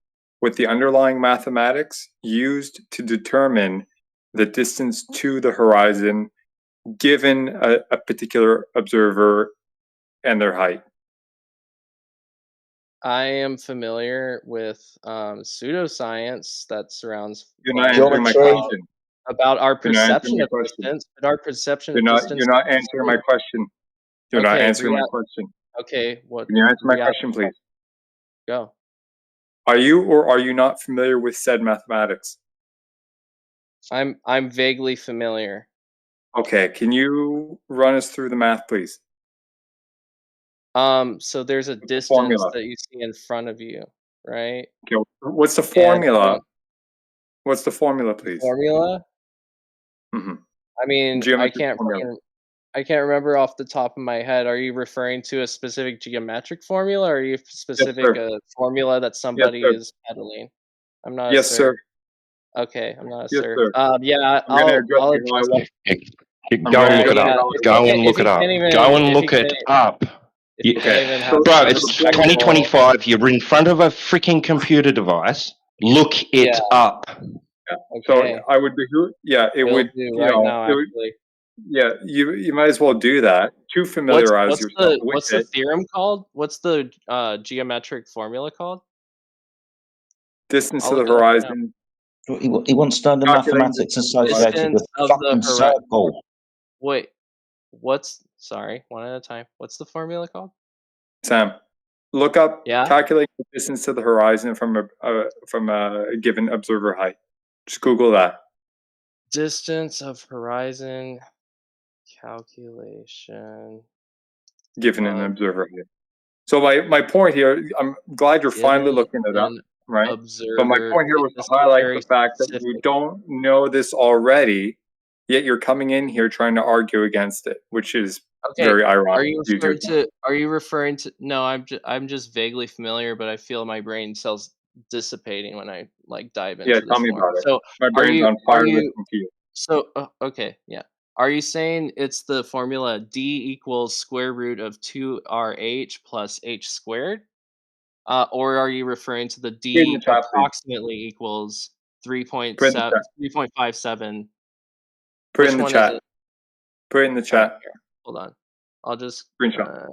with the underlying mathematics used to determine the distance to the horizon given a particular observer and their height? I am familiar with pseudoscience that surrounds You're not like answering my question. about our You're not answering perception my of question. distance, but our perception You're of not distance answering my question. You're not okay, answering my question. okay, what Can you answer my reality? question, please? Go. Are you or are you not familiar with said mathematics? I'm vaguely familiar. Okay, can you run us through the math, please? So there's a distance formula? that you see in front of you, right? Okay, what's the And formula? What's the formula, the please? formula? Mm-hmm. I mean, Geometric formula. I can't remember off the top of my head. Are you referring to a specific geometric formula, or are you specific sir. formula that somebody sir. is peddling? I'm not a Yes, sir. sir. Okay, I'm not a Yes, sir. sir. Yeah, I'm going to address I'll you how I address want. it. Go and look it Yeah, up. if Go and look you it up. can't even, Go and if you look it can't, up. if you can't even have Bro, sides it's to the wall. 2025. You're in front of a freaking computer device. Look it up. So Okay. I would be, it Will would, do right now, it would, actually. yeah, you might as well do that to familiarize yourself with what's it. the theorem called? What's the geometric formula called? Distance I'll to the look it up right now. horizon He wants to know the mathematics associated with Distance of the fucking circle. Wait, sorry, one at a time. What's the formula called? Sam, look up Yeah? calculate the distance to the horizon from a given observer height. Just Google that. Distance of horizon calculation. Given an observer height. So my point here, I'm glad you're finally Given looking it up, an right? But my observer. point here was This to is highlight very the fact that specific. you don't know this already, yet you're coming in here trying to argue against it, which is very ironic. Are you referring to? No, I'm just vaguely familiar, but I feel my brain cells dissipating when I like dive into Yeah, this tell me more. about it. So My brain's on fire listening to you. So okay, yeah. Are you saying it's the formula D equals square root of 2RH plus H squared? Or are you referring to the D approximately equals 3.57? Put it Which in the one is chat. it? Put it in the chat. Hold on. I'll just Screenshot.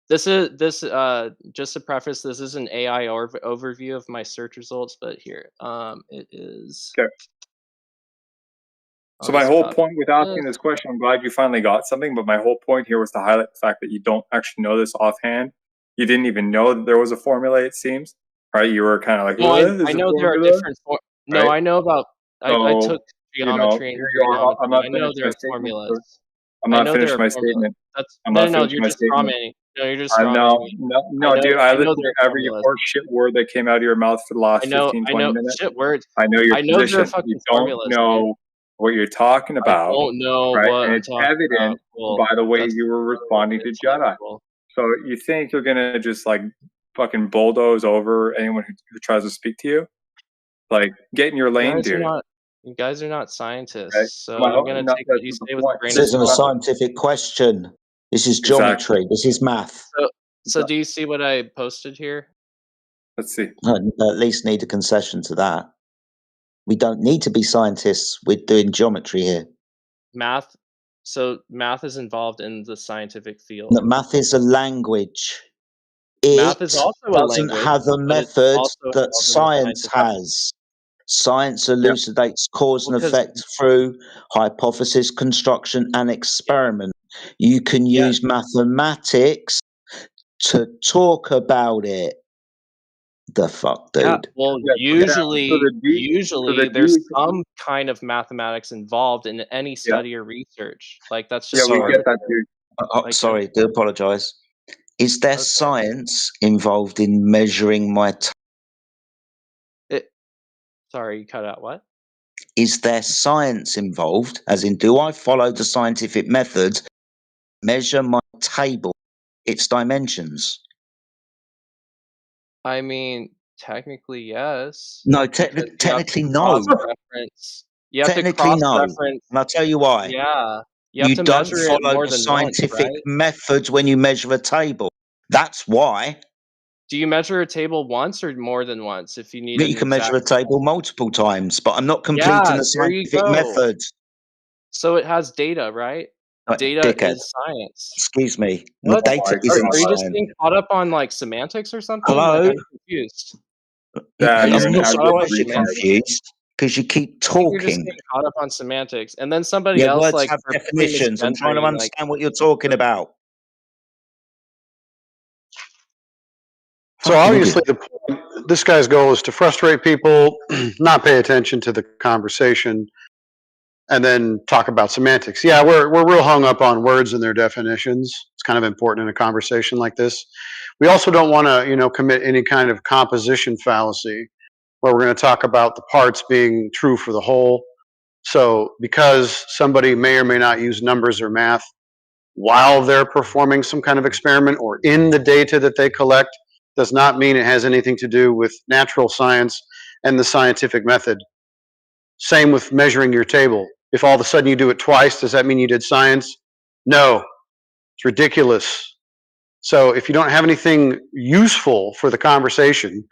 just to preface, this is an AI overview of my search results, but here, it is. Okay. So my whole point with asking this question, I'm glad you finally got something, but my whole point here was to highlight the fact that you don't actually know this offhand. You didn't even know that there was a formula, it seems. Right? You were kind of like, No, I know there are different. No, I know about. I took geometry and trigonometry. I'm not I know finished there my are statement. formulas. I'm not finished my statement. I'm not finished You're my just statement. strawmanning. No, you're just strawmanning me. No, dude. I listened there to are every formulas. horse shit word that came out of your mouth for the last 15, 20 minutes. Shit words. I know your I know there are position. fucking You don't formulas, know dude. what you're talking about. I don't know right? what And I'm it's talking evident about. by the way That's you were responding to Jedi. intellectual. So you think you're gonna just like fucking bulldoze over anyone who tries to speak to you? Like, get in your lane, dude. You guys are not scientists, Okay. so I'm gonna take what you say with a grain This of isn't a salt. scientific question. This is geometry. This is math. So do you see what I posted here? Let's see. I at least need a concession to that. We don't need to be scientists. We're doing geometry here. Math. So math is involved in the scientific field. No, math is a language. Math is also a doesn't language, have a but it's method also that involved in the science scientific. has. Science elucidates cause and Well, 'cause- effect through hypothesis construction and experiment. You can use mathematics to talk about it. The fuck, dude? Yeah, well, usually there's some kind of mathematics involved in any study or research. Like that's just Sorry. part of it. Sorry, do apologise. Is there science involved in measuring my Sorry, you cut out what? Is there science involved? As in, do I follow the scientific method, measure my table, its dimensions? I mean, technically, yes. No, because you have technically, to no. cross-reference. You have to Technically, no. cross-reference. And I'll tell you why. Yeah, you have to don't measure it follow more the than once, scientific right? methods when you measure a table. That's why. Do you measure a table once or more than once if you need You an can measure exact? a table multiple times, but I'm not completing Yeah, the there you scientific go. method. So it has data, right? Data Dickhead. is science. Excuse me. What? The data isn't Are you just science. getting caught up on like semantics or something? Hello? Like I'm confused. I'm just not getting caught up on surprised you're semantics? confused because you keep I think you're just talking. getting caught up on semantics, and then somebody Yeah, else words like have purposely definitions. I'm trying to misgendering, like understand what you're talking about. So obviously, this guy's goal is to frustrate people, not pay attention to the conversation, and then talk about semantics. Yeah, we're real hung up on words and their definitions. It's kind of important in a conversation like this. We also don't want to, commit any kind of composition fallacy, where we're going to talk about the parts being true for the whole. So because somebody may or may not use numbers or math while they're performing some kind of experiment or in the data that they collect, does not mean it has anything to do with natural science and the scientific method. Same with measuring your table. If all of a sudden you do it twice, does that mean you did science? No, it's ridiculous. So if you don't have anything useful for the conversation,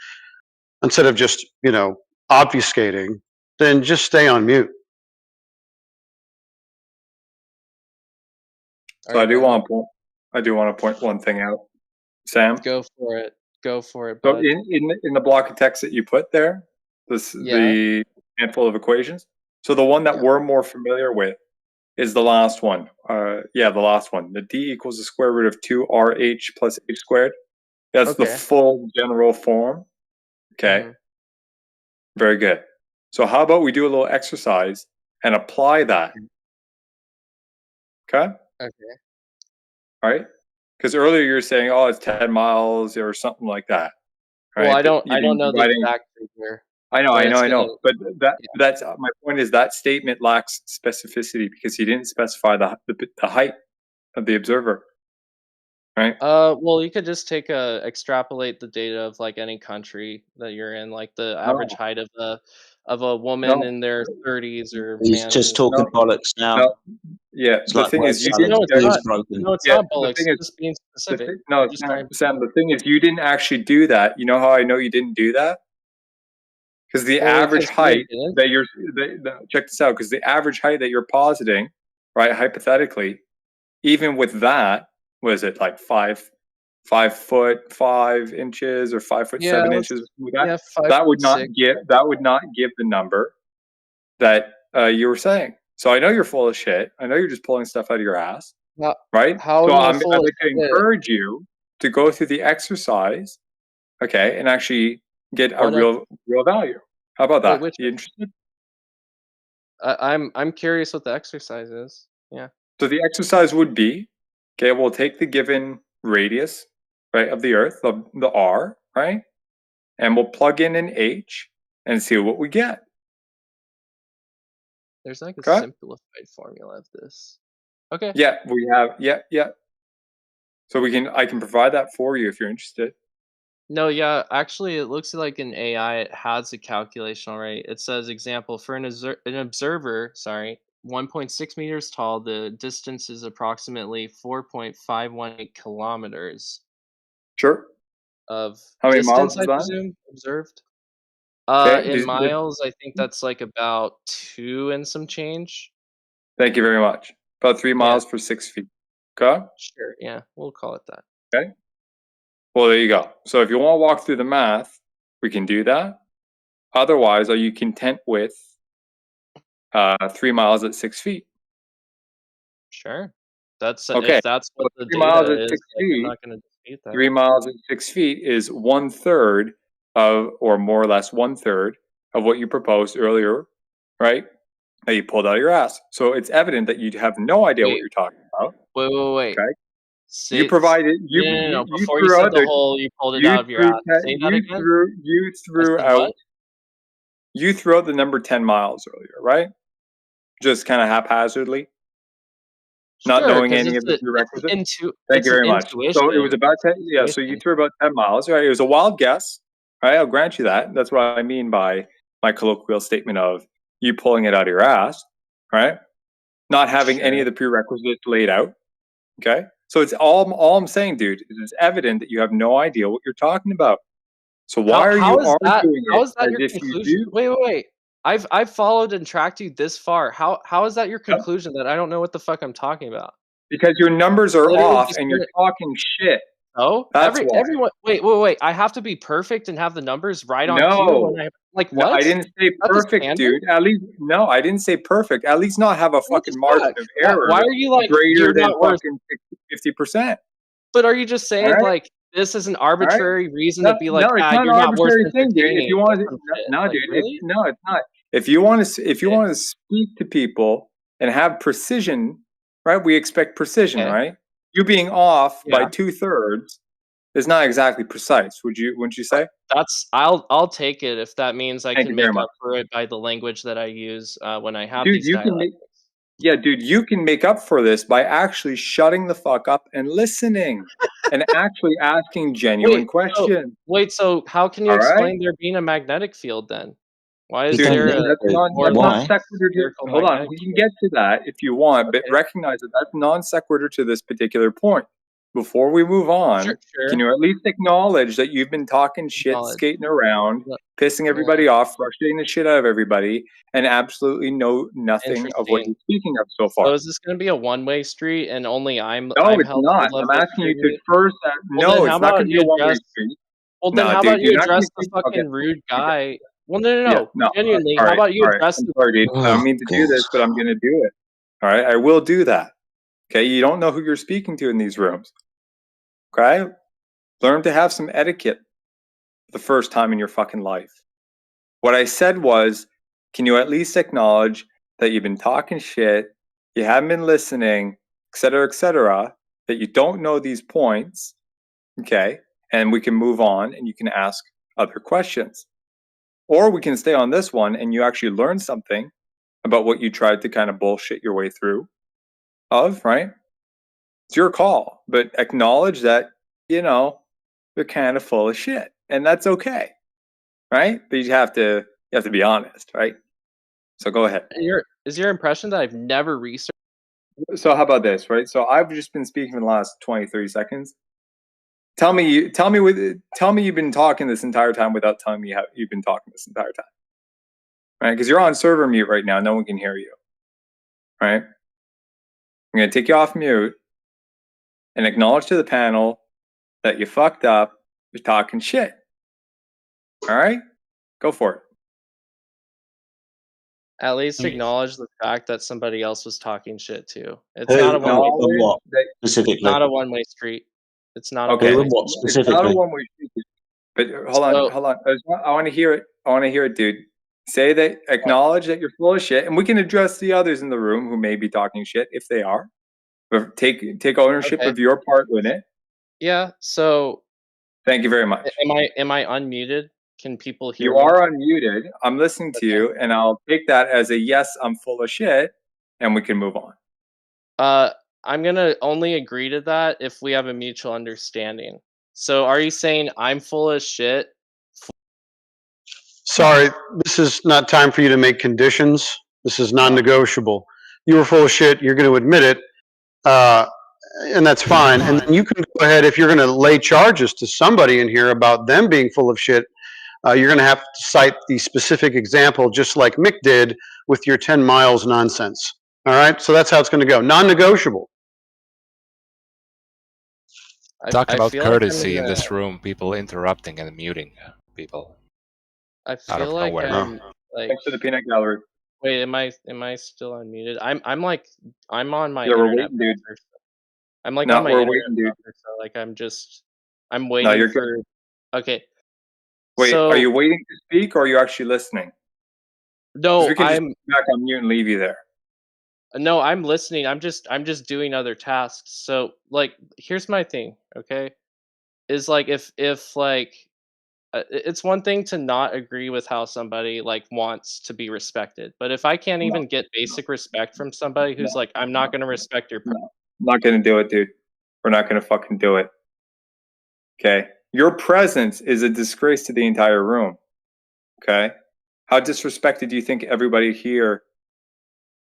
instead of just, obfuscating, then just stay on mute. So I do want to point one thing out, Sam. Go for it. Go for it, So bud. in the block of text that you put there, the handful of equations. So the one that we're more familiar with is the last one. The last one. The D equals the square root of 2RH plus H squared. That's the full general form. Okay. Very good. So how about we do a little exercise and apply that? Okay. Okay. All right. Because earlier you were saying, oh, it's 10 miles or something like that. Right? Well, I don't know the exact figure. I know. But that's my point is that statement lacks specificity because you didn't specify the height of the observer. Right? Well, you could just extrapolate the data of like any country that you're in, like the average height of a woman in their 30s or He's man. just talking bollocks now. Yeah, it's the like thing word is, you salad. didn't. No, it's not bollocks. It's just being specific. Sam, the thing is, you didn't actually do that. You know how I know you didn't do that? Because the average height that you're check this out. Because the average height that you're positing, right, hypothetically, even with that, was it like 5 foot 5 inches or 5 foot 7 inches? That would not give the number that you were saying. So I know you're full of shit. I know you're just pulling stuff out of your ass, right? How so am I I'd like to encourage you to go through the exercise, okay, and actually get a real value. How about that? You interested? I'm curious what the exercise is. Yeah. So the exercise would be, okay, we'll take the given radius, right, of the Earth, the R, right, and we'll plug in an H and see what we get. There's like a simplified formula of this. Okay. Yeah, we have. Yeah. So I can provide that for you if you're interested. No, yeah, actually, it looks like an AI. It has a calculation already. It says, example, for an observer, 1.6 meters tall, the distance is approximately 4.518 kilometers. Sure. Of how many distance, miles is I that? presume, observed. Okay, in miles, I think that's like about 2 and some change. Thank you very much. About 3 miles for 6 feet. Okay? Sure, yeah, we'll call it that. Okay. Well, there you go. So if you want to walk through the math, we can do that. Otherwise, are you content with 3 miles at 6 feet? Sure. That's okay. If that's what the 3 miles data at 6 is, like, feet. I'm not going to dispute that. 3 miles at 6 feet is 1/3 of, or more or less 1/3 of what you proposed earlier, right? That you pulled out of your ass. So it's evident that you have no idea what you're talking about. Wait. Okay. You provided. No. Before you said you pulled it out of your ass. Say that again. You threw out. You threw out the number 10 miles earlier, right? Just kind of haphazardly. Not knowing any of the prerequisites. Thank you very much. So it was about 10. Yeah. So you threw about 10 miles, right? It was a wild guess, right? I'll grant you that. That's what I mean by my colloquial statement of you pulling it out of your ass, right? Not having any of the prerequisites laid out. Okay. So it's all I'm saying, dude, is it's evident that you have no idea what you're talking about. So why are you arguing how is that as your if conclusion? you do? Wait. I've followed and tracked you this far. How is that your conclusion that I don't know what the fuck I'm talking about? Because your numbers are off and you're talking shit. Oh, that's why. Everyone. Wait. I have to be perfect and have the numbers right on cue when I what? No, I didn't say perfect, dude. At least no, I didn't say perfect. At least not have a fucking margin of error. Why are you like greater than fucking 50%? But are you just saying like this is an arbitrary reason to be like, no, it's not you're an not worth arbitrary thing, dude. If you want to, no, dude. Really? No, it's not. If you want to speak to people and have precision, right? We expect precision, right? You being off by 2/3 is not exactly precise. Wouldn't you say? I'll take it if that means I can make up for it by the language that I use when I have these dialogues. Dude, you can make up for this by actually shutting the fuck up and listening and actually asking genuine questions. So how can you explain there being a magnetic field then? Why is there that's non sequitur to, hold on, we can get to that if you want, but recognize that that's non sequitur to this particular point. Before we move on, can you at least acknowledge that you've been talking shit, skating around, pissing everybody off, frustrating the shit out of everybody, and absolutely know nothing of what you're speaking of so far? So is this going to be a one-way street and only I'm No, it's not. I'm asking you to first. No, it's not going to be a one-way street. Well, then how about you address the fucking rude guy Well, no, Yeah, no. genuinely. All How right, about you all right. address I'm the sorry, dude. I don't Oh, mean to do God. this, but I'm going to do it. All right, I will do that. Okay, you don't know who you're speaking to in these rooms. Okay, learn to have some etiquette the first time in your fucking life. What I said was, can you at least acknowledge that you've been talking shit, you haven't been listening, etc., that you don't know these points, okay, and we can move on and you can ask other questions. Or we can stay on this one and you actually learn something about what you tried to kind of bullshit your way through right? It's your call, but acknowledge that, you're kind of full of shit, and that's okay, right? But you have to be honest, right? So go ahead. Is your impression that I've never researched? So how about this, right? So I've just been speaking for the last 20, 30 seconds. Tell me you've been talking this entire time without telling me how you've been talking this entire time, right? Because you're on server mute right now. No one can hear you, right? I'm going to take you off mute and acknowledge to the panel that you fucked up. You're talking shit. All right? Go for it. At least acknowledge the fact that somebody else was talking shit too. It's Who not a and what specifically? Not a one-way street. It's not Okay. a Who one-way and what street. It's not a specifically? one-way street. But hold on. I want to hear it. I want to hear it, dude. Say that, acknowledge that you're full of shit, and we can address the others in the room who may be talking shit if they are. But take ownership of your part in it. Yeah, so thank you very much. Am I unmuted? Can people hear You me? are unmuted. I'm listening to you, and I'll take that as a yes, I'm full of shit, and we can move on. I'm gonna only agree to that if we have a mutual understanding. So are you saying I'm full of shit? Sorry, this is not time for you to make conditions. This is non-negotiable. You were full of shit. You're going to admit it, and that's fine. And then you can go ahead, if you're going to lay charges to somebody in here about them being full of shit, you're going to have to cite the specific example, just like Mick did with your 10 miles nonsense. All right, so that's how it's going to go. Non-negotiable. Talk about feel courtesy like in this room, people interrupting and muting people. I out of feel like nowhere. I'm like. Thanks for the peanut gallery. Wait, am I still unmuted? I'm on my Yeah, we're internet waiting, dude. browser. I'm like No, on my we're internet waiting, dude. browser, so like I'm waiting you're for. good. Okay. Wait, so, are you waiting to speak or are you actually listening? No, we can just I'm put back on mute and leave you there. No, I'm listening. I'm just doing other tasks. So like here's my thing, okay? Is like if like it's one thing to not agree with how somebody like wants to be respected, but if I can't even get basic respect from somebody who's like, I'm not going to respect your I'm not gonna do it, dude. We're not gonna fucking do it. Okay? Your presence is a disgrace to the entire room. Okay? How disrespected do you think everybody here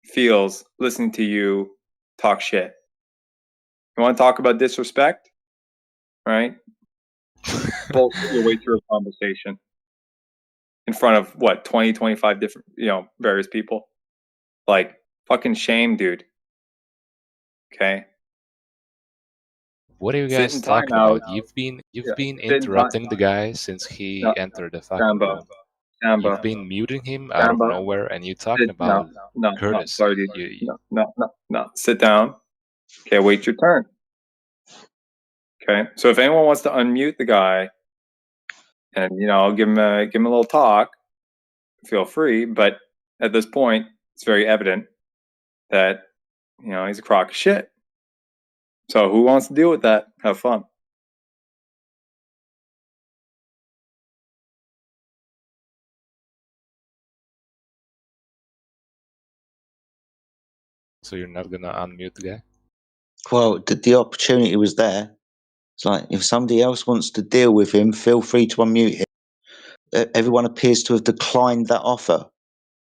feels listening to you talk shit? You want to talk about disrespect? Right? Bullshit your way through a conversation in front of what, 20, 25 different, various people. Like, fucking shame, dude. Okay? What are you Sit guys in time talking out. about? You've been Yeah, interrupting the guy since he No, entered the fucking Samba. room. Samba. You've been muting him out of Samba. nowhere, and you talking No, about no, courtesy. sorry, dude. No. Sit down. Okay, wait your turn. Okay, so if anyone wants to unmute the guy, and give him a little talk, feel free. But at this point, it's very evident that he's a crock of shit. So who wants to deal with that? Have fun. So you're not gonna unmute the guy? Well, the opportunity was there. It's like, if somebody else wants to deal with him, feel free to unmute him. Everyone appears to have declined that offer.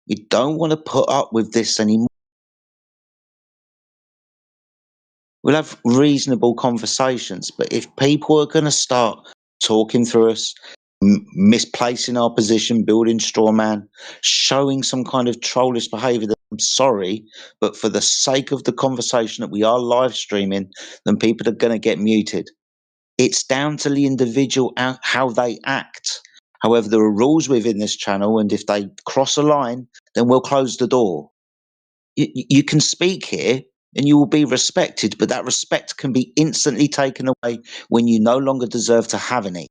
You don't want to put up with this anymore. We'll have reasonable conversations, but if people are going to start talking through us, misplacing our position, building straw man, showing some kind of trollish behaviour, that I'm sorry, but for the sake of the conversation that we are live streaming, then people are going to get muted. It's down to the individual how they act. However, there are rules within this channel, and if they cross a line, then we'll close the door. You can speak here and you will be respected, but that respect can be instantly taken away when you no longer deserve to have any.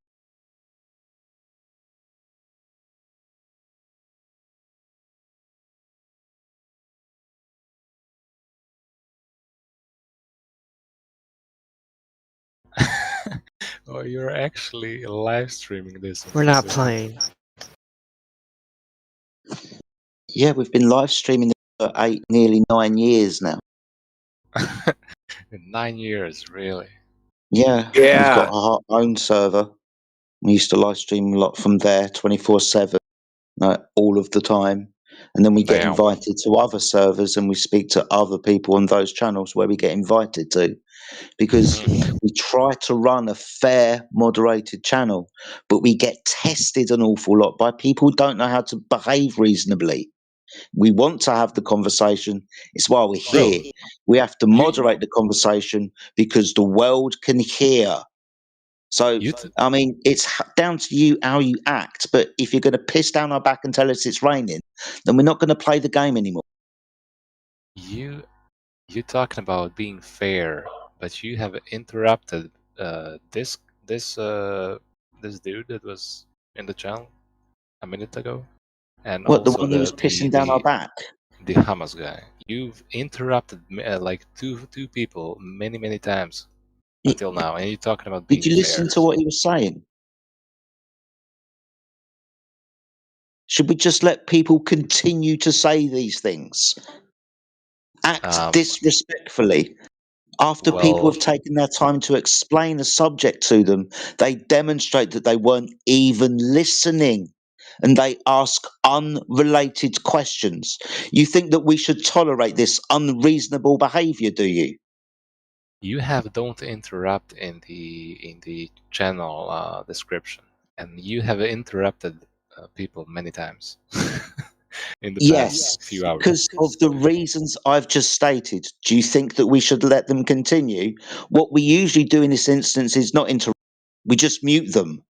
Oh, you're actually live streaming this. We're not playing. Yeah, we've been live streaming for nearly 9 years now. 9 years, really? Yeah, we've got our own server. We used to live stream a lot from there, 24/7, all of the time. And then we get Damn. invited to other servers, and we speak to other people on those channels where we get invited to. Because we try to run a fair, moderated channel, but we get tested an awful lot by people who don't know how to behave reasonably. We want to have the conversation. It's why we're here. We have to moderate the conversation because the world can hear. So, I mean, it's down to you how you act. But if you're going to piss down our back and tell us it's raining, then we're not going to play the game anymore. You talking about being fair, but you have interrupted this dude that was in the channel a minute ago, and What, the also one who was pissing down our back? The Hamas guy. You've interrupted like two people many times until now, and you're talking about being Did you listen fair. to what he was saying? Should we just let people continue to say these things? Act disrespectfully. After people have taken their time to explain a subject to them, they demonstrate that they weren't even listening and they ask unrelated questions. You think that we should tolerate this unreasonable behavior, do you? You have "Don't interrupt" in the channel description, and you have interrupted people many times in the past few hours. Because of the reasons I've just stated. Do you think that we should let them continue? What we usually do in this instance is not interrupt. We just mute them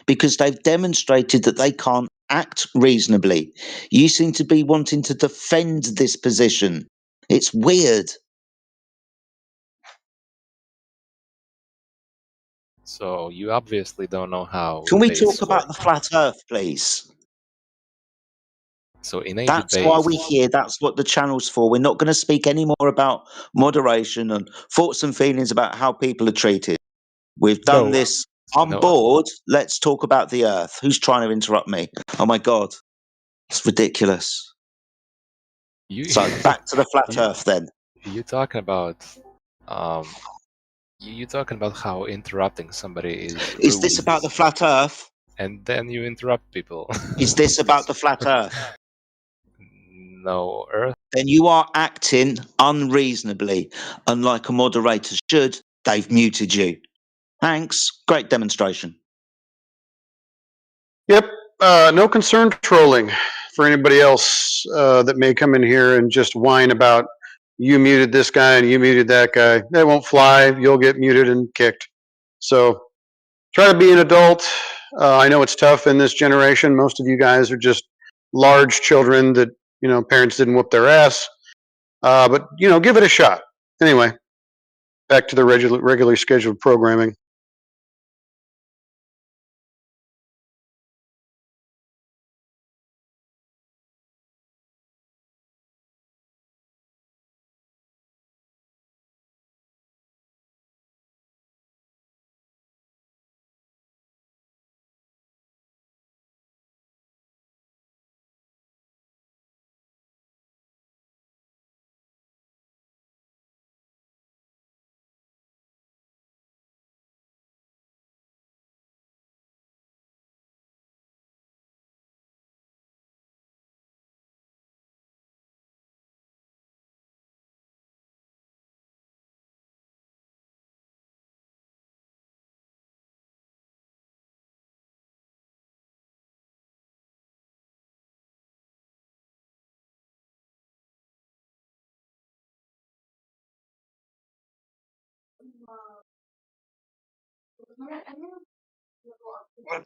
because they've demonstrated that they can't act reasonably. You seem to be wanting to defend this position. It's weird. So you obviously don't know how Can we debates talk about work. the flat earth, please? So in a That's debate, why we're here. That's what the channel's for. We're not going to speak any more about moderation and thoughts and feelings about how people are treated. We've done this. I'm bored. Let's talk about the earth. Who's trying to interrupt me? Oh my God. It's ridiculous. So back to the flat earth then. You're talking about you talking about how interrupting somebody is rude. Is this about the flat earth? And then you interrupt people. Is this about the flat earth? No, Earth. Then you are acting unreasonably. Unlike a moderator should, they've muted you. Thanks. Great demonstration. Yep. No concern trolling for anybody else that may come in here and just whine about you muted this guy and you muted that guy. That won't fly. You'll get muted and kicked. So try to be an adult. I know it's tough in this generation. Most of you guys are just large children that, parents didn't whoop their ass. But, give it a shot. Anyway, back to the regularly scheduled programming.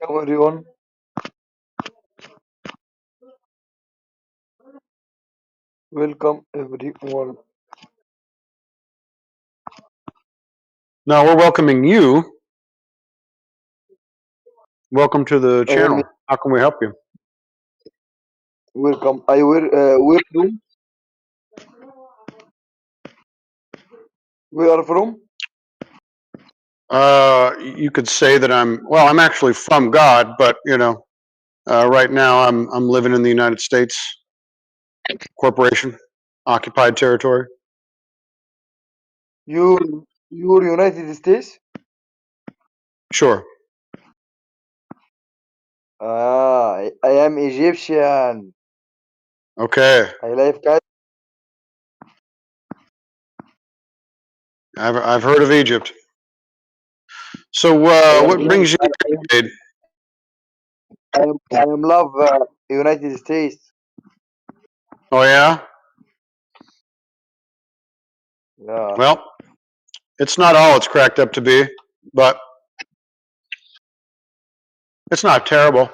What are you on? Welcome everyone. No, we're welcoming you. Welcome to the channel. How can we help you? Welcome. Where from? Where are from? You could say that I'm actually from God, but right now I'm living in the United States corporation, occupied territory. You're United States? Sure. I am Egyptian. Okay. I live cat. I've heard of Egypt. So what brings you here? I am love United States. Oh yeah? Yeah. Well, it's not all it's cracked up to be, but it's not terrible.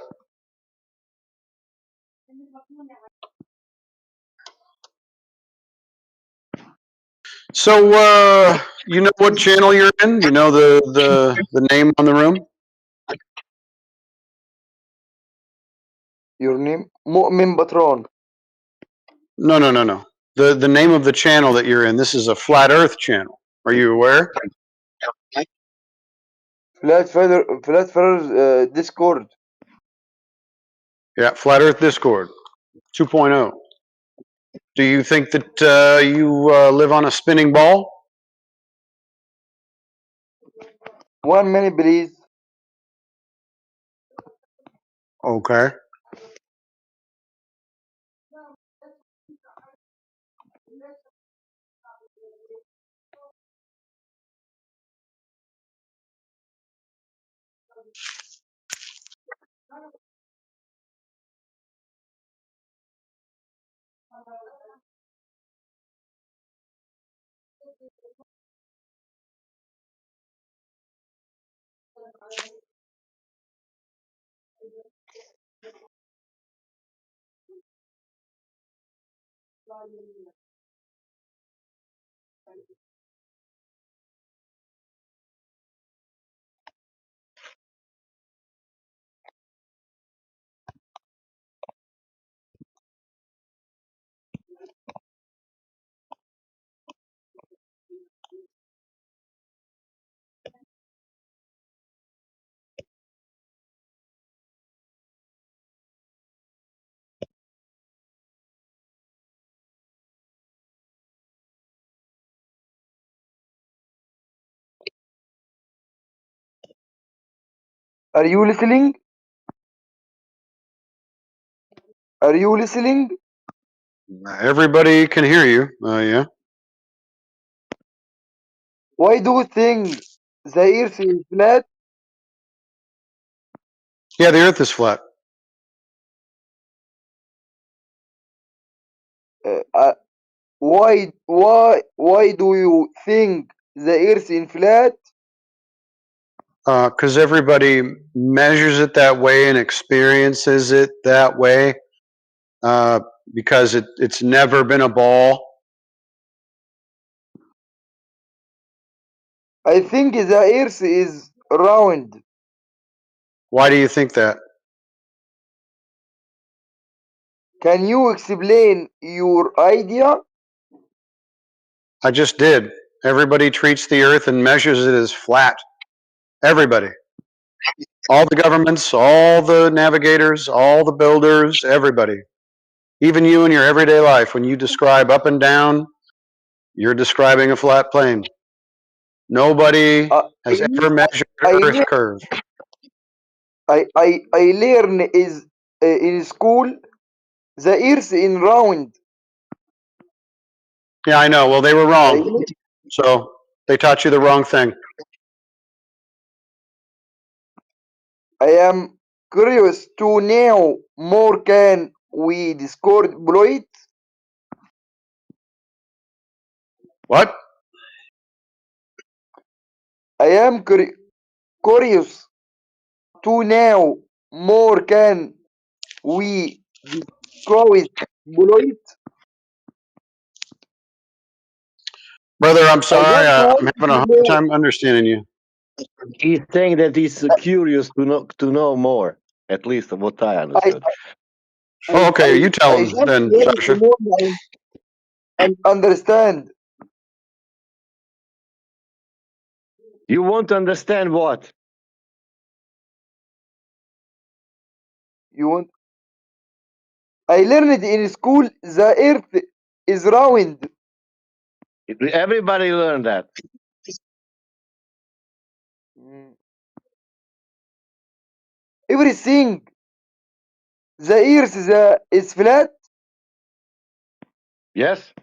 So you know what channel you're in? You know the name on the room? Your name? Mu'min Patron. No. The name of the channel that you're in. This is a flat Earth channel. Are you aware? Flat Feather Discord. Yeah, Flat Earth Discord 2.0. Do you think that you live on a spinning ball? 1 minute, please. Okay. Are you listening? Are you listening? Everybody can hear you. Yeah. Why do you think the earth is flat? Yeah, the Earth is flat. Why do you think the earth is flat? Because everybody measures it that way and experiences it that way. Because it's never been a ball. I think the earth is round. Why do you think that? Can you explain your idea? I just did. Everybody treats the Earth and measures it as flat. Everybody. All the governments, all the navigators, all the builders, everybody. Even you in your everyday life, when you describe up and down, you're describing a flat plane. Nobody has ever measured an Earth curve. I learn is in school the earth in round. Yeah, I know. Well, they were wrong. So they taught you the wrong thing. I am curious to know more. Can we Discord below it? What? I am curious to know more. Can we Discord below it? Brother, I'm sorry. I'm having a hard time understanding you. He's saying that he's curious to know more, at least what I understood. Oh, okay, you tell him then, Sasha. And understand. You want to understand what? You want? I learned in school the earth is round. Everybody learned that. Everything. The earth is flat. Yes.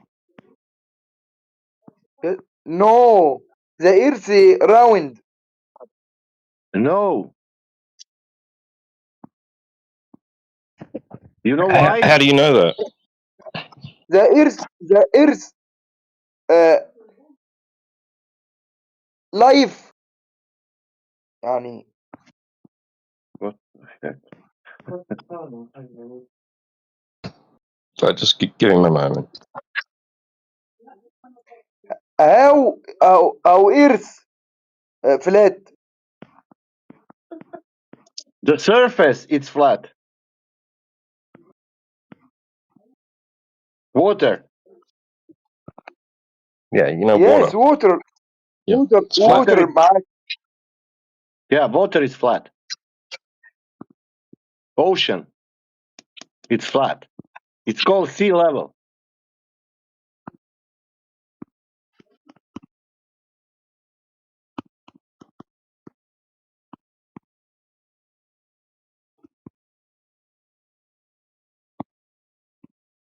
No, the earth is round. No. You know How, why? how do you know that? The earth, life. يعني. What the So just give him a moment. How earth flat. The surface, it's flat. Water. Yeah, you know Yes, water. water. Yeah, Water. it's flat. Water. Yeah, water is flat. Ocean, it's flat. It's called sea level.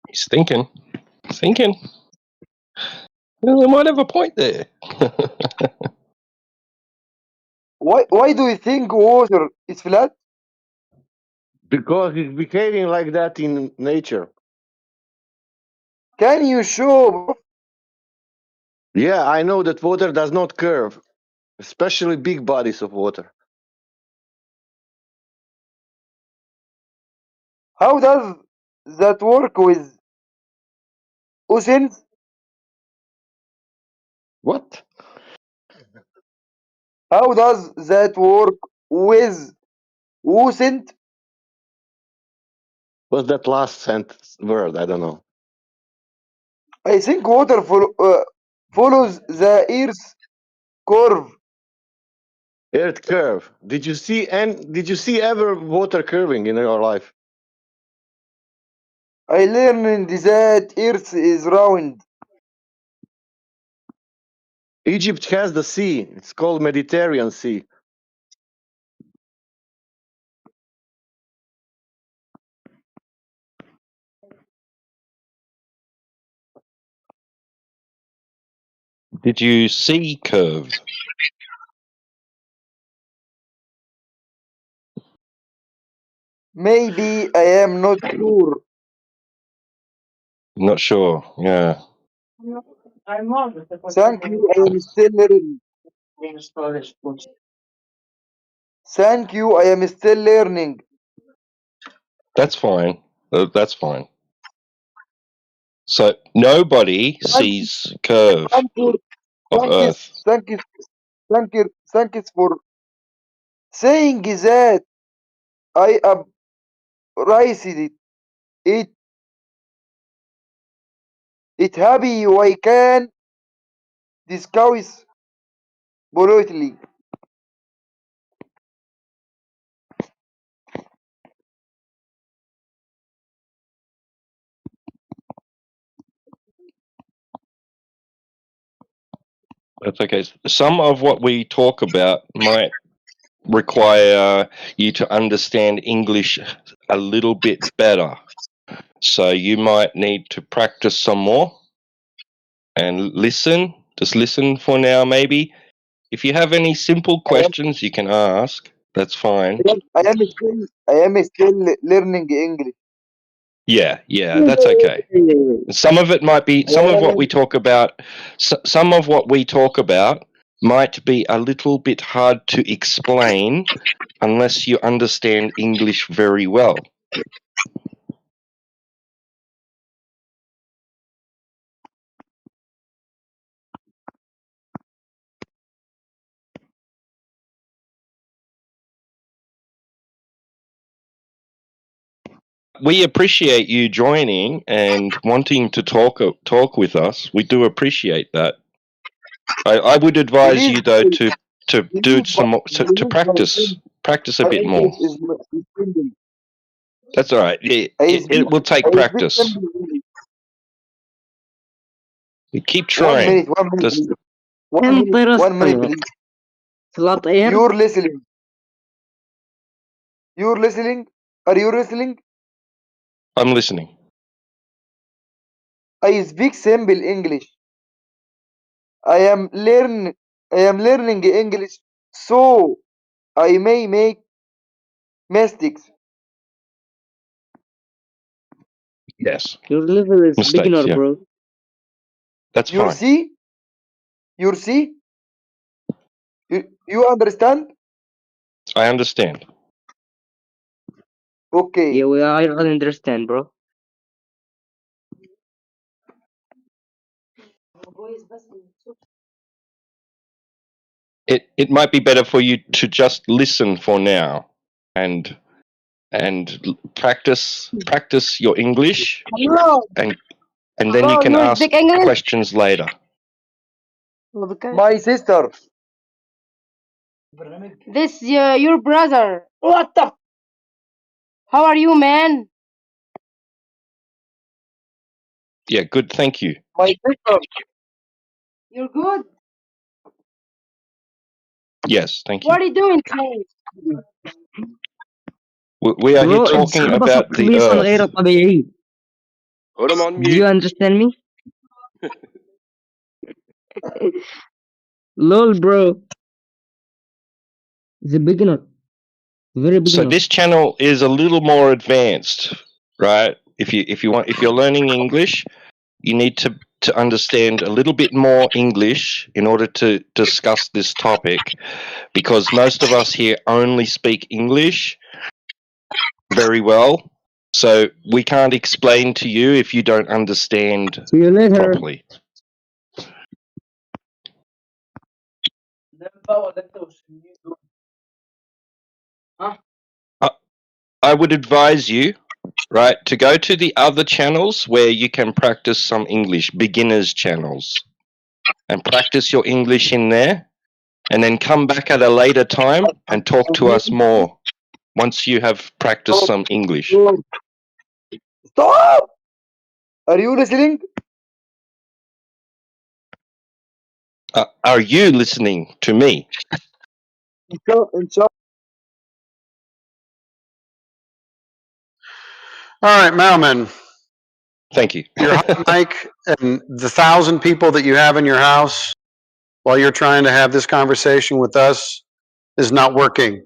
He's thinking. Thinking. Well, they might have a point there. Why do you think water is flat? Because it's behaving like that in nature. Can you show? Yeah, I know that water does not curve, especially big bodies of water. How does that work with oceans? What? How does that work with ocean? What's that last sentence word? I don't know. I think water follows the Earth's curve. Earth curve. Did you see ever water curving in your life? I learned that Earth is round. Egypt has the sea. It's called Mediterranean Sea. Did you see curve? Maybe I am not sure. Not sure. Yeah. Thank you. I am still learning. Thank you. I am still learning. That's fine. That's fine. So nobody sees curve Thank you. of Earth. Thank you for saying that. I appreciate it. It happy I can discuss politely. That's okay. Some of what we talk about might require you to understand English a little bit better. So you might need to practice some more and listen. Just listen for now, maybe. If you have any simple questions, you can ask. That's fine. I am still learning English. Yeah, that's okay. Some of it might be, some of what we talk about, some of what we talk about might be a little bit hard to explain unless you understand English very well. we appreciate you joining and wanting to talk with us. We do appreciate that. I would advise you though to do some more, to practice a bit more. That's all right. It will take practice. You keep trying. 1 minute. 1 minute, please. You're listening. You're listening? Are you listening? I'm listening. I speak simple English. I am learning English, so I may make mistakes. Yes. Your level is Mistakes, beginner, yeah. bro. That's You fine. see? You see? You understand? I understand. Okay. Yeah, I understand, bro. It might be better for you to just listen for now and practice your English, and then you can ask questions later. My sister. This your brother. What the? How are you, man? Yeah, good. Thank you. My sister. You're good. Yes, thank you. What are you doing today? We are here Bro, talking it's about the Earth. Put him on Do you mute. understand me? Lol, bro. The beginner. Very So beginner. this channel is a little more advanced, right? If you're learning English, you need to understand a little bit more English in order to discuss this topic, because most of us here only speak English very well. So we can't explain to you if you don't understand See you later. properly. I would advise you, right, to go to the other channels where you can practice some English, beginners channels, and practice your English in there, and then come back at a later time and talk to us more once you have practiced some English. Stop! Are you listening? Are you listening to me? All right, Malman. Thank you. Your hot mic and the 1,000 people that you have in your house while you're trying to have this conversation with us is not working.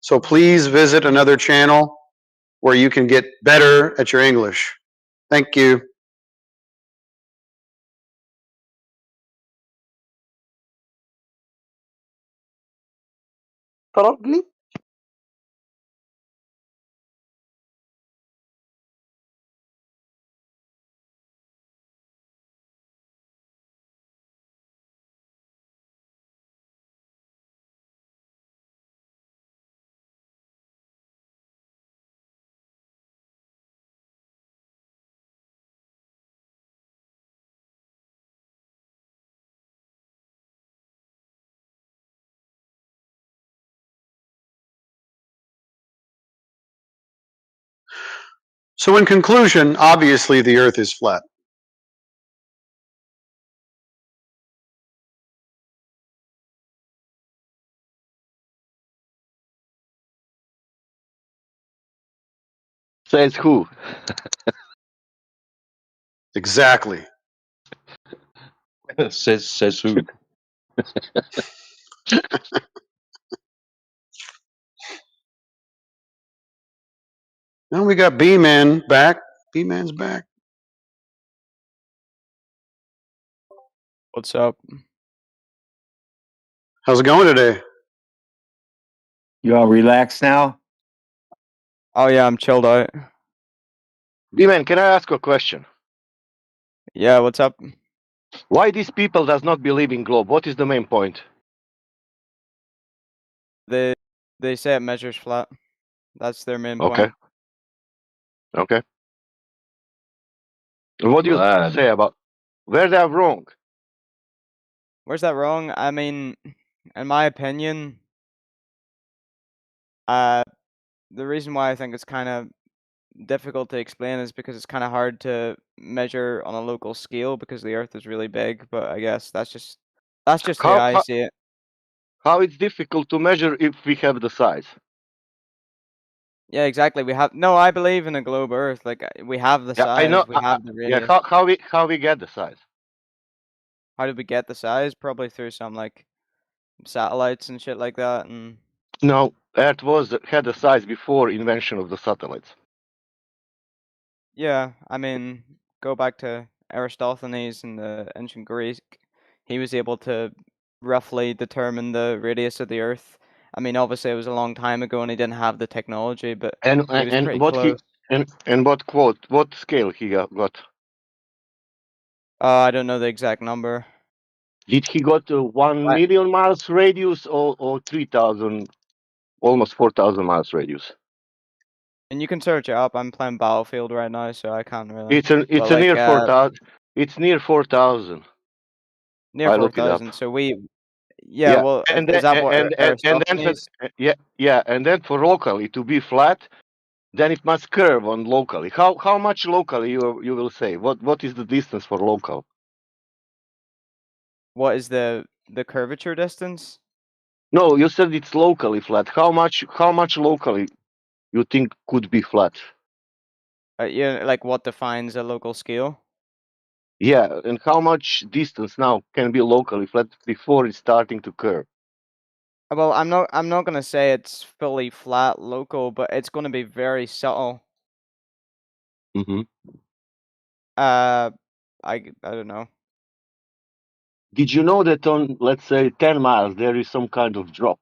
So please visit another channel where you can get better at your English. Thank you. طردني. So in conclusion, obviously the earth is flat. Says who? Exactly. says who? Now we got B-Man back. B-Man's back. What's up? How's it going today? You all relaxed now? Oh yeah, I'm chilled out. D-Man, can I ask a question? Yeah, what's up? Why these people does not believe in globe? What is the main point? They say it measures flat. That's their main Okay. point. Okay. What do you say about where they're wrong? Where's that wrong? I mean, in my opinion, the reason why I think it's kind of difficult to explain is because it's kind of hard to measure on a local scale because the Earth is really big. But I guess that's just the way I see it. How it's difficult to measure if we have the size? Yeah, exactly. I believe in a globe Earth. Like we have the Yeah, I know. size, we have the Yeah, radius. how we get the size? How did we get the size? Probably through some like satellites and shit like that. And No, Earth had a size before invention of the satellites. yeah, I mean, go back to Aristophanes in the ancient Greek. He was able to roughly determine the radius of the Earth. I mean, obviously it was a long time ago and he didn't have the technology, but he was pretty what close. what scale he got? I don't know the exact number. Did he got 1 million miles radius or 3,000, almost 4,000 miles radius? And you can search it up. I'm playing Battlefield right now, so I can't really. It's near 4,000. It's near 4,000. Near I look it up. 4,000. So yeah. Well, and is that what Aristophanes? and then for locally to be flat, then it must curve on locally. How much locally you will say? What is the distance for local? What is the curvature distance? No, you said it's locally flat. How much locally you think could be flat? Yeah, like what defines a local scale? Yeah, and how much distance now can be locally flat before it's starting to curve? Well, I'm not gonna say it's fully flat local, but it's gonna be very subtle. Mm-hmm. I don't know. Did you know that on, let's say, 10 miles there is some kind of drop?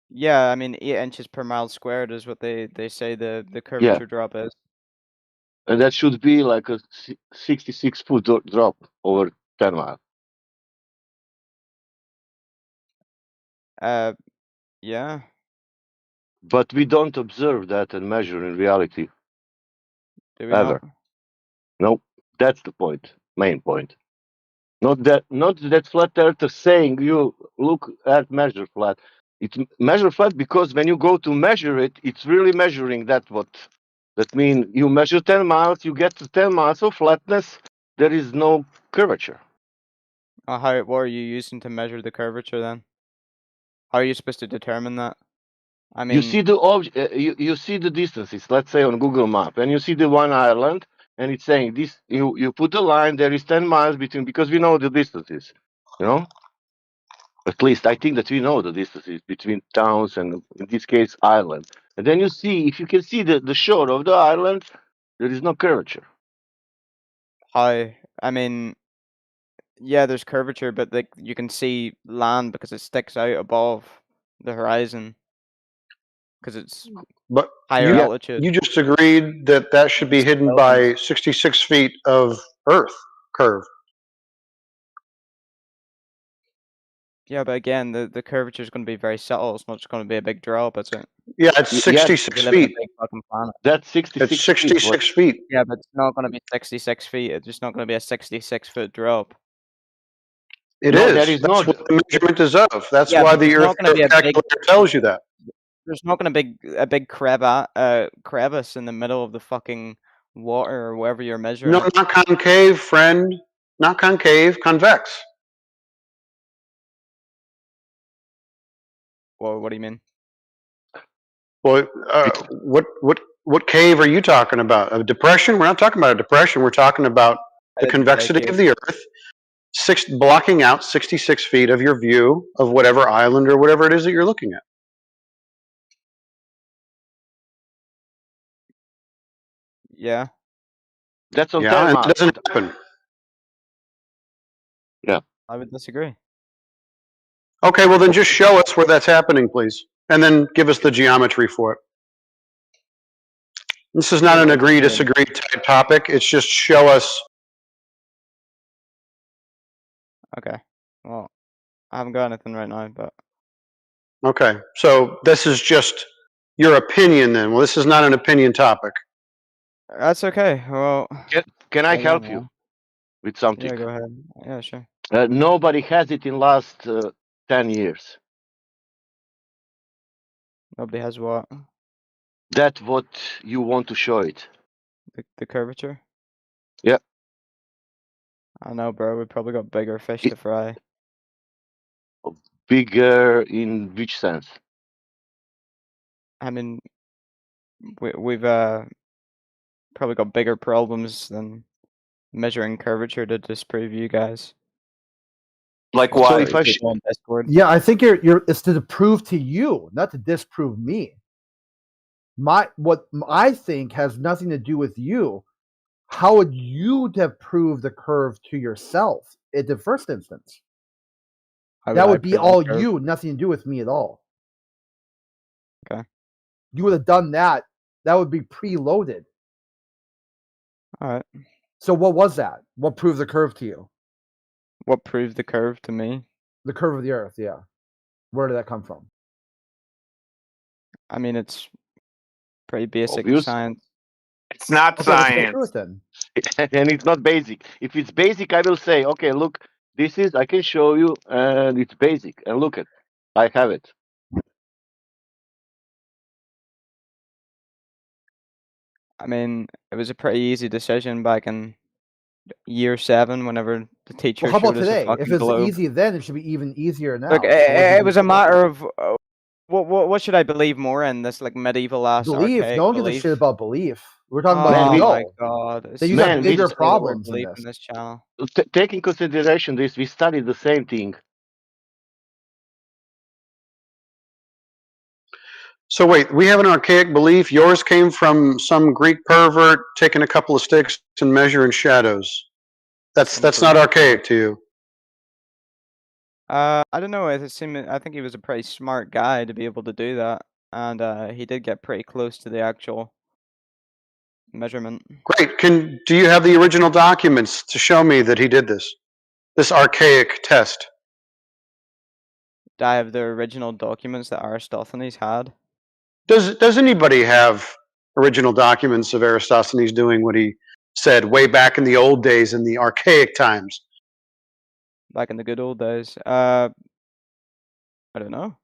Yeah, I mean 8 inches per mile squared is what they say the curvature drop is. And that should be like a 66-foot drop over 10 miles. Yeah. But we don't observe that and measure in reality. Do we ever. not? No, that's the point, main point. Not that flat earthers saying you look at measure flat. It's measure flat because when you go to measure it, it's really measuring that means you measure 10 miles, you get to 10 miles of flatness, there is no curvature. What are you using to measure the curvature then? How are you supposed to determine that? I mean, You see the you see the distances, let's say on Google Map, and you see the one island, and it's saying this. You put a line. There is 10 miles between because we know the distances. You know, at least I think that we know the distances between towns and in this case island. And then you see if you can see the shore of the island, there is no curvature. I mean, yeah, there's curvature, but like you can see land because it sticks out above the horizon because it's But higher altitude. you just agreed that should be hidden by 66 feet of Earth curve. Yeah, but again, the curvature is going to be very subtle. It's not just going to be a big drop, is it? Yeah, it's 66 We live in a feet. big fucking planet. That's 66 It's 66 feet. Yeah, but it's not going to be 66 feet. It's just not going to be a 66-foot drop. It is. That's what the measurement is of. That's why the Earth calculator tells you that. There's not going to be a big crevice in the middle of the fucking water or wherever you're measuring. No, not concave, friend. Not concave, convex. Well, what do you mean? Well, what cave are you talking about? A depression? We're not talking about a depression. We're talking about the convexity of the Earth, blocking out 66 feet of your view of whatever island or whatever it is that you're looking at. Yeah. That's on 10 and miles. it doesn't happen. Yeah. I would disagree. Okay, well then just show us where that's happening, please, and then give us the geometry for it. This is not an agree-disagree type topic. It's just show us. Okay. Well, I haven't got anything right now, but. Okay, so this is just your opinion then. Well, this is not an opinion topic. That's okay. Well, can I help you with something? Yeah, go ahead. Yeah, sure. Nobody has it in last 10 years. Nobody has what? That's what you want to show it. The curvature? Yeah. I know, bro. We probably got bigger fish to fry. Bigger in which sense? I mean, we've probably got bigger problems than measuring curvature to disprove you guys. Like So what? if I people on Discord. Yeah, I think it's to prove to you, not to disprove me. What I think has nothing to do with you. How would you have proved the curve to yourself in the first instance? That would be all you, nothing to do with me at all. Okay. You would have done that. That would be preloaded. All right. So what was that? What proved the curve to you? What proved the curve to me? The curve of the Earth, yeah. Where did that come from? I mean, it's pretty basic Obvious. science. It's not science. What's the truth then? And it's not basic. If it's basic, I will say, okay, look, this is, I can show you, and it's basic. And look at, I have it. I mean, it was a pretty easy decision back in year 7 whenever the teacher Well, how about showed us a today? fucking If it's globe. easy then, it should be even easier now. Look, So what'd you it do was a today? matter of what should I believe more in, this like medieval ass Belief. archaic No one gives a belief? shit about belief. We're talking about Oh my skill. god! It's They use so have bigger easy to say the word problems in belief this. in this channel. Take in consideration this, we studied the same thing. So wait, we have an archaic belief. Yours came from some Greek pervert taking a couple of sticks and measuring shadows. That's not archaic to you. I don't know. I think he was a pretty smart guy to be able to do that, and he did get pretty close to the actual measurement. Great. Do you have the original documents to show me that he did this archaic test? Do I have the original documents that Aristophanes had? Does anybody have original documents of Aristophanes doing what he said way back in the old days, in the archaic times? Back in the good old days. I don't know.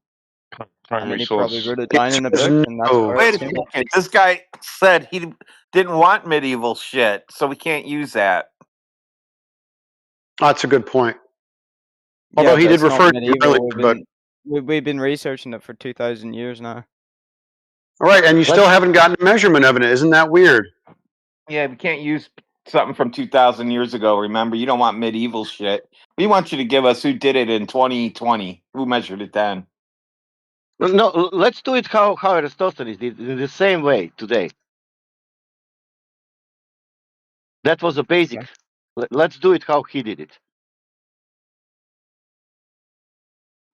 I mean, he probably wrote it down in a book, and that's where Wait it a came. second. This guy said he didn't want medieval shit, so we can't use that. That's a good point. Yeah, Although he but did it's not refer to it medieval. earlier, We've been researching it for 2,000 years now. all right, and you still haven't gotten a measurement of it. Isn't that weird? Yeah, we can't use something from 2,000 years ago. Remember, you don't want medieval shit. We want you to give us who did it in 2020. Who measured it then? No, let's do it how Aristophanes did, in the same way today. That was a basic. Yeah. Let's do it how he did it.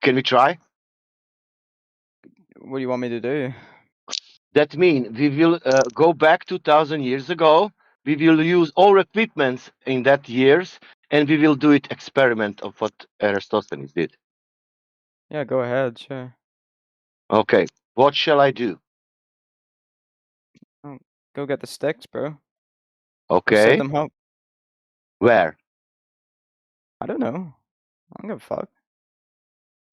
Can we try? What do you want me to do? That means we will go back 2,000 years ago. We will use all equipments in that years, and we will do it experiment of what Aristophanes did. Yeah, go ahead, sure. Okay, what shall I do? Oh, go get the sticks, bro. Okay. Go set them up. Where? I don't know. I don't give a fuck.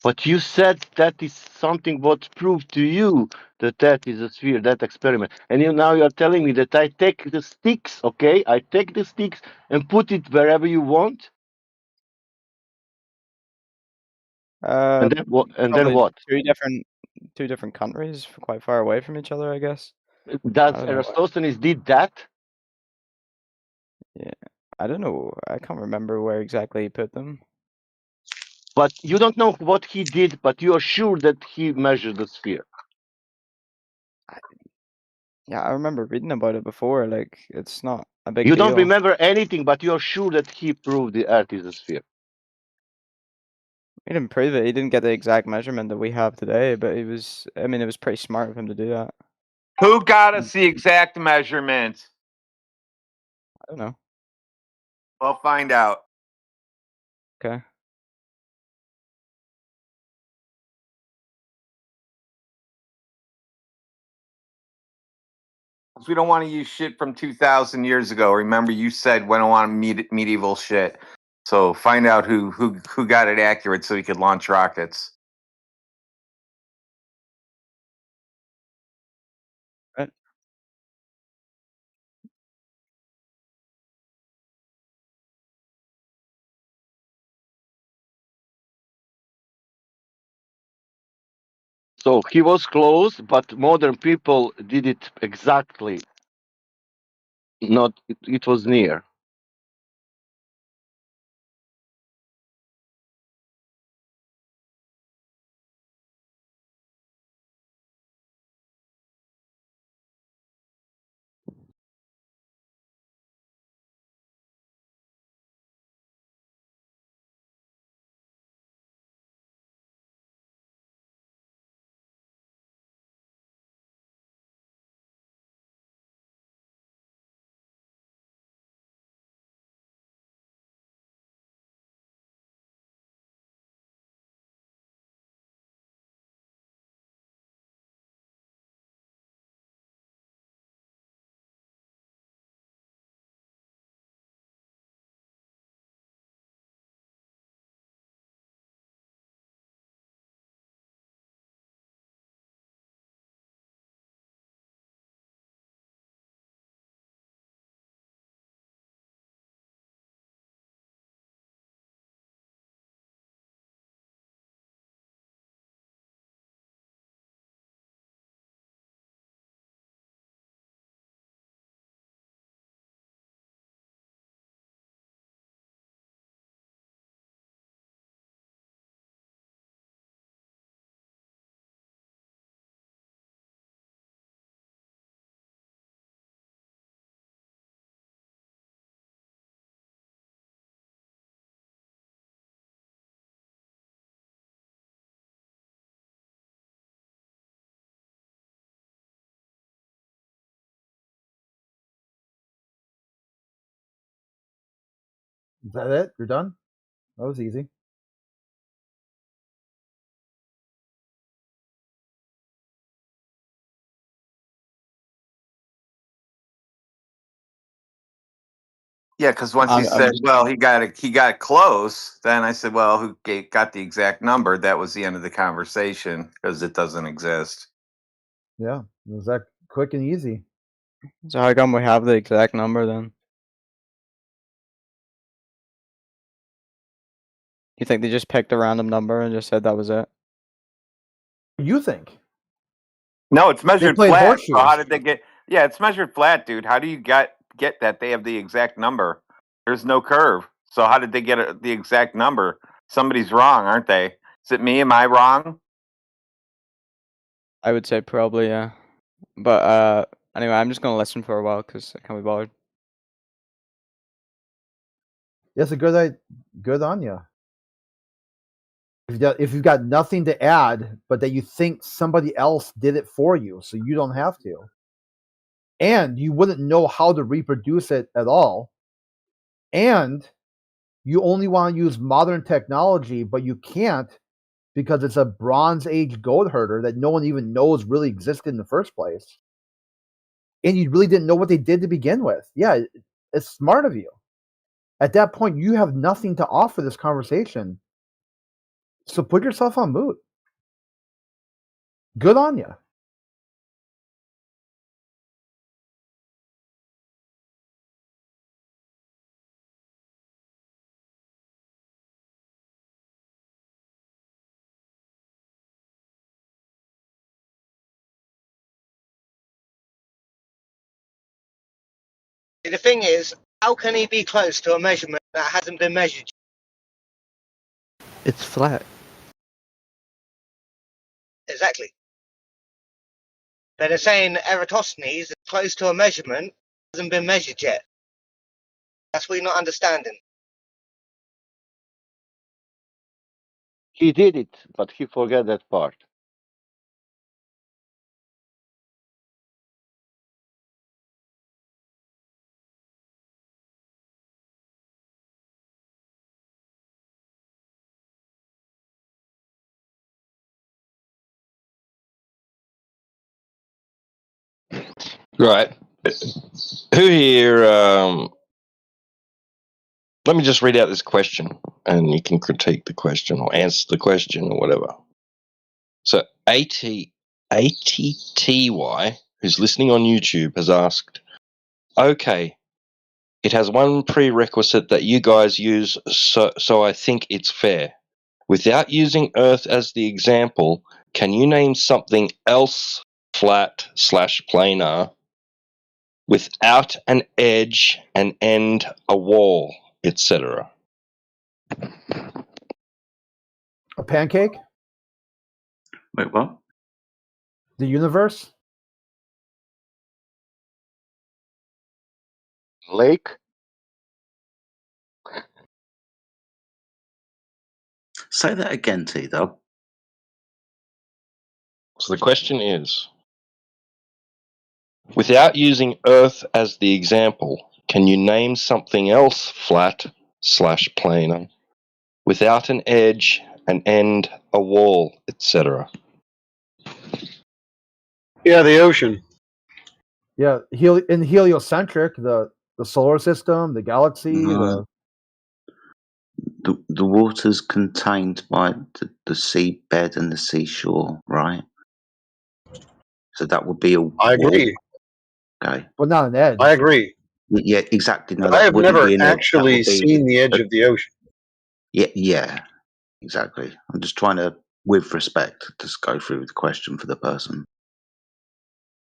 But you said that is something what proved to you that is a sphere, that experiment. And now you are telling me that I take the sticks, okay? I take the sticks and put it wherever you want? And then what? And then what? Two different countries, quite far away from each other, I guess. Does Aristophanes did that? Yeah, I don't know. I can't remember where exactly he put them. But you don't know what he did, but you are sure that he measured the sphere. Yeah, I remember reading about it before. Like, it's not a big deal. You don't remember anything, but you are sure that he proved the Earth is a sphere. He didn't prove it. He didn't get the exact measurement that we have today, but it was pretty smart of him to do that. Who got us the exact measurement? I don't know. We'll find out. Okay. We don't want to use shit from 2,000 years ago. Remember, you said we don't want medieval shit. So find out who got it accurate so we could launch rockets. Right. So he was close, but modern people did it exactly. Not it was near. Is that it? You're done? That was easy. Yeah, because once he said, "Well, he got close," then I said, "Well, who got the exact number?" That was the end of the conversation because it doesn't exist. Yeah, it was that quick and easy. So how come we have the exact number then? You think they just picked a random number and just said that was it? You think? No, it's measured played flat. So how horseshoes. did they get? Yeah, it's measured flat, dude. How do you get that they have the exact number? There's no curve. So how did they get the exact number? Somebody's wrong, aren't they? Is it me? Am I wrong? I would say probably, yeah. But anyway, I'm just gonna listen for a while because I can't be bothered. That's a good on you. If you've got nothing to add, but that you think somebody else did it for you, so you don't have to, and you wouldn't know how to reproduce it at all, and you only want to use modern technology, but you can't because it's a Bronze Age goat herder that no one even knows really existed in the first place, and you really didn't know what they did to begin with. Yeah, it's smart of you. At that point, you have nothing to offer this conversation. So put yourself on mute. Good on you. The thing is, how can he be close to a measurement that hasn't been measured? It's flat. Exactly. But they're saying Eratosthenes is close to a measurement that hasn't been measured yet. That's what you're not understanding. He did it, but he forgot that part. Right. Who here? Let me just read out this question, and you can critique the question or answer the question or whatever. So ATTY, who's listening on YouTube, has asked, okay, it has one prerequisite that you guys use, so I think it's fair. Without using Earth as the example, can you name something else flat/planar without an edge, an end, a wall, etc.? A pancake? Wait, what? The universe? Lake? Say that again, T-Dog. So the question is, without using Earth as the example, can you name something else flat/planar without an edge, an end, a wall, etc.? Yeah, the ocean. Yeah, in heliocentric, the solar system, the galaxy, No. The water's contained by the seabed and the seashore, right? So that would be a wall. I agree. Okay. But not an edge. I agree. Yeah, exactly. No, But I that have wouldn't never be an edge. That actually would be seen the edge of the ocean. Yeah, exactly. I'm just trying to, with respect, just go through the question for the person.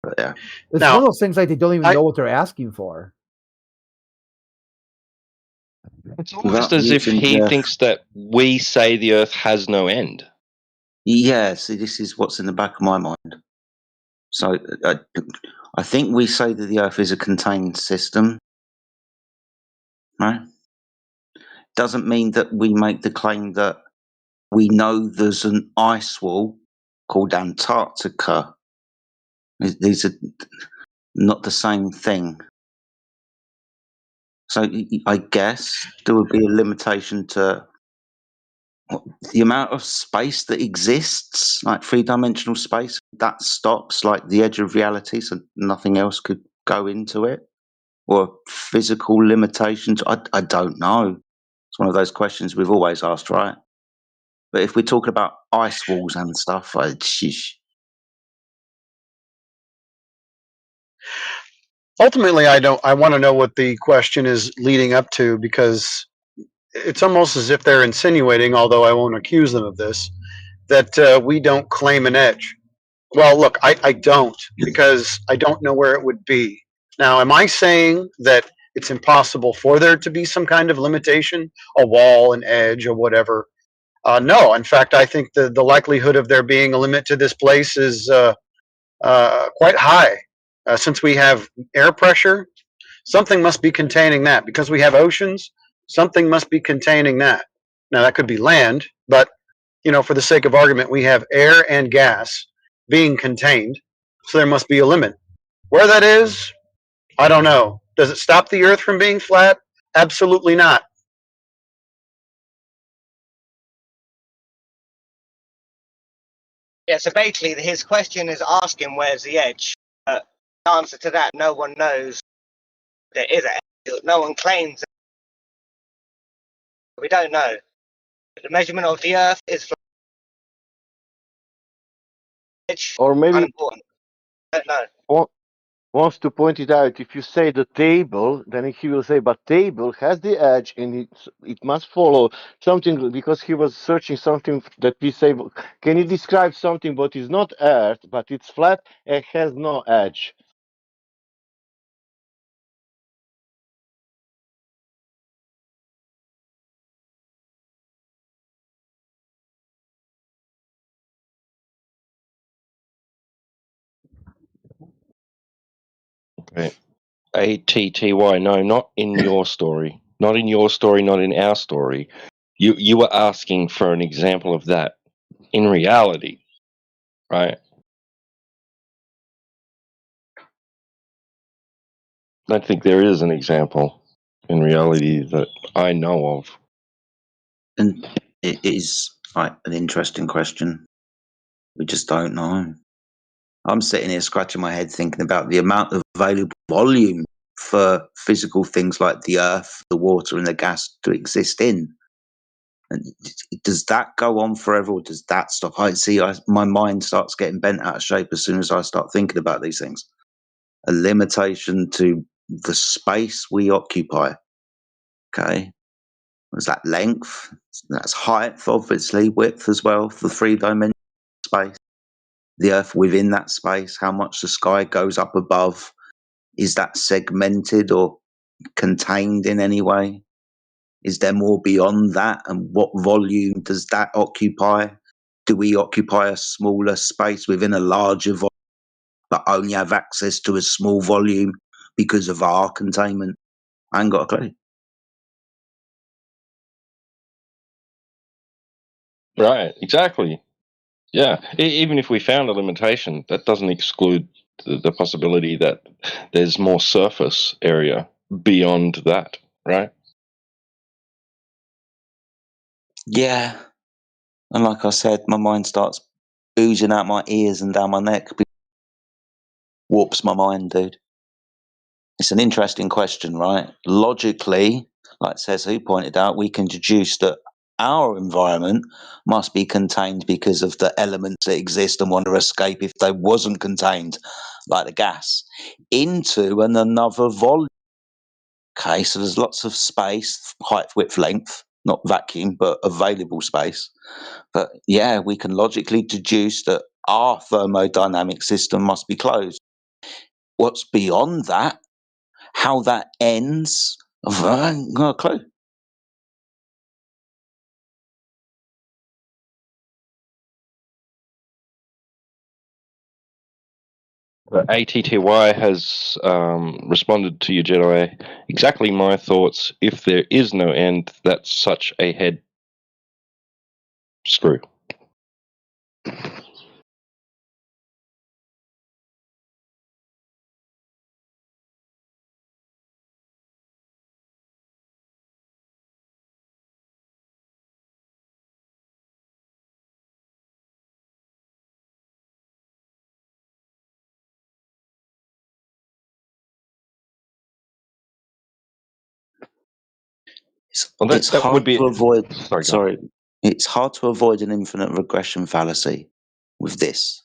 But yeah. It's one of those things like they don't even know what they're asking for. It's almost as if he thinks that we say the Earth has no end. Yeah, see, this is what's in the back of my mind. So I think we say that the Earth is a contained system, right? Doesn't mean that we make the claim that we know there's an ice wall called Antarctica. These are not the same thing. So I guess there would be a limitation to the amount of space that exists, like three-dimensional space. That stops, like the edge of reality, so nothing else could go into it. Or physical limitations. I don't know. It's one of those questions we've always asked, right? But if we're talking about ice walls and stuff, Ultimately, I want to know what the question is leading up to, because it's almost as if they're insinuating, although I won't accuse them of this, that we don't claim an edge. Well, look, I don't, because I don't know where it would be. Now, am I saying that it's impossible for there to be some kind of limitation, a wall, an edge, or whatever? No. In fact, I think the likelihood of there being a limit to this place is quite high. Since we have air pressure, something must be containing that. Because we have oceans, something must be containing that. Now, that could be land, but for the sake of argument, we have air and gas being contained, so there must be a limit. Where that is, I don't know. Does it stop the Earth from being flat? Absolutely not. Yeah, so basically his question is asking where's the edge. The answer to that, no one knows there is an edge. No one claims it. We don't know. The measurement of the Earth is flat. Edge, Or maybe unimportant. I don't know. Wants to point it out. If you say the table, then he will say, but table has the edge and it must follow something, because he was searching something that we say, can you describe something what is not earth, but it's flat and has no edge? Okay. ATTY, no, not in your story. Not in your story, not in our story. You were asking for an example of that. In reality, right? I think there is an example in reality that I know of. And it is an interesting question. We just don't know. I'm sitting here scratching my head thinking about the amount of available volume for physical things like the earth, the water, and the gas to exist in. And does that go on forever, or does that stop? My mind starts getting bent out of shape as soon as I start thinking about these things. A limitation to the space we occupy. Okay. Is that length? That's height, obviously, width as well for 3-dimensional space. The earth within that space, how much the sky goes up above. Is that segmented or contained in any way? Is there more beyond that? And what volume does that occupy? Do we occupy a smaller space within a larger volume, but only have access to a small volume because of our containment? I ain't got a clue. Right, exactly. Yeah, even if we found a limitation, that doesn't exclude the possibility that there's more surface area beyond that, right? Yeah. And like I said, my mind starts oozing out my ears and down my neck. Warps my mind, dude. It's an interesting question, right? Logically, like Sesu pointed out, we can deduce that our environment must be contained because of the elements that exist and want to escape if they wasn't contained, like the gas, into another volume. Okay, so there's lots of space, height, width, length, not vacuum, but available space. But yeah, we can logically deduce that our thermodynamic system must be closed. What's beyond that, how that ends, I ain't got a clue. The ATTY has responded to you, Jedi. Exactly my thoughts. If there is no end, that's such a head screw. It's hard to avoid. Sorry, it's hard to avoid an infinite regression fallacy with this,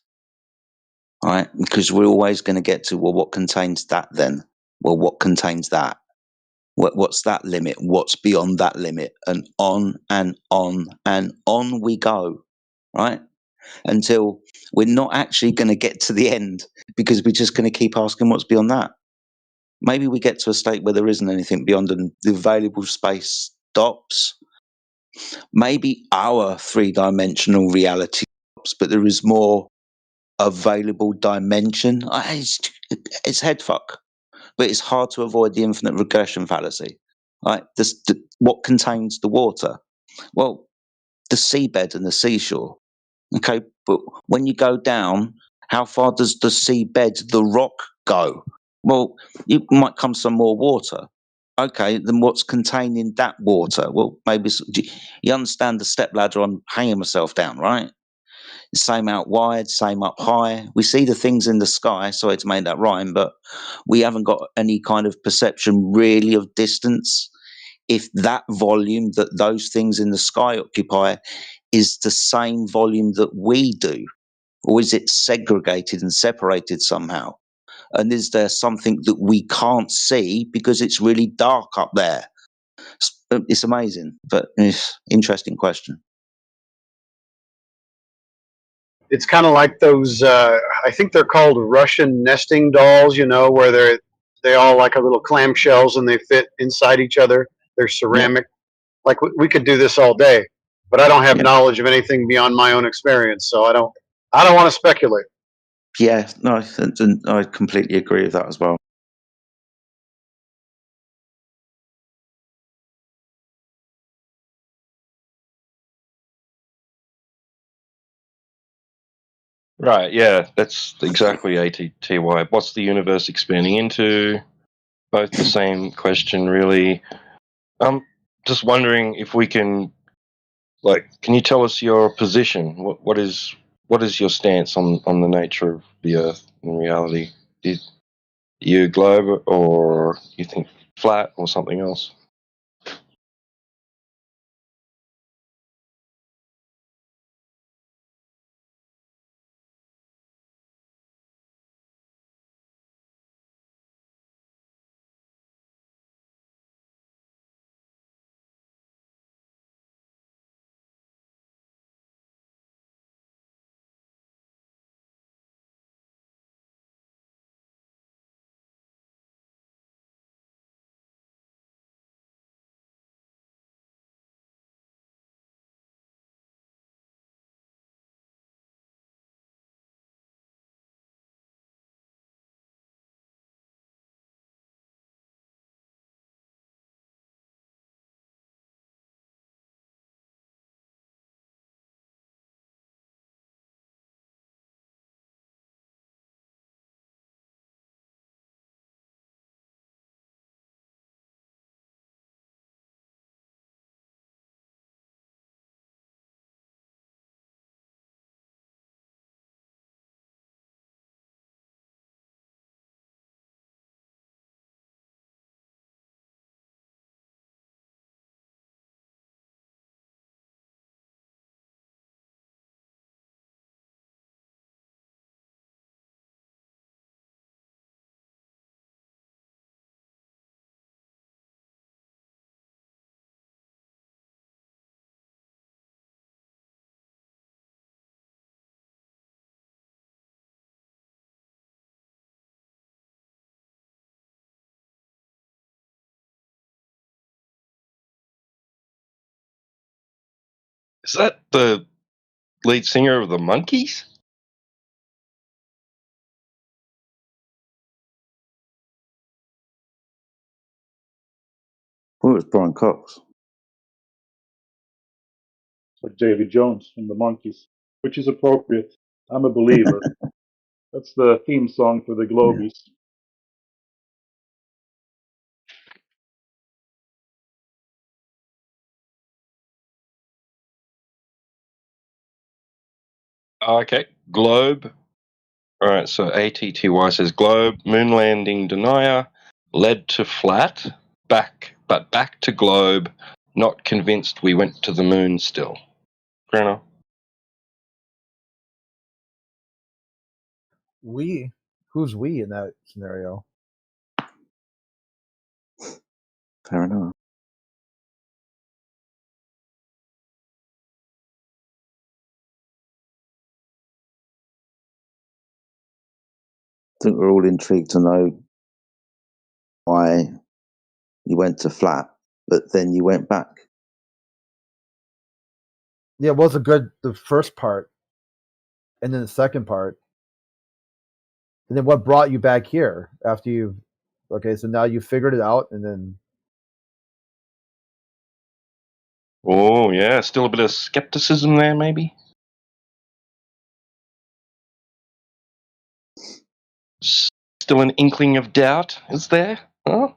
right? Because we're always going to get to, well, what contains that then? Well, what contains that? What's that limit? What's beyond that limit? And on and on and on we go, right? Until we're not actually going to get to the end because we're just going to keep asking what's beyond that. Maybe we get to a state where there isn't anything beyond and the available space stops. Maybe our 3-dimensional reality stops, but there is more available dimension. It's head fuck, but it's hard to avoid the infinite regression fallacy. Right? What contains the water? Well, the seabed and the seashore. Okay, but when you go down, how far does the seabed, the rock, go? Well, you might come some more water. Okay, then what's contained in that water? Well, maybe you understand the step ladder I'm hanging myself down, right? Same out wide, same up high. We see the things in the sky. Sorry to make that rhyme, but we haven't got any kind of perception really of distance. If that volume that those things in the sky occupy is the same volume that we do, or is it segregated and separated somehow? And is there something that we can't see because it's really dark up there? It's amazing, but interesting question. It's kind of like those, I think they're called Russian nesting dolls, you know, where they all like a little clamshells and they fit inside each other. They're ceramic. Yeah. Like we could do this all day, but I don't have knowledge of anything beyond my own experience, so I don't want to speculate. Yeah, no, I completely agree with that as well. Right, yeah, that's exactly ATTY. What's the universe expanding into? Both the same question, really. I'm just wondering if we can, can you tell us your position? What is what is your stance on the nature of the Earth in reality? You globe, or you think flat, or something else? Is that the lead singer of the Monkees? Oh, it's Brian Cox. Like Davy Jones from the Monkees, which is appropriate. I'm a believer. That's the theme song for the Globies. Okay, globe. All right, so ATTY says globe, moon landing denier, led to flat, back to globe, not convinced we went to the moon still. Fair enough. We? Who's we in that scenario? Fair enough. I think we're all intrigued to know why you went to flat, but then you went back. Yeah, it was a good the first part, and then the second part, and then what brought you back here after you? Okay, so now you figured it out, and then Oh, yeah, still a bit of skepticism there, maybe? Still an inkling of doubt, is there? Huh?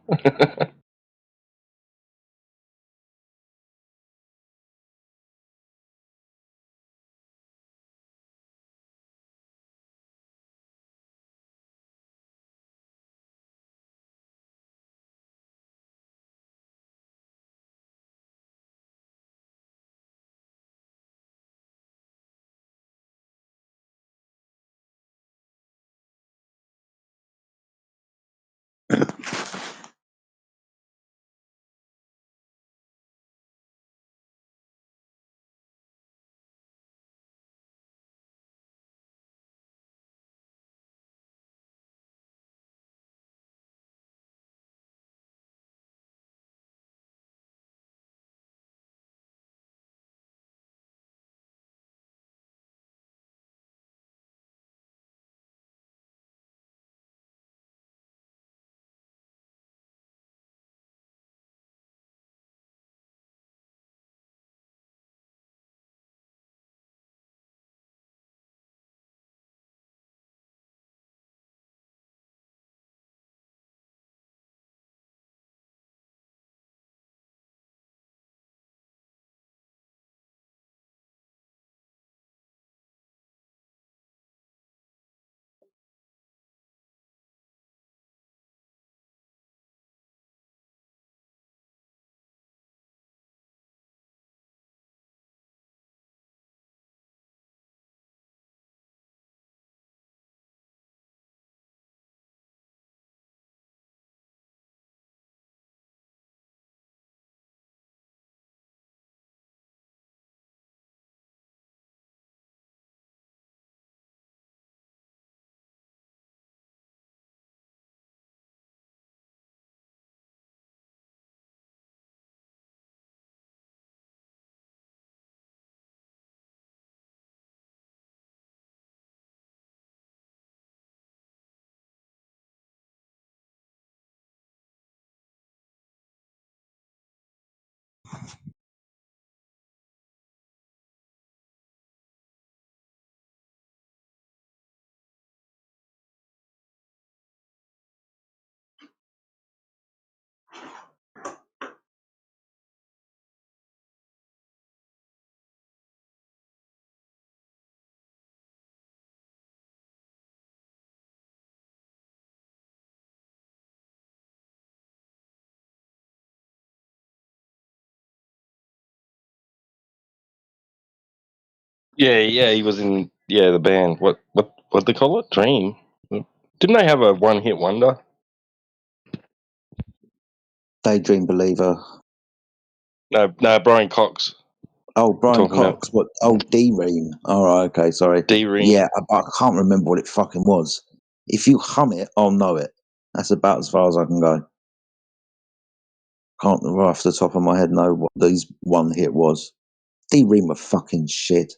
Yeah, he was in the band. What they call it? Dream. Didn't they have a one-hit wonder? Daydream Believer. No, Brian Cox. Oh, Brian talking about. Cox. What? Oh, D-Ream. All right, okay, sorry. D-Ream. Yeah, I can't remember what it fucking was. If you hum it, I'll know it. That's about as far as I can go. Can't right off the top of my head know what these one hit was. D-Ream were fucking shit.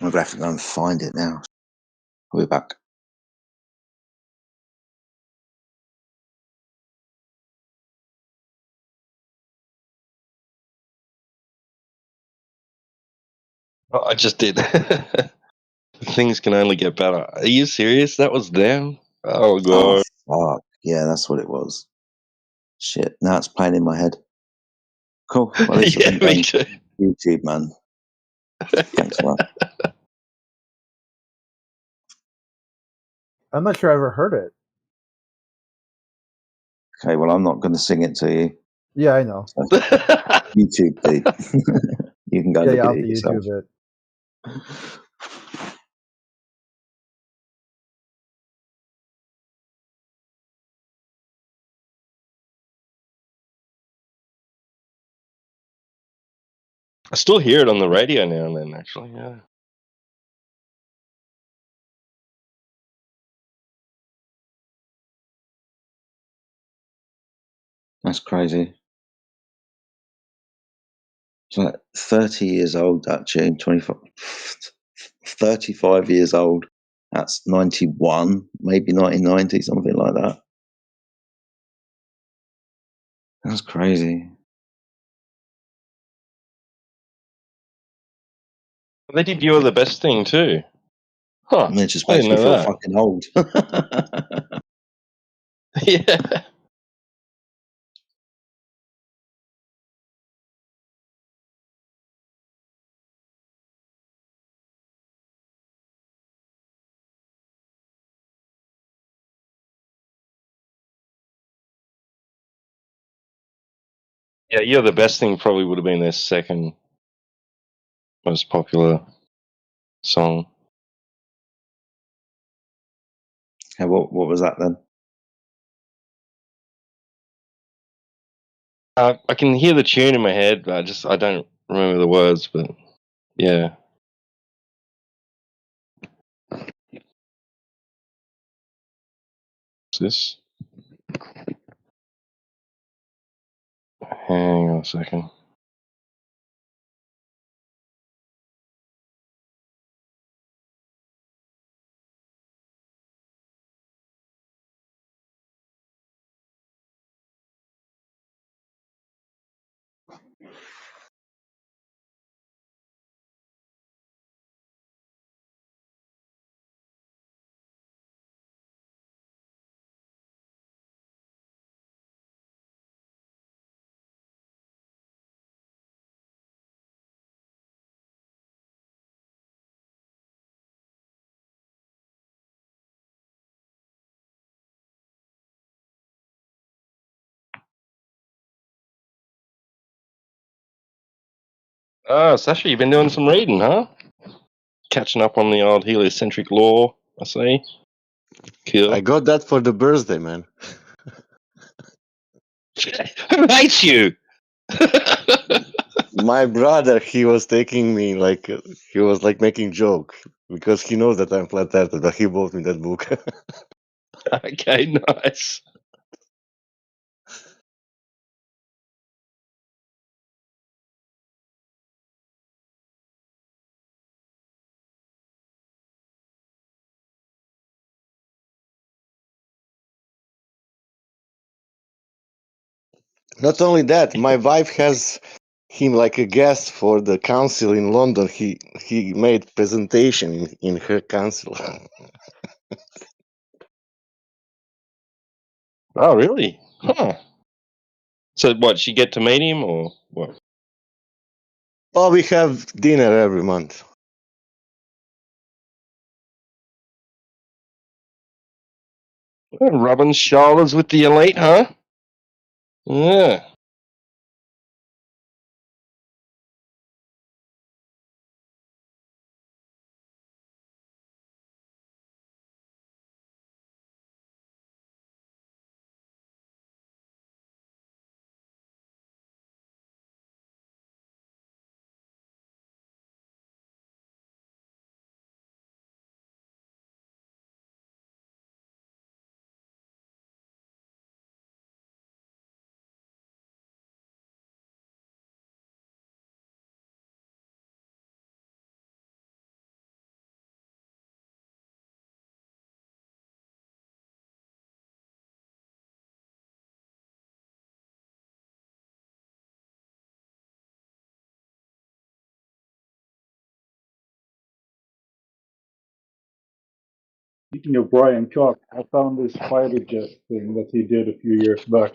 I'm gonna have to go and find it now. I'll be back. Oh, I just did. Things can only get better. Are you serious? That was them? Oh god. Oh fuck. Yeah, that's what it was. Shit. Now it's playing in my head. Cool. Well, at least I didn't go me on too. YouTube, man. Thanks for that. I'm not sure I ever heard it. Okay, well, I'm not going to sing it to you. Yeah, I know. So, YouTube, dude. You can go look I'll at have it to yourself. YouTube it. I still hear it on the radio now and then, actually, yeah. That's crazy. It's like 30 years old, that tune, 35 years old. That's 91, maybe 1990, something like that. That's crazy. They did You Are the Best Thing, too. Huh. And it just I makes didn't me know feel that. fucking old. Yeah. Yeah, You're the Best Thing probably would have been their second most popular song. Yeah, what was that then? I can hear the tune in my head, but I don't remember the words, but yeah. What's this? Hang on a second. Oh, Sasha, you've been doing some reading, huh? Catching up on the old heliocentric lore, I see. Cool. I got that for the birthday, man. Who hates you? My brother, he was taking me like he was like making joke because he knows that I'm flat earther, but he bought me that book. Okay, nice. Not only that, my wife has him like a guest for the council in London. He made presentation in her council. Oh, really? Huh. So what? She get to meet him or what? Oh, we have dinner every month. Rubbing shoulders with the elite, huh? Yeah. Speaking of Brian Cox, I found this fighter jet thing that he did a few years back.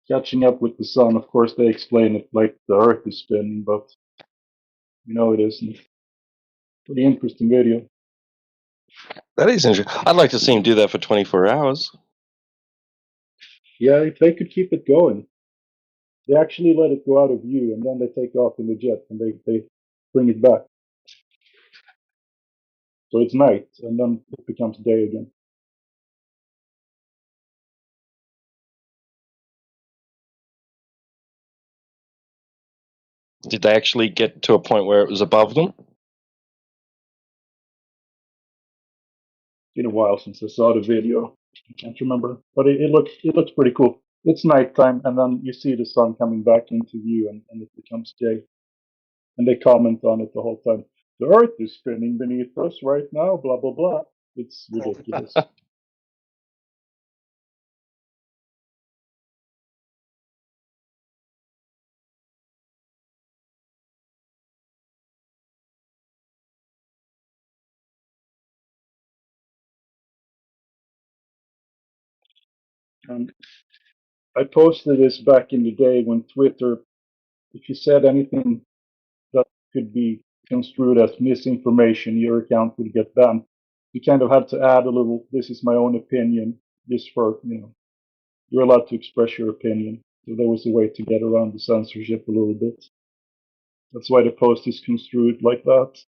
Catching up with the sun, of course, they explain it like the Earth is spinning, but it isn't. Pretty interesting video. That is interesting. I'd like to see him do that for 24 hours. Yeah, if they could keep it going. They actually let it go out of view, and then they take off in the jet, and they bring it back. So it's night, and then it becomes day again. Did they actually get to a point where it was above them? It's been a while since I saw the video. I can't remember, but it looks pretty cool. It's nighttime, and then you see the sun coming back into view, and it becomes day. And they comment on it the whole time. The Earth is spinning beneath us right now. Blah blah blah. It's ridiculous. I posted this back in the day when Twitter, if you said anything that could be construed as misinformation, your account would get banned. You kind of had to add a little, this is my own opinion, just for, you're allowed to express your opinion. So there was a way to get around the censorship a little bit. That's why the post is construed like that.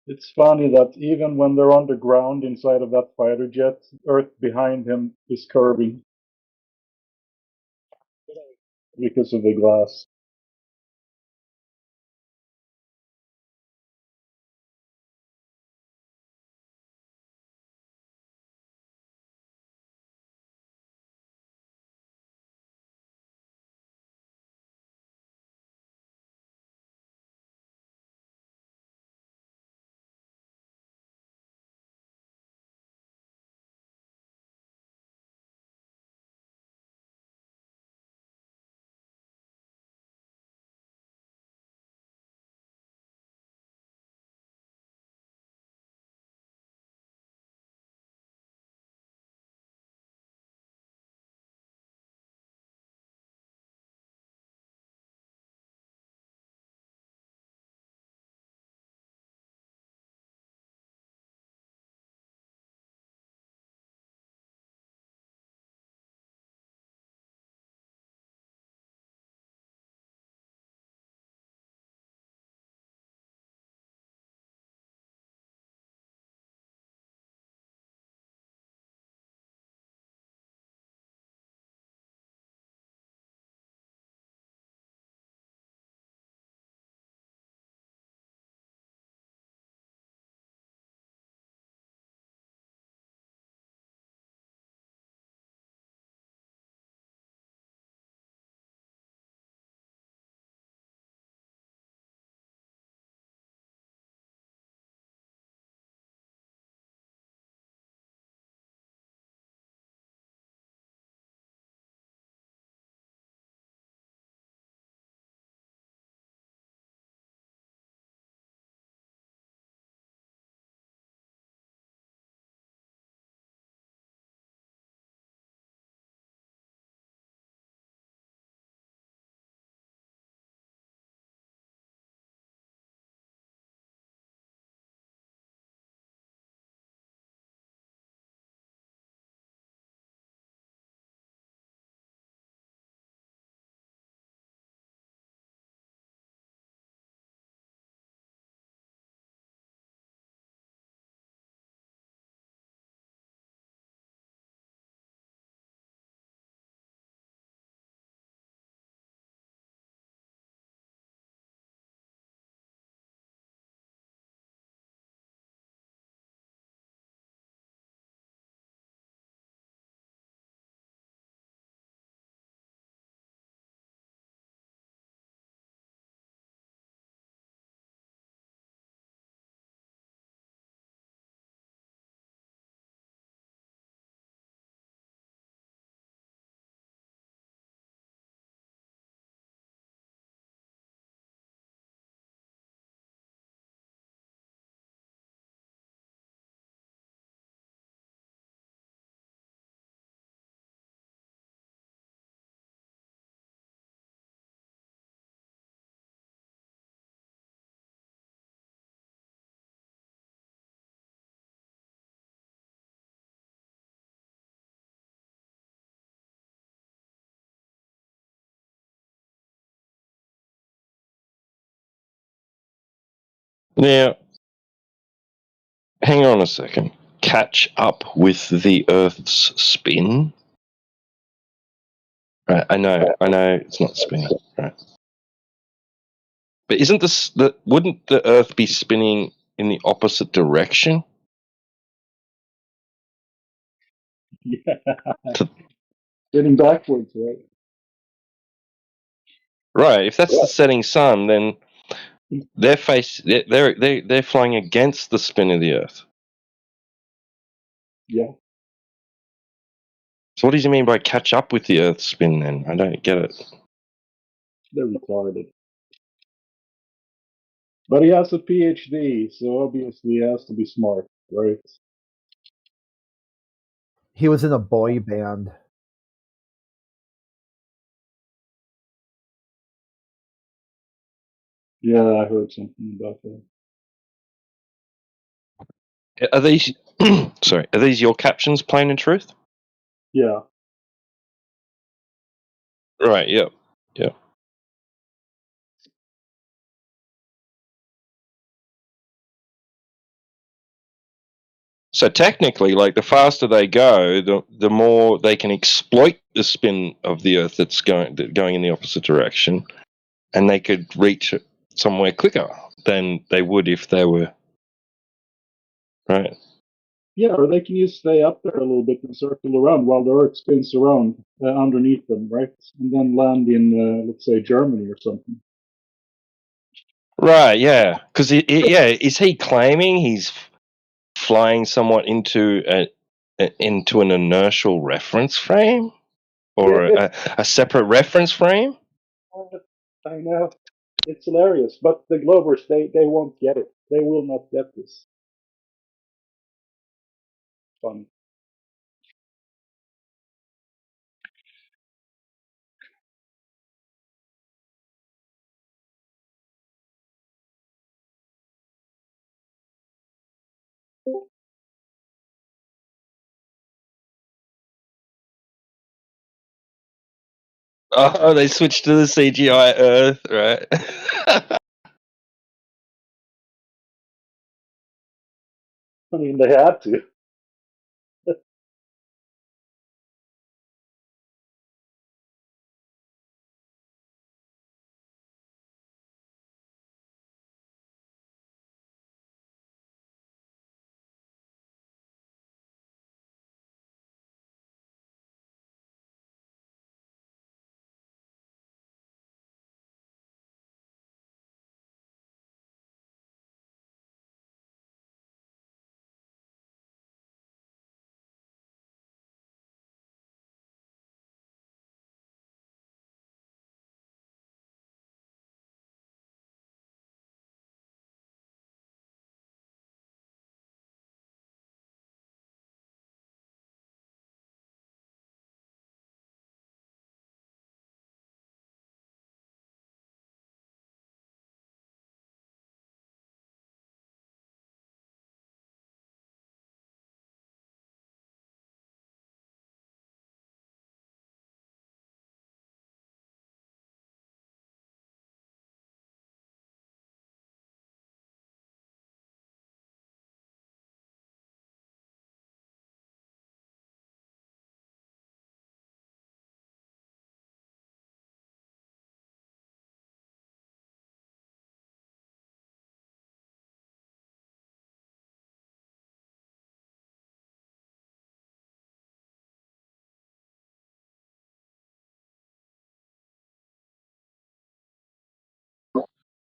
It's funny that even when they're underground inside of that fighter jet, Earth behind him is curving because of the glass. Now, hang on a second. Catch up with the Earth's spin? Right, I know it's not spinning, right? But isn't wouldn't the Earth be spinning in the opposite direction? Yeah. Spinning backwards, right? Right. If that's the setting sun, then they're flying against the spin of the Earth. Yeah. So what does he mean by catch up with the Earth's spin? Then I don't get it. They're retarded. But he has a PhD, so obviously he has to be smart, right? He was in a boy band. Yeah, I heard something about that. Are these sorry? Are these your captions, plain and truth? Yeah. Right. Yep. Yeah. So technically, like the faster they go, the more they can exploit the spin of the Earth that's going in the opposite direction, and they could reach it somewhere quicker than they would if they were right. Yeah, or they can just stay up there a little bit and circle around while the Earth spins around underneath them, right? And then land in, let's say, Germany or something. Right, yeah. Because, is he claiming he's flying somewhat into into an inertial reference frame? Or a separate reference frame? I know. It's hilarious. But the Glovers, they won't get it. They will not get this. Funny. Oh, they switched to the CGI Earth, right? I mean, they had to.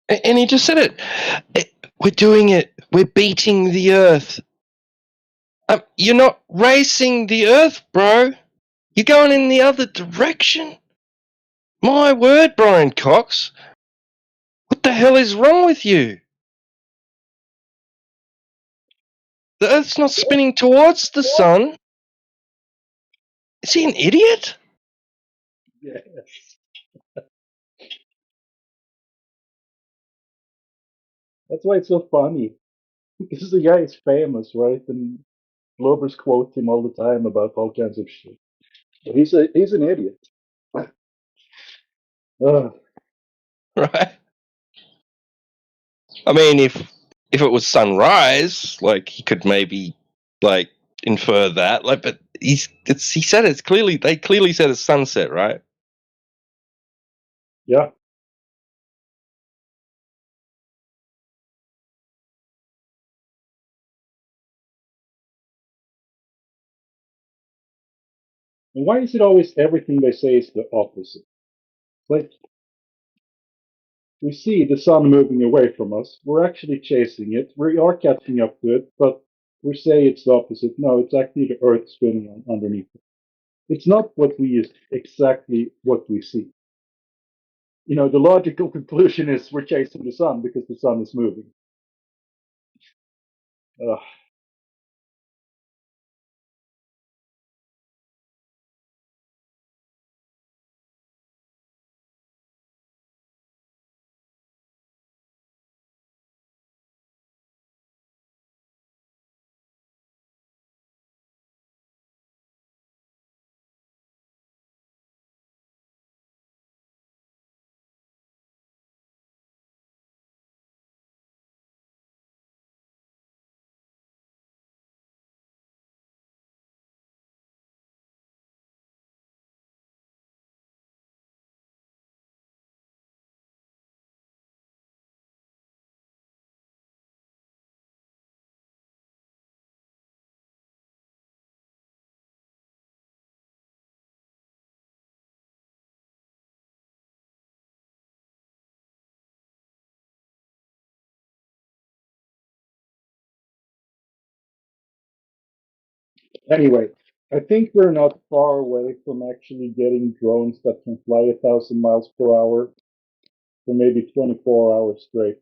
And he just said it. We're doing it. We're beating the Earth. You're not racing the Earth, bro. You're going in the other direction. My word, Brian Cox. What the hell is wrong with you? The Earth's not spinning towards the sun. Is he an idiot? Yes. That's why it's so funny. Because the guy is famous, right? And Glovers quote him all the time about all kinds of shit. But he's an idiot. Right. I mean, if it was sunrise, like he could maybe like infer that. Like, but he said it's clearly they clearly said it's sunset, right? Yeah. And why is it always everything they say is the opposite? Like, we see the sun moving away from us. We're actually chasing it. We are catching up to it, but we say it's the opposite. No, it's actually the Earth spinning underneath it. It's not what we is exactly what we see. You know, the logical conclusion is we're chasing the sun because the sun is moving. Ugh. Anyway, I think we're not far away from actually getting drones that can fly 1,000 miles per hour for maybe 24 hours straight.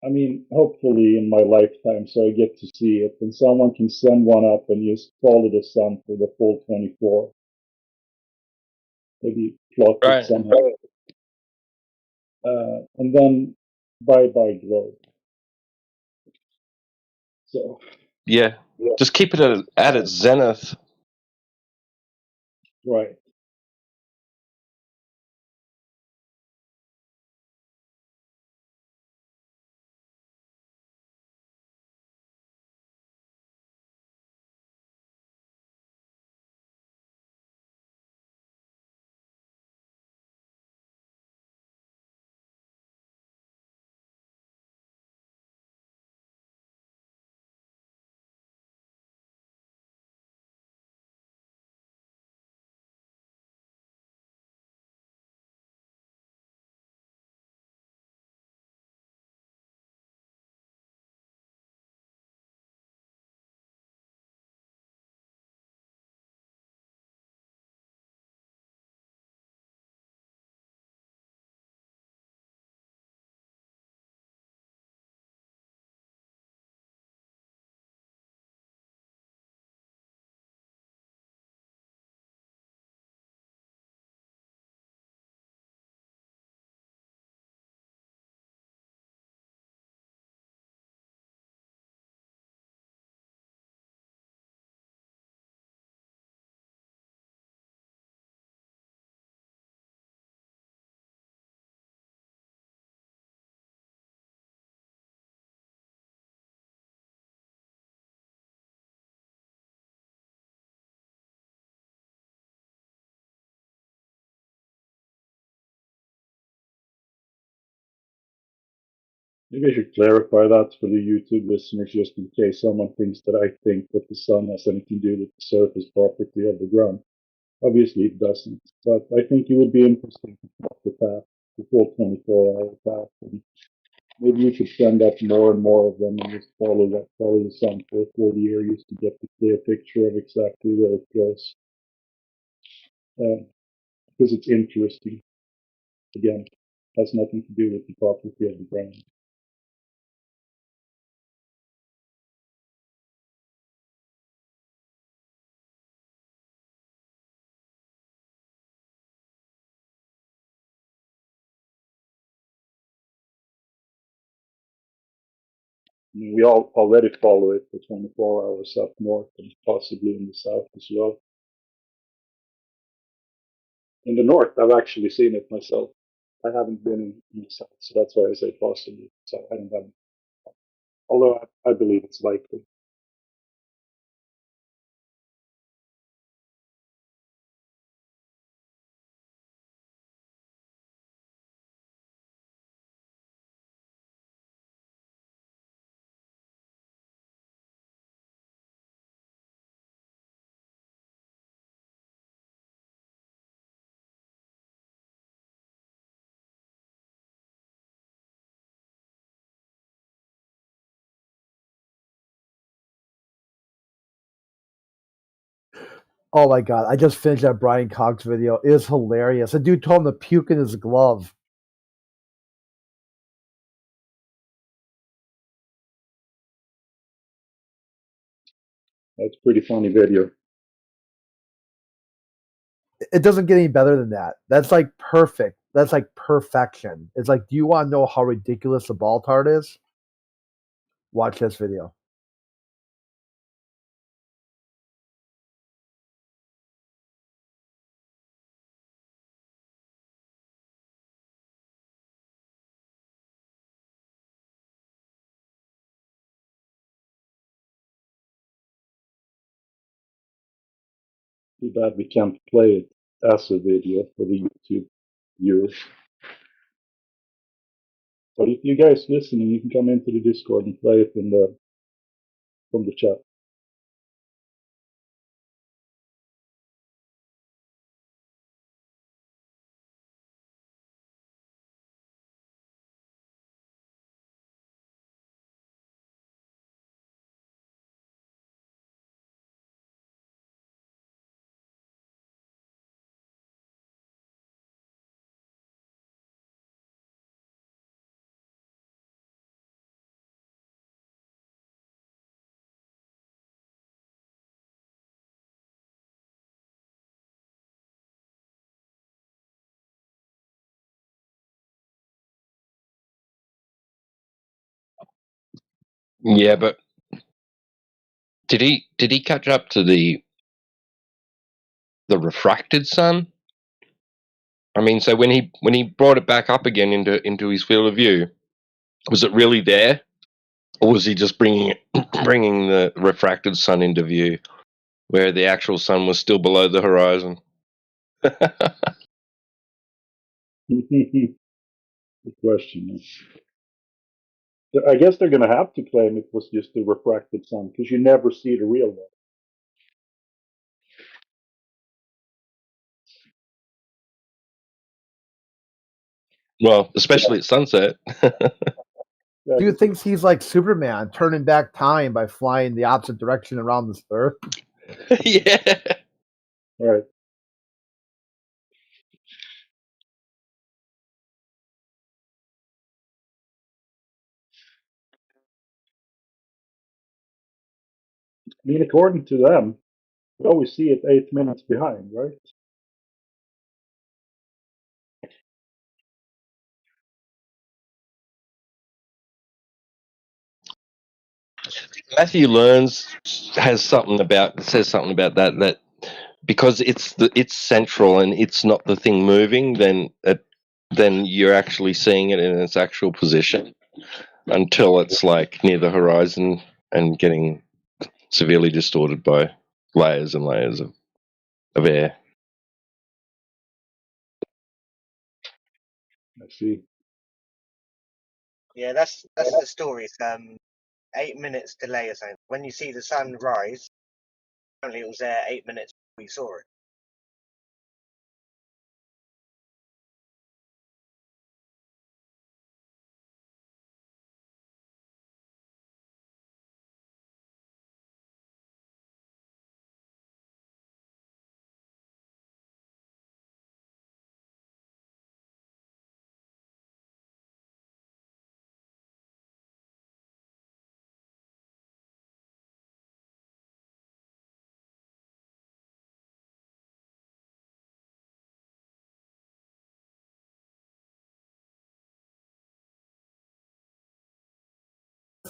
I mean, hopefully in my lifetime, so I get to see it, and someone can send one up and just follow the sun for the full 24. Maybe plot it Right. somehow. And then bye globe. So Yeah, just keep it at its zenith. right. Maybe I should clarify that for the YouTube listeners, just in case someone thinks that I think that the sun has anything to do with the surface property of the ground. Obviously, it doesn't. But I think it would be interesting to plot the path, the full 24-hour path. And maybe you should send up more and more of them and just follow the sun for a full year just to get the clear picture of exactly where it goes. Because it's interesting. Again, has nothing to do with the property of the ground. I mean, we all already follow it for 24 hours up north and possibly in the south as well. In the north, I've actually seen it myself. I haven't been in the south, so that's why I say possibly. So I don't have, although I believe it's likely. Oh my god! I just finished that Brian Cox video. It was hilarious. The dude told him to puke in his glove. That's a pretty funny video. It doesn't get any better than that. That's like perfect. That's like perfection. It's like, do you want to know how ridiculous the ball tart is? Watch this video. Too bad we can't play it as a video for the YouTube viewers. But if you guys listening, you can come into the Discord and play it from the chat. Yeah, but did he catch up to the refracted sun? I mean, so when he brought it back up again into his field of view, was it really there, or was he just bringing the refracted sun into view, where the actual sun was still below the horizon? Good question. I guess they're going to have to claim it was just the refracted sun because you never see the real one. Well, especially at sunset. Dude thinks he's like Superman, turning back time by flying the opposite direction around this Earth. Yeah. All right. I mean, according to them, we always see it 8 minutes behind, right? Matthew says something about that because it's central and it's not the thing moving, then you're actually seeing it in its actual position until it's like near the horizon and getting severely distorted by layers and layers of air. I see. Yeah, that's the story. It's 8 minutes delay or something. When you see the sun rise, apparently it was there 8 minutes before you saw it.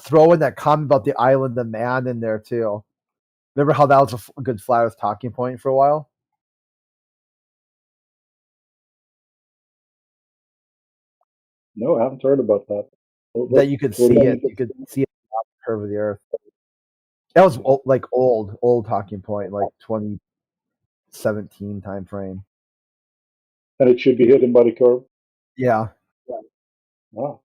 Throw in that comment about the island of man in there too. Remember how that was a good flat Earth talking point for a while? No, I haven't heard about that. That you could see it. You could see it on the curve of the Earth. That was like old talking point, like 2017 time frame. And it should be hidden by the curve. Yeah. Wow.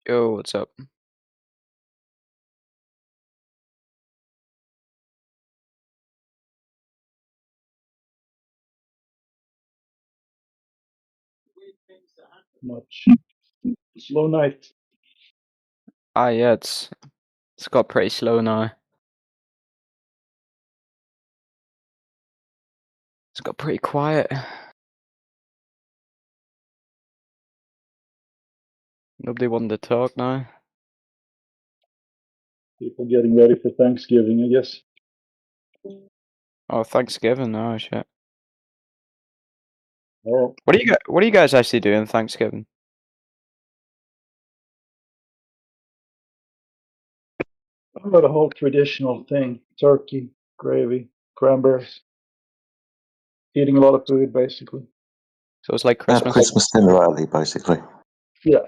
Yo, what's up? Much. Slow night. Ah, yeah, it's got pretty slow now. It's got pretty quiet. Nobody wanted to talk now. People getting ready for Thanksgiving, I guess. Oh, Thanksgiving! Oh shit. Oh. What are you guys actually doing Thanksgiving? Oh, the whole traditional thing: turkey, gravy, cranberries. Eating a lot of food, basically. So it's like Have Christmas. Christmas dinner early, basically. Yeah.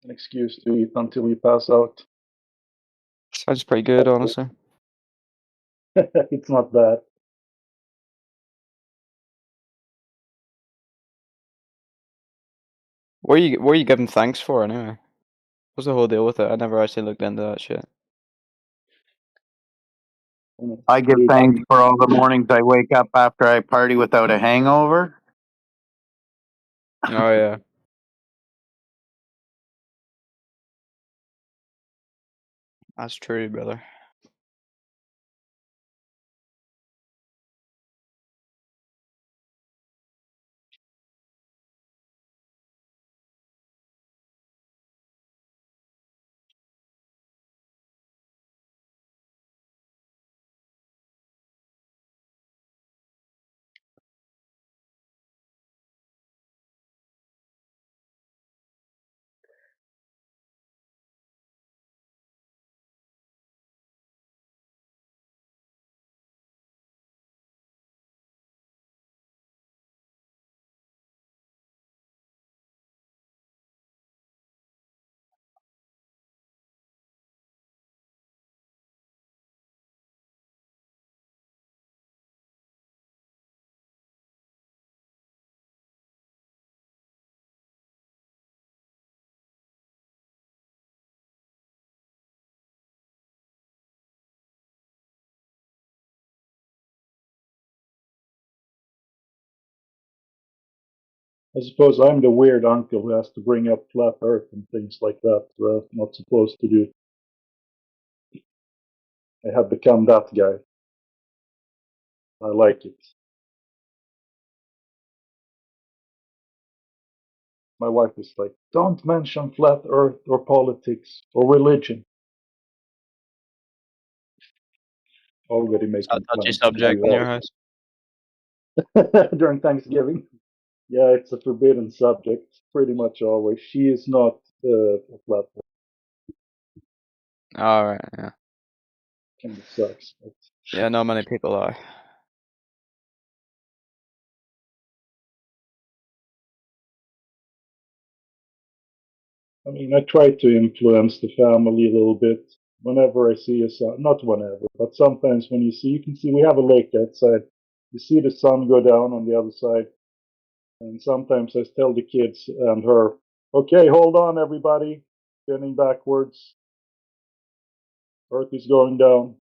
An excuse to eat until we pass out. Sounds pretty good, honestly. It's not bad. What are you giving thanks for anyway? What's the whole deal with it? I never actually looked into that shit. I give thanks for all the mornings I wake up after I party without a hangover. Oh yeah. That's true, brother. I suppose I'm the weird uncle who has to bring up flat Earth and things like that. I'm not supposed to do. I have become that guy. I like it. My wife is like, don't mention flat Earth or politics or religion. Already making Touchy plans to subject do in your all house. during Thanksgiving. Yeah, it's a forbidden subject, pretty much always. She is not a flat Earth. Alright, yeah. Kind of sucks. But Yeah, not many people are. I mean, I try to influence the family a little bit whenever I see a sun. Not whenever, but sometimes when you can see we have a lake outside. You see the sun go down on the other side. And sometimes I tell the kids and her, okay, hold on, everybody. Spinning backwards. Earth is going down.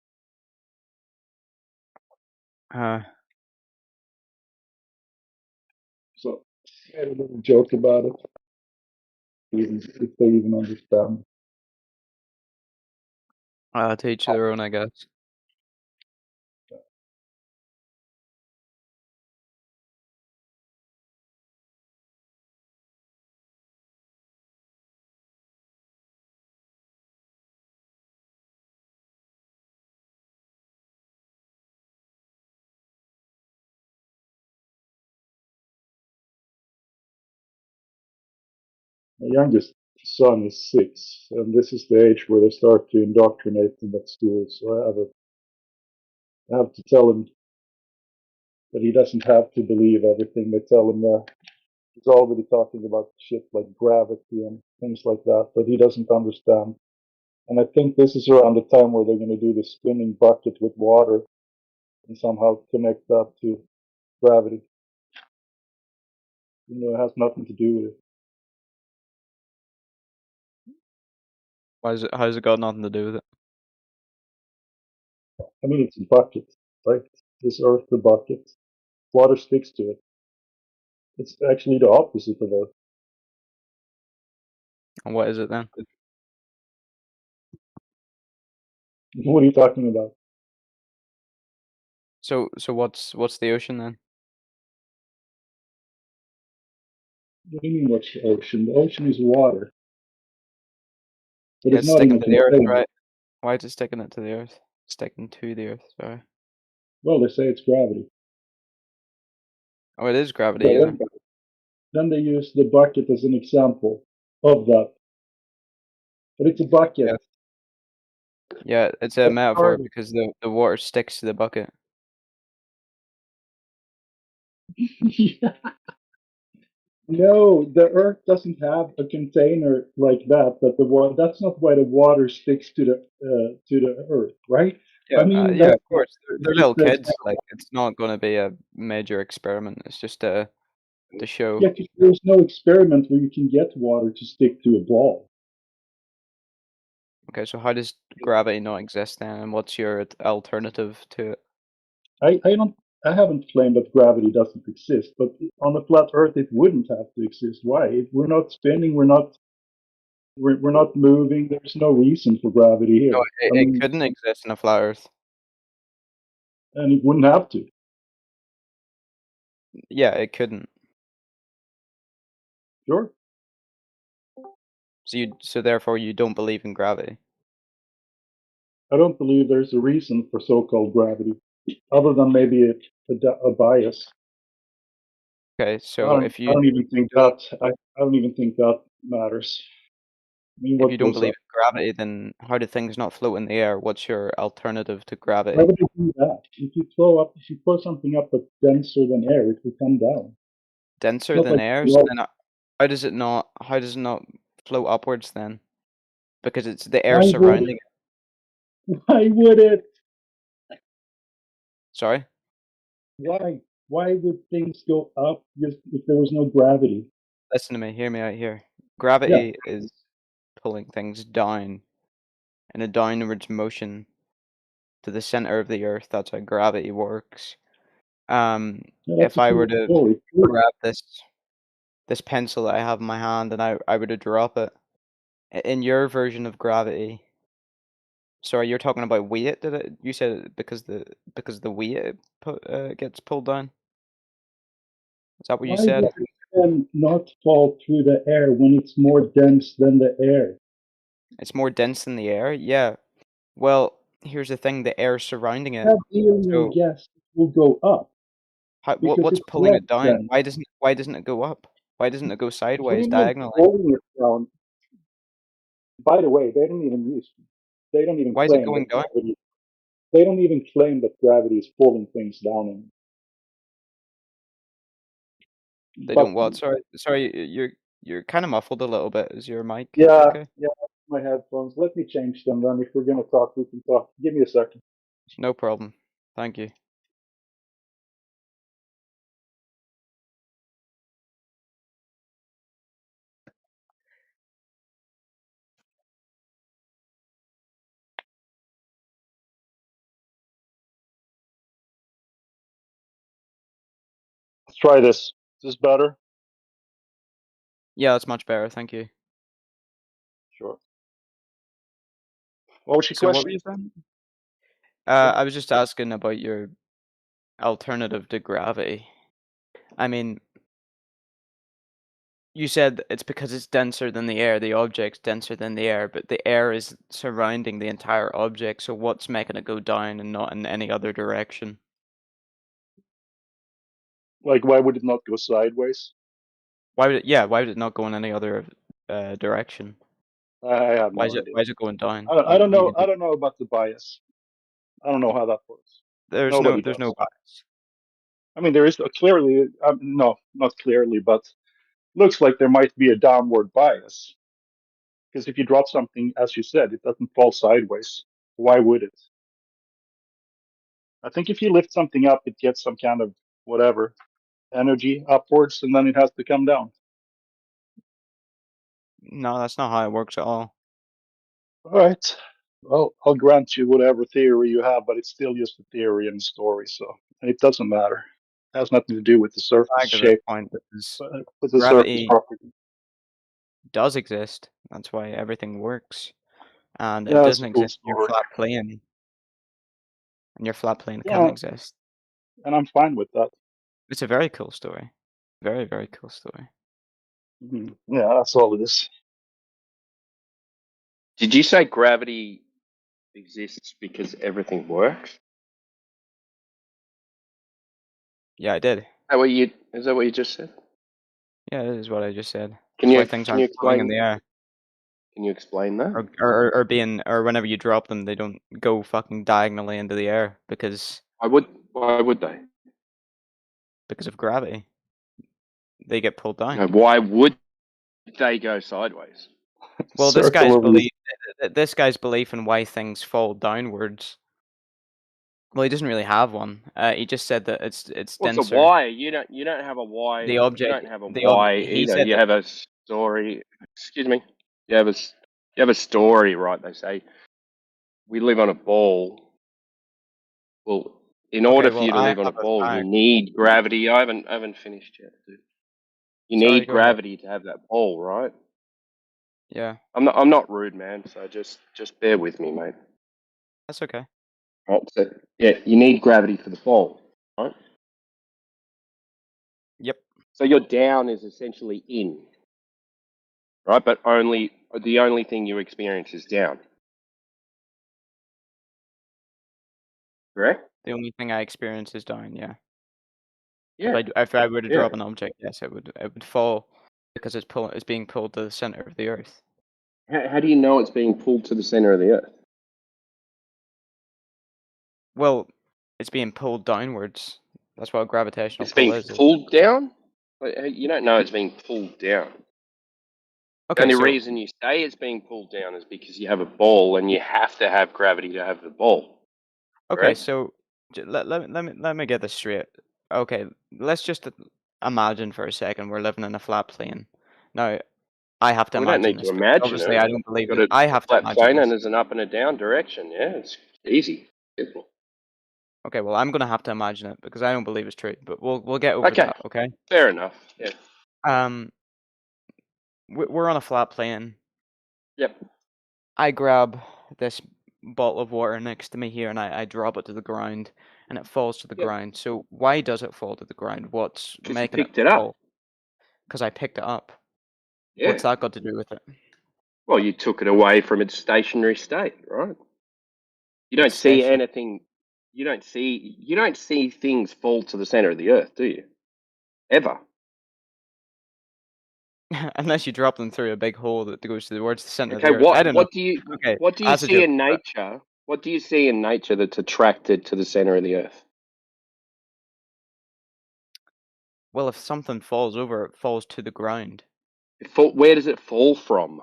So I had a little joke about it, even if they even understand. To each their own, I guess. My youngest son is 6, and this is the age where they start to indoctrinate him at school. So I have to tell him that he doesn't have to believe everything they tell him there. He's already talking about shit like gravity and things like that, but he doesn't understand. And I think this is around the time where they're going to do the spinning bucket with water and somehow connect that to gravity. It has nothing to do with it. How's it got nothing to do with it? I mean, it's a bucket, right? This Earth, the bucket. Water sticks to it. It's actually the opposite of Earth. And what is it then? What are you talking about? So what's the ocean then? What do you mean, what's the ocean? The ocean is water. But Yeah, it's it's not in sticking a to the earth, container. right? Why is it sticking it to the earth? Sticking to the earth, sorry. Well, they say it's gravity. Oh, it is gravity, So yeah. then they use the bucket as an example of that. But it's a bucket. Yeah, it's a That's metaphor hard. because the water sticks to the bucket. No, the Earth doesn't have a container like that. That the water. That's not why the water sticks to the Earth, right? Yeah, I mean, yeah, of that's course. They're little the kids. example. Like it's not going to be a major experiment. It's just to show. Yeah, 'cause there's no experiment where you can get water to stick to a ball. Okay, so how does gravity not exist then, and what's your alternative to it? I haven't claimed that gravity doesn't exist, but on a flat Earth, it wouldn't have to exist. Why? We're not spinning. We're not moving. There's no reason for gravity No, here. I it mean, couldn't exist in a flat Earth. and it wouldn't have to. Yeah, it couldn't. Sure. So therefore you don't believe in gravity. I don't believe there's a reason for so-called gravity, other than maybe a bias. Okay, so if I you don't even think that. I don't even think that matters. I mean, if you what don't goes believe up? in gravity, then how do things not float in the air? What's your alternative to Why gravity? would you do that? If you throw something up that's denser than air, it will come down. Denser Not than like air? So well, then how does it not float upwards then? Because it's the air why would surrounding it? it. Why would it? Sorry? Why? Why would things go up just if there was no gravity? Listen to me, hear me out here. Yeah. Gravity is pulling things down in a downwards motion to the center of the earth. That's how gravity works. Yeah, If that's a I cool were to story. grab this pencil that I have in my hand and I were to drop it, in your version of gravity, sorry, you're talking about weight, you said because the weight gets pulled down? Is that what you Why said? would it then not fall through the air when it's more dense than the air? It's more dense than the air? Yeah. Well, here's the thing, the air surrounding it. That alien So gas will go up because what's it's pulling less it down? dense. Why doesn't it go up? Why doesn't it go What do sideways you mean diagonally? pulling it down? By the way, they don't even Why is it claim going that down? gravity. They don't even claim that gravity is pulling things down. They But don't what? Sorry, you're kind of muffled a little bit. Is your mic yeah, okay? yeah, my headphones. Let me change them. Then, if we're gonna talk, we can talk. Give me a second. No problem. Thank you. Let's try this. Is this better? Yeah, that's much better. Thank you. Sure. What was your So what question? were you saying? I was just asking about your alternative to gravity. I mean, you said it's because it's denser than the air, the object's denser than the air, but the air is surrounding the entire object, so what's making it go down and not in any other direction? Like, why would it not go sideways? Why would it not go in any other direction? I have no idea. Why is it going down? I don't know. I don't know about the bias. I don't know how that works. Nobody There's no does. bias. I mean, there is clearly, no, not clearly, but looks like there might be a downward bias. Because if you drop something, as you said, it doesn't fall sideways. Why would it? I think if you lift something up, it gets some kind of whatever energy upwards, and then it has to come down. No, that's not how it works at all. All right. Well, I'll grant you whatever theory you have, but it's still just a theory and a story, so it doesn't matter. It has nothing to do with the surface Back to this shape, point, because with the surface gravity property. does exist. That's why everything works, and it Yeah, it's doesn't a cool exist in your story. flat plane. And your flat plane Yeah, can exist. and I'm fine with that. It's a very cool story. Very, very cool story. Yeah, that's all it is. Did you say gravity exists because everything works? Yeah, I did. Is that what you just said? Yeah, that is what I just said. Can That's you why things can you aren't floating in explain? the air. Can you explain that? Or whenever you drop them, they don't go fucking diagonally into the air because Why would they? Because of gravity. They get pulled down. No, why would they go sideways? Well, this guy's belief in why things fall downwards. Well, he doesn't really have one. He just said that it's What's a denser. why? You don't have a why. The You object, don't have a why he either. said You that. have a story. Excuse me. You have a story, right? They say we live on a ball. Well, in order for well, you to I live on a have a ball, you fact. need gravity. I haven't finished yet, dude. You Sorry, need go ahead. gravity to have that ball, right? Yeah. I'm not rude, man. So just bear with me, mate. That's okay. Right. So yeah, you need gravity for the ball, right? Yep. So your down is essentially in, right? But the only thing you experience is down. Correct? The only thing I experience is down, yeah. Yeah. If I were to Yeah. drop an object, yes, it would fall because it's being pulled to the center of the earth. How do you know it's being pulled to the center of the earth? Well, it's being pulled downwards. That's what a gravitational It's pull being is. pulled down? You don't know it's being pulled down. Okay, The only so reason you say it's being pulled down is because you have a ball and you have to have gravity to have the ball. okay, Correct? so let me get this straight. Okay, let's just imagine for a second we're living in a flat plane. Now, I have to We don't imagine need to this because imagine obviously it. I don't believe Got it. I a have to flat imagine plane and this. there's an up and a down direction. Yeah, it's easy. Simple. Okay, well, I'm gonna have to imagine it because I don't believe it's true. But we'll get over Okay, that. Okay. fair enough. Yeah. We're on a flat plane. Yep. I grab this bottle of water next to me here and I drop it to the ground and it falls to the Yep. ground. So why does it fall to the ground? What's Because you making it picked it up. fall? Because I picked it up. Yeah. What's that got to do with it? Well, you took it away from its stationary state, right? You don't It's see stationary. anything. You don't see things fall to the center of the earth, do you? Ever? Unless you drop them through a big hole that goes towards the center Okay. of the earth. I don't know. What do you Okay, what do you as a see joke. in nature? What do you see in nature that's attracted to the center of the earth? Well, if something falls over, it falls to the ground. Where does it fall from?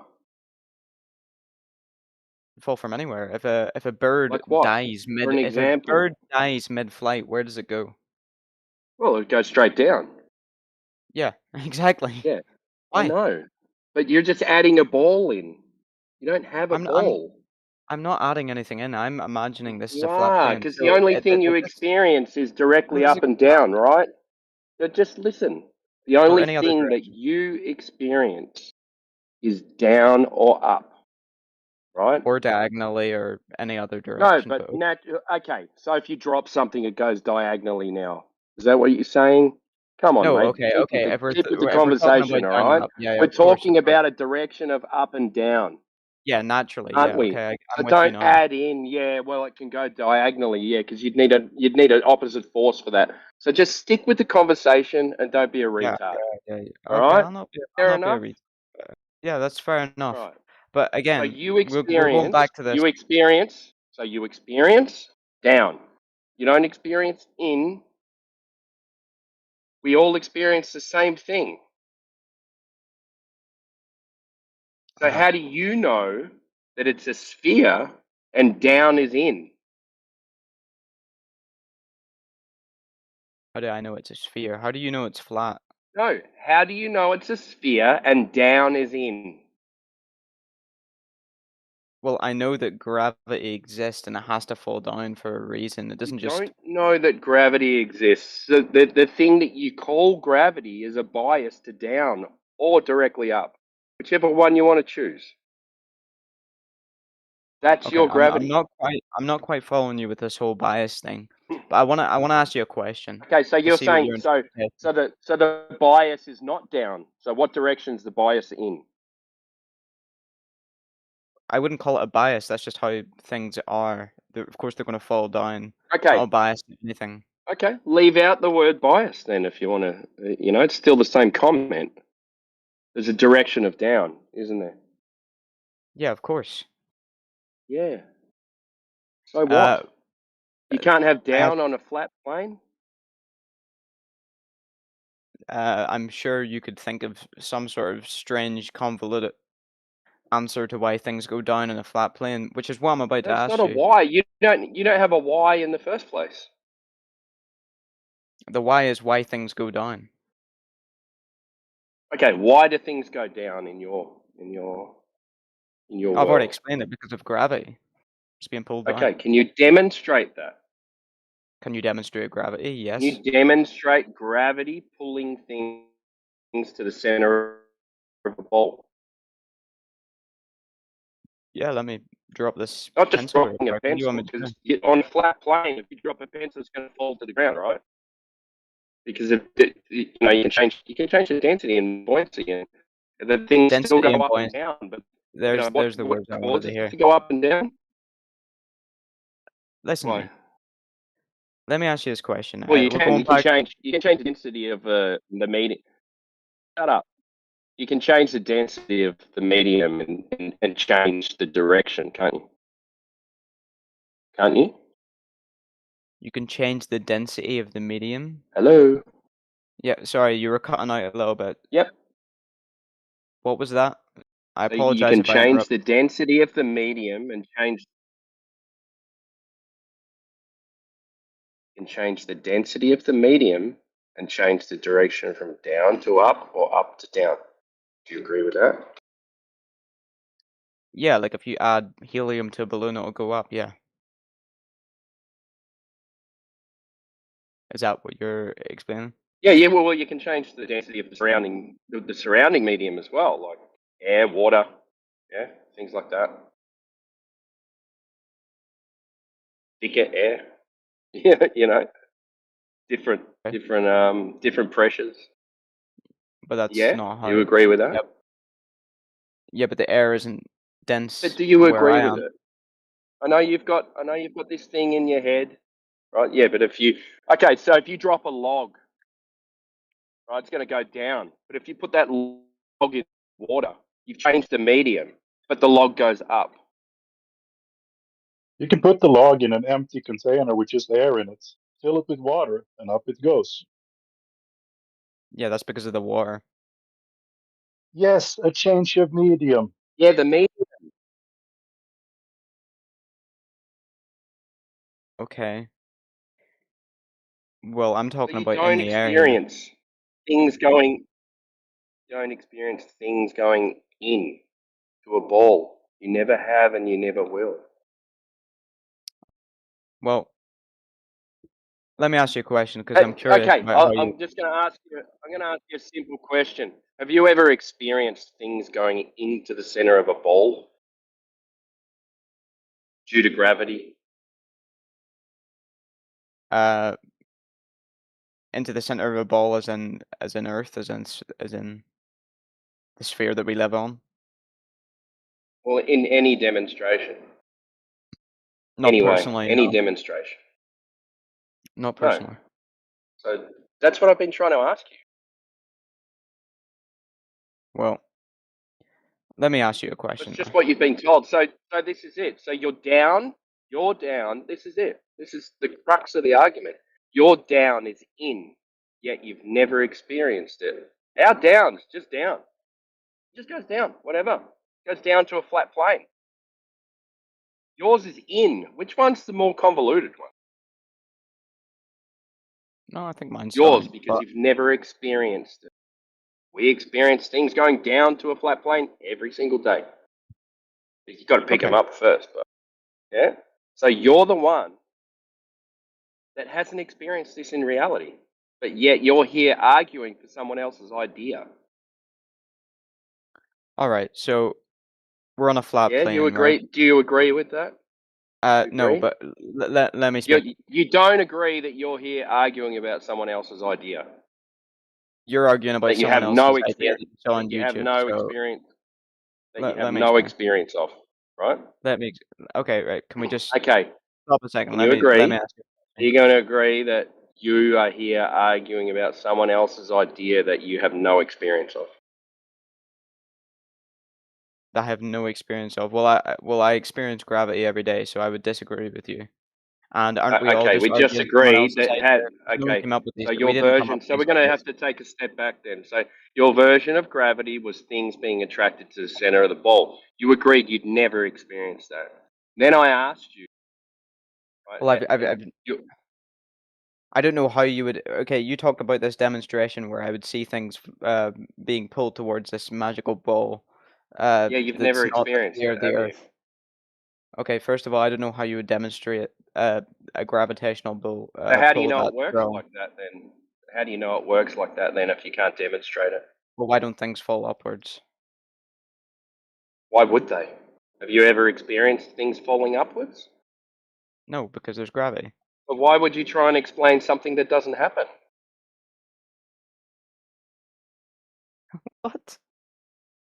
It fall from anywhere. If a bird Like what? dies For an if a example. bird dies mid-flight, where does it go? Well, it goes straight down. Yeah, exactly. Yeah. Why? I know. But you're just adding a ball in. You don't have a ball. I'm not adding anything in. I'm imagining this is You a flat are, plane. because the So only thing you experience is directly does up it and go down, right? But just listen. The or only any other thing that direction? you experience is down or up, right? Or diagonally or any other No, direction. but But okay. So if you drop something, it goes diagonally now. Is that what you're saying? Come on, no, mate. okay. If Keep with the we're talking about conversation, all down and right? up, yeah, We're of course, talking about a direction of up and down, yeah, naturally, aren't yeah. we? Okay, So I'm with you don't now. add in, yeah, well, it can go diagonally, yeah, because you'd need an opposite force for that. So just stick with the conversation and don't be a Yeah, retard. yeah. All Okay, right? I'll not be Fair a enough? retard. Yeah, that's fair enough. Right. But So again, you we're going back to this. experience down. You don't experience in. We all experience the same thing. So how do you know that it's a sphere and down is in? How do I know it's a sphere? How do you know it's flat? No, how do you know it's a sphere and down is in? Well, I know that gravity exists and it has to fall down for a reason. It doesn't just. Don't know that gravity exists. The thing that you call gravity is a bias to down or directly up, whichever one you want to choose. That's Okay, your gravity. I'm not quite following you with this whole bias thing. But I wanna ask you a question. Okay, so you're see what saying your so the bias is not down. So what direction's the bias in? I wouldn't call it a bias. That's just how things are. Of course, they're going to fall down. It's Okay. not a bias to anything. Okay, leave out the word bias then if you want to. It's still the same comment. There's a direction of down, isn't there? Yeah, of course. Yeah. So what? You can't have down on a flat plane? I'm sure you could think of some sort of strange, convoluted answer to why things go down in a flat plane, which is what I'm about to That's ask not a you. why. You don't have a why in the first place. The why is why things go down. Okay, why do things go down in your I've already world? explained it because of gravity. It's being pulled down. Okay, can you demonstrate that? Can you demonstrate gravity? Yes. Can you demonstrate gravity pulling things to the center of a ball? Yeah, let me drop this Not just pencil real dropping a quick. What do you want pencil, me to do? because on a flat plane, if you drop a pencil, it's going to fall to the ground, right? Because you can change the density and buoyancy, and the things still Density go and up and buoyancy. down. But There's the what words I wanted to causes it hear. to go up and down? Listen to me. Let me ask you this question. Well, We're going you can back. change the density of the medium. Shut up. You can change the density of the medium and change the direction, can't you? Can't you? You can change the density of the medium. Hello. Yeah, sorry, you were cutting out a little bit. Yep. What was that? I You apologize can if I change interrupt. the density of the medium and change. You can change the density of the medium and change the direction from down to up or up to down. Do you agree with that? Yeah, like if you add helium to a balloon, it'll go up. Yeah. Is that what you're explaining? Yeah. Well, you can change the density of the surrounding medium as well, like air, water, yeah, things like that. Thicker air, yeah, different pressures. But that's Yeah, not do how. you agree with that? Yep. Yeah, but the air isn't dense. But do you where agree I with am. it? I know you've got this thing in your head, right? Yeah, but if you drop a log, right, it's going to go down. But if you put that log in water, you've changed the medium, but the log goes up. You can put the log in an empty container with just air in it, fill it with water, and up it goes. Yeah, that's because of the water. Yes, a change of medium. Yeah, the medium. Okay. Well, I'm So talking you about don't in the air here. experience things going. You don't experience things going in to a ball. You never have, and you never will. Well, let me ask you a question because I'm curious Okay, about how you. I'm just going to ask you. I'm going to ask you a simple question. Have you ever experienced things going into the center of a ball due to gravity? Into the center of a ball, as in Earth, as in the sphere that we live on. Well, in any demonstration. Not personally, any no. demonstration. Not personally. No. So that's what I've been trying to ask you. Well, let me ask you a question. That's just what you've been told. So this is it. So you're down. This is it. This is the crux of the argument. Your down is in, yet you've never experienced it. Our down's just down. It just goes down, whatever. It goes down to a flat plane. Yours is in. Which one's the more convoluted one? No, I think mine's Yours, down. because you've never experienced it. We experience things going down to a flat plane every single day. You've got to pick them up first. But, yeah. So you're the one that hasn't experienced this in reality, but yet you're here arguing for someone else's idea. All right, so we're on a flat Yeah, plane, you agree? right? Do you agree with that? No, agree? but let me speak. You don't agree that you're here arguing about someone else's idea. You're arguing about That you someone have else's no idea experience. that you saw on That you have YouTube. no So experience. That you have let me no explain. experience of, right? Okay, right. Can we just Okay? stop a second? Can Let you me agree? ask you. Are you going to agree that you are here arguing about someone else's idea that you have no experience of? That I have no experience of. Well, I experience gravity every day, so I would disagree with you. And aren't we all Okay, just we just arguing someone agreed else's that idea? No one okay. came up with these. So We your didn't come up version. with So these we're going to ideas. have to take a step back then. So your version of gravity was things being attracted to the center of the ball. You agreed you'd never experienced that. Then I asked you. Right, Well, I don't know how you would. Okay, you talked about this demonstration where I would see things being pulled towards this magical ball. yeah, you've That's never not the experienced sphere it, of the have you? Earth. Okay, first of all, I don't know how you would demonstrate a gravitational So how do you pull know that it works strong. like that then? How do you know it works like that then if you can't demonstrate it? Well, why don't things fall upwards? Why would they? Have you ever experienced things falling upwards? No, because there's gravity. But why would you try and explain something that doesn't happen? What?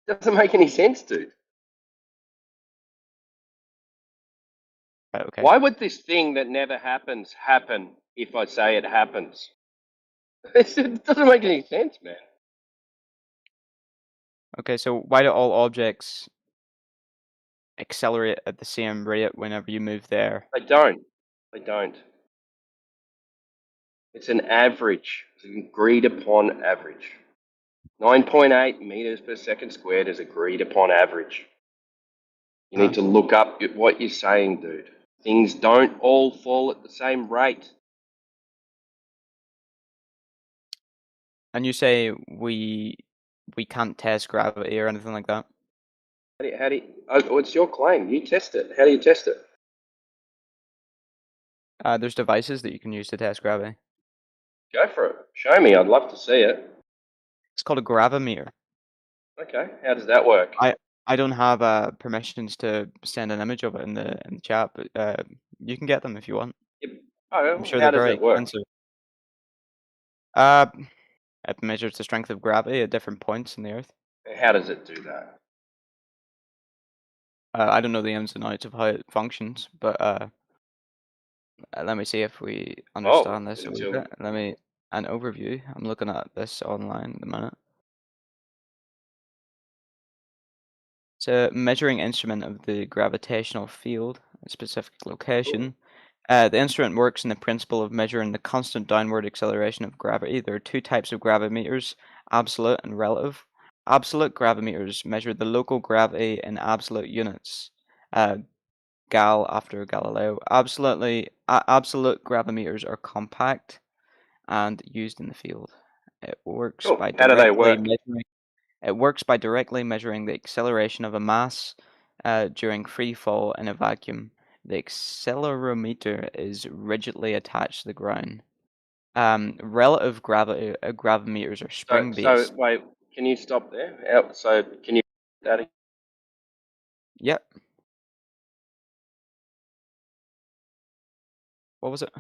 Doesn't make any sense, dude. Right, okay. Why would this thing that never happens happen if I say it happens? It doesn't make any sense, man. Okay, so why do all objects accelerate at the same rate whenever you move there? They don't. They don't. It's an average. It's an agreed upon average. 9.8 meters per second squared is agreed upon average. You need to look up what you're saying, dude. Things don't all fall at the same rate. And you say we can't test gravity or anything like that? It's your claim. You test it. How do you test it? There's devices that you can use to test gravity. Go for it. Show me. I'd love to see it. It's called a gravimeter. Okay. How does that work? I don't have permissions to send an image of it in the chat, but you can get them if you want. Oh, I'm sure how they're does very it work? expensive. It measures the strength of gravity at different points in the Earth. How does it do that? I don't know the ins and outs of how it functions, but let me see if we understand this a wee bit. An overview. I'm looking at this online at the minute. It's a measuring instrument of the gravitational field, a specific location. The instrument works in the principle of measuring the constant downward acceleration of gravity. There are two types of gravimeters, absolute and relative. Absolute gravimeters measure the local gravity in absolute units. Gal after Galileo. Absolute gravimeters are compact and used in the field. It works Cool. by How do they work? directly measuring the acceleration of a mass during free fall in a vacuum. The accelerometer is rigidly attached to the ground. Relative gravity gravimeters are spring So based. wait, can you stop there? So can you that? Yep. What was it?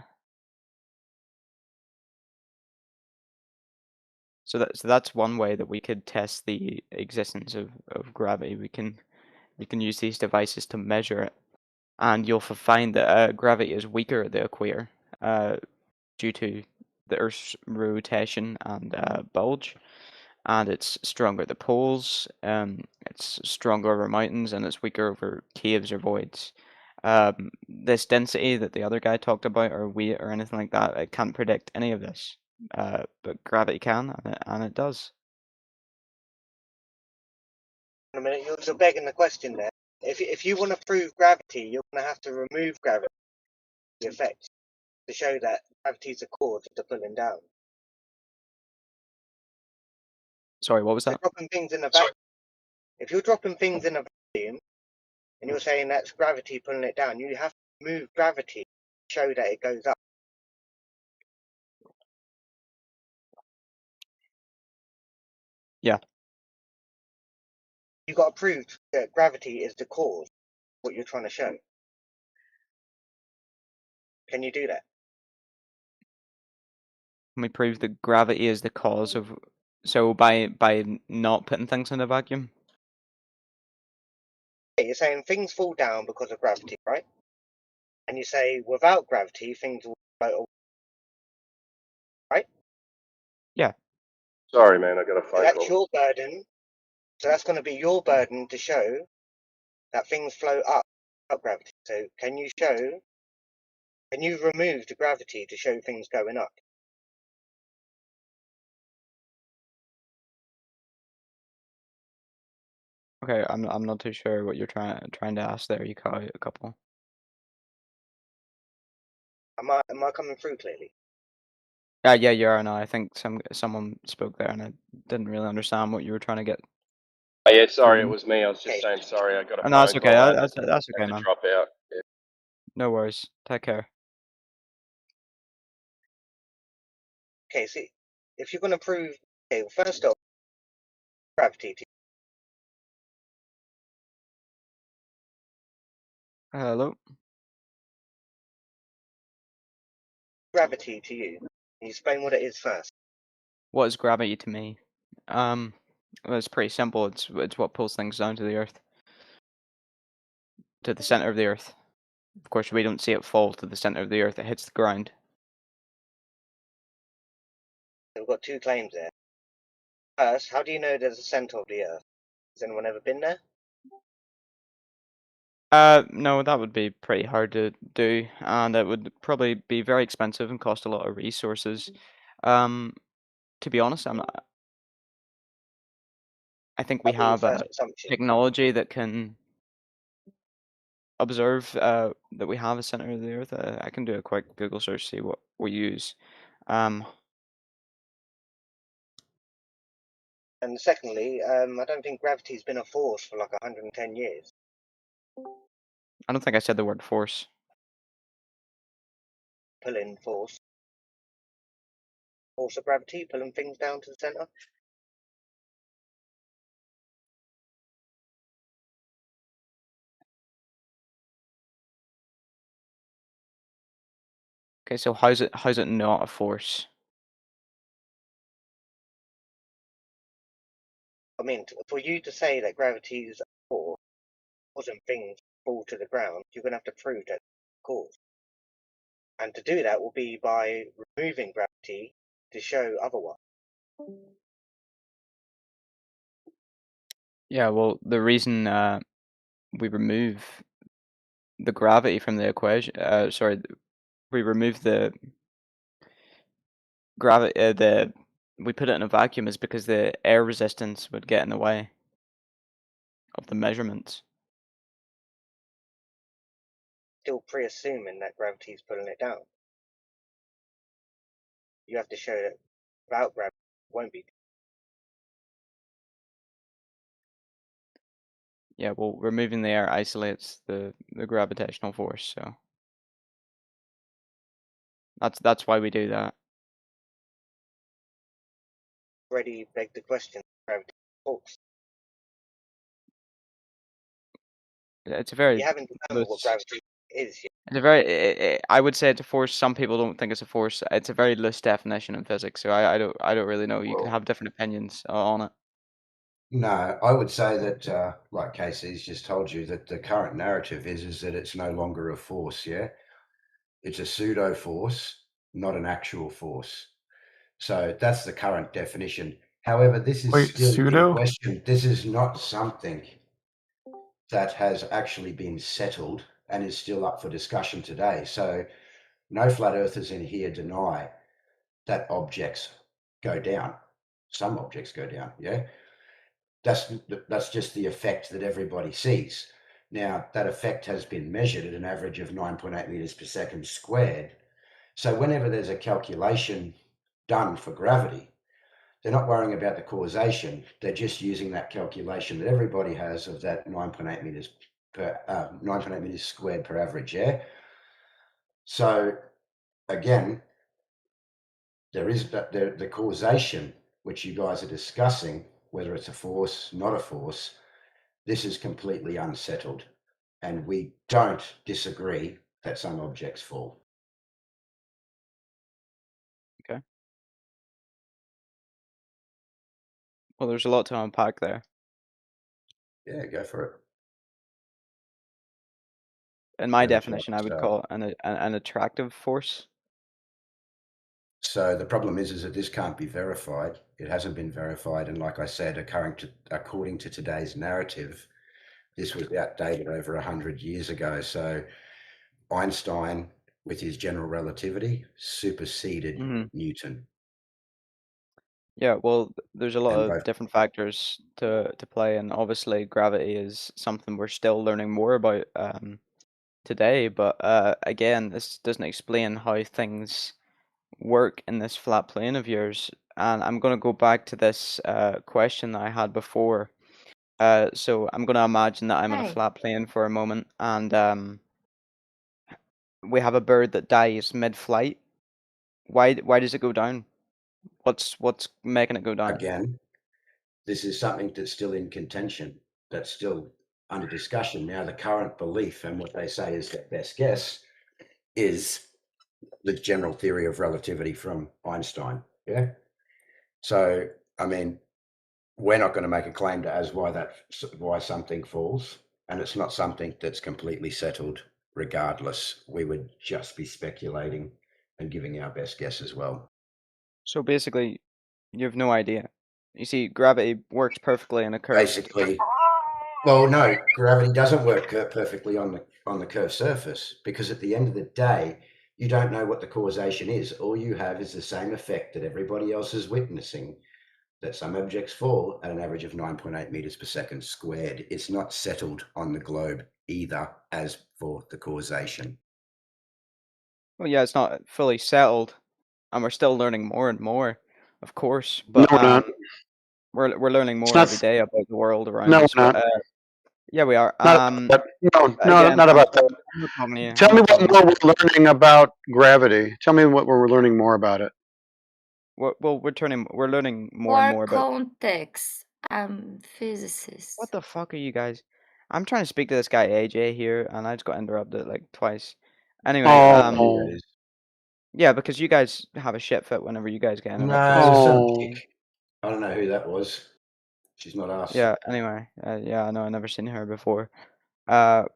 So that's one way that we could test the existence of gravity. We can use these devices to measure it, and you'll find that gravity is weaker at the equator due to the Earth's rotation and bulge, and it's stronger at the poles. It's stronger over mountains, and it's weaker over caves or voids. This density that the other guy talked about, or weight, or anything like that, it can't predict any of this. But gravity can, and it does. In a minute, you're begging the question there. If you want to prove gravity, you're going to have to remove gravity effect to show that gravity is a cause of the pulling down. Sorry, what was that? Dropping things in a vacuum. If you're dropping things in a vacuum, and you're saying that's gravity pulling it down. You have to move gravity to show that it goes up. Yeah. You got to prove that gravity is the cause of what you're trying to show. Can you do that? Can we prove that gravity is the cause of? So by not putting things in a vacuum. You're saying things fall down because of gravity, right? And you say without gravity, things will float away, right? Yeah. Sorry, man, I got a phone That's call. your burden. So that's going to be your burden to show that things float up without gravity. So can you remove the gravity to show things going up? Okay, I'm not too sure what you're trying to ask there. You cut out a couple. Am I coming through clearly? Yeah, you are now. I think someone spoke there, and I didn't really understand what you were trying to get. Oh, yeah, sorry, it through. was me. I was just saying sorry. I got a Oh, phone no, that's okay. call. That's Had okay, to man. drop out. Yeah. No worries. Take care. Okay, see, if you're going to prove, okay, well, first off, gravity to Hello. gravity to you. Can you explain what it is first? What is gravity to me? Well, it's pretty simple. It's what pulls things down to the earth, to the center of the earth. Of course, we don't see it fall to the center of the earth. It hits the ground. We've got two claims there. First, how do you know there's a center of the earth? Has anyone ever been there? No, that would be pretty hard to do, and it would probably be very expensive and cost a lot of resources. To be honest, I think we That'd be your have first assumption. technology that can observe that we have a center of the earth. I can do a quick Google search, see what we use. And secondly, I don't think gravity's been a force for like 110 years. I don't think I said the word force. Pulling force. Force of gravity, pulling things down to the center. Okay, so how's it not a force? I mean, for you to say that gravity is a force, causing things fall to the ground, you're going to have to prove that cause. And to do that will be by removing gravity to show otherwise. Yeah, well, the reason we remove the gravity from the equation, we remove the gravity, we put it in a vacuum is because the air resistance would get in the way of the measurements. Still pre-assuming that gravity is pulling it down. You have to show that without gravity, it won't be. Yeah, well, removing the air isolates the gravitational force, so that's why we do that. Already begged the question, gravity force. It's a very You haven't determined what gravity is yet. It's a very. I would say it's a force. Some people don't think it's a force. It's a very loose definition in physics, so I don't really know. You can have different opinions on it. No, I would say that, like Casey's just told you, that the current narrative is that it's no longer a force. Yeah, it's a pseudo force, not an actual force. So that's the current definition. However, this is Wait, still in pseudo? question. This is not something that has actually been settled and is still up for discussion today. So no flat earthers in here deny that objects go down. Some objects go down, yeah? That's just the effect that everybody sees. Now, that effect has been measured at an average of 9.8 meters per second squared. So whenever there's a calculation done for gravity, they're not worrying about the causation. They're just using that calculation that everybody has of that 9.8 meters per 9.8 meters squared per average. Yeah. So again, there is the causation which you guys are discussing, whether it's a force, not a force. This is completely unsettled, and we don't disagree that some objects fall. Okay. Well, there's a lot to unpack there. Yeah, go for it. In my And that's definition, I would right. call it an attractive force. So the problem is that this can't be verified. It hasn't been verified, and like I said, according to today's narrative, this was outdated over 100 years ago. So Einstein, with his general relativity, superseded Newton. Yeah, well, there's a lot And of both different factors to play, and obviously gravity is something we're still learning more about today. But again, this doesn't explain how things work in this flat plane of yours. And I'm going to go back to this question that I had before. So I'm going to imagine that I'm in a Hey. flat plane for a moment, and we have a bird that dies mid-flight. Why does it go down? What's making it go down? again, this is something that's still in contention, that's still under discussion. Now, the current belief and what they say is their best guess is the general theory of relativity from Einstein. Yeah. So, I mean, we're not going to make a claim to as why something falls, and it's not something that's completely settled. Regardless, we would just be speculating and giving our best guess as well. So basically, you have no idea. You see, gravity works perfectly in a curve. Basically, well, no, gravity doesn't work perfectly on the curved surface, because at the end of the day, you don't know what the causation is. All you have is the same effect that everybody else is witnessing, that some objects fall at an average of 9.8 meters per second squared. It's not settled on the globe either as for the causation. Well, yeah, it's not fully settled, and we're still learning more and more, of course. But we're learning more every day about the world around us. No, we're But not. yeah, we are. No, Again, not about that. I'm not talking to you. Tell me what more we're learning about gravity. Tell me what we're learning more about it. Well, we're learning more and more about. Context. I'm physicist. What the fuck are you guys? I'm trying to speak to this guy AJ here, and I just got interrupted like twice. Anyway, yeah, because you guys have a shit fit whenever you guys get interrupted. No, it was some chick. I don't know who that was. She's not us. Yeah. Anyway, yeah, I know. I've never seen her before. What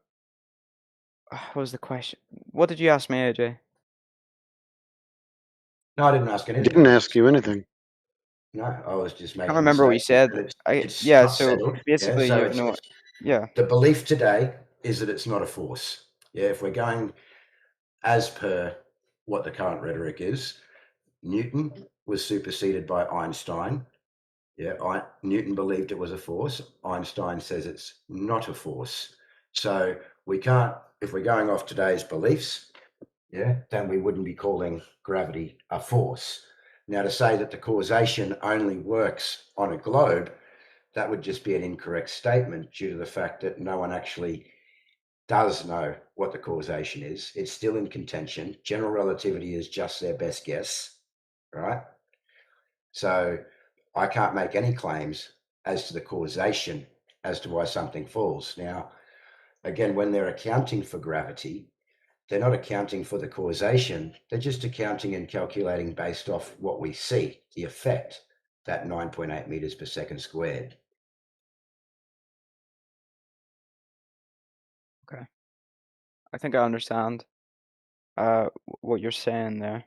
was the question? What did you ask me, AJ? No, I didn't ask anything. Didn't ask you anything. No, I was just making. I can't remember what you said. Yeah, not so settled. basically, yeah, you have no. Yeah. The belief today is that it's not a force. Yeah, if we're going as per what the current rhetoric is, Newton was superseded by Einstein. Yeah, Newton believed it was a force. Einstein says it's not a force. So we can't, if we're going off today's beliefs, yeah, then we wouldn't be calling gravity a force. Now, to say that the causation only works on a globe, that would just be an incorrect statement due to the fact that no one actually does know what the causation is. It's still in contention. General relativity is just their best guess, right? So I can't make any claims as to the causation as to why something falls. Now, again, when they're accounting for gravity, they're not accounting for the causation. They're just accounting and calculating based off what we see, the effect, that 9.8 meters per second squared. Okay. I think I understand what you're saying there.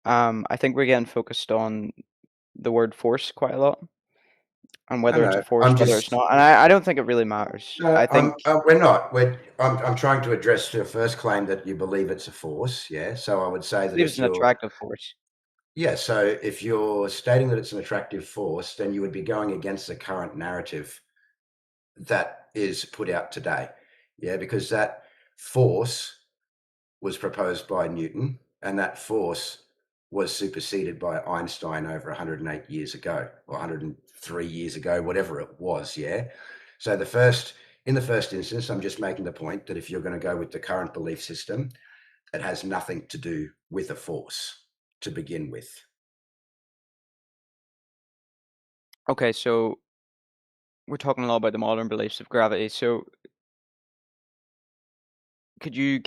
I think we're getting focused on the word force quite a lot, and whether it's a force, whether it's not. And I don't think it really matters. No, I think we're not. I'm trying to address your first claim that you believe it's a force. Yeah. So I would say that it's an attractive force. Yeah. So if you're stating that it's an attractive force, then you would be going against the current narrative that is put out today. Yeah, because that force was proposed by Newton, and that force was superseded by Einstein over 108 years ago, or 103 years ago, whatever it was. Yeah. So the first In the first instance, I'm just making the point that if you're going to go with the current belief system, it has nothing to do with a force to begin with. Okay, so we're talking a lot about the modern beliefs of gravity. So could you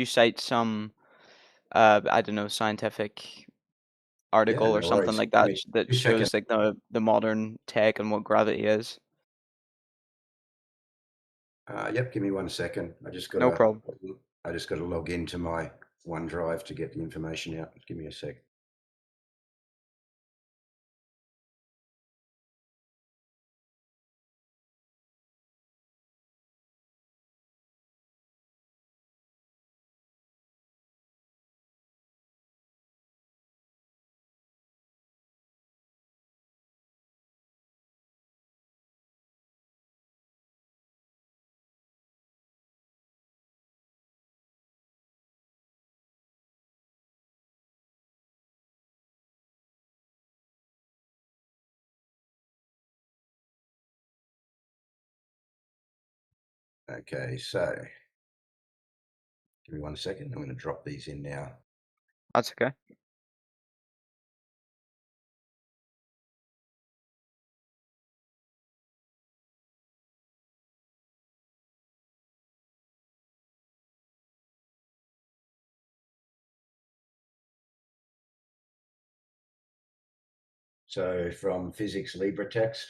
cite some, I don't know, scientific article Yeah, or no something worries. like Give that me that 2 seconds. shows like the modern take on what gravity is? Yep, give me 1 second. No problem. I just got to log into my OneDrive to get the information out. Give me a sec. Okay, so give me 1 second. I'm going to drop these in now. That's okay. So from Physics Libre text,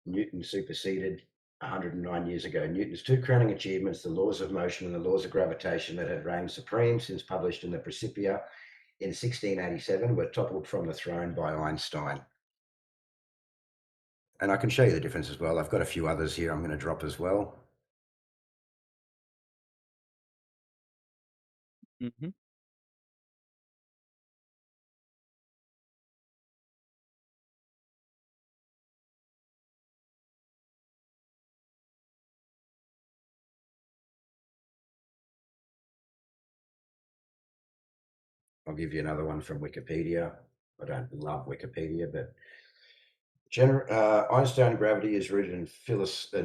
Newton superseded 109 years ago. Newton's two crowning achievements, the laws of motion and the laws of gravitation that had reigned supreme since published in the Principia in 1687, were toppled from the throne by Einstein. And I can show you the difference as well. I've got a few others here I'm going to drop as well. Mm-hmm. I'll give you another one from Wikipedia. I don't love Wikipedia, but Einstein gravity is rooted in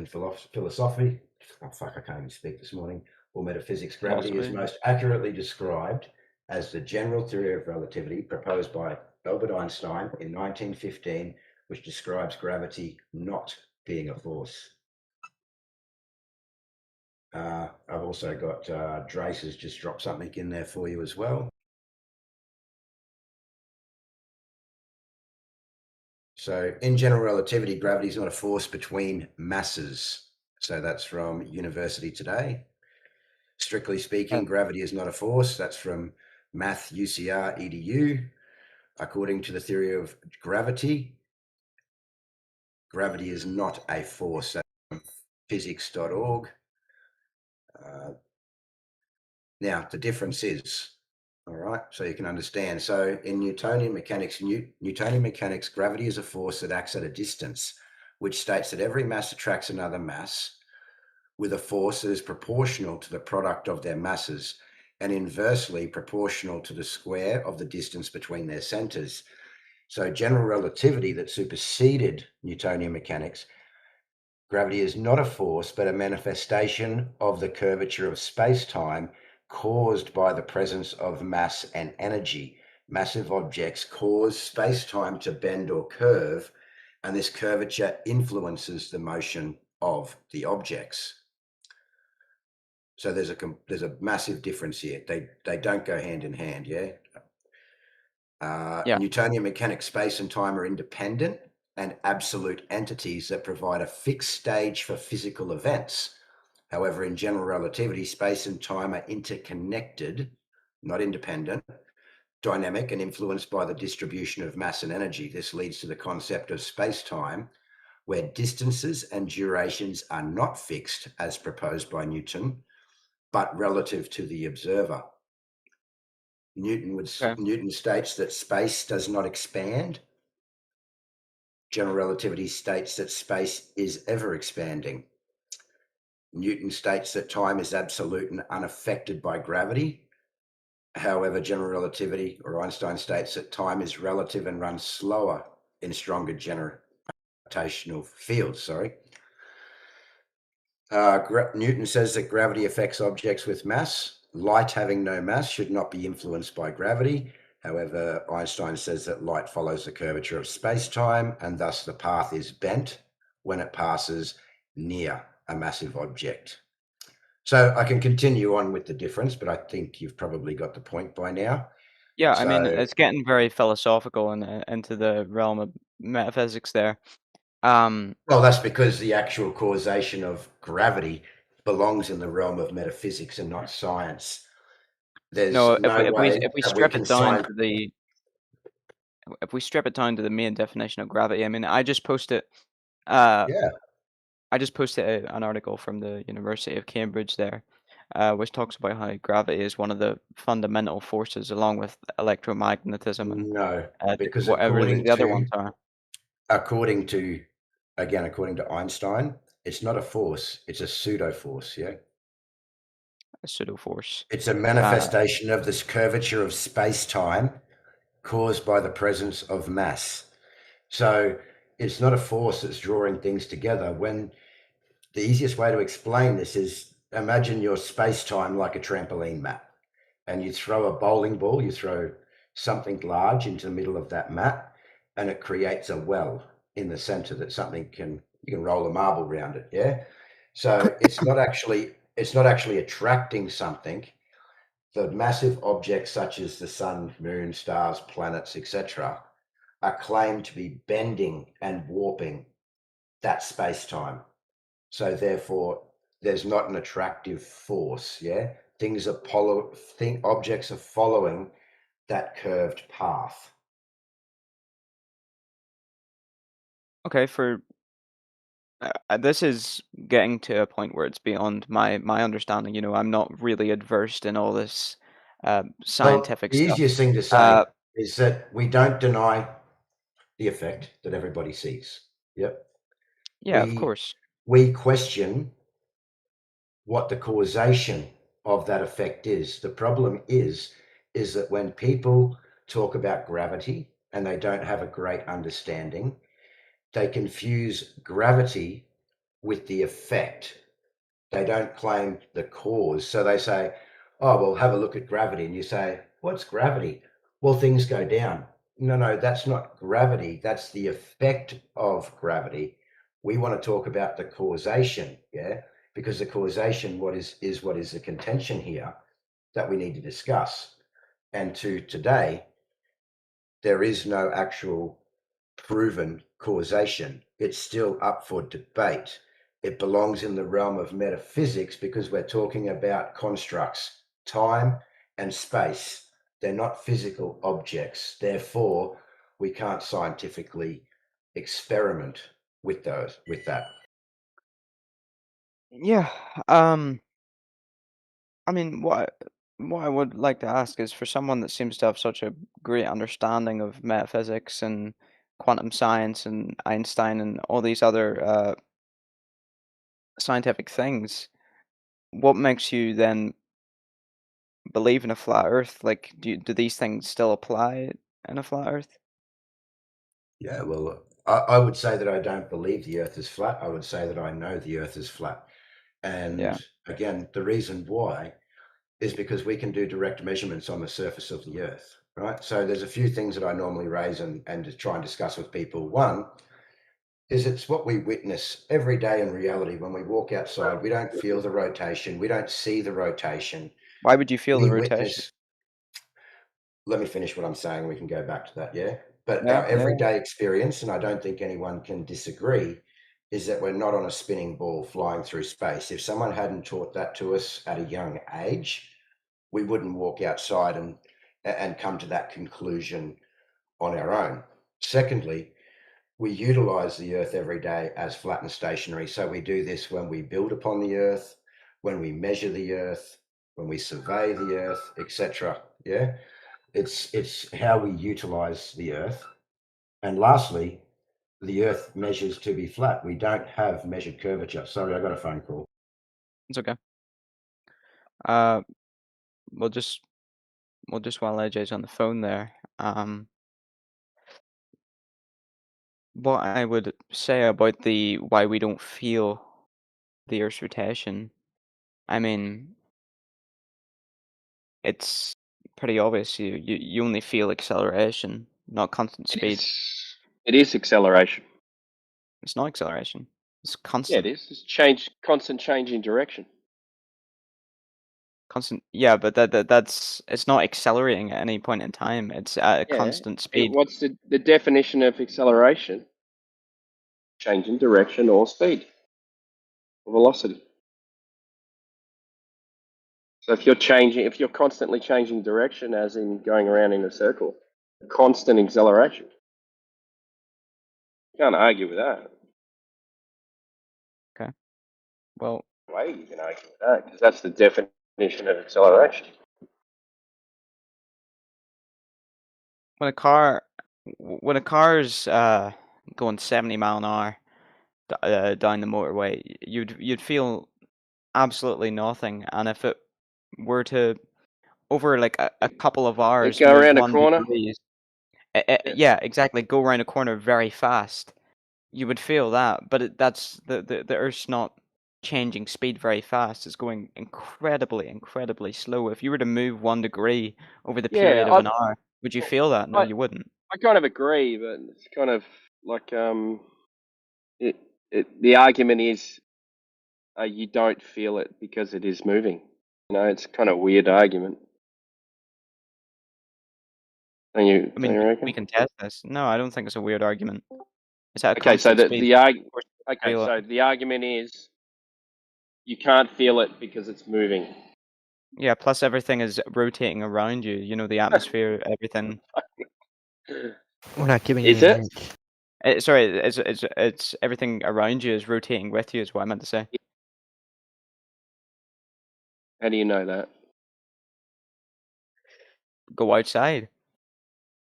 philosophy. Oh, fuck, I can't even speak this morning. Or metaphysics. Gravity is Philosophy. most accurately described as the general theory of relativity proposed by Albert Einstein in 1915, which describes gravity not being a force. I've also got Drace has just dropped something in there for you as well. So in general relativity, gravity is not a force between masses. So that's from University Today. Strictly speaking, gravity is not a force. That's from Math UCR EDU. According to the theory of gravity, gravity is not a force. That's from physics.org. Now, the difference is, all right, so you can understand. So in Newtonian mechanics, gravity is a force that acts at a distance, which states that every mass attracts another mass with a force that is proportional to the product of their masses and inversely proportional to the square of the distance between their centers. So general relativity that superseded Newtonian mechanics, gravity is not a force, but a manifestation of the curvature of space-time caused by the presence of mass and energy. Massive objects cause space-time to bend or curve, and this curvature influences the motion of the objects. So there's a massive difference here. They don't go hand in hand, yeah? Yeah. Newtonian mechanics, space and time are independent and absolute entities that provide a fixed stage for physical events. However, in general relativity, space and time are interconnected, not independent, dynamic, and influenced by the distribution of mass and energy. This leads to the concept of space-time, where distances and durations are not fixed as proposed by Newton, but relative to the observer. Newton states that space does not expand. General relativity states that space is ever expanding. Newton states that time is absolute and unaffected by gravity. However, general relativity, or Einstein, states that time is relative and runs slower in stronger gravitational fields. Newton says that gravity affects objects with mass. Light having no mass should not be influenced by gravity. However, Einstein says that light follows the curvature of space-time, and thus the path is bent when it passes near a massive object. So I can continue on with the difference, but I think you've probably got the point by now. Yeah, I mean, So, it's getting very philosophical and into the realm of metaphysics there. Um, well, that's because the actual causation of gravity belongs in the realm of metaphysics and not science. There's no, no way if we that we strip can it down science. to the main definition of gravity, I mean, I just posted uh Yeah. I just posted an article from the University of Cambridge there, which talks about how gravity is one of the fundamental forces, along with electromagnetism and No, because whatever the other ones are. according to Einstein, it's not a force, it's a pseudo force, yeah? A pseudo force. It's a manifestation of this curvature of space-time caused by the presence of mass. So it's not a force that's drawing things together. When the easiest way to explain this is imagine your space-time like a trampoline mat, and you throw a bowling ball, you throw something large into the middle of that mat, and it creates a well in the center that you can roll a marble around it. Yeah. So it's not actually attracting something. The massive objects such as the sun, moon, stars, planets, etc., are claimed to be bending and warping that space-time. So therefore, there's not an attractive force. Yeah, objects are following that curved path. Okay, this is getting to a point where it's beyond my understanding. You know, I'm not really adversed in all this Well, scientific the stuff. easiest thing to say is that we don't deny the effect that everybody sees. Yep. Yeah, of course. We question what the causation of that effect is. The problem is that when people talk about gravity and they don't have a great understanding, they confuse gravity with the effect. They don't claim the cause. So they say, oh, well, have a look at gravity. And you say, what's gravity? Well, things go down. No, that's not gravity. That's the effect of gravity. We want to talk about the causation, yeah? Because the causation, what is the contention here that we need to discuss. And today, there is no actual proven causation. It's still up for debate. It belongs in the realm of metaphysics because we're talking about constructs, time and space. They're not physical objects. Therefore, we can't scientifically experiment with that. Yeah. I mean, what I would like to ask is for someone that seems to have such a great understanding of metaphysics and quantum science and Einstein and all these other scientific things, what makes you then believe in a flat Earth? Like, do these things still apply in a flat Earth? Yeah, well, I would say that I don't believe the Earth is flat. I would say that I know the Earth is flat. Yeah. And again, the reason why is because we can do direct measurements on the surface of the Earth, right? So there's a few things that I normally raise and to try and discuss with people. One is it's what we witness every day in reality. When we walk outside, we don't feel the rotation. We don't see the rotation. Why would you feel the We rotation? witness. Let me finish what I'm saying. We can go back to that, yeah? But Yeah, our yeah. everyday experience, and I don't think anyone can disagree, is that we're not on a spinning ball flying through space. If someone hadn't taught that to us at a young age, we wouldn't walk outside and come to that conclusion on our own. Secondly, we utilize the earth every day as flat and stationary. So we do this when we build upon the earth, when we measure the earth, when we survey the earth, etc. Yeah, it's how we utilize the earth. And lastly, the earth measures to be flat. We don't have measured curvature. Sorry, I got a phone call. It's okay. Uh, we'll just while AJ's on the phone there. What I would say about the why we don't feel the Earth's rotation, I mean, it's pretty obvious. You only feel acceleration, not constant speed. It is acceleration. It's not acceleration. It's Yeah, constant. it is. It's constant change in direction. Constant. Yeah, but that's it's not accelerating at any point in time. It's at a Yeah. constant speed. What's the definition of acceleration? Change in direction or speed or velocity. So if you're constantly changing direction, as in going around in a circle, constant acceleration. You can't argue with that. Okay. Well, No way you can argue with that, because that's the definition of acceleration. when a car's going 70 mile an hour down the motorway, you'd feel absolutely nothing, and if it were to over like a couple of hours Go move around a 1 corner. degrees, Yeah. yeah, exactly, go around a corner very fast, you would feel that, but that's the Earth's not changing speed very fast. It's going incredibly slow. If you were to move 1 degree over the period of an hour, would you feel that? No, you wouldn't. I kind of agree, but it's kind of like the argument is you don't feel it because it is moving. You know, it's kind of weird argument. Don't you reckon? We can test this. No, I don't think it's a weird argument. It's at a Okay, so constant speed. the argument is you can't feel it because it's moving. Yeah, plus everything is rotating around you. You know, the atmosphere, everything. We're not giving Is you it? an inch. Sorry, it's everything around you is rotating with you. Is what I meant to say. How do you know that? Go outside.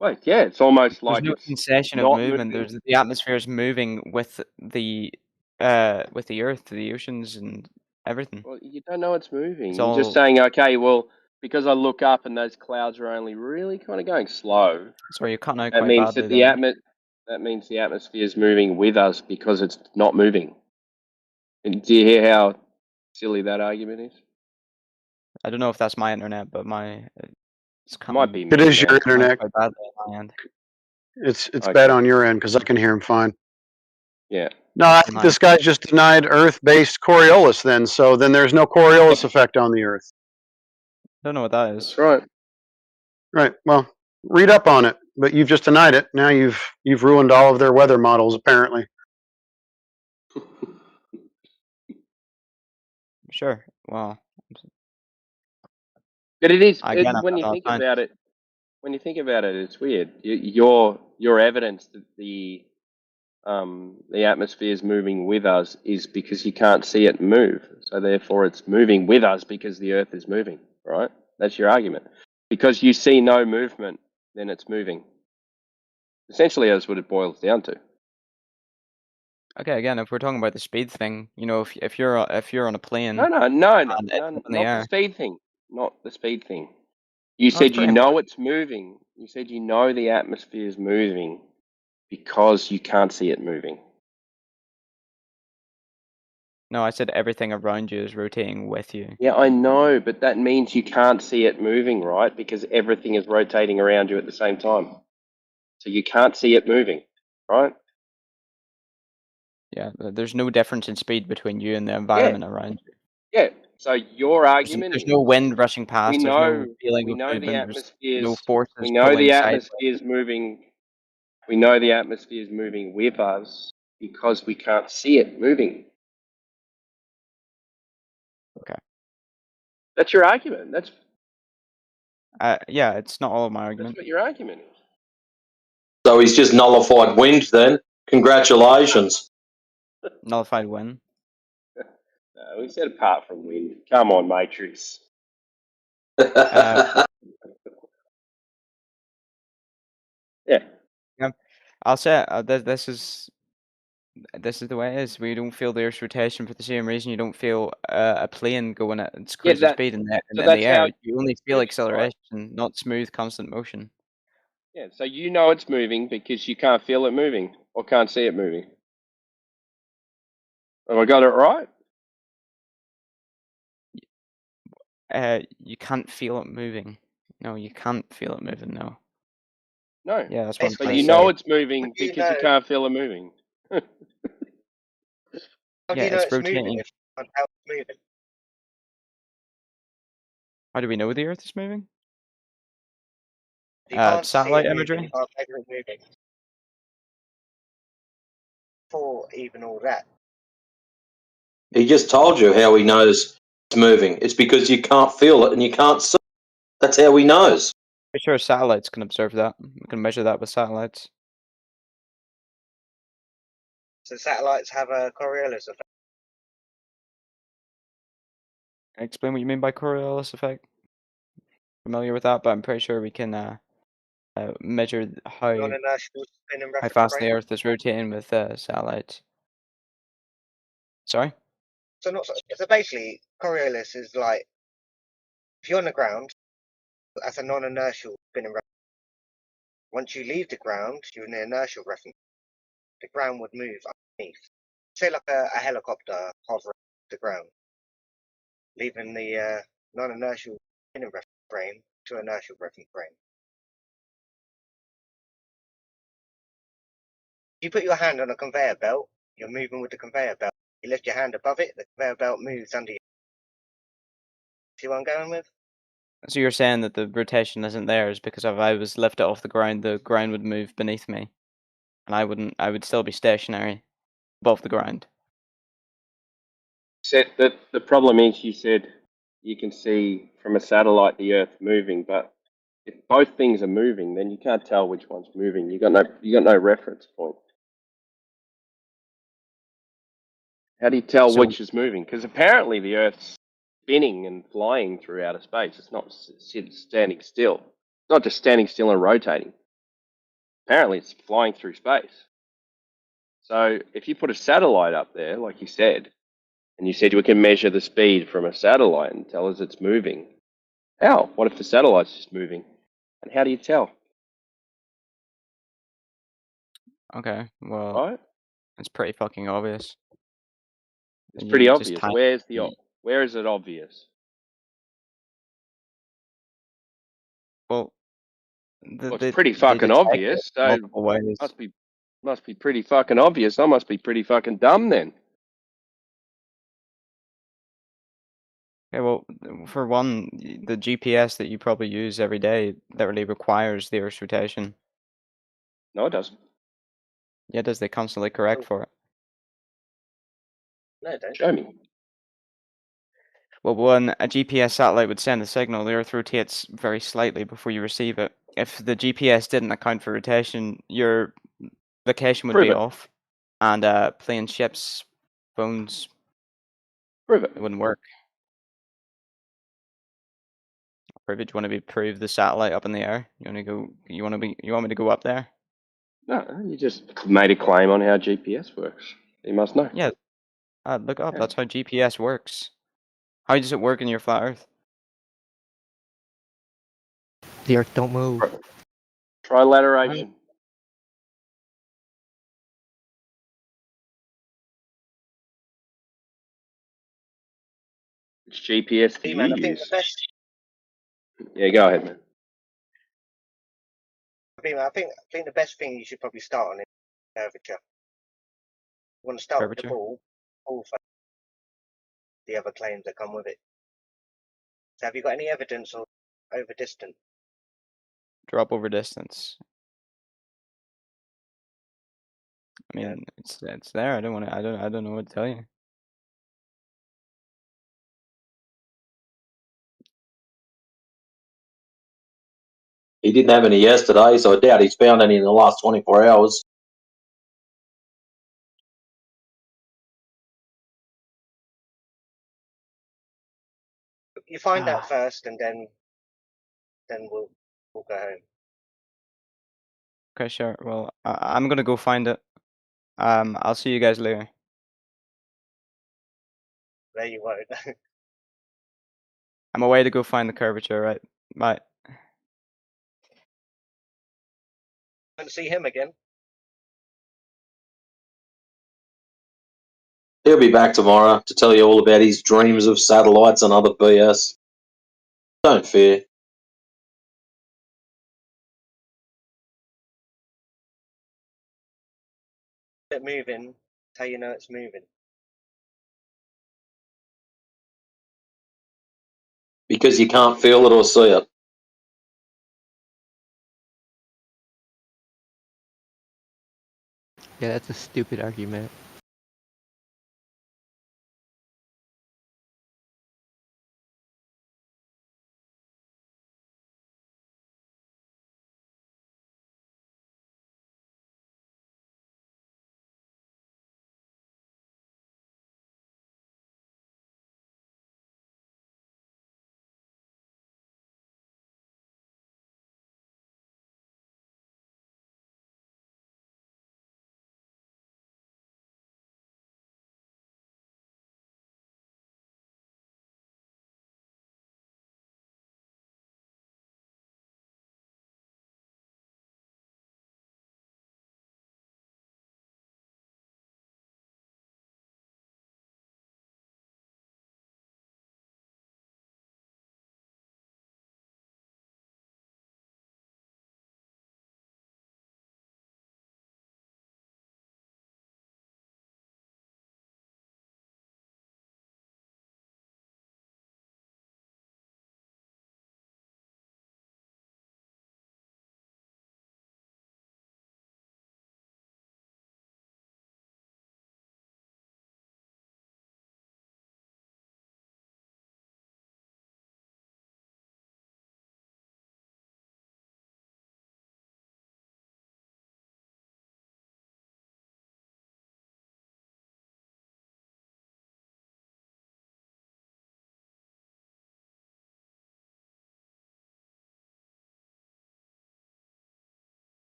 Well, yeah, it's almost like There's no it's concession of not movement. moving. The atmosphere is moving with the Earth, the oceans, and everything. Well, you don't know it's moving. It's You're just all. saying, okay, well, because I look up and those clouds are only really kind of going slow. Sorry, you're cutting out That quite means badly that there. that means the atmosphere is moving with us because it's not moving. And do you hear how silly that argument is? I don't know if that's my internet, but it's Might be It me, is your man. internet. Quite badly on my end. It's Okay. bad on your end because I can hear him fine. Yeah. No, I think this guy just denied Earth-based Coriolis. Then there's no Coriolis effect on the Earth. Don't know what that is. That's right. Right. Well, read up on it. But you've just denied it. Now you've ruined all of their weather models, apparently. Sure. Well. But it is Again, when I'm you not think fine. about it. When you think about it, it's weird. Your evidence that the atmosphere is moving with us is because you can't see it move. So therefore, it's moving with us because the Earth is moving. Right? That's your argument. Because you see no movement, then it's moving. Essentially, that's what it boils down to. Okay, again, if we're talking about the speed thing, you know, if you're on a plane, No, and not it's up in the the air, speed thing. Not the speed thing. You No, it's said you pretty know it's moving. You said you know the atmosphere is moving because you can't see it moving. No, I said everything around you is rotating with you. Yeah, I know, but that means you can't see it moving, right? Because everything is rotating around you at the same time. So you can't see it moving, right? Yeah, there's no difference in speed between you and the environment around you. Yeah. So your argument There's is no wind rushing past. we There's no know feeling of the movement. There's no atmosphere's forces pulling sideways. moving. We know the atmosphere is moving with us because we can't see it moving. Okay. That's your argument. That's yeah, it's not all of my argument. what your argument is. So he's just nullified wind then. Congratulations. Nullified wind. No, we said apart from wind. Come on, Matrix. Yeah. I'll say this is the way it is. We don't feel the Earth's rotation for the same reason you don't feel a plane going at its crazy speed in the air. You only feel acceleration, not smooth, constant motion. Yeah, so you know it's moving because you can't feel it moving or can't see it moving. Have I got it right? You can't feel it moving. No, you can't feel it moving. No. No. Yeah, that's what I'm But trying you to know say. it's moving do you because you know? can't feel it moving. How do Yeah, you know it's it's moving rotating. if you can't tell it's moving? How do we know the Earth is moving? If you can't see Satellite it moving, you imagery. can't measure it moving. For even all that. He just told you how he knows it's moving. It's because you can't feel it and you can't see. That's how he knows. Pretty sure satellites can observe that. We can measure that with satellites. So satellites have a Coriolis effect. Explain what you mean by Coriolis effect. Familiar with that, but I'm pretty sure we can measure how Non-inertial spin and reference fast frame. the Earth is rotating with satellites. Sorry? So basically, Coriolis is like if you're on the ground, that's a non-inertial spin and reference. Once you leave the ground, you're in the inertial reference. The ground would move underneath. Say like a helicopter hovering the ground, leaving the non-inertial spin and reference frame to inertial reference frame. If you put your hand on a conveyor belt, you're moving with the conveyor belt. You lift your hand above it, the conveyor belt moves under you. See what I'm going with? So you're saying that the rotation isn't there is because if I was lifted off the ground would move beneath me. And I would still be stationary above the ground. Said that the problem is, you said you can see from a satellite the Earth moving, but if both things are moving, then you can't tell which one's moving. You got no reference point. How do you tell So which is moving? Because apparently the Earth's spinning and flying through outer space. It's not standing still. It's not just standing still and rotating. Apparently it's flying through space. So if you put a satellite up there, like you said, and you said we can measure the speed from a satellite and tell us it's moving. How? What if the satellite's just moving? And how do you tell? okay, well, Right? it's pretty fucking obvious. It's And pretty you just obvious. time. Where is it obvious? Well, Well, it's pretty they fucking detect it obvious. in So multiple ways. must be pretty fucking obvious. I must be pretty fucking dumb then. Okay, well, for one, the GPS that you probably use every day literally requires the Earth's rotation. No, it doesn't. Yeah, does they constantly correct for it? No, don't. Show me. Well, when a GPS satellite would send a signal, the Earth rotates very slightly before you receive it. If the GPS didn't account for rotation, your location would Prove be it. off, and planes, ships, phones, Prove it. it wouldn't work. Prove it. Do you want to prove the satellite up in the air? You want to go? You want me to go up there? No, you just made a claim on how GPS works. You must know. Yeah. Look up. Yeah. That's how GPS works. How does it work in your flat Earth? The Earth don't move. Trilateration. Which GPS do Hey, you man, I think the use? best. Yeah, go ahead, man. I think the best thing you should probably start on is curvature. You want to start with the Curvature? ball for the other claims that come with it. So have you got any evidence of over distance? Drop over distance. I Yeah. mean, it's there. I don't know what to tell you. He didn't have any yesterday, so I doubt he's found any in the last 24 hours. You find out first, and then we'll go home. Okay, sure. Well, I'm gonna go find it. I'll see you guys later. There you won't. I'm away to go find the curvature. Right. Bye. Want to see him again? He'll be back tomorrow to tell you all about his dreams of satellites and other BS. Don't fear. It moving. That's how you know it's moving. Because you can't feel it or see it. Yeah, that's a stupid argument.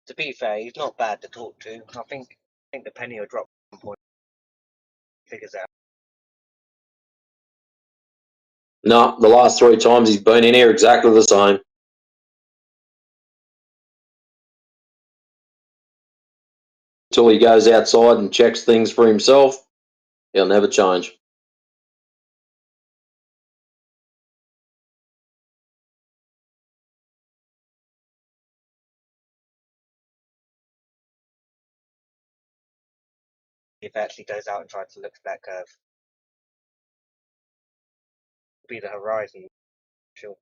To be fair, he's not bad to talk to. I think the penny will drop at some point. Figures out. No, the last 3 times he's been in here exactly the same. Until he goes outside and checks things for himself, he'll never change. If it actually goes out and tries to look at that curve, it'll be the horizon. Sure.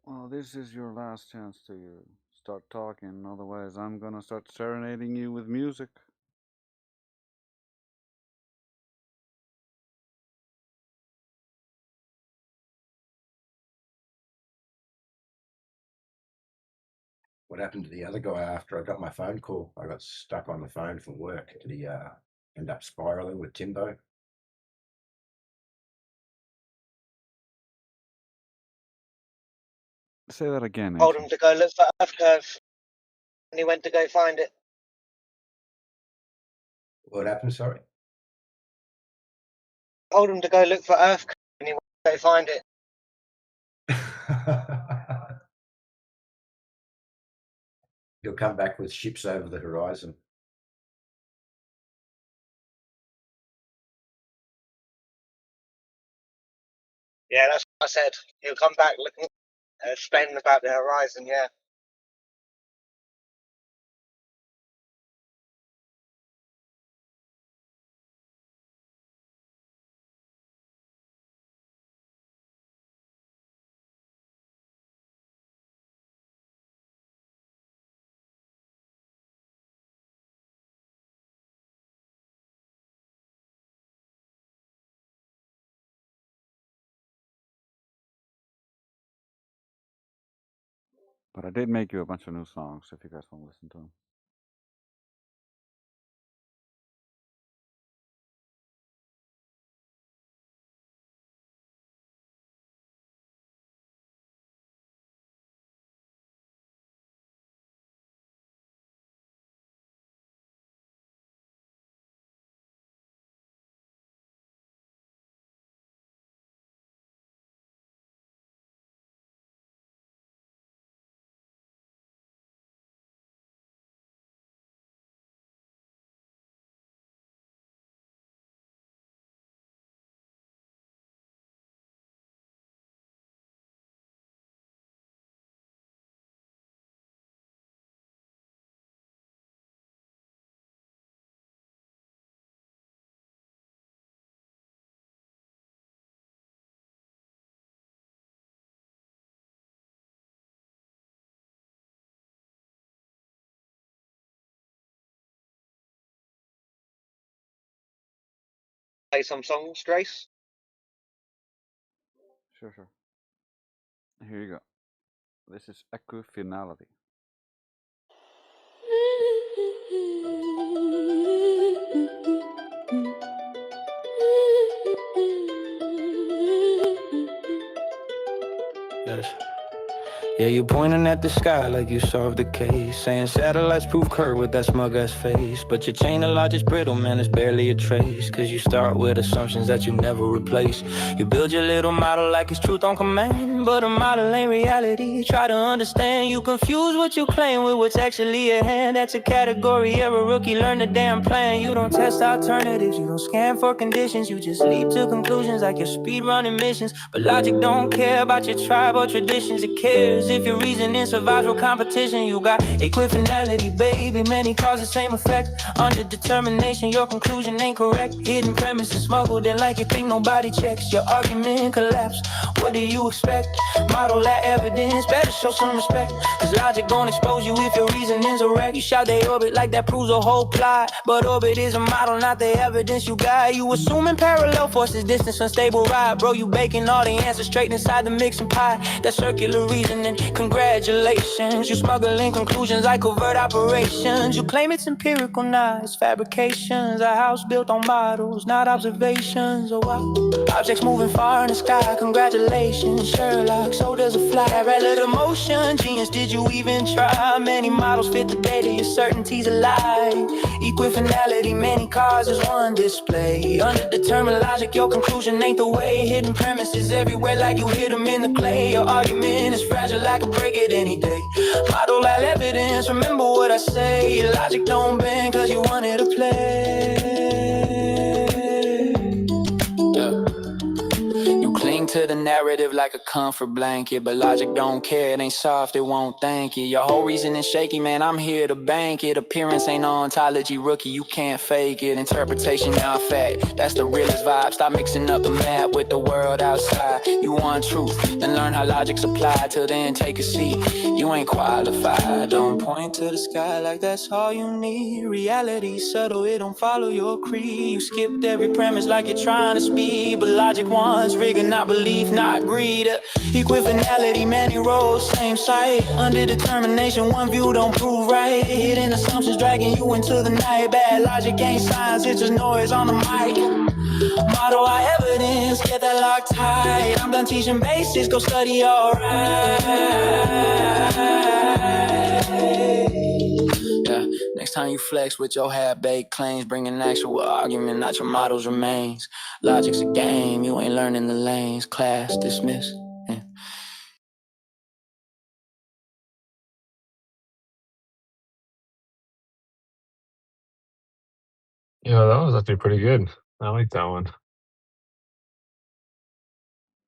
Well, this is your last chance to start talking. Otherwise, I'm gonna start serenading you with music. What happened to the other guy after I got my phone call? I got stuck on the phone from work. Did he end up spiraling with Timbo? Say that again, Told Ancient. him to go look for Earth curve, and he went to go find it. What happened? Sorry. Told him to go look for Earth curve, and he went to go find it. He'll come back with ships over the horizon. Yeah, that's what I said. He'll come back looking, explaining about the horizon. Yeah. But I did make you a bunch of new songs if you guys want to listen to them. Play some songs, Grace. Sure. Here you go. This is Equifinality. Yes. Yeah, you pointing at the sky like you solved the case, saying satellites prove Kurt with that smug ass face. But your chain of logic's brittle, man, it's barely a trace. Cause you start with assumptions that you never replace. You build your little model like it's truth on command, but a model ain't reality. Try to understand, you confuse what you claim with what's actually at hand. That's a category error, rookie, learn the damn plan. You don't test alternatives, you don't scan for conditions. You just leap to conclusions like you're speed running missions. But logic don't care about your tribe or traditions, it cares if your reasoning survives real competition. You got equifinality, baby, many cause the same effect. Under determination, your conclusion ain't correct. Hidden premises smuggled in like you think nobody checks. Your argument collapse, what do you expect? Model that evidence, better show some respect. Cause logic gon' expose you if your reasoning's a wreck. You shout they orbit like that proves a whole plot, but orbit is a model, not the evidence you got. You assuming parallel forces, distance, unstable ride. Bro, you baking all the answers straight inside the mixing pot. That circular reasoning, congratulations. You smuggling conclusions like covert operations. You claim it's empirical, nah, it's fabrications. A house built on models, not observations. Oh wow, objects moving far in the sky, congratulations. Sherlock, so does a fly. Relative motion, genius, did you even try? Many models fit the data, your certainty's a lie. Equifinality, many causes, one display. Underdetermined logic, your conclusion ain't the way. Hidden premises everywhere like you hit them in the clay. Your argument is fragile, I could break it any day. Model that evidence, remember what I say. Logic don't bend cause you wanted to play. Yeah. You cling into the narrative like a comfort blanket, but logic don't care, it ain't soft, it won't thank you. Your whole reason is shaky, man, I'm here to bank it. Appearance ain't ontology, rookie, you can't fake it. Interpretation, now fact, that's the realest vibe. Stop mixing up the map with the world outside. You want truth, then learn how logic's applied. Till then, take a seat, you ain't qualified. Don't point to the sky like that's all you need. Reality subtle, it don't follow your creed. You skipped every premise like you're trying to speed, but logic wants rigor, not belief, not greed. Equivalently, many roads, same sight. Under determination, one view don't prove right. Hidden assumptions dragging you into the night. Bad logic ain't science, it's just noise on the mic. Model our evidence, get that lock tight. I'm done teaching basics, go study alright. Yeah, next time you flex with your half-baked claims, bring an actual argument, not your model's remains. Logic's a game, you ain't learning the lanes. Class dismissed. Yeah. Yeah, that was actually pretty good. I like that one.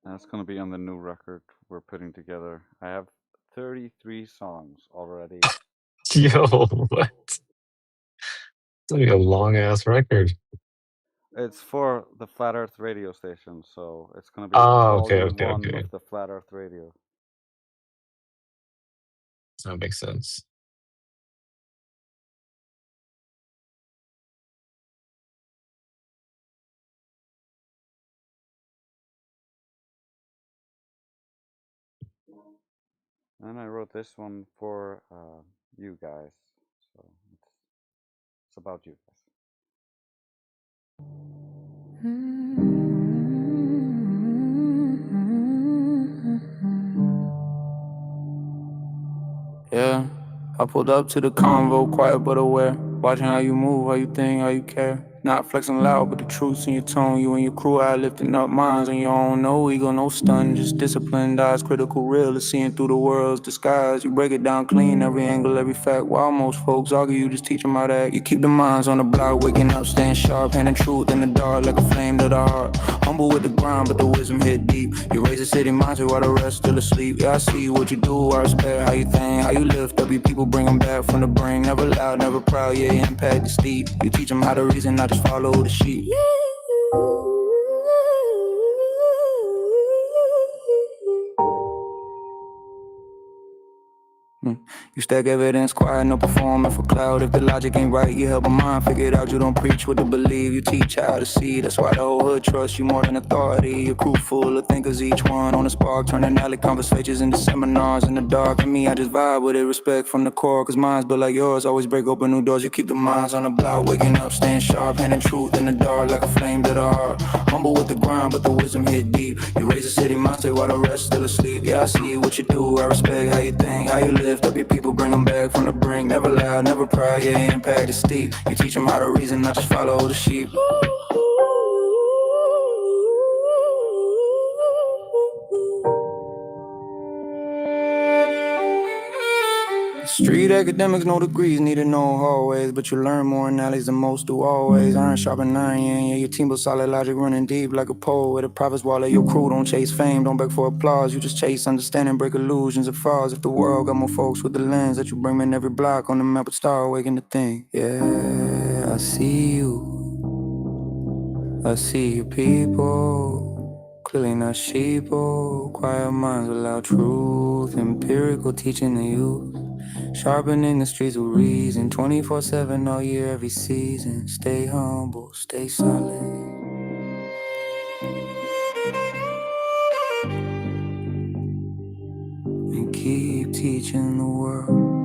That's gonna be on the new record we're putting together. I have 33 songs already. Yo, what? It's like a long ass record. It's for the Flat Earth radio station, so it's gonna be Oh, okay, volume okay, one okay. of the Flat Earth radio. That makes sense. And I wrote this one for you guys, so it's about you guys. Yeah, I pulled up to the convo, quiet but aware. Watching how you move, how you think, how you care. Not flexing loud, but the truth's in your tone. You and your crew out lifting up minds on your own. No ego, no stun, just disciplined eyes. Critical real is seeing through the world's disguise. You break it down clean, every angle, every fact. While most folks argue, you just teach them how to act. You keep the minds on the block, waking up, staying sharp. Handing truth in the dark like a flame to the heart. Humble with the grind, but the wisdom hit deep. You raise the city mindset while the rest still asleep. Yeah, I see what you do, I respect how you think, how you lift up your people, bring them back from the brink. Never loud, never proud, yeah, impact is deep. You teach them how to reason, not just follow the sheep. You stack evidence, quiet, no performing for cloud. If the logic ain't right, you help a mind figure it out. You don't preach what to believe, you teach how to see. That's why the whole hood trusts you more than authority. Your crew full of thinkers, each one on a spark, turning alley conversations into seminars in the dark. And me, I just vibe with it, respect from the core. Cause minds built like yours always break open new doors. You keep the minds on the block, waking up, staying sharp, handing truth in the dark like a flame to the heart. Humble with the grind, but the wisdom hit deep. You raise the city mindset while the rest still asleep. Yeah, I see what you do, I respect how you think, how you lift up your people, bring them back from the brink. Never loud, never proud, yeah, impact is steep. You teach them how to reason, not just follow the sheep. Street academics, no degrees, needed no hallways, but you learn more in alleys than most do always. Iron sharpen iron, yeah, your team built solid logic, running deep like a pole with a prophet's wall of your crew. Don't chase fame, don't beg for applause, you just chase understanding, break illusions and falls. If the world got more folks with the lens that you bring in every block on the map would start waking to think. Yeah, I see you, I see your people, clearly not sheeple. Quiet minds without truth, empirical teaching the youth. Sharpening the streets with reason, 24/7 all year, every season. Stay humble, stay solid. And keep teaching the world.